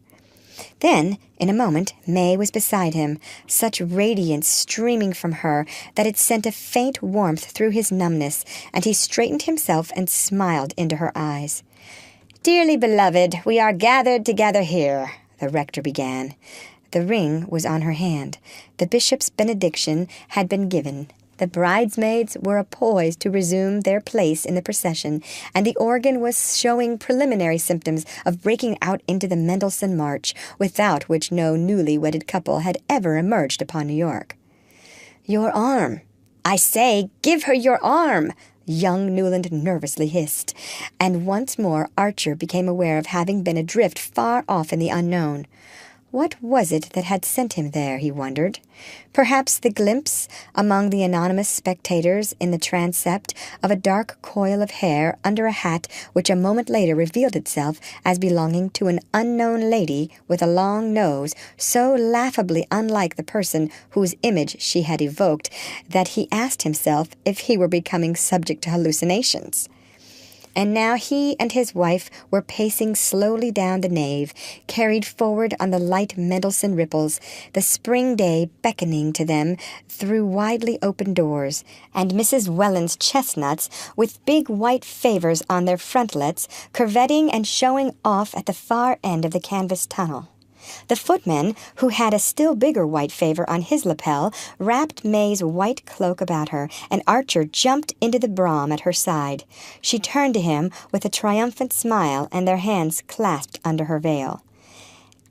Then, in a moment, May was beside him, such radiance streaming from her that it sent a faint warmth through his numbness, and he straightened himself and smiled into her eyes. "Dearly beloved, we are gathered together here," the rector began. The ring was on her hand. The bishop's benediction had been given. The bridesmaids were poised to resume their place in the procession, and the organ was showing preliminary symptoms of breaking out into the Mendelssohn March, without which no newly wedded couple had ever emerged upon New York. "Your arm! I say, give her your arm!" young Newland nervously hissed, and once more Archer became aware of having been adrift far off in the unknown. What was it that had sent him there, he wondered? Perhaps the glimpse, among the anonymous spectators in the transept, of a dark coil of hair under a hat which a moment later revealed itself as belonging to an unknown lady with a long nose, so laughably unlike the person whose image she had evoked that he asked himself if he were becoming subject to hallucinations. And now he and his wife were pacing slowly down the nave, carried forward on the light Mendelssohn ripples, the spring day beckoning to them through widely open doors, and Mrs. Welland's chestnuts, with big white favors on their frontlets, curvetting and showing off at the far end of the canvas tunnel. The footman, who had a still bigger white favor on his lapel, wrapped May's white cloak about her, and Archer jumped into the brougham at her side. She turned to him with a triumphant smile, and their hands clasped under her veil.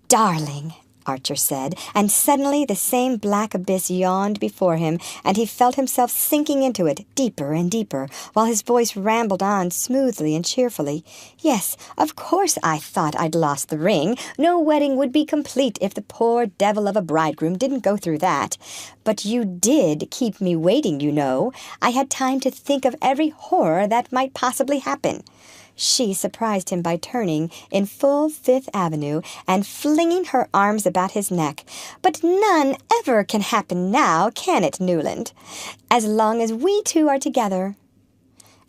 "Darling," Archer said, and suddenly the same black abyss yawned before him, and he felt himself sinking into it deeper and deeper, while his voice rambled on smoothly and cheerfully. "Yes, of course I thought I'd lost the ring. No wedding would be complete if the poor devil of a bridegroom didn't go through that. But you did keep me waiting, you know. I had time to think of every horror that might possibly happen." She surprised him by turning in full Fifth Avenue and flinging her arms about his neck. "But none ever can happen now, can it, Newland? As long as we two are together."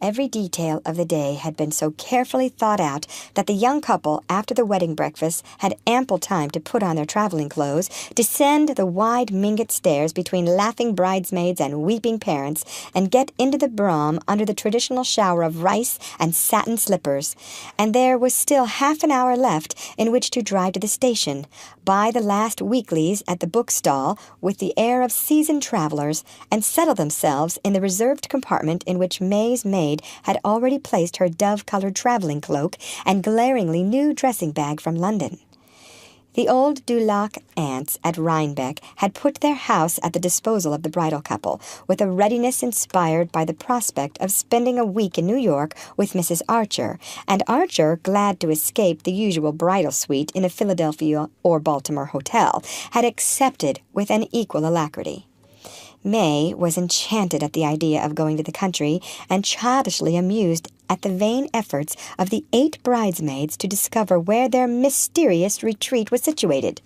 Every detail of the day had been so carefully thought out that the young couple, after the wedding breakfast, had ample time to put on their traveling clothes, descend the wide Mingott stairs between laughing bridesmaids and weeping parents, and get into the brougham under the traditional shower of rice and satin slippers. And there was still half an hour left in which to drive to the station, buy the last weeklies at the bookstall with the air of seasoned travelers, and settle themselves in the reserved compartment in which May's maid had already placed her dove-colored traveling cloak and glaringly new dressing bag from London. The old Dulac aunts at Rhinebeck had put their house at the disposal of the bridal couple, with a readiness inspired by the prospect of spending a week in New York with Mrs. Archer, and Archer, glad to escape the usual bridal suite in a Philadelphia or Baltimore hotel, had accepted with an equal alacrity. May was enchanted at the idea of going to the country, and childishly amused at the vain efforts of the 8 bridesmaids to discover where their mysterious retreat was situated.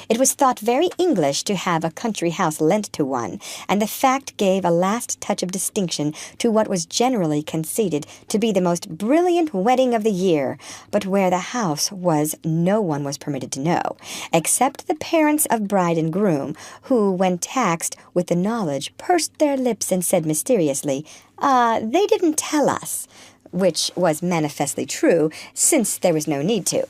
It was thought very English to have a country house lent to one, and the fact gave a last touch of distinction to what was generally conceded to be the most brilliant wedding of the year, but where the house was no one was permitted to know, except the parents of bride and groom, who, when taxed with the knowledge, pursed their lips and said mysteriously, "They didn't tell us," which was manifestly true, since there was no need to.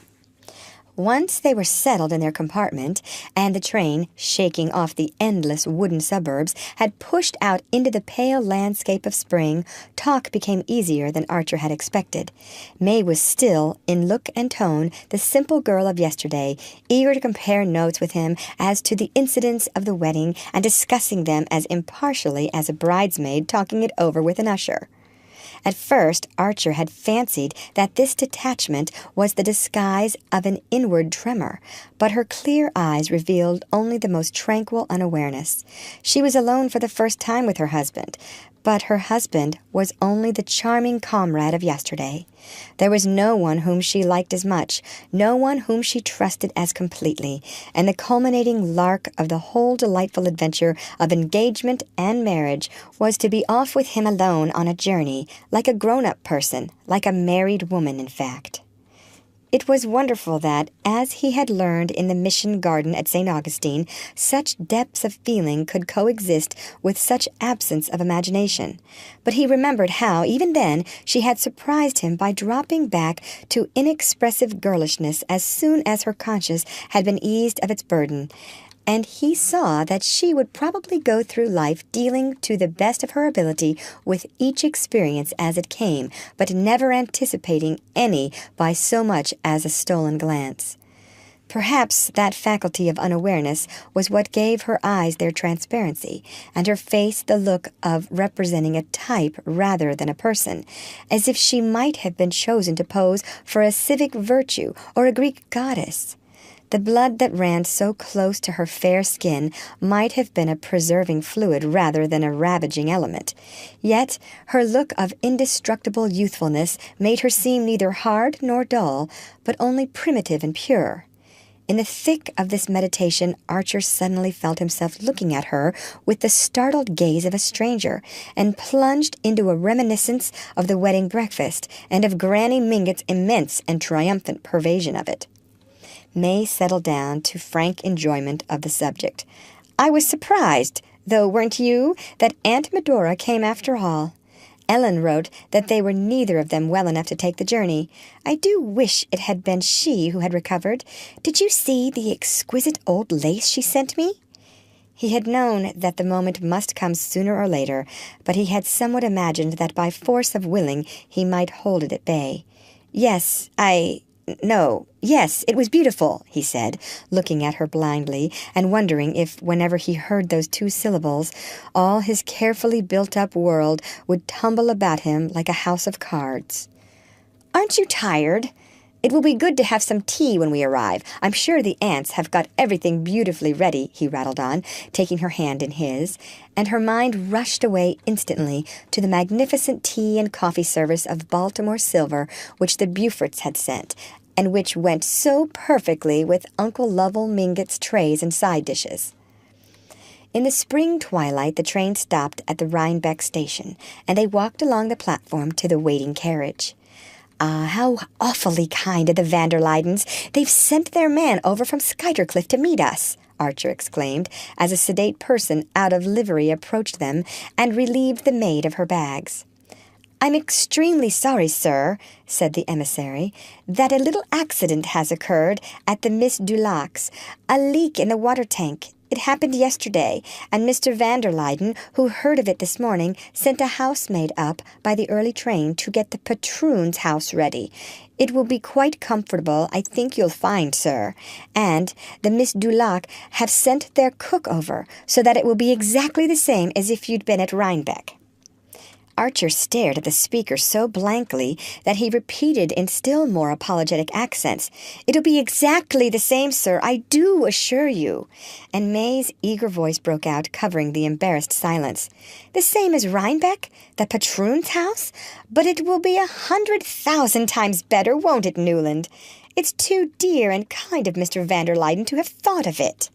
Once they were settled in their compartment, and the train, shaking off the endless wooden suburbs, had pushed out into the pale landscape of spring, talk became easier than Archer had expected. May was still, in look and tone, the simple girl of yesterday, eager to compare notes with him as to the incidents of the wedding, and discussing them as impartially as a bridesmaid talking it over with an usher. At first, Archer had fancied that this detachment was the disguise of an inward tremor, but her clear eyes revealed only the most tranquil unawareness. She was alone for the first time with her husband, but her husband was only the charming comrade of yesterday. There was no one whom she liked as much, no one whom she trusted as completely, and the culminating lark of the whole delightful adventure of engagement and marriage was to be off with him alone on a journey, like a grown-up person, like a married woman, in fact. It was wonderful that, as he had learned in the mission garden at St. Augustine, such depths of feeling could coexist with such absence of imagination. But he remembered how, even then, she had surprised him by dropping back to inexpressive girlishness as soon as her conscience had been eased of its burden, and he saw that she would probably go through life dealing to the best of her ability with each experience as it came, but never anticipating any by so much as a stolen glance. Perhaps that faculty of unawareness was what gave her eyes their transparency, and her face the look of representing a type rather than a person, as if she might have been chosen to pose for a civic virtue or a Greek goddess. The blood that ran so close to her fair skin might have been a preserving fluid rather than a ravaging element. Yet her look of indestructible youthfulness made her seem neither hard nor dull, but only primitive and pure. In the thick of this meditation, Archer suddenly felt himself looking at her with the startled gaze of a stranger, and plunged into a reminiscence of the wedding breakfast and of Granny Mingott's immense and triumphant pervasion of it. May settled down to frank enjoyment of the subject. "I was surprised, though, weren't you, that Aunt Medora came after all? Ellen wrote that they were neither of them well enough to take the journey. I do wish it had been she who had recovered. Did you see the exquisite old lace she sent me?" He had known that the moment must come sooner or later, but he had somewhat imagined that by force of willing he might hold it at bay. Yes, it was beautiful," he said, looking at her blindly, and wondering if, whenever he heard those two syllables, all his carefully built-up world would tumble about him like a house of cards. "Aren't you tired? It will be good to have some tea when we arrive. I'm sure the aunts have got everything beautifully ready," he rattled on, taking her hand in his, and her mind rushed away instantly to the magnificent tea and coffee service of Baltimore silver which the Beauforts had sent, and which went so perfectly with Uncle Lovell Mingott's trays and side dishes. In the spring twilight the train stopped at the Rhinebeck station, and they walked along the platform to the waiting carriage. "Ah, how awfully kind of the van der Luydens. They've sent their man over from Skuytercliff to meet us," Archer exclaimed, as a sedate person out of livery approached them and relieved the maid of her bags. "I'm extremely sorry, sir," said the emissary, "that a little accident has occurred at the Miss Dulacs. A leak in the water tank. It happened yesterday, and Mr. van der Luyden, who heard of it this morning, sent a housemaid up by the early train to get the patroon's house ready. It will be quite comfortable, I think you'll find, sir. And the Miss Dulac have sent their cook over, so that it will be exactly the same as if you'd been at Rhinebeck." Archer stared at the speaker so blankly that he repeated in still more apologetic accents, "It'll be exactly the same, sir, I do assure you." And May's eager voice broke out, covering the embarrassed silence. "The same as Rhinebeck? The patroon's house? But it will be 100,000 times better, won't it, Newland? It's too dear and kind of Mr. van der Luyden to have thought of it."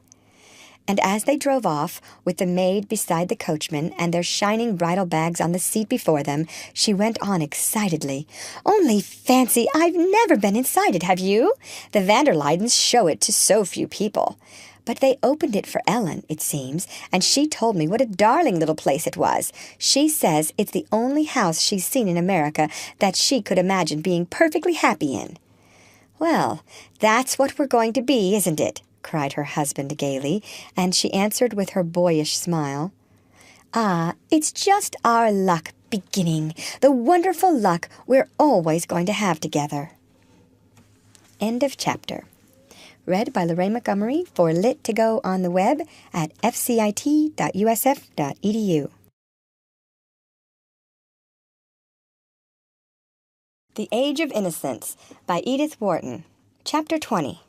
And as they drove off, with the maid beside the coachman and their shining bridle bags on the seat before them, she went on excitedly, "Only fancy, I've never been inside it, have you? The van der Luydens show it to so few people. But they opened it for Ellen, it seems, and she told me what a darling little place it was. She says it's the only house she's seen in America that she could imagine being perfectly happy in." "Well, that's what we're going to be, isn't it?" cried her husband gaily, and she answered with her boyish smile, "Ah, it's just our luck beginning, the wonderful luck we're always going to have together." End of chapter. Read by Lorraine Montgomery for Lit to Go on the web at fcit.usf.edu. The Age of Innocence by Edith Wharton. Chapter 20.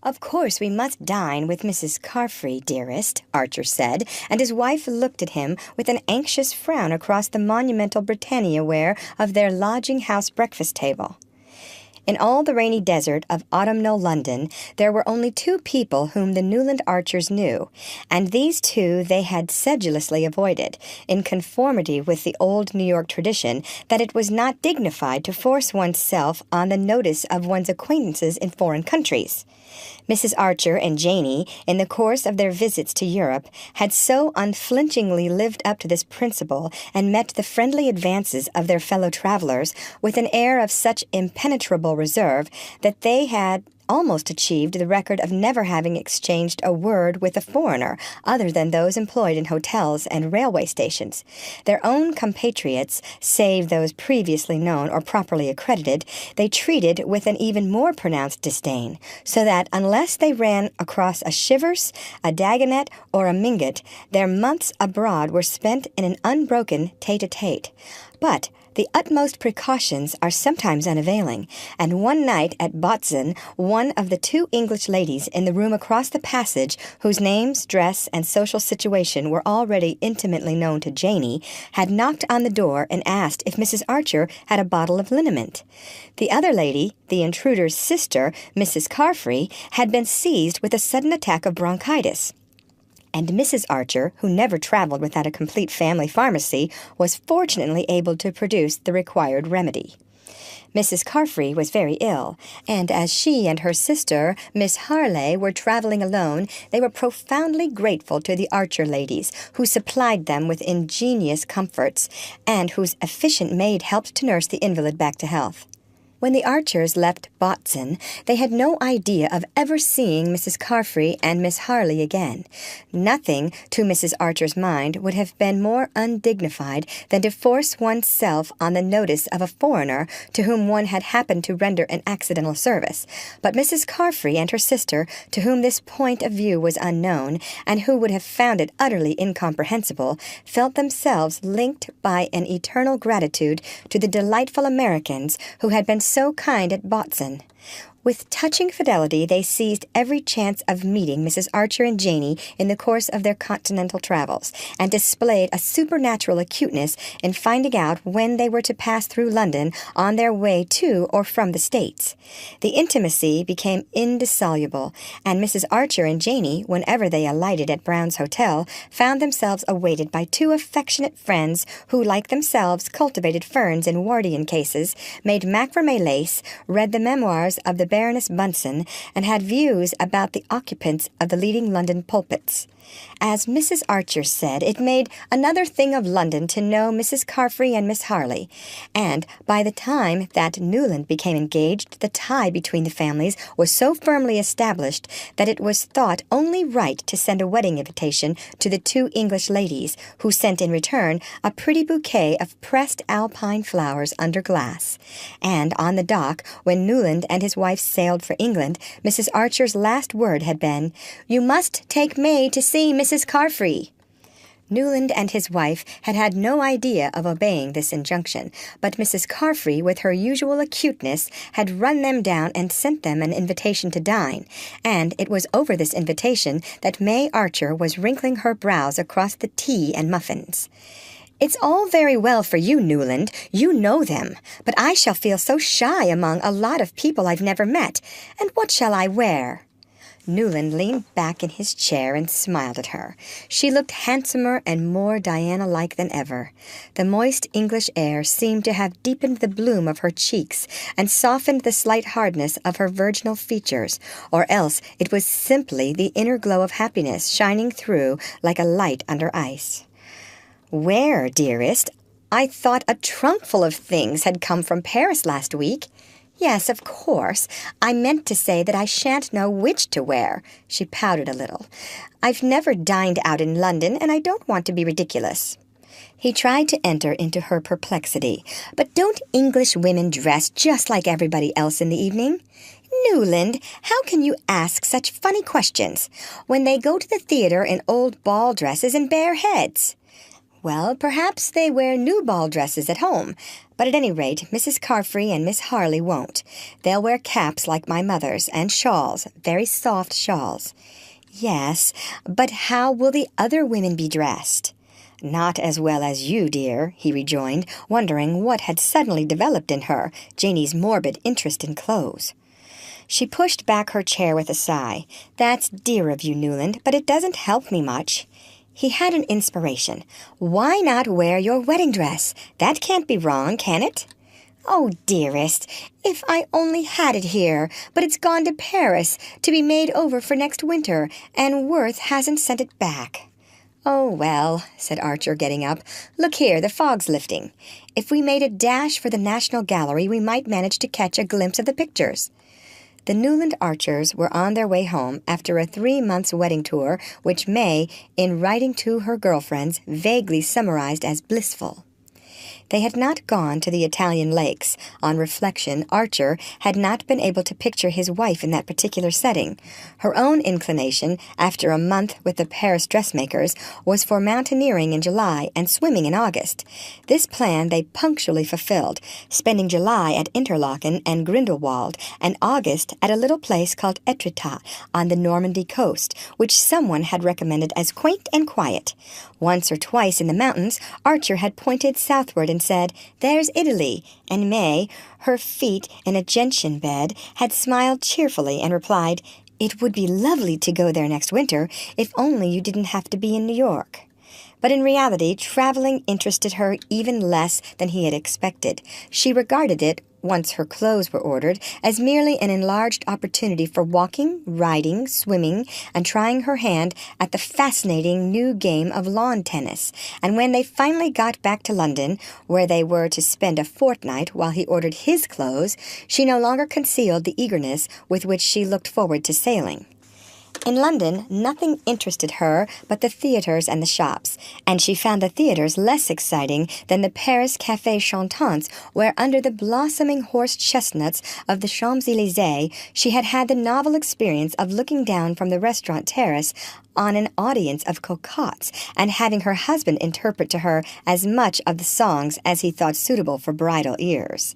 "Of course we must dine with Mrs. Carfrey, dearest," Archer said, and his wife looked at him with an anxious frown across the monumental Britannia ware of their lodging-house breakfast table. In all the rainy desert of autumnal London, there were only two people whom the Newland Archers knew, and these two they had sedulously avoided, in conformity with the old New York tradition that it was not dignified to force oneself on the notice of one's acquaintances in foreign countries. Mrs. Archer and Janey, in the course of their visits to Europe, had so unflinchingly lived up to this principle and met the friendly advances of their fellow travelers with an air of such impenetrable reserve that they had, almost achieved the record of never having exchanged a word with a foreigner other than those employed in hotels and railway stations. Their own compatriots, save those previously known or properly accredited, they treated with an even more pronounced disdain, so that unless they ran across a Shivers, a Dagonet, or a Mingott, their months abroad were spent in an unbroken tete-a-tete. But the utmost precautions are sometimes unavailing, and one night at Botzen, one of the two English ladies in the room across the passage, whose names, dress, and social situation were already intimately known to Janey, had knocked on the door and asked if Mrs. Archer had a bottle of liniment. The other lady, the intruder's sister, Mrs. Carfrey, had been seized with a sudden attack of bronchitis, and Mrs. Archer, who never traveled without a complete family pharmacy, was fortunately able to produce the required remedy. Mrs. Carfrey was very ill, and as she and her sister, Miss Harley, were traveling alone, they were profoundly grateful to the Archer ladies, who supplied them with ingenious comforts, and whose efficient maid helped to nurse the invalid back to health. When the Archers left Botzen, they had no idea of ever seeing Mrs. Carfrey and Miss Harley again. Nothing, to Mrs. Archer's mind, would have been more undignified than to force one's self on the notice of a foreigner to whom one had happened to render an accidental service. But Mrs. Carfrey and her sister, to whom this point of view was unknown, and who would have found it utterly incomprehensible, felt themselves linked by an eternal gratitude to the delightful Americans who had been so kind at Botzen. With touching fidelity, they seized every chance of meeting Mrs. Archer and Janey in the course of their continental travels, and displayed a supernatural acuteness in finding out when they were to pass through London on their way to or from the States. The intimacy became indissoluble, and Mrs. Archer and Janey, whenever they alighted at Brown's Hotel, found themselves awaited by two affectionate friends who, like themselves, cultivated ferns in Wardian cases, made macrame lace, read the memoirs of the Baroness Bunsen, and had views about the occupants of the leading London pulpits. As Mrs. Archer said, it made another thing of London to know Mrs. Carfrey and Miss Harley, and by the time that Newland became engaged, the tie between the families was so firmly established that it was thought only right to send a wedding invitation to the two English ladies, who sent in return a pretty bouquet of pressed alpine flowers under glass. And on the dock, when Newland and his wife sailed for England, Mrs. Archer's last word had been, "You must take May to see Mrs. Carfrey." Newland and his wife had had no idea of obeying this injunction, but Mrs. Carfrey, with her usual acuteness, had run them down and sent them an invitation to dine, and it was over this invitation that May Archer was wrinkling her brows across the tea and muffins. "It's all very well for you, Newland. You know them. But I shall feel so shy among a lot of people I've never met. And what shall I wear?" Newland leaned back in his chair and smiled at her. She looked handsomer and more Diana-like than ever. The moist English air seemed to have deepened the bloom of her cheeks and softened the slight hardness of her virginal features, or else it was simply the inner glow of happiness shining through like a light under ice. "Where, dearest? I thought a trunk full of things had come from Paris last week." "Yes, of course. I meant to say that I shan't know which to wear." She pouted a little. "I've never dined out in London, and I don't want to be ridiculous." He tried to enter into her perplexity. "But don't English women dress just like everybody else in the evening?" "Newland, how can you ask such funny questions? When they go to the theater in old ball dresses and bare heads." "Well, perhaps they wear new ball dresses at home. But at any rate, Mrs. Carfrey and Miss Harley won't. They'll wear caps like my mother's, and shawls, very soft shawls." "Yes, but how will the other women be dressed?" "Not as well as you, dear," he rejoined, wondering what had suddenly developed in her, Janey's morbid interest in clothes. She pushed back her chair with a sigh. "That's dear of you, Newland, but it doesn't help me much." He had an inspiration. "Why not wear your wedding dress? That can't be wrong, can it?" "Oh, dearest, if I only had it here, but it's gone to Paris to be made over for next winter, and Worth hasn't sent it back." "Oh, well," said Archer, getting up. "Look here, the fog's lifting. If we made a dash for the National Gallery, we might manage to catch a glimpse of the pictures." the Newland Archers were on their way home after a 3-month wedding tour, which May, in writing to her girlfriends, vaguely summarized as blissful. They had not gone to the Italian lakes. On reflection, Archer had not been able to picture his wife in that particular setting. Her own inclination, after a month with the Paris dressmakers, was for mountaineering in July and swimming in August. This plan they punctually fulfilled, spending July at Interlaken and Grindelwald, and August at a little place called Etretat on the Normandy coast, which someone had recommended as quaint and quiet. Once or twice in the mountains, Archer had pointed southward and said, "There's Italy," and May, her feet in a gentian bed, had smiled cheerfully and replied, "It would be lovely to go there next winter, if only you didn't have to be in New York." But in reality, traveling interested her even less than he had expected. She regarded it, once her clothes were ordered, as merely an enlarged opportunity for walking, riding, swimming, and trying her hand at the fascinating new game of lawn tennis. And when they finally got back to London, where they were to spend a fortnight while he ordered his clothes, she no longer concealed the eagerness with which she looked forward to sailing. In London, nothing interested her but the theatres and the shops, and she found the theatres less exciting than the Paris café chantants, where under the blossoming horse chestnuts of the Champs-Élysées she had had the novel experience of looking down from the restaurant terrace on an audience of cocottes and having her husband interpret to her as much of the songs as he thought suitable for bridal ears.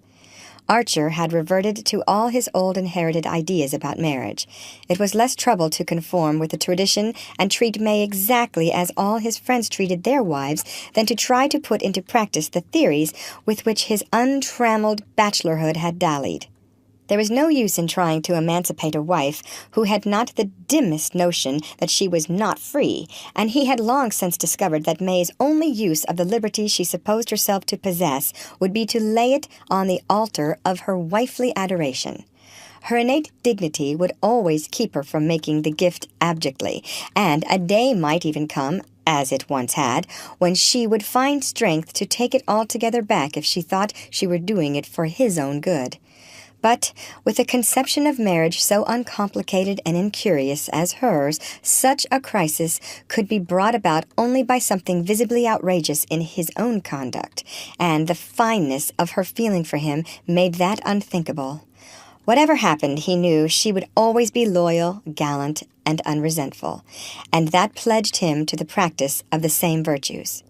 Archer had reverted to all his old inherited ideas about marriage. It was less trouble to conform with the tradition and treat May exactly as all his friends treated their wives than to try to put into practice the theories with which his untrammeled bachelorhood had dallied. There was no use in trying to emancipate a wife who had not the dimmest notion that she was not free, and he had long since discovered that May's only use of the liberty she supposed herself to possess would be to lay it on the altar of her wifely adoration. Her innate dignity would always keep her from making the gift abjectly, and a day might even come, as it once had, when she would find strength to take it altogether back if she thought she were doing it for his own good. But with a conception of marriage so uncomplicated and incurious as hers, such a crisis could be brought about only by something visibly outrageous in his own conduct, and the fineness of her feeling for him made that unthinkable. Whatever happened, he knew she would always be loyal, gallant, and unresentful, and that pledged him to the practice of the same virtues.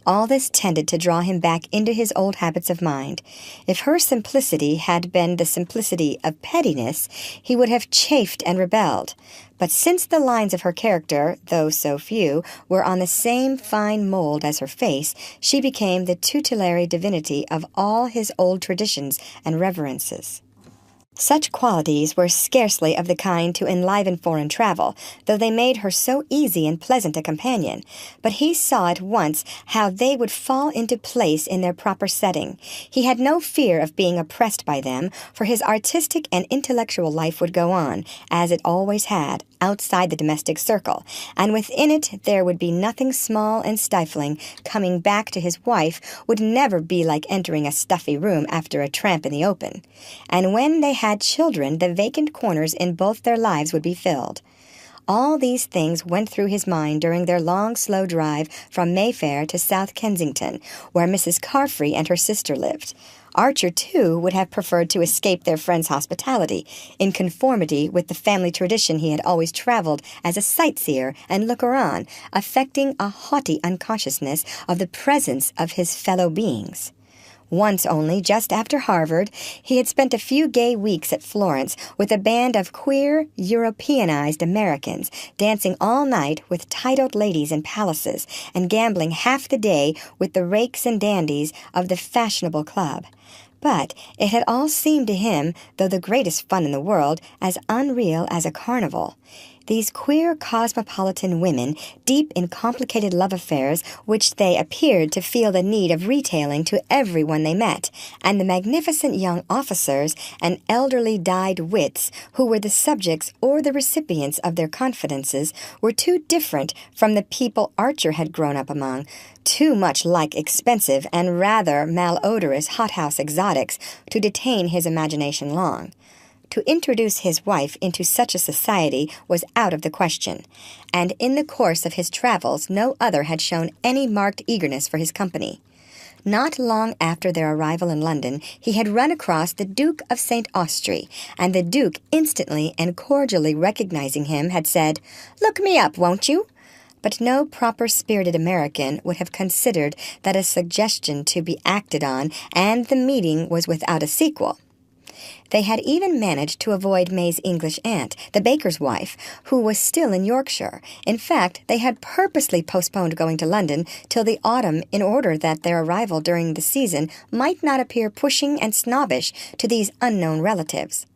All this tended to draw him back into his old habits of mind. If her simplicity had been the simplicity of pettiness, he would have chafed and rebelled. But since the lines of her character, though so few, were on the same fine mold as her face, she became the tutelary divinity of all his old traditions and reverences. Such qualities were scarcely of the kind to enliven foreign travel, though they made her so easy and pleasant a companion. But he saw at once how they would fall into place in their proper setting. He had no fear of being oppressed by them, for his artistic and intellectual life would go on, as it always had, outside the domestic circle, and within it there would be nothing small and stifling. Coming back to his wife would never be like entering a stuffy room after a tramp in the open. And when they had children, the vacant corners in both their lives would be filled. All these things went through his mind during their long, slow drive from Mayfair to South Kensington, where Mrs. Carfrey and her sister lived. Archer, too, would have preferred to escape their friend's hospitality. In conformity with the family tradition, he had always traveled as a sightseer and looker-on, affecting a haughty unconsciousness of the presence of his fellow beings. Once only, just after Harvard, he had spent a few gay weeks at Florence with a band of queer, Europeanized Americans, dancing all night with titled ladies in palaces and gambling half the day with the rakes and dandies of the fashionable club. But it had all seemed to him, though the greatest fun in the world, as unreal as a carnival. These queer cosmopolitan women, deep in complicated love affairs which they appeared to feel the need of retailing to everyone they met, and the magnificent young officers and elderly dyed wits who were the subjects or the recipients of their confidences, were too different from the people Archer had grown up among, too much like expensive and rather malodorous hothouse exotics to detain his imagination long. to introduce his wife into such a society was out of the question, and in the course of his travels no other had shown any marked eagerness for his company. Not long after their arrival in London, he had run across the Duke of St. Austrey, and the Duke, instantly and cordially recognizing him, had said, "Look me up, won't you?" But no proper-spirited American would have considered that a suggestion to be acted on, and the meeting was without a sequel. They had even managed to avoid May's English aunt, the baker's wife, who was still in Yorkshire. In fact, they had purposely postponed going to London till the autumn in order that their arrival during the season might not appear pushing and snobbish to these unknown relatives.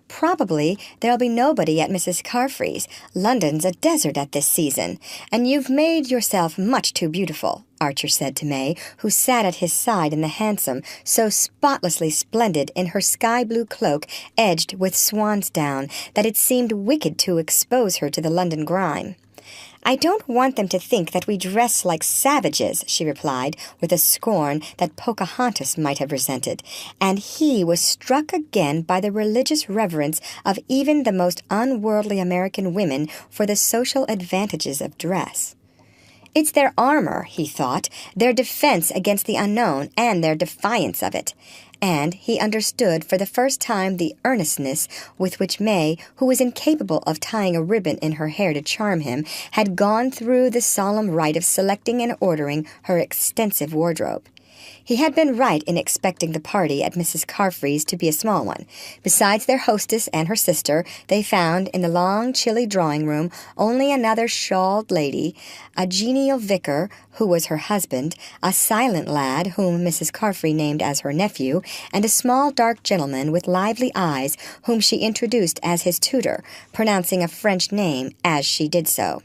"Probably there'll be nobody at Mrs. Carfry's. London's a desert at this season, and you've made yourself much too beautiful," Archer said to May, who sat at his side in the hansom, so spotlessly splendid in her sky-blue cloak edged with swan's down that it seemed wicked to expose her to the London grime. "I don't want them to think that we dress like savages," she replied, with a scorn that Pocahontas might have resented, and he was struck again by the religious reverence of even the most unworldly American women for the social advantages of dress. It's their armor, he thought, their defense against the unknown, and their defiance of it. And he understood for the first time the earnestness with which May, who was incapable of tying a ribbon in her hair to charm him, had gone through the solemn rite of selecting and ordering her extensive wardrobe. He had been right in expecting the party at Mrs. Carfry's to be a small one. Besides their hostess and her sister, they found in the long, chilly drawing-room only another shawled lady, a genial vicar, who was her husband, a silent lad, whom Mrs. Carfry named as her nephew, and a small, dark gentleman with lively eyes, whom she introduced as his tutor, pronouncing a French name as she did so.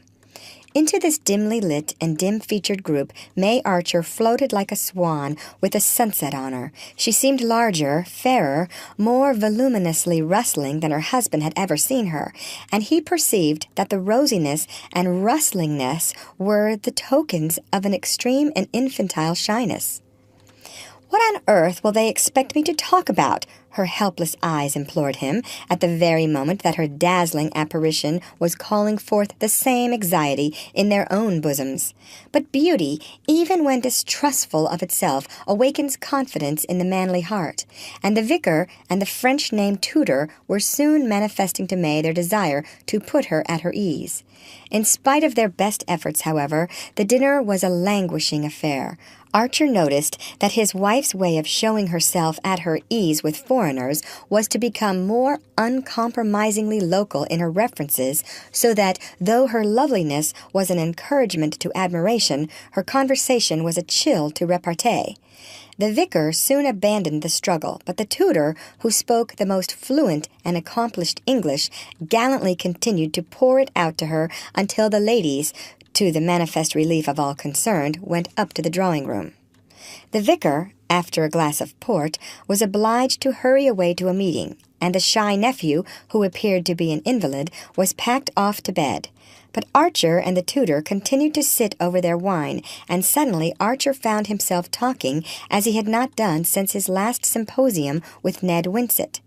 Into this dimly lit and dim-featured group, May Archer floated like a swan with the sunset on her. She seemed larger, fairer, more voluminously rustling than her husband had ever seen her, and he perceived that the rosiness and rustlingness were the tokens of an extreme and infantile shyness. "What on earth will they expect me to talk about?" her helpless eyes implored him, at the very moment that her dazzling apparition was calling forth the same anxiety in their own bosoms. But beauty, even when distrustful of itself, awakens confidence in the manly heart, and the vicar and the French-named tutor were soon manifesting to May their desire to put her at her ease. In spite of their best efforts, however, the dinner was a languishing affair. Archer noticed that his wife's way of showing herself at her ease with foreigners was to become more uncompromisingly local in her references, so that, though her loveliness was an encouragement to admiration, her conversation was a chill to repartee. The vicar soon abandoned the struggle, but the tutor, who spoke the most fluent and accomplished English, gallantly continued to pour it out to her until the ladies, to the manifest relief of all concerned, went up to the drawing-room. The vicar, after a glass of port, was obliged to hurry away to a meeting, and the shy nephew, who appeared to be an invalid, was packed off to bed. But Archer and the tutor continued to sit over their wine, and suddenly Archer found himself talking as he had not done since his last symposium with Ned Winsett.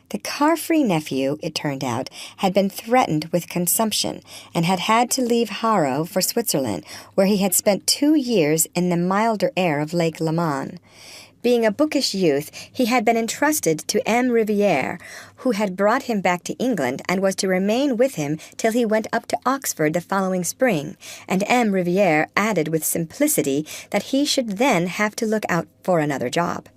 The Carfry nephew, it turned out, had been threatened with consumption, and had had to leave Harrow for Switzerland, where he had spent 2 years in the milder air of Lake Leman. Being a bookish youth, he had been entrusted to M. Riviere, who had brought him back to England and was to remain with him till he went up to Oxford the following spring, and M. Riviere added with simplicity that he should then have to look out for another job.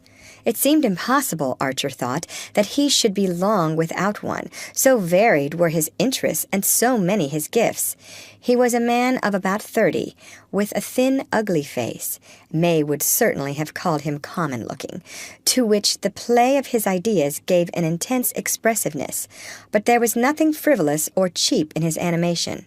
It seemed impossible, Archer thought, that he should be long without one, so varied were his interests and so many his gifts. He was a man of about 30, with a thin, ugly face. May would certainly have called him common-looking, to which the play of his ideas gave an intense expressiveness, but there was nothing frivolous or cheap in his animation.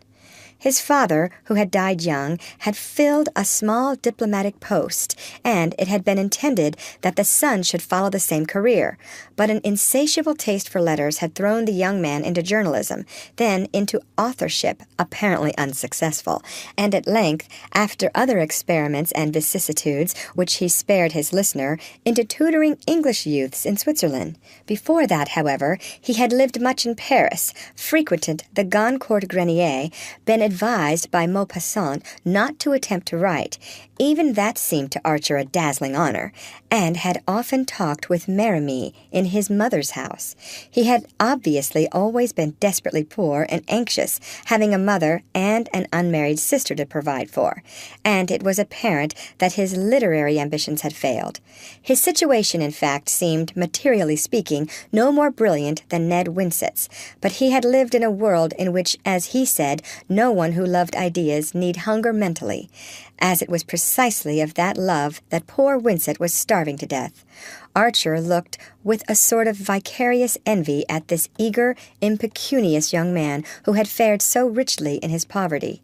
His father, who had died young, had filled a small diplomatic post, and it had been intended that the son should follow the same career. But an insatiable taste for letters had thrown the young man into journalism, then into authorship, apparently unsuccessful, and at length, after other experiments and vicissitudes which he spared his listener, into tutoring English youths in Switzerland. Before that, however, he had lived much in Paris, frequented the Goncourt Grenier, been advised by Maupassant not to attempt to write, even that seemed to Archer a dazzling honor, and had often talked with Merimee in his mother's house. He had obviously always been desperately poor and anxious, having a mother and an unmarried sister to provide for, and it was apparent that his literary ambitions had failed. His situation, in fact, seemed, materially speaking, no more brilliant than Ned Winsett's, but he had lived in a world in which, as he said, no one who loved ideas need hunger mentally, as it was precisely of that love that poor Winsett was starving to death. Archer looked with a sort of vicarious envy at this eager, impecunious young man who had fared so richly in his poverty.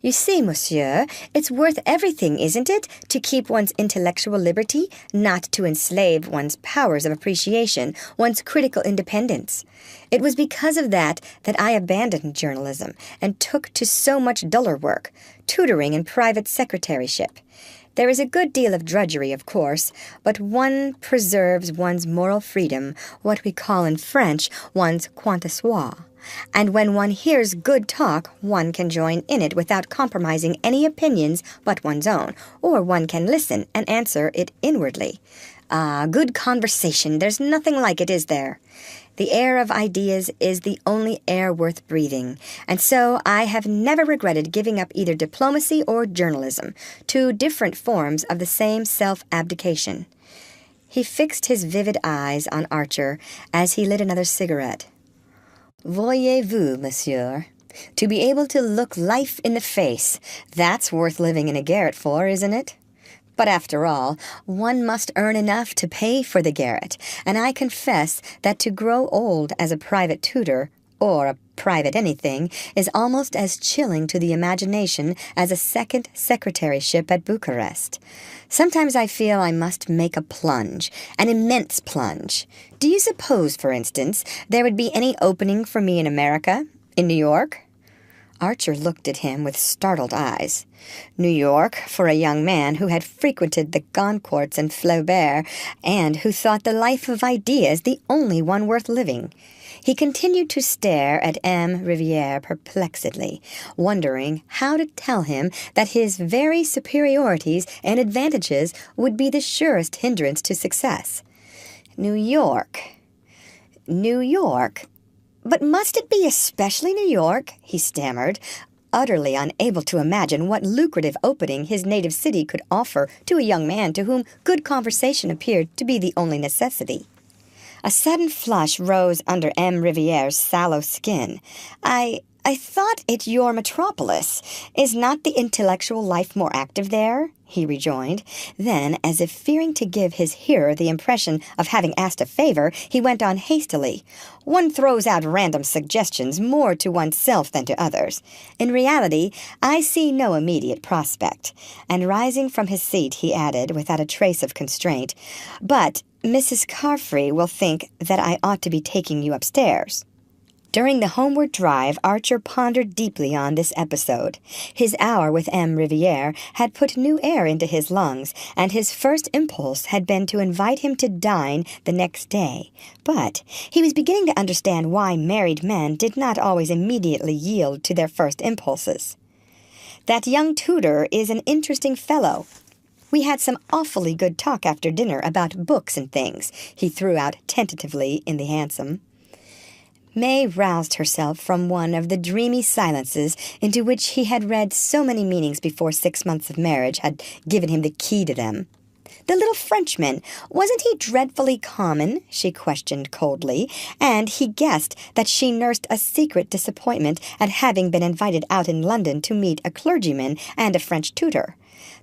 "You see, monsieur, it's worth everything, isn't it, to keep one's intellectual liberty, not to enslave one's powers of appreciation, one's critical independence. It was because of that I abandoned journalism and took to so much duller work, tutoring and private secretaryship. There is a good deal of drudgery, of course, but one preserves one's moral freedom, what we call in French one's quant à soi. And when one hears good talk, one can join in it without compromising any opinions but one's own, or one can listen and answer it inwardly. Ah, good conversation, there's nothing like it, is there? The air of ideas is the only air worth breathing, and so I have never regretted giving up either diplomacy or journalism, two different forms of the same self-abdication." He fixed his vivid eyes on Archer as he lit another cigarette. "Voyez-vous, monsieur, to be able to look life in the face, that's worth living in a garret for, isn't it? But after all, one must earn enough to pay for the garret, and I confess that to grow old as a private tutor, or a private anything, is almost as chilling to the imagination as a second secretaryship at Bucharest. Sometimes I feel I must make a plunge, an immense plunge. Do you suppose, for instance, there would be any opening for me in America, in New York?" Archer looked at him with startled eyes. New York, for a young man who had frequented the Goncourts and Flaubert, and who thought the life of ideas the only one worth living. He continued to stare at M. Riviere perplexedly, wondering how to tell him that his very superiorities and advantages would be the surest hindrance to success. New York. But must it be especially New York?" he stammered, utterly unable to imagine what lucrative opening his native city could offer to a young man to whom good conversation appeared to be the only necessity. A sudden flush rose under M. Riviere's sallow skin. I thought it your metropolis. Is not the intellectual life more active there?" he rejoined. Then, as if fearing to give his hearer the impression of having asked a favor, he went on hastily. "One throws out random suggestions more to oneself than to others. In reality, I see no immediate prospect." And rising from his seat, he added, without a trace of constraint, "But Mrs. Carfrey will think that I ought to be taking you upstairs." During the homeward drive, Archer pondered deeply on this episode. His hour with M. Riviere had put new air into his lungs, and his first impulse had been to invite him to dine the next day. But he was beginning to understand why married men did not always immediately yield to their first impulses. "That young tutor is an interesting fellow. We had some awfully good talk after dinner about books and things," he threw out tentatively in the hansom. May roused herself from one of the dreamy silences into which he had read so many meanings before 6 months of marriage had given him the key to them. "The little Frenchman, wasn't he dreadfully common?" she questioned coldly, and he guessed that she nursed a secret disappointment at having been invited out in London to meet a clergyman and a French tutor.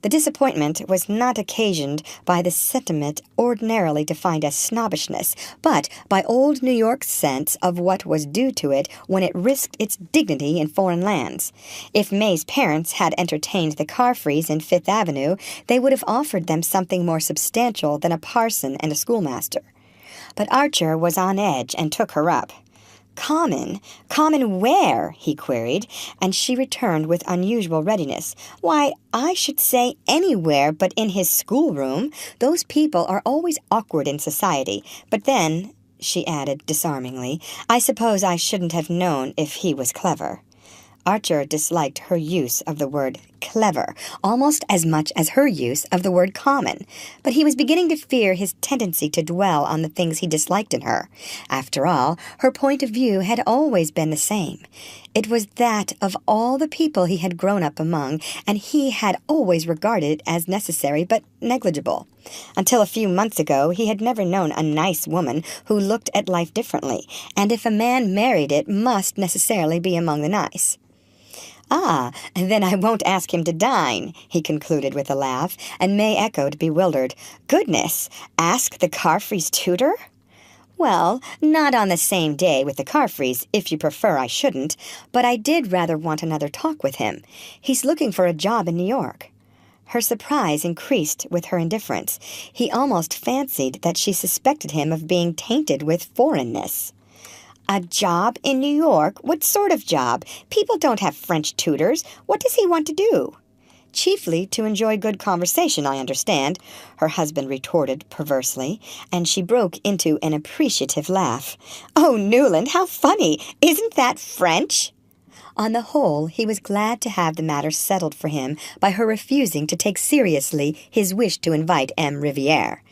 The disappointment was not occasioned by the sentiment ordinarily defined as snobbishness, but by old New York's sense of what was due to it when it risked its dignity in foreign lands. If May's parents had entertained the Carfreys in Fifth Avenue, they would have offered them something more substantial than a parson and a schoolmaster. But Archer was on edge and took her up. "Common? Common where?" he queried, and she returned with unusual readiness. "Why, I should say anywhere but in his schoolroom. Those people are always awkward in society. But then," she added disarmingly, "I suppose I shouldn't have known if he was clever." Archer disliked her use of the word clever almost as much as her use of the word common, but he was beginning to fear his tendency to dwell on the things he disliked in her. After all, her point of view had always been the same. It was that of all the people he had grown up among, and he had always regarded as necessary but negligible. Until a few months ago, he had never known a nice woman who looked at life differently, and if a man married it must necessarily be among the nice. "Ah, then I won't ask him to dine," he concluded with a laugh, and May echoed, bewildered. "Goodness! Ask the Carfreys' tutor?" "Well, not on the same day with the Carfreys, if you prefer I shouldn't, but I did rather want another talk with him. He's looking for a job in New York." Her surprise increased with her indifference. He almost fancied that she suspected him of being tainted with foreignness. "A job in New York? What sort of job? People don't have French tutors. What does he want to do?" "Chiefly to enjoy good conversation, I understand," her husband retorted perversely, and she broke into an appreciative laugh. "Oh, Newland, how funny! Isn't that French?" On the whole, he was glad to have the matter settled for him by her refusing to take seriously his wish to invite M. Riviere.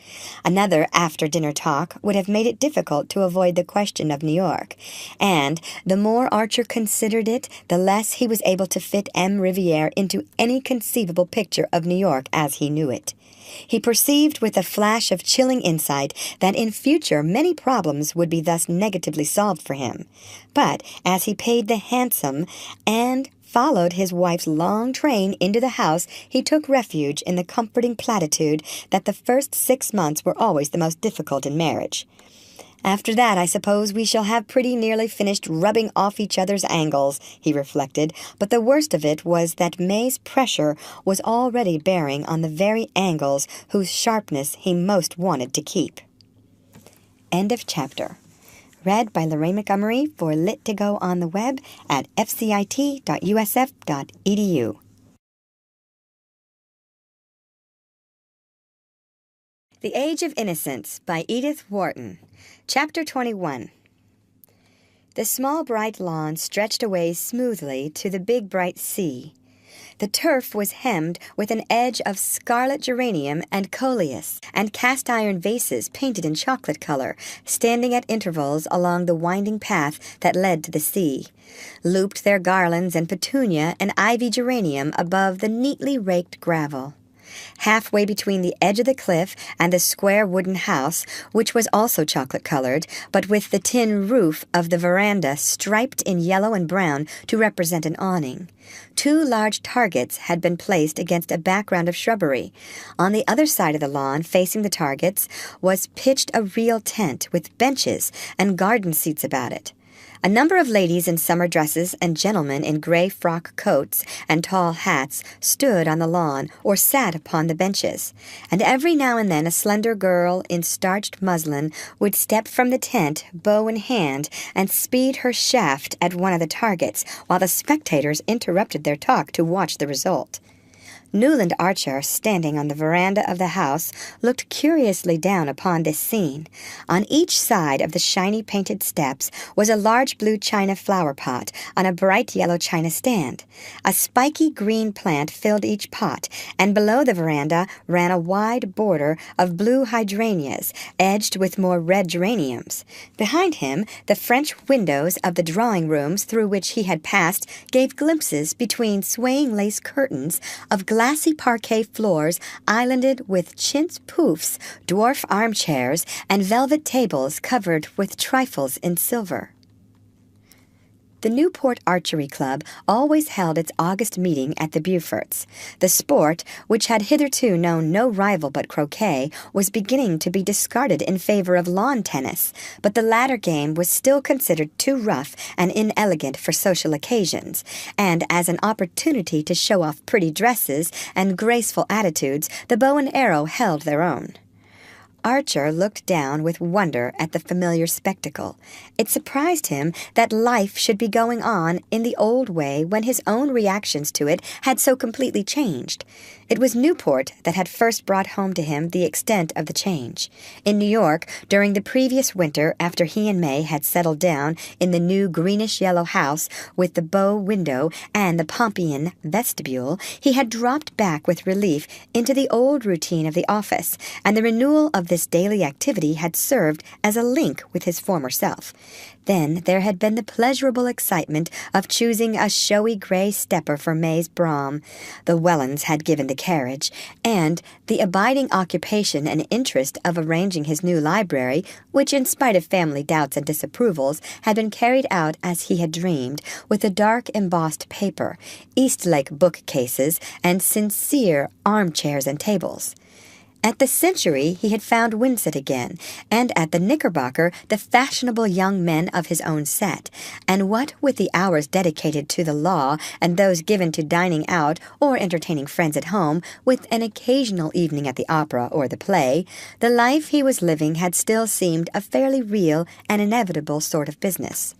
Another after-dinner talk would have made it difficult to avoid the question of New York, and the more Archer considered it, the less he was able to fit M. Riviere into any conceivable picture of New York as he knew it. He perceived with a flash of chilling insight that in future many problems would be thus negatively solved for him. But as he paid the hansom and followed his wife's long train into the house, he took refuge in the comforting platitude that the first 6 months were always the most difficult in marriage. "After that, I suppose we shall have pretty nearly finished rubbing off each other's angles," he reflected, but the worst of it was that May's pressure was already bearing on the very angles whose sharpness he most wanted to keep. End of chapter. Read by Lorraine Montgomery for Lit to Go on the web at fcit.usf.edu. The Age of Innocence by Edith Wharton. Chapter 21. The small bright lawn stretched away smoothly to the big bright sea. The turf was hemmed with an edge of scarlet geranium and coleus, and cast-iron vases painted in chocolate color, standing at intervals along the winding path that led to the sea, looped their garlands and petunia and ivy geranium above the neatly raked gravel. Halfway between the edge of the cliff and the square wooden house, which was also chocolate-colored, but with the tin roof of the veranda striped in yellow and brown to represent an awning, 2 large targets had been placed against a background of shrubbery. On the other side of the lawn, facing the targets, was pitched a real tent with benches and garden seats about it. A number of ladies in summer dresses and gentlemen in gray frock coats and tall hats stood on the lawn or sat upon the benches, and every now and then a slender girl in starched muslin would step from the tent, bow in hand, and speed her shaft at one of the targets, while the spectators interrupted their talk to watch the result. Newland Archer, standing on the veranda of the house, looked curiously down upon this scene. On each side of the shiny painted steps was a large blue china flower pot on a bright yellow china stand. A spiky green plant filled each pot, and below the veranda ran a wide border of blue hydrangeas, edged with more red geraniums. Behind him, the French windows of the drawing rooms through which he had passed gave glimpses between swaying lace curtains of glassy parquet floors islanded with chintz poufs, dwarf armchairs, and velvet tables covered with trifles in silver. The Newport Archery Club always held its August meeting at the Beauforts. The sport, which had hitherto known no rival but croquet, was beginning to be discarded in favor of lawn tennis, but the latter game was still considered too rough and inelegant for social occasions, and as an opportunity to show off pretty dresses and graceful attitudes, the bow and arrow held their own. Archer looked down with wonder at the familiar spectacle. It surprised him that life should be going on in the old way when his own reactions to it had so completely changed. It was Newport that had first brought home to him the extent of the change. In New York, during the previous winter, after he and May had settled down in the new greenish-yellow house with the bow window and the Pompeian vestibule, he had dropped back with relief into the old routine of the office, and the renewal of this daily activity had served as a link with his former self. Then there had been the pleasurable excitement of choosing a showy gray stepper for May's brougham. The Wellens had given the carriage, and the abiding occupation and interest of arranging his new library, which, in spite of family doubts and disapprovals, had been carried out as he had dreamed, with a dark embossed paper, Eastlake bookcases, and sincere armchairs and tables. At the Century he had found Winsett again, and at the Knickerbocker the fashionable young men of his own set, and what with the hours dedicated to the law and those given to dining out or entertaining friends at home, with an occasional evening at the opera or the play, the life he was living had still seemed a fairly real and inevitable sort of business.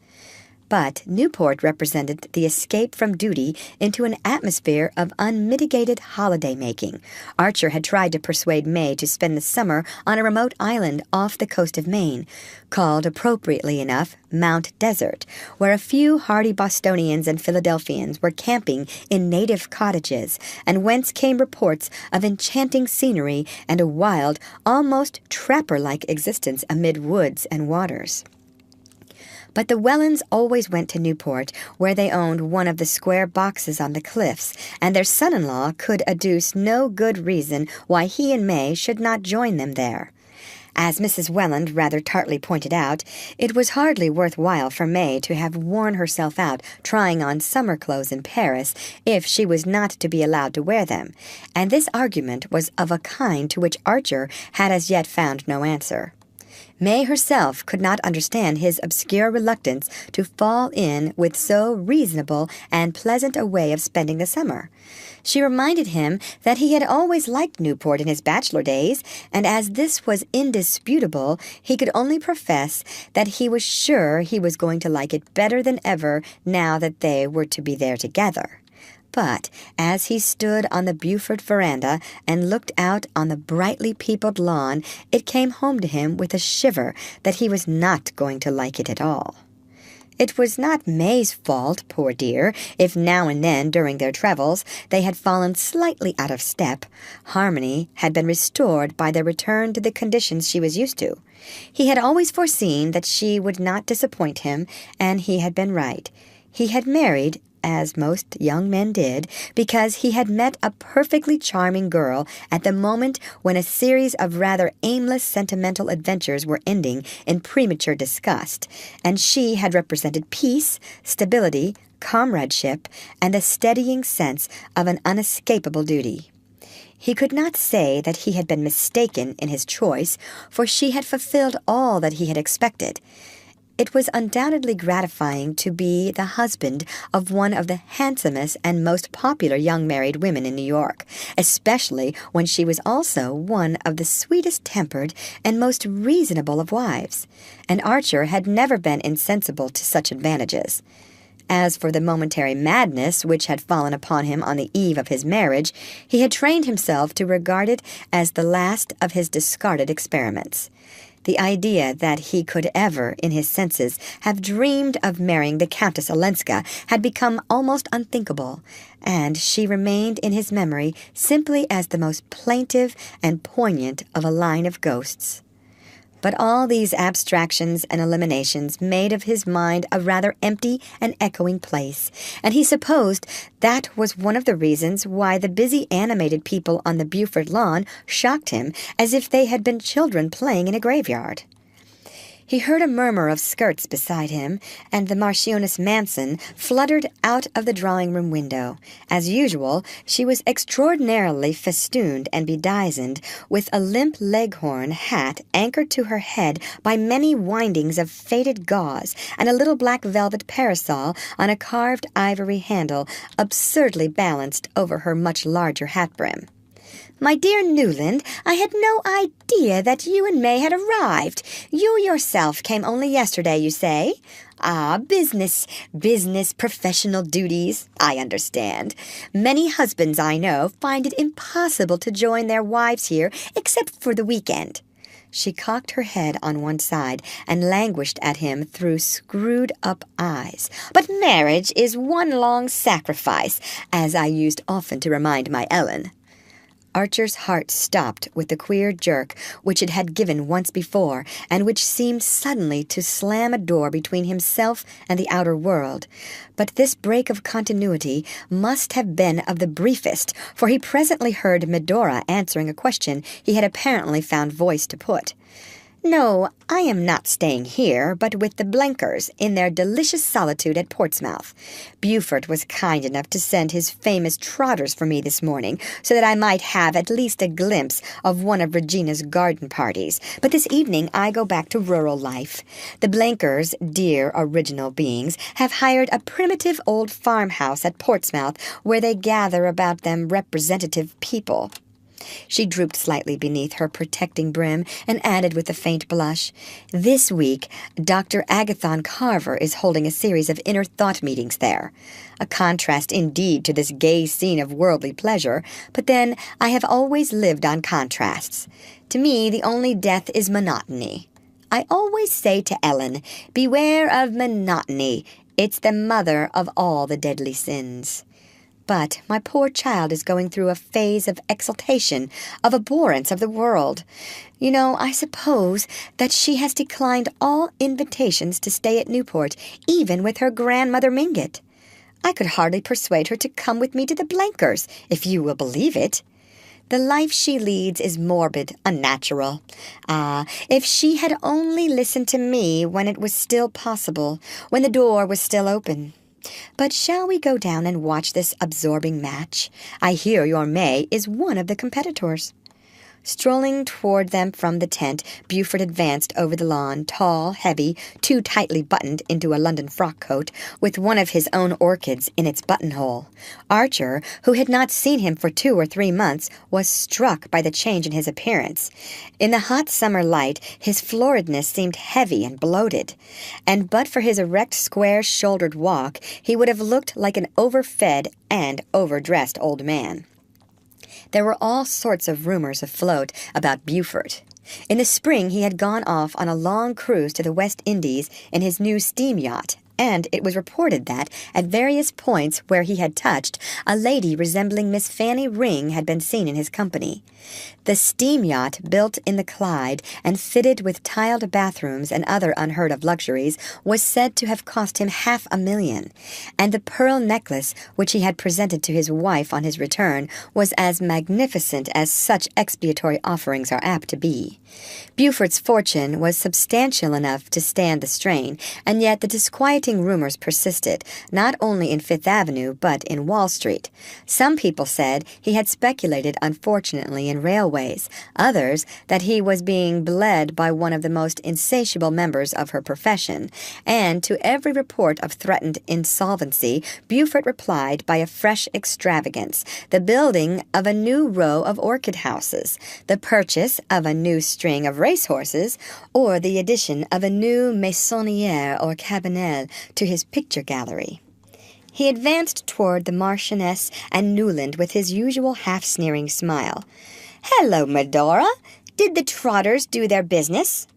But Newport represented the escape from duty into an atmosphere of unmitigated holiday-making. Archer had tried to persuade May to spend the summer on a remote island off the coast of Maine, called appropriately enough Mount Desert, where a few hardy Bostonians and Philadelphians were camping in native cottages, and whence came reports of enchanting scenery and a wild, almost trapper-like existence amid woods and waters. But the Wellens always went to Newport, where they owned one of the square boxes on the cliffs, and their son-in-law could adduce no good reason why he and May should not join them there. As Mrs. Welland rather tartly pointed out, it was hardly worth while for May to have worn herself out trying on summer clothes in Paris if she was not to be allowed to wear them, and this argument was of a kind to which Archer had as yet found no answer. May herself could not understand his obscure reluctance to fall in with so reasonable and pleasant a way of spending the summer. She reminded him that he had always liked Newport in his bachelor days, and as this was indisputable, he could only profess that he was sure he was going to like it better than ever now that they were to be there together. But as he stood on the Beaufort veranda and looked out on the brightly peopled lawn, it came home to him with a shiver that he was not going to like it at all. It was not May's fault, poor dear, if now and then during their travels they had fallen slightly out of step. Harmony had been restored by their return to the conditions she was used to. He had always foreseen that she would not disappoint him, and he had been right. He had married, as most young men did, because he had met a perfectly charming girl at the moment when a series of rather aimless sentimental adventures were ending in premature disgust, and she had represented peace, stability, comradeship, and a steadying sense of an unescapable duty. He could not say that he had been mistaken in his choice, for she had fulfilled all that he had expected. It was undoubtedly gratifying to be the husband of one of the handsomest and most popular young married women in New York, especially when she was also one of the sweetest-tempered and most reasonable of wives, and Archer had never been insensible to such advantages. As for the momentary madness which had fallen upon him on the eve of his marriage, he had trained himself to regard it as the last of his discarded experiments. The idea that he could ever, in his senses, have dreamed of marrying the Countess Olenska had become almost unthinkable, and she remained in his memory simply as the most plaintive and poignant of a line of ghosts. But all these abstractions and eliminations made of his mind a rather empty and echoing place, and he supposed that was one of the reasons why the busy animated people on the Beaufort lawn shocked him as if they had been children playing in a graveyard. He heard a murmur of skirts beside him, and the Marchioness Manson fluttered out of the drawing-room window. As usual, she was extraordinarily festooned and bedizened, with a limp leghorn hat anchored to her head by many windings of faded gauze, and a little black velvet parasol on a carved ivory handle absurdly balanced over her much larger hat-brim. "My dear Newland, I had no idea that you and May had arrived. You yourself came only yesterday, you say? Ah, business, professional duties. I understand. Many husbands I know find it impossible to join their wives here except for the weekend." She cocked her head on one side and languished at him through screwed-up eyes. "But marriage is one long sacrifice, as I used often to remind my Ellen." Archer's heart stopped with the queer jerk which it had given once before, and which seemed suddenly to slam a door between himself and the outer world. But this break of continuity must have been of the briefest, for he presently heard Medora answering a question he had apparently found voice to put. "No, I am not staying here, but with the Blenkers in their delicious solitude at Portsmouth. Beaufort was kind enough to send his famous trotters for me this morning, so that I might have at least a glimpse of one of Regina's garden parties. But this evening I go back to rural life. The Blenkers, dear original beings, have hired a primitive old farmhouse at Portsmouth, where they gather about them representative people." She drooped slightly beneath her protecting brim and added with a faint blush, "This week, Dr. Agathon Carver is holding a series of inner thought meetings there. A contrast indeed to this gay scene of worldly pleasure, but then I have always lived on contrasts. To me, the only death is monotony. I always say to Ellen, beware of monotony. It's the mother of all the deadly sins. But my poor child is going through a phase of exaltation, of abhorrence of the world. You know, I suppose that she has declined all invitations to stay at Newport, even with her grandmother Mingott. I could hardly persuade her to come with me to the Blenkers, if you will believe it. The life she leads is morbid, unnatural. Ah, if she had only listened to me when it was still possible, when the door was still open. But shall we go down and watch this absorbing match? I hear your May is one of the competitors." Strolling toward them from the tent, Beaufort advanced over the lawn, tall, heavy, too tightly buttoned into a London frock-coat, with one of his own orchids in its buttonhole. Archer, who had not seen him for 2 or 3 months, was struck by the change in his appearance. In the hot summer light, his floridness seemed heavy and bloated, and but for his erect, square-shouldered walk, he would have looked like an overfed and overdressed old man. There were all sorts of rumors afloat about Beaufort. In the spring he had gone off on a long cruise to the West Indies in his new steam yacht, and it was reported that, at various points where he had touched, a lady resembling Miss Fanny Ring had been seen in his company. The steam yacht, built in the Clyde and fitted with tiled bathrooms and other unheard-of luxuries, was said to have cost him $500,000, and the pearl necklace which he had presented to his wife on his return was as magnificent as such expiatory offerings are apt to be. Beaufort's fortune was substantial enough to stand the strain, and yet the disquieting rumors persisted, not only in Fifth Avenue, but in Wall Street. Some people said he had speculated unfortunately in railways, others that he was being bled by one of the most insatiable members of her profession, and to every report of threatened insolvency, Beaufort replied by a fresh extravagance, the building of a new row of orchid houses, the purchase of a new string of racehorses, or the addition of a new maisonnière or cabanel to his picture gallery. He advanced toward the Marchioness and Newland with his usual half-sneering smile. "Hello, Medora. Did the trotters do their business?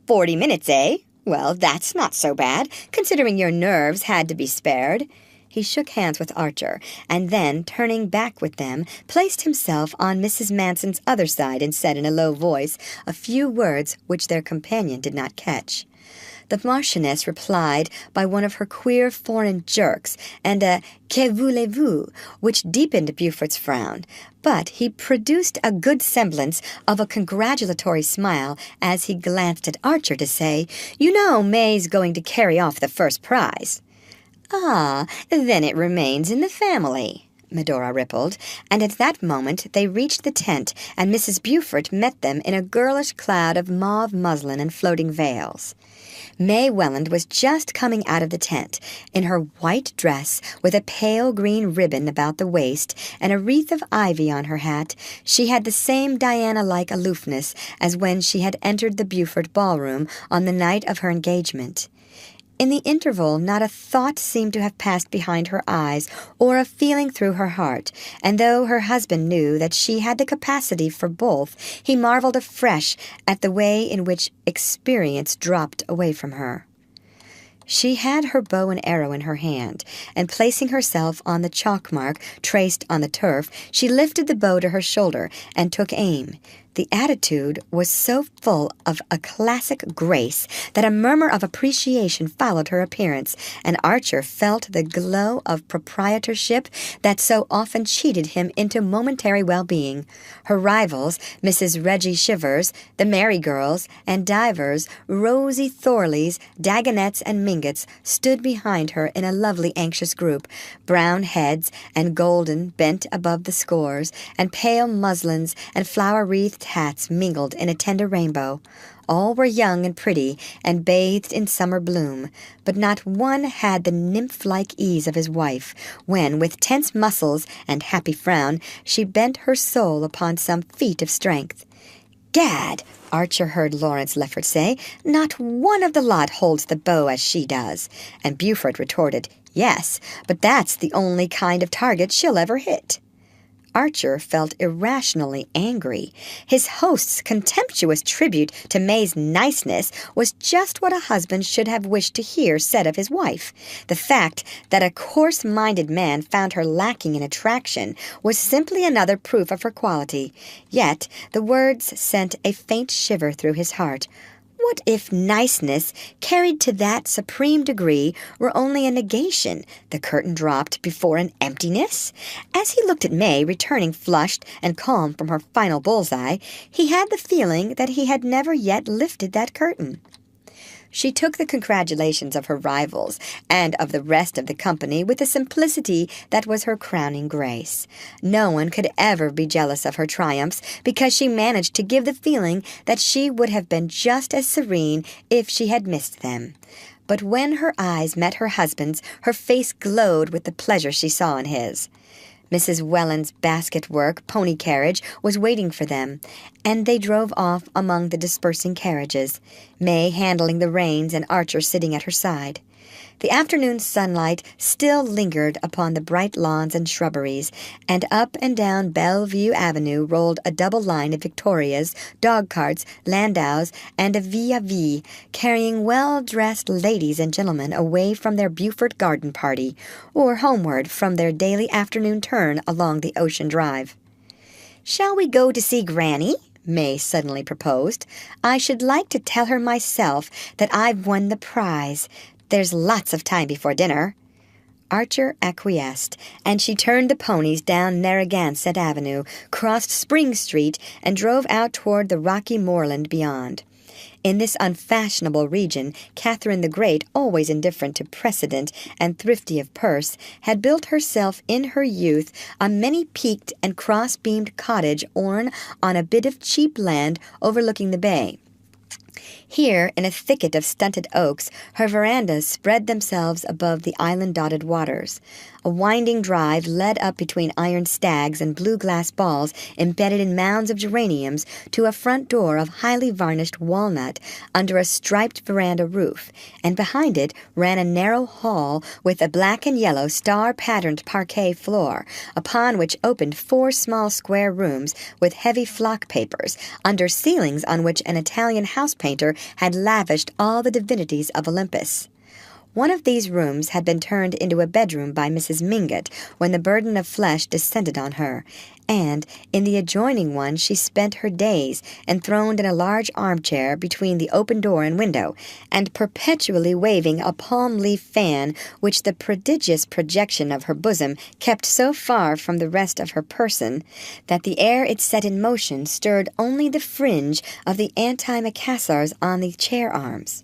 40 minutes, eh? Well, that's not so bad, considering your nerves had to be spared." He shook hands with Archer, and then, turning back with them, placed himself on Mrs. Manson's other side and said in a low voice a few words which their companion did not catch. the Marchioness replied by one of her queer foreign jerks and a "Que voulez-vous?" which deepened Beaufort's frown, but he produced a good semblance of a congratulatory smile as he glanced at Archer to say, "You know May's going to carry off the first prize." "Ah, then it remains in the family," Medora rippled, and at that moment they reached the tent, and Mrs. Beaufort met them in a girlish cloud of mauve muslin and floating veils. May Welland was just coming out of the tent, in her white dress, with a pale green ribbon about the waist and a wreath of ivy on her hat. She had the same Diana-like aloofness as when she had entered the Beaufort ballroom on the night of her engagement. In the interval, not a thought seemed to have passed behind her eyes or a feeling through her heart, and though her husband knew that she had the capacity for both, he marveled afresh at the way in which experience dropped away from her. She had her bow and arrow in her hand, and placing herself on the chalk mark traced on the turf, she lifted the bow to her shoulder and took aim. The attitude was so full of a classic grace that a murmur of appreciation followed her appearance, and Archer felt the glow of proprietorship that so often cheated him into momentary well-being. Her rivals, Mrs. Reggie Shivers, the Merry Girls, and divers, Rosie Thorleys, Dagonets, and Mingotts, stood behind her in a lovely anxious group, brown heads and golden bent above the scores, and pale muslins and flower-wreathed hats mingled in a tender rainbow. All were young and pretty and bathed in summer bloom, but not one had the nymph-like ease of his wife, when, with tense muscles and happy frown, she bent her soul upon some feat of strength. "Gad," Archer heard Lawrence Lefford say, "not one of the lot holds the bow as she does." And Beaufort retorted, "Yes, but that's the only kind of target she'll ever hit." Archer felt irrationally angry. His host's contemptuous tribute to May's niceness was just what a husband should have wished to hear said of his wife. The fact that a coarse-minded man found her lacking in attraction was simply another proof of her quality. Yet the words sent a faint shiver through his heart. What if niceness, carried to that supreme degree, were only a negation, the curtain dropped before an emptiness? As he looked at May, returning flushed and calm from her final bullseye, he had the feeling that he had never yet lifted that curtain. She took the congratulations of her rivals and of the rest of the company with a simplicity that was her crowning grace. No one could ever be jealous of her triumphs because she managed to give the feeling that she would have been just as serene if she had missed them. But when her eyes met her husband's, her face glowed with the pleasure she saw in his. Mrs. Welland's basket-work pony carriage was waiting for them, and they drove off among the dispersing carriages, May handling the reins and Archer sitting at her side. The afternoon sunlight still lingered upon the bright lawns and shrubberies, and up and down Bellevue Avenue rolled a double line of Victorias, dog-carts, landaus, and a vis-a-vis, carrying well-dressed ladies and gentlemen away from their Beaufort garden party, or homeward from their daily afternoon turn along the Ocean Drive. "Shall we go to see Granny?" May suddenly proposed. "I should like to tell her myself that I've won the prize. There's lots of time before dinner." Archer acquiesced, and she turned the ponies down Narragansett Avenue, crossed Spring Street, and drove out toward the rocky moorland beyond. In this unfashionable region, Catherine the Great, always indifferent to precedent and thrifty of purse, had built herself in her youth a many-peaked and cross-beamed cottage orned on a bit of cheap land overlooking the bay. Here, in a thicket of stunted oaks, her verandas spread themselves above the island-dotted waters. A winding drive led up between iron stags and blue glass balls embedded in mounds of geraniums to a front door of highly varnished walnut under a striped veranda roof, and behind it ran a narrow hall with a black and yellow star-patterned parquet floor, upon which opened 4 small square rooms with heavy flock papers, under ceilings on which an Italian house painter had lavished all the divinities of Olympus. One of these rooms had been turned into a bedroom by Mrs. Mingott when the burden of flesh descended on her, and in the adjoining one she spent her days, enthroned in a large armchair between the open door and window, and perpetually waving a palm-leaf fan which the prodigious projection of her bosom kept so far from the rest of her person that the air it set in motion stirred only the fringe of the antimacassars on the chair-arms.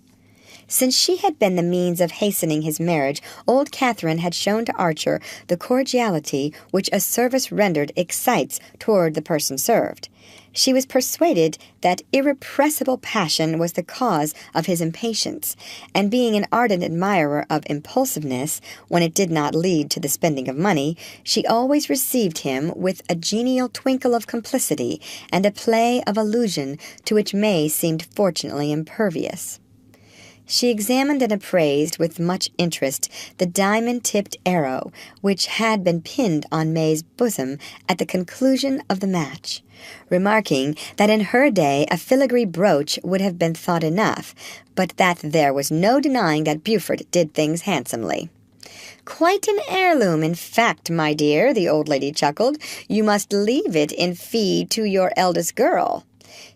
Since she had been the means of hastening his marriage, old Catherine had shown to Archer the cordiality which a service rendered excites toward the person served. She was persuaded that irrepressible passion was the cause of his impatience, and being an ardent admirer of impulsiveness, when it did not lead to the spending of money, she always received him with a genial twinkle of complicity and a play of allusion to which May seemed fortunately impervious. She examined and appraised with much interest the diamond-tipped arrow which had been pinned on May's bosom at the conclusion of the match, remarking that in her day a filigree brooch would have been thought enough, but that there was no denying that Beaufort did things handsomely. "Quite an heirloom, in fact, my dear," the old lady chuckled. "You must leave it in fee to your eldest girl."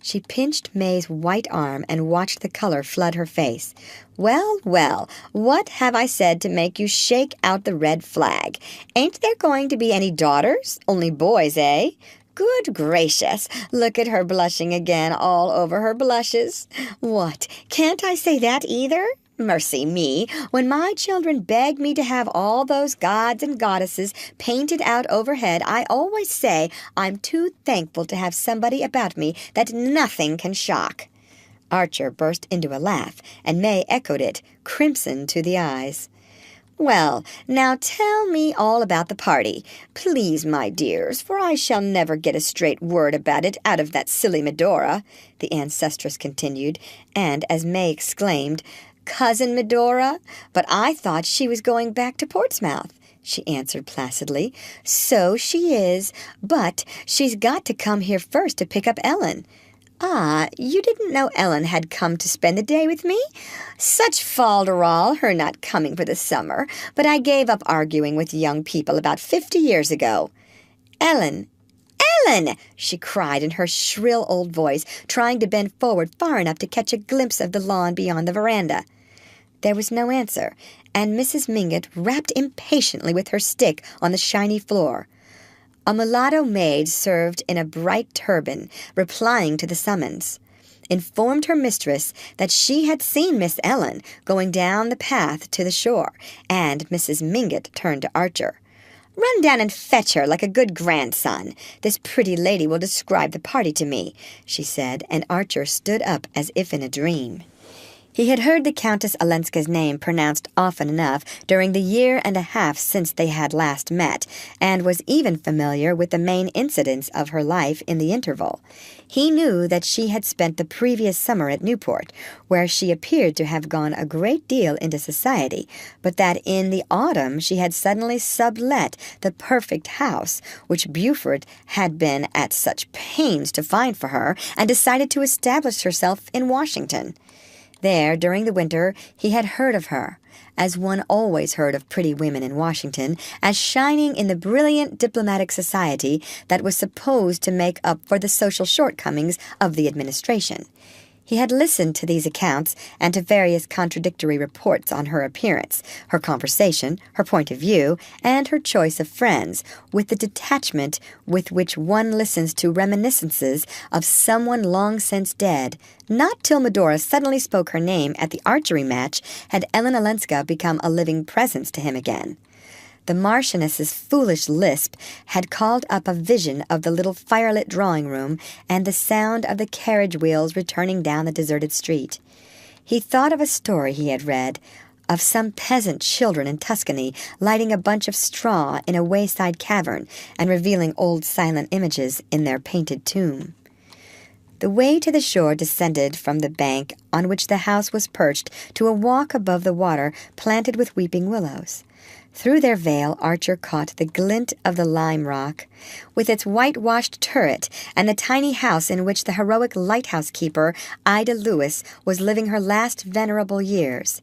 She pinched May's white arm and watched the color flood her face. "Well, well, what have I said to make you shake out the red flag? Ain't there going to be any daughters? Only boys, eh? Good gracious, look at her blushing again all over her blushes. What, can't I say that either? Mercy me, when my children beg me to have all those gods and goddesses painted out overhead, I always say I'm too thankful to have somebody about me that nothing can shock." Archer burst into a laugh, and May echoed it, crimson to the eyes. "Well, now tell me all about the party, please, my dears, for I shall never get a straight word about it out of that silly Medora," the ancestress continued, and as May exclaimed, "Cousin Medora? But I thought she was going back to Portsmouth," she answered placidly. "So she is, but she's got to come here first to pick up Ellen." "Ah, you didn't know Ellen had come to spend the day with me? Such fol-de-rol, her not coming for the summer, but I gave up arguing with young people about 50 years ago." "Ellen! Ellen!" she cried in her shrill old voice, trying to bend forward far enough to catch a glimpse of the lawn beyond the veranda. There was no answer, and Mrs. Mingott rapped impatiently with her stick on the shiny floor. A mulatto maid served in a bright turban, replying to the summons, informed her mistress that she had seen Miss Ellen going down the path to the shore, and Mrs. Mingott turned to Archer. "Run down and fetch her like a good grandson. This pretty lady will describe the party to me," she said, and Archer stood up as if in a dream. He had heard the Countess Olenska's name pronounced often enough during the year and a half since they had last met, and was even familiar with the main incidents of her life in the interval. He knew that she had spent the previous summer at Newport, where she appeared to have gone a great deal into society, but that in the autumn she had suddenly sublet the perfect house, which Beaufort had been at such pains to find for her, and decided to establish herself in Washington. There, during the winter, he had heard of her, as one always heard of pretty women in Washington, as shining in the brilliant diplomatic society that was supposed to make up for the social shortcomings of the administration. He had listened to these accounts and to various contradictory reports on her appearance, her conversation, her point of view, and her choice of friends, with the detachment with which one listens to reminiscences of someone long since dead. Not till Medora suddenly spoke her name at the archery match had Ellen Olenska become a living presence to him again. The Marchioness's foolish lisp had called up a vision of the little firelit drawing-room and the sound of the carriage wheels returning down the deserted street. He thought of a story he had read, of some peasant children in Tuscany lighting a bunch of straw in a wayside cavern and revealing old silent images in their painted tomb. The way to the shore descended from the bank on which the house was perched to a walk above the water planted with weeping willows. Through their veil Archer caught the glint of the lime rock, with its whitewashed turret, and the tiny house in which the heroic lighthouse-keeper, Ida Lewis, was living her last venerable years.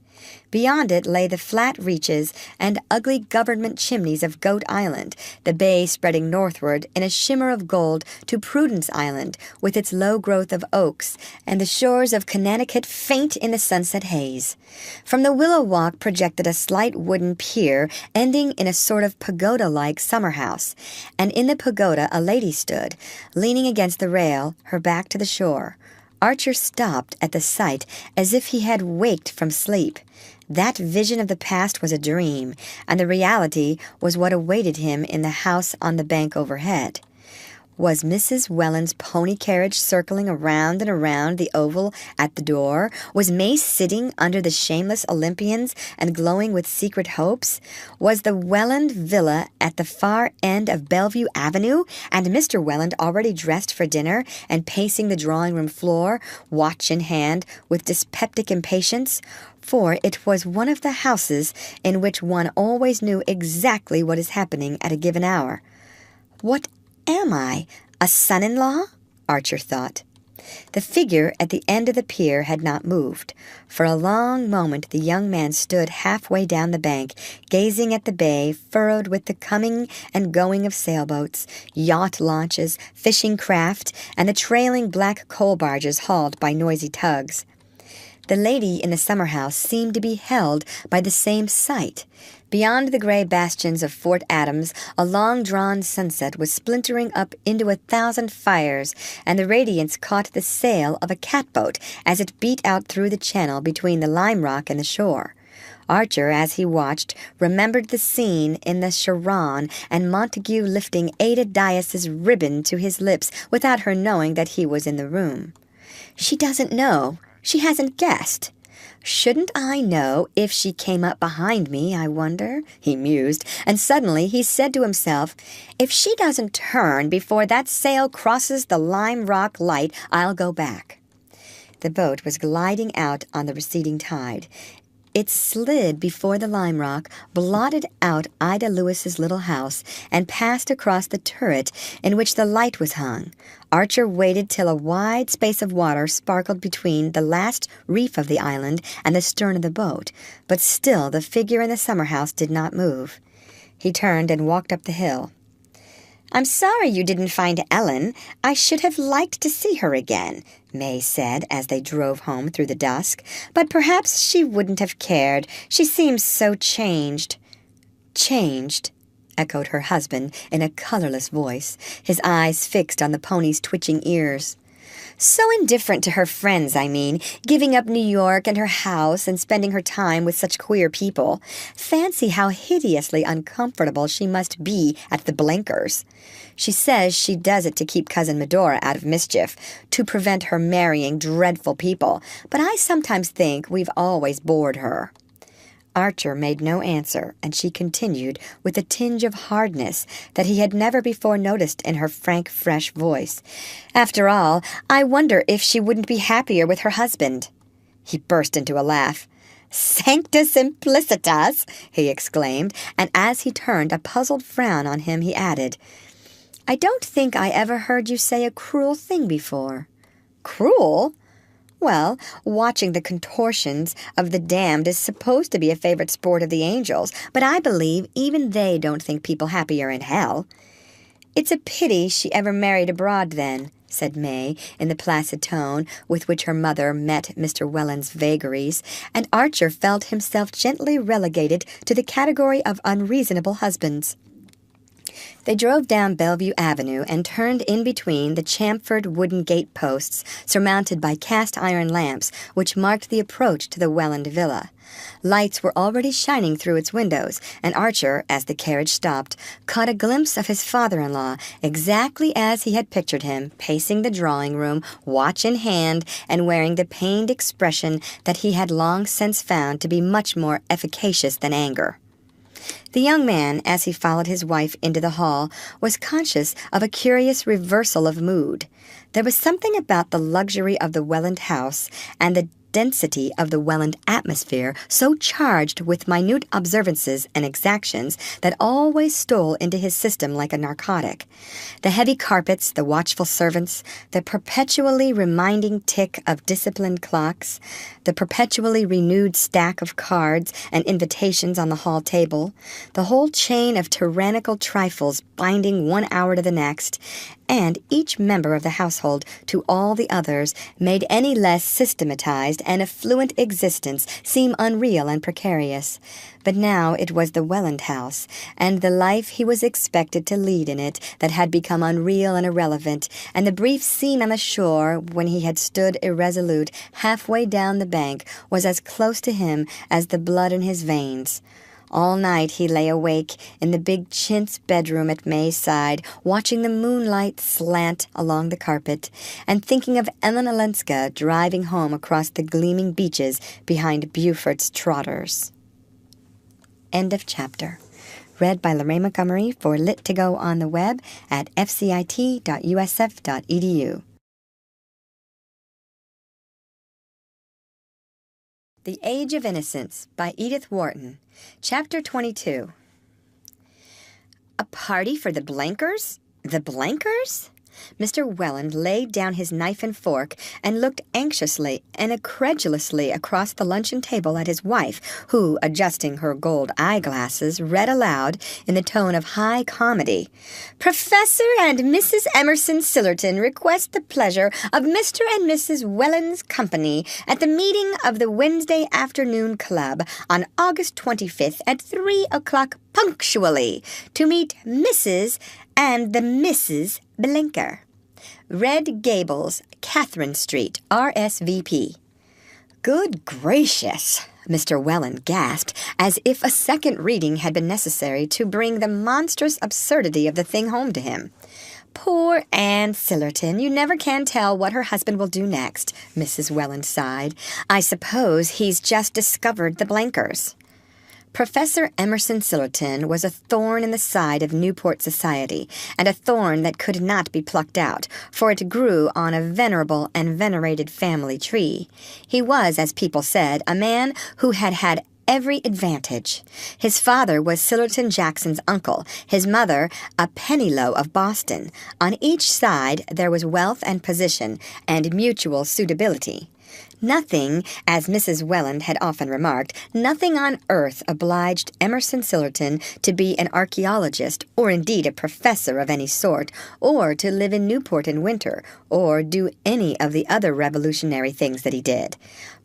Beyond it lay the flat reaches and ugly government chimneys of Goat Island, the bay spreading northward in a shimmer of gold to Prudence Island with its low growth of oaks, and the shores of Connecticut faint in the sunset haze. From the Willow Walk projected a slight wooden pier ending in a sort of pagoda-like summer house, and in the pagoda a lady stood, leaning against the rail, her back to the shore. Archer stopped at the sight as if he had waked from sleep. That vision of the past was a dream, and the reality was what awaited him in the house on the bank overhead. Was Mrs. Welland's pony carriage circling around and around the oval at the door? Was May sitting under the shameless Olympians and glowing with secret hopes? Was the Welland villa at the far end of Bellevue Avenue, and Mr. Welland already dressed for dinner and pacing the drawing-room floor, watch in hand, with dyspeptic impatience? For it was one of the houses in which one always knew exactly what is happening at a given hour. What am I, a son-in-law? Archer thought. The figure at the end of the pier had not moved. For a long moment the young man stood halfway down the bank, gazing at the bay furrowed with the coming and going of sailboats, yacht launches, fishing craft, and the trailing black coal barges hauled by noisy tugs. The lady in the summer house seemed to be held by the same sight. Beyond the gray bastions of Fort Adams, a long-drawn sunset was splintering up into 1,000 fires, and the radiance caught the sail of a catboat as it beat out through the channel between the lime rock and the shore. Archer, as he watched, remembered the scene in the Charon and Montague lifting Ada Dyas's ribbon to his lips without her knowing that he was in the room. She doesn't know. She hasn't guessed. Shouldn't I know if she came up behind me, I wonder? He mused, and suddenly he said to himself, if she doesn't turn before that sail crosses the lime rock light, I'll go back. The boat was gliding out on the receding tide. It slid before the lime rock, blotted out Ida Lewis's little house, and passed across the turret in which the light was hung. Archer waited till a wide space of water sparkled between the last reef of the island and the stern of the boat, but still the figure in the summer house did not move. He turned and walked up the hill. I'm sorry you didn't find Ellen. I should have liked to see her again, May said as they drove home through the dusk, but perhaps she wouldn't have cared. She seems so changed. Changed, echoed her husband in a colorless voice, his eyes fixed on the pony's twitching ears. So indifferent to her friends, I mean, giving up New York and her house and spending her time with such queer people. Fancy how hideously uncomfortable she must be at the Blenkers. She says she does it to keep Cousin Medora out of mischief, to prevent her marrying dreadful people, but I sometimes think we've always bored her. Archer made no answer, and she continued with a tinge of hardness that he had never before noticed in her frank, fresh voice. After all, I wonder if she wouldn't be happier with her husband. He burst into a laugh. Sancta simplicitas, he exclaimed, and as he turned a puzzled frown on him, he added, I don't think I ever heard you say a cruel thing before. Cruel? Well, watching the contortions of the damned is supposed to be a favorite sport of the angels, but I believe even they don't think people happier in hell. It's a pity she ever married abroad, then, said May, in the placid tone with which her mother met Mr. Welland's vagaries, and Archer felt himself gently relegated to the category of unreasonable husbands. They drove down Bellevue Avenue and turned in between the chamfered wooden gate posts surmounted by cast-iron lamps which marked the approach to the Welland villa. Lights were already shining through its windows, and Archer, as the carriage stopped, caught a glimpse of his father-in-law, exactly as he had pictured him, pacing the drawing-room, watch in hand, and wearing the pained expression that he had long since found to be much more efficacious than anger. The young man, as he followed his wife into the hall, was conscious of a curious reversal of mood. There was something about the luxury of the Welland house and the density of the Welland atmosphere so charged with minute observances and exactions that always stole into his system like a narcotic. The heavy carpets, the watchful servants, the perpetually reminding tick of disciplined clocks, the perpetually renewed stack of cards and invitations on the hall table, the whole chain of tyrannical trifles binding one hour to the next, and each member of the household to all the others, made any less systematized and affluent existence seem unreal and precarious. But now it was the Welland house, and the life he was expected to lead in it, that had become unreal and irrelevant, and the brief scene on the shore when he had stood irresolute halfway down the bank was as close to him as the blood in his veins. All night he lay awake in the big chintz bedroom at May's side, watching the moonlight slant along the carpet, and thinking of Ellen Olenska driving home across the gleaming beaches behind Beaufort's trotters. End of chapter. Read by Lorraine Montgomery for Lit2Go on the web at fcit.usf.edu. The Age of Innocence by Edith Wharton. Chapter 22. A party for the Blankers? The Blankers? Mr. Welland laid down his knife and fork and looked anxiously and incredulously across the luncheon table at his wife, who, adjusting her gold eyeglasses, read aloud in the tone of high comedy, "Professor and Mrs. Emerson Sillerton request the pleasure of Mr. and Mrs. Welland's company at the meeting of the Wednesday Afternoon Club on August 25th at 3 o'clock punctually to meet Mrs. and the Misses Blinker. Red Gables, Catherine Street, RSVP." "Good gracious!" Mr. Welland gasped, as if a second reading had been necessary to bring the monstrous absurdity of the thing home to him. "Poor Anne Sillerton, you never can tell what her husband will do next," Mrs. Welland sighed. "I suppose he's just discovered the Blankers." Professor Emerson Sillerton was a thorn in the side of Newport society, and a thorn that could not be plucked out, for it grew on a venerable and venerated family tree. He was, as people said, a man who had had every advantage. His father was Sillerton Jackson's uncle, his mother a Pennilow of Boston. On each side there was wealth and position, and mutual suitability. Nothing, as Mrs. Welland had often remarked, nothing on earth obliged Emerson Sillerton to be an archaeologist, or indeed a professor of any sort, or to live in Newport in winter, or do any of the other revolutionary things that he did.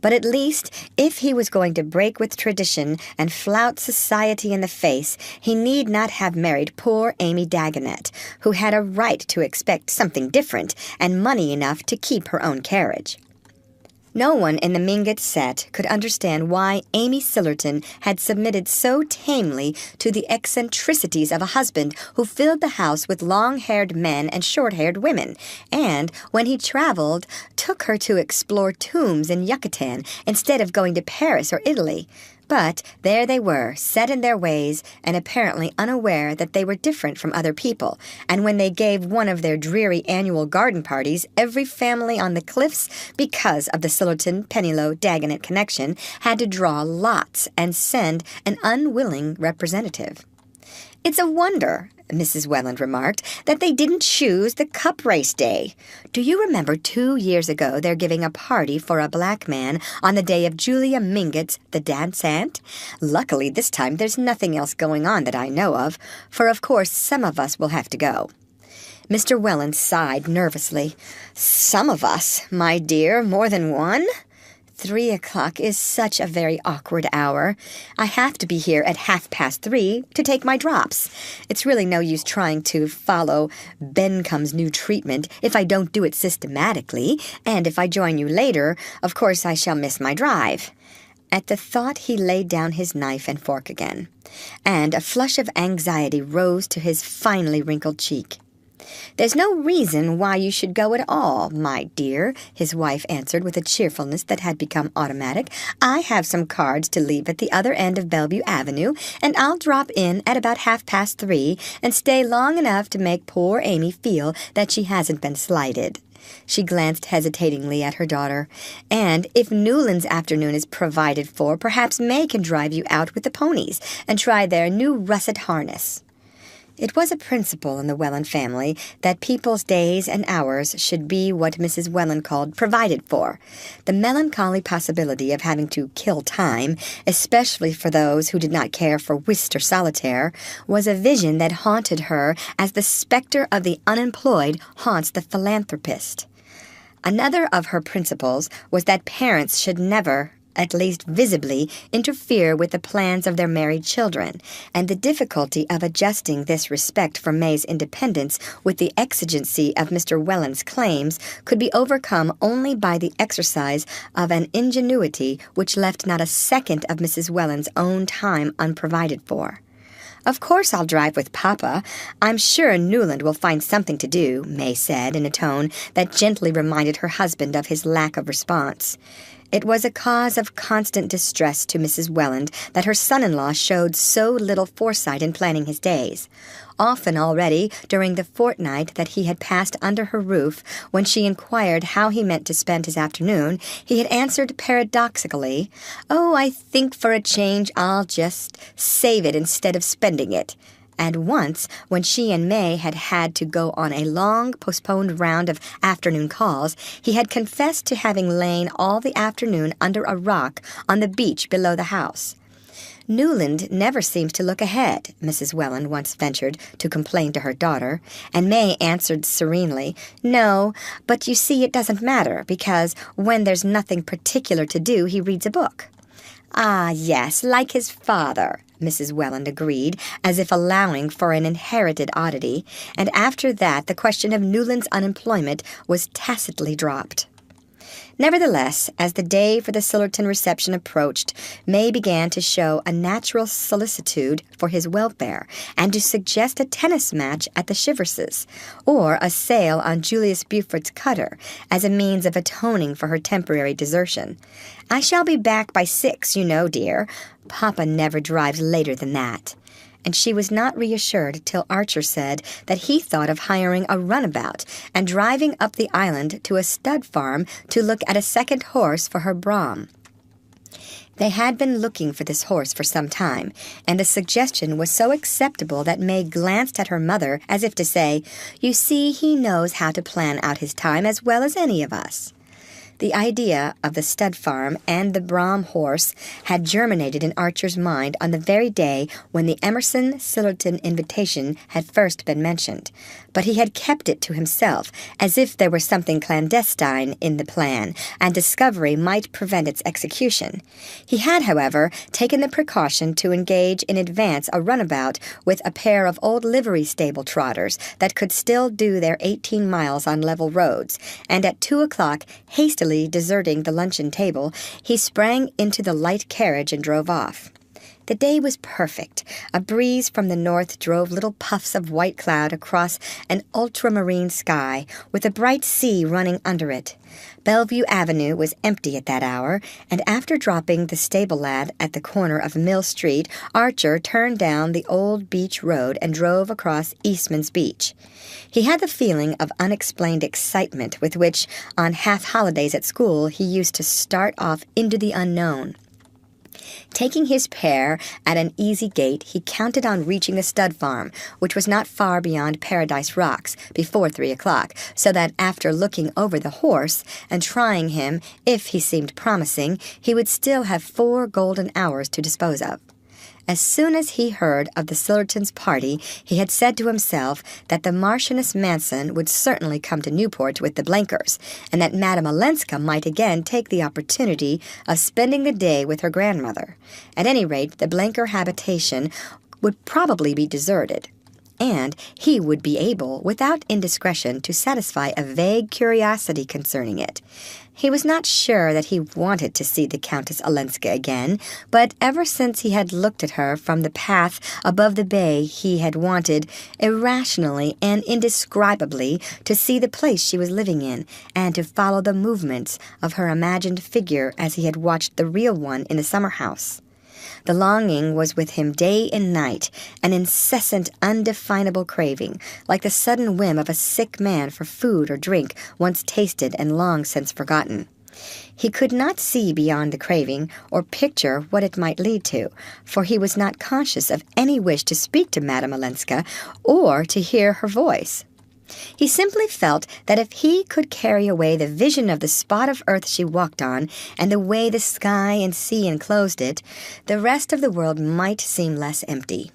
But at least, if he was going to break with tradition and flout society in the face, he need not have married poor Amy Dagonet, who had a right to expect something different, and money enough to keep her own carriage. No one in the Mingott set could understand why Amy Sillerton had submitted so tamely to the eccentricities of a husband who filled the house with long-haired men and short-haired women, and, when he traveled, took her to explore tombs in Yucatan instead of going to Paris or Italy. But there they were, set in their ways, and apparently unaware that they were different from other people, and when they gave one of their dreary annual garden parties, every family on the cliffs, because of the Sillerton-Pennilow-Dagonet connection, had to draw lots and send an unwilling representative. "It's a wonder," Mrs. Welland remarked, "that they didn't choose the cup race day. Do you remember 2 years ago their giving a party for a black man on the day of Julia Mingott's The Dansant? Luckily this time there's nothing else going on that I know of, for of course some of us will have to go." Mr. Welland sighed nervously. "Some of us, my dear, more than one? 3 o'clock is such a very awkward hour. I have to be here at 3:30 to take my drops. It's really no use trying to follow Bencom's new treatment if I don't do it systematically, and if I join you later, of course I shall miss my drive." At the thought he laid down his knife and fork again, and a flush of anxiety rose to his finely wrinkled cheek. "There's no reason why you should go at all, my dear," his wife answered with a cheerfulness that had become automatic. "I have some cards to leave at the other end of Bellevue Avenue, and I'll drop in at about 3:30 and stay long enough to make poor Amy feel that she hasn't been slighted." She glanced hesitatingly at her daughter. "And if Newland's afternoon is provided for, perhaps May can drive you out with the ponies and try their new russet harness." It was a principle in the Welland family that people's days and hours should be what Mrs. Welland called provided for. The melancholy possibility of having to kill time, especially for those who did not care for whist or solitaire, was a vision that haunted her as the specter of the unemployed haunts the philanthropist. Another of her principles was that parents should never, at least visibly, interfere with the plans of their married children, and the difficulty of adjusting this respect for May's independence with the exigency of Mr. Welland's claims could be overcome only by the exercise of an ingenuity which left not a second of Mrs. Welland's own time unprovided for. "Of course I'll drive with Papa. I'm sure Newland will find something to do," May said in a tone that gently reminded her husband of his lack of response. It was a cause of constant distress to Mrs. Welland that her son-in-law showed so little foresight in planning his days. Often already, during the fortnight that he had passed under her roof, when she inquired how he meant to spend his afternoon, he had answered paradoxically, "Oh, I think for a change I'll just save it instead of spending it." And once, when she and May had had to go on a long, postponed round of afternoon calls, he had confessed to having lain all the afternoon under a rock on the beach below the house. "Newland never seems to look ahead," Mrs. Welland once ventured to complain to her daughter, and May answered serenely, "No, but you see it doesn't matter, because when there's nothing particular to do, he reads a book." "Ah, yes, like his father," Mrs. Welland agreed, as if allowing for an inherited oddity, and after that the question of Newland's unemployment was tacitly dropped. Nevertheless, as the day for the Sillerton reception approached, May began to show a natural solicitude for his welfare, and to suggest a tennis match at the Chiverses, or a sail on Julius Buford's cutter, as a means of atoning for her temporary desertion. "I shall be back by 6, you know, dear. Papa never drives later than that." And she was not reassured till Archer said that he thought of hiring a runabout and driving up the island to a stud farm to look at a second horse for her Brougham. They had been looking for this horse for some time, and the suggestion was so acceptable that May glanced at her mother as if to say, "You see, he knows how to plan out his time as well as any of us." The idea of the stud farm and the Brougham horse had germinated in Archer's mind on the very day when the Emerson-Sillerton invitation had first been mentioned, but he had kept it to himself, as if there were something clandestine in the plan, and discovery might prevent its execution. He had, however, taken the precaution to engage in advance a runabout with a pair of old livery-stable trotters that could still do their 18 miles on level roads, and at 2 o'clock, hastily deserting the luncheon table, he sprang into the light carriage and drove off. The day was perfect. A breeze from the north drove little puffs of white cloud across an ultramarine sky, with a bright sea running under it. Bellevue Avenue was empty at that hour, and after dropping the stable lad at the corner of Mill Street, Archer turned down the old beach road and drove across Eastman's Beach. He had the feeling of unexplained excitement with which, on half-holidays at school, he used to start off into the unknown. Taking his pair at an easy gait, he counted on reaching the stud farm, which was not far beyond Paradise Rocks, before 3 o'clock, so that after looking over the horse and trying him, if he seemed promising, he would still have 4 golden hours to dispose of. As soon as he heard of the Sillertons' party, he had said to himself that the Marchioness Manson would certainly come to Newport with the Blenkers, and that Madame Olenska might again take the opportunity of spending the day with her grandmother. At any rate, the Blenker habitation would probably be deserted, and he would be able, without indiscretion, to satisfy a vague curiosity concerning it. He was not sure that he wanted to see the Countess Olenska again, but ever since he had looked at her from the path above the bay he had wanted, irrationally and indescribably, to see the place she was living in, and to follow the movements of her imagined figure as he had watched the real one in the summer house. The longing was with him day and night, an incessant, undefinable craving, like the sudden whim of a sick man for food or drink once tasted and long since forgotten. He could not see beyond the craving or picture what it might lead to, for he was not conscious of any wish to speak to Madame Olenska or to hear her voice. He simply felt that if he could carry away the vision of the spot of earth she walked on and the way the sky and sea enclosed it, the rest of the world might seem less empty.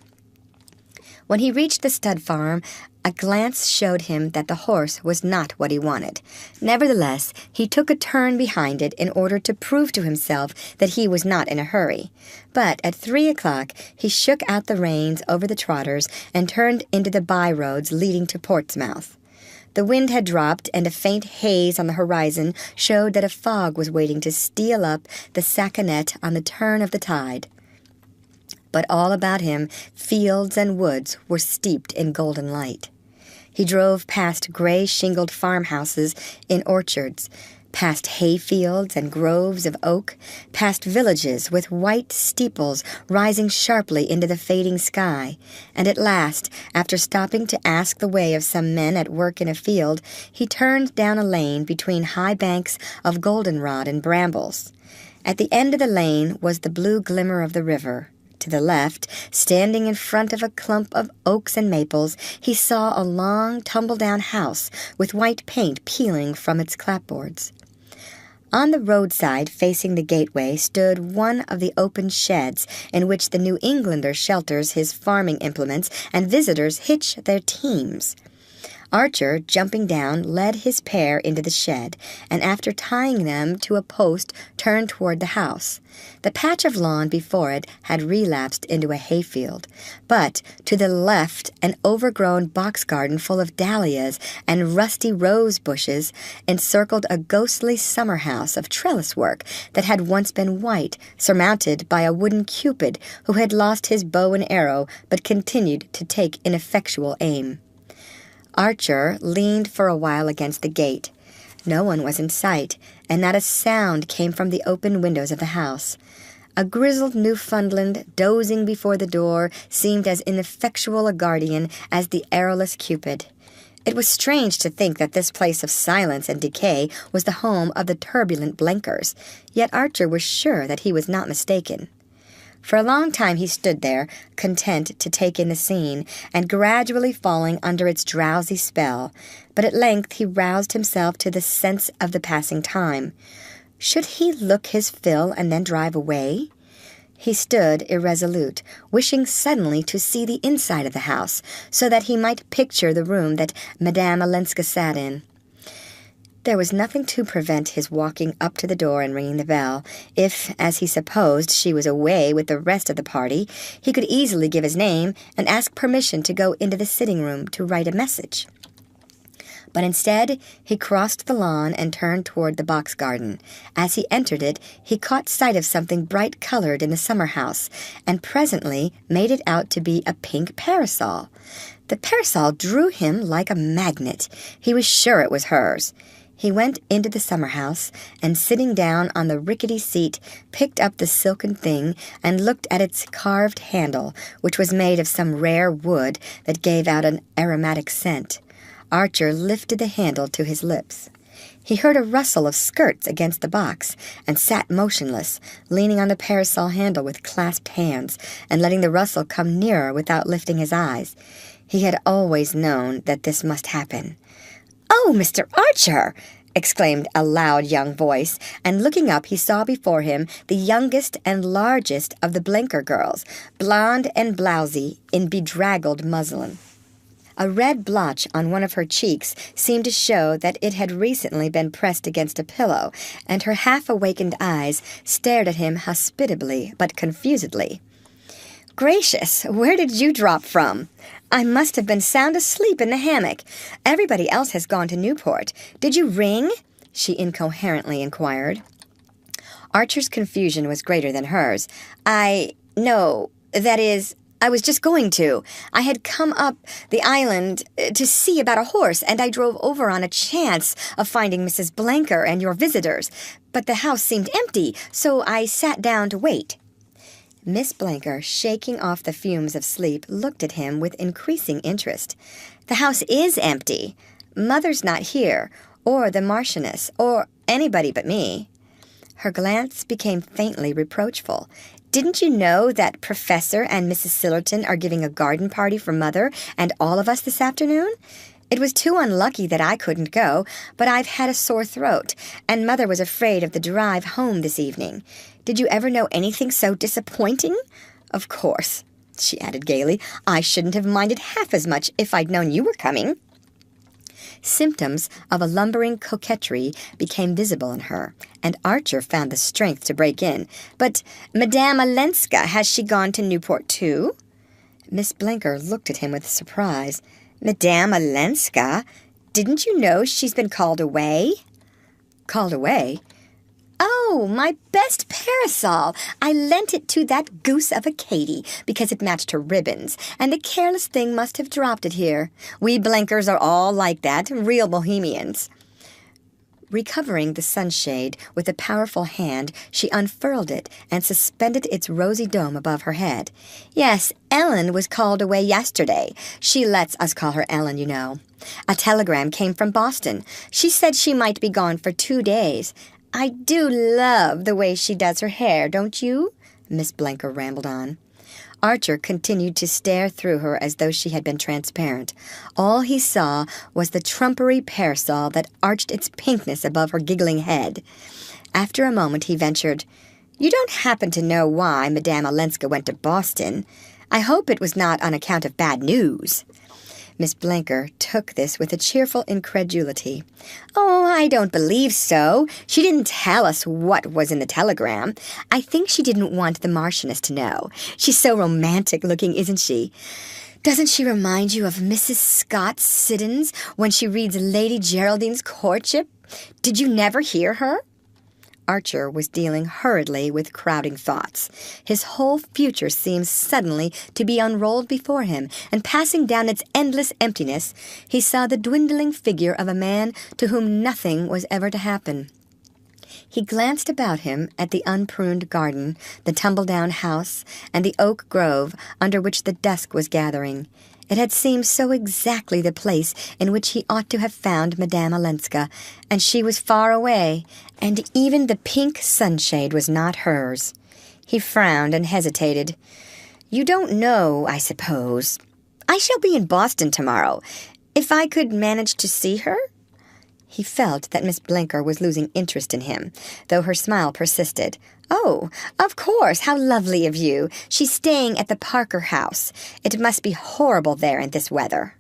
When he reached the stud farm, a glance showed him that the horse was not what he wanted. Nevertheless, he took a turn behind it in order to prove to himself that he was not in a hurry. But at 3 o'clock, he shook out the reins over the trotters and turned into the by-roads leading to Portsmouth. The wind had dropped, and a faint haze on the horizon showed that a fog was waiting to steal up the Saconnet on the turn of the tide. But all about him, fields and woods were steeped in golden light. He drove past gray-shingled farmhouses in orchards, past hayfields and groves of oak, past villages with white steeples rising sharply into the fading sky, and at last, after stopping to ask the way of some men at work in a field, he turned down a lane between high banks of goldenrod and brambles. At the end of the lane was the blue glimmer of the river. To the left, standing in front of a clump of oaks and maples, he saw a long, tumble-down house with white paint peeling from its clapboards. On the roadside, facing the gateway, stood one of the open sheds in which the New Englander shelters his farming implements and visitors hitch their teams. Archer, jumping down, led his pair into the shed, and after tying them to a post, turned toward the house. The patch of lawn before it had relapsed into a hayfield, but to the left an overgrown box garden full of dahlias and rusty rose bushes encircled a ghostly summer house of trellis work that had once been white, surmounted by a wooden cupid who had lost his bow and arrow but continued to take ineffectual aim. Archer leaned for a while against the gate. No one was in sight, and not a sound came from the open windows of the house. A grizzled Newfoundland dozing before the door seemed as ineffectual a guardian as the arrowless Cupid. It was strange to think that this place of silence and decay was the home of the turbulent Blenkers, yet Archer was sure that he was not mistaken. For a long time he stood there, content to take in the scene, and gradually falling under its drowsy spell, but at length he roused himself to the sense of the passing time. Should he look his fill and then drive away? He stood irresolute, wishing suddenly to see the inside of the house, so that he might picture the room that Madame Olenska sat in. There was nothing to prevent his walking up to the door and ringing the bell. If, as he supposed, she was away with the rest of the party, he could easily give his name and ask permission to go into the sitting-room to write a message. But instead, he crossed the lawn and turned toward the box garden. As he entered it, he caught sight of something bright-colored in the summer-house, and presently made it out to be a pink parasol. The parasol drew him like a magnet. He was sure it was hers. He went into the summer-house, and sitting down on the rickety seat, picked up the silken thing and looked at its carved handle, which was made of some rare wood that gave out an aromatic scent. Archer lifted the handle to his lips. He heard a rustle of skirts against the box, and sat motionless, leaning on the parasol handle with clasped hands, and letting the rustle come nearer without lifting his eyes. He had always known that this must happen. "Oh, Mr. Archer!" exclaimed a loud young voice, and looking up he saw before him the youngest and largest of the Blenker girls, blonde and blousy in bedraggled muslin. A red blotch on one of her cheeks seemed to show that it had recently been pressed against a pillow, and her half-awakened eyes stared at him hospitably but confusedly. "Gracious, where did you drop from? I must have been sound asleep in the hammock. Everybody else has gone to Newport. Did you ring?" she incoherently inquired. Archer's confusion was greater than hers. No, that is, I was just going to. I had come up the island to see about a horse, and I drove over on a chance of finding Mrs. Blenker and your visitors. But the house seemed empty, so I sat down to wait." Miss Blanker, shaking off the fumes of sleep, looked at him with increasing interest. "The house is empty. Mother's not here, or the Marchioness, or anybody but me." Her glance became faintly reproachful. "Didn't you know that Professor and Mrs. Sillerton are giving a garden party for Mother and all of us this afternoon? It was too unlucky that I couldn't go, but I've had a sore throat, and Mother was afraid of the drive home this evening. Did you ever know anything so disappointing? Of course," she added gaily, "I shouldn't have minded half as much if I'd known you were coming." Symptoms of a lumbering coquetry became visible in her, and Archer found the strength to break in. "But Madame Olenska, has she gone to Newport too?" Miss Blinker looked at him with surprise. "Madame Olenska? Didn't you know she's been called away?" "Called away?" "Oh, my best parasol! I lent it to that goose of a Katie because it matched her ribbons, and the careless thing must have dropped it here. We Blinkers are all like that, real bohemians." Recovering the sunshade with a powerful hand, she unfurled it and suspended its rosy dome above her head. "Yes, Ellen was called away yesterday. She lets us call her Ellen, you know. A telegram came from Boston. She said she might be gone for 2 days. I do love the way she does her hair, don't you?" Miss Blanker rambled on. Archer continued to stare through her as though she had been transparent. All he saw was the trumpery parasol that arched its pinkness above her giggling head. After a moment he ventured, "You don't happen to know why Madame Olenska went to Boston? I hope it was not on account of bad news." Miss Blanker took this with a cheerful incredulity. "Oh, I don't believe so. She didn't tell us what was in the telegram. I think she didn't want the Marchioness to know. She's so romantic-looking, isn't she? Doesn't she remind you of Mrs. Scott Siddons when she reads Lady Geraldine's Courtship? Did you never hear her?" Archer was dealing hurriedly with crowding thoughts. His whole future seemed suddenly to be unrolled before him, and passing down its endless emptiness, he saw the dwindling figure of a man to whom nothing was ever to happen. He glanced about him at the unpruned garden, the tumble-down house, and the oak grove under which the dusk was gathering. It had seemed so exactly the place in which he ought to have found Madame Olenska, and she was far away, and even the pink sunshade was not hers. He frowned and hesitated. "You don't know, I suppose. I shall be in Boston tomorrow. If I could manage to see her?" He felt that Miss Blinker was losing interest in him, though her smile persisted. "Oh, of course, how lovely of you. She's staying at the Parker house. It must be horrible there in this weather."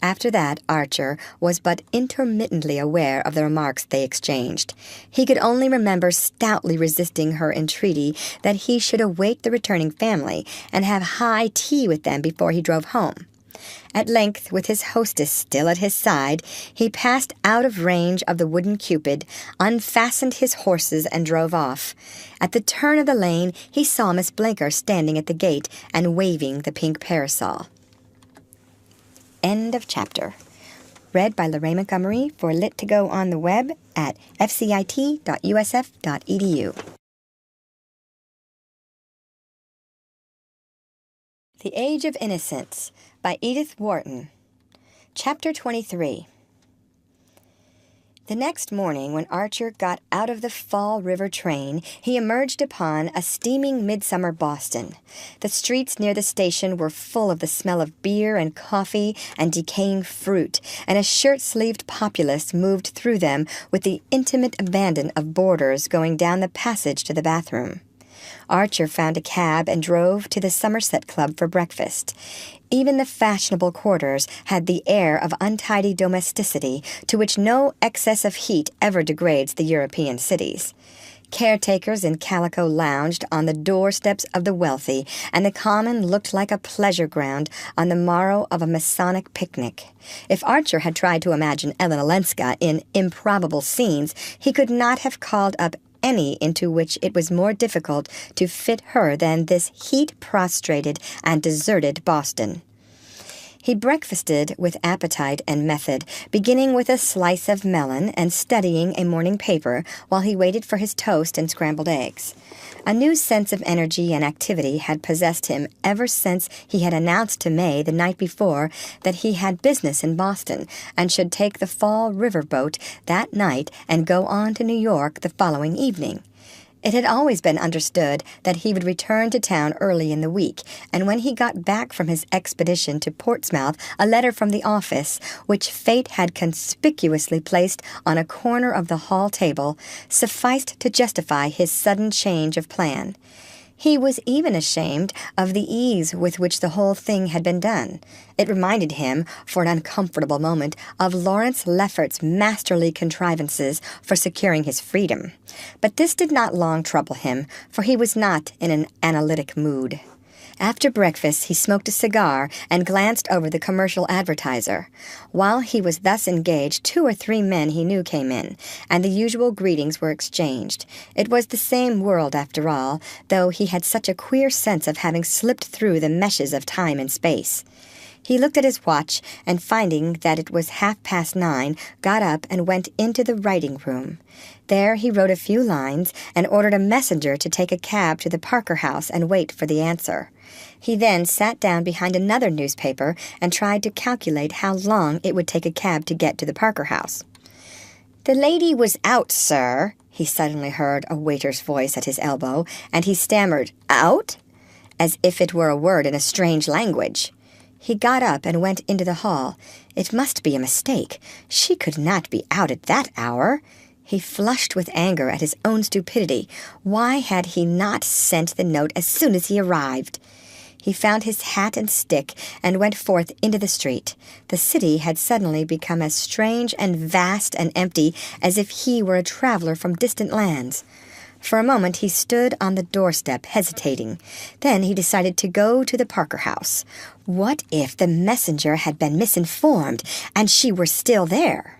After that, Archer was but intermittently aware of the remarks they exchanged. He could only remember stoutly resisting her entreaty that he should await the returning family and have high tea with them before he drove home. At length, with his hostess still at his side, he passed out of range of the wooden Cupid, unfastened his horses, and drove off. At the turn of the lane, he saw Miss Blinker standing at the gate and waving the pink parasol. End of chapter. Read by Lorraine Montgomery for Lit to Go on the web at fcit.usf.edu. The Age of Innocence by Edith Wharton. Chapter 23. The next morning, when Archer got out of the Fall River train, he emerged upon a steaming midsummer Boston. The streets near the station were full of the smell of beer and coffee and decaying fruit, and a shirt-sleeved populace moved through them with the intimate abandon of boarders going down the passage to the bathroom. Archer found a cab and drove to the Somerset Club for breakfast. Even the fashionable quarters had the air of untidy domesticity to which no excess of heat ever degrades the European cities. Caretakers in calico lounged on the doorsteps of the wealthy, and the common looked like a pleasure ground on the morrow of a Masonic picnic. If Archer had tried to imagine Ellen Olenska in improbable scenes, he could not have called up any into which it was more difficult to fit her than this heat-prostrated and deserted Boston. He breakfasted with appetite and method, beginning with a slice of melon and studying a morning paper while he waited for his toast and scrambled eggs. A new sense of energy and activity had possessed him ever since he had announced to May the night before that he had business in Boston and should take the Fall River boat that night and go on to New York the following evening. It had always been understood that he would return to town early in the week, and when he got back from his expedition to Portsmouth, a letter from the office, which fate had conspicuously placed on a corner of the hall table, sufficed to justify his sudden change of plan. He was even ashamed of the ease with which the whole thing had been done. It reminded him, for an uncomfortable moment, of Lawrence Lefferts's masterly contrivances for securing his freedom. But this did not long trouble him, for he was not in an analytic mood. After breakfast, he smoked a cigar and glanced over the commercial advertiser. While he was thus engaged, 2 or 3 men he knew came in, and the usual greetings were exchanged. It was the same world, after all, though he had such a queer sense of having slipped through the meshes of time and space. He looked at his watch, and finding that it was 9:30, got up and went into the writing-room. There he wrote a few lines and ordered a messenger to take a cab to the Parker House and wait for the answer. He then sat down behind another newspaper and tried to calculate how long it would take a cab to get to the Parker House. "The lady was out, sir," he suddenly heard a waiter's voice at his elbow, and he stammered, "Out?" as if it were a word in a strange language. He got up and went into the hall. It must be a mistake. She could not be out at that hour. He flushed with anger at his own stupidity. Why had he not sent the note as soon as he arrived? He found his hat and stick and went forth into the street. The city had suddenly become as strange and vast and empty as if he were a traveler from distant lands. For a moment he stood on the doorstep, hesitating. Then he decided to go to the Parker House. What if the messenger had been misinformed, and she were still there?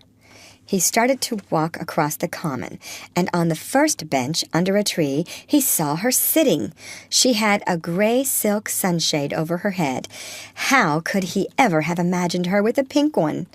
He started to walk across the common, and on the first bench under a tree he saw her sitting. She had a gray silk sunshade over her head. How could he ever have imagined her with a pink one?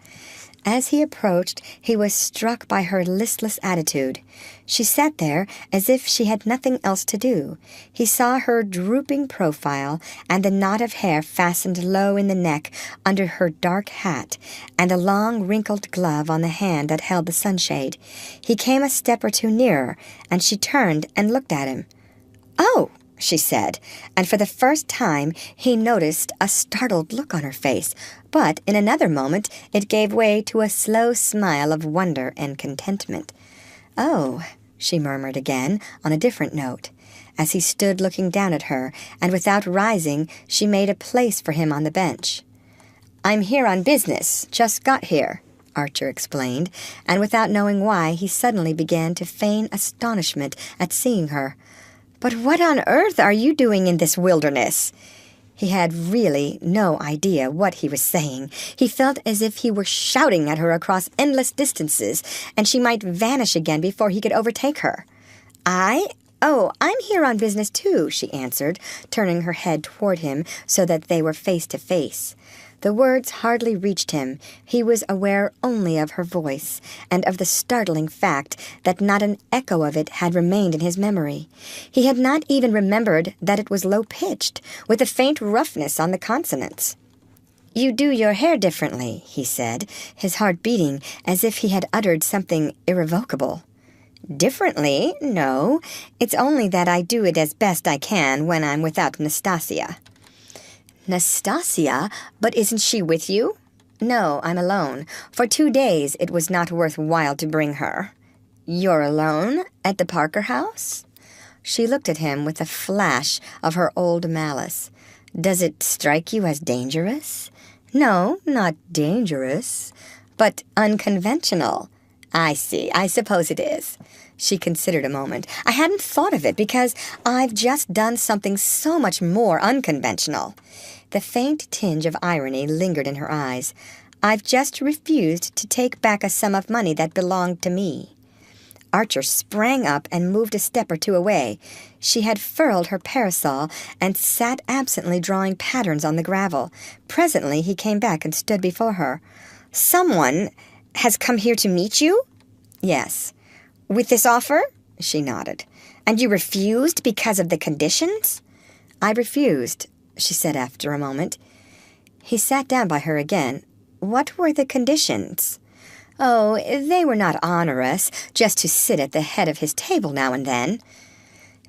As he approached, he was struck by her listless attitude. She sat there as if she had nothing else to do. He saw her drooping profile and the knot of hair fastened low in the neck under her dark hat, and the long wrinkled glove on the hand that held the sunshade. He came a step or two nearer, and she turned and looked at him. "Oh!" she said, and for the first time he noticed a startled look on her face, but in another moment it gave way to a slow smile of wonder and contentment. "Oh," she murmured again, on a different note. As he stood looking down at her, and without rising, she made a place for him on the bench. "I'm here on business, just got here," Archer explained, and without knowing why, he suddenly began to feign astonishment at seeing her. "But what on earth are you doing in this wilderness?" He had really no idea what he was saying. He felt as if he were shouting at her across endless distances, and she might vanish again before he could overtake her. Oh, I'm here on business too," she answered, turning her head toward him so that they were face to face. The words hardly reached him. He was aware only of her voice, and of the startling fact that not an echo of it had remained in his memory. He had not even remembered that it was low-pitched, with a faint roughness on the consonants. "You do your hair differently," he said, his heart beating as if he had uttered something irrevocable. "Differently? No. It's only that I do it as best I can when I'm without Nastasia." "Nastasia? But isn't she with you?" "No, I'm alone. For 2 days it was not worth while to bring her." "You're alone? At the Parker House?" She looked at him with a flash of her old malice. "Does it strike you as dangerous?" "No, not dangerous, but unconventional." "I see. I suppose it is." She considered a moment. "I hadn't thought of it because I've just done something so much more unconventional." The faint tinge of irony lingered in her eyes. "I've just refused to take back a sum of money that belonged to me." Archer sprang up and moved a step or two away. She had furled her parasol and sat absently drawing patterns on the gravel. Presently he came back and stood before her. "Someone has come here to meet you?" "Yes." "With this offer?" She nodded. "And you refused because of the conditions?" "I refused," she said after a moment. He sat down by her again. "What were the conditions?" "Oh, they were not onerous, just to sit at the head of his table now and then."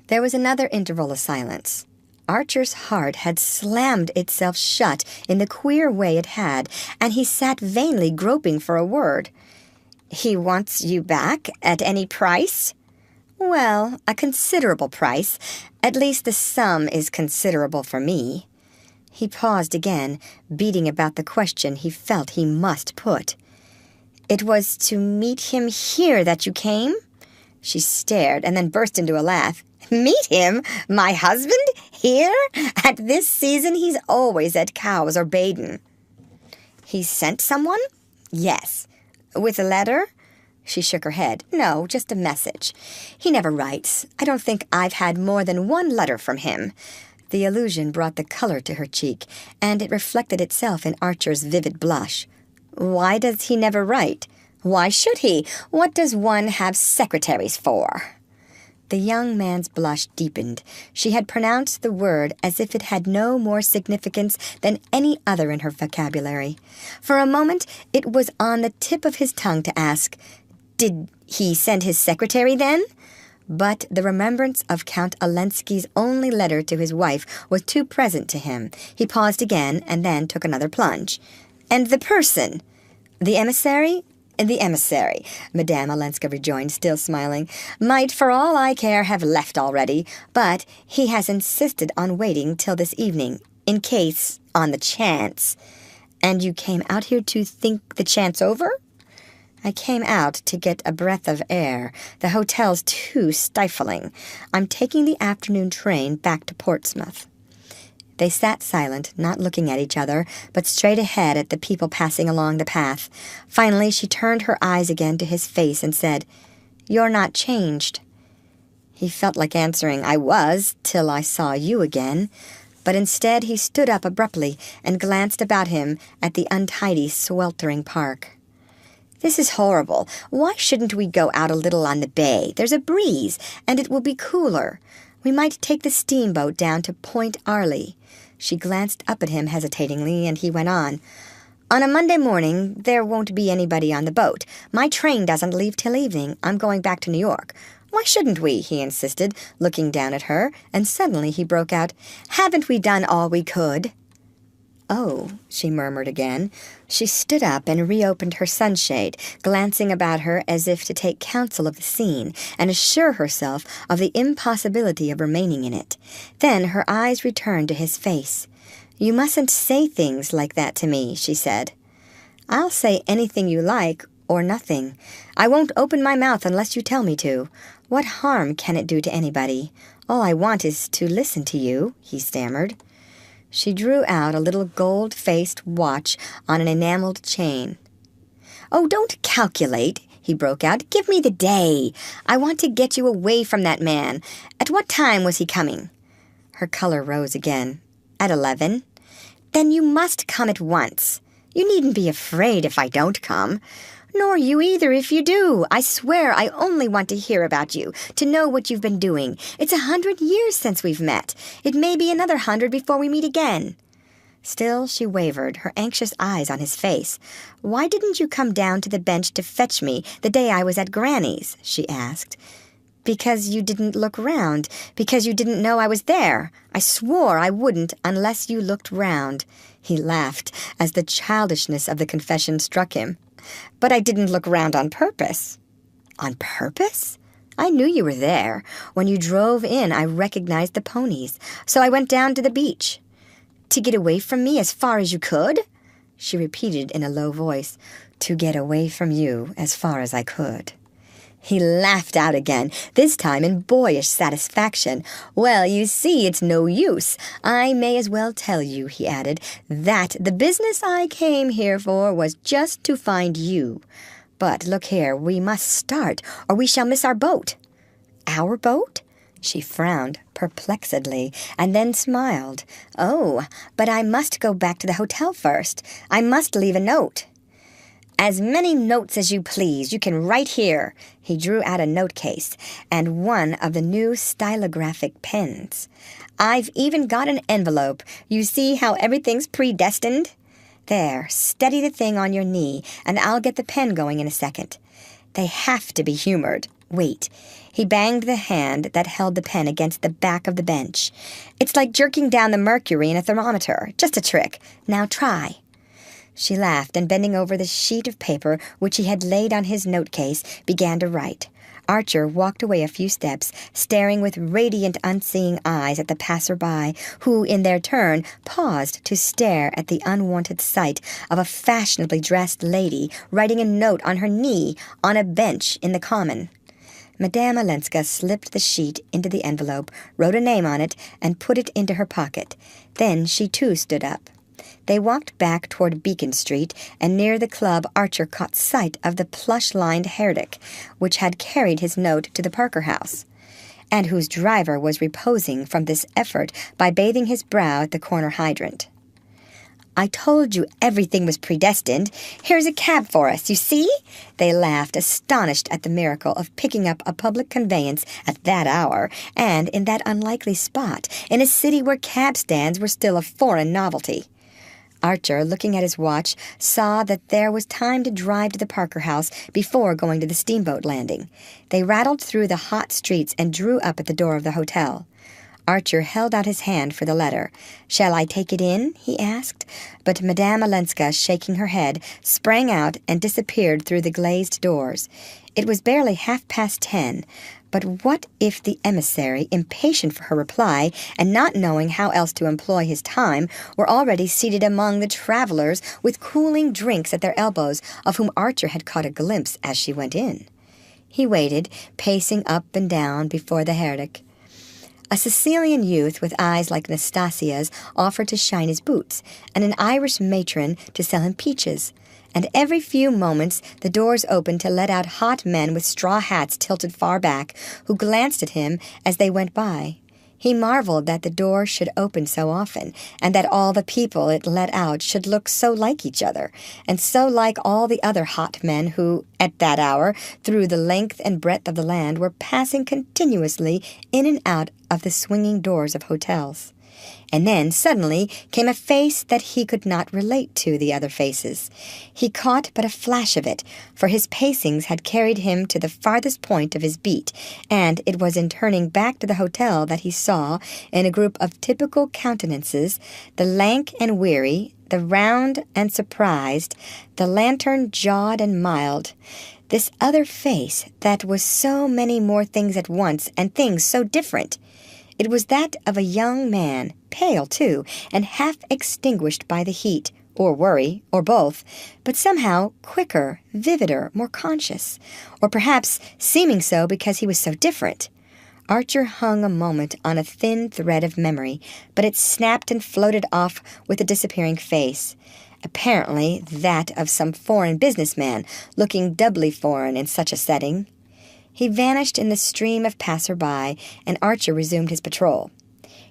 There was another interval of silence. Archer's heart had slammed itself shut in the queer way it had, and he sat vainly groping for a word. "He wants you back at any price?" "Well, a considerable price. At least the sum is considerable for me." He paused again, beating about the question he felt he must put. "It was to meet him here that you came?" She stared and then burst into a laugh. "Meet him? My husband? Here? At this season he's always at Cowes or Baden." "He sent someone?" "Yes." "With a letter?" She shook her head. "No, just a message. He never writes. I don't think I've had more than one letter from him." The allusion brought the color to her cheek, and it reflected itself in Archer's vivid blush. "Why does he never write?" "Why should he? What does one have secretaries for?" The young man's blush deepened. She had pronounced the word as if it had no more significance than any other in her vocabulary. For a moment it was on the tip of his tongue to ask, "Did he send his secretary, then?" But the remembrance of Count Olenski's only letter to his wife was too present to him. He paused again, and then took another plunge. "And the person?" "The emissary?" "The emissary," Madame Olenska rejoined, still smiling, "might, for all I care, have left already, but he has insisted on waiting till this evening, in case, on the chance." "And you came out here to think the chance over?" "I came out to get a breath of air. The hotel's too stifling. I'm taking the afternoon train back to Portsmouth." They sat silent, not looking at each other, but straight ahead at the people passing along the path. Finally she turned her eyes again to his face and said, "You're not changed." He felt like answering, "I was, till I saw you again." But instead he stood up abruptly and glanced about him at the untidy, sweltering park. "This is horrible. Why shouldn't we go out a little on the bay? There's a breeze, and it will be cooler. We might take the steamboat down to Point Arley." She glanced up at him hesitatingly, and he went on. "On a Monday morning, there won't be anybody on the boat. My train doesn't leave till evening. I'm going back to New York." "Why shouldn't we?" he insisted, looking down at her, and suddenly he broke out, "Haven't we done all we could?" "Oh," she murmured again. She stood up and reopened her sunshade, glancing about her as if to take counsel of the scene and assure herself of the impossibility of remaining in it. Then her eyes returned to his face. "You mustn't say things like that to me," she said. "I'll say anything you like, or nothing. I won't open my mouth unless you tell me to. What harm can it do to anybody? All I want is to listen to you," he stammered. She drew out a little gold-faced watch on an enameled chain. "Oh, don't calculate," he broke out. "Give me the day. I want to get you away from that man. At what time was he coming?" Her color rose again. "At 11. "Then you must come at once. You needn't be afraid if I don't come. Nor you either if you do. I swear I only want to hear about you, to know what you've been doing. It's 100 years since we've met. It may be another 100 before we meet again." Still she wavered, her anxious eyes on his face. "Why didn't you come down to the bench to fetch me the day I was at Granny's?" she asked. "Because you didn't look round. Because you didn't know I was there. I swore I wouldn't unless you looked round." He laughed as the childishness of the confession struck him. "But I didn't look round on purpose." "On purpose?" "I knew you were there. When you drove in, I recognized the ponies. So I went down to the beach." "To get away from me as far as you could?" She repeated in a low voice, "To get away from you as far as I could." He laughed out again, this time in boyish satisfaction. "Well, you see, it's no use. I may as well tell you," he added, "that the business I came here for was just to find you. But look here, we must start, or we shall miss our boat." "Our boat?" She frowned perplexedly, and then smiled. "Oh, but I must go back to the hotel first. I must leave a note." "As many notes as you please. You can write here." He drew out a note case and one of the new stylographic pens. "I've even got an envelope. You see how everything's predestined? There, steady the thing on your knee, and I'll get the pen going in a second. They have to be humored. Wait." He banged the hand that held the pen against the back of the bench. "It's like jerking down the mercury in a thermometer. Just a trick. Now try." She laughed, and bending over the sheet of paper which he had laid on his note-case, began to write. Archer walked away a few steps, staring with radiant, unseeing eyes at the passer-by, who, in their turn, paused to stare at the unwonted sight of a fashionably dressed lady writing a note on her knee on a bench in the common. Madame Olenska slipped the sheet into the envelope, wrote a name on it, and put it into her pocket. Then she too stood up. They walked back toward Beacon Street, and near the club Archer caught sight of the plush-lined herdic, which had carried his note to the Parker house, and whose driver was reposing from this effort by bathing his brow at the corner hydrant. "I told you everything was predestined. Here's a cab for us, you see?" They laughed, astonished at the miracle of picking up a public conveyance at that hour, and in that unlikely spot, in a city where cab stands were still a foreign novelty. Archer, looking at his watch, saw that there was time to drive to the Parker house before going to the steamboat landing. They rattled through the hot streets and drew up at the door of the hotel. Archer held out his hand for the letter. "Shall I take it in?" he asked. But Madame Olenska, shaking her head, sprang out and disappeared through the glazed doors. It was barely 10:30, but what if the emissary, impatient for her reply, and not knowing how else to employ his time, were already seated among the travelers with cooling drinks at their elbows, of whom Archer had caught a glimpse as she went in? He waited, pacing up and down before the herdic. A Sicilian youth with eyes like Nastasia's offered to shine his boots, and an Irish matron to sell him peaches. And every few moments the doors opened to let out hot men with straw hats tilted far back, who glanced at him as they went by. He marveled that the door should open so often, and that all the people it let out should look so like each other, and so like all the other hot men who, at that hour, through the length and breadth of the land, were passing continuously in and out of the swinging doors of hotels. And then, suddenly, came a face that he could not relate to the other faces. He caught but a flash of it, for his pacings had carried him to the farthest point of his beat, and it was in turning back to the hotel that he saw, in a group of typical countenances, the lank and weary, the round and surprised, the lantern-jawed and mild, this other face that was so many more things at once, and things so different. It was that of a young man, pale, too, and half extinguished by the heat, or worry, or both, but somehow quicker, vivider, more conscious, or perhaps seeming so because he was so different. Archer hung a moment on a thin thread of memory, but it snapped and floated off with the disappearing face, apparently that of some foreign businessman, looking doubly foreign in such a setting. He vanished in the stream of passer-by, and Archer resumed his patrol.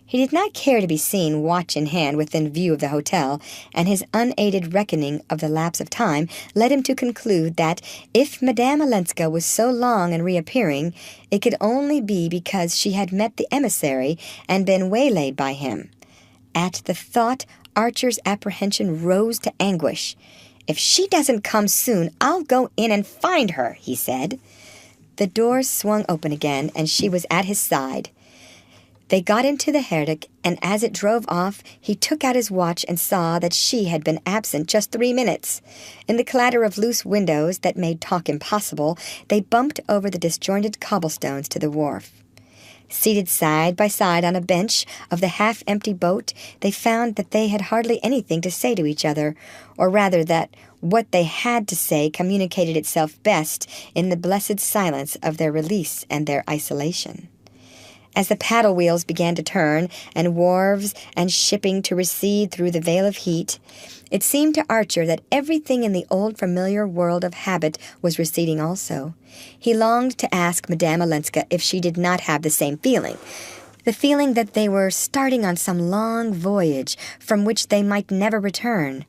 He did not care to be seen watch in hand within view of the hotel, and his unaided reckoning of the lapse of time led him to conclude that if Madame Olenska was so long in reappearing, it could only be because she had met the emissary and been waylaid by him. At the thought, Archer's apprehension rose to anguish. "If she doesn't come soon, I'll go in and find her," he said. The doors swung open again, and she was at his side. They got into the herdic, and as it drove off, he took out his watch and saw that she had been absent just 3 minutes. In the clatter of loose windows that made talk impossible, they bumped over the disjointed cobblestones to the wharf. Seated side by side on a bench of the half-empty boat, they found that they had hardly anything to say to each other, or rather that what they had to say communicated itself best in the blessed silence of their release and their isolation. As the paddle wheels began to turn, and wharves and shipping to recede through the veil of heat, it seemed to Archer that everything in the old familiar world of habit was receding also. He longed to ask Madame Olenska if she did not have the same feeling, the feeling that they were starting on some long voyage from which they might never return.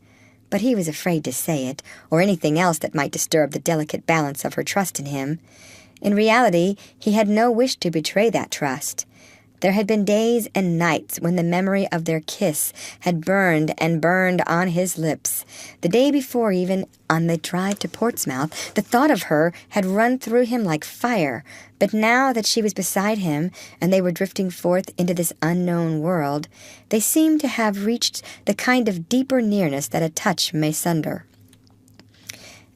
But he was afraid to say it, or anything else that might disturb the delicate balance of her trust in him. In reality, he had no wish to betray that trust. There had been days and nights when the memory of their kiss had burned and burned on his lips. The day before, even, on the drive to Portsmouth, the thought of her had run through him like fire. But now that she was beside him, and they were drifting forth into this unknown world, they seemed to have reached the kind of deeper nearness that a touch may sunder.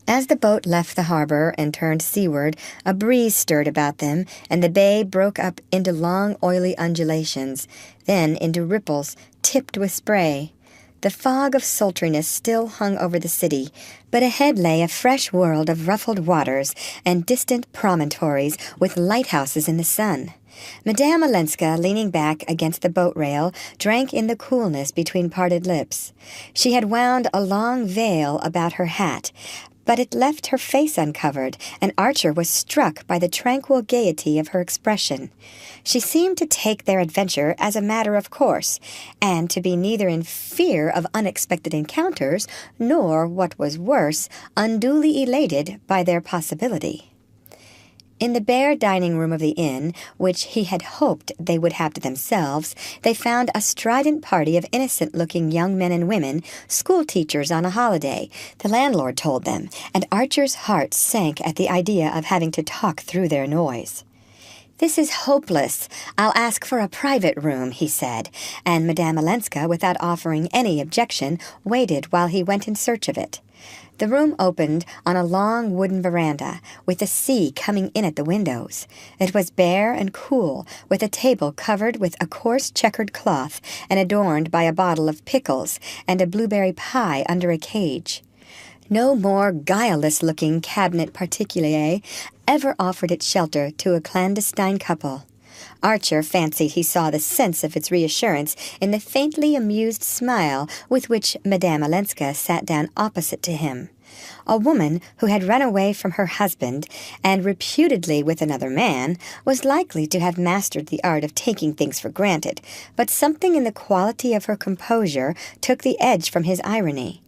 As the boat left the harbor and turned seaward, a breeze stirred about them, and the bay broke up into long, oily undulations, then into ripples tipped with spray. The fog of sultriness still hung over the city, but ahead lay a fresh world of ruffled waters and distant promontories with lighthouses in the sun. Madame Olenska, leaning back against the boat rail, drank in the coolness between parted lips. She had wound a long veil about her hat, but it left her face uncovered, and Archer was struck by the tranquil gaiety of her expression. She seemed to take their adventure as a matter of course, and to be neither in fear of unexpected encounters, nor, what was worse, unduly elated by their possibility. In the bare dining room of the inn, which he had hoped they would have to themselves, they found a strident party of innocent-looking young men and women, school-teachers on a holiday, the landlord told them, and Archer's heart sank at the idea of having to talk through their noise. "This is hopeless. I'll ask for a private room," he said, and Madame Olenska, without offering any objection, waited while he went in search of it. The room opened on a long wooden veranda, with the sea coming in at the windows. It was bare and cool, with a table covered with a coarse checkered cloth and adorned by a bottle of pickles and a blueberry pie under a cage. No more guileless-looking cabinet particulier ever offered its shelter to a clandestine couple. Archer fancied he saw the sense of its reassurance in the faintly amused smile with which Madame Olenska sat down opposite to him. A woman who had run away from her husband, and reputedly with another man, was likely to have mastered the art of taking things for granted, but something in the quality of her composure took the edge from his irony.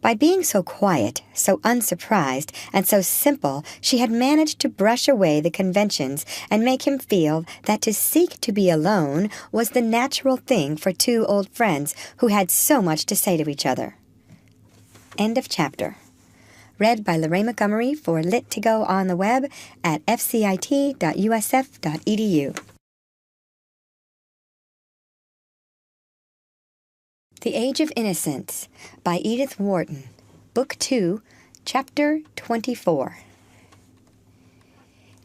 By being so quiet, so unsurprised, and so simple, she had managed to brush away the conventions and make him feel that to seek to be alone was the natural thing for two old friends who had so much to say to each other. End of chapter. Read by Lorraine Montgomery for Lit2Go on the web at fcit.usf.edu. The Age of Innocence by Edith Wharton, Book 2, Chapter 24.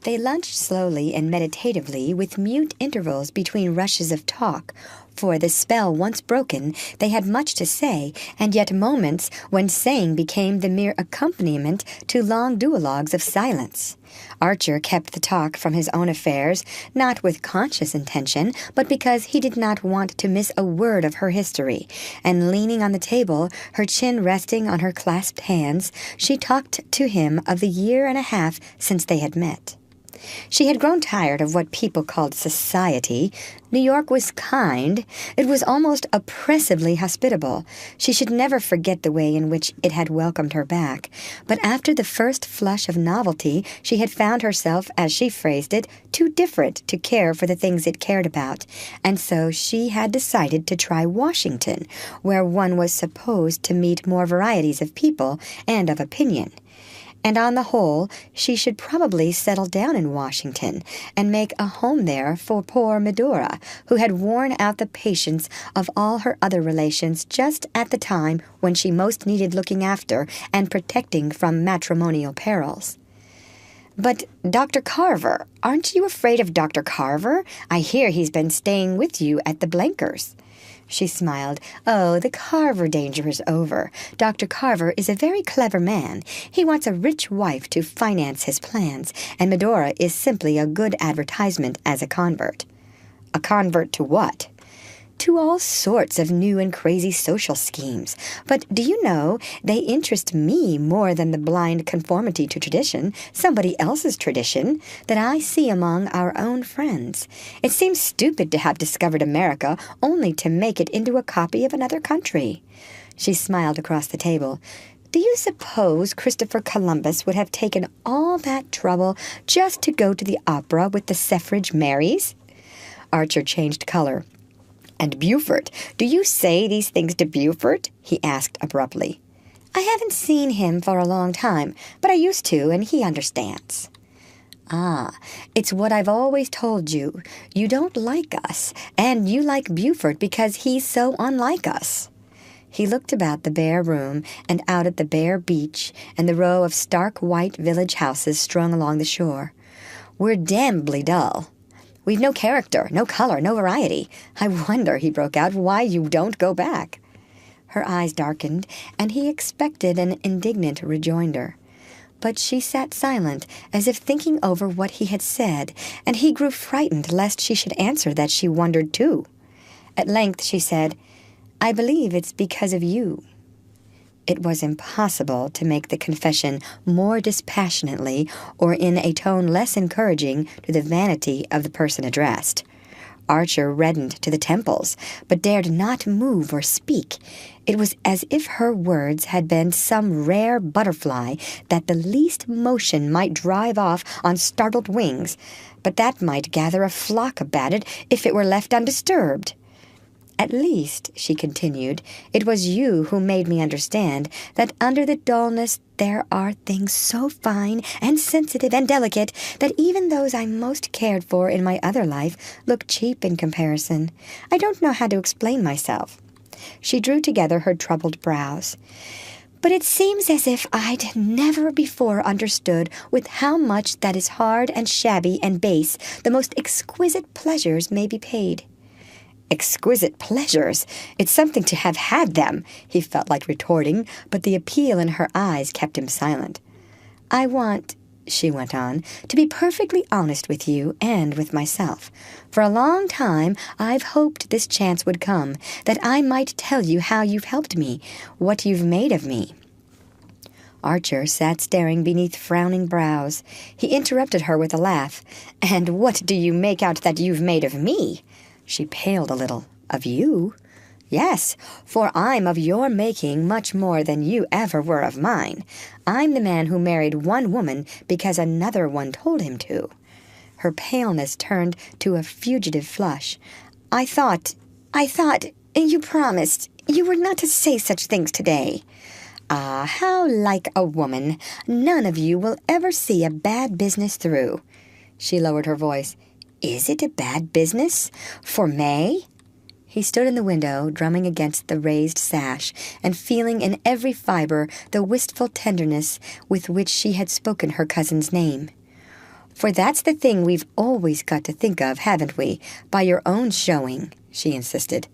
They lunched slowly and meditatively with mute intervals between rushes of talk, for the spell once broken, they had much to say, and yet moments when saying became the mere accompaniment to long duologues of silence. Archer kept the talk from his own affairs, not with conscious intention, but because he did not want to miss a word of her history, and leaning on the table, her chin resting on her clasped hands, she talked to him of the year and a half since they had met. She had grown tired of what people called society. New York was kind. It was almost oppressively hospitable. She should never forget the way in which it had welcomed her back. But after the first flush of novelty, she had found herself, as she phrased it, too different to care for the things it cared about. And so she had decided to try Washington, where one was supposed to meet more varieties of people and of opinion. And on the whole, she should probably settle down in Washington and make a home there for poor Medora, who had worn out the patience of all her other relations just at the time when she most needed looking after and protecting from matrimonial perils. "But Dr. Carver, aren't you afraid of Dr. Carver? I hear he's been staying with you at the Blankers." She smiled. "Oh, the Carver danger is over. Dr. Carver is a very clever man. He wants a rich wife to finance his plans, and Medora is simply a good advertisement as a convert." A convert to what? To all sorts of new and crazy social schemes. But do you know, they interest me more than the blind conformity to tradition, somebody else's tradition, that I see among our own friends. It seems stupid to have discovered America only to make it into a copy of another country. She smiled across the table. Do you suppose Christopher Columbus would have taken all that trouble just to go to the opera with the suffrage Marys? Archer changed color. And Beaufort, do you say these things to Beaufort? He asked abruptly. I haven't seen him for a long time, but I used to, and he understands. Ah, it's what I've always told you. You don't like us, and you like Beaufort because he's so unlike us. He looked about the bare room and out at the bare beach and the row of stark white village houses strung along the shore. We're damnably dull. We've no character, no color, no variety. I wonder, he broke out, why you don't go back. Her eyes darkened, and he expected an indignant rejoinder. But she sat silent, as if thinking over what he had said, and he grew frightened lest she should answer that she wondered too. At length she said, I believe it's because of you. It was impossible to make the confession more dispassionately or in a tone less encouraging to the vanity of the person addressed. Archer reddened to the temples, but dared not move or speak. It was as if her words had been some rare butterfly that the least motion might drive off on startled wings, but that might gather a flock about it if it were left undisturbed. At least, she continued, it was you who made me understand that under the dullness there are things so fine and sensitive and delicate that even those I most cared for in my other life look cheap in comparison. I don't know how to explain myself. She drew together her troubled brows. But it seems as if I'd never before understood with how much that is hard and shabby and base the most exquisite pleasures may be paid. Exquisite pleasures! It's something to have had them, he felt like retorting, but the appeal in her eyes kept him silent. I want, she went on, to be perfectly honest with you and with myself. For a long time I've hoped this chance would come, that I might tell you how you've helped me, what you've made of me. Archer sat staring beneath frowning brows. He interrupted her with a laugh. And what do you make out that you've made of me? She paled a little. Of you? Yes, for I'm of your making much more than you ever were of mine. I'm the man who married one woman because another one told him to. Her paleness turned to a fugitive flush. I thought, you promised. You were not to say such things today. Ah, how like a woman. None of you will ever see a bad business through. She lowered her voice. Is it a bad business? For May? He stood in the window, drumming against the raised sash, and feeling in every fiber the wistful tenderness with which she had spoken her cousin's name. For that's the thing we've always got to think of, haven't we? By your own showing, she insisted.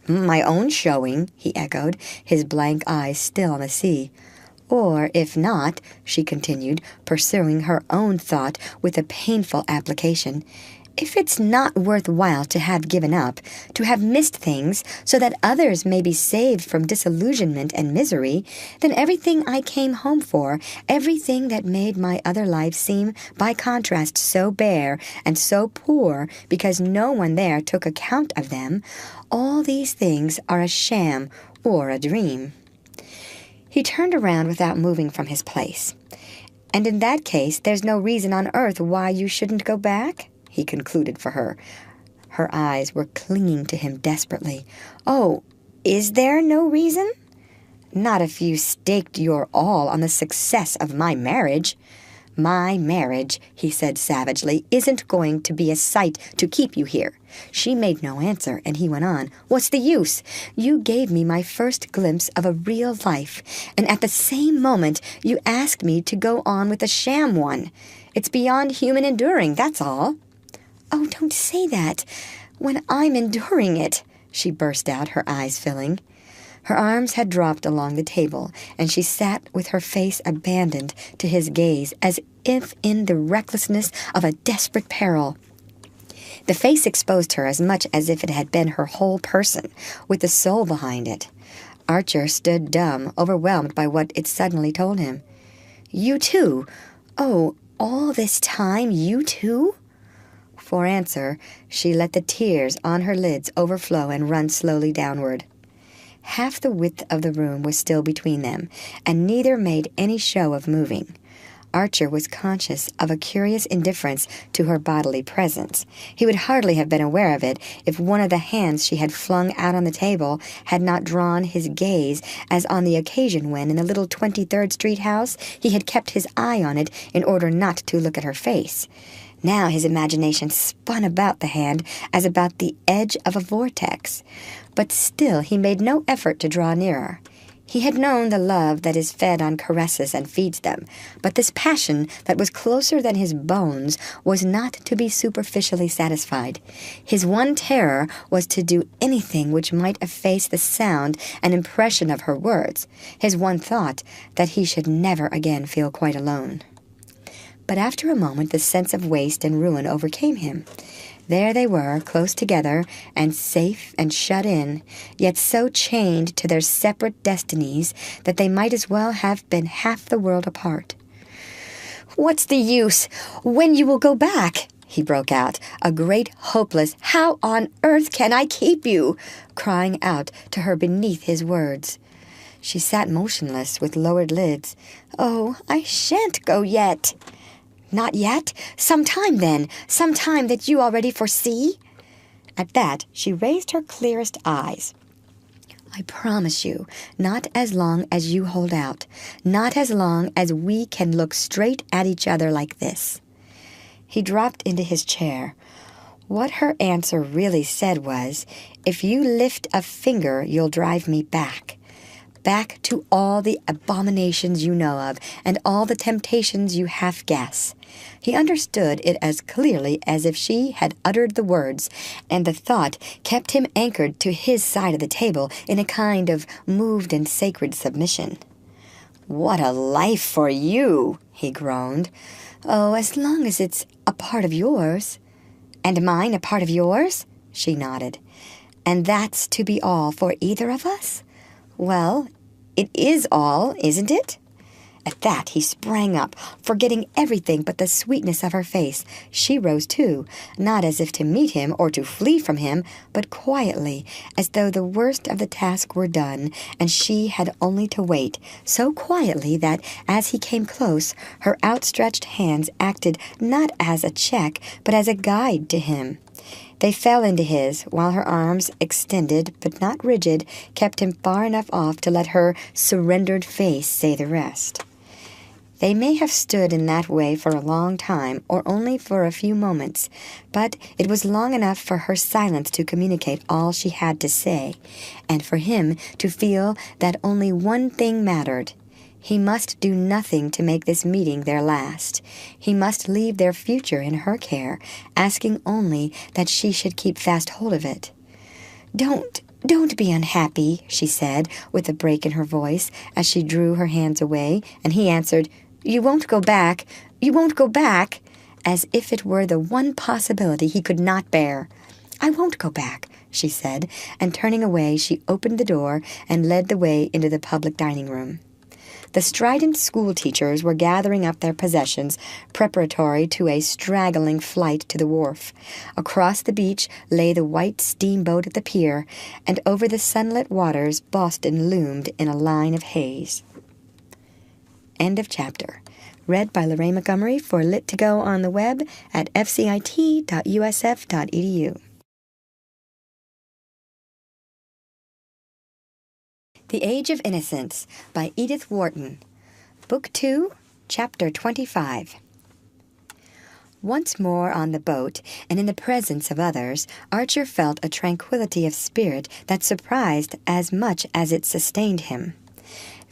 My own showing, he echoed, his blank eyes still on the sea. Or, if not, she continued, pursuing her own thought with a painful application, if it's not worthwhile to have given up, to have missed things so that others may be saved from disillusionment and misery, then everything I came home for, everything that made my other life seem, by contrast, so bare and so poor because no one there took account of them, all these things are a sham or a dream. He turned around without moving from his place. And in that case, there's no reason on earth why you shouldn't go back? He concluded for her. Her eyes were clinging to him desperately. Oh, is there no reason? Not if you staked your all on the success of my marriage. My marriage, he said savagely, isn't going to be a sight to keep you here. She made no answer, and he went on. What's the use? You gave me my first glimpse of a real life, and at the same moment you asked me to go on with a sham one. It's beyond human enduring, that's all. Oh, don't say that. When I'm enduring it, she burst out, her eyes filling. Her arms had dropped along the table, and she sat with her face abandoned to his gaze as if in the recklessness of a desperate peril. The face exposed her as much as if it had been her whole person, with the soul behind it. Archer stood dumb, overwhelmed by what it suddenly told him. "You too? Oh, all this time, you too?" For answer, she let the tears on her lids overflow and run slowly downward. Half the width of the room was still between them, and neither made any show of moving. Archer was conscious of a curious indifference to her bodily presence. He would hardly have been aware of it if one of the hands she had flung out on the table had not drawn his gaze, as on the occasion when, in the little 23rd Street house, he had kept his eye on it in order not to look at her face. Now his imagination spun about the hand as about the edge of a vortex. But still he made no effort to draw nearer. He had known the love that is fed on caresses and feeds them, but this passion that was closer than his bones was not to be superficially satisfied. His one terror was to do anything which might efface the sound and impression of her words, his one thought that he should never again feel quite alone. But after a moment the sense of waste and ruin overcame him. There they were, close together, and safe and shut in, yet so chained to their separate destinies that they might as well have been half the world apart. "What's the use? When you will go back?" he broke out, a great hopeless, "How on earth can I keep you?" crying out to her beneath his words. She sat motionless with lowered lids. "Oh, I shan't go yet." "Not yet? Some time, then? Some time that you already foresee?" At that she raised her clearest eyes. "I promise you, not as long as you hold out, not as long as we can look straight at each other like this." He dropped into his chair. What her answer really said was, "If you lift a finger, you'll drive me back. Back to all the abominations you know of, and all the temptations you half guess." He understood it as clearly as if she had uttered the words, and the thought kept him anchored to his side of the table in a kind of moved and sacred submission. "What a life for you!" he groaned. "Oh, as long as it's a part of yours." "And mine a part of yours?" she nodded. "And that's to be all for either of us?" "Well, it is all, isn't it?" At that he sprang up, forgetting everything but the sweetness of her face. She rose too, not as if to meet him or to flee from him, but quietly, as though the worst of the task were done, and she had only to wait, so quietly that, as he came close, her outstretched hands acted not as a check, but as a guide to him. They fell into his, while her arms, extended but not rigid, kept him far enough off to let her surrendered face say the rest. They may have stood in that way for a long time, or only for a few moments, but it was long enough for her silence to communicate all she had to say, and for him to feel that only one thing mattered. He must do nothing to make this meeting their last. He must leave their future in her care, asking only that she should keep fast hold of it. Don't be unhappy," she said, with a break in her voice, as she drew her hands away, and he answered, "You won't go back? You won't go back?" as if it were the one possibility he could not bear. "I won't go back," she said, and turning away she opened the door and led the way into the public dining room. The strident school-teachers were gathering up their possessions, preparatory to a straggling flight to the wharf. Across the beach lay the white steamboat at the pier, and over the sunlit waters Boston loomed in a line of haze. End of chapter. Read by Lorraine Montgomery for Lit2Go on the web at fcit.usf.edu. The Age of Innocence by Edith Wharton. Book 2, Chapter 25. Once more on the boat, and in the presence of others, Archer felt a tranquility of spirit that surprised as much as it sustained him.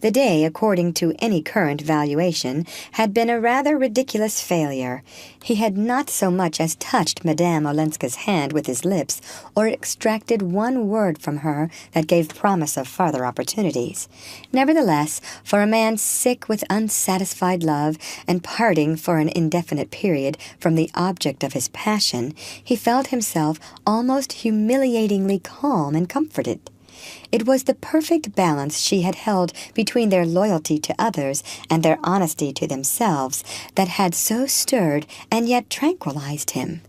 The day, according to any current valuation, had been a rather ridiculous failure. He had not so much as touched Madame Olenska's hand with his lips, or extracted one word from her that gave promise of farther opportunities. Nevertheless, for a man sick with unsatisfied love and parting for an indefinite period from the object of his passion, he felt himself almost humiliatingly calm and comforted. It was the perfect balance she had held between their loyalty to others and their honesty to themselves that had so stirred and yet tranquilized him.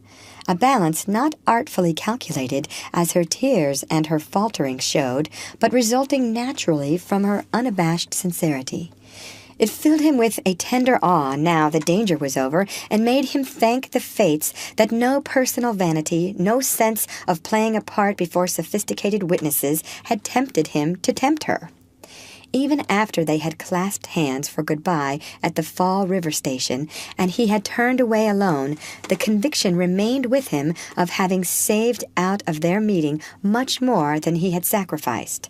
A balance not artfully calculated, as her tears and her faltering showed, but resulting naturally from her unabashed sincerity. It filled him with a tender awe now the danger was over, and made him thank the fates that no personal vanity, no sense of playing a part before sophisticated witnesses had tempted him to tempt her. Even after they had clasped hands for goodbye at the Fall River station, and he had turned away alone, the conviction remained with him of having saved out of their meeting much more than he had sacrificed.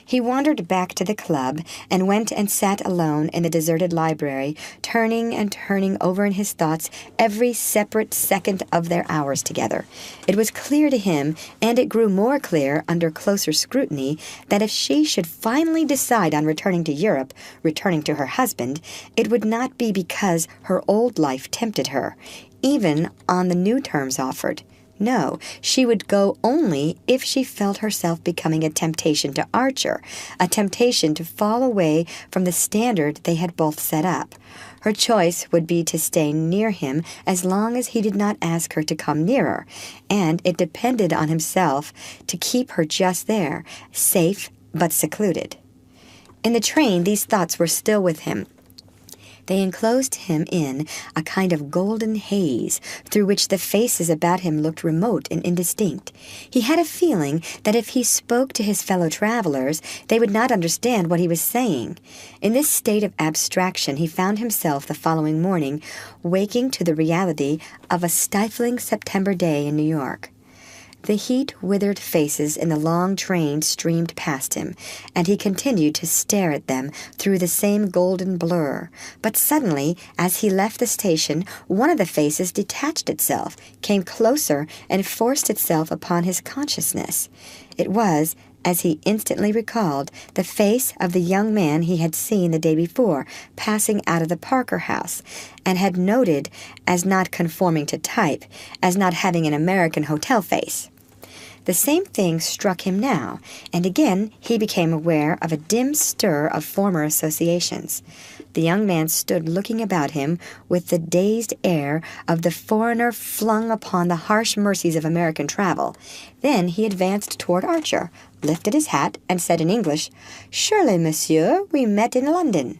He wandered back to the club and went and sat alone in the deserted library, turning and turning over in his thoughts every separate second of their hours together. It was clear to him, and it grew more clear under closer scrutiny, that if she should finally decide on returning to Europe, returning to her husband, it would not be because her old life tempted her, even on the new terms offered. No, she would go only if she felt herself becoming a temptation to Archer, a temptation to fall away from the standard they had both set up. Her choice would be to stay near him as long as he did not ask her to come nearer, and it depended on himself to keep her just there, safe but secluded. In the train, these thoughts were still with him. They enclosed him in a kind of golden haze, through which the faces about him looked remote and indistinct. He had a feeling that if he spoke to his fellow travelers, they would not understand what he was saying. In this state of abstraction he found himself the following morning, waking to the reality of a stifling September day in New York. The heat-withered faces in the long train streamed past him, and he continued to stare at them through the same golden blur. But suddenly, as he left the station, one of the faces detached itself, came closer, and forced itself upon his consciousness. It was, as he instantly recalled, the face of the young man he had seen the day before, passing out of the Parker house, and had noted as not conforming to type, as not having an American hotel face. The same thing struck him now, and again he became aware of a dim stir of former associations. The young man stood looking about him with the dazed air of the foreigner flung upon the harsh mercies of American travel. Then he advanced toward Archer, lifted his hat, and said in English, "Surely, monsieur, we met in London."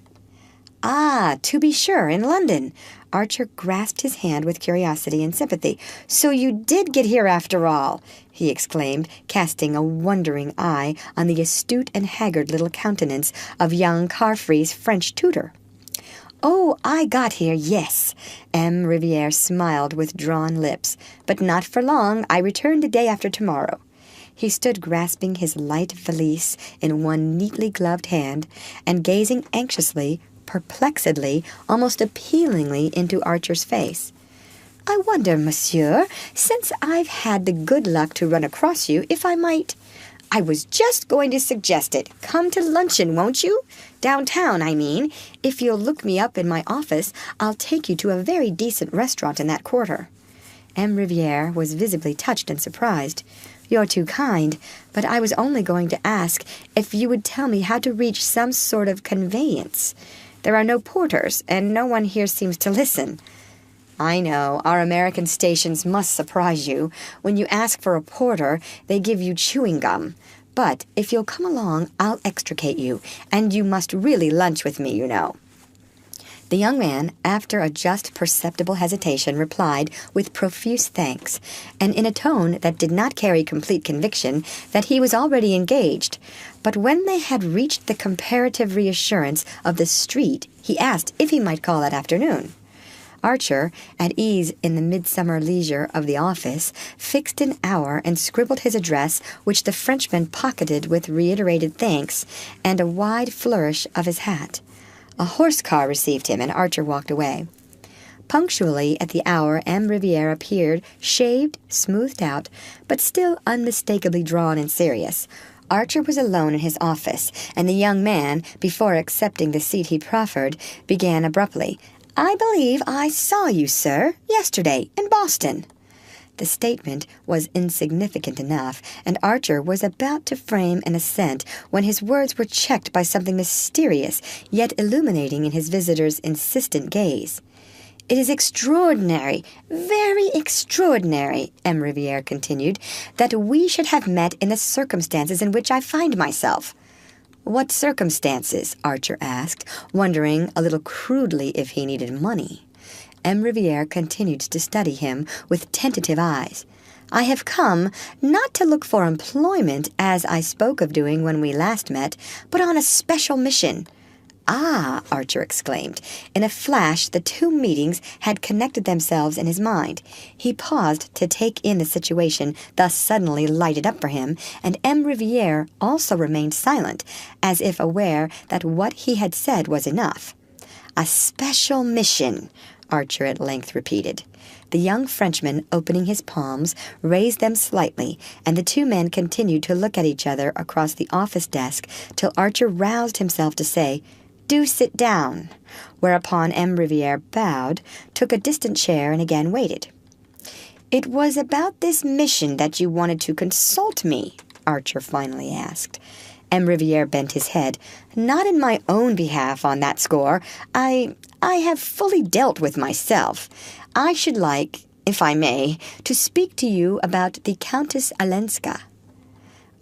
"Ah, to be sure, in London." Archer grasped his hand with curiosity and sympathy. "So you did get here after all," he exclaimed, casting a wondering eye on the astute and haggard little countenance of young Carfry's French tutor. "Oh, I got here, yes." M. Riviere smiled with drawn lips. "But not for long. I return the day after tomorrow." He stood grasping his light valise in one neatly gloved hand and gazing anxiously, perplexedly, almost appealingly into Archer's face. "I wonder, monsieur, since I've had the good luck to run across you, if I might—" "I was just going to suggest it. Come to luncheon, won't you? Downtown, I mean. If you'll look me up in my office, I'll take you to a very decent restaurant in that quarter." M. Riviere was visibly touched and surprised. "You're too kind, but I was only going to ask if you would tell me how to reach some sort of conveyance. There are no porters, and no one here seems to listen." "I know, our American stations must surprise you. When you ask for a porter, they give you chewing gum. But if you'll come along, I'll extricate you, and you must really lunch with me, you know." The young man, after a just perceptible hesitation, replied with profuse thanks, and in a tone that did not carry complete conviction, that he was already engaged. But when they had reached the comparative reassurance of the street, he asked if he might call that afternoon. Archer, at ease in the midsummer leisure of the office, fixed an hour and scribbled his address, which the Frenchman pocketed with reiterated thanks and a wide flourish of his hat. A horse-car received him, and Archer walked away. Punctually at the hour, M. Riviere appeared, shaved, smoothed out, but still unmistakably drawn and serious. Archer was alone in his office, and the young man, before accepting the seat he proffered, began abruptly, "I believe I saw you, sir, yesterday in Boston." The statement was insignificant enough, and Archer was about to frame an assent when his words were checked by something mysterious, yet illuminating in his visitor's insistent gaze. "It is extraordinary, very extraordinary," M. Riviere continued, "that we should have met in the circumstances in which I find myself." "What circumstances?" Archer asked, wondering a little crudely if he needed money. M. Riviere continued to study him with tentative eyes. "I have come, not to look for employment, as I spoke of doing when we last met, but on a special mission." "Ah!" Archer exclaimed. In a flash, the two meetings had connected themselves in his mind. He paused to take in the situation thus suddenly lighted up for him, and M. Riviere also remained silent, as if aware that what he had said was enough. "A special mission," Archer at length repeated. The young Frenchman, opening his palms, raised them slightly, and the two men continued to look at each other across the office desk till Archer roused himself to say, "Do sit down," whereupon M. Riviere bowed, took a distant chair, and again waited. "It was about this mission that you wanted to consult me?" Archer finally asked. M. Riviere bent his head. "Not in my own behalf on that score. I have fully dealt with myself. I should like, if I may, to speak to you about the Countess Olenska."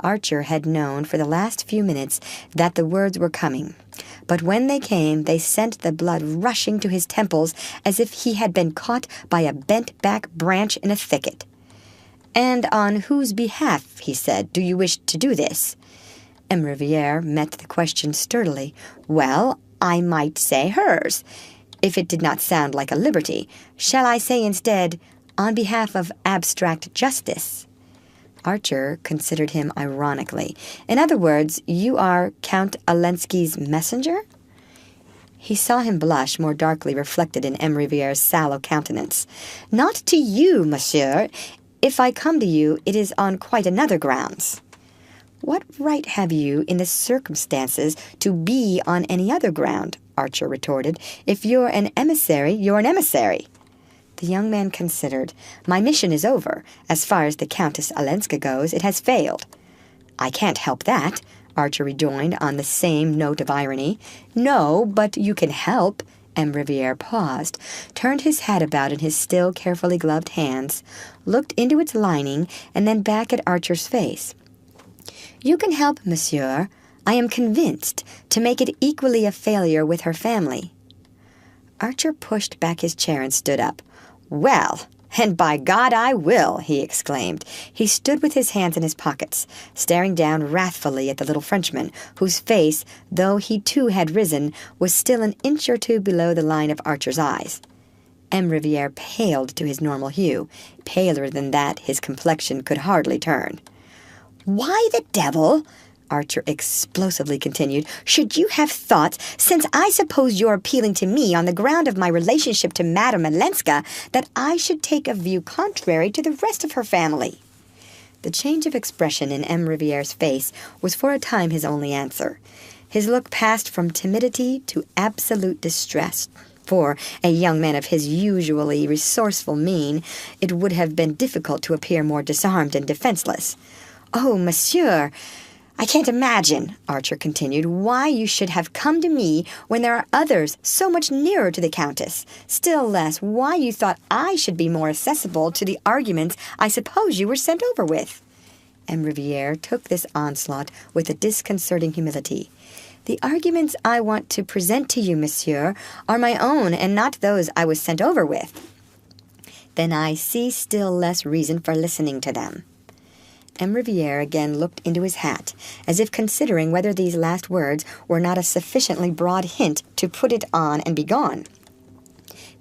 Archer had known for the last few minutes that the words were coming, but when they came they sent the blood rushing to his temples as if he had been caught by a bent-back branch in a thicket. "And on whose behalf," he said, "do you wish to do this?" M. Riviere met the question sturdily. "Well, I might say hers, if it did not sound like a liberty. Shall I say instead, on behalf of abstract justice?" Archer considered him ironically. "In other words, you are Count Olenski's messenger?" He saw him blush, more darkly reflected in M. Riviere's sallow countenance. "Not to you, monsieur. If I come to you, it is on quite another grounds." "What right have you, in the circumstances, to be on any other ground?" Archer retorted. "If you're an emissary, you're an emissary." The young man considered. "My mission is over. As far as the Countess Olenska goes, it has failed." "I can't help that," Archer rejoined on the same note of irony. "No, but you can help." M. Riviere paused, turned his hat about in his still carefully gloved hands, looked into its lining, and then back at Archer's face. "You can help, monsieur, I am convinced, to make it equally a failure with her family." Archer pushed back his chair and stood up. "Well, and by God I will," he exclaimed. He stood with his hands in his pockets, staring down wrathfully at the little Frenchman, whose face, though he too had risen, was still an inch or two below the line of Archer's eyes. M. Riviere paled to his normal hue. Paler than that, his complexion could hardly turn. "Why the devil," Archer explosively continued, "should you have thought, since I suppose you're appealing to me on the ground of my relationship to Madame Olenska, that I should take a view contrary to the rest of her family?" The change of expression in M. Riviere's face was for a time his only answer. His look passed from timidity to absolute distress. For a young man of his usually resourceful mien, it would have been difficult to appear more disarmed and defenseless. "Oh, monsieur, I can't imagine," Archer continued, "why you should have come to me when there are others so much nearer to the Countess. Still less why you thought I should be more accessible to the arguments I suppose you were sent over with." M. Riviere took this onslaught with a disconcerting humility. "The arguments I want to present to you, monsieur, are my own and not those I was sent over with." "Then I see still less reason for listening to them." M. Riviere again looked into his hat, as if considering whether these last words were not a sufficiently broad hint to put it on and be gone.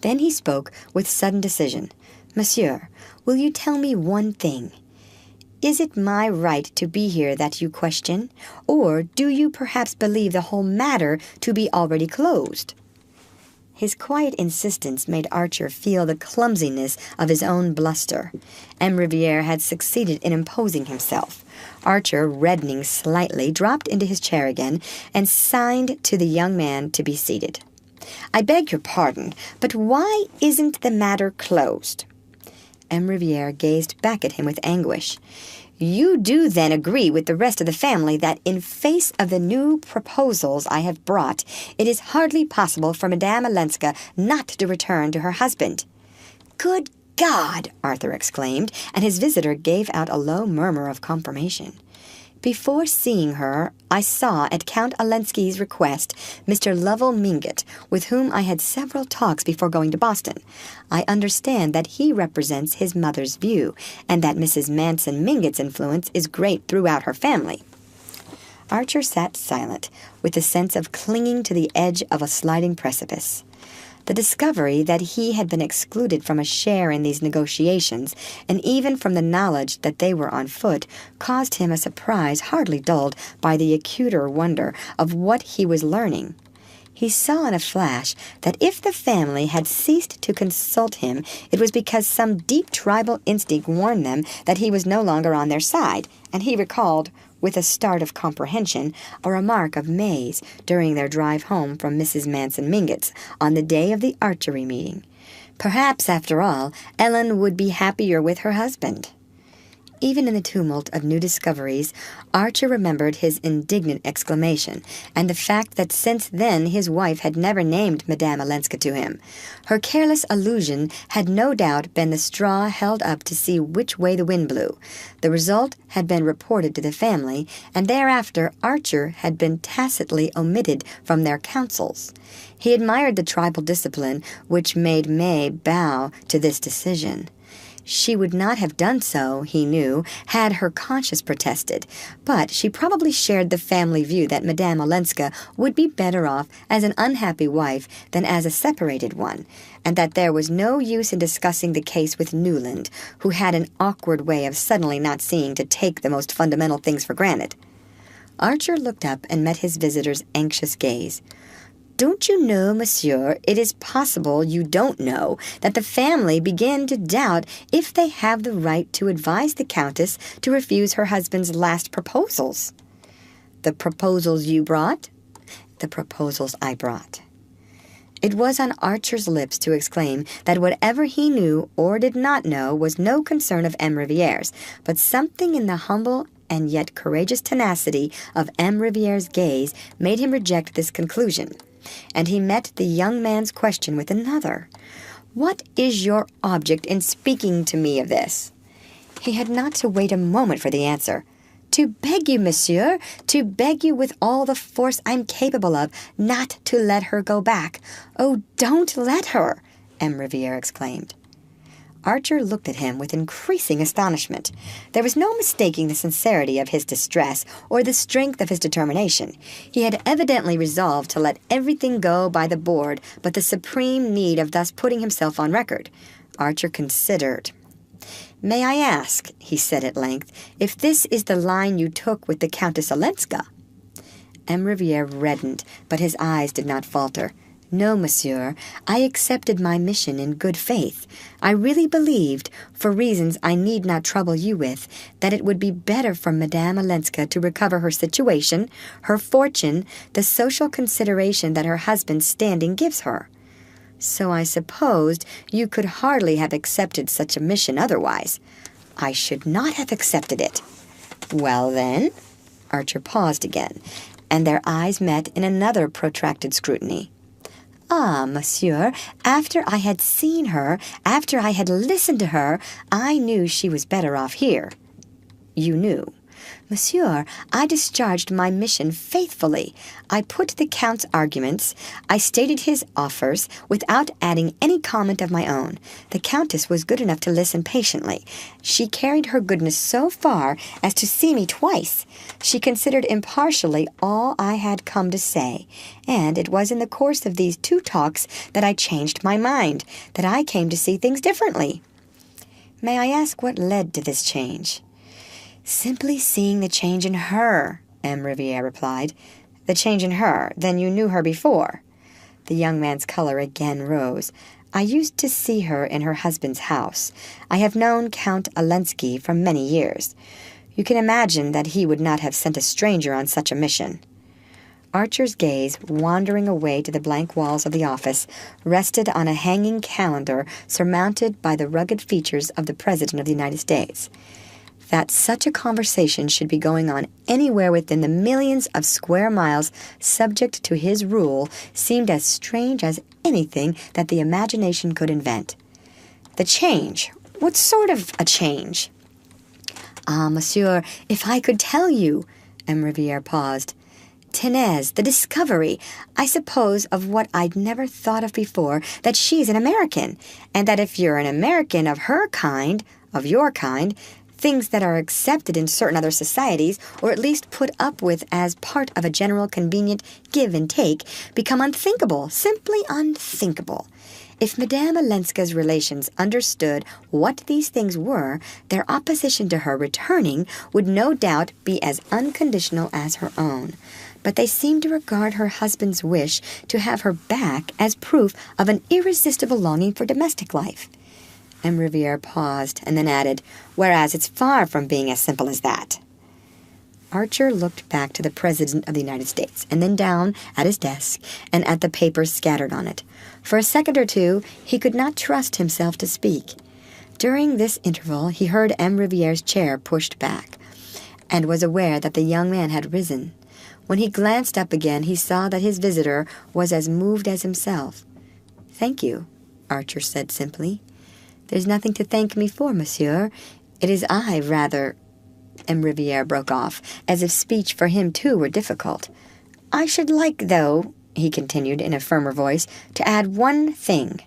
Then he spoke with sudden decision. "Monsieur, will you tell me one thing? Is it my right to be here that you question, or do you perhaps believe the whole matter to be already closed?" His quiet insistence made Archer feel the clumsiness of his own bluster. M. Riviere had succeeded in imposing himself. Archer, reddening slightly, dropped into his chair again and signed to the young man to be seated. "I beg your pardon, but why isn't the matter closed?" M. Riviere gazed back at him with anguish. "You do then agree with the rest of the family that in face of the new proposals I have brought, it is hardly possible for Madame Olenska not to return to her husband?" "Good God!" Arthur exclaimed, and his visitor gave out a low murmur of confirmation. "Before seeing her, I saw, at Count Olenski's request, Mr. Lovell Mingott, with whom I had several talks before going to Boston. I understand that he represents his mother's view, and that Mrs. Manson Mingott's influence is great throughout her family." Archer sat silent, with the sense of clinging to the edge of a sliding precipice. The discovery that he had been excluded from a share in these negotiations, and even from the knowledge that they were on foot, caused him a surprise hardly dulled by the acuter wonder of what he was learning. He saw in a flash that if the family had ceased to consult him, it was because some deep tribal instinct warned them that he was no longer on their side, and he recalled, with a start of comprehension, a remark of May's during their drive home from Mrs. Manson Mingott's on the day of the archery meeting. Perhaps, after all, Ellen would be happier with her husband. Even in the tumult of new discoveries, Archer remembered his indignant exclamation, and the fact that since then his wife had never named Madame Olenska to him. Her careless allusion had no doubt been the straw held up to see which way the wind blew. The result had been reported to the family, and thereafter Archer had been tacitly omitted from their councils. He admired the tribal discipline which made May bow to this decision. She would not have done so, he knew, had her conscience protested, but she probably shared the family view that Madame Olenska would be better off as an unhappy wife than as a separated one, and that there was no use in discussing the case with Newland, who had an awkward way of suddenly not seeing to take the most fundamental things for granted. Archer looked up and met his visitor's anxious gaze. "Don't you know, monsieur, it is possible you don't know that the family begin to doubt if they have the right to advise the Countess to refuse her husband's last proposals." "The proposals you brought?" "The proposals I brought." It was on Archer's lips to exclaim that whatever he knew or did not know was no concern of M. Riviere's, but something in the humble and yet courageous tenacity of M. Riviere's gaze made him reject this conclusion. And he met the young man's question with another. "What is your object in speaking to me of this?" He had not to wait a moment for the answer. "To beg you, monsieur, to beg you with all the force I'm capable of, not to let her go back. Oh, don't let her!" M. Riviere exclaimed. Archer looked at him with increasing astonishment. There was no mistaking the sincerity of his distress or the strength of his determination. He had evidently resolved to let everything go by the board but the supreme need of thus putting himself on record. Archer considered. "May I ask," he said at length, "if this is the line you took with the Countess Olenska?" M. Riviere reddened, but his eyes did not falter. "No, monsieur, I accepted my mission in good faith. I really believed, for reasons I need not trouble you with, that it would be better for Madame Olenska to recover her situation, her fortune, the social consideration that her husband's standing gives her. So I supposed you could hardly have accepted such a mission otherwise." "I should not have accepted it." "Well, then?" Archer paused again, and their eyes met in another protracted scrutiny. "Ah, monsieur, after I had seen her, after I had listened to her, I knew she was better off here." "You knew." Monsieur, I discharged my mission faithfully. I put the Count's arguments, I stated his offers, without adding any comment of my own. The Countess was good enough to listen patiently. She carried her goodness so far as to see me twice. She considered impartially all I had come to say, and it was in the course of these 2 talks that I changed my mind, that I came to see things differently. May I ask what led to this change? Simply seeing the change in her, M. Riviere replied. The change in her? Then you knew her before? The young man's color again rose. I used to see her in her husband's house. I have known Count Olenski for many years. You can imagine that he would not have sent a stranger on such a mission. Archer's gaze, wandering away to the blank walls of the office, rested on a hanging calendar surmounted by the rugged features of the President of the United States. That such a conversation should be going on anywhere within the millions of square miles subject to his rule seemed as strange as anything that the imagination could invent. The change? What sort of a change? Ah, monsieur, if I could tell you, M. Riviere paused. Tenez, the discovery, I suppose, of what I'd never thought of before, that she's an American, and that if you're an American of her kind, of your kind, things that are accepted in certain other societies, or at least put up with as part of a general convenient give and take, become unthinkable, simply unthinkable. If Madame Olenska's relations understood what these things were, their opposition to her returning would no doubt be as unconditional as her own. But they seemed to regard her husband's wish to have her back as proof of an irresistible longing for domestic life. M. Riviere paused and then added, whereas it's far from being as simple as that. Archer looked back to the President of the United States, and then down at his desk and at the papers scattered on it. For a second or two, he could not trust himself to speak. During this interval, he heard M. Riviere's chair pushed back, and was aware that the young man had risen. When he glanced up again, he saw that his visitor was as moved as himself. "Thank you," Archer said simply. "There's nothing to thank me for, monsieur. It is I, rather—" M. Riviere broke off, as if speech for him too were difficult. "I should like, though," he continued in a firmer voice, "to add one thing.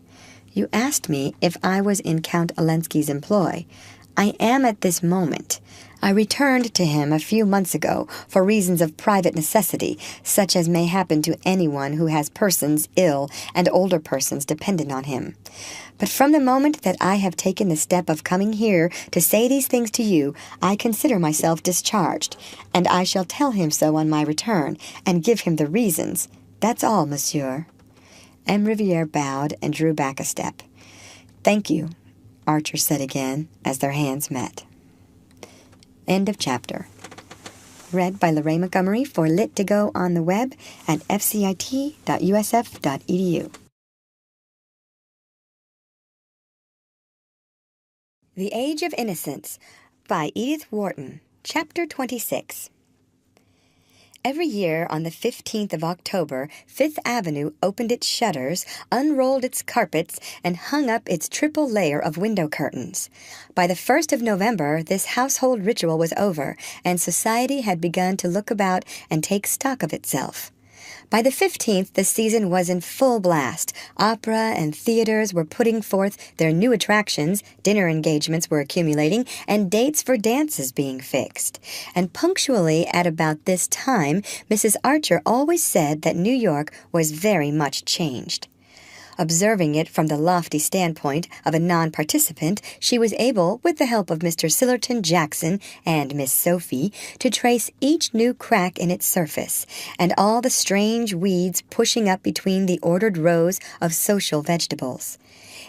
You asked me if I was in Count Olenski's employ. I am at this moment. I returned to him a few months ago for reasons of private necessity, such as may happen to anyone who has persons ill and older persons dependent on him. But from the moment that I have taken the step of coming here to say these things to you, I consider myself discharged, and I shall tell him so on my return, and give him the reasons. That's all, monsieur." M. Riviere bowed and drew back a step. "Thank you," Archer said again, as their hands met. End of chapter. Read by Lorraine Montgomery for Lit2Go on the web at fcit.usf.edu. The Age of Innocence by Edith Wharton, Chapter 26. Every year on the 15th of October, Fifth Avenue opened its shutters, unrolled its carpets, and hung up its triple layer of window curtains. By the 1st of November, this household ritual was over, and society had begun to look about and take stock of itself. By the 15th, the season was in full blast. Opera and theaters were putting forth their new attractions, dinner engagements were accumulating, and dates for dances being fixed. And punctually at about this time, Mrs. Archer always said that New York was very much changed. Observing it from the lofty standpoint of a non-participant, she was able, with the help of Mr. Sillerton Jackson and Miss Sophie, to trace each new crack in its surface, and all the strange weeds pushing up between the ordered rows of social vegetables.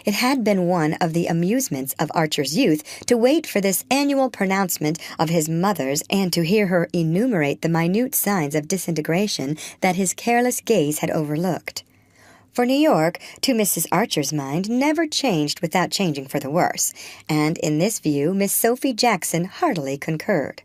It had been one of the amusements of Archer's youth to wait for this annual pronouncement of his mother's and to hear her enumerate the minute signs of disintegration that his careless gaze had overlooked. For New York, to Mrs. Archer's mind, never changed without changing for the worse, and in this view Miss Sophie Jackson heartily concurred.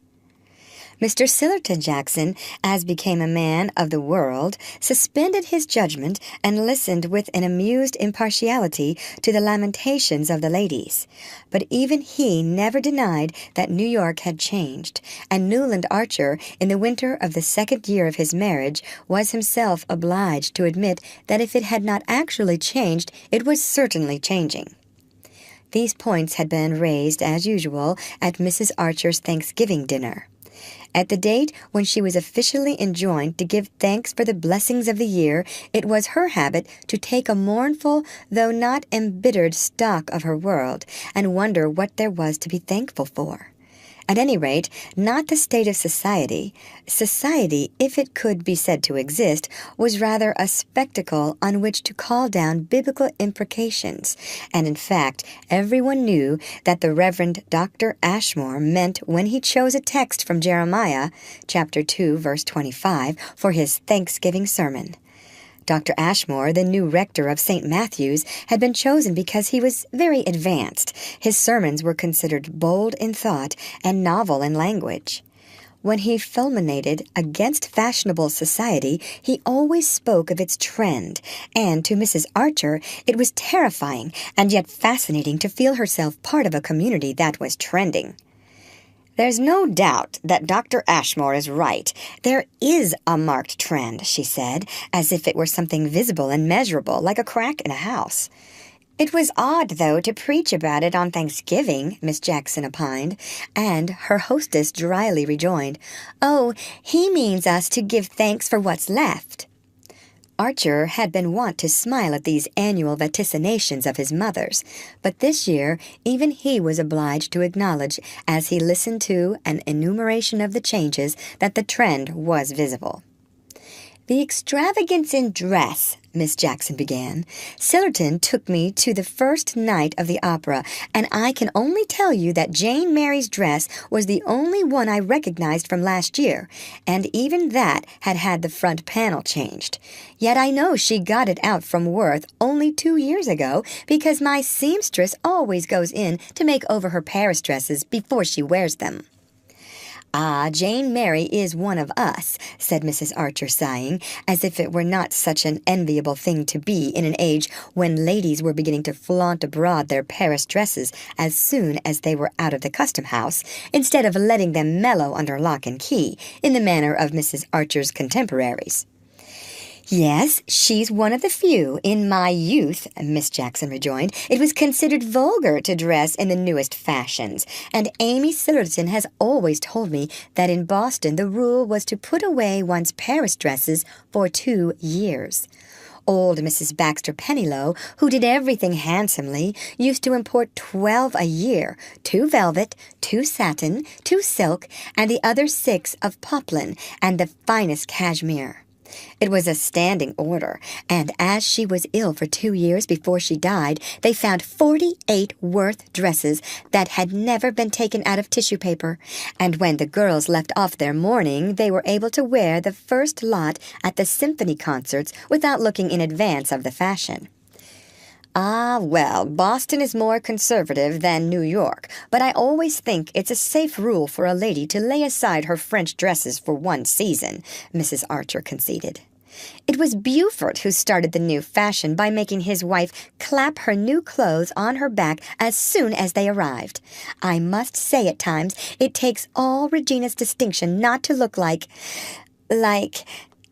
Mr. Sillerton Jackson, as became a man of the world, suspended his judgment and listened with an amused impartiality to the lamentations of the ladies. But even he never denied that New York had changed, and Newland Archer, in the winter of the second year of his marriage, was himself obliged to admit that if it had not actually changed, it was certainly changing. These points had been raised, as usual, at Mrs. Archer's Thanksgiving dinner. At the date when she was officially enjoined to give thanks for the blessings of the year, it was her habit to take a mournful, though not embittered, stock of her world, and wonder what there was to be thankful for. At any rate, not the state of society. Society, if it could be said to exist, was rather a spectacle on which to call down biblical imprecations, and in fact, everyone knew that the Reverend Dr. Ashmore meant when he chose a text from Jeremiah, chapter 2, verse 25, for his Thanksgiving sermon. Dr. Ashmore, the new rector of St. Matthew's, had been chosen because he was very advanced. His sermons were considered bold in thought and novel in language. When he fulminated against fashionable society, he always spoke of its trend, and to Mrs. Archer it was terrifying and yet fascinating to feel herself part of a community that was trending. "There's no doubt that Dr. Ashmore is right. There is a marked trend," she said, as if it were something visible and measurable, like a crack in a house. "It was odd, though, to preach about it on Thanksgiving," Miss Jackson opined, and her hostess dryly rejoined, "Oh, he means us to give thanks for what's left." Archer had been wont to smile at these annual vaticinations of his mother's, but this year even he was obliged to acknowledge, as he listened to an enumeration of the changes, that the trend was visible. "The extravagance in dress," Miss Jackson began. "Sillerton took me to the first night of the opera, and I can only tell you that Jane Mary's dress was the only one I recognized from last year, and even that had had the front panel changed. Yet I know she got it out from Worth only 2 years ago, because my seamstress always goes in to make over her Paris dresses before she wears them." "Ah, Jane Mary is one of us," said Mrs. Archer, sighing, as if it were not such an enviable thing to be in an age when ladies were beginning to flaunt abroad their Paris dresses as soon as they were out of the custom-house, instead of letting them mellow under lock and key, in the manner of Mrs. Archer's contemporaries. "Yes, she's one of the few. In my youth," Miss Jackson rejoined, "it was considered vulgar to dress in the newest fashions, and Amy Sillerton has always told me that in Boston the rule was to put away one's Paris dresses for 2 years. Old Mrs. Baxter Pennilow, who did everything handsomely, used to import 12 a year, 2 velvet, 2 satin, 2 silk, and the other 6 of poplin, and the finest cashmere. It was a standing order, and as she was ill for 2 years before she died, they found 48 Worth dresses that had never been taken out of tissue paper, and when the girls left off their mourning, they were able to wear the first lot at the symphony concerts without looking in advance of the fashion. Ah, well, Boston is more conservative than New York, but I always think it's a safe rule for a lady to lay aside her French dresses for 1 season," Mrs. Archer conceded. "It was Beaufort who started the new fashion by making his wife clap her new clothes on her back as soon as they arrived. I must say at times it takes all Regina's distinction not to look like...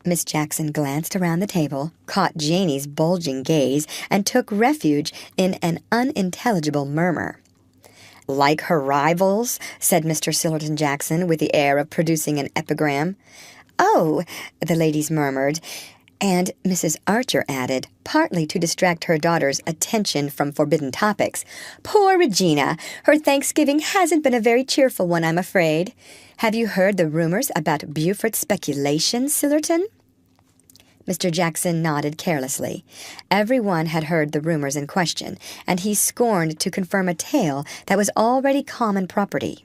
Miss Jackson glanced around the table, caught Janie's bulging gaze, and took refuge in an unintelligible murmur. "Like her rivals?" said Mr. Sillerton Jackson, with the air of producing an epigram. "Oh," the ladies murmured, and Mrs. Archer added, partly to distract her daughter's attention from forbidden topics, "Poor Regina! Her Thanksgiving hasn't been a very cheerful one, I'm afraid. Have you heard the rumors about Beaufort's speculations, Sillerton?" Mr. Jackson nodded carelessly. Everyone had heard the rumors in question, and he scorned to confirm a tale that was already common property.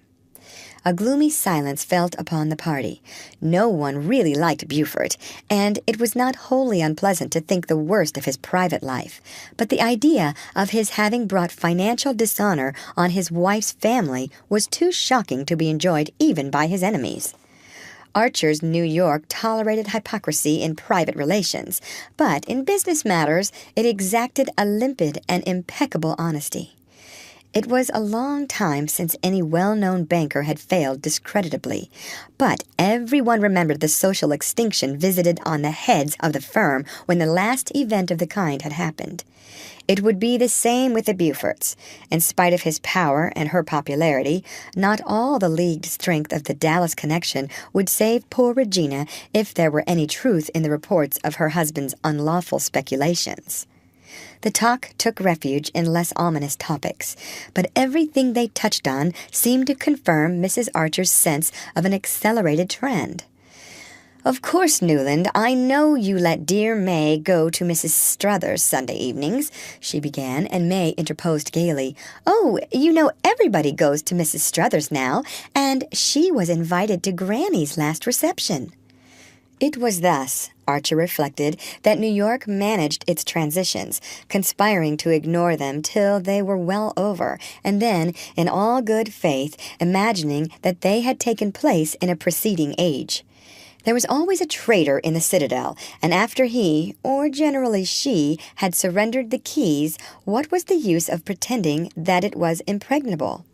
A gloomy silence fell upon the party. No one really liked Beaufort, and it was not wholly unpleasant to think the worst of his private life, but the idea of his having brought financial dishonor on his wife's family was too shocking to be enjoyed even by his enemies. Archer's New York tolerated hypocrisy in private relations, but in business matters it exacted a limpid and impeccable honesty. It was a long time since any well-known banker had failed discreditably, but everyone remembered the social extinction visited on the heads of the firm when the last event of the kind had happened. It would be the same with the Beauforts. In spite of his power and her popularity, not all the leagued strength of the Dallas connection would save poor Regina if there were any truth in the reports of her husband's unlawful speculations. The talk took refuge in less ominous topics, but everything they touched on seemed to confirm Mrs. Archer's sense of an accelerated trend. "Of course, Newland, I know you let dear May go to Mrs. Struthers Sunday evenings," she began, and May interposed gaily. "Oh, you know everybody goes to Mrs. Struthers now, and she was invited to Granny's last reception." It was thus, Archer reflected, that New York managed its transitions, conspiring to ignore them till they were well over, and then, in all good faith, imagining that they had taken place in a preceding age. There was always a traitor in the citadel, and after he, or generally she, had surrendered the keys, what was the use of pretending that it was impregnable?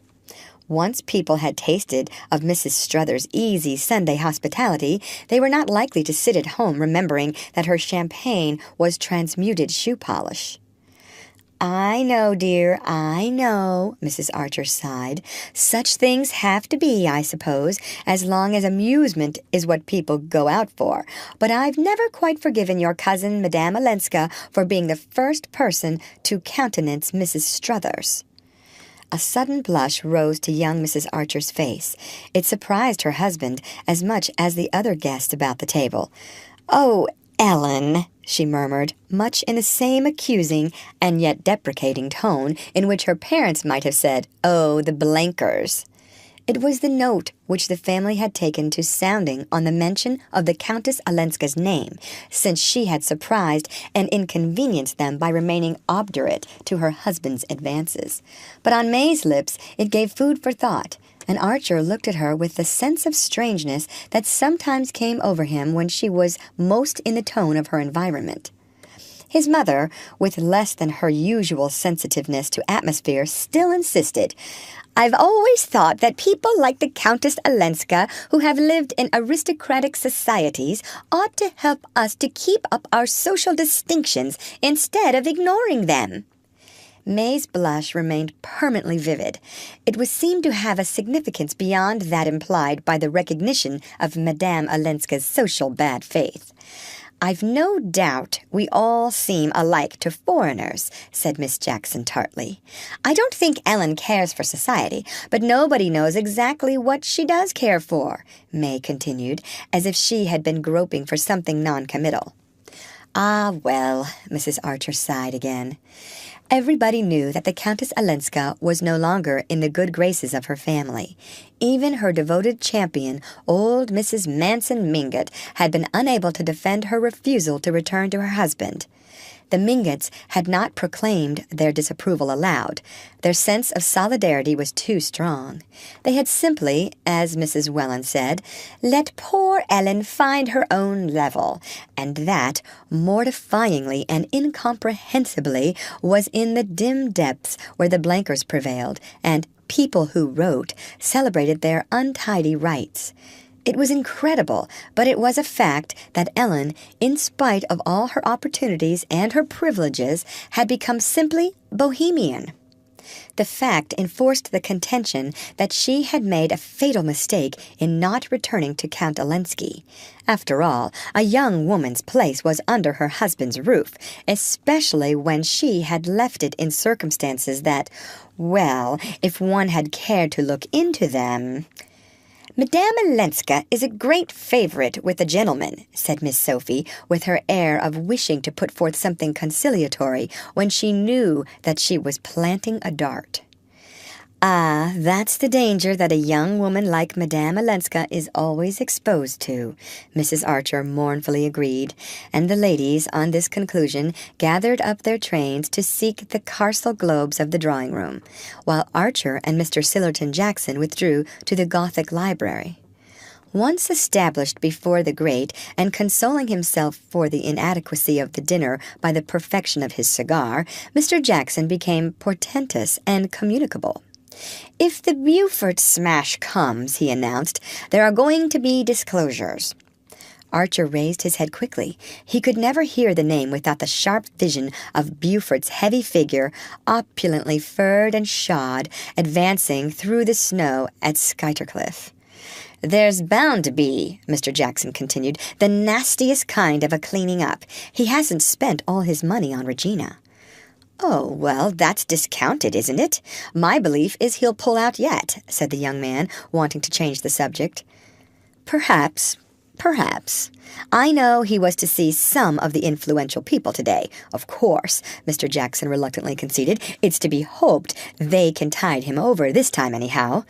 Once people had tasted of Mrs. Struthers' easy Sunday hospitality, they were not likely to sit at home remembering that her champagne was transmuted shoe polish. "I know, dear, I know," Mrs. Archer sighed. "Such things have to be, I suppose, as long as amusement is what people go out for. But I've never quite forgiven your cousin, Madame Olenska, for being the first person to countenance Mrs. Struthers." A sudden blush rose to young Mrs. Archer's face. It surprised her husband as much as the other guests about the table. "Oh, Ellen," she murmured, much in the same accusing and yet deprecating tone in which her parents might have said, "Oh, the Blankers." It was the note which the family had taken to sounding on the mention of the Countess Olenska's name, since she had surprised and inconvenienced them by remaining obdurate to her husband's advances. But on May's lips it gave food for thought, and Archer looked at her with the sense of strangeness that sometimes came over him when she was most in the tone of her environment. His mother, with less than her usual sensitiveness to atmosphere, still insisted, "I've always thought that people like the Countess Olenska, who have lived in aristocratic societies, ought to help us to keep up our social distinctions instead of ignoring them." May's blush remained permanently vivid. It was seemed to have a significance beyond that implied by the recognition of Madame Olenska's social bad faith. "I've no doubt we all seem alike to foreigners," said Miss Jackson tartly. "I don't think Ellen cares for society, but nobody knows exactly what she does care for," May continued, as if she had been groping for something non-committal. "Ah, well," Mrs. Archer sighed again. Everybody knew that the Countess Olenska was no longer in the good graces of her family. Even her devoted champion, old Mrs. Manson Mingott, had been unable to defend her refusal to return to her husband. The Mingotts had not proclaimed their disapproval aloud. Their sense of solidarity was too strong. They had simply, as Mrs. Welland said, let poor Ellen find her own level, and that, mortifyingly and incomprehensibly, was in the dim depths where the Blankers prevailed, and people who wrote celebrated their untidy rights. It was incredible, but it was a fact that Ellen, in spite of all her opportunities and her privileges, had become simply bohemian. The fact enforced the contention that she had made a fatal mistake in not returning to Count Olenski. After all, a young woman's place was under her husband's roof, especially when she had left it in circumstances that, well, if one had cared to look into them— "Madame Olenska is a great favorite with the gentlemen," said Miss Sophie, with her air of wishing to put forth something conciliatory when she knew that she was planting a dart. "Ah, that's the danger that a young woman like Madame Olenska is always exposed to," Mrs. Archer mournfully agreed, and the ladies, on this conclusion, gathered up their trains to seek the carcel globes of the drawing-room, while Archer and Mr. Sillerton Jackson withdrew to the Gothic library. Once established before the grate and consoling himself for the inadequacy of the dinner by the perfection of his cigar, Mr. Jackson became portentous and communicable. "If the Beaufort smash comes," he announced, "there are going to be disclosures." Archer raised his head quickly. He could never hear the name without the sharp vision of Beaufort's heavy figure, opulently furred and shod, advancing through the snow at Skytercliff. "There's bound to be," Mr. Jackson continued, "the nastiest kind of a cleaning up. He hasn't spent all his money on Regina." "Oh, well, that's discounted, isn't it? My belief is he'll pull out yet," said the young man, wanting to change the subject. Perhaps. I know he was to see some of the influential people today. Of course," Mr. Jackson reluctantly conceded. "It's to be hoped they can tide him over this time anyhow.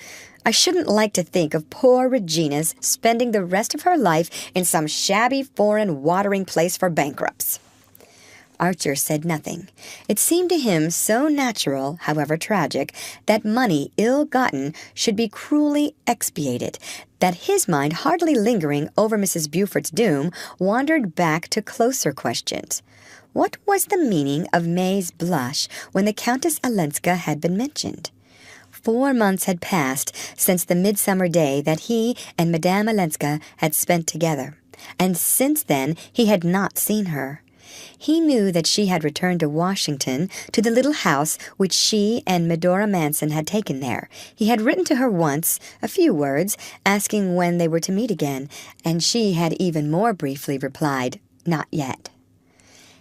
I shouldn't like to think of poor Regina's spending the rest of her life in some shabby foreign watering place for bankrupts." Archer said nothing. It seemed to him so natural, however tragic, that money ill-gotten should be cruelly expiated, that his mind, hardly lingering over Mrs. Beaufort's doom, wandered back to closer questions. What was the meaning of May's blush when the Countess Olenska had been mentioned? 4 months had passed since the midsummer day that he and Madame Olenska had spent together, and since then he had not seen her. He knew that she had returned to Washington, to the little house which she and Medora Manson had taken there. He had written to her once, a few words, asking when they were to meet again, and she had even more briefly replied, "Not yet."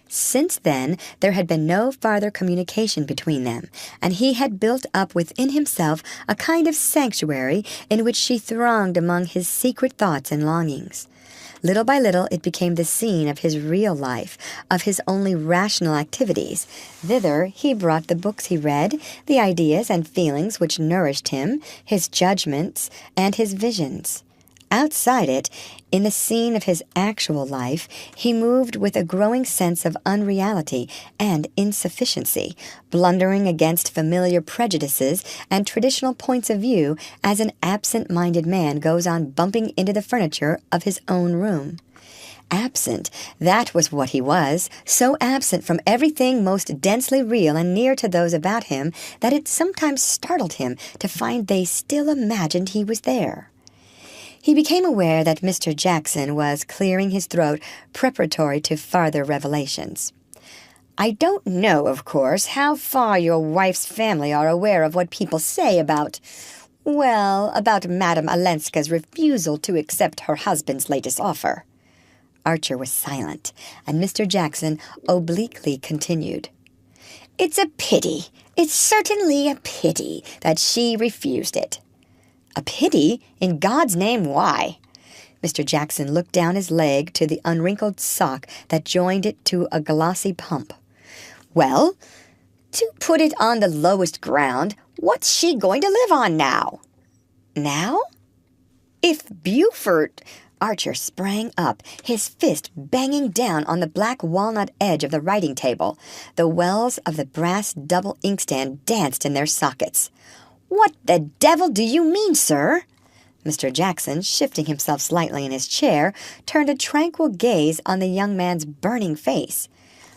Since then, there had been no farther communication between them, and he had built up within himself a kind of sanctuary in which she thronged among his secret thoughts and longings. Little by little it became the scene of his real life, of his only rational activities. Thither he brought the books he read, the ideas and feelings which nourished him, his judgments, and his visions. Outside it, in the scene of his actual life, he moved with a growing sense of unreality and insufficiency, blundering against familiar prejudices and traditional points of view as an absent-minded man goes on bumping into the furniture of his own room. Absent, that was what he was, so absent from everything most densely real and near to those about him that it sometimes startled him to find they still imagined he was there. He became aware that Mr. Jackson was clearing his throat preparatory to farther revelations. "I don't know, of course, how far your wife's family are aware of what people say about Madame Olenska's refusal to accept her husband's latest offer." Archer was silent, and Mr. Jackson obliquely continued. "It's a pity. It's certainly a pity that she refused it." "A pity? In God's name, why?" Mr. Jackson looked down his leg to the unwrinkled sock that joined it to a glossy pump. "Well, to put it on the lowest ground, what's she going to live on now?" "Now?" "If Beaufort—" Archer sprang up, his fist banging down on the black walnut edge of the writing table. The wells of the brass double inkstand danced in their sockets. "What the devil do you mean, sir?" Mr. Jackson, shifting himself slightly in his chair, turned a tranquil gaze on the young man's burning face.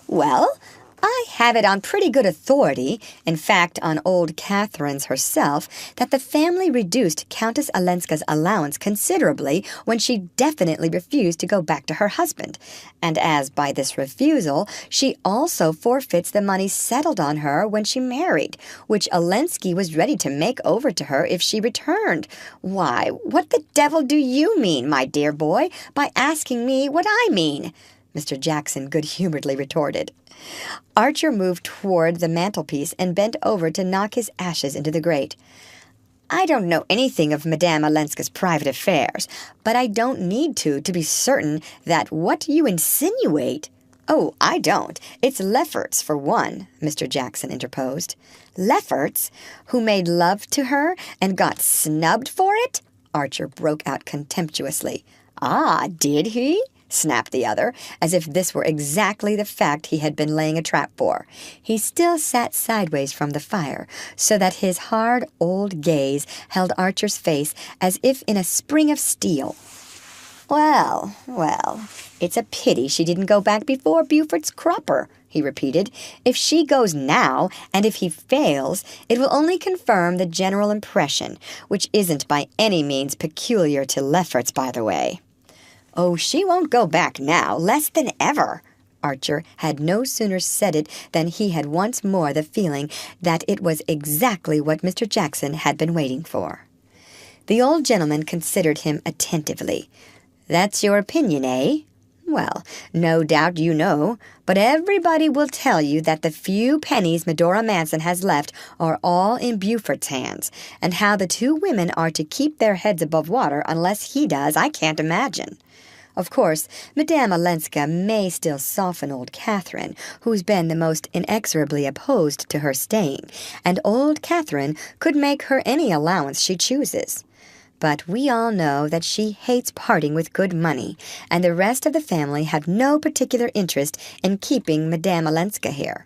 "Well, I have it on pretty good authority, in fact on old Catherine's herself, that the family reduced Countess Olenska's allowance considerably when she definitely refused to go back to her husband, and as by this refusal she also forfeits the money settled on her when she married, which Olenski was ready to make over to her if she returned. Why, what the devil do you mean, my dear boy, by asking me what I mean?" Mr. Jackson good-humoredly retorted. Archer moved toward the mantelpiece and bent over to knock his ashes into the grate. "I don't know anything of Madame Olenska's private affairs, but I don't need to be certain that what you insinuate—" "Oh, I don't. It's Lefferts, for one," Mr. Jackson interposed. "Lefferts, who made love to her and got snubbed for it?" Archer broke out contemptuously. "Ah, did he?" snapped the other, as if this were exactly the fact he had been laying a trap for. He still sat sideways from the fire, so that his hard old gaze held Archer's face as if in a spring of steel. Well, it's a pity she didn't go back before Buford's cropper, he repeated. If she goes now, and if he fails, it will only confirm the general impression, which isn't by any means peculiar to Lefferts, by the way. Oh, she won't go back now, less than ever. Archer had no sooner said it than he had once more the feeling that it was exactly what Mr. Jackson had been waiting for. The old gentleman considered him attentively. That's your opinion, eh? Well, no doubt you know, but everybody will tell you that the few pennies Medora Manson has left are all in Buford's hands, and how the two women are to keep their heads above water unless he does, I can't imagine. Of course, Madame Olenska may still soften old Catherine, who's been the most inexorably opposed to her staying, and old Catherine could make her any allowance she chooses. But we all know that she hates parting with good money, and the rest of the family have no particular interest in keeping Madame Olenska here.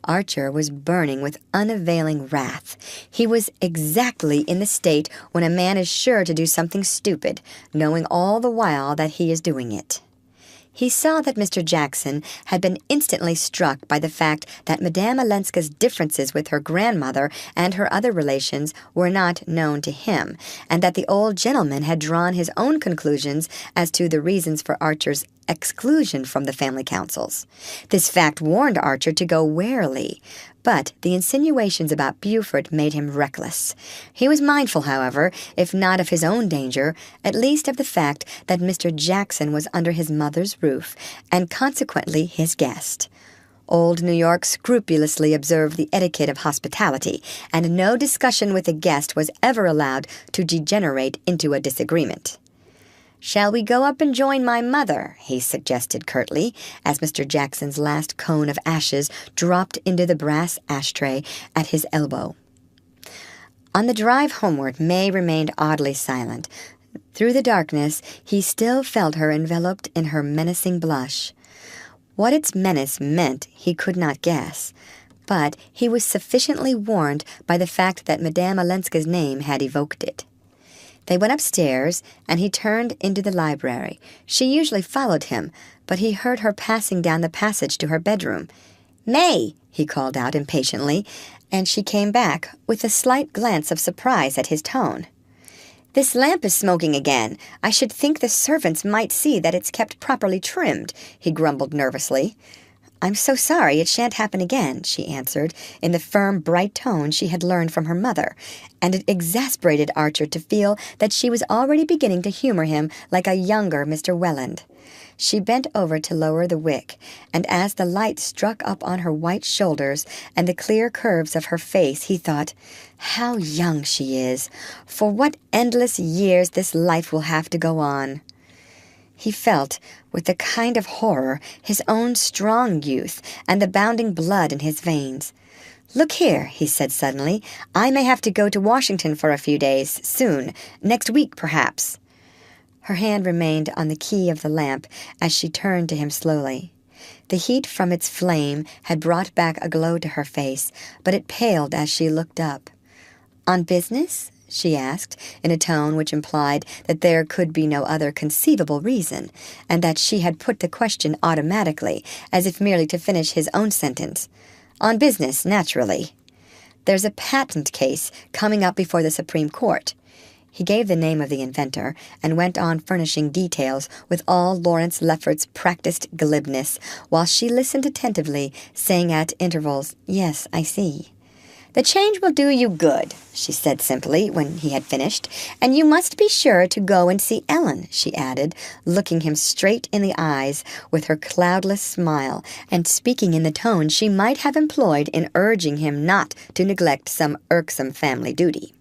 Archer was burning with unavailing wrath. He was exactly in the state when a man is sure to do something stupid, knowing all the while that he is doing it. He saw that Mr. Jackson had been instantly struck by the fact that Madame Olenska's differences with her grandmother and her other relations were not known to him, and that the old gentleman had drawn his own conclusions as to the reasons for Archer's exclusion from the family councils. This fact warned Archer to go warily, but the insinuations about Buford made him reckless. He was mindful, however, if not of his own danger, at least of the fact that Mr. Jackson was under his mother's roof, and consequently his guest. Old New York scrupulously observed the etiquette of hospitality, and no discussion with a guest was ever allowed to degenerate into a disagreement. "Shall we go up and join my mother?" he suggested curtly, as Mr. Jackson's last cone of ashes dropped into the brass ashtray at his elbow. On the drive homeward, May remained oddly silent. Through the darkness, he still felt her enveloped in her menacing blush. What its menace meant he could not guess, but he was sufficiently warned by the fact that Madame Olenska's name had evoked it. They went upstairs, and he turned into the library. She usually followed him, but he heard her passing down the passage to her bedroom. "May!" he called out impatiently, and she came back with a slight glance of surprise at his tone. "This lamp is smoking again. I should think the servants might see that it's kept properly trimmed," he grumbled nervously. "I'm so sorry, it shan't happen again," she answered, in the firm, bright tone she had learned from her mother, and it exasperated Archer to feel that she was already beginning to humor him like a younger Mr. Welland. She bent over to lower the wick, and as the light struck up on her white shoulders and the clear curves of her face, he thought, "How young she is! For what endless years this life will have to go on!" He felt, with a kind of horror, his own strong youth and the bounding blood in his veins. "Look here," he said suddenly, "I may have to go to Washington for a few days, soon, next week perhaps." Her hand remained on the key of the lamp as she turned to him slowly. The heat from its flame had brought back a glow to her face, but it paled as she looked up. "On business?" she asked, in a tone which implied that there could be no other conceivable reason, and that she had put the question automatically, as if merely to finish his own sentence. "On business, naturally. There's a patent case coming up before the Supreme Court." He gave the name of the inventor, and went on furnishing details with all Lawrence Lefferts's practised glibness, while she listened attentively, saying at intervals, "Yes, I see." "The change will do you good," she said simply, when he had finished, "and you must be sure to go and see Ellen," she added, looking him straight in the eyes with her cloudless smile, and speaking in the tone she might have employed in urging him not to neglect some irksome family duty.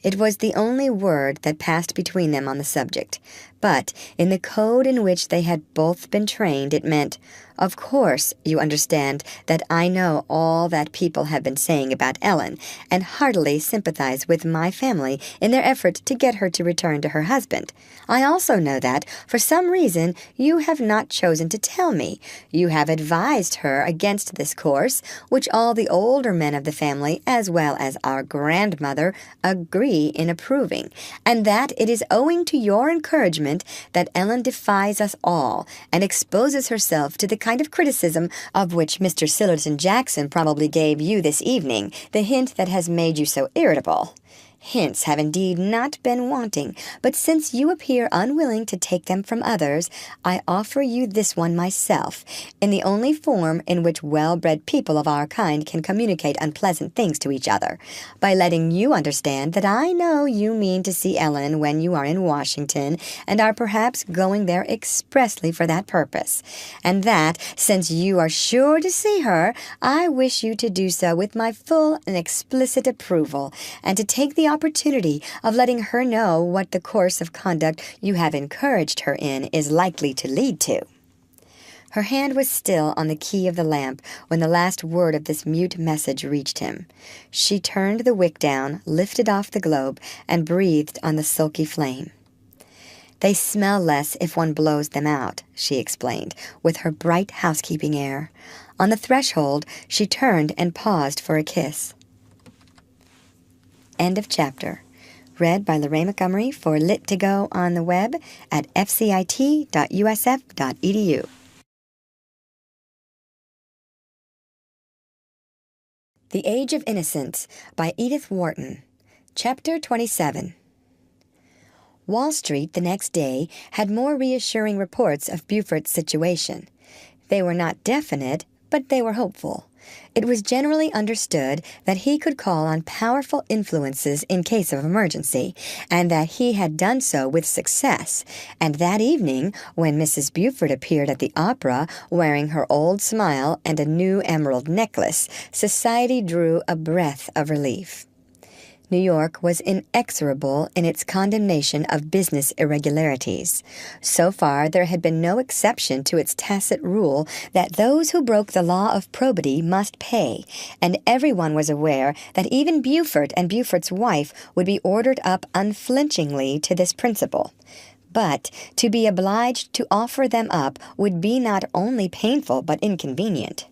It was the only word that passed between them on the subject, But in the code in which they had both been trained, it meant, "Of course, you understand that I know all that people have been saying about Ellen, and heartily sympathize with my family in their effort to get her to return to her husband. I also know that, for some reason, you have not chosen to tell me. You have advised her against this course, which all the older men of the family, as well as our grandmother, agree in approving, and that it is owing to your encouragement that Ellen defies us all and exposes herself to the kind of criticism of which Mr. Sillerton Jackson probably gave you this evening, the hint that has made you so irritable. Hints have indeed not been wanting, but since you appear unwilling to take them from others, I offer you this one myself, in the only form in which well-bred people of our kind can communicate unpleasant things to each other, by letting you understand that I know you mean to see Ellen when you are in Washington, and are perhaps going there expressly for that purpose, and that, since you are sure to see her, I wish you to do so with my full and explicit approval, and to take the opportunity of letting her know what the course of conduct you have encouraged her in is likely to lead to." Her hand was still on the key of the lamp when the last word of this mute message reached him. She turned the wick down, lifted off the globe, and breathed on the sulky flame. "They smell less if one blows them out," she explained, with her bright housekeeping air. On the threshold, she turned and paused for a kiss. End of chapter. Read by Lorraine Montgomery for Lit2Go on the web at fcit.usf.edu. The Age of Innocence by Edith Wharton. Chapter 27. Wall Street the next day had more reassuring reports of Beaufort's situation. They were not definite, but they were hopeful. It was generally understood that he could call on powerful influences in case of emergency, and that he had done so with success. And that evening, when Mrs. Beaufort appeared at the opera wearing her old smile and a new emerald necklace, society drew a breath of relief. New York was inexorable in its condemnation of business irregularities. So far, there had been no exception to its tacit rule that those who broke the law of probity must pay, and everyone was aware that even Beaufort and Beaufort's wife would be ordered up unflinchingly to this principle. But to be obliged to offer them up would be not only painful but inconvenient.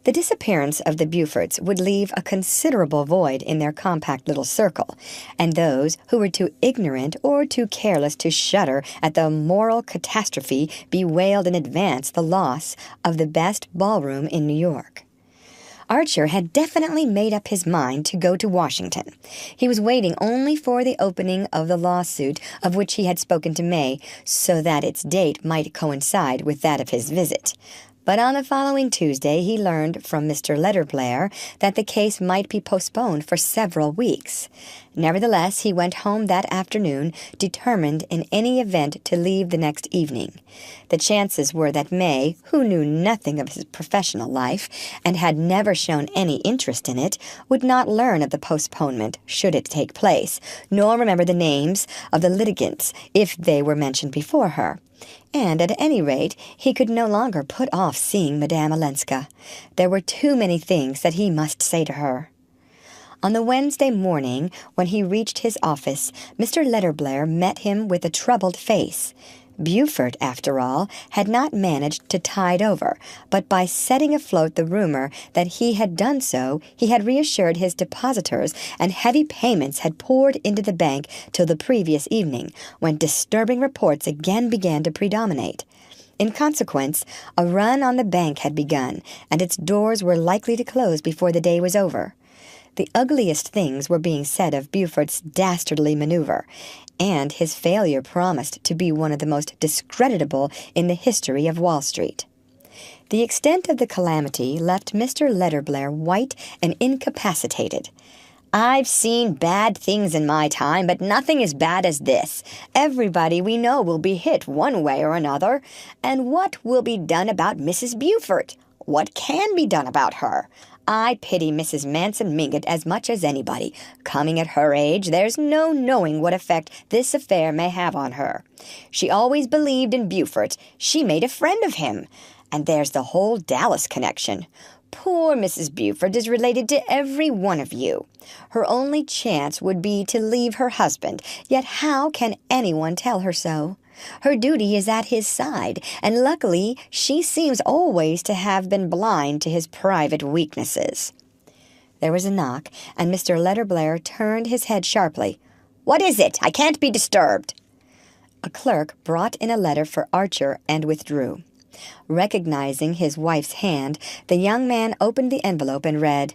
The disappearance of the Beauforts would leave a considerable void in their compact little circle, and those who were too ignorant or too careless to shudder at the moral catastrophe bewailed in advance the loss of the best ballroom in New York. Archer had definitely made up his mind to go to Washington. He was waiting only for the opening of the lawsuit of which he had spoken to May, so that its date might coincide with that of his visit. But on the following Tuesday he learned from Mr. Letterblair that the case might be postponed for several weeks. Nevertheless, he went home that afternoon, determined in any event to leave the next evening. The chances were that May, who knew nothing of his professional life and had never shown any interest in it, would not learn of the postponement, should it take place, nor remember the names of the litigants if they were mentioned before her. And at any rate, he could no longer put off seeing Madame Olenska. There were too many things that he must say to her. On the Wednesday morning, when he reached his office, Mr. Letterblair met him with a troubled face. Beaufort, after all, had not managed to tide over, but by setting afloat the rumor that he had done so, he had reassured his depositors, and heavy payments had poured into the bank till the previous evening, when disturbing reports again began to predominate. In consequence, a run on the bank had begun, and its doors were likely to close before the day was over. The ugliest things were being said of Beaufort's dastardly maneuver, and his failure promised to be one of the most discreditable in the history of Wall Street. The extent of the calamity left Mr. Letterblair white and incapacitated. "I've seen bad things in my time, but nothing as bad as this. Everybody we know will be hit one way or another. And what will be done about Mrs. Beaufort? What can be done about her? I pity Mrs. Manson Mingott as much as anybody. Coming at her age, there's no knowing what effect this affair may have on her. She always believed in Beaufort. She made a friend of him. And there's the whole Dallas connection. Poor Mrs. Beaufort is related to every one of you. Her only chance would be to leave her husband, yet how can anyone tell her so? Her duty is at his side, and luckily she seems always to have been blind to his private weaknesses. There was a knock, and Mr. Letterblair turned his head sharply. "What is it? I can't be disturbed." A clerk brought in a letter for Archer and withdrew. Recognizing his wife's hand, the young man opened the envelope and read,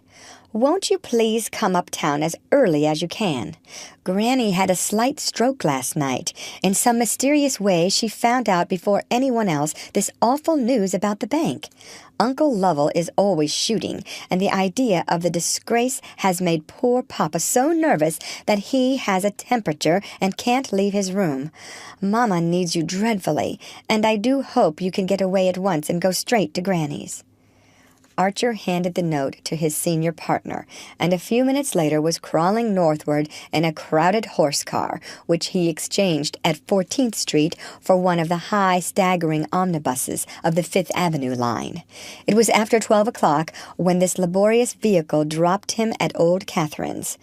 "Won't you please come uptown as early as you can? Granny had a slight stroke last night. In some mysterious way she found out before anyone else this awful news about the bank. Uncle Lovell is always shooting, and the idea of the disgrace has made poor Papa so nervous that he has a temperature and can't leave his room. Mama needs you dreadfully, and I do hope you can get away at once and go straight to Granny's." Archer handed the note to his senior partner, and a few minutes later was crawling northward in a crowded horse car, which he exchanged at 14th Street for one of the high, staggering omnibuses of the Fifth Avenue line. It was after 12 o'clock when this laborious vehicle dropped him at Old Catherine's.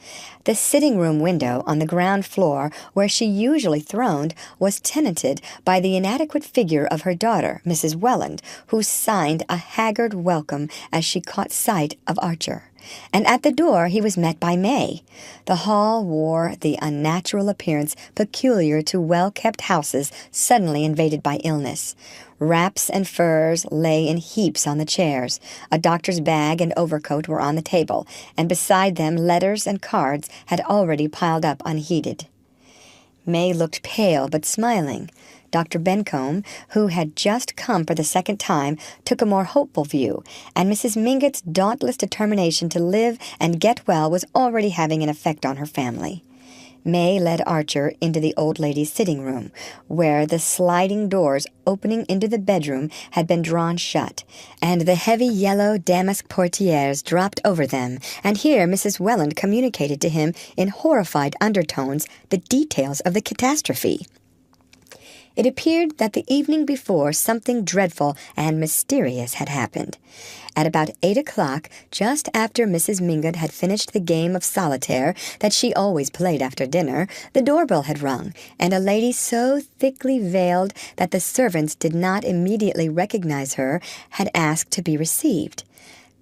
The sitting-room window on the ground floor, where she usually throned, was tenanted by the inadequate figure of her daughter, Mrs. Welland, who signed a haggard welcome as she caught sight of Archer. And at the door he was met by May. The hall wore the unnatural appearance peculiar to well-kept houses suddenly invaded by illness. Wraps and furs lay in heaps on the chairs. A doctor's bag and overcoat were on the table, and beside them letters and cards had already piled up unheeded. May looked pale but smiling. Dr. Bencomb, who had just come for the second time, took a more hopeful view, and Mrs. Mingott's dauntless determination to live and get well was already having an effect on her family. May led Archer into the old lady's sitting room, where the sliding doors opening into the bedroom had been drawn shut, and the heavy yellow damask portieres dropped over them, and here Mrs. Welland communicated to him in horrified undertones the details of the catastrophe. It appeared that the evening before something dreadful and mysterious had happened. At about 8 o'clock, just after Mrs. Mingott had finished the game of solitaire that she always played after dinner, the doorbell had rung, and a lady so thickly veiled that the servants did not immediately recognize her had asked to be received.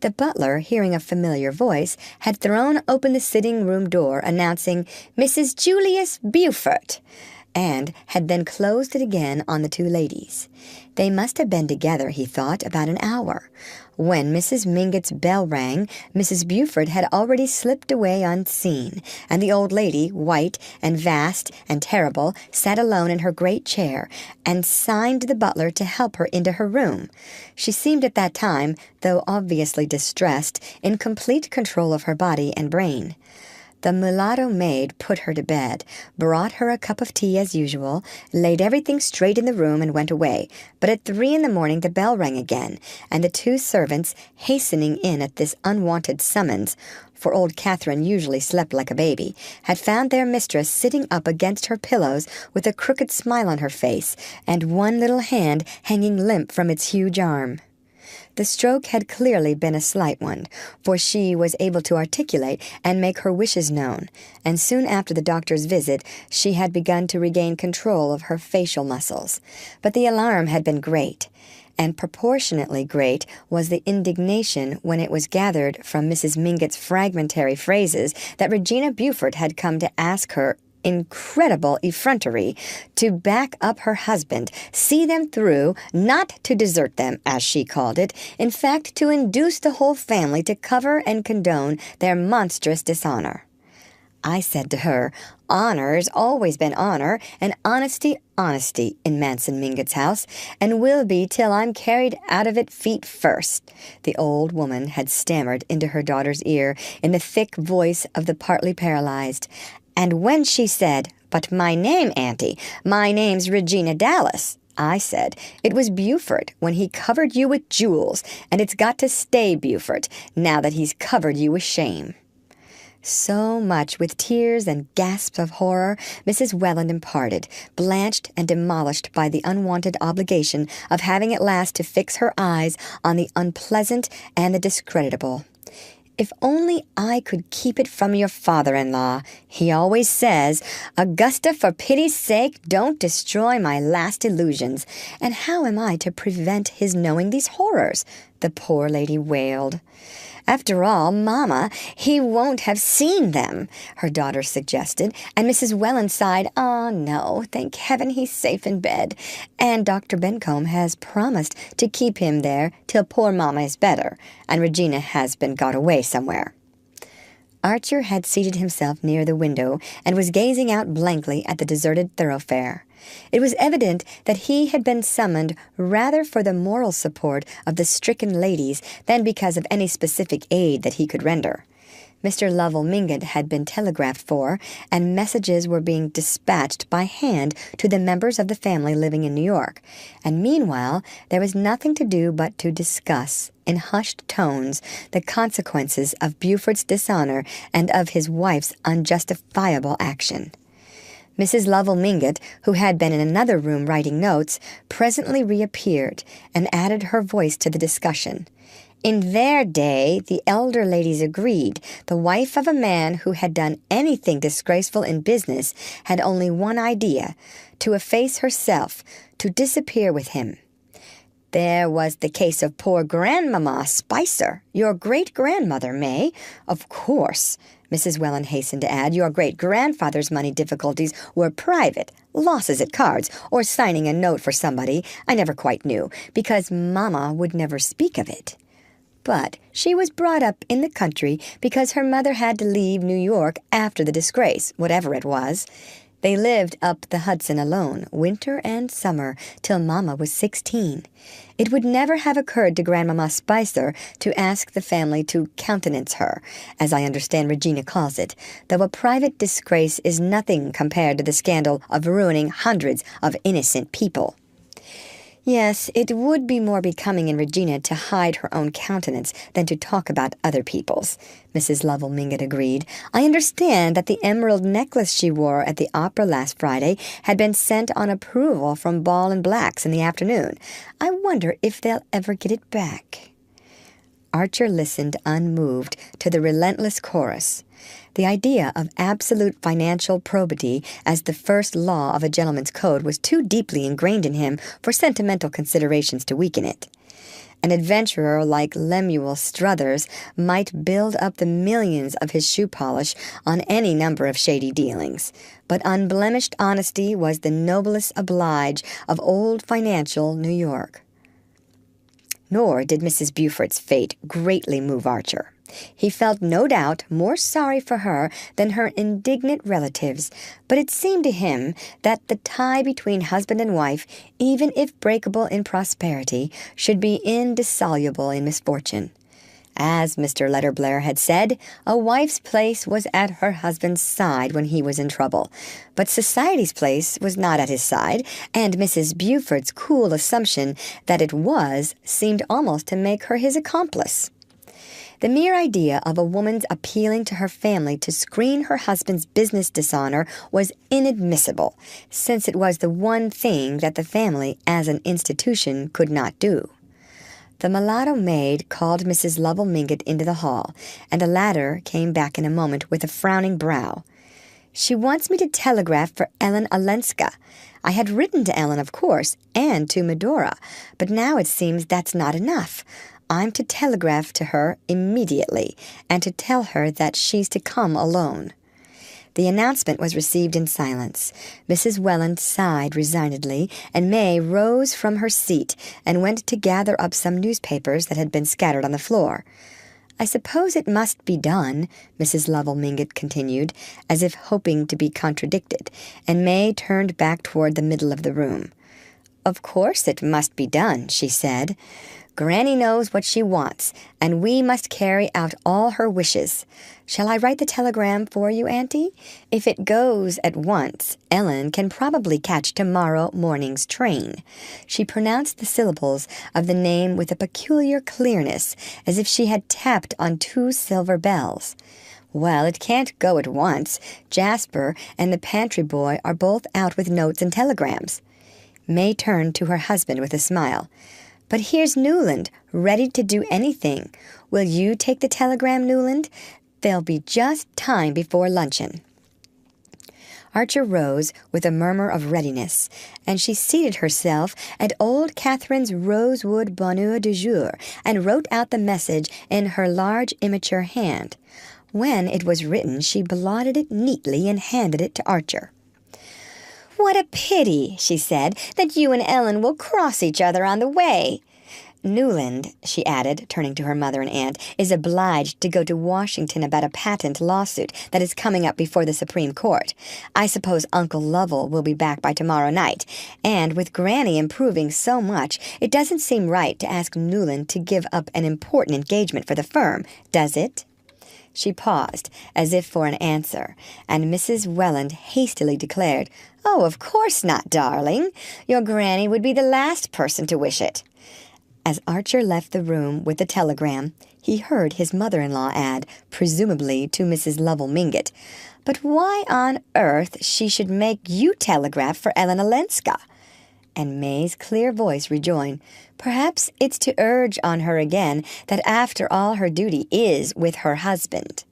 The butler, hearing a familiar voice, had thrown open the sitting-room door, announcing Mrs. Julius Beaufort, and had then closed it again on the two ladies. They must have been together, he thought, about an hour. When Mrs. Mingott's bell rang, Mrs. Beaufort had already slipped away unseen, and the old lady, white and vast and terrible, sat alone in her great chair, and signed the butler to help her into her room. She seemed at that time, though obviously distressed, in complete control of her body and brain. The mulatto maid put her to bed, brought her a cup of tea as usual, laid everything straight in the room, and went away. But at 3 in the morning the bell rang again, and the two servants, hastening in at this unwonted summons, for old Catherine usually slept like a baby, had found their mistress sitting up against her pillows with a crooked smile on her face, and one little hand hanging limp from its huge arm. The stroke had clearly been a slight one, for she was able to articulate and make her wishes known, and soon after the doctor's visit she had begun to regain control of her facial muscles. But the alarm had been great, and proportionately great was the indignation when it was gathered from Mrs. Mingott's fragmentary phrases that Regina Beaufort had come to ask her incredible effrontery to back up her husband, see them through, not to desert them, as she called it, in fact to induce the whole family to cover and condone their monstrous dishonor. I said to her, "Honor's always been honor, and honesty, honesty in Manson Mingott's house, and will be till I'm carried out of it feet first," the old woman had stammered into her daughter's ear in the thick voice of the partly paralyzed. And when she said, "But my name, Auntie, my name's Regina Dallas," I said. It was Buford when he covered you with jewels, and it's got to stay Buford now that he's covered you with shame." So much, with tears and gasps of horror, Mrs. Welland imparted, blanched and demolished by the unwanted obligation of having at last to fix her eyes on the unpleasant and the discreditable. "If only I could keep it from your father-in-law. He always says, 'Augusta, for pity's sake, don't destroy my last illusions.' And how am I to prevent his knowing these horrors?" the poor lady wailed. "After all, Mamma, he won't have seen them," her daughter suggested, and Mrs. Welland sighed, "Ah, no, thank heaven he's safe in bed, and Dr. Bencomb has promised to keep him there till poor Mamma is better, and Regina has been got away somewhere." Archer had seated himself near the window and was gazing out blankly at the deserted thoroughfare. It was evident that he had been summoned rather for the moral support of the stricken ladies than because of any specific aid that he could render. Mr. Lovell Mingott had been telegraphed for, and messages were being dispatched by hand to the members of the family living in New York, and meanwhile there was nothing to do but to discuss, in hushed tones, the consequences of Buford's dishonor and of his wife's unjustifiable action. Mrs. Lovell Mingott, who had been in another room writing notes, presently reappeared and added her voice to the discussion. "In their day, the elder ladies agreed the wife of a man who had done anything disgraceful in business had only one idea, to efface herself, to disappear with him. There was the case of poor Grandmamma Spicer, your great-grandmother, May. Of course," Mrs. Welland hastened to add, "your great-grandfather's money difficulties were private, losses at cards, or signing a note for somebody, I never quite knew, because Mamma would never speak of it. But she was brought up in the country because her mother had to leave New York after the disgrace, whatever it was. They lived up the Hudson alone, winter and summer, till Mamma was 16. It would never have occurred to Grandmamma Spicer to ask the family to countenance her, as I understand Regina calls it, though a private disgrace is nothing compared to the scandal of ruining hundreds of innocent people." "Yes, it would be more becoming in Regina to hide her own countenance than to talk about other people's," Mrs. Lovell Mingott agreed. "I understand that the emerald necklace she wore at the opera last Friday had been sent on approval from Ball and Black's in the afternoon. I wonder if they'll ever get it back." Archer listened unmoved to the relentless chorus. The idea of absolute financial probity as the first law of a gentleman's code was too deeply ingrained in him for sentimental considerations to weaken it. An adventurer like Lemuel Struthers might build up the millions of his shoe polish on any number of shady dealings, but unblemished honesty was the noblest oblige of old financial New York. Nor did Mrs. Buford's fate greatly move Archer. He felt no doubt more sorry for her than her indignant relatives, but it seemed to him that the tie between husband and wife, even if breakable in prosperity, should be indissoluble in misfortune. As Mr. Letterblair had said, a wife's place was at her husband's side when he was in trouble, but society's place was not at his side, and Mrs. Buford's cool assumption that it was seemed almost to make her his accomplice. The mere idea of a woman's appealing to her family to screen her husband's business dishonor was inadmissible, since it was the one thing that the family, as an institution, could not do. The mulatto maid called Mrs. Lovell Mingott into the hall, and the latter came back in a moment with a frowning brow. "She wants me to telegraph for Ellen Olenska. I had written to Ellen, of course, and to Medora, but now it seems that's not enough. I'm to telegraph to her immediately, and to tell her that she's to come alone." The announcement was received in silence. Mrs. Welland sighed resignedly, and May rose from her seat and went to gather up some newspapers that had been scattered on the floor. "I suppose it must be done," Mrs. Lovell Mingott continued, as if hoping to be contradicted, and May turned back toward the middle of the room. "Of course it must be done," she said. Granny knows what she wants, and we must carry out all her wishes. Shall I write the telegram for you, Auntie? If it goes at once, Ellen can probably catch tomorrow morning's train." She pronounced the syllables of the name with a peculiar clearness, as if she had tapped on 2 silver bells. "Well, it can't go at once. Jasper and the pantry boy are both out with notes and telegrams." May turned to her husband with a smile. "But here's Newland, ready to do anything. Will you take the telegram, Newland? There'll be just time before luncheon." Archer rose with a murmur of readiness, and she seated herself at old Catherine's rosewood bonheur du jour and wrote out the message in her large immature hand. When it was written, she blotted it neatly and handed it to Archer. "What a pity," she said, "that you and Ellen will cross each other on the way. Newland," she added, turning to her mother and aunt, "is obliged to go to Washington about a patent lawsuit that is coming up before the Supreme Court. I suppose Uncle Lovell will be back by tomorrow night, and with Granny improving so much, it doesn't seem right to ask Newland to give up an important engagement for the firm, does it?" She paused, as if for an answer, and Mrs. Welland hastily declared, "Oh, of course not, darling. Your Granny would be the last person to wish it." As Archer left the room with the telegram, he heard his mother-in-law add, presumably to Mrs. Lovell Mingott, "But why on earth she should make you telegraph for Ellen Olenska?" And May's clear voice rejoined, "Perhaps it's to urge on her again that after all her duty is with her husband."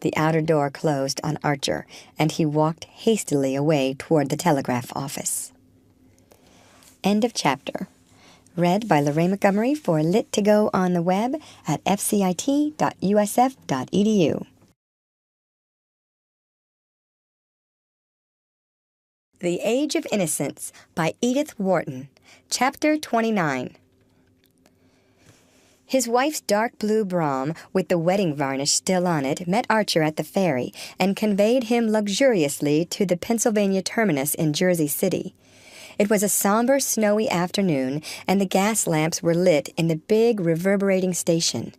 The outer door closed on Archer, and he walked hastily away toward the telegraph office. End of chapter. Read by Lorraine Montgomery for Lit to Go on the web at fcit.usf.edu. The Age of Innocence by Edith Wharton. Chapter 29. His wife's dark blue brougham, with the wedding varnish still on it, met Archer at the ferry and conveyed him luxuriously to the Pennsylvania terminus in Jersey City. It was a somber, snowy afternoon, and the gas lamps were lit in the big, reverberating station.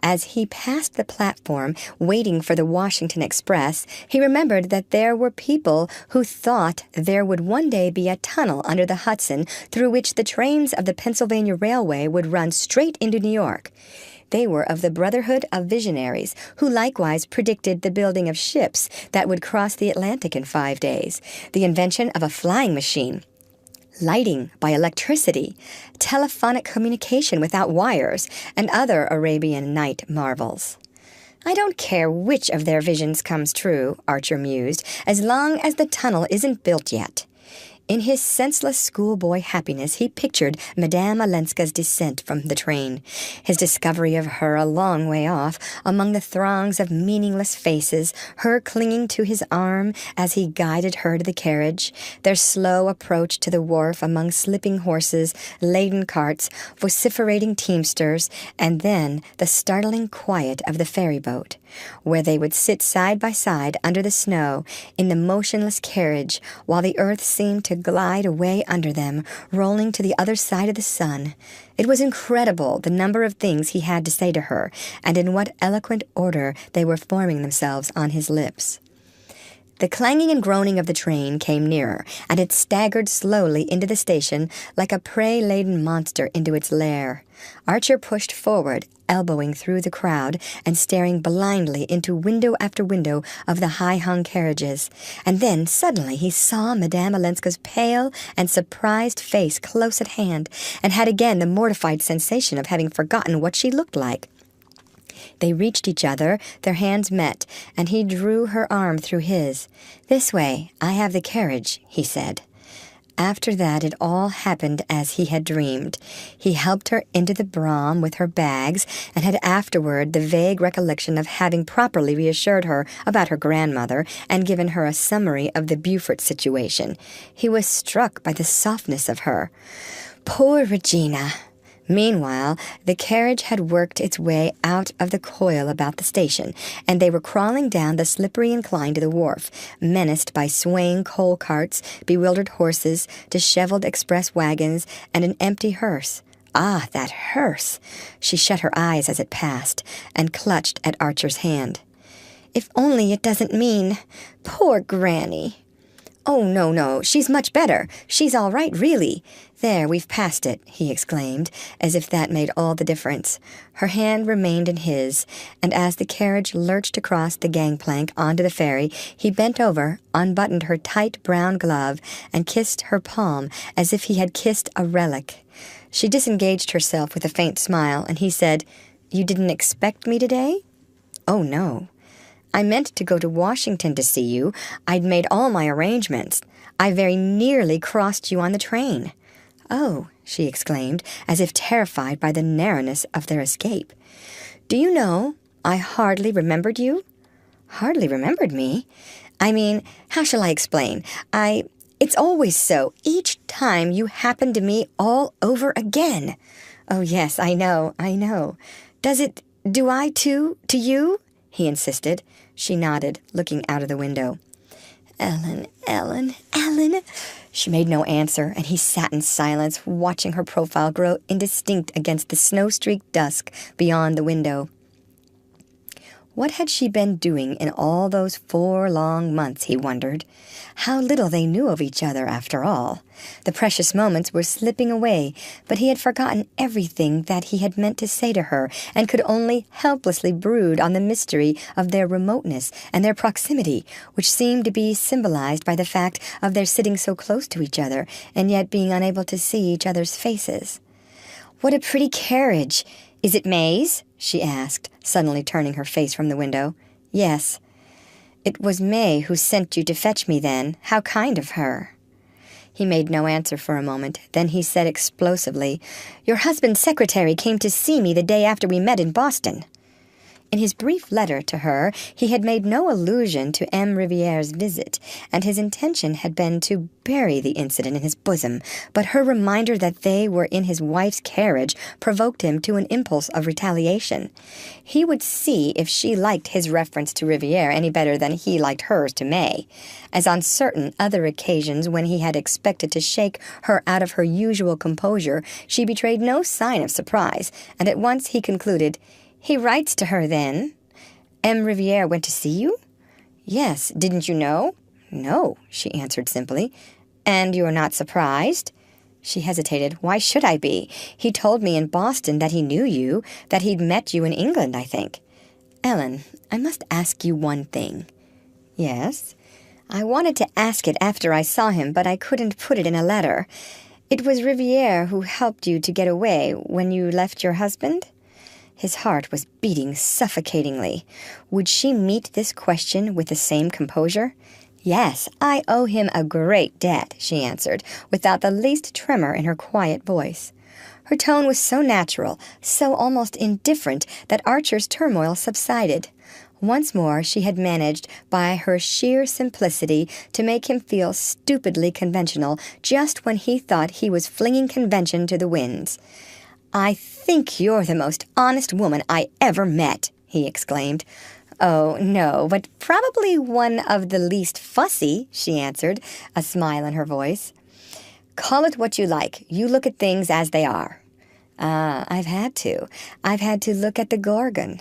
As he passed the platform, waiting for the Washington Express, he remembered that there were people who thought there would one day be a tunnel under the Hudson through which the trains of the Pennsylvania Railway would run straight into New York. They were of the Brotherhood of Visionaries, who likewise predicted the building of ships that would cross the Atlantic in 5 days, the invention of a flying machine, lighting by electricity, telephonic communication without wires, and other Arabian Night marvels. "I don't care which of their visions comes true," Archer mused, "as long as the tunnel isn't built yet." In his senseless schoolboy happiness, he pictured Madame Olenska's descent from the train, his discovery of her a long way off, among the throngs of meaningless faces, her clinging to his arm as he guided her to the carriage, their slow approach to the wharf among slipping horses, laden carts, vociferating teamsters, and then the startling quiet of the ferry-boat, where they would sit side by side under the snow in the motionless carriage, while the earth seemed to glide away under them, rolling to the other side of the sun. It was incredible, the number of things he had to say to her, and in what eloquent order they were forming themselves on his lips. The clanging and groaning of the train came nearer, and it staggered slowly into the station like a prey-laden monster into its lair. Archer pushed forward, elbowing through the crowd and staring blindly into window after window of the high-hung carriages. And then, suddenly, he saw Madame Olenska's pale and surprised face close at hand, and had again the mortified sensation of having forgotten what she looked like. They reached each other, their hands met, and he drew her arm through his. "This way, I have the carriage," he said. After that, it all happened as he had dreamed. He helped her into the brougham with her bags, and had afterward the vague recollection of having properly reassured her about her grandmother and given her a summary of the Beaufort situation. He was struck by the softness of her. Poor Regina! Meanwhile, the carriage had worked its way out of the coil about the station, and they were crawling down the slippery incline to the wharf, menaced by swaying coal carts, bewildered horses, disheveled express wagons, and an empty hearse. Ah, that hearse! She shut her eyes as it passed and clutched at Archer's hand. If only it doesn't mean... Poor Granny. Oh, no, she's much better. She's all right, really. There, we've passed it, he exclaimed, as if that made all the difference. Her hand remained in his, and as the carriage lurched across the gangplank onto the ferry, he bent over, unbuttoned her tight brown glove, and kissed her palm as if he had kissed a relic. She disengaged herself with a faint smile, and he said, "You didn't expect me today?" "Oh, no. I meant to go to Washington to see you. I'd made all my arrangements. I very nearly crossed you on the train." "Oh," she exclaimed, as if terrified by the narrowness of their escape. "Do you know, I hardly remembered you?" "Hardly remembered me? I mean, how shall I explain? It's always so. Each time you happen to me all over again." "Oh, yes, I know. Do I too, to you?" he insisted. She nodded, looking out of the window. Ellen. She made no answer, and he sat in silence, watching her profile grow indistinct against the snow-streaked dusk beyond the window. What had she been doing in all those 4 long months, he wondered? How little they knew of each other, after all. The precious moments were slipping away, but he had forgotten everything that he had meant to say to her, and could only helplessly brood on the mystery of their remoteness and their proximity, which seemed to be symbolized by the fact of their sitting so close to each other, and yet being unable to see each other's faces. "What a pretty carriage! Is it May's?" she asked, suddenly turning her face from the window. "Yes." "It was May who sent you to fetch me then. How kind of her." He made no answer for a moment. Then he said explosively, "Your husband's secretary came to see me the day after we met in Boston." In his brief letter to her, he had made no allusion to M. Riviere's visit, and his intention had been to bury the incident in his bosom, but her reminder that they were in his wife's carriage provoked him to an impulse of retaliation. He would see if she liked his reference to Riviere any better than he liked hers to May. As on certain other occasions when he had expected to shake her out of her usual composure, she betrayed no sign of surprise, and at once he concluded, "He writes to her, then. M. Riviere went to see you?" "Yes. Didn't you know?" "No," she answered simply. "And you're not surprised?" She hesitated. "Why should I be? He told me in Boston that he knew you, that he'd met you in England, I think." "Ellen, I must ask you one thing." "Yes?" "I wanted to ask it after I saw him, but I couldn't put it in a letter. It was Riviere who helped you to get away when you left your husband?" His heart was beating suffocatingly. Would she meet this question with the same composure? "Yes, I owe him a great debt," she answered, without the least tremor in her quiet voice. Her tone was so natural, so almost indifferent, that Archer's turmoil subsided. Once more she had managed, by her sheer simplicity, to make him feel stupidly conventional just when he thought he was flinging convention to the winds. "I think you're the most honest woman I ever met," he exclaimed. "Oh, no, but probably one of the least fussy," she answered, a smile in her voice. "Call it what you like. You look at things as they are." "Ah, I've had to. I've had to look at the Gorgon."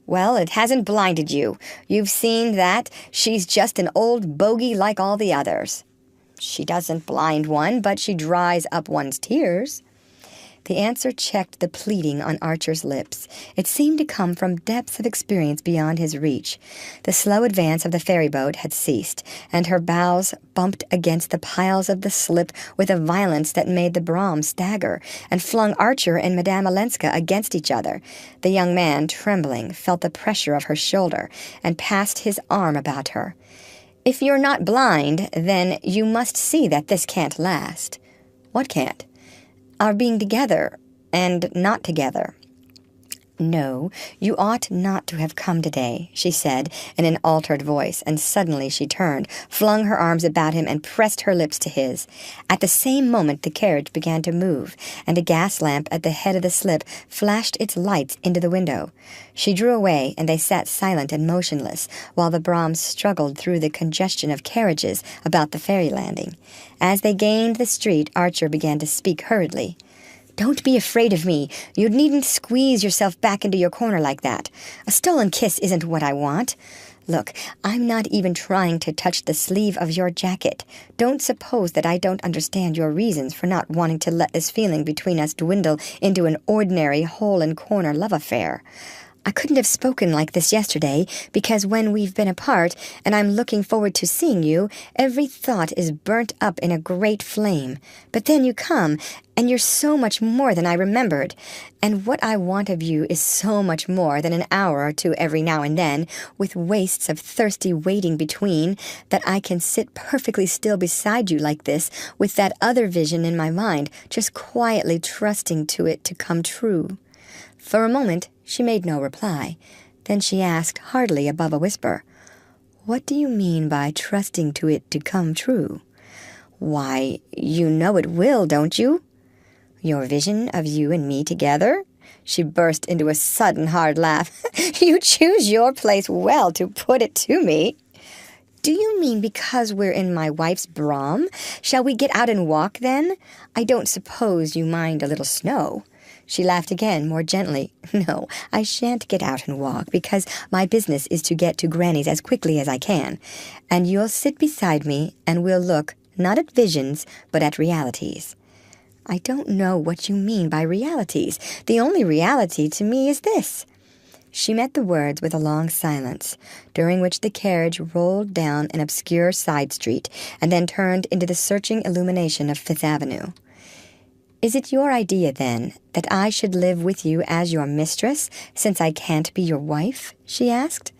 "Well, it hasn't blinded you. You've seen that she's just an old bogey like all the others." "She doesn't blind one, but she dries up one's tears." The answer checked the pleading on Archer's lips. It seemed to come from depths of experience beyond his reach. The slow advance of the ferryboat had ceased, and her bows bumped against the piles of the slip with a violence that made the Brahms stagger, and flung Archer and Madame Olenska against each other. The young man, trembling, felt the pressure of her shoulder, and passed his arm about her. "If you're not blind, then you must see that this can't last." "What can't?" "Our being together, and not together." "No, you ought not to have come today," she said in an altered voice, and suddenly she turned, flung her arms about him, and pressed her lips to his. At the same moment the carriage began to move, and a gas lamp at the head of the slip flashed its lights into the window. She drew away, and they sat silent and motionless, while the Brahms struggled through the congestion of carriages about the ferry landing. As they gained the street, Archer began to speak hurriedly. Don't be afraid of me. You needn't squeeze yourself back into your corner like that. A stolen kiss isn't what I want. Look, I'm not even trying to touch the sleeve of your jacket. Don't suppose that I don't understand your reasons for not wanting to let this feeling between us dwindle into an ordinary hole-and-corner love affair. I couldn't have spoken like this yesterday, because when we've been apart and I'm looking forward to seeing you, every thought is burnt up in a great flame. But then you come, and you're so much more than I remembered. And what I want of you is so much more than an hour or two every now and then, with wastes of thirsty waiting between, that I can sit perfectly still beside you like this, with that other vision in my mind, just quietly trusting to it to come true. For a moment, she made no reply. Then she asked, hardly above a whisper, "What do you mean by trusting to it to come true?" "Why, you know it will, don't you?" "Your vision of you and me together?" She burst into a sudden hard laugh. "You choose your place well to put it to me." "Do you mean because we're in my wife's brougham? Shall we get out and walk, then? I don't suppose you mind a little snow." She laughed again, more gently. "No, I shan't get out and walk, because my business is to get to Granny's as quickly as I can. And you'll sit beside me, and we'll look, not at visions, but at realities." "I don't know what you mean by realities. The only reality to me is this." She met the words with a long silence, during which the carriage rolled down an obscure side street, and then turned into the searching illumination of Fifth Avenue. "Is it your idea, then, that I should live with you as your mistress, since I can't be your wife?" she asked.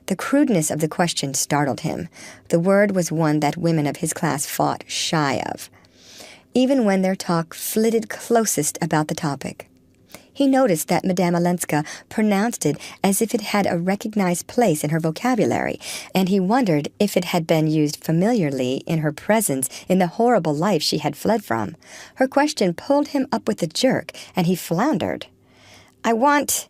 The crudeness of the question startled him. The word was one that women of his class fought shy of, even when their talk flitted closest about the topic. He noticed that Madame Olenska pronounced it as if it had a recognized place in her vocabulary, and he wondered if it had been used familiarly in her presence in the horrible life she had fled from. Her question pulled him up with a jerk, and he floundered. I want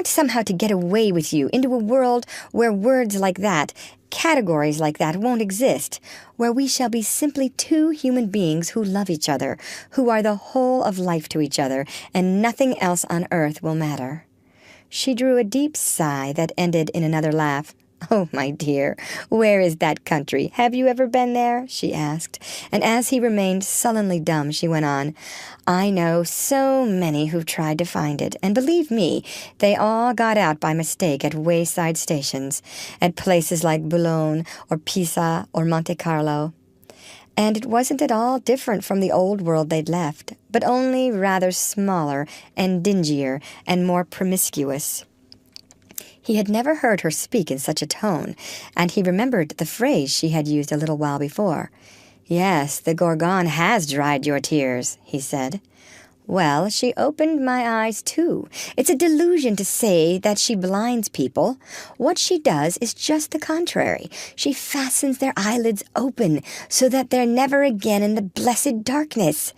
somehow to get away with you into a world where words like that, categories like that won't exist, where we shall be simply two human beings who love each other, who are the whole of life to each other, and nothing else on earth will matter." She drew a deep sigh that ended in another laugh. "Oh, my dear, where is that country? Have you ever been there?" she asked, and as he remained sullenly dumb, she went on, "I know so many who've tried to find it, and believe me, they all got out by mistake at wayside stations, at places like Boulogne or Pisa or Monte Carlo. And it wasn't at all different from the old world they'd left, but only rather smaller and dingier and more promiscuous." He had never heard her speak in such a tone, and he remembered the phrase she had used a little while before. "Yes, the Gorgon has dried your tears," he said. "Well, she opened my eyes, too. It's a delusion to say that she blinds people. What she does is just the contrary. She fastens their eyelids open so that they're never again in the blessed darkness.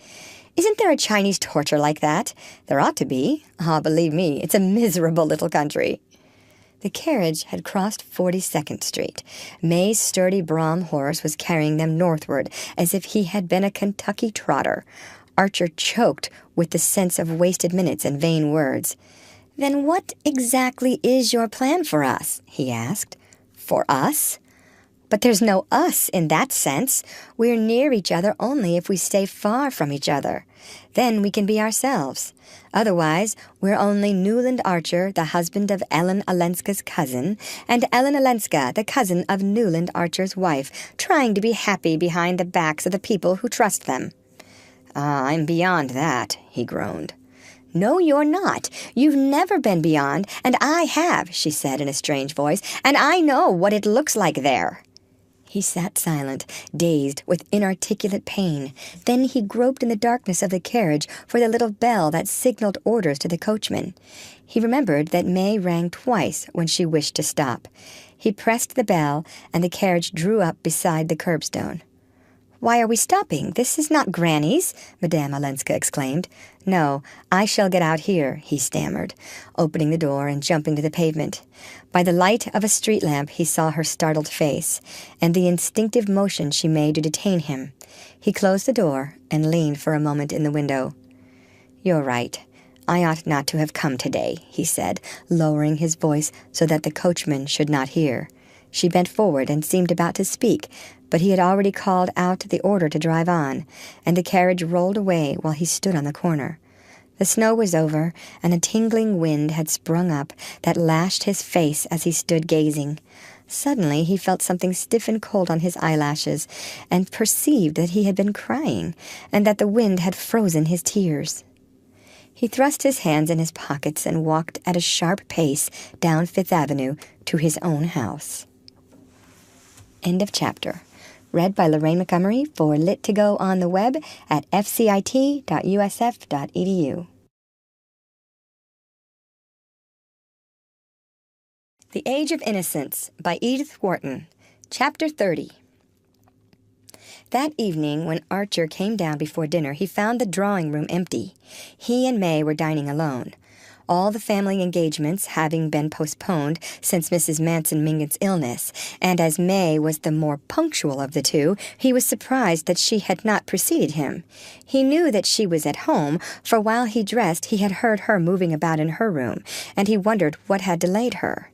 Isn't there a Chinese torture like that? There ought to be. Ah, believe me, it's a miserable little country." The carriage had crossed 42nd Street. May's sturdy brougham horse was carrying them northward, as if he had been a Kentucky trotter. Archer choked with the sense of wasted minutes and vain words. "Then what exactly is your plan for us?" he asked. "For us? But there's no us in that sense. We're near each other only if we stay far from each other. Then we can be ourselves. Otherwise, we're only Newland Archer, the husband of Ellen Olenska's cousin, and Ellen Olenska, the cousin of Newland Archer's wife, trying to be happy behind the backs of the people who trust them." "I'm beyond that," he groaned. "No, you're not. You've never been beyond, and I have," she said in a strange voice, "and I know what it looks like there." He sat silent, dazed with inarticulate pain. Then he groped in the darkness of the carriage for the little bell that signaled orders to the coachman. He remembered that May rang twice when she wished to stop. He pressed the bell, and the carriage drew up beside the curbstone. "Why are we stopping? This is not Granny's," Madame Olenska exclaimed. "No, I shall get out here," he stammered, opening the door and jumping to the pavement. By the light of a street lamp he saw her startled face, and the instinctive motion she made to detain him. He closed the door and leaned for a moment in the window. "You're right. I ought not to have come today," he said, lowering his voice so that the coachman should not hear. She bent forward and seemed about to speak, but he had already called out the order to drive on, and the carriage rolled away while he stood on the corner. The snow was over, and a tingling wind had sprung up that lashed his face as he stood gazing. Suddenly he felt something stiff and cold on his eyelashes, and perceived that he had been crying, and that the wind had frozen his tears. He thrust his hands in his pockets and walked at a sharp pace down Fifth Avenue to his own house. End of chapter. Read by Lorraine Montgomery for Lit2Go on the web at fcit.usf.edu. The Age of Innocence by Edith Wharton. Chapter 30. That evening, when Archer came down before dinner, he found the drawing-room empty. He and May were dining alone. All the family engagements having been postponed since Mrs. Manson Mingott's illness, and as May was the more punctual of the two, he was surprised that she had not preceded him. He knew that she was at home, for while he dressed he had heard her moving about in her room, and he wondered what had delayed her.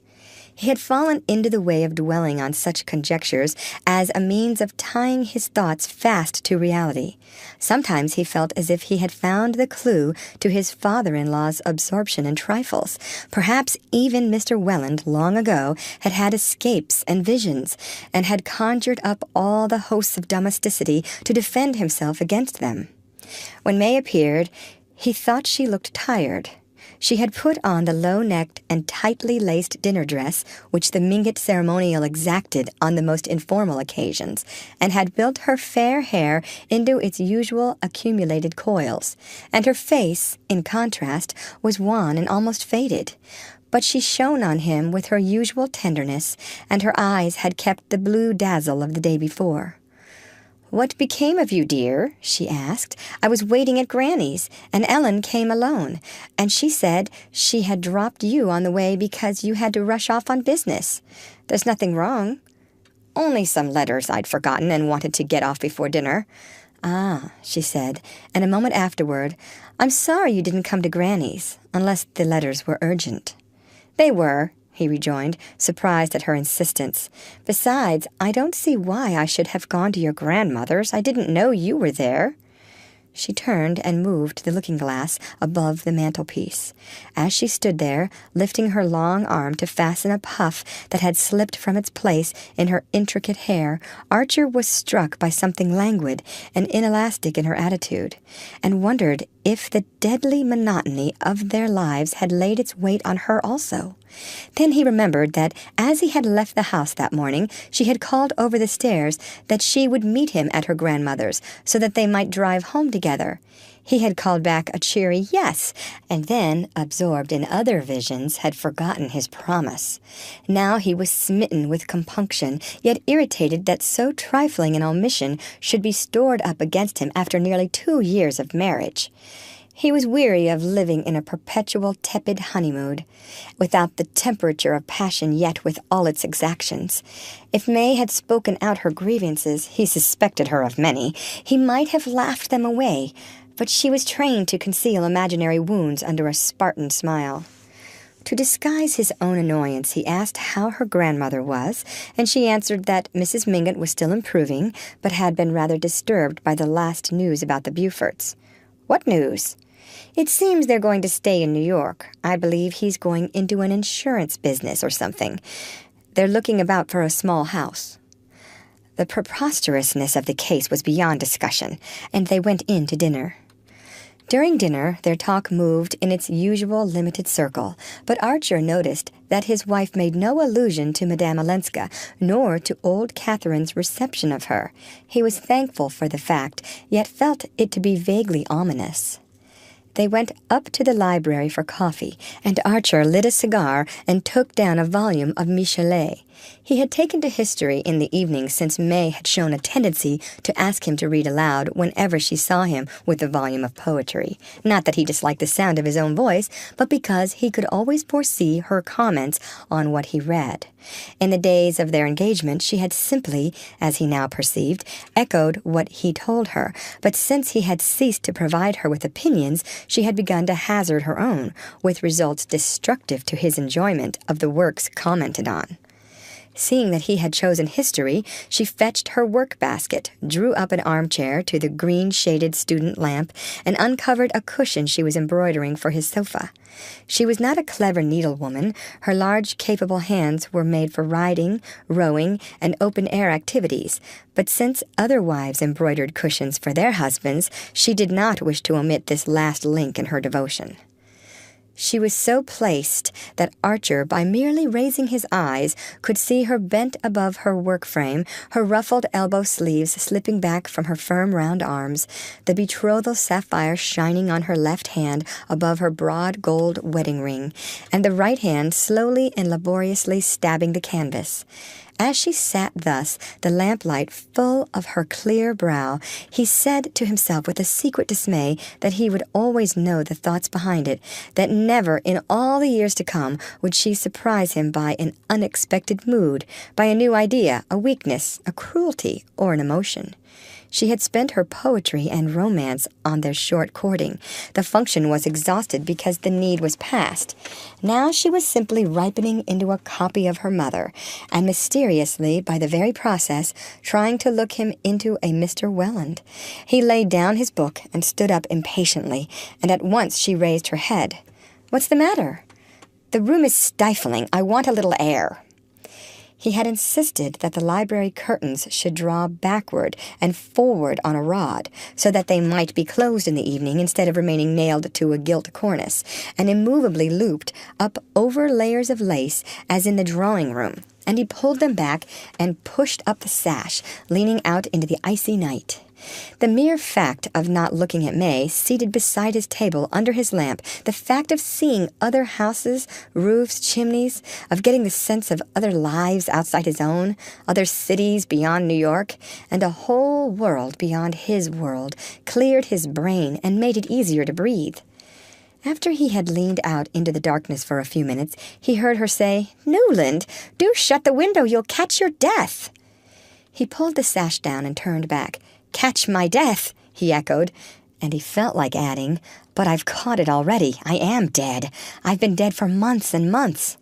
He had fallen into the way of dwelling on such conjectures as a means of tying his thoughts fast to reality. Sometimes he felt as if he had found the clue to his father-in-law's absorption in trifles. Perhaps even Mr. Welland, long ago, had had escapes and visions, and had conjured up all the hosts of domesticity to defend himself against them. When May appeared, he thought she looked tired. She had put on the low-necked and tightly laced dinner dress which the Mingott ceremonial exacted on the most informal occasions, and had built her fair hair into its usual accumulated coils, and her face, in contrast, was wan and almost faded. But she shone on him with her usual tenderness, and her eyes had kept the blue dazzle of the day before. "What became of you, dear?" she asked. "I was waiting at Granny's, and Ellen came alone, and she said she had dropped you on the way because you had to rush off on business. There's nothing wrong." "Only some letters I'd forgotten and wanted to get off before dinner." "Ah," she said, and a moment afterward, "I'm sorry you didn't come to Granny's, unless the letters were urgent." "They were," he rejoined, surprised at her insistence. "Besides, I don't see why I should have gone to your grandmother's. I didn't know you were there." She turned and moved to the looking-glass above the mantelpiece. As she stood there, lifting her long arm to fasten a puff that had slipped from its place in her intricate hair, Archer was struck by something languid and inelastic in her attitude, and wondered if the deadly monotony of their lives had laid its weight on her also. Then he remembered that as he had left the house that morning, she had called over the stairs that she would meet him at her grandmother's so that they might drive home together. He had called back a cheery yes, and then, absorbed in other visions, had forgotten his promise. Now he was smitten with compunction, yet irritated that so trifling an omission should be stored up against him after nearly 2 years of marriage. He was weary of living in a perpetual tepid honeymoon, without the temperature of passion yet with all its exactions. If May had spoken out her grievances, he suspected her of many, he might have laughed them away, but she was trained to conceal imaginary wounds under a Spartan smile. To disguise his own annoyance, he asked how her grandmother was, and she answered that Mrs. Mingott was still improving, but had been rather disturbed by the last news about the Beauforts. "What news?" "It seems they're going to stay in New York. I believe he's going into an insurance business or something. They're looking about for a small house." The preposterousness of the case was beyond discussion, and they went in to dinner. During dinner, their talk moved in its usual limited circle, but Archer noticed that his wife made no allusion to Madame Olenska, nor to old Catherine's reception of her. He was thankful for the fact, yet felt it to be vaguely ominous. They went up to the library for coffee, and Archer lit a cigar and took down a volume of Michelet. He had taken to history in the evening since May had shown a tendency to ask him to read aloud whenever she saw him with a volume of poetry. Not that he disliked the sound of his own voice, but because he could always foresee her comments on what he read. In the days of their engagement, she had simply, as he now perceived, echoed what he told her, but since he had ceased to provide her with opinions, she had begun to hazard her own, with results destructive to his enjoyment of the works commented on. Seeing that he had chosen history, she fetched her work-basket, drew up an armchair to the green-shaded student lamp, and uncovered a cushion she was embroidering for his sofa. She was not a clever needlewoman. Her large, capable hands were made for riding, rowing, and open-air activities, but since other wives embroidered cushions for their husbands, she did not wish to omit this last link in her devotion. She was so placed that Archer, by merely raising his eyes, could see her bent above her work frame, her ruffled elbow sleeves slipping back from her firm round arms, the betrothal sapphire shining on her left hand above her broad gold wedding ring, and the right hand slowly and laboriously stabbing the canvas. As she sat thus, the lamplight full of her clear brow, he said to himself with a secret dismay that he would always know the thoughts behind it, that never in all the years to come would she surprise him by an unexpected mood, by a new idea, a weakness, a cruelty, or an emotion. She had spent her poetry and romance on their short courting. The function was exhausted because the need was past. Now she was simply ripening into a copy of her mother, and mysteriously, by the very process, trying to look him into a Mr. Welland. He laid down his book and stood up impatiently, and at once she raised her head. "What's the matter?" "The room is stifling. I want a little air." He had insisted that the library curtains should draw backward and forward on a rod, so that they might be closed in the evening instead of remaining nailed to a gilt cornice, and immovably looped up over layers of lace as in the drawing-room, and he pulled them back and pushed up the sash, leaning out into the icy night. The mere fact of not looking at May, seated beside his table under his lamp, the fact of seeing other houses, roofs, chimneys, of getting the sense of other lives outside his own, other cities beyond New York, and a whole world beyond his world, cleared his brain and made it easier to breathe. After he had leaned out into the darkness for a few minutes, he heard her say, "Newland, do shut the window, you'll catch your death." He pulled the sash down and turned back. "Catch my death," he echoed, and he felt like adding, "But I've caught it already. I am dead. I've been dead for months and months."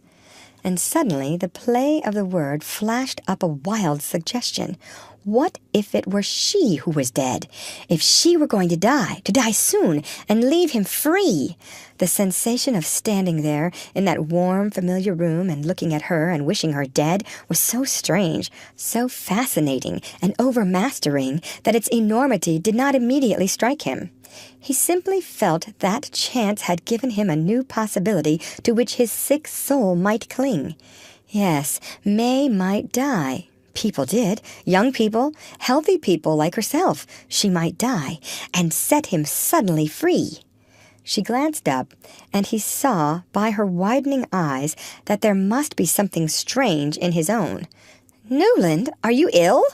And suddenly the play of the word flashed up a wild suggestion. What if it were she who was dead? If she were going to die soon, and leave him free? The sensation of standing there in that warm, familiar room and looking at her and wishing her dead was so strange, so fascinating and overmastering that its enormity did not immediately strike him. He simply felt that chance had given him a new possibility to which his sick soul might cling. Yes, May might die. People did. Young people, healthy people like herself. She might die, and set him suddenly free. She glanced up, and he saw by her widening eyes that there must be something strange in his own. "Newland, are you ill?"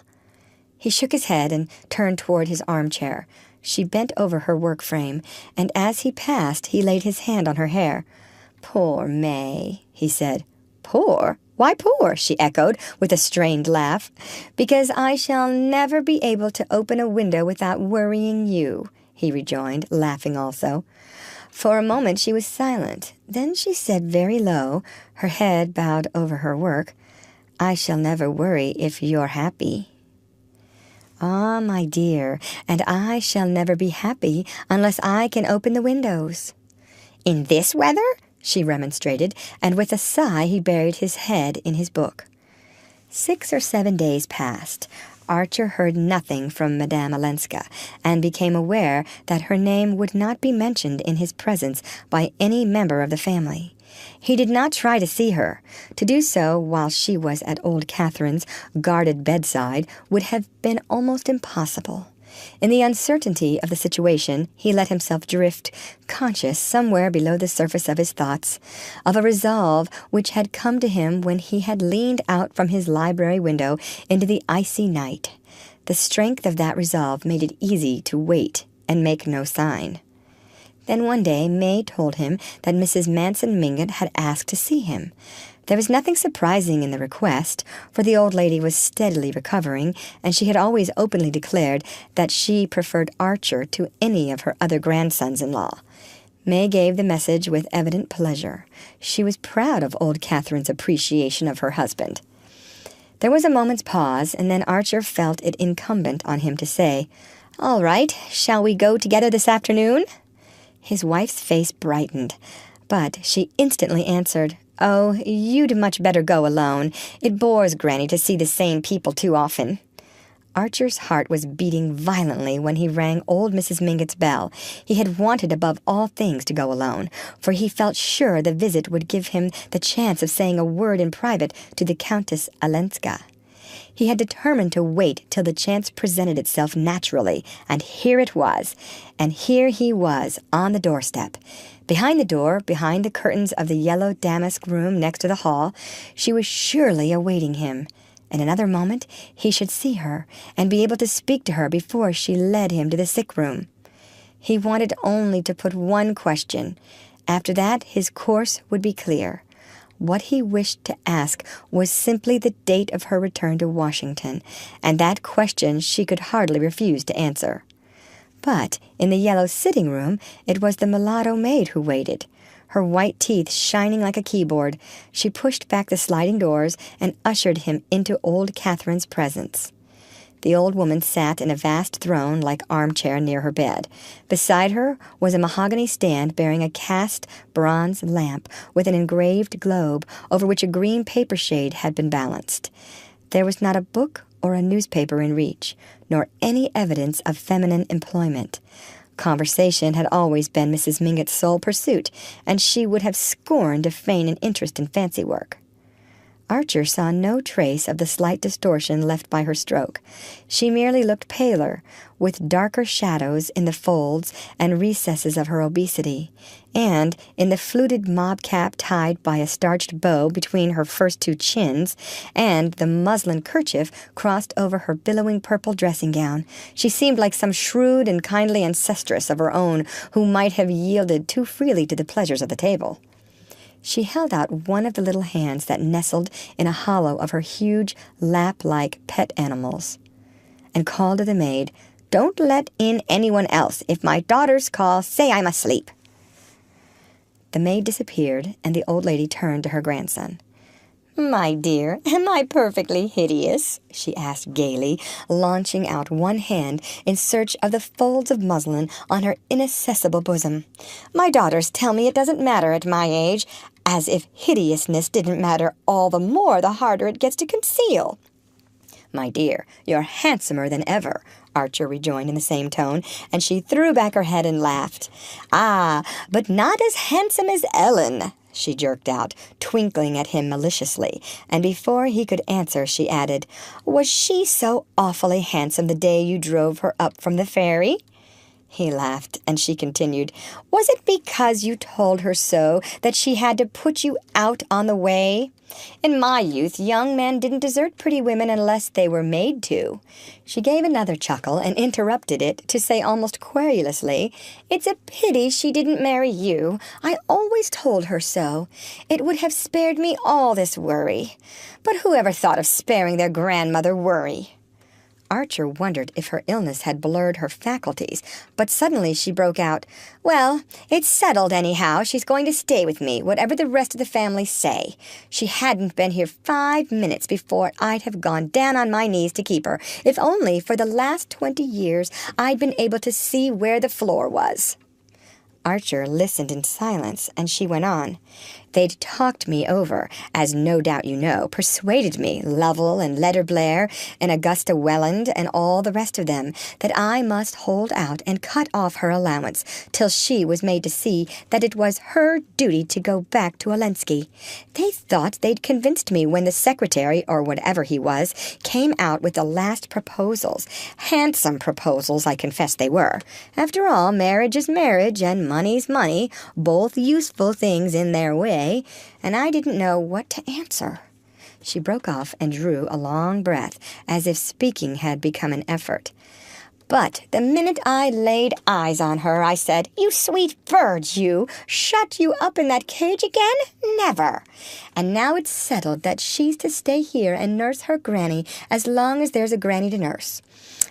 He shook his head and turned toward his armchair. She bent over her work frame, and as he passed, he laid his hand on her hair. "Poor May," he said. "Poor? Why poor?" she echoed, with a strained laugh. "Because I shall never be able to open a window without worrying you," he rejoined, laughing also. For a moment she was silent. Then she said very low, her head bowed over her work, "I shall never worry if you're happy." "Ah, my dear, and I shall never be happy unless I can open the windows." "In this weather?" she remonstrated, and with a sigh he buried his head in his book. 6 or 7 days passed. Archer heard nothing from Madame Olenska, and became aware that her name would not be mentioned in his presence by any member of the family. He did not try to see her. To do so while she was at old Catherine's guarded bedside would have been almost impossible. In the uncertainty of the situation, he let himself drift, conscious somewhere below the surface of his thoughts, of a resolve which had come to him when he had leaned out from his library window into the icy night. The strength of that resolve made it easy to wait and make no sign. Then one day May told him that Mrs. Manson Mingott had asked to see him. There was nothing surprising in the request, for the old lady was steadily recovering, and she had always openly declared that she preferred Archer to any of her other grandsons-in-law. May gave the message with evident pleasure. She was proud of old Catherine's appreciation of her husband. There was a moment's pause, and then Archer felt it incumbent on him to say, "All right, shall we go together this afternoon?" His wife's face brightened, but she instantly answered, "Oh, you'd much better go alone. It bores Granny to see the same people too often." Archer's heart was beating violently when he rang old Mrs. Mingott's bell. He had wanted above all things to go alone, for he felt sure the visit would give him the chance of saying a word in private to the Countess Olenska. He had determined to wait till the chance presented itself naturally, and here it was. And here he was, on the doorstep. Behind the door, behind the curtains of the yellow damask room next to the hall, she was surely awaiting him. In another moment he should see her, and be able to speak to her before she led him to the sick room. He wanted only to put one question. After that his course would be clear. What he wished to ask was simply the date of her return to Washington, and that question she could hardly refuse to answer. But in the yellow sitting-room it was the mulatto maid who waited. Her white teeth shining like a keyboard, she pushed back the sliding doors and ushered him into old Catherine's presence. The old woman sat in a vast throne like armchair near her bed. Beside her was a mahogany stand bearing a cast bronze lamp with an engraved globe over which a green paper shade had been balanced. There was not a book or a newspaper in reach, nor any evidence of feminine employment. Conversation had always been Mrs. Mingott's sole pursuit, and she would have scorned to feign an interest in fancy work. Archer saw no trace of the slight distortion left by her stroke. She merely looked paler, with darker shadows in the folds and recesses of her obesity, and in the fluted mob cap tied by a starched bow between her first two chins, and the muslin kerchief crossed over her billowing purple dressing-gown. She seemed like some shrewd and kindly ancestress of her own who might have yielded too freely to the pleasures of the table. She held out one of the little hands that nestled in a hollow of her huge, lap-like pet animals, and called to the maid, "Don't let in anyone else. If my daughters call, say I'm asleep." The maid disappeared, and the old lady turned to her grandson. "My dear, am I perfectly hideous?" she asked gaily, launching out one hand in search of the folds of muslin on her inaccessible bosom. "My daughters tell me it doesn't matter at my age, as if hideousness didn't matter all the more the harder it gets to conceal." "My dear, you're handsomer than ever," Archer rejoined in the same tone, and she threw back her head and laughed. "Ah, but not as handsome as Ellen," she jerked out, twinkling at him maliciously, and before he could answer she added, "Was she so awfully handsome the day you drove her up from the ferry?" He laughed, and she continued, "Was it because you told her so that she had to put you out on the way? In my youth, young men didn't desert pretty women unless they were made to." She gave another chuckle and interrupted it to say almost querulously, "It's a pity she didn't marry you. I always told her so. It would have spared me all this worry. But who ever thought of sparing their grandmother worry?" Archer wondered if her illness had blurred her faculties, but suddenly she broke out, "Well, it's settled anyhow. She's going to stay with me, whatever the rest of the family say. She hadn't been here 5 minutes before I'd have gone down on my knees to keep her, if only for the last 20 years I'd been able to see where the floor was." Archer listened in silence, and she went on, They'd talked me over, as no doubt you know, persuaded me, Lovell and Letterblair and Augusta Welland and all the rest of them, that I must hold out and cut off her allowance till she was made to see that it was her duty to go back to Olenski. They thought they'd convinced me when the secretary, or whatever he was, came out with the last proposals. Handsome proposals, I confess they were. After all, marriage is marriage, and money's money, both useful things in their way, and I didn't know what to answer. She broke off and drew a long breath, as if speaking had become an effort. But the minute I laid eyes on her, I said, "You sweet bird, you! Shut you up in that cage again? Never! And now it's settled that she's to stay here and nurse her granny as long as there's a granny to nurse.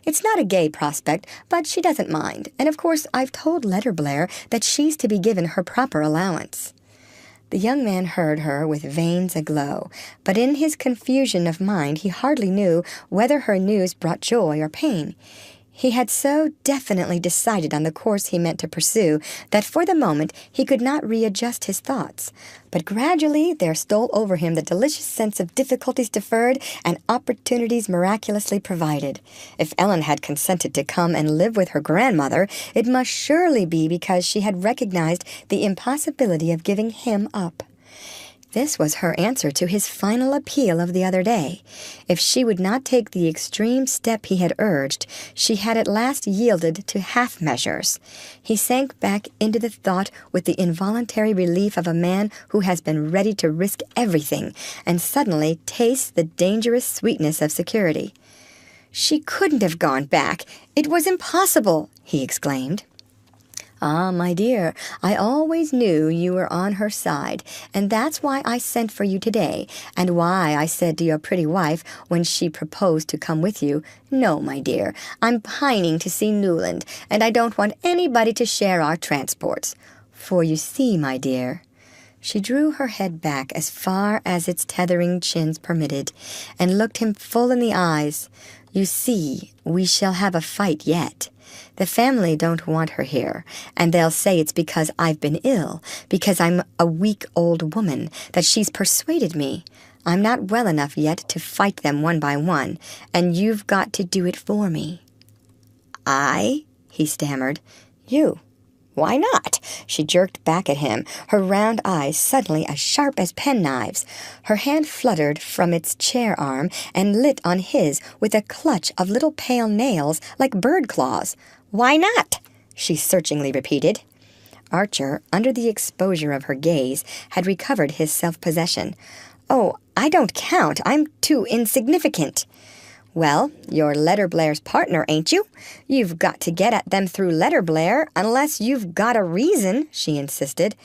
It's not a gay prospect, but she doesn't mind, and of course I've told Letterblair that she's to be given her proper allowance." The young man heard her with veins aglow, but in his confusion of mind he hardly knew whether her news brought joy or pain. He had so definitely decided on the course he meant to pursue that for the moment he could not readjust his thoughts. But gradually there stole over him the delicious sense of difficulties deferred and opportunities miraculously provided. If Ellen had consented to come and live with her grandmother, it must surely be because she had recognized the impossibility of giving him up. This was her answer to his final appeal of the other day. If she would not take the extreme step he had urged, she had at last yielded to half measures. He sank back into the thought with the involuntary relief of a man who has been ready to risk everything, and suddenly tastes the dangerous sweetness of security. "She couldn't have gone back. It was impossible," he exclaimed. "Ah, my dear, I always knew you were on her side, and that's why I sent for you today, and why I said to your pretty wife when she proposed to come with you, 'No, my dear, I'm pining to see Newland, and I don't want anybody to share our transports.' For you see, my dear," she drew her head back as far as its tethering chins permitted, and looked him full in the eyes, "you see, we shall have a fight yet. The family don't want her here, and they'll say it's because I've been ill, because I'm a weak old woman, that she's persuaded me. I'm not well enough yet to fight them one by one, and you've got to do it for me." "I?" he stammered. "You. Why not?" She jerked back at him, her round eyes suddenly as sharp as penknives. Her hand fluttered from its chair arm and lit on his with a clutch of little pale nails like bird claws. "Why not?" she searchingly repeated. Archer, under the exposure of her gaze, had recovered his self-possession. "Oh, I don't count. I'm too insignificant." "Well, you're Letterblair's partner, ain't you? You've got to get at them through Letterblair, unless you've got a reason," she insisted.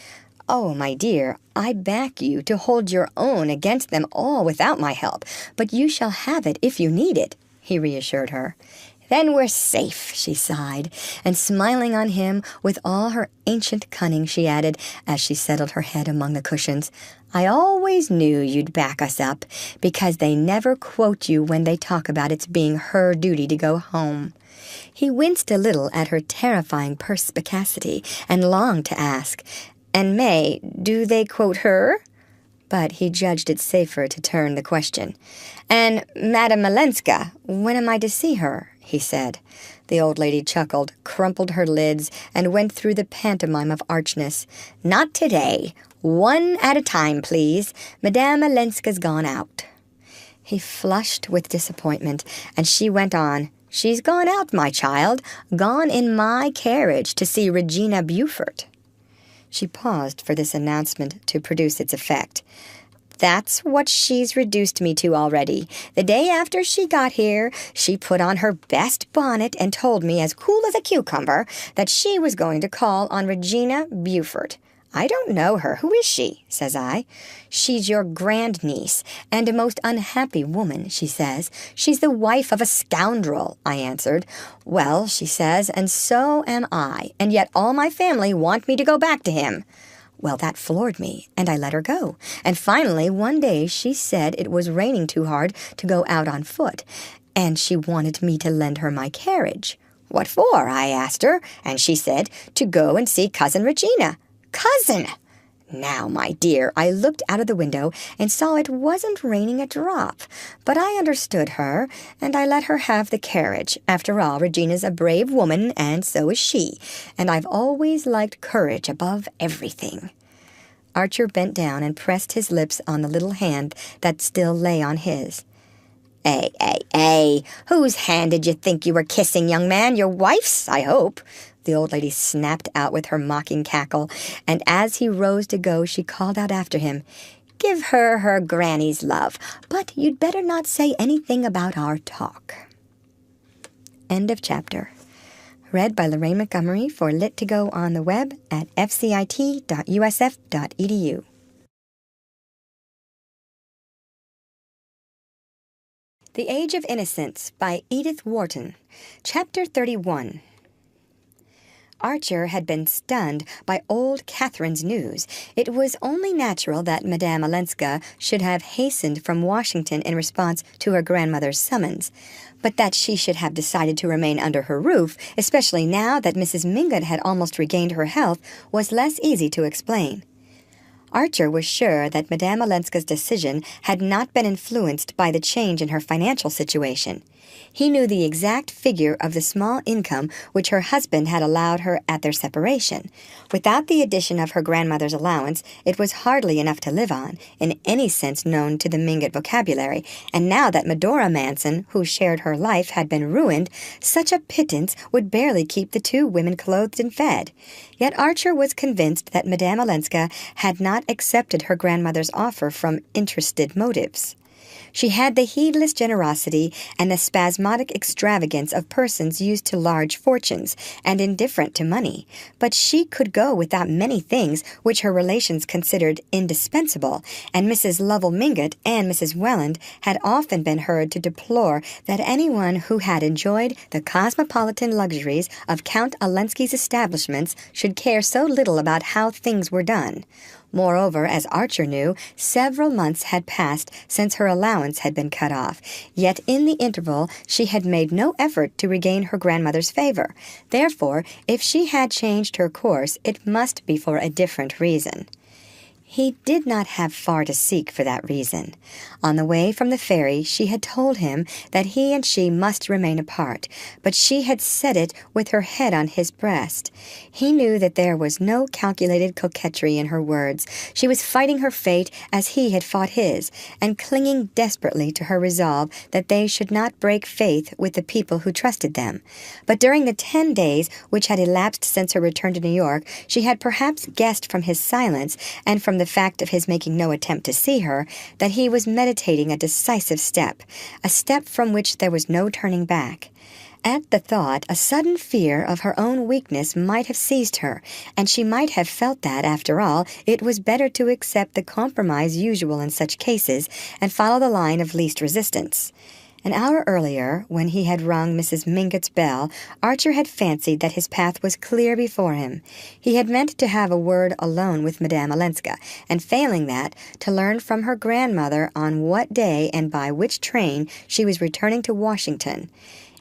"Oh, my dear, I back you to hold your own against them all without my help, but you shall have it if you need it," he reassured her. "Then we're safe," she sighed, and smiling on him with all her ancient cunning, she added, as she settled her head among the cushions, "I always knew you'd back us up, because they never quote you when they talk about its being her duty to go home." He winced a little at her terrifying perspicacity, and longed to ask, "And May, do they quote her?" But he judged it safer to turn the question. "And Madame Malenska, when am I to see her?" he said. The old lady chuckled, crumpled her lids, and went through the pantomime of archness. "Not today. One at a time, please. Madame Malenska's gone out." He flushed with disappointment, and she went on. "She's gone out, my child, gone in my carriage to see Regina Beaufort." She paused for this announcement to produce its effect. "That's what she's reduced me to already. The day after she got here, she put on her best bonnet and told me, as cool as a cucumber, that she was going to call on Regina Beaufort. 'I don't know her. Who is she?' says I. 'She's your grandniece, and a most unhappy woman,' she says. 'She's the wife of a scoundrel,' I answered. 'Well,' she says, 'and so am I, and yet all my family want me to go back to him.' Well, that floored me, and I let her go. And finally, one day she said it was raining too hard to go out on foot, and she wanted me to lend her my carriage. 'What for?' I asked her, and she said, 'To go and see Cousin Regina.' 'Cousin!' Now, my dear, I looked out of the window and saw it wasn't raining a drop. But I understood her, and I let her have the carriage. After all, Regina's a brave woman, and so is she. And I've always liked courage above everything. Archer bent down and pressed his lips on the little hand that still lay on his. Whose hand did you think you were kissing, young man? Your wife's, I hope. The old lady snapped out with her mocking cackle, and as he rose to go, she called out after him, "Give her granny's love, but you'd better not say anything about our talk." End of chapter. Read by Lorraine Montgomery for Lit2Go on the web at fcit.usf.edu. The Age of Innocence by Edith Wharton. Chapter 31. Archer had been stunned by old Catherine's news. It was only natural that Madame Olenska should have hastened from Washington in response to her grandmother's summons. But that she should have decided to remain under her roof, especially now that Mrs. Mingott had almost regained her health, was less easy to explain. Archer was sure that Madame Olenska's decision had not been influenced by the change in her financial situation. He knew the exact figure of the small income which her husband had allowed her at their separation. Without the addition of her grandmother's allowance, it was hardly enough to live on, in any sense known to the Mingott vocabulary, and now that Medora Manson, who shared her life, had been ruined, such a pittance would barely keep the two women clothed and fed. Yet Archer was convinced that Madame Olenska had not accepted her grandmother's offer from interested motives. She had the heedless generosity and the spasmodic extravagance of persons used to large fortunes and indifferent to money, but she could go without many things which her relations considered indispensable, and Mrs. Lovell Mingott and Mrs. Welland had often been heard to deplore that anyone who had enjoyed the cosmopolitan luxuries of Count Olenski's establishments should care so little about how things were done. Moreover, as Archer knew, several months had passed since her allowance had been cut off, yet in the interval she had made no effort to regain her grandmother's favor. Therefore, if she had changed her course, it must be for a different reason. He did not have far to seek for that reason. On the way from the ferry, she had told him that he and she must remain apart, but she had said it with her head on his breast. He knew that there was no calculated coquetry in her words. She was fighting her fate as he had fought his, and clinging desperately to her resolve that they should not break faith with the people who trusted them. But during the 10 days which had elapsed since her return to New York, she had perhaps guessed from his silence, and from the fact of his making no attempt to see her, that he was meditating a decisive step, a step from which there was no turning back. At the thought, a sudden fear of her own weakness might have seized her, and she might have felt that, after all, it was better to accept the compromise usual in such cases and follow the line of least resistance. An hour earlier, when he had rung Mrs. Mingott's bell, Archer had fancied that his path was clear before him. He had meant to have a word alone with Madame Olenska, and failing that, to learn from her grandmother on what day and by which train she was returning to Washington.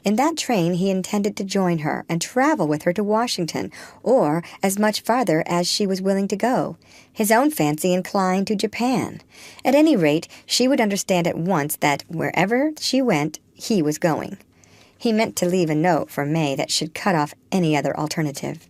In that train he intended to join her and travel with her to Washington, or as much farther as she was willing to go. His own fancy inclined to Japan. At any rate, she would understand at once that wherever she went, he was going. He meant to leave a note for May that should cut off any other alternative.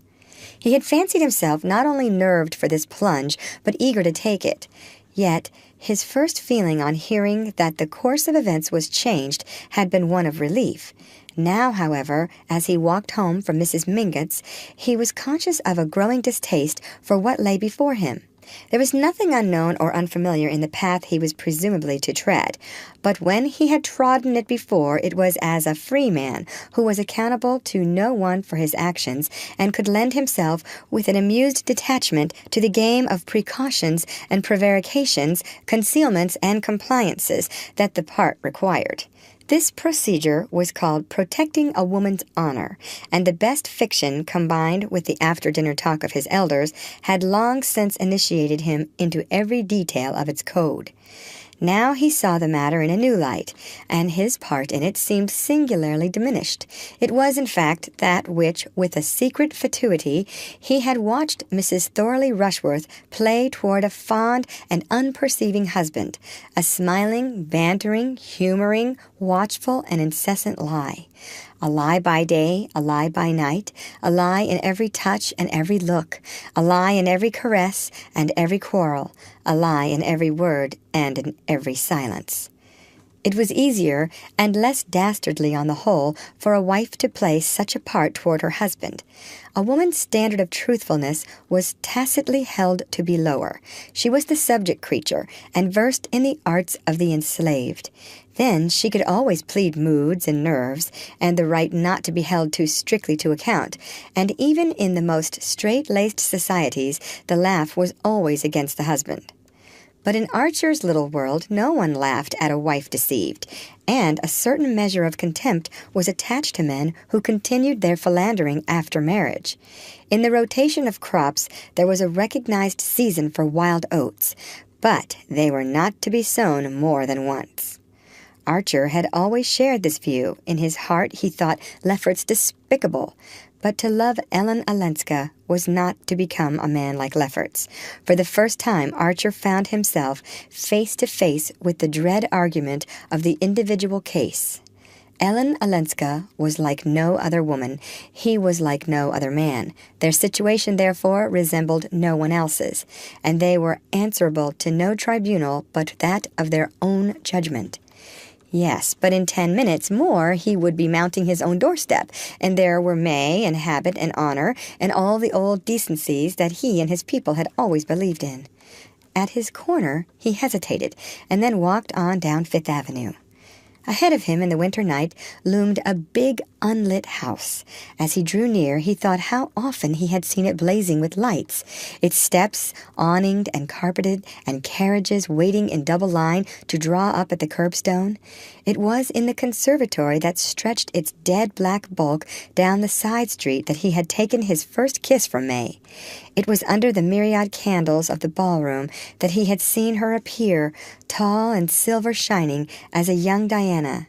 He had fancied himself not only nerved for this plunge, but eager to take it. Yet his first feeling on hearing that the course of events was changed had been one of relief. Now, however, as he walked home from Mrs. Mingott's, he was conscious of a growing distaste for what lay before him. There was nothing unknown or unfamiliar in the path he was presumably to tread, but when he had trodden it before, it was as a free man who was accountable to no one for his actions and could lend himself with an amused detachment to the game of precautions and prevarications, concealments and compliances that the part required. This procedure was called protecting a woman's honor, and the best fiction, combined with the after-dinner talk of his elders, had long since initiated him into every detail of its code. Now he saw the matter in a new light, and his part in it seemed singularly diminished. It was, in fact, that which, with a secret fatuity, he had watched Mrs. Thorley Rushworth play toward a fond and unperceiving husband, a smiling, bantering, humoring, watchful, and incessant lie. A lie by day, a lie by night, a lie in every touch and every look, a lie in every caress and every quarrel, a lie in every word and in every silence. It was easier and less dastardly on the whole for a wife to play such a part toward her husband. A woman's standard of truthfulness was tacitly held to be lower. She was the subject creature and versed in the arts of the enslaved. Then she could always plead moods and nerves, and the right not to be held too strictly to account, and even in the most straight-laced societies the laugh was always against the husband. But in Archer's little world no one laughed at a wife deceived, and a certain measure of contempt was attached to men who continued their philandering after marriage. In the rotation of crops there was a recognized season for wild oats, but they were not to be sown more than once. Archer had always shared this view. In his heart he thought Lefferts despicable, but to love Ellen Olenska was not to become a man like Lefferts. For the first time Archer found himself face to face with the dread argument of the individual case. Ellen Olenska was like no other woman. He was like no other man. Their situation, therefore, resembled no one else's, and they were answerable to no tribunal but that of their own judgment. Yes, but in 10 minutes more he would be mounting his own doorstep, and there were May and habit and honor and all the old decencies that he and his people had always believed in. At his corner he hesitated, and then walked on down Fifth Avenue. Ahead of him in the winter night loomed a big unlit house. As he drew near, he thought how often he had seen it blazing with lights, its steps awninged and carpeted, and carriages waiting in double line to draw up at the curbstone. It was in the conservatory that stretched its dead black bulk down the side street that he had taken his first kiss from May. It was under the myriad candles of the ballroom that he had seen her appear, tall and silver shining as a young Diana.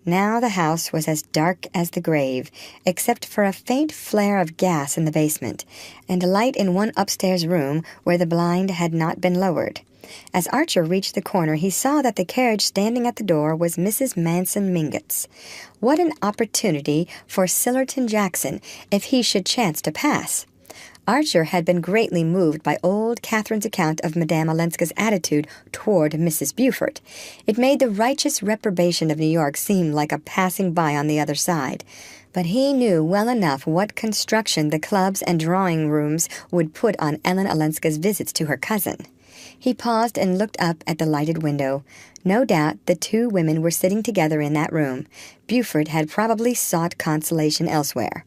Now the house was as dark as the grave, except for a faint flare of gas in the basement, and a light in one upstairs room where the blind had not been lowered. As Archer reached the corner, he saw that the carriage standing at the door was Mrs. Manson Mingott's. What an opportunity for Sillerton Jackson if he should chance to pass! Archer had been greatly moved by old Catherine's account of Madame Olenska's attitude toward Mrs. Beaufort. It made the righteous reprobation of New York seem like a passing by on the other side. But he knew well enough what construction the clubs and drawing-rooms would put on Ellen Olenska's visits to her cousin. He paused and looked up at the lighted window. No doubt the two women were sitting together in that room. Beaufort had probably sought consolation elsewhere.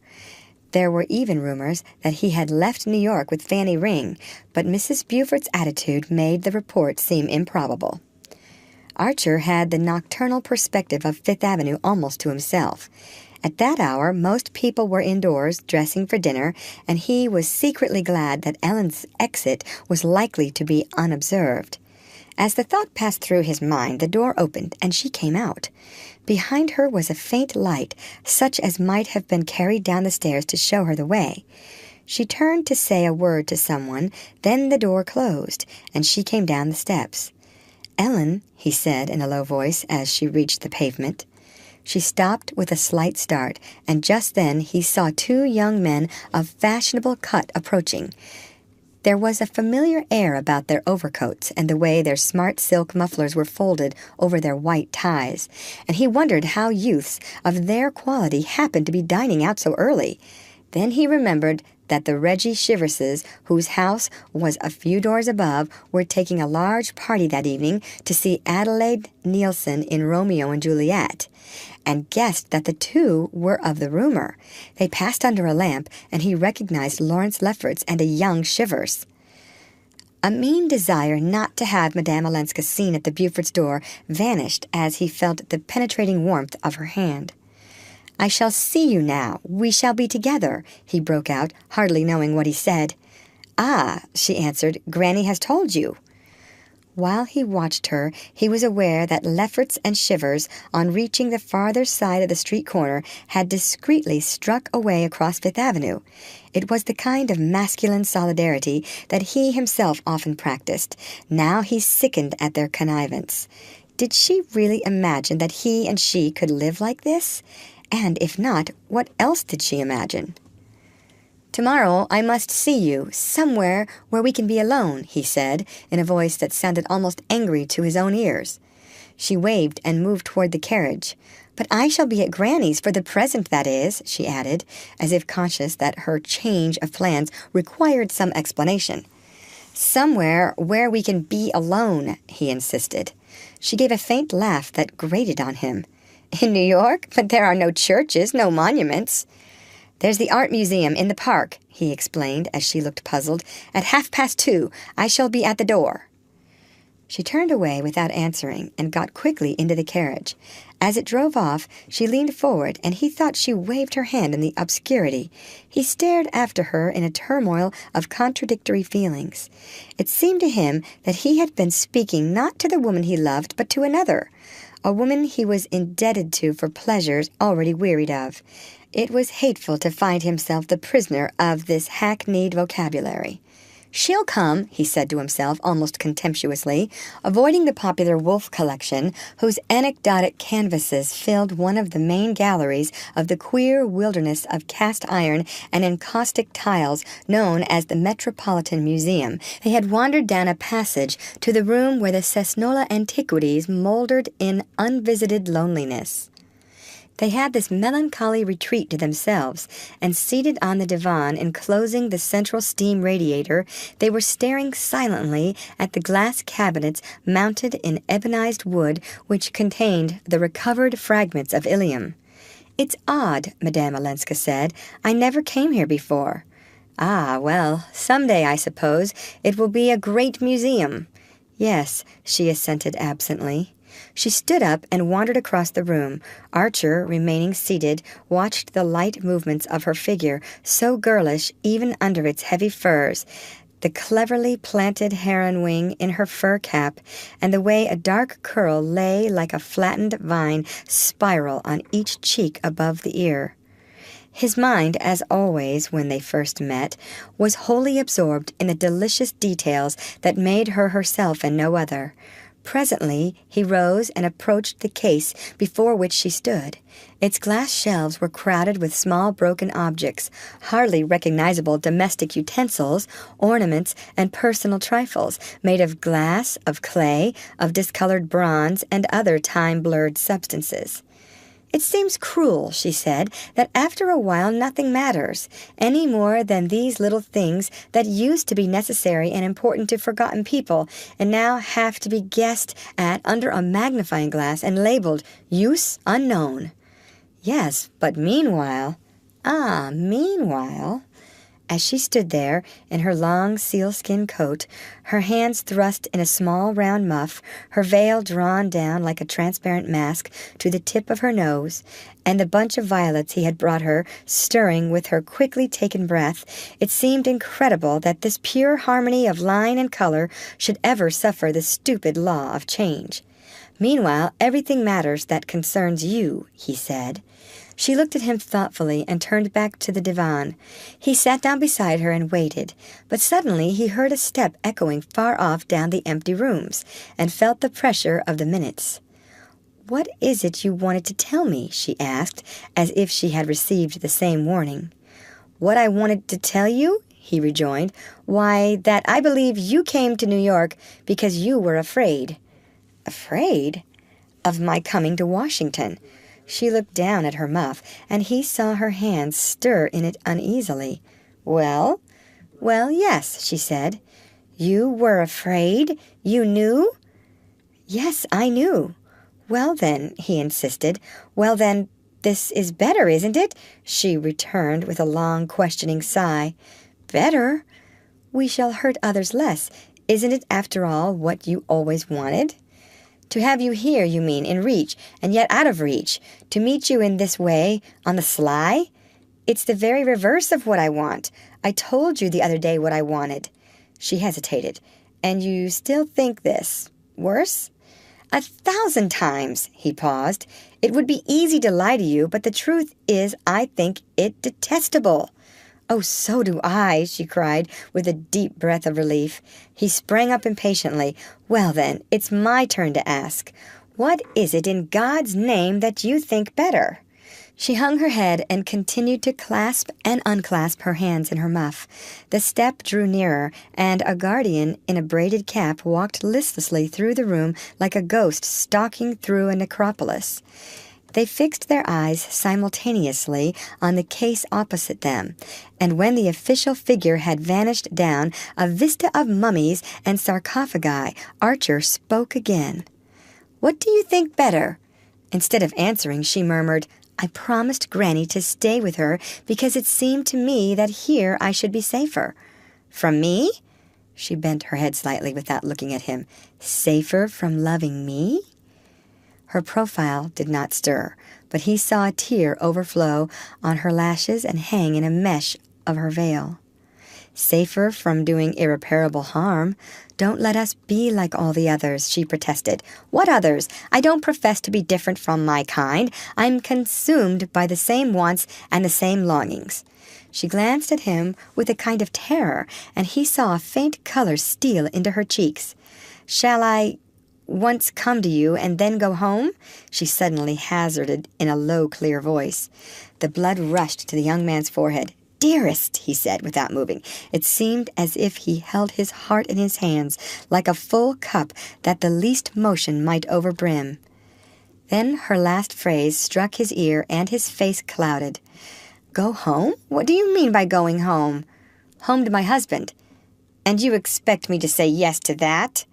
There were even rumors that he had left New York with Fanny Ring, but Mrs. Beaufort's attitude made the report seem improbable. Archer had the nocturnal perspective of Fifth Avenue almost to himself. At that hour most people were indoors dressing for dinner, and he was secretly glad that Ellen's exit was likely to be unobserved. As the thought passed through his mind, the door opened, and she came out. Behind her was a faint light, such as might have been carried down the stairs to show her the way. She turned to say a word to someone, then the door closed, and she came down the steps. "Ellen," he said in a low voice as she reached the pavement. She stopped with a slight start, and just then he saw two young men of fashionable cut approaching. There was a familiar air about their overcoats and the way their smart silk mufflers were folded over their white ties, and he wondered how youths of their quality happened to be dining out so early. Then he remembered that the Reggie Shiverses, whose house was a few doors above, were taking a large party that evening to see Adelaide Neilson in Romeo and Juliet, and guessed that the two were of the rumor. They passed under a lamp, and he recognized Lawrence Lefferts and a young Shivers. A mean desire not to have Madame Olenska seen at the Beaufort's door vanished as he felt the penetrating warmth of her hand. "I shall see you now. We shall be together," he broke out, hardly knowing what he said. "Ah," she answered, "Granny has told you." While he watched her, he was aware that Lefferts and Shivers, on reaching the farther side of the street corner, had discreetly struck away across Fifth Avenue. It was the kind of masculine solidarity that he himself often practiced. Now he sickened at their connivance. Did she really imagine that he and she could live like this? And if not, what else did she imagine? "Tomorrow I must see you, somewhere where we can be alone," he said, in a voice that sounded almost angry to his own ears. She waved and moved toward the carriage. "But I shall be at Granny's, for the present, that is," she added, as if conscious that her change of plans required some explanation. "Somewhere where we can be alone," he insisted. She gave a faint laugh that grated on him. "In New York? But there are no churches, no monuments." "There's the art museum in the park," he explained as she looked puzzled. "At 2:30, I shall be at the door." She turned away without answering and got quickly into the carriage. As it drove off, she leaned forward, and he thought she waved her hand in the obscurity. He stared after her in a turmoil of contradictory feelings. It seemed to him that he had been speaking not to the woman he loved, but to another, a woman he was indebted to for pleasures already wearied of. It was hateful to find himself the prisoner of this hackneyed vocabulary. "She'll come," he said to himself almost contemptuously, avoiding the popular Wolfe collection, whose anecdotic canvases filled one of the main galleries of the queer wilderness of cast iron and encaustic tiles known as the Metropolitan Museum. They had wandered down a passage to the room where the Cesnola antiquities mouldered in unvisited loneliness. They had this melancholy retreat to themselves, and seated on the divan enclosing the central steam radiator, they were staring silently at the glass cabinets mounted in ebonized wood which contained the recovered fragments of Ilium. "It's odd," Madame Olenska said. "I never came here before." "Ah, well, some day, I suppose, it will be a great museum." "Yes," she assented absently. She stood up and wandered across the room. Archer, remaining seated, watched the light movements of her figure, so girlish even under its heavy furs, the cleverly planted heron wing in her fur cap, and the way a dark curl lay like a flattened vine spiral on each cheek above the ear. His mind, as always when they first met, was wholly absorbed in the delicious details that made her herself and no other. Presently he rose and approached the case before which she stood. Its glass shelves were crowded with small broken objects, hardly recognizable domestic utensils, ornaments, and personal trifles, made of glass, of clay, of discolored bronze, and other time-blurred substances. "It seems cruel," she said, "that after a while nothing matters, any more than these little things that used to be necessary and important to forgotten people, and now have to be guessed at under a magnifying glass and labeled use unknown." "Yes, but meanwhile—" "Ah, meanwhile—" As she stood there, in her long sealskin coat, her hands thrust in a small round muff, her veil drawn down like a transparent mask to the tip of her nose, and the bunch of violets he had brought her stirring with her quickly taken breath, it seemed incredible that this pure harmony of line and color should ever suffer the stupid law of change. "Meanwhile, everything matters that concerns you," he said. She looked at him thoughtfully and turned back to the divan. He sat down beside her and waited, but suddenly he heard a step echoing far off down the empty rooms, and felt the pressure of the minutes. "What is it you wanted to tell me?" she asked, as if she had received the same warning. "What I wanted to tell you?" he rejoined. "Why, that I believe you came to New York because you were afraid." "Afraid?" "Of my coming to Washington." She looked down at her muff, and he saw her hands stir in it uneasily. "Well?" "Well, yes," she said. "You were afraid? You knew?" "Yes, I knew." "Well, then," he insisted, "well, then, this is better, isn't it?" she returned with a long, questioning sigh. "Better? We shall hurt others less. Isn't it, after all, what you always wanted?" "To have you here, you mean, in reach, and yet out of reach. To meet you in this way, on the sly? It's the very reverse of what I want. I told you the other day what I wanted." She hesitated. And you still think this? Worse? 1,000 times, he paused. It would be easy to lie to you, but the truth is I think it detestable. Oh, so do I, she cried, with a deep breath of relief. He sprang up impatiently. Well, then, it's my turn to ask. What is it in God's name that you think better? She hung her head and continued to clasp and unclasp her hands in her muff. The step drew nearer, and a guardian in a braided cap walked listlessly through the room like a ghost stalking through a necropolis. They fixed their eyes simultaneously on the case opposite them, and when the official figure had vanished down a vista of mummies and sarcophagi, Archer spoke again. What do you think better? Instead of answering, she murmured, I promised Granny to stay with her because it seemed to me that here I should be safer. From me? She bent her head slightly without looking at him. Safer from loving me? Her profile did not stir, but he saw a tear overflow on her lashes and hang in a mesh of her veil. Safer from doing irreparable harm. Don't let us be like all the others, she protested. What others? I don't profess to be different from my kind. I'm consumed by the same wants and the same longings. She glanced at him with a kind of terror, and he saw a faint color steal into her cheeks. Shall I once come to you and then go home? She suddenly hazarded in a low, clear voice. The blood rushed to the young man's forehead. Dearest, he said, without moving. It seemed as if he held his heart in his hands, like a full cup that the least motion might overbrim. Then her last phrase struck his ear, and his face clouded. Go home? What do you mean by going home? Home to my husband. And you expect me to say yes to that?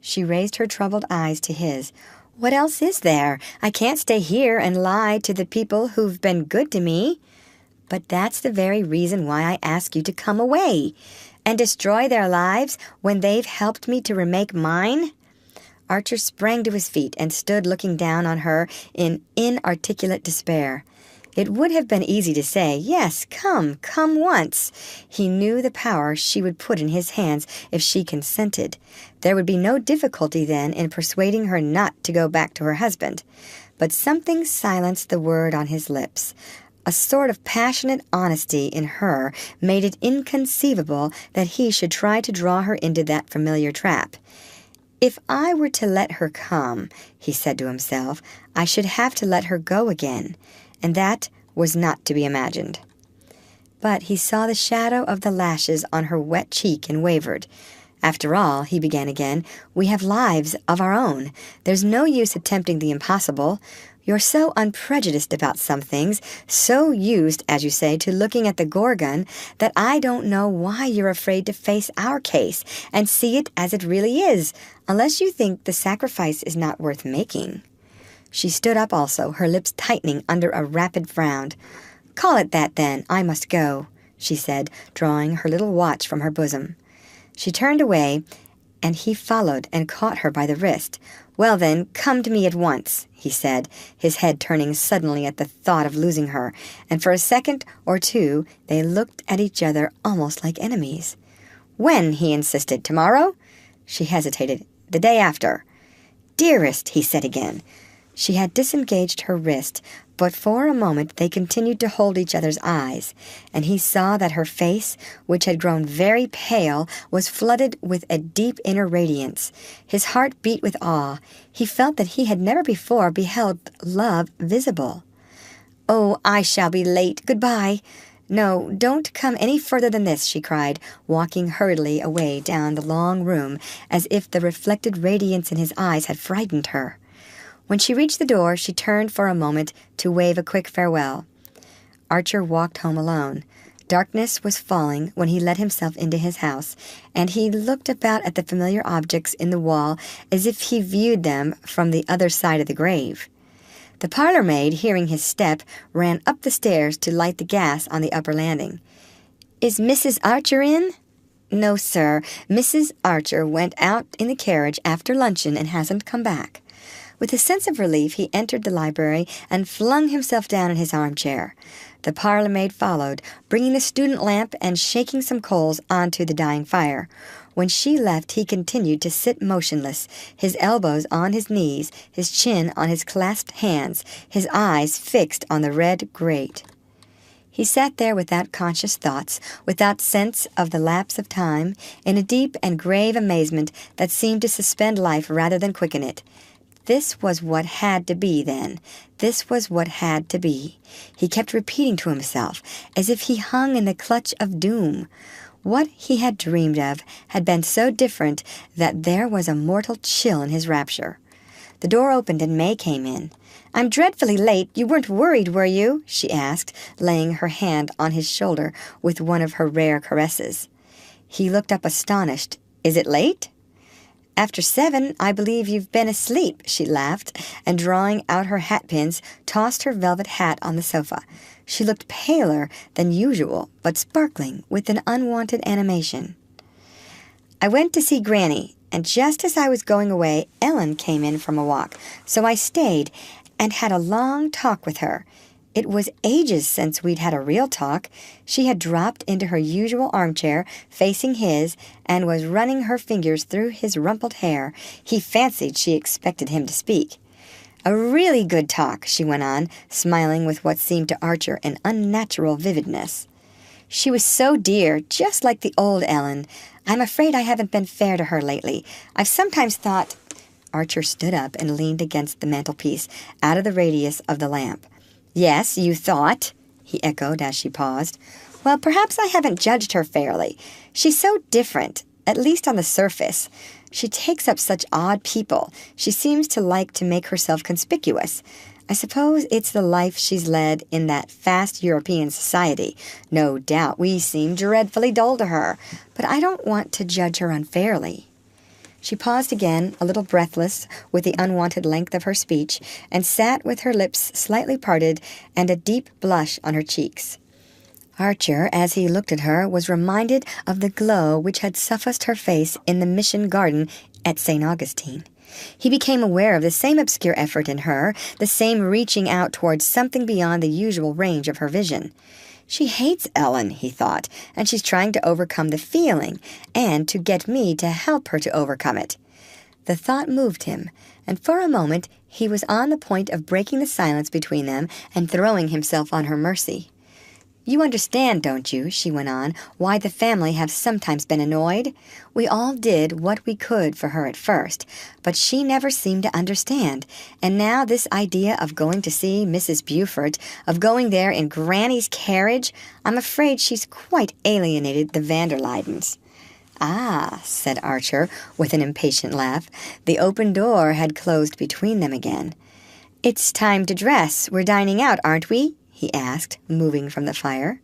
She raised her troubled eyes to his. What else is there? I can't stay here and lie to the people who've been good to me. But that's the very reason why I ask you to come away and destroy their lives when they've helped me to remake mine. Archer sprang to his feet and stood looking down on her in inarticulate despair. It would have been easy to say, yes, come once. He knew the power she would put in his hands if she consented. There would be no difficulty then in persuading her not to go back to her husband. But something silenced the word on his lips. A sort of passionate honesty in her made it inconceivable that he should try to draw her into that familiar trap. If I were to let her come, he said to himself, I should have to let her go again, and that was not to be imagined. But he saw the shadow of the lashes on her wet cheek and wavered. After all, he began again, we have lives of our own. There's no use attempting the impossible. You're so unprejudiced about some things, so used, as you say, to looking at the Gorgon, that I don't know why you're afraid to face our case and see it as it really is, unless you think the sacrifice is not worth making. She stood up also, her lips tightening under a rapid frown. Call it that, then. I must go, she said, drawing her little watch from her bosom. She turned away, and he followed and caught her by the wrist. Well, then, come to me at once, he said, his head turning suddenly at the thought of losing her, and for a second or two they looked at each other almost like enemies. When? He insisted. Tomorrow? She hesitated. The day after. Dearest, he said again. She had disengaged her wrist, but for a moment they continued to hold each other's eyes, and he saw that her face, which had grown very pale, was flooded with a deep inner radiance. His heart beat with awe. He felt that he had never before beheld love visible. Oh, I shall be late. Goodbye. No, don't come any further than this, she cried, walking hurriedly away down the long room, as if the reflected radiance in his eyes had frightened her. When she reached the door, she turned for a moment to wave a quick farewell. Archer walked home alone. Darkness was falling when he let himself into his house, and he looked about at the familiar objects in the wall as if he viewed them from the other side of the grave. The parlour-maid, hearing his step, ran up the stairs to light the gas on the upper landing. "Is Mrs. Archer in?" "No, sir. Mrs. Archer went out in the carriage after luncheon and hasn't come back." With a sense of relief, he entered the library and flung himself down in his armchair. The parlour-maid followed, bringing the student lamp and shaking some coals onto the dying fire. When she left, he continued to sit motionless, his elbows on his knees, his chin on his clasped hands, his eyes fixed on the red grate. He sat there without conscious thoughts, without sense of the lapse of time, in a deep and grave amazement that seemed to suspend life rather than quicken it. This was what had to be, then. This was what had to be. He kept repeating to himself, as if he hung in the clutch of doom. What he had dreamed of had been so different that there was a mortal chill in his rapture. The door opened and May came in. "I'm dreadfully late. You weren't worried, were you?" she asked, laying her hand on his shoulder with one of her rare caresses. He looked up astonished. "Is it late?" "After 7, I believe you've been asleep," she laughed, and drawing out her hatpins, tossed her velvet hat on the sofa. She looked paler than usual, but sparkling with an unwonted animation. "I went to see Granny, and just as I was going away, Ellen came in from a walk, so I stayed and had a long talk with her. It was ages since we'd had a real talk. She had dropped into her usual armchair, facing his, and was running her fingers through his rumpled hair. He fancied she expected him to speak. "A really good talk," she went on, smiling with what seemed to Archer an unnatural vividness. "She was so dear, just like the old Ellen. I'm afraid I haven't been fair to her lately. I've sometimes thought—" Archer stood up and leaned against the mantelpiece, out of the radius of the lamp. "Yes, you thought," he echoed as she paused. "Well, perhaps I haven't judged her fairly. She's so different, at least on the surface. She takes up such odd people. She seems to like to make herself conspicuous. I suppose it's the life she's led in that fast European society. No doubt we seem dreadfully dull to her, but I don't want to judge her unfairly." She paused again, a little breathless with the unwonted length of her speech, and sat with her lips slightly parted and a deep blush on her cheeks. Archer, as he looked at her, was reminded of the glow which had suffused her face in the Mission Garden at St. Augustine. He became aware of the same obscure effort in her, the same reaching out towards something beyond the usual range of her vision. "She hates Ellen," he thought, "and she's trying to overcome the feeling, and to get me to help her to overcome it." The thought moved him, and for a moment he was on the point of breaking the silence between them and throwing himself on her mercy. "You understand, don't you," she went on, "why the family have sometimes been annoyed? We all did what we could for her at first, but she never seemed to understand. And now this idea of going to see Mrs. Beaufort, of going there in Granny's carriage, I'm afraid she's quite alienated the van der Luydens." "Ah," said Archer, with an impatient laugh. The open door had closed between them again. "It's time to dress. We're dining out, aren't we?" he asked, moving from the fire.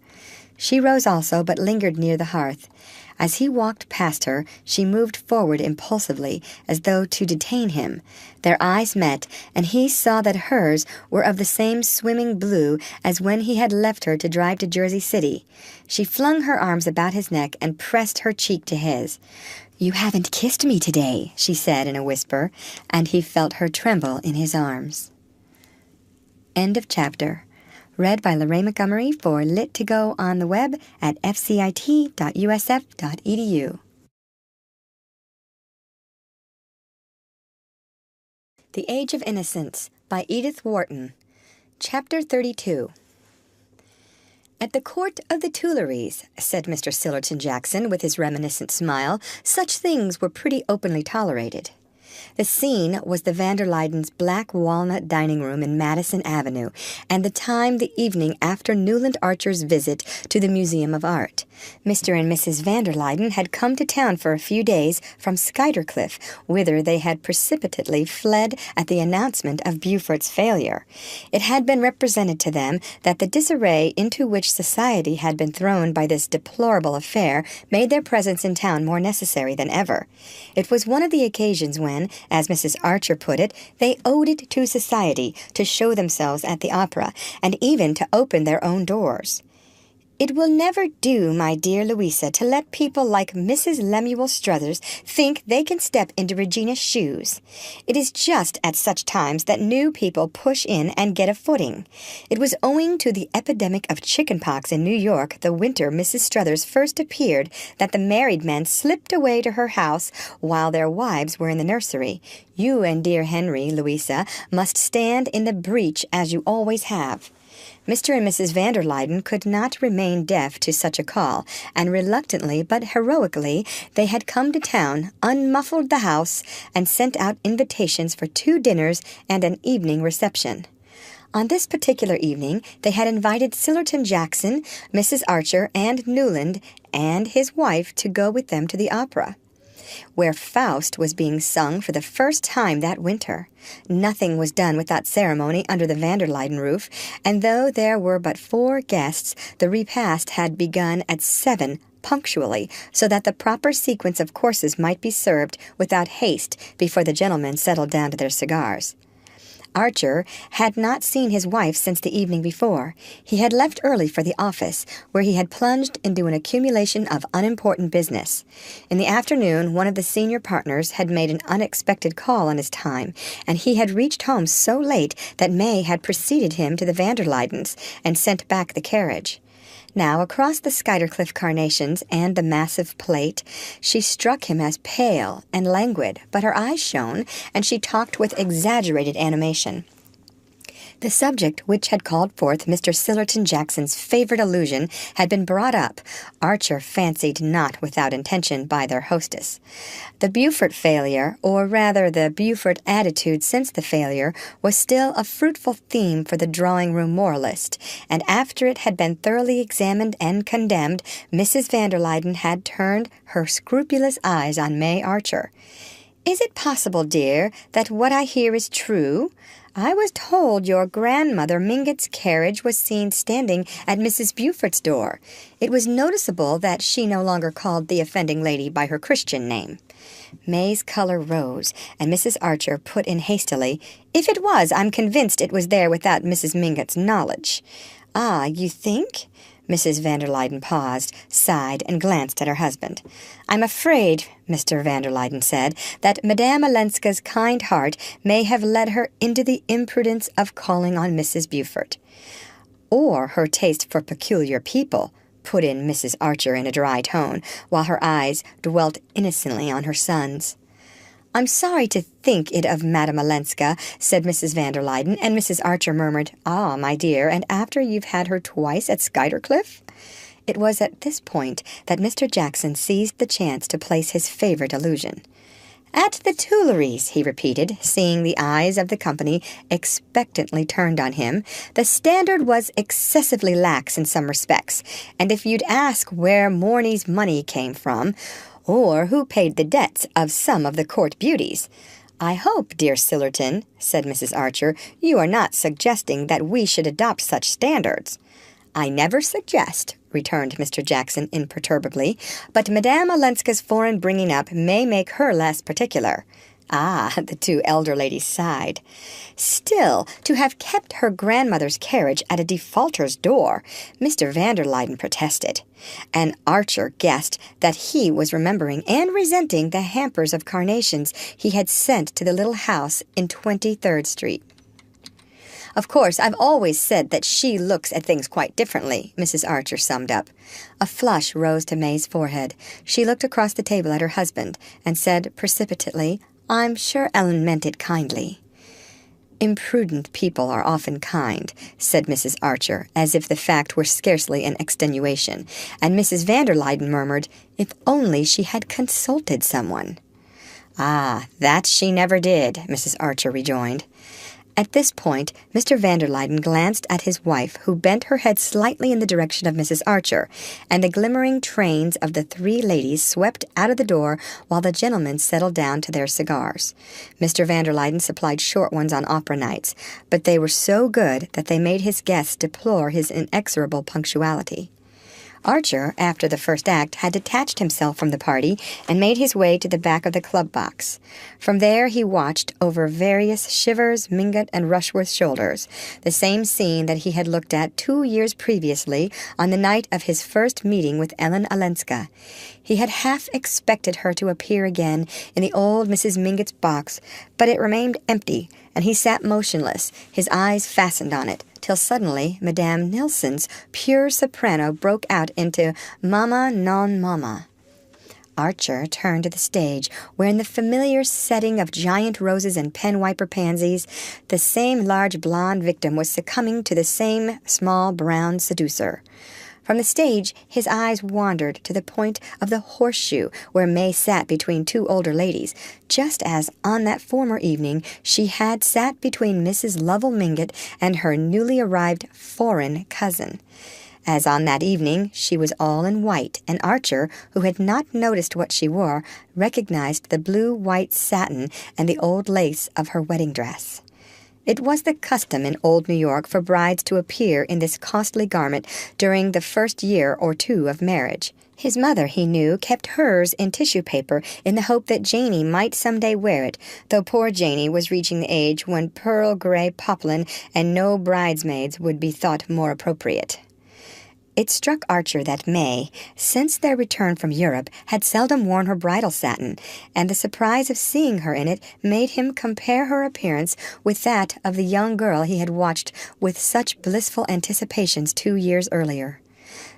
She rose also, but lingered near the hearth. As he walked past her, she moved forward impulsively, as though to detain him. Their eyes met, and he saw that hers were of the same swimming blue as when he had left her to drive to Jersey City. She flung her arms about his neck and pressed her cheek to his. "You haven't kissed me today," she said in a whisper, and he felt her tremble in his arms. End of chapter. Read by Lorraine Montgomery for Lit to Go on the web at fcit.usf.edu. The Age of Innocence by Edith Wharton. Chapter 32. "At the court of the Tuileries," said Mr. Sillerton Jackson with his reminiscent smile, "such things were pretty openly tolerated." The scene was the van der Luydens' black walnut dining room in Madison Avenue, and the time the evening after Newland Archer's visit to the Museum of Art. Mr. and Mrs. van der Luyden had come to town for a few days from Skuytercliff, whither they had precipitately fled at the announcement of Beaufort's failure. It had been represented to them that the disarray into which society had been thrown by this deplorable affair made their presence in town more necessary than ever. It was one of the occasions when, as Mrs. Archer put it, they owed it to society to show themselves at the opera, and even to open their own doors. "It will never do, my dear Louisa, to let people like Mrs. Lemuel Struthers think they can step into Regina's shoes. It is just at such times that new people push in and get a footing. It was owing to the epidemic of chickenpox in New York the winter Mrs. Struthers first appeared that the married men slipped away to her house while their wives were in the nursery. You and dear Henry, Louisa, must stand in the breach as you always have." Mr. and Mrs. van der Luyden could not remain deaf to such a call, and reluctantly but heroically they had come to town, unmuffled the house, and sent out invitations for 2 dinners and an evening reception. On this particular evening they had invited Sillerton Jackson, Mrs. Archer, and Newland, and his wife to go with them to the opera, where Faust was being sung for the first time that winter. Nothing was done without ceremony under the van der Luyden roof, and though there were but 4 guests, the repast had begun at 7 punctually, so that the proper sequence of courses might be served without haste before the gentlemen settled down to their cigars. Archer had not seen his wife since the evening before. He had left early for the office, where he had plunged into an accumulation of unimportant business. In the afternoon, one of the senior partners had made an unexpected call on his time, and he had reached home so late that May had preceded him to the van der Luydens and sent back the carriage. Now, across the Skuytercliff carnations and the massive plate, she struck him as pale and languid, but her eyes shone, and she talked with exaggerated animation. The subject which had called forth Mr. Sillerton Jackson's favorite allusion had been brought up, Archer fancied not without intention, by their hostess. The Beaufort failure, or rather the Beaufort attitude since the failure, was still a fruitful theme for the drawing-room moralist, and after it had been thoroughly examined and condemned, Mrs. van der Luyden had turned her scrupulous eyes on May Archer. "Is it possible, dear, that what I hear is true? I was told your grandmother Mingott's carriage was seen standing at Mrs. Beaufort's door. It was noticeable that she no longer called the offending lady by her Christian name." May's color rose, and Mrs. Archer put in hastily, "If it was, I'm convinced it was there without Mrs. Mingott's knowledge." "Ah, you think?" Mrs. van der Luyden paused, sighed, and glanced at her husband. "I'm afraid," Mr. van der Luyden said, "that Madame Olenska's kind heart may have led her into the imprudence of calling on Mrs. Beaufort." "Or her taste for peculiar people," put in Mrs. Archer in a dry tone, while her eyes dwelt innocently on her son's. "I'm sorry to think it of Madame Olenska," said Mrs. van der Luyden, and Mrs. Archer murmured, "Ah, my dear, and after you've had her twice at Skuytercliff?" It was at this point that Mr. Jackson seized the chance to place his favorite allusion. "At the Tuileries," he repeated, seeing the eyes of the company expectantly turned on him. "The standard was excessively lax in some respects, and if you'd ask where Morney's money came from, or who paid the debts of some of the court beauties—" "I hope, dear Sillerton," said Mrs. Archer, "you are not suggesting that we should adopt such standards." "I never suggest," returned Mr. Jackson imperturbably, "but Madame Olenska's foreign bringing up may make her less particular." "Ah," the 2 elder ladies sighed. "Still, to have kept her grandmother's carriage at a defaulter's door," Mr. van der Luyden protested, and Archer guessed that he was remembering and resenting the hampers of carnations he had sent to the little house in 23rd Street. "Of course, I've always said that she looks at things quite differently," Mrs. Archer summed up. A flush rose to May's forehead. She looked across the table at her husband and said precipitately, "I'm sure Ellen meant it kindly." "Imprudent people are often kind," said Mrs. Archer, as if the fact were scarcely an extenuation, and Mrs. van der Luyden murmured, "If only she had consulted someone." "Ah, that she never did," Mrs. Archer rejoined. At this point, Mr. van der Luyden glanced at his wife, who bent her head slightly in the direction of Mrs. Archer, and the glimmering trains of the 3 ladies swept out of the door while the gentlemen settled down to their cigars. Mr. van der Luyden supplied short ones on opera nights, but they were so good that they made his guests deplore his inexorable punctuality. Archer, after the first act, had detached himself from the party and made his way to the back of the club box. From there he watched, over various Shivers, Mingott, and Rushworth's shoulders, the same scene that he had looked at 2 years previously on the night of his first meeting with Ellen Olenska. He had half expected her to appear again in the old Mrs. Mingott's box, but it remained empty, and he sat motionless, his eyes fastened on it, till suddenly Madame Nilsson's pure soprano broke out into Mamma non Mamma. Archer turned to the stage, where in the familiar setting of giant roses and pen-wiper pansies, the same large blonde victim was succumbing to the same small brown seducer. From the stage, his eyes wandered to the point of the horseshoe where May sat between two older ladies, just as on that former evening she had sat between Mrs. Lovell Mingott and her newly arrived foreign cousin. As on that evening, she was all in white, and Archer, who had not noticed what she wore, recognized the blue-white satin and the old lace of her wedding dress. It was the custom in old New York for brides to appear in this costly garment during the first year or two of marriage. His mother, he knew, kept hers in tissue paper in the hope that Janey might some day wear it, though poor Janey was reaching the age when pearl-gray poplin and no bridesmaids would be thought more appropriate. It struck Archer that May, since their return from Europe, had seldom worn her bridal satin, and the surprise of seeing her in it made him compare her appearance with that of the young girl he had watched with such blissful anticipations 2 years earlier.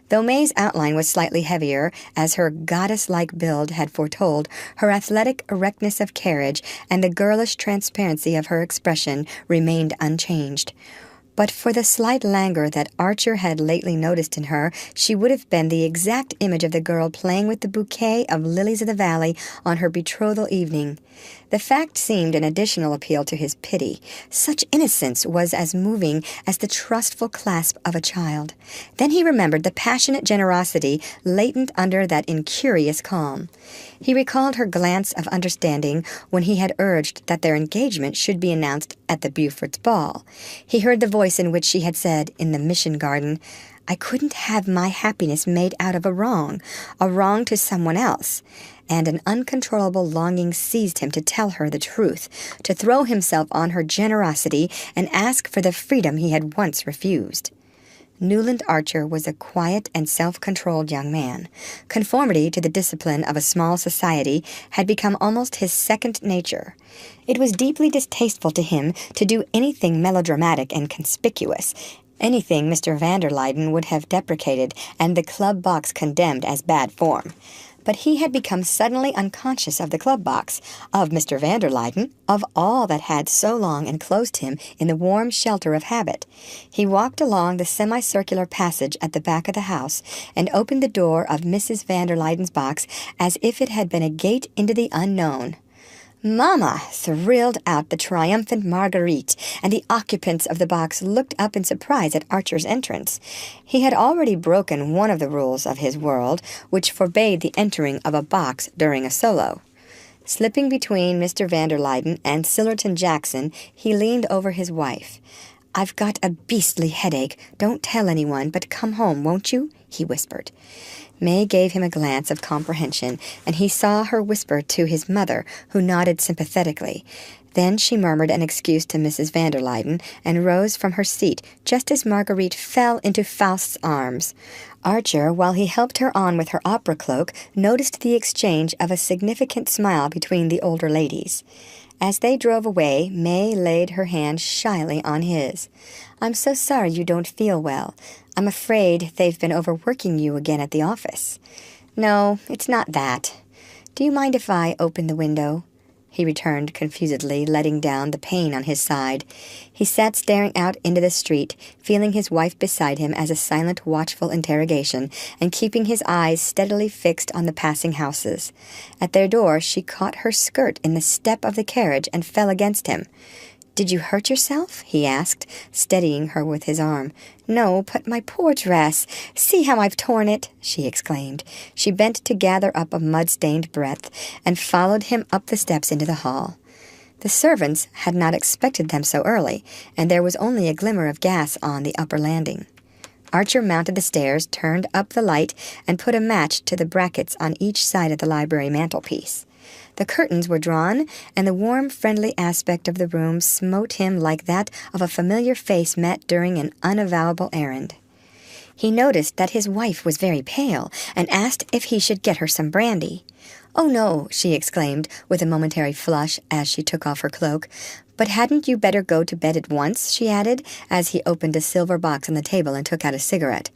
Though May's outline was slightly heavier, as her goddess-like build had foretold, her athletic erectness of carriage and the girlish transparency of her expression remained unchanged. But for the slight languor that Archer had lately noticed in her, she would have been the exact image of the girl playing with the bouquet of lilies of the valley on her betrothal evening. The fact seemed an additional appeal to his pity. Such innocence was as moving as the trustful clasp of a child. Then he remembered the passionate generosity latent under that incurious calm. He recalled her glance of understanding when he had urged that their engagement should be announced at the Beaufort's ball. He heard the voice in which she had said, in the Mission Garden, "I couldn't have my happiness made out of a wrong to someone else." And an uncontrollable longing seized him to tell her the truth, to throw himself on her generosity and ask for the freedom he had once refused. Newland Archer was a quiet and self-controlled young man. Conformity to the discipline of a small society had become almost his second nature. It was deeply distasteful to him to do anything melodramatic and conspicuous, anything Mr. van der Luyden would have deprecated and the club box condemned as bad form. But he had become suddenly unconscious of the club box, of Mr. van der Luyden, of all that had so long enclosed him in the warm shelter of habit. He walked along the semicircular passage at the back of the house and opened the door of Mrs. van der Luyden's box as if it had been a gate into the unknown. "Mamma!" thrilled out the triumphant Marguerite, and the occupants of the box looked up in surprise at Archer's entrance. He had already broken one of the rules of his world, which forbade the entering of a box during a solo. Slipping between Mr. van der Luyden and Sillerton Jackson, he leaned over his wife. "I've got a beastly headache. Don't tell anyone, but come home, won't you?" he whispered. May gave him a glance of comprehension, and he saw her whisper to his mother, who nodded sympathetically. Then she murmured an excuse to Mrs. van der Luyden and rose from her seat just as Marguerite fell into Faust's arms. Archer, while he helped her on with her opera cloak, noticed the exchange of a significant smile between the older ladies. As they drove away, May laid her hand shyly on his. "I'm so sorry you don't feel well. I'm afraid they've been overworking you again at the office." "No, it's not that. Do you mind if I open the window?" he returned confusedly, letting down the pane on his side. He sat staring out into the street, feeling his wife beside him as a silent, watchful interrogation, and keeping his eyes steadily fixed on the passing houses. At their door she caught her skirt in the step of the carriage and fell against him. "Did you hurt yourself?" he asked, steadying her with his arm. "No, but my poor dress. See how I've torn it," she exclaimed. She bent to gather up a mud-stained breadth and followed him up the steps into the hall. The servants had not expected them so early, and there was only a glimmer of gas on the upper landing. Archer mounted the stairs, turned up the light, and put a match to the brackets on each side of the library mantelpiece. The curtains were drawn, and the warm, friendly aspect of the room smote him like that of a familiar face met during an unavowable errand. He noticed that his wife was very pale, and asked if he should get her some brandy. "Oh, no," she exclaimed, with a momentary flush as she took off her cloak. "But hadn't you better go to bed at once?" she added, as he opened a silver box on the table and took out a cigarette.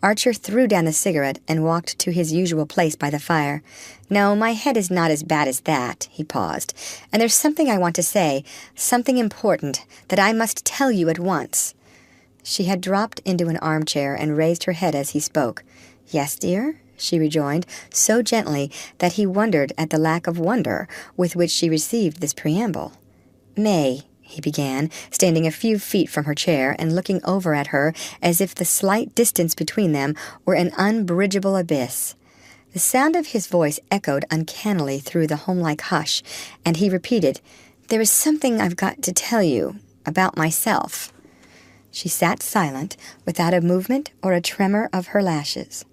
Archer threw down the cigarette and walked to his usual place by the fire. "No, my head is not as bad as that," he paused. "And there's something I want to say, something important, that I must tell you at once." She had dropped into an armchair and raised her head as he spoke. "Yes, dear?" she rejoined, so gently that he wondered at the lack of wonder with which she received this preamble. "May," he began, standing a few feet from her chair and looking over at her as if the slight distance between them were an unbridgeable abyss. The sound of his voice echoed uncannily through the homelike hush, and he repeated, "There is something I've got to tell you about myself." She sat silent, without a movement or a tremor of her lashes.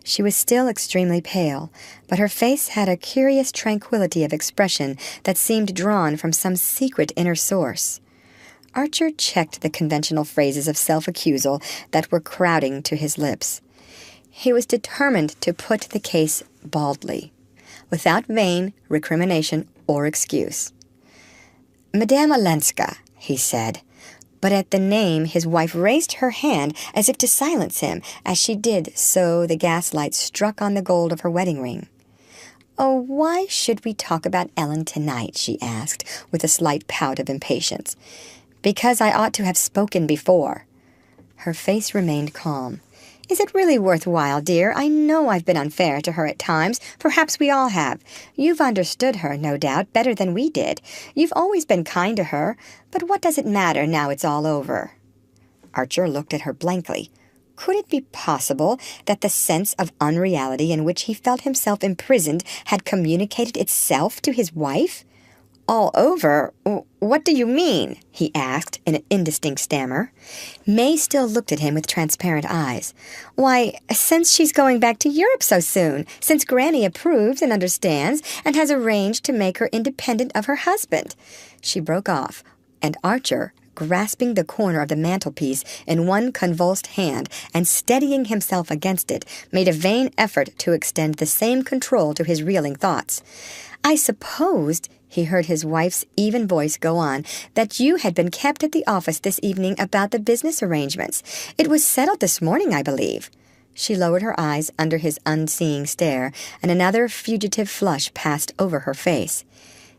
She was still extremely pale, but her face had a curious tranquillity of expression that seemed drawn from some secret inner source. Archer checked the conventional phrases of self-accusal that were crowding to his lips. He was determined to put the case baldly, without vain recrimination or excuse. "Madame Olenska," he said. But at the name his wife raised her hand as if to silence him. As she did so, the gaslight struck on the gold of her wedding ring. "Oh, why should we talk about Ellen tonight?" she asked, with a slight pout of impatience. "Because I ought to have spoken before." Her face remained calm. "Is it really worthwhile, dear? I know I've been unfair to her at times. Perhaps we all have. You've understood her, no doubt, better than we did. You've always been kind to her. But what does it matter now it's all over?" Archer looked at her blankly. Could it be possible that the sense of unreality in which he felt himself imprisoned had communicated itself to his wife? "All over? What do you mean?" he asked in an indistinct stammer. May still looked at him with transparent eyes. "Why, since she's going back to Europe so soon, since Granny approves and understands and has arranged to make her independent of her husband." She broke off, and Archer, grasping the corner of the mantelpiece in one convulsed hand and steadying himself against it, made a vain effort to extend the same control to his reeling thoughts. "I supposed," he heard his wife's even voice go on, "that you had been kept at the office this evening about the business arrangements. It was settled this morning, I believe." She lowered her eyes under his unseeing stare, and another fugitive flush passed over her face.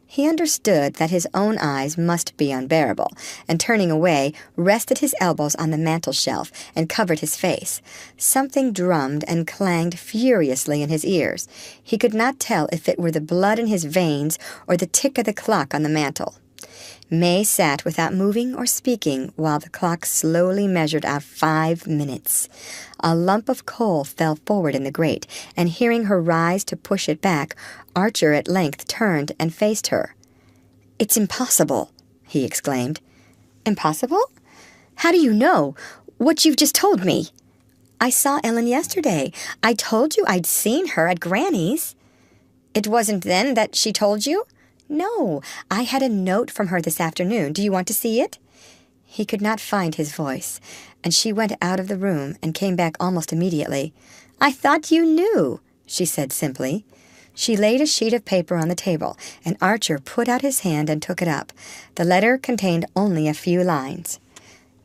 He understood that his own eyes must be unbearable, and turning away, rested his elbows on the mantel-shelf and covered his face. Something drummed and clanged furiously in his ears. He could not tell if it were the blood in his veins or the tick of the clock on the mantel. May sat without moving or speaking while the clock slowly measured out 5 minutes. A lump of coal fell forward in the grate, and hearing her rise to push it back, Archer at length turned and faced her. "It's impossible," he exclaimed. "Impossible? How do you know? What you've just told me." "I saw Ellen yesterday. I told you I'd seen her at Granny's." "It wasn't then that she told you?" "No, I had a note from her this afternoon. Do you want to see it?" He could not find his voice, and she went out of the room and came back almost immediately. "I thought you knew," she said simply. She laid a sheet of paper on the table, and Archer put out his hand and took it up. The letter contained only a few lines.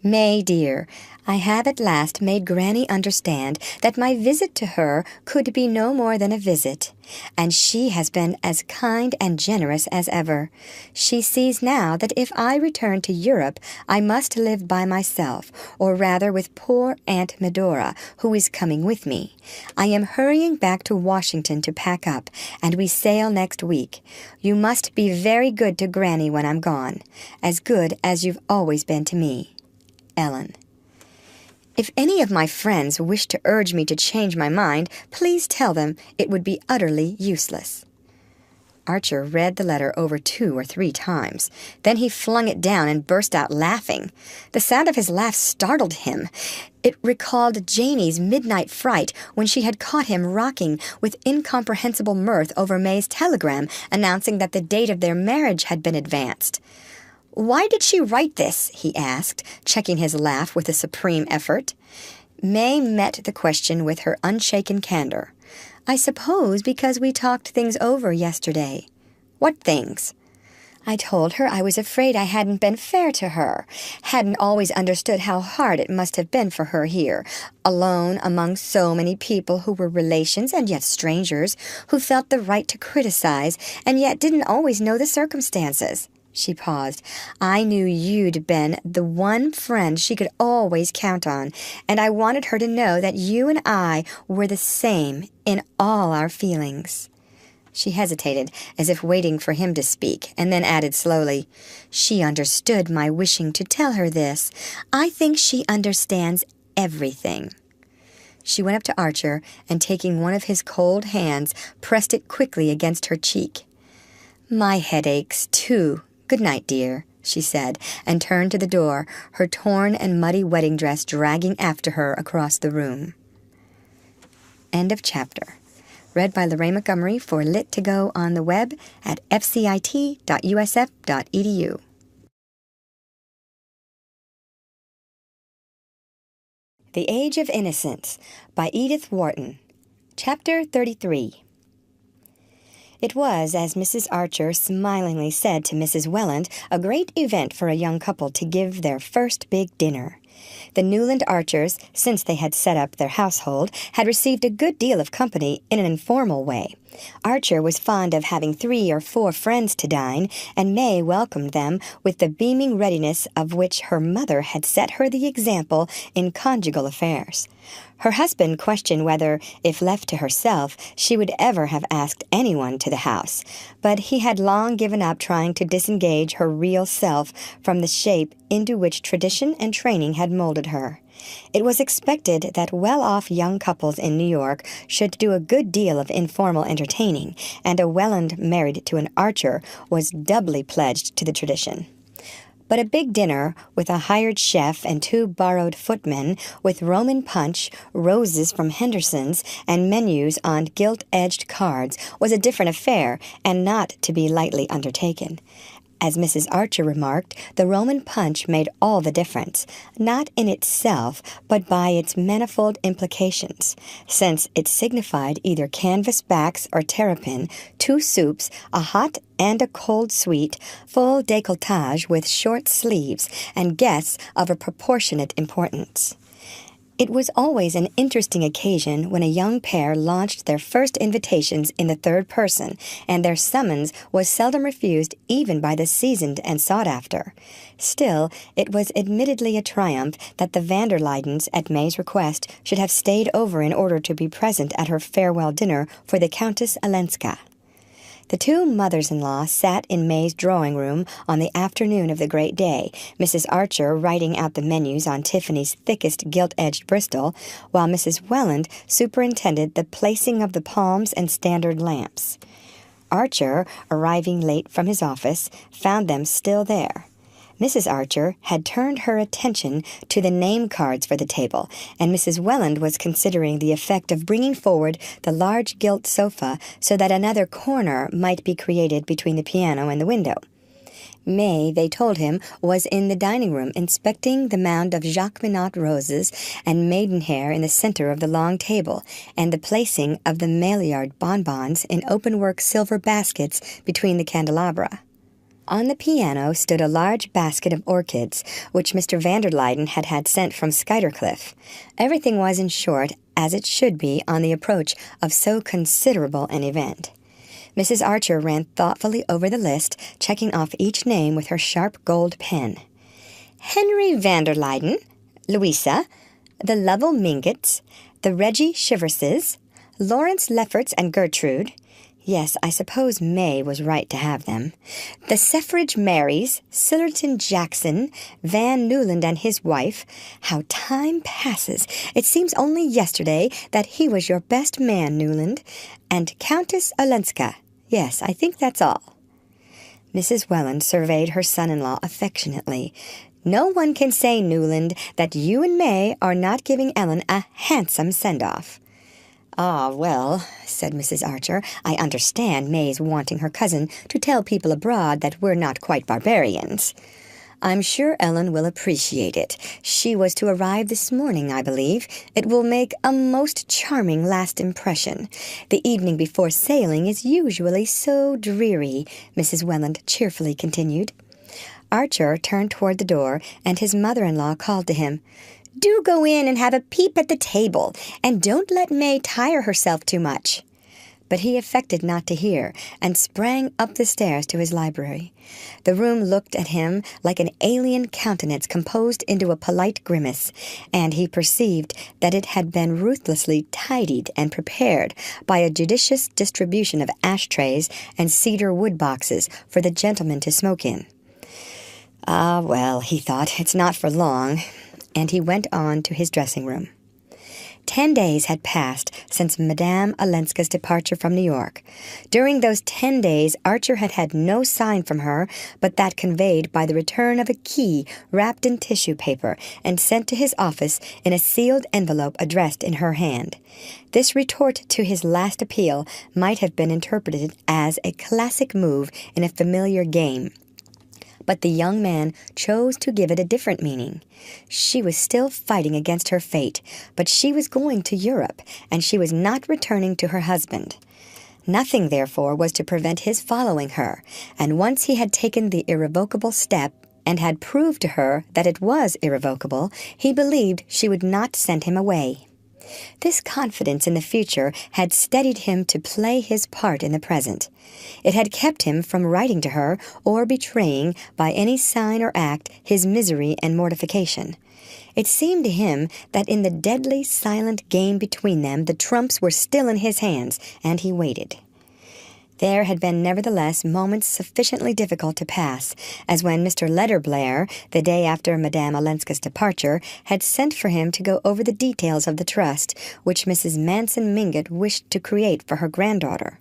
"May, dear, I have at last made Granny understand that my visit to her could be no more than a visit, and she has been as kind and generous as ever. She sees now that if I return to Europe, I must live by myself, or rather with poor Aunt Medora, who is coming with me. I am hurrying back to Washington to pack up, and we sail next week. You must be very good to Granny when I'm gone, as good as you've always been to me. Ellen." "If any of my friends wish to urge me to change my mind, please tell them it would be utterly useless." Archer read the letter over 2 or 3 times. Then he flung it down and burst out laughing. The sound of his laugh startled him. It recalled Janie's midnight fright when she had caught him rocking with incomprehensible mirth over May's telegram announcing that the date of their marriage had been advanced. "Why did she write this?" he asked, checking his laugh with a supreme effort. May met the question with her unshaken candor. "I suppose because we talked things over yesterday." "What things?" "I told her I was afraid I hadn't been fair to her, hadn't always understood how hard it must have been for her here, alone among so many people who were relations and yet strangers, who felt the right to criticize and yet didn't always know the circumstances." She paused. "I knew you'd been the one friend she could always count on, and I wanted her to know that you and I were the same in all our feelings." She hesitated, as if waiting for him to speak, and then added slowly, "She understood my wishing to tell her this. I think she understands everything." She went up to Archer, and taking one of his cold hands, pressed it quickly against her cheek. "My head aches, too. Good night, dear," she said, and turned to the door, her torn and muddy wedding dress dragging after her across the room. End of chapter. Read by Lorraine Montgomery for Lit2Go on the web at fcit.usf.edu. The Age of Innocence by Edith Wharton. Chapter 33. It was, as Mrs. Archer smilingly said to Mrs. Welland, a great event for a young couple to give their first big dinner. The Newland Archers, since they had set up their household, had received a good deal of company in an informal way. Archer was fond of having 3 or 4 friends to dine, and May welcomed them with the beaming readiness of which her mother had set her the example in conjugal affairs. Her husband questioned whether, if left to herself, she would ever have asked anyone to the house, but he had long given up trying to disengage her real self from the shape into which tradition and training had molded her. It was expected that well-off young couples in New York should do a good deal of informal entertaining, and a Welland married to an Archer was doubly pledged to the tradition. But a big dinner, with a hired chef and 2 borrowed footmen, with Roman punch, roses from Henderson's, and menus on gilt-edged cards, was a different affair, and not to be lightly undertaken. As Mrs. Archer remarked, the Roman punch made all the difference, not in itself, but by its manifold implications, since it signified either canvas backs or terrapin, 2 soups, a hot and a cold sweet, full décolletage with short sleeves, and guests of a proportionate importance. It was always an interesting occasion when a young pair launched their first invitations in the third person, and their summons was seldom refused even by the seasoned and sought-after. Still, it was admittedly a triumph that the van der Luydens, at May's request, should have stayed over in order to be present at her farewell dinner for the Countess Olenska. The 2 mothers-in-law sat in May's drawing-room on the afternoon of the great day, Mrs. Archer writing out the menus on Tiffany's thickest gilt-edged Bristol, while Mrs. Welland superintended the placing of the palms and standard lamps. Archer, arriving late from his office, found them still there. Mrs. Archer had turned her attention to the name cards for the table, and Mrs. Welland was considering the effect of bringing forward the large gilt sofa so that another corner might be created between the piano and the window. May, they told him, was in the dining-room inspecting the mound of Jacqueminot roses and maidenhair in the center of the long table, and the placing of the Maillard bonbons in open-work silver baskets between the candelabra. On the piano stood a large basket of orchids, which Mr. van der Luyden had had sent from Skuytercliff. Everything was, in short, as it should be on the approach of so considerable an event. Mrs. Archer ran thoughtfully over the list, checking off each name with her sharp gold pen. Henry van der Luyden, Louisa, the Lovell Mingotts, the Reggie Chiverses, Lawrence Lefferts and Gertrude. Yes, I suppose May was right to have them. The Suffrage Marys, Sillerton Jackson, Van Newland and his wife. How time passes! It seems only yesterday that he was your best man, Newland. And Countess Olenska. Yes, I think that's all." Mrs. Welland surveyed her son-in-law affectionately. "No one can say, Newland, that you and May are not giving Ellen a handsome send-off." "Ah, well," said Mrs. Archer, "I understand May's wanting her cousin to tell people abroad that we're not quite barbarians. I'm sure Ellen will appreciate it. She was to arrive this morning, I believe. It will make a most charming last impression. The evening before sailing is usually so dreary," Mrs. Welland cheerfully continued. Archer turned toward the door, and his mother-in-law called to him, "Do go in and have a peep at the table, and don't let May tire herself too much." But he affected not to hear, and sprang up the stairs to his library. The room looked at him like an alien countenance composed into a polite grimace, and he perceived that it had been ruthlessly tidied and prepared by a judicious distribution of ashtrays and cedar wood boxes for the gentlemen to smoke in. "Ah, well," he thought, "it's not for long," and he went on to his dressing-room. 10 days had passed since Madame Olenska's departure from New York. During those 10 days, Archer had had no sign from her but that conveyed by the return of a key wrapped in tissue paper and sent to his office in a sealed envelope addressed in her hand. This retort to his last appeal might have been interpreted as a classic move in a familiar game. But the young man chose to give it a different meaning. She was still fighting against her fate, but she was going to Europe, and she was not returning to her husband. Nothing, therefore, was to prevent his following her, and once he had taken the irrevocable step, and had proved to her that it was irrevocable, he believed she would not send him away. This confidence in the future had steadied him to play his part in the present. It had kept him from writing to her or betraying by any sign or act his misery and mortification. It seemed to him that in the deadly silent game between them the trumps were still in his hands, and he waited. There had been nevertheless moments sufficiently difficult to pass, as when Mr. Letterblair, the day after Madame Olenska's departure, had sent for him to go over the details of the trust which Mrs. Manson Mingott wished to create for her granddaughter.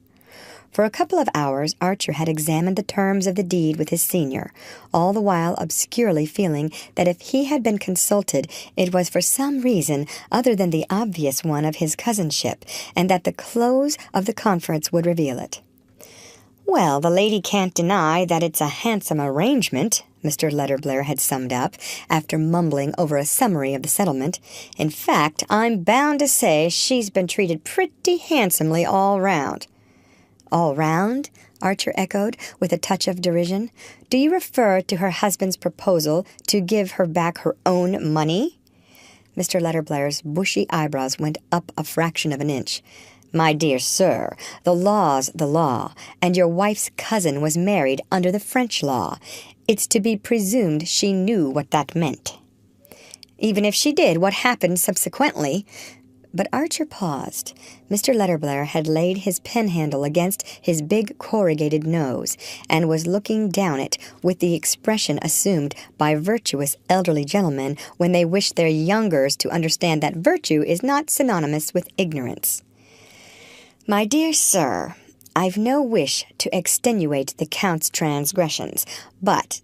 For a couple of hours Archer had examined the terms of the deed with his senior, all the while obscurely feeling that if he had been consulted it was for some reason other than the obvious one of his cousinship, and that the close of the conference would reveal it. "Well, the lady can't deny that it's a handsome arrangement," Mr. Letterblair had summed up, after mumbling over a summary of the settlement. "In fact, I'm bound to say she's been treated pretty handsomely all round." "All round?" Archer echoed, with a touch of derision. "Do you refer to her husband's proposal to give her back her own money?" Mr. Letterblair's bushy eyebrows went up a fraction of an inch. "My dear sir, the law's the law, and your wife's cousin was married under the French law. It's to be presumed she knew what that meant." "Even if she did, what happened subsequently?" But Archer paused. Mr. Letterblair had laid his pen-handle against his big corrugated nose, and was looking down it with the expression assumed by virtuous elderly gentlemen when they wish their youngers to understand that virtue is not synonymous with ignorance. "My dear sir, I've no wish to extenuate the Count's transgressions, but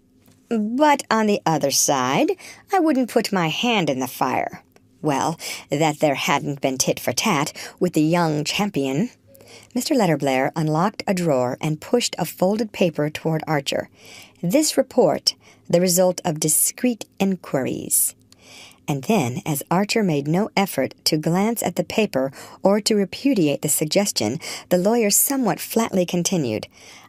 on the other side, I wouldn't put my hand in the fire. Well, that there hadn't been tit for tat with the young champion." Mr. Letterblair unlocked a drawer and pushed a folded paper toward Archer. "This report, the result of discreet enquiries." And then, as Archer made no effort to glance at the paper or to repudiate the suggestion, the lawyer somewhat flatly continued,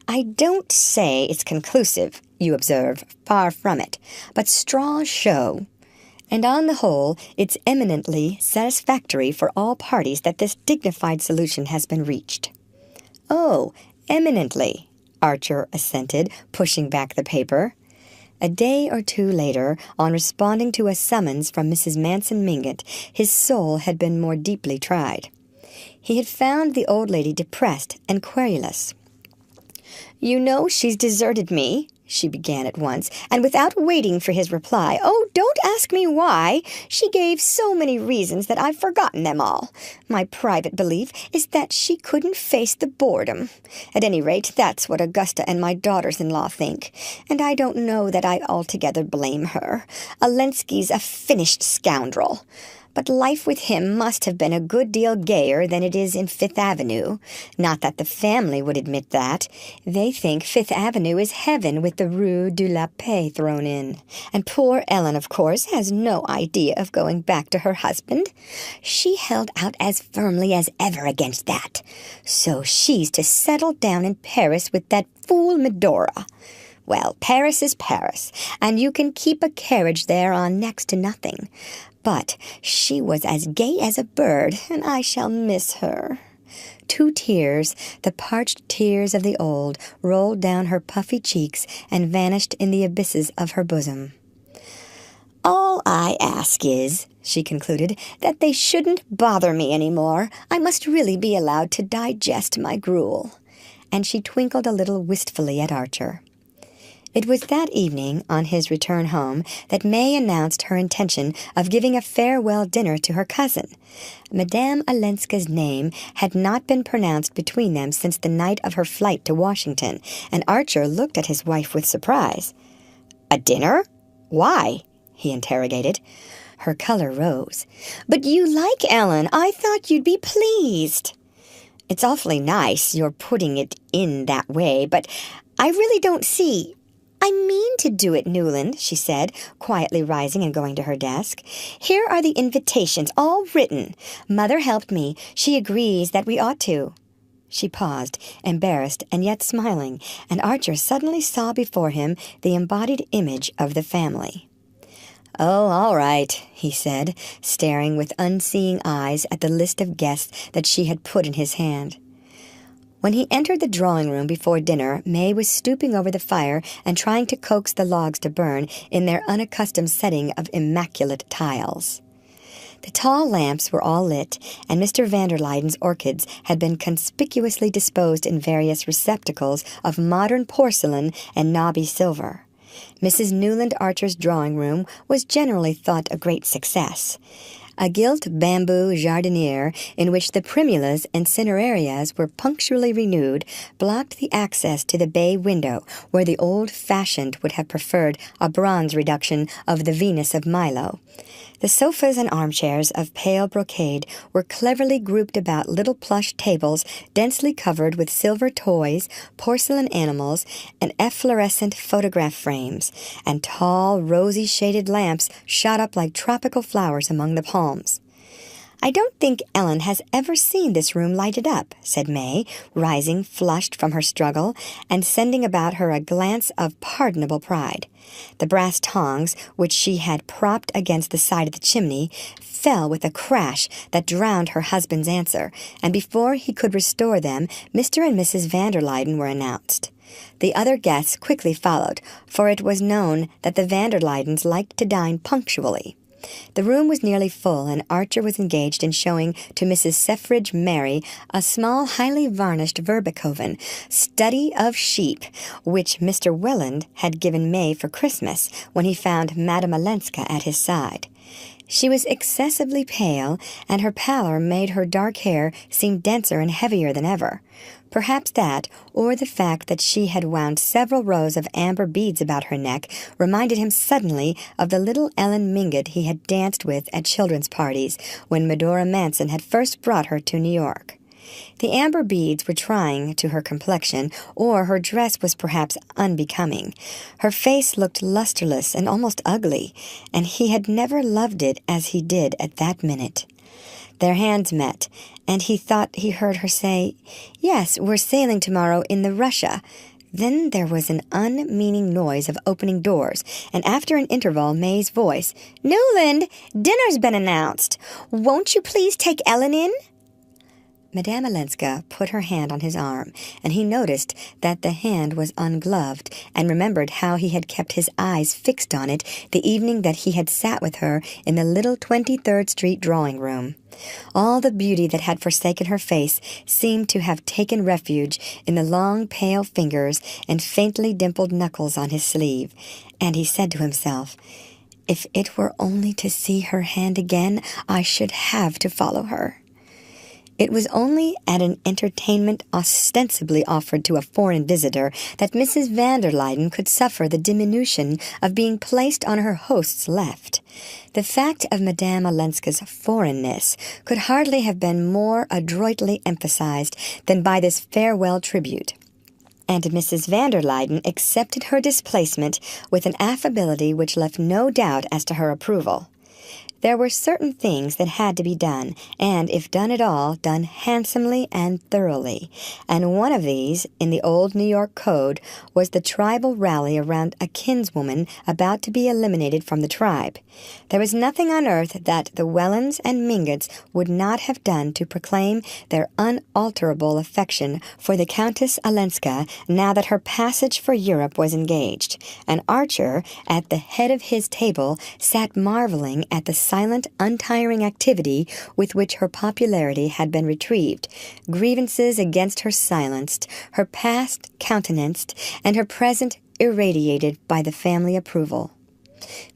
"I don't say it's conclusive, you observe, far from it, but straws show. And on the whole, it's eminently satisfactory for all parties that this dignified solution has been reached." "Oh, eminently," Archer assented, pushing back the paper. A day or two later, on responding to a summons from Mrs. Manson Mingott, his soul had been more deeply tried. He had found the old lady depressed and querulous. "You know she's deserted me," she began at once, and without waiting for his reply, "Oh, don't ask me why. She gave so many reasons that I've forgotten them all. My private belief is that she couldn't face the boredom. At any rate, that's what Augusta and my daughters-in-law think, and I don't know that I altogether blame her. Olenski's a finished scoundrel. But life with him must have been a good deal gayer than it is in Fifth Avenue. Not that the family would admit that. They think Fifth Avenue is heaven with the Rue de la Paix thrown in. And poor Ellen, of course, has no idea of going back to her husband. She held out as firmly as ever against that. So she's to settle down in Paris with that fool Medora. Well, Paris is Paris, and you can keep a carriage there on next to nothing. But she was as gay as a bird, and I shall miss her." 2 tears, the parched tears of the old, rolled down her puffy cheeks and vanished in the abysses of her bosom. "All I ask is," she concluded, "that they shouldn't bother me any more. I must really be allowed to digest my gruel." And she twinkled a little wistfully at Archer. It was that evening, on his return home, that May announced her intention of giving a farewell dinner to her cousin. Madame Olenska's name had not been pronounced between them since the night of her flight to Washington, and Archer looked at his wife with surprise. "A dinner? Why?" he interrogated. Her color rose. "But you like Ellen. I thought you'd be pleased." "It's awfully nice, your putting it in that way, but I really don't see—" "I mean to do it, Newland," she said, quietly rising and going to her desk. "Here are the invitations, all written. Mother helped me. She agrees that we ought to." She paused, embarrassed and yet smiling, and Archer suddenly saw before him the embodied image of the family. "Oh, all right," he said, staring with unseeing eyes at the list of guests that she had put in his hand. When he entered the drawing-room before dinner, May was stooping over the fire and trying to coax the logs to burn in their unaccustomed setting of immaculate tiles. The tall lamps were all lit, and Mr. van der Luyden's orchids had been conspicuously disposed in various receptacles of modern porcelain and knobby silver. Mrs. Newland Archer's drawing-room was generally thought a great success. A gilt bamboo jardiniere in which the primulas and cinerarias were punctually renewed blocked the access to the bay window where the old-fashioned would have preferred a bronze reduction of the Venus of Milo. The sofas and armchairs of pale brocade were cleverly grouped about little plush tables densely covered with silver toys, porcelain animals, and efflorescent photograph frames, and tall, rosy-shaded lamps shot up like tropical flowers among the palms. "I don't think Ellen has ever seen this room lighted up," said May, rising flushed from her struggle, and sending about her a glance of pardonable pride. The brass tongs, which she had propped against the side of the chimney, fell with a crash that drowned her husband's answer, and before he could restore them, Mr. and Mrs. van der Luyden were announced. The other guests quickly followed, for it was known that the van der Luydens liked to dine punctually. The room was nearly full, and Archer was engaged in showing to Mrs. Seffridge Mary a small, highly varnished Verbekoven, study of sheep, which Mr. Welland had given May for Christmas when he found Madame Olenska at his side. She was excessively pale, and her pallor made her dark hair seem denser and heavier than ever. Perhaps that, or the fact that she had wound several rows of amber beads about her neck, reminded him suddenly of the little Ellen Mingott he had danced with at children's parties when Medora Manson had first brought her to New York. The amber beads were trying to her complexion, or her dress was perhaps unbecoming. Her face looked lustreless and almost ugly, and he had never loved it as he did at that minute. Their hands met, and he thought he heard her say, "Yes, we're sailing tomorrow in the Russia." Then there was an unmeaning noise of opening doors, and after an interval May's voice, "Newland, dinner's been announced. Won't you please take Ellen in?" Madame Olenska put her hand on his arm, and he noticed that the hand was ungloved, and remembered how he had kept his eyes fixed on it the evening that he had sat with her in the little 23rd Street drawing-room. All the beauty that had forsaken her face seemed to have taken refuge in the long, pale fingers and faintly dimpled knuckles on his sleeve, and he said to himself, "If it were only to see her hand again, I should have to follow her." It was only at an entertainment ostensibly offered to a foreign visitor that Mrs. van der Luyden could suffer the diminution of being placed on her host's left. The fact of Madame Olenska's foreignness could hardly have been more adroitly emphasized than by this farewell tribute, and Mrs. van der Luyden accepted her displacement with an affability which left no doubt as to her approval. There were certain things that had to be done, and, if done at all, done handsomely and thoroughly. And one of these, in the old New York Code, was the tribal rally around a kinswoman about to be eliminated from the tribe. There was nothing on earth that the Wellens and Mingotts would not have done to proclaim their unalterable affection for the Countess Olenska now that her passage for Europe was engaged. And Archer, at the head of his table, sat marveling at the silent, untiring activity with which her popularity had been retrieved, grievances against her silenced, her past countenanced, and her present irradiated by the family approval.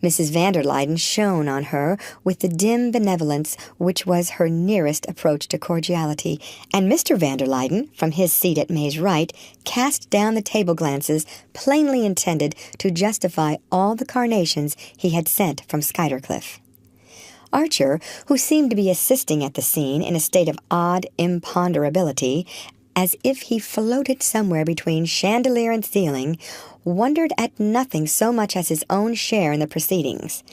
Mrs. van der Luyden shone on her with the dim benevolence which was her nearest approach to cordiality, and Mr. van der Luyden, from his seat at May's right, cast down the table glances plainly intended to justify all the carnations he had sent from Skuytercliff. Archer, who seemed to be assisting at the scene in a state of odd imponderability, as if he floated somewhere between chandelier and ceiling, wondered at nothing so much as his own share in the proceedings.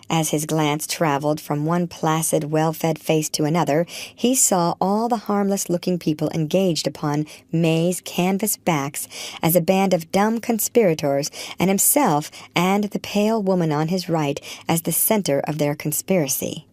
As his glance traveled from one placid, well-fed face to another, he saw all the harmless-looking people engaged upon May's canvas backs as a band of dumb conspirators, and himself and the pale woman on his right as the center of their conspiracy.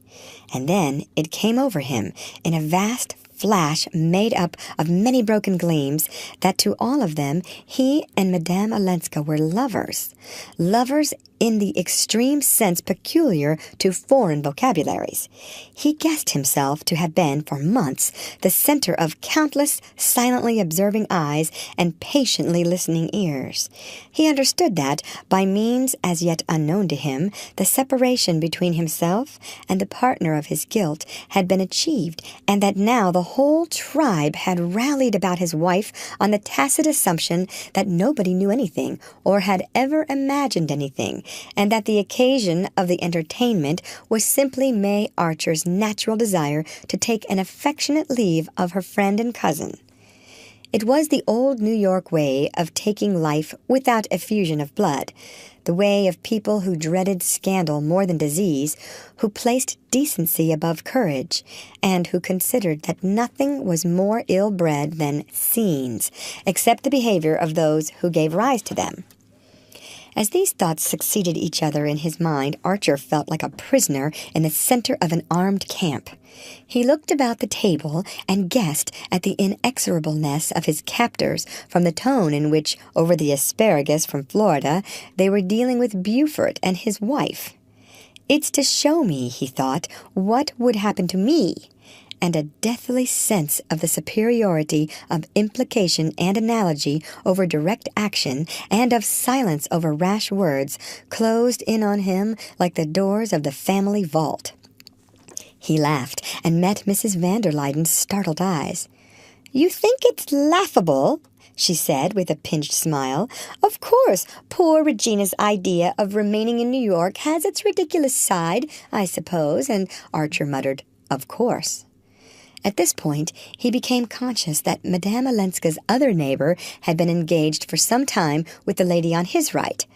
And then it came over him, in a vast flash made up of many broken gleams, that to all of them he and Madame Olenska were lovers. Lovers in the extreme sense peculiar to foreign vocabularies. He guessed himself to have been, for months, the center of countless silently observing eyes and patiently listening ears. He understood that, by means as yet unknown to him, the separation between himself and the partner of his guilt had been achieved, and that now the whole tribe had rallied about his wife on the tacit assumption that nobody knew anything, or had ever imagined anything, and that the occasion of the entertainment was simply May Archer's natural desire to take an affectionate leave of her friend and cousin. It was the old New York way of taking life without effusion of blood, the way of people who dreaded scandal more than disease, who placed decency above courage, and who considered that nothing was more ill-bred than scenes, except the behavior of those who gave rise to them. As these thoughts succeeded each other in his mind, Archer felt like a prisoner in the center of an armed camp. He looked about the table and guessed at the inexorableness of his captors from the tone in which, over the asparagus from Florida, they were dealing with Beaufort and his wife. "It's to show me," he thought, "what would happen to me." And a deathly sense of the superiority of implication and analogy over direct action, and of silence over rash words, closed in on him like the doors of the family vault. He laughed, and met Mrs. van der Luyden's startled eyes. "You think it's laughable?" she said, with a pinched smile. "Of course, poor Regina's idea of remaining in New York has its ridiculous side, I suppose," and Archer muttered, "Of course." At this point, he became conscious that Madame Olenska's other neighbor had been engaged for some time with the lady on his right.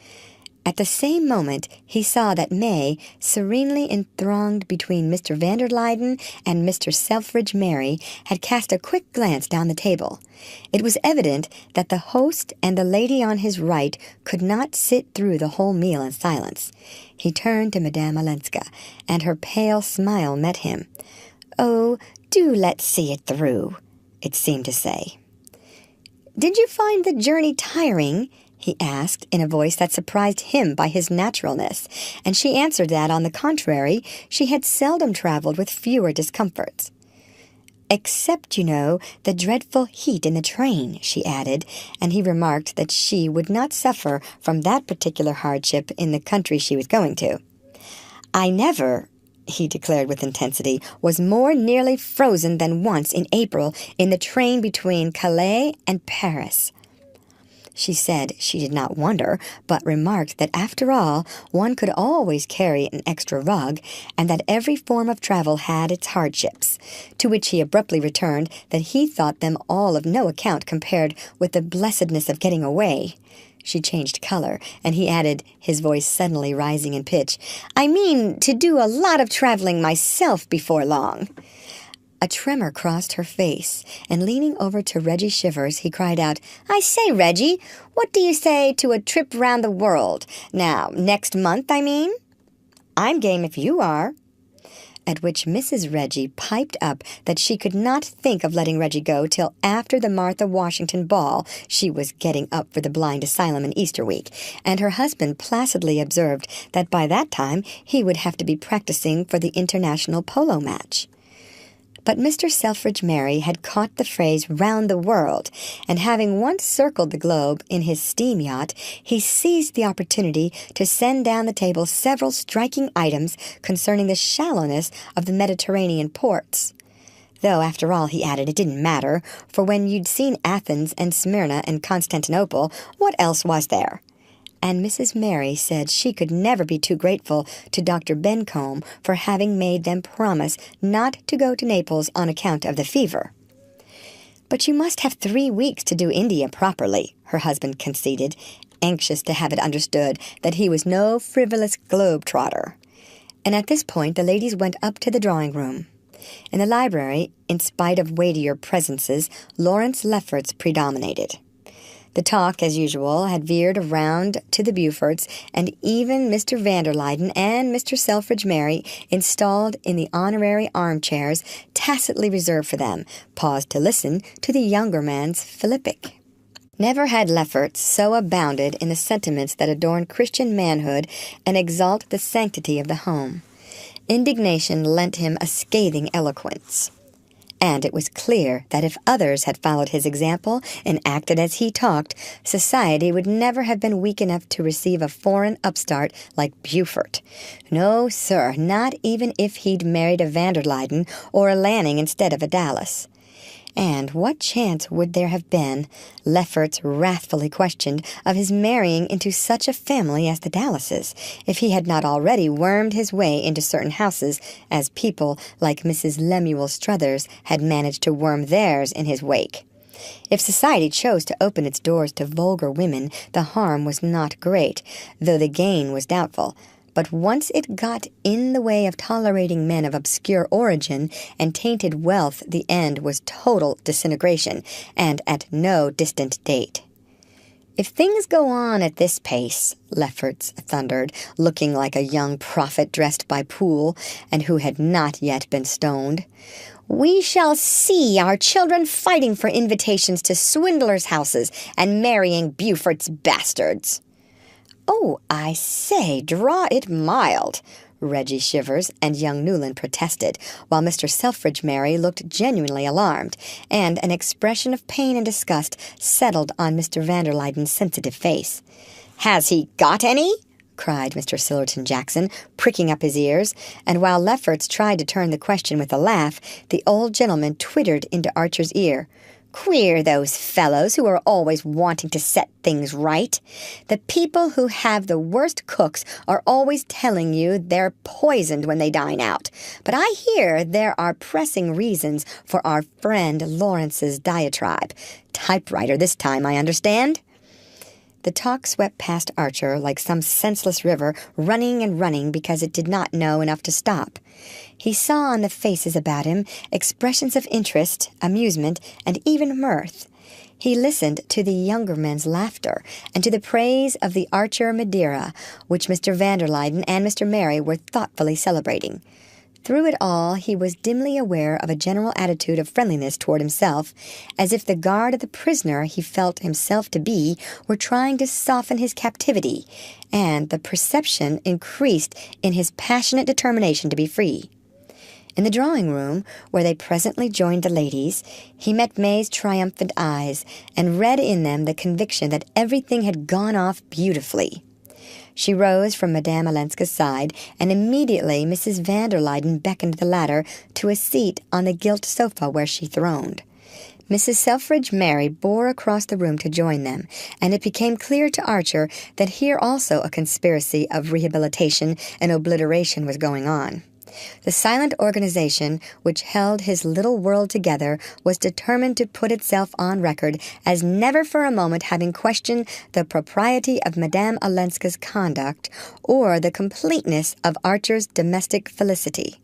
At the same moment, he saw that May, serenely enthroned between Mr. van der Luyden and Mr. Selfridge Merry, had cast a quick glance down the table. It was evident that the host and the lady on his right could not sit through the whole meal in silence. He turned to Madame Olenska, and her pale smile met him. "Oh, Do let's see it through, it seemed to say. Did you find the journey tiring? He asked in a voice that surprised him by his naturalness, and she answered that, on the contrary, she had seldom traveled with fewer discomforts. Except, the dreadful heat in the train, she added, and he remarked that she would not suffer from that particular hardship in the country she was going to. I never, he declared with intensity, was more nearly frozen than once in April in the train between Calais and Paris. She said she did not wonder, but remarked that after all, one could always carry an extra rug, and that every form of travel had its hardships, to which he abruptly returned that he thought them all of no account compared with the blessedness of getting away. She changed color, and he added, his voice suddenly rising in pitch, I mean to do a lot of traveling myself before long. A tremor crossed her face, and leaning over to Reggie Shivers, he cried out, I say, Reggie, what do you say to a trip round the world? Now, next month, I mean? I'm game if you are. At which Mrs. Reggie piped up that she could not think of letting Reggie go till after the Martha Washington ball she was getting up for the blind asylum in Easter week, and her husband placidly observed that by that time he would have to be practicing for the international polo match. But Mr. Selfridge Merry had caught the phrase round the world, and having once circled the globe in his steam yacht, he seized the opportunity to send down the table several striking items concerning the shallowness of the Mediterranean ports. Though, after all, he added, it didn't matter, for when you'd seen Athens and Smyrna and Constantinople, what else was there? And Mrs. Merry said she could never be too grateful to Dr. Bencomb for having made them promise not to go to Naples on account of the fever. But you must have 3 weeks to do India properly, her husband conceded, anxious to have it understood that he was no frivolous globe-trotter. And at this point the ladies went up to the drawing-room. In the library, in spite of weightier presences, Lawrence Lefferts predominated. The talk, as usual, had veered around to the Beauforts, and even Mr. van der Luyden and Mr. Selfridge Merry, installed in the honorary armchairs tacitly reserved for them, paused to listen to the younger man's philippic. Never had Lefferts so abounded in the sentiments that adorn Christian manhood and exalt the sanctity of the home. Indignation lent him a scathing eloquence. And it was clear that if others had followed his example and acted as he talked, society would never have been weak enough to receive a foreign upstart like Beaufort. No, sir, not even if he'd married a van der Luyden or a Lanning instead of a Dallas. And what chance would there have been, Lefferts wrathfully questioned, of his marrying into such a family as the Dallases, if he had not already wormed his way into certain houses, as people like Mrs. Lemuel Struthers had managed to worm theirs in his wake? If society chose to open its doors to vulgar women, the harm was not great, though the gain was doubtful. But once it got in the way of tolerating men of obscure origin and tainted wealth, the end was total disintegration, and at no distant date. If things go on at this pace, Lefferts thundered, looking like a young prophet dressed by Poole, and who had not yet been stoned, we shall see our children fighting for invitations to swindlers' houses and marrying Beaufort's bastards. Oh, I say, draw it mild, Reggie Shivers and young Newland protested, while Mr. Selfridge Merry looked genuinely alarmed, and an expression of pain and disgust settled on Mr. van der Luyden's sensitive face. Has he got any? Cried Mr. Sillerton Jackson, pricking up his ears, and while Lefferts tried to turn the question with a laugh, the old gentleman twittered into Archer's ear. Queer, those fellows who are always wanting to set things right. The people who have the worst cooks are always telling you they're poisoned when they dine out. But I hear there are pressing reasons for our friend Lawrence's diatribe. Typewriter this time, I understand. The talk swept past Archer like some senseless river, running and running because it did not know enough to stop. He saw on the faces about him expressions of interest, amusement, and even mirth. He listened to the younger men's laughter and to the praise of the Archer Madeira, which Mr. van der Luyden and Mr. Merry were thoughtfully celebrating. Through it all, he was dimly aware of a general attitude of friendliness toward himself, as if the guard of the prisoner he felt himself to be were trying to soften his captivity, and the perception increased in his passionate determination to be free. In the drawing-room, where they presently joined the ladies, he met May's triumphant eyes, and read in them the conviction that everything had gone off beautifully. She rose from Madame Olenska's side, and immediately Mrs. van der Luyden beckoned the latter to a seat on the gilt sofa where she throned. Mrs. Selfridge Mary bore across the room to join them, and it became clear to Archer that here also a conspiracy of rehabilitation and obliteration was going on. The silent organization which held his little world together was determined to put itself on record as never for a moment having questioned the propriety of Madame Olenska's conduct or the completeness of Archer's domestic felicity.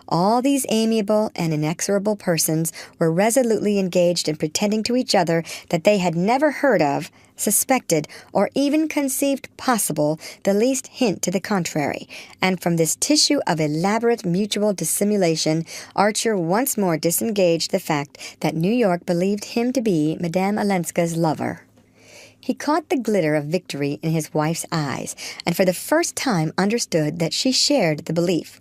All these amiable and inexorable persons were resolutely engaged in pretending to each other that they had never heard of, suspected, or even conceived possible the least hint to the contrary, and from this tissue of elaborate mutual dissimulation, Archer once more disengaged the fact that New York believed him to be Madame Olenska's lover. He caught the glitter of victory in his wife's eyes, and for the first time understood that she shared the belief.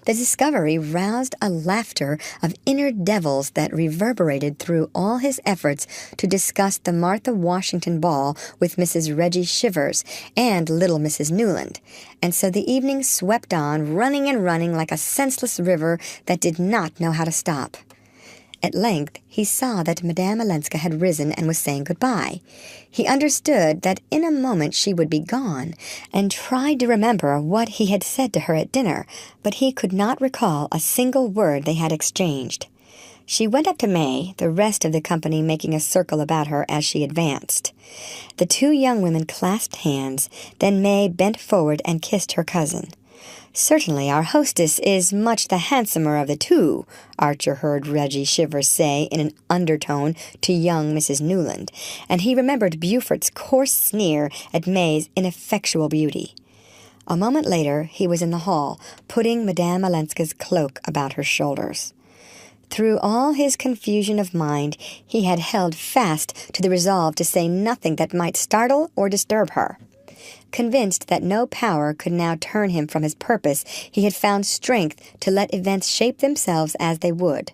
The discovery roused a laughter of inner devils that reverberated through all his efforts to discuss the Martha Washington ball with Mrs. Reggie Shivers and little Mrs. Newland, and so the evening swept on, running and running like a senseless river that did not know how to stop. At length he saw that Madame Olenska had risen and was saying good-bye. He understood that in a moment she would be gone, and tried to remember what he had said to her at dinner, but he could not recall a single word they had exchanged. She went up to May, the rest of the company making a circle about her as she advanced. The two young women clasped hands, then May bent forward and kissed her cousin. "Certainly our hostess is much the handsomer of the two," Archer heard Reggie Shivers say in an undertone to young Mrs. Newland, and he remembered Beaufort's coarse sneer at May's ineffectual beauty. A moment later he was in the hall, putting Madame Olenska's cloak about her shoulders. Through all his confusion of mind, he had held fast to the resolve to say nothing that might startle or disturb her. Convinced that no power could now turn him from his purpose, he had found strength to let events shape themselves as they would.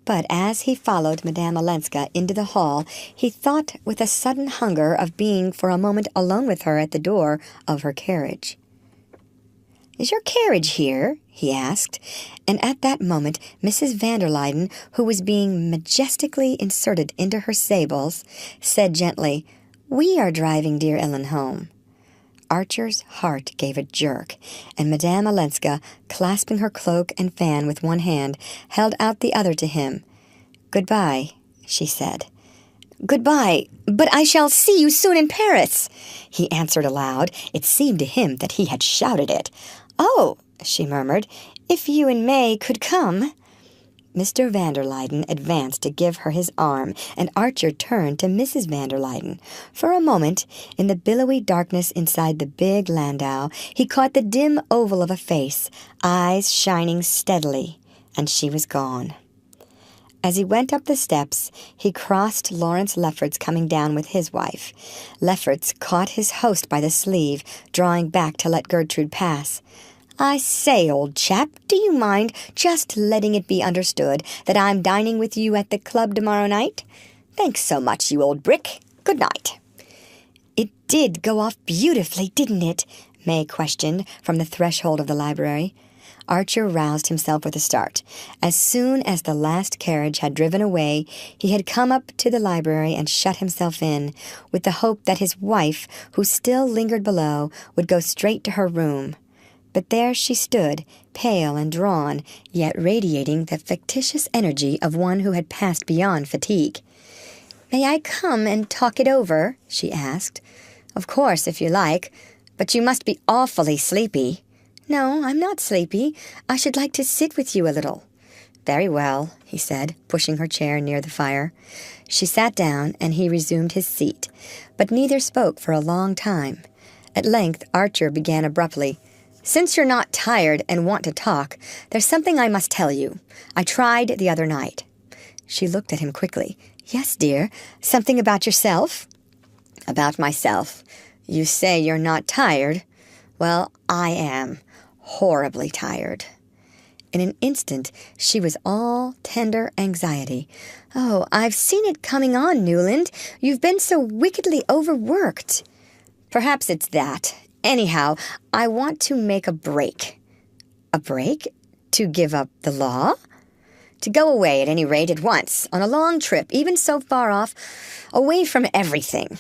But as he followed Madame Olenska into the hall, he thought with a sudden hunger of being for a moment alone with her at the door of her carriage. "Is your carriage here?" he asked, and at that moment Mrs. van der Luyden, who was being majestically inserted into her sables, said gently, "We are driving dear Ellen home." Archer's heart gave a jerk, and Madame Olenska, clasping her cloak and fan with one hand, held out the other to him. "Goodbye," she said. "Goodbye, but I shall see you soon in Paris," he answered aloud. It seemed to him that he had shouted it. "Oh," she murmured, "if you and May could come." Mr. van der Luyden advanced to give her his arm, and Archer turned to Mrs. van der Luyden. For a moment, in the billowy darkness inside the big landau, he caught the dim oval of a face, eyes shining steadily, and she was gone. As he went up the steps, he crossed Lawrence Lefferts coming down with his wife. Lefferts caught his host by the sleeve, drawing back to let Gertrude pass. "I say, old chap, do you mind just letting it be understood that I'm dining with you at the club tomorrow night? Thanks so much, you old brick. Good night." "It did go off beautifully, didn't it?" May questioned from the threshold of the library. Archer roused himself with a start. As soon as the last carriage had driven away, he had come up to the library and shut himself in, with the hope that his wife, who still lingered below, would go straight to her room. But there she stood, pale and drawn, yet radiating the fictitious energy of one who had passed beyond fatigue. "May I come and talk it over?" she asked. "Of course, if you like, but you must be awfully sleepy." "No, I'm not sleepy. I should like to sit with you a little." "Very well," he said, pushing her chair near the fire. She sat down, and he resumed his seat, but neither spoke for a long time. At length Archer began abruptly, Since you're not tired and want to talk, there's something I must tell you. I tried the other night." She looked at him quickly. "Yes, dear. Something about yourself?" "About myself. You say you're not tired. Well, I am. Horribly tired." In an instant, she was all tender anxiety. "Oh, I've seen it coming on, Newland. You've been so wickedly overworked." "Perhaps it's that. Anyhow, I want to make a break." "A break? To give up the law?" "To go away, at any rate, at once, on a long trip, even so far off, away from everything."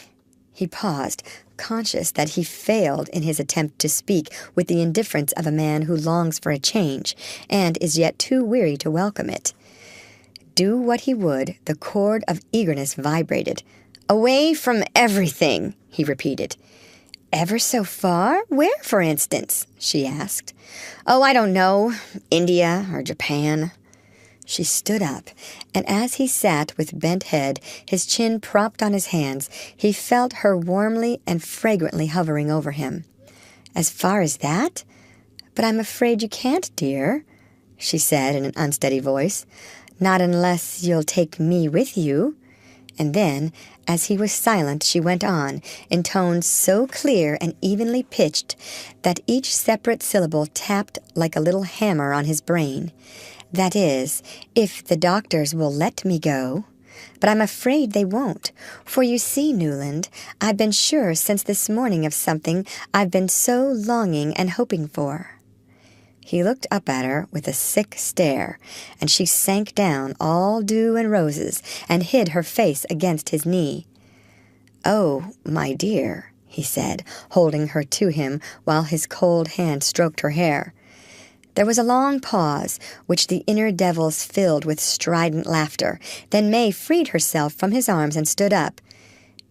He paused, conscious that he failed in his attempt to speak with the indifference of a man who longs for a change, and is yet too weary to welcome it. Do what he would, the chord of eagerness vibrated. "Away from everything," he repeated. "Ever so far? Where, for instance?" she asked. "Oh, I don't know. India or Japan." She stood up, and as he sat with bent head, his chin propped on his hands, he felt her warmly and fragrantly hovering over him. "As far as that? But I'm afraid you can't, dear," she said in an unsteady voice. "Not unless you'll take me with you." And then, as he was silent, she went on, in tones so clear and evenly pitched that each separate syllable tapped like a little hammer on his brain. "That is, if the doctors will let me go. But I'm afraid they won't. For you see, Newland, I've been sure since this morning of something I've been so longing and hoping for." He looked up at her with a sick stare, and she sank down all dew and roses and hid her face against his knee. "Oh, my dear," he said, holding her to him while his cold hand stroked her hair. There was a long pause, which the inner devils filled with strident laughter. Then May freed herself from his arms and stood up.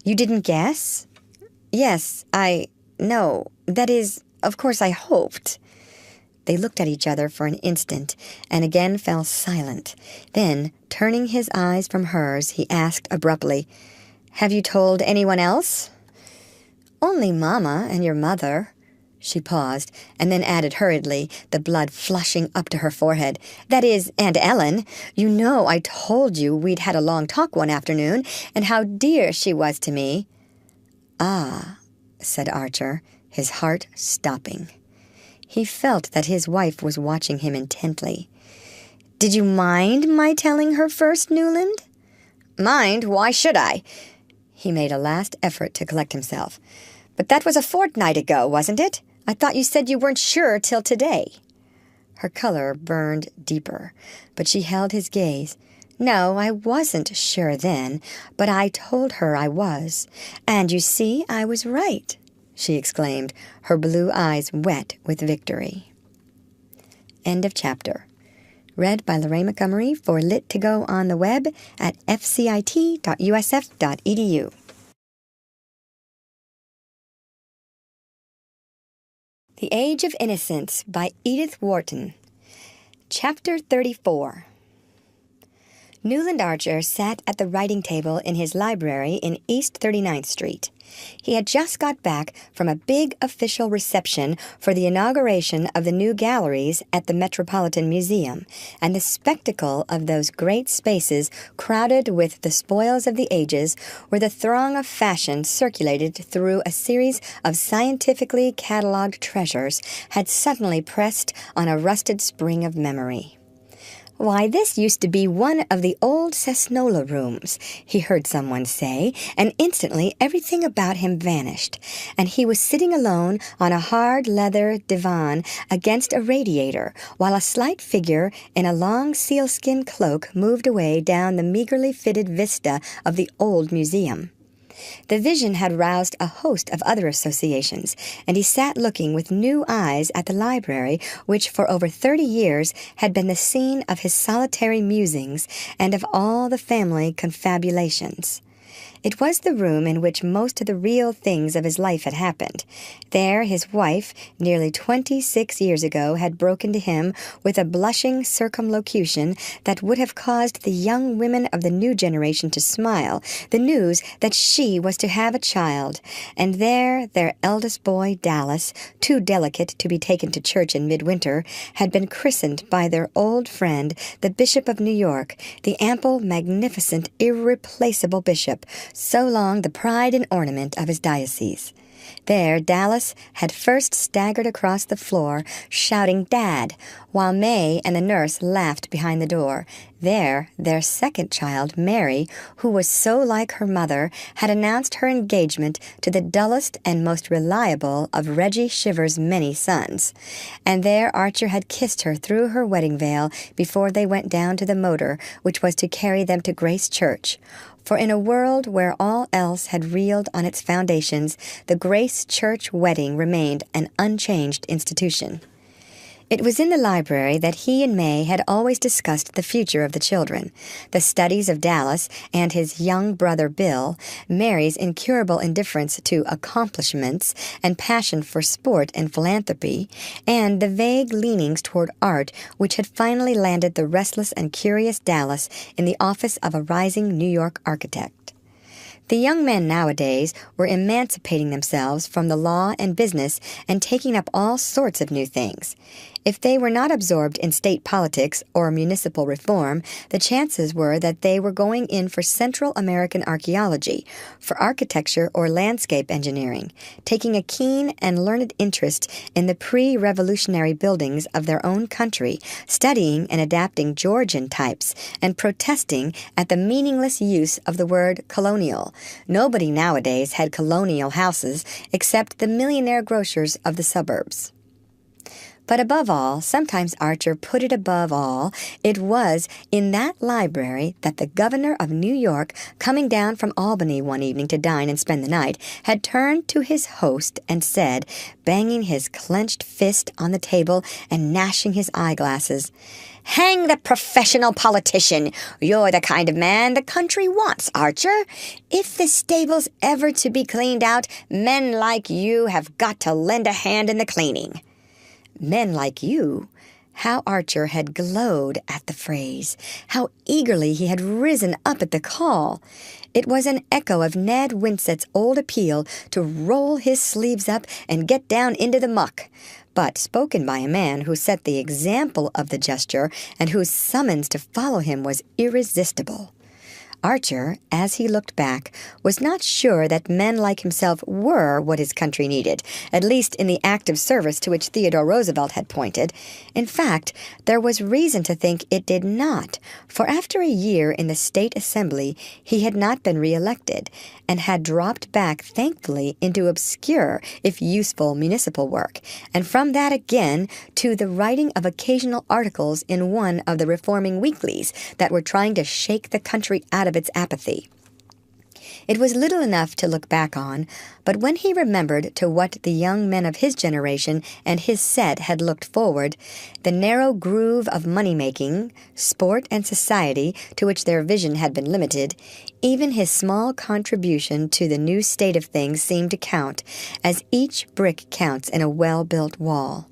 "You didn't guess?" "Yes, no, that is, of course I hoped." They looked at each other for an instant, and again fell silent. Then, turning his eyes from hers, he asked abruptly, "Have you told anyone else?" "Only Mama and your mother." She paused, and then added hurriedly, the blood flushing up to her forehead. "That is, Aunt Ellen. You know I told you we'd had a long talk one afternoon, and how dear she was to me." "Ah," said Archer, his heart stopping. He felt that his wife was watching him intently. "Did you mind my telling her first, Newland?" "Mind? Why should I?" He made a last effort to collect himself. "But that was a fortnight ago, wasn't it? I thought you said you weren't sure till today." Her color burned deeper, but she held his gaze. "No, I wasn't sure then, but I told her I was. And you see, I was right," she exclaimed, her blue eyes wet with victory. End of chapter. Read by Lorraine Montgomery for Lit to Go on the web at fcit.usf.edu. The Age of Innocence by Edith Wharton. Chapter 34. Newland Archer sat at the writing table in his library in East 39th Street. He had just got back from a big official reception for the inauguration of the new galleries at the Metropolitan Museum, and the spectacle of those great spaces crowded with the spoils of the ages, where the throng of fashion circulated through a series of scientifically catalogued treasures, had suddenly pressed on a rusted spring of memory. "Why, this used to be one of the old Cessnola rooms," he heard someone say, and instantly everything about him vanished, and he was sitting alone on a hard leather divan against a radiator, while a slight figure in a long sealskin cloak moved away down the meagerly fitted vista of the old museum. The vision had roused a host of other associations, and he sat looking with new eyes at the library, which for over 30 years had been the scene of his solitary musings and of all the family confabulations. It was the room in which most of the real things of his life had happened. There his wife, nearly 26 years ago, had broken to him with a blushing circumlocution that would have caused the young women of the new generation to smile, the news that she was to have a child. And there their eldest boy, Dallas, too delicate to be taken to church in midwinter, had been christened by their old friend, the Bishop of New York, the ample, magnificent, irreplaceable bishop, so long the pride and ornament of his diocese. There Dallas had first staggered across the floor, shouting "Dad," while May and the nurse laughed behind the door. There their second child, Mary, who was so like her mother, had announced her engagement to the dullest and most reliable of Reggie Shiver's many sons. And there Archer had kissed her through her wedding veil before they went down to the motor which was to carry them to Grace Church. For in a world where all else had reeled on its foundations, the Grace Church wedding remained an unchanged institution. It was in the library that he and May had always discussed the future of the children, the studies of Dallas and his young brother Bill, Mary's incurable indifference to accomplishments and passion for sport and philanthropy, and the vague leanings toward art which had finally landed the restless and curious Dallas in the office of a rising New York architect. The young men nowadays were emancipating themselves from the law and business and taking up all sorts of new things. If they were not absorbed in state politics or municipal reform, the chances were that they were going in for Central American archaeology, for architecture or landscape engineering, taking a keen and learned interest in the pre-revolutionary buildings of their own country, studying and adapting Georgian types, and protesting at the meaningless use of the word colonial. Nobody nowadays had colonial houses except the millionaire grocers of the suburbs. But above all, sometimes Archer put it above all, it was in that library that the governor of New York, coming down from Albany one evening to dine and spend the night, had turned to his host and said, banging his clenched fist on the table and gnashing his eyeglasses, "Hang the professional politician! You're the kind of man the country wants, Archer. If the stable's ever to be cleaned out, men like you have got to lend a hand in the cleaning." Men like you. How Archer had glowed at the phrase. How eagerly he had risen up at the call. It was an echo of Ned Winsett's old appeal to roll his sleeves up and get down into the muck, but spoken by a man who set the example of the gesture and whose summons to follow him was irresistible. Archer, as he looked back, was not sure that men like himself were what his country needed, at least in the active service to which Theodore Roosevelt had pointed. In fact, there was reason to think it did not, for after a year in the State Assembly he had not been re-elected, and had dropped back thankfully into obscure, if useful, municipal work, and from that again to the writing of occasional articles in one of the reforming weeklies that were trying to shake the country out of its apathy. It was little enough to look back on, but when he remembered to what the young men of his generation and his set had looked forward, the narrow groove of money-making, sport, and society to which their vision had been limited, even his small contribution to the new state of things seemed to count, as each brick counts in a well-built wall.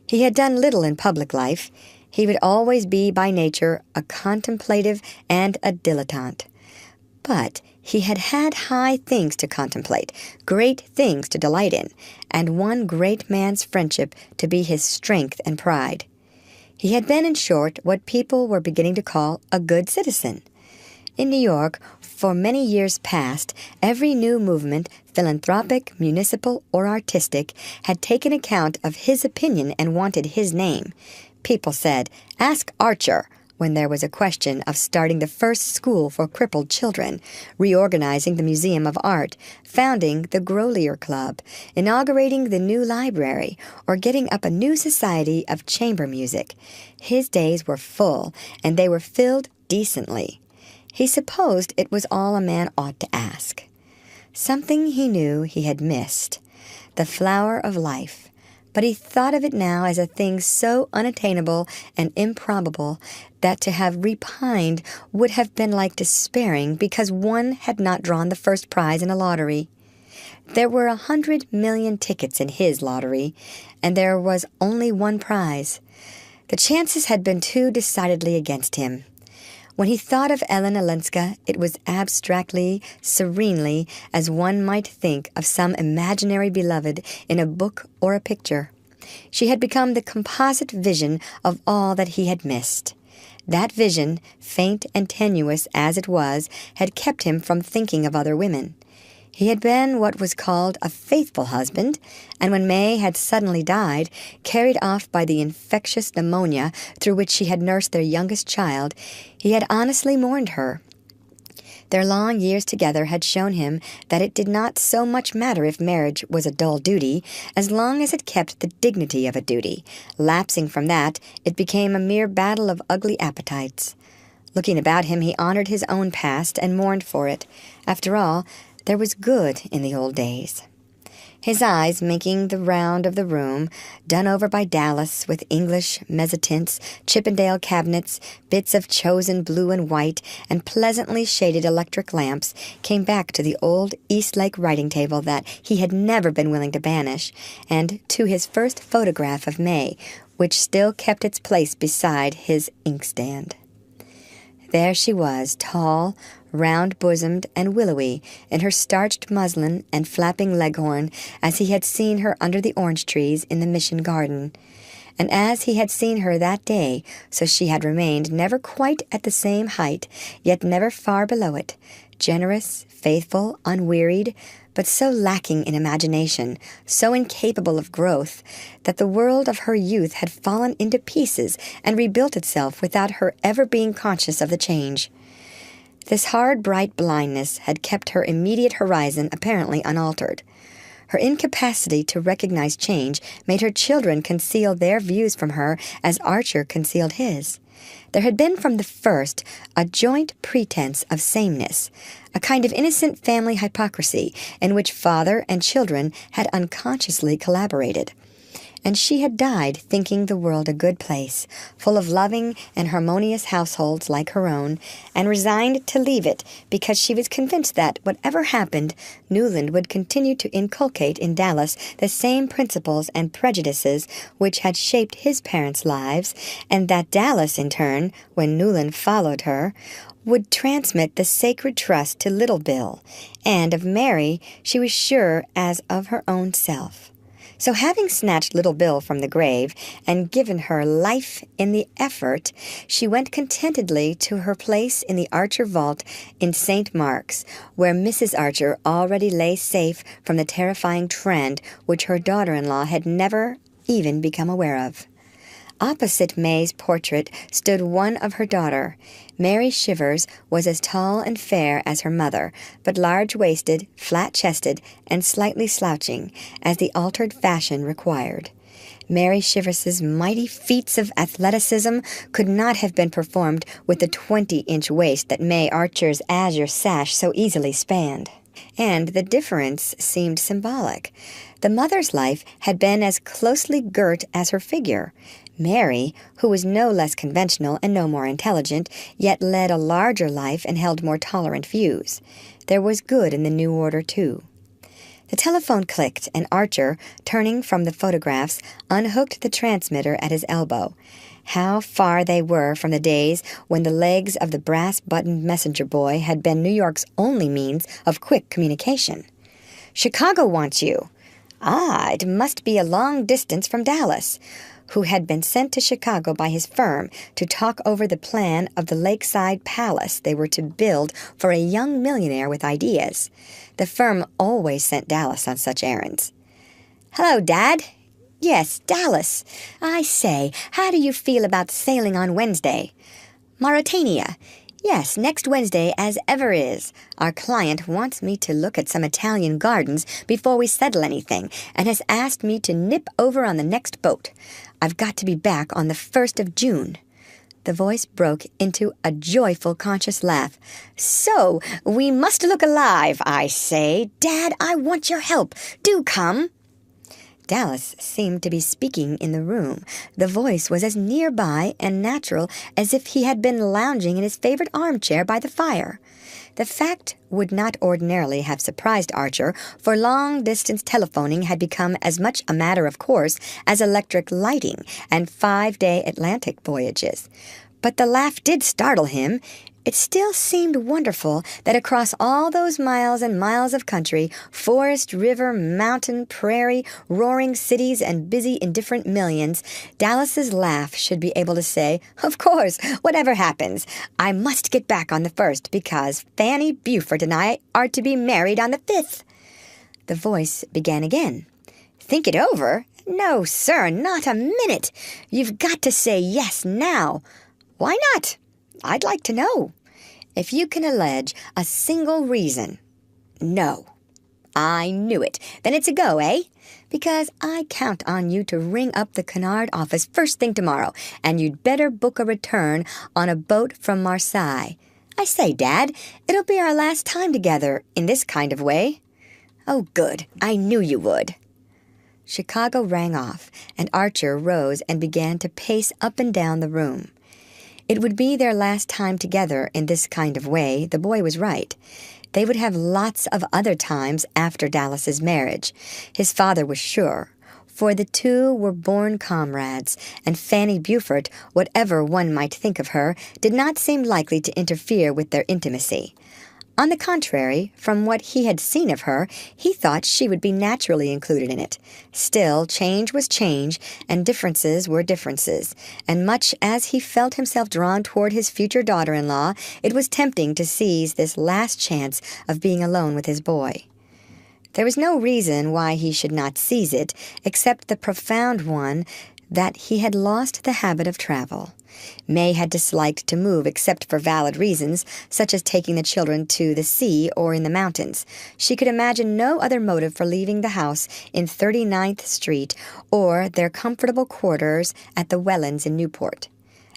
He had done little in public life. He would always be by nature a contemplative and a dilettante. But he had had high things to contemplate, great things to delight in, and one great man's friendship to be his strength and pride. He had been, in short, what people were beginning to call a good citizen. In New York, for many years past, every new movement, philanthropic, municipal, or artistic, had taken account of his opinion and wanted his name. People said, "Ask Archer," when there was a question of starting the first school for crippled children, reorganizing the Museum of Art, founding the Grolier Club, inaugurating the new library, or getting up a new society of chamber music. His days were full, and they were filled decently. He supposed it was all a man ought to ask. Something he knew he had missed. The flower of life, but he thought of it now as a thing so unattainable and improbable that to have repined would have been like despairing because one had not drawn the first prize in a lottery. There were 100 million tickets in his lottery, and there was only one prize. The chances had been too decidedly against him. When he thought of Ellen Olenska, it was abstractly, serenely, as one might think of some imaginary beloved in a book or a picture. She had become the composite vision of all that he had missed. That vision, faint and tenuous as it was, had kept him from thinking of other women. He had been what was called a faithful husband, and when May had suddenly died, carried off by the infectious pneumonia through which she had nursed their youngest child, he had honestly mourned her. Their long years together had shown him that it did not so much matter if marriage was a dull duty, as long as it kept the dignity of a duty. Lapsing from that, it became a mere battle of ugly appetites. Looking about him, he honored his own past and mourned for it. After all, there was good in the old days. His eyes making the round of the room, done over by Dallas with English mezzotints, Chippendale cabinets, bits of chosen blue and white, and pleasantly shaded electric lamps, came back to the old Eastlake writing table that he had never been willing to banish, and to his first photograph of May, which still kept its place beside his inkstand. There she was, tall, round-bosomed and willowy, in her starched muslin and flapping leghorn, as he had seen her under the orange trees in the Mission garden. And as he had seen her that day, so she had remained, never quite at the same height, yet never far below it, generous, faithful, unwearied, but so lacking in imagination, so incapable of growth, that the world of her youth had fallen into pieces and rebuilt itself without her ever being conscious of the change. This hard, bright blindness had kept her immediate horizon apparently unaltered. Her incapacity to recognize change made her children conceal their views from her as Archer concealed his. There had been from the first a joint pretense of sameness, a kind of innocent family hypocrisy in which father and children had unconsciously collaborated. And she had died thinking the world a good place, full of loving and harmonious households like her own, and resigned to leave it because she was convinced that, whatever happened, Newland would continue to inculcate in Dallas the same principles and prejudices which had shaped his parents' lives, and that Dallas, in turn, when Newland followed her, would transmit the sacred trust to Little Bill, and of Mary she was sure as of her own self. So having snatched Little Bill from the grave and given her life in the effort, she went contentedly to her place in the Archer vault in St. Mark's, where Mrs. Archer already lay safe from the terrifying trend which her daughter-in-law had never even become aware of. Opposite May's portrait stood one of her daughter. Mary Shivers was as tall and fair as her mother, but large-waisted, flat-chested, and slightly slouching, as the altered fashion required. Mary Shivers's mighty feats of athleticism could not have been performed with the 20-inch waist that May Archer's azure sash so easily spanned. And the difference seemed symbolic. The mother's life had been as closely girt as her figure. Mary, who was no less conventional and no more intelligent, yet led a larger life and held more tolerant views. There was good in the new order, too. The telephone clicked, and Archer, turning from the photographs, unhooked the transmitter at his elbow. How far they were from the days when the legs of the brass-buttoned messenger boy had been New York's only means of quick communication. "Chicago wants you." "Ah, it must be a long distance from Dallas," who had been sent to Chicago by his firm to talk over the plan of the lakeside palace they were to build for a young millionaire with ideas. The firm always sent Dallas on such errands. "Hello, Dad." "Yes, Dallas. I say, how do you feel about sailing on Wednesday?" "Mauritania. Yes, next Wednesday as ever is. Our client wants me to look at some Italian gardens before we settle anything, and has asked me to nip over on the next boat. I've got to be back on the 1st of June. The voice broke into a joyful, conscious laugh. "So, we must look alive, I say. Dad, I want your help. Do come." Dallas seemed to be speaking in the room. The voice was as nearby and natural as if he had been lounging in his favorite armchair by the fire. The fact would not ordinarily have surprised Archer, for long-distance telephoning had become as much a matter of course as electric lighting and 5-day Atlantic voyages. But the laugh did startle him. It still seemed wonderful that across all those miles and miles of country, forest, river, mountain, prairie, roaring cities, and busy indifferent millions, Dallas's laugh should be able to say, "Of course, whatever happens, I must get back on the 1st because Fanny Beaufort and I are to be married on the 5th. The voice began again. "Think it over? No, sir, not a minute. You've got to say yes now." "Why not? I'd like to know." "If you can allege a single reason." "No." "I knew it. Then it's a go, eh?" "Because I count on you to ring up the Cunard office first thing tomorrow, and you'd better book a return on a boat from Marseille. I say, Dad, it'll be our last time together in this kind of way." "Oh, good. I knew you would." Chicago rang off, and Archer rose and began to pace up and down the room. It would be their last time together in this kind of way. The boy was right. They would have lots of other times after Dallas's marriage. His father was sure, for the two were born comrades, and Fanny Beaufort, whatever one might think of her, did not seem likely to interfere with their intimacy. On the contrary, from what he had seen of her, he thought she would be naturally included in it. Still, change was change, and differences were differences, and much as he felt himself drawn toward his future daughter-in-law, it was tempting to seize this last chance of being alone with his boy. There was no reason why he should not seize it, except the profound one that he had lost the habit of travel. May had disliked to move except for valid reasons, such as taking the children to the sea or in the mountains. She could imagine no other motive for leaving the house in 39th Street or their comfortable quarters at the Wellens in Newport.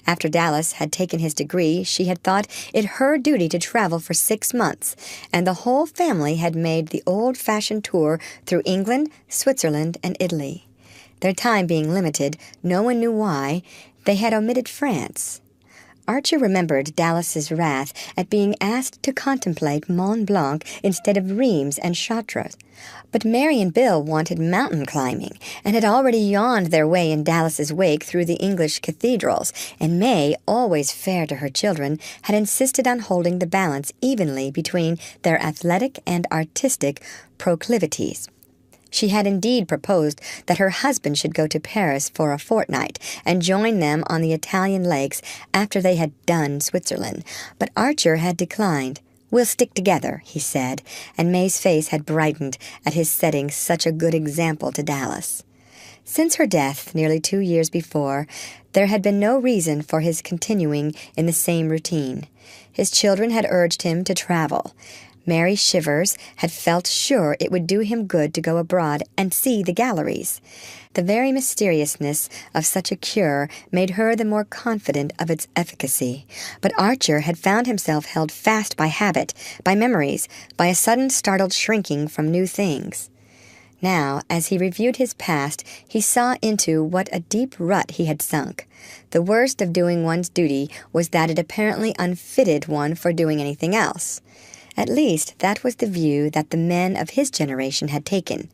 After Dallas had taken his degree, she had thought it her duty to travel for 6 months, and the whole family had made the old-fashioned tour through England, Switzerland, and Italy. Their time being limited, no one knew why, they had omitted France. Archer remembered Dallas's wrath at being asked to contemplate Mont Blanc instead of Reims and Chartres. But Mary and Bill wanted mountain climbing, and had already yawned their way in Dallas's wake through the English cathedrals, and May, always fair to her children, had insisted on holding the balance evenly between their athletic and artistic proclivities. She had indeed proposed that her husband should go to Paris for a fortnight and join them on the Italian lakes after they had done Switzerland, but Archer had declined. "We'll stick together," he said, and May's face had brightened at his setting such a good example to Dallas. Since her death, nearly 2 years before, there had been no reason for his continuing in the same routine. His children had urged him to travel. Mary Shivers had felt sure it would do him good to go abroad and see the galleries. The very mysteriousness of such a cure made her the more confident of its efficacy. But Archer had found himself held fast by habit, by memories, by a sudden startled shrinking from new things. Now, as he reviewed his past, he saw into what a deep rut he had sunk. The worst of doing one's duty was that it apparently unfitted one for doing anything else. At least that was the view that the men of his generation had taken.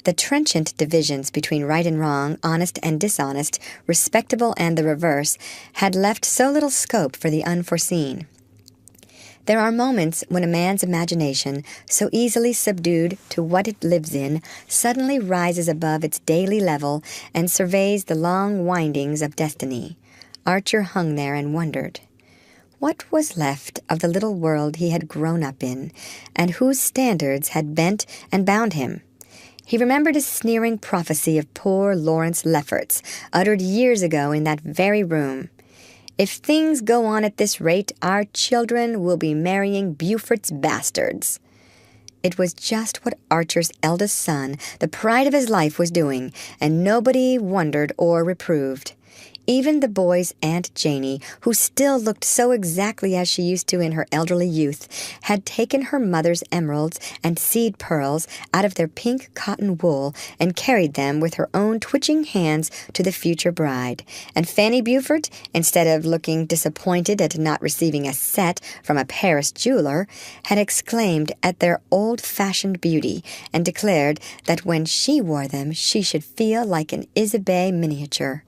The trenchant divisions between right and wrong, honest and dishonest, respectable and the reverse, had left so little scope for the unforeseen. There are moments when a man's imagination, so easily subdued to what it lives in, suddenly rises above its daily level and surveys the long windings of destiny. Archer hung there and wondered. What was left of the little world he had grown up in, and whose standards had bent and bound him? He remembered a sneering prophecy of poor Lawrence Lefferts, uttered years ago in that very room. "If things go on at this rate, our children will be marrying Beaufort's bastards." It was just what Archer's eldest son, the pride of his life, was doing, and nobody wondered or reproved. Even the boy's Aunt Janie, who still looked so exactly as she used to in her elderly youth, had taken her mother's emeralds and seed pearls out of their pink cotton wool and carried them with her own twitching hands to the future bride. And Fanny Beaufort, instead of looking disappointed at not receiving a set from a Paris jeweler, had exclaimed at their old-fashioned beauty and declared that when she wore them she should feel like an Isabey miniature.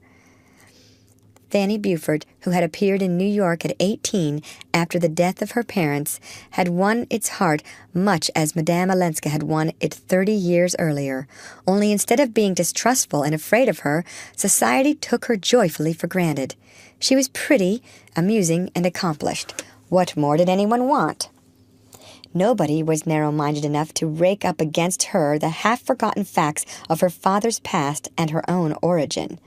Fanny Beaufort, who had appeared in New York at 18 after the death of her parents, had won its heart much as Madame Olenska had won it 30 years earlier. Only instead of being distrustful and afraid of her, society took her joyfully for granted. She was pretty, amusing, and accomplished. What more did anyone want? Nobody was narrow-minded enough to rake up against her the half-forgotten facts of her father's past and her own origin.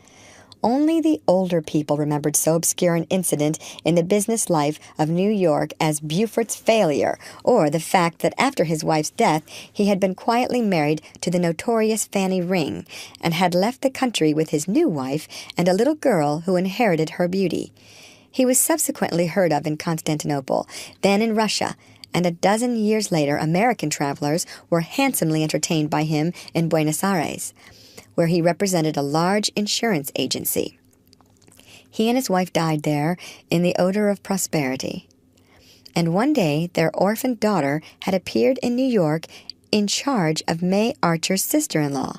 Only the older people remembered so obscure an incident in the business life of New York as Beaufort's failure, or the fact that after his wife's death he had been quietly married to the notorious Fanny Ring, and had left the country with his new wife and a little girl who inherited her beauty. He was subsequently heard of in Constantinople, then in Russia, and a dozen years later American travelers were handsomely entertained by him in Buenos Aires, where he represented a large insurance agency. He and his wife died there in the odor of prosperity. And one day their orphaned daughter had appeared in New York in charge of May Archer's sister-in-law,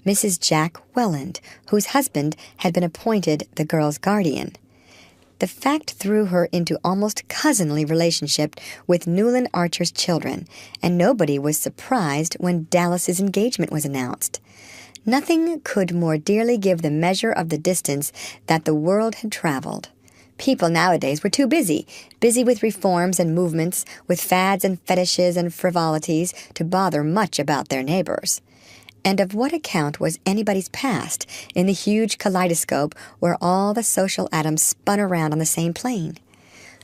Mrs. Jack Welland, whose husband had been appointed the girl's guardian. The fact threw her into almost cousinly relationship with Newland Archer's children, and nobody was surprised when Dallas's engagement was announced. Nothing could more dearly give the measure of the distance that the world had traveled. People nowadays were too busy with reforms and movements, with fads and fetishes and frivolities, to bother much about their neighbors. And of what account was anybody's past in the huge kaleidoscope where all the social atoms spun around on the same plane?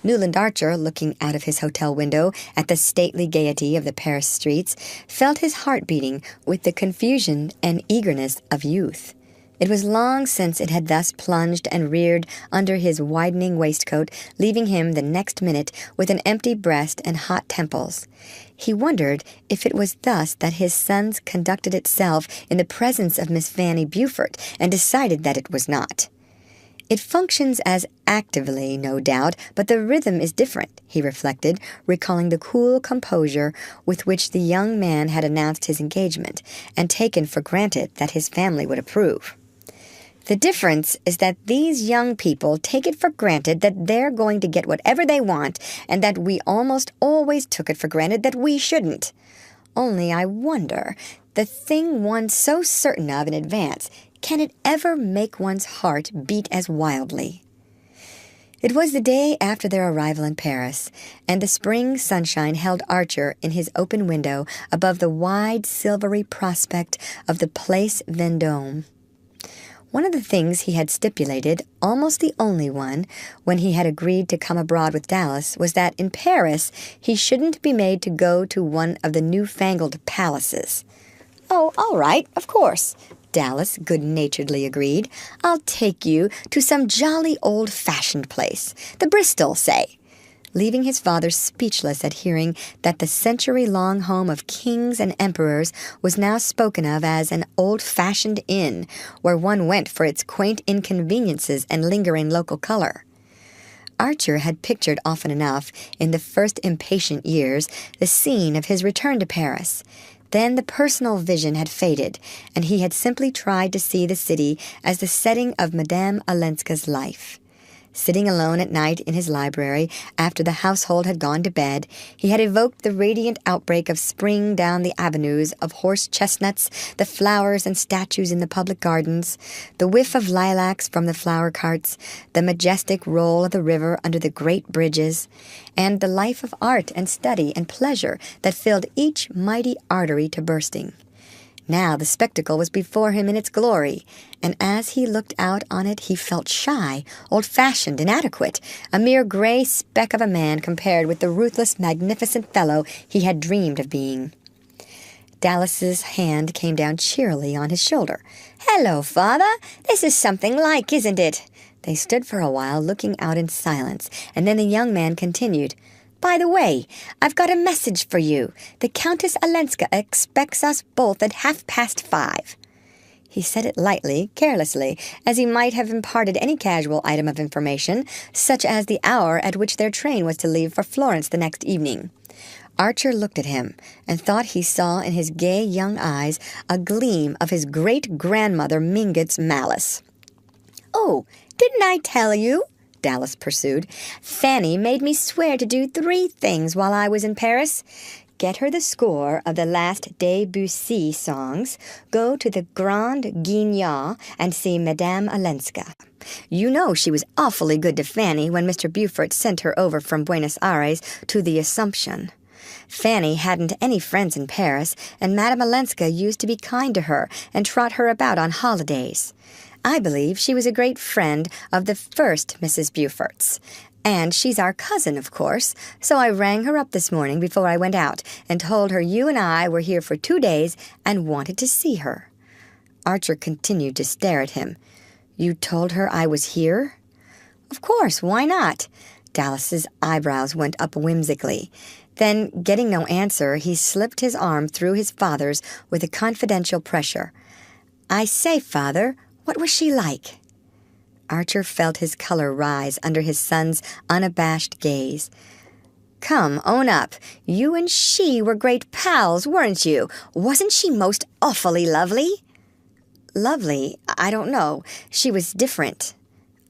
Newland Archer, looking out of his hotel window at the stately gaiety of the Paris streets, felt his heart beating with the confusion and eagerness of youth. It was long since it had thus plunged and reared under his widening waistcoat, leaving him the next minute with an empty breast and hot temples. He wondered if it was thus that his son's conducted itself in the presence of Miss Fanny Beaufort, and decided that it was not. It functions as actively, no doubt, but the rhythm is different, he reflected, recalling the cool composure with which the young man had announced his engagement, and taken for granted that his family would approve. The difference is that these young people take it for granted that they're going to get whatever they want, and that we almost always took it for granted that we shouldn't. Only I wonder, the thing one's so certain of in advance, can it ever make one's heart beat as wildly? It was the day after their arrival in Paris, and the spring sunshine held Archer in his open window above the wide silvery prospect of the Place Vendôme. One of the things he had stipulated, almost the only one, when he had agreed to come abroad with Dallas, was that in Paris he shouldn't be made to go to one of the newfangled palaces. "Oh, all right, of course," Dallas good-naturedly agreed. "I'll take you to some jolly old-fashioned place. The Bristol, say," leaving his father speechless at hearing that the century-long home of kings and emperors was now spoken of as an old-fashioned inn, where one went for its quaint inconveniences and lingering local color. Archer had pictured often enough, in the first impatient years, the scene of his return to Paris. Then the personal vision had faded, and he had simply tried to see the city as the setting of Madame Olenska's life. Sitting alone at night in his library, after the household had gone to bed, he had evoked the radiant outbreak of spring down the avenues of horse-chestnuts, the flowers and statues in the public gardens, the whiff of lilacs from the flower carts, the majestic roll of the river under the great bridges, and the life of art and study and pleasure that filled each mighty artery to bursting. Now the spectacle was before him in its glory, and as he looked out on it he felt shy, old-fashioned, inadequate, a mere gray speck of a man compared with the ruthless, magnificent fellow he had dreamed of being. Dallas's hand came down cheerily on his shoulder. "Hello, Father. This is something like, isn't it?" They stood for a while looking out in silence, and then the young man continued, "By the way, I've got a message for you. The Countess Olenska expects us both at 5:30. He said it lightly, carelessly, as he might have imparted any casual item of information, such as the hour at which their train was to leave for Florence the next evening. Archer looked at him, and thought he saw in his gay young eyes a gleam of his great-grandmother Mingott's malice. "Oh, didn't I tell you?" Dallas pursued. "Fanny made me swear to do 3 things while I was in Paris. Get her the score of the last Debussy songs, go to the Grand Guignol, and see Madame Olenska. You know she was awfully good to Fanny when Mr. Beaufort sent her over from Buenos Aires to the Assumption. Fanny hadn't any friends in Paris, and Madame Olenska used to be kind to her and trot her about on holidays. I believe she was a great friend of the first Mrs. Beaufort's. And she's our cousin, of course, so I rang her up this morning before I went out and told her you and I were here for 2 days and wanted to see her." Archer continued to stare at him. "You told her I was here?" "Of course, why not?" Dallas's eyebrows went up whimsically. Then, getting no answer, he slipped his arm through his father's with a confidential pressure. "I say, Father, what was she like?" Archer felt his color rise under his son's unabashed gaze. "Come, own up. You and she were great pals, weren't you? Wasn't she most awfully lovely?" "Lovely? I don't know. She was different."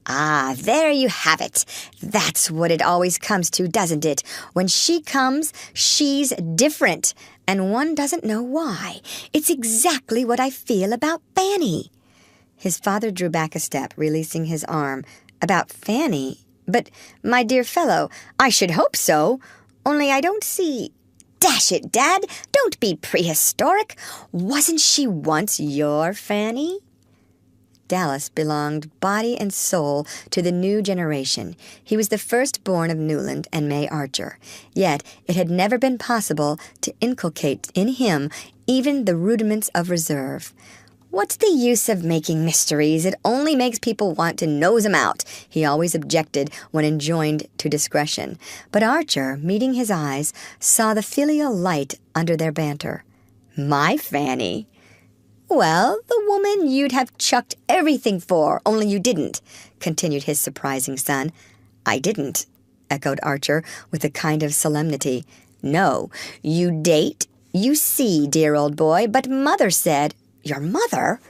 "Ah, there you have it. That's what it always comes to, doesn't it? When she comes, she's different, and one doesn't know why. It's exactly what I feel about Fanny." His father drew back a step, releasing his arm. "About Fanny? But, my dear fellow, I should hope so. Only I don't see—" "Dash it, Dad, don't be prehistoric. Wasn't she once your Fanny?" Dallas belonged body and soul to the new generation. He was the firstborn of Newland and May Archer. Yet it had never been possible to inculcate in him even the rudiments of reserve. "What's the use of making mysteries? It only makes people want to nose 'em out," he always objected when enjoined to discretion. But Archer, meeting his eyes, saw the filial light under their banter. "My Fanny?" "Well, the woman you'd have chucked everything for, only you didn't," continued his surprising son. "I didn't," echoed Archer with a kind of solemnity. "No, you date, you see, dear old boy, but Mother said—" "Your mother?"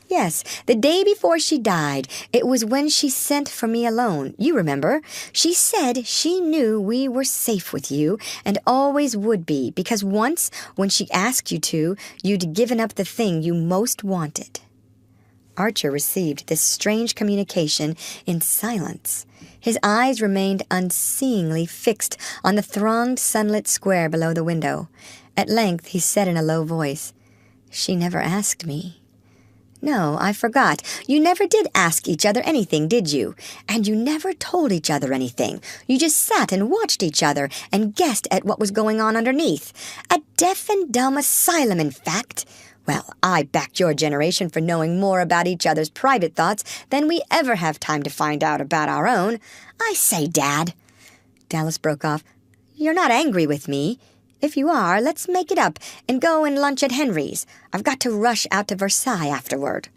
"Yes, the day before she died. It was when she sent for me alone. You remember. She said she knew we were safe with you, and always would be, because once, when she asked you to, you'd given up the thing you most wanted." Archer received this strange communication in silence. His eyes remained unseeingly fixed on the thronged sunlit square below the window. At length he said in a low voice, "She never asked me." "No, I forgot. You never did ask each other anything, did you? And you never told each other anything. You just sat and watched each other and guessed at what was going on underneath. A deaf and dumb asylum, in fact. Well, I backed your generation for knowing more about each other's private thoughts than we ever have time to find out about our own. I say, Dad." Dallas broke off. "You're not angry with me? If you are, let's make it up and go and lunch at Henry's. I've got to rush out to Versailles afterward."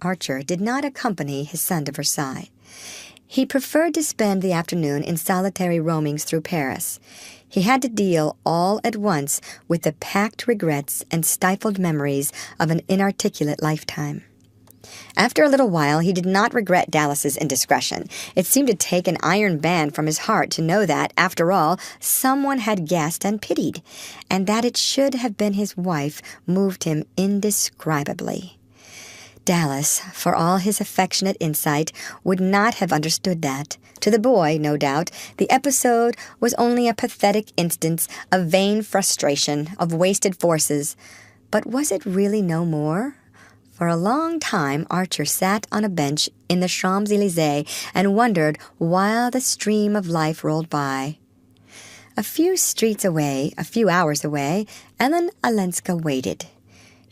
Archer did not accompany his son to Versailles. He preferred to spend the afternoon in solitary roamings through Paris. He had to deal all at once with the packed regrets and stifled memories of an inarticulate lifetime. After a little while, he did not regret Dallas's indiscretion. It seemed to take an iron band from his heart to know that, after all, someone had guessed and pitied, and that it should have been his wife moved him indescribably. Dallas, for all his affectionate insight, would not have understood that. To the boy, no doubt, the episode was only a pathetic instance of vain frustration, of wasted forces. But was it really no more? For a long time Archer sat on a bench in the Champs-Élysées and wondered while the stream of life rolled by. A few streets away, a few hours away, Ellen Olenska waited.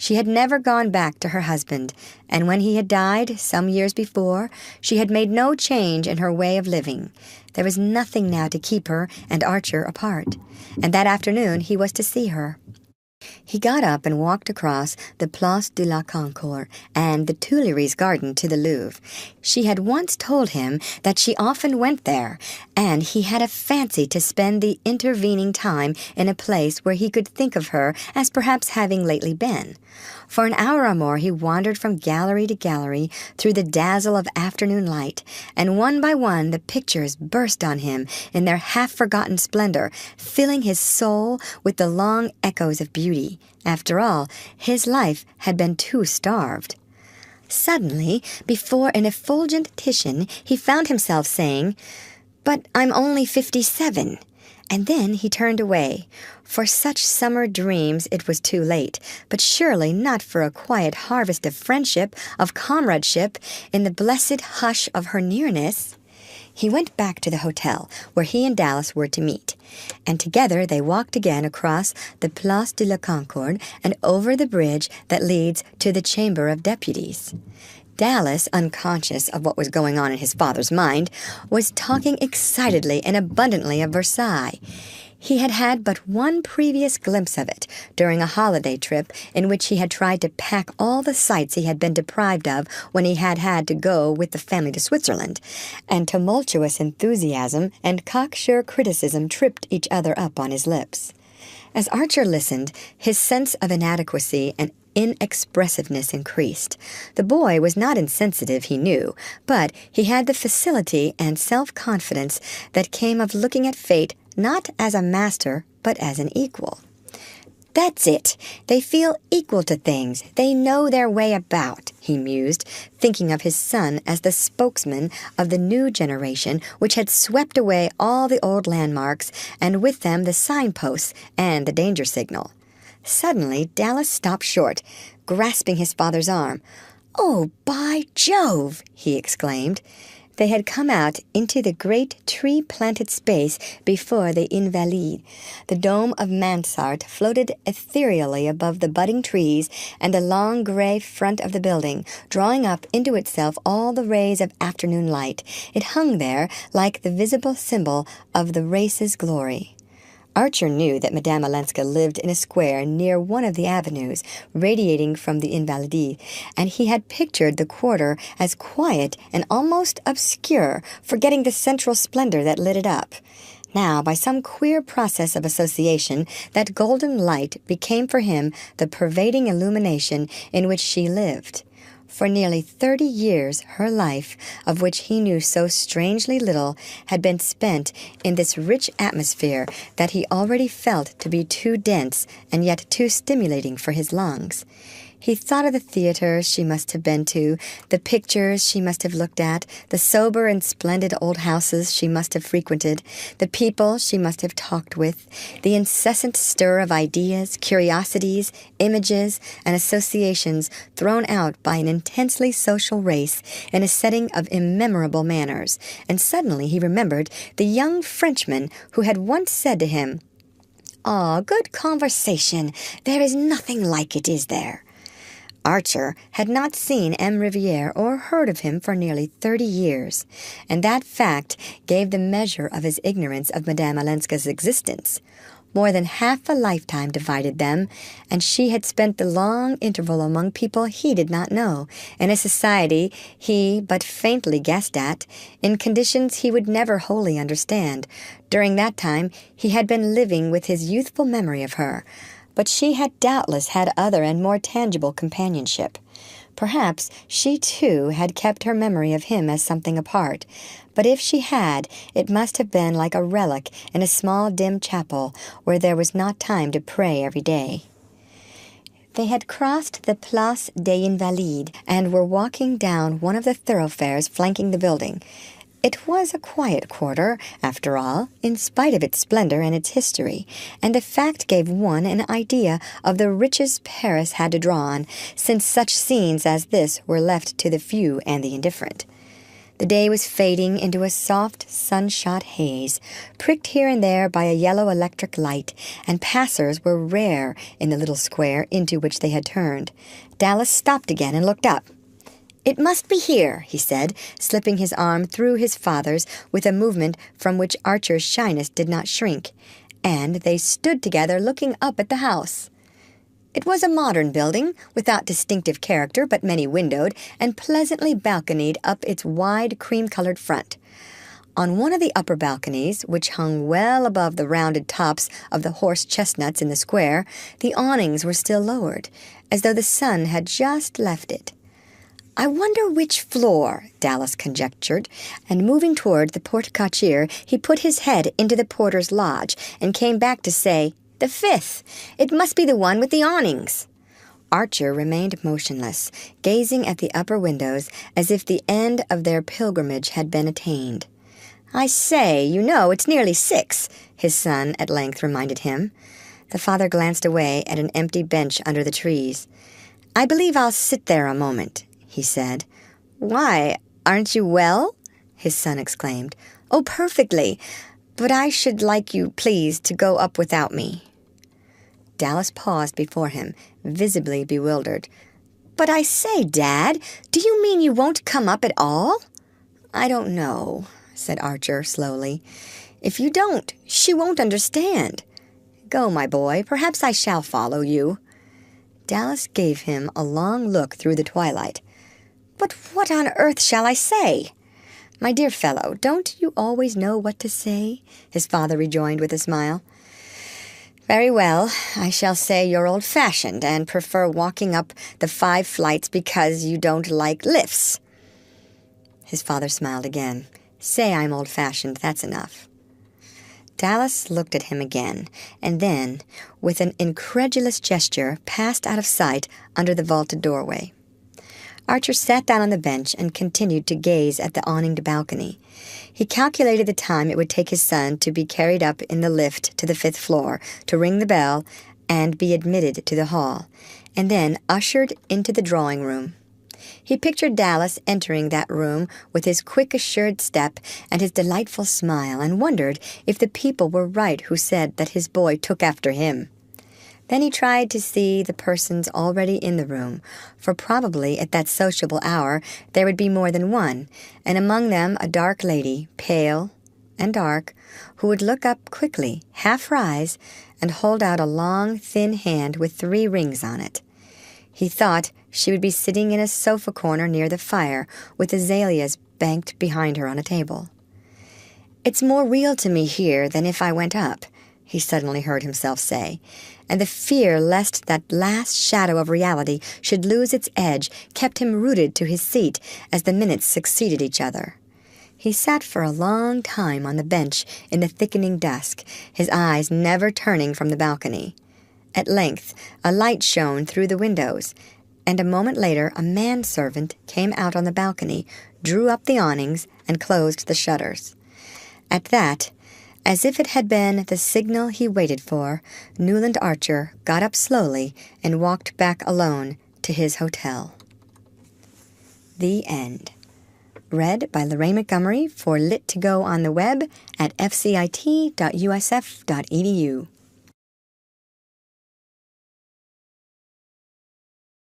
She had never gone back to her husband, and when he had died some years before, she had made no change in her way of living. There was nothing now to keep her and Archer apart, and that afternoon he was to see her. He got up and walked across the Place de la Concorde and the Tuileries garden to the Louvre. She had once told him that she often went there, and he had a fancy to spend the intervening time in a place where he could think of her as perhaps having lately been. For an hour or more he wandered from gallery to gallery through the dazzle of afternoon light, and one by one the pictures burst on him in their half-forgotten splendor, filling his soul with the long echoes of beauty. After all, his life had been too starved. Suddenly, before an effulgent Titian, he found himself saying, "But I'm only 57. And then he turned away. For such summer dreams it was too late, but surely not for a quiet harvest of friendship, of comradeship, in the blessed hush of her nearness. He went back to the hotel where he and Dallas were to meet, and together they walked again across the Place de la Concorde and over the bridge that leads to the Chamber of Deputies. Dallas, unconscious of what was going on in his father's mind, was talking excitedly and abundantly of Versailles. He had had but one previous glimpse of it during a holiday trip in which he had tried to pack all the sights he had been deprived of when he had had to go with the family to Switzerland, and tumultuous enthusiasm and cocksure criticism tripped each other up on his lips. As Archer listened, his sense of inadequacy and inexpressiveness increased. The boy was not insensitive, he knew, but he had the facility and self-confidence that came of looking at fate not as a master, but as an equal. "That's it. They feel equal to things. They know their way about," he mused, thinking of his son as the spokesman of the new generation which had swept away all the old landmarks, and with them the signposts and the danger signal. Suddenly Dallas stopped short, grasping his father's arm. "Oh, by Jove!" he exclaimed. They had come out into the great tree-planted space before the Invalides. The dome of mansard floated ethereally above the budding trees and the long gray front of the building, drawing up into itself all the rays of afternoon light. It hung there like the visible symbol of the race's glory. Archer knew that Madame Olenska lived in a square near one of the avenues, radiating from the Invalides, and he had pictured the quarter as quiet and almost obscure, forgetting the central splendor that lit it up. Now, by some queer process of association, that golden light became for him the pervading illumination in which she lived. For nearly 30 years her life, of which he knew so strangely little, had been spent in this rich atmosphere that he already felt to be too dense and yet too stimulating for his lungs. He thought of the theaters she must have been to, the pictures she must have looked at, the sober and splendid old houses she must have frequented, the people she must have talked with, the incessant stir of ideas, curiosities, images, and associations thrown out by an intensely social race in a setting of immemorable manners, and suddenly he remembered the young Frenchman who had once said to him, "Ah, good conversation. There is nothing like it, is there?" Archer had not seen M. Riviere or heard of him for nearly 30 years, and that fact gave the measure of his ignorance of Madame Olenska's existence. More than half a lifetime divided them, and she had spent the long interval among people he did not know, in a society he but faintly guessed at, in conditions he would never wholly understand. During that time he had been living with his youthful memory of her, but she had doubtless had other and more tangible companionship. Perhaps she, too, had kept her memory of him as something apart, but if she had, it must have been like a relic in a small dim chapel where there was not time to pray every day. They had crossed the Place des Invalides and were walking down one of the thoroughfares flanking the building. It was a quiet quarter, after all, in spite of its splendor and its history, and the fact gave one an idea of the riches Paris had to draw on, since such scenes as this were left to the few and the indifferent. The day was fading into a soft, sunshot haze, pricked here and there by a yellow electric light, and passers were rare in the little square into which they had turned. Dallas stopped again and looked up. "It must be here," he said, slipping his arm through his father's with a movement from which Archer's shyness did not shrink, and they stood together looking up at the house. It was a modern building, without distinctive character but many-windowed, and pleasantly balconied up its wide cream-colored front. On one of the upper balconies, which hung well above the rounded tops of the horse chestnuts in the square, the awnings were still lowered, as though the sun had just left it. "I wonder which floor," Dallas conjectured, and moving toward the porte-cochere, he put his head into the porter's lodge and came back to say, "The 5th. It must be the one with the awnings." Archer remained motionless, gazing at the upper windows as if the end of their pilgrimage had been attained. "I say, you know, it's nearly 6, his son at length reminded him. The father glanced away at an empty bench under the trees. "I believe I'll sit there a moment," he said. "Why, aren't you well?" his son exclaimed. "Oh, perfectly. But I should like you, please, to go up without me." Dallas paused before him, visibly bewildered. "But I say, Dad, do you mean you won't come up at all?" "I don't know," said Archer slowly. "If you don't, she won't understand. Go, my boy. Perhaps I shall follow you." Dallas gave him a long look through the twilight. "But what on earth shall I say?" "My dear fellow, don't you always know what to say?" his father rejoined with a smile. "Very well, I shall say you're old-fashioned and prefer walking up the 5 flights because you don't like lifts." His father smiled again. "Say I'm old-fashioned, that's enough." Dallas looked at him again, and then, with an incredulous gesture, passed out of sight under the vaulted doorway. Archer sat down on the bench and continued to gaze at the awninged balcony. He calculated the time it would take his son to be carried up in the lift to the 5th floor, to ring the bell, and be admitted to the hall, and then ushered into the drawing-room. He pictured Dallas entering that room with his quick, assured step and his delightful smile, and wondered if the people were right who said that his boy took after him. Then he tried to see the persons already in the room, for probably at that sociable hour there would be more than one, and among them a dark lady, pale and dark, who would look up quickly, half rise, and hold out a long, thin hand with 3 rings on it. He thought she would be sitting in a sofa corner near the fire, with azaleas banked behind her on a table. "It's more real to me here than if I went up," he suddenly heard himself say, and the fear lest that last shadow of reality should lose its edge kept him rooted to his seat as the minutes succeeded each other. He sat for a long time on the bench in the thickening dusk, his eyes never turning from the balcony. At length a light shone through the windows, and a moment later a manservant came out on the balcony, drew up the awnings, and closed the shutters. At that, as if it had been the signal he waited for, Newland Archer got up slowly and walked back alone to his hotel. The End. Read by Lorraine Montgomery for Lit to Go on the web at fcit.usf.edu.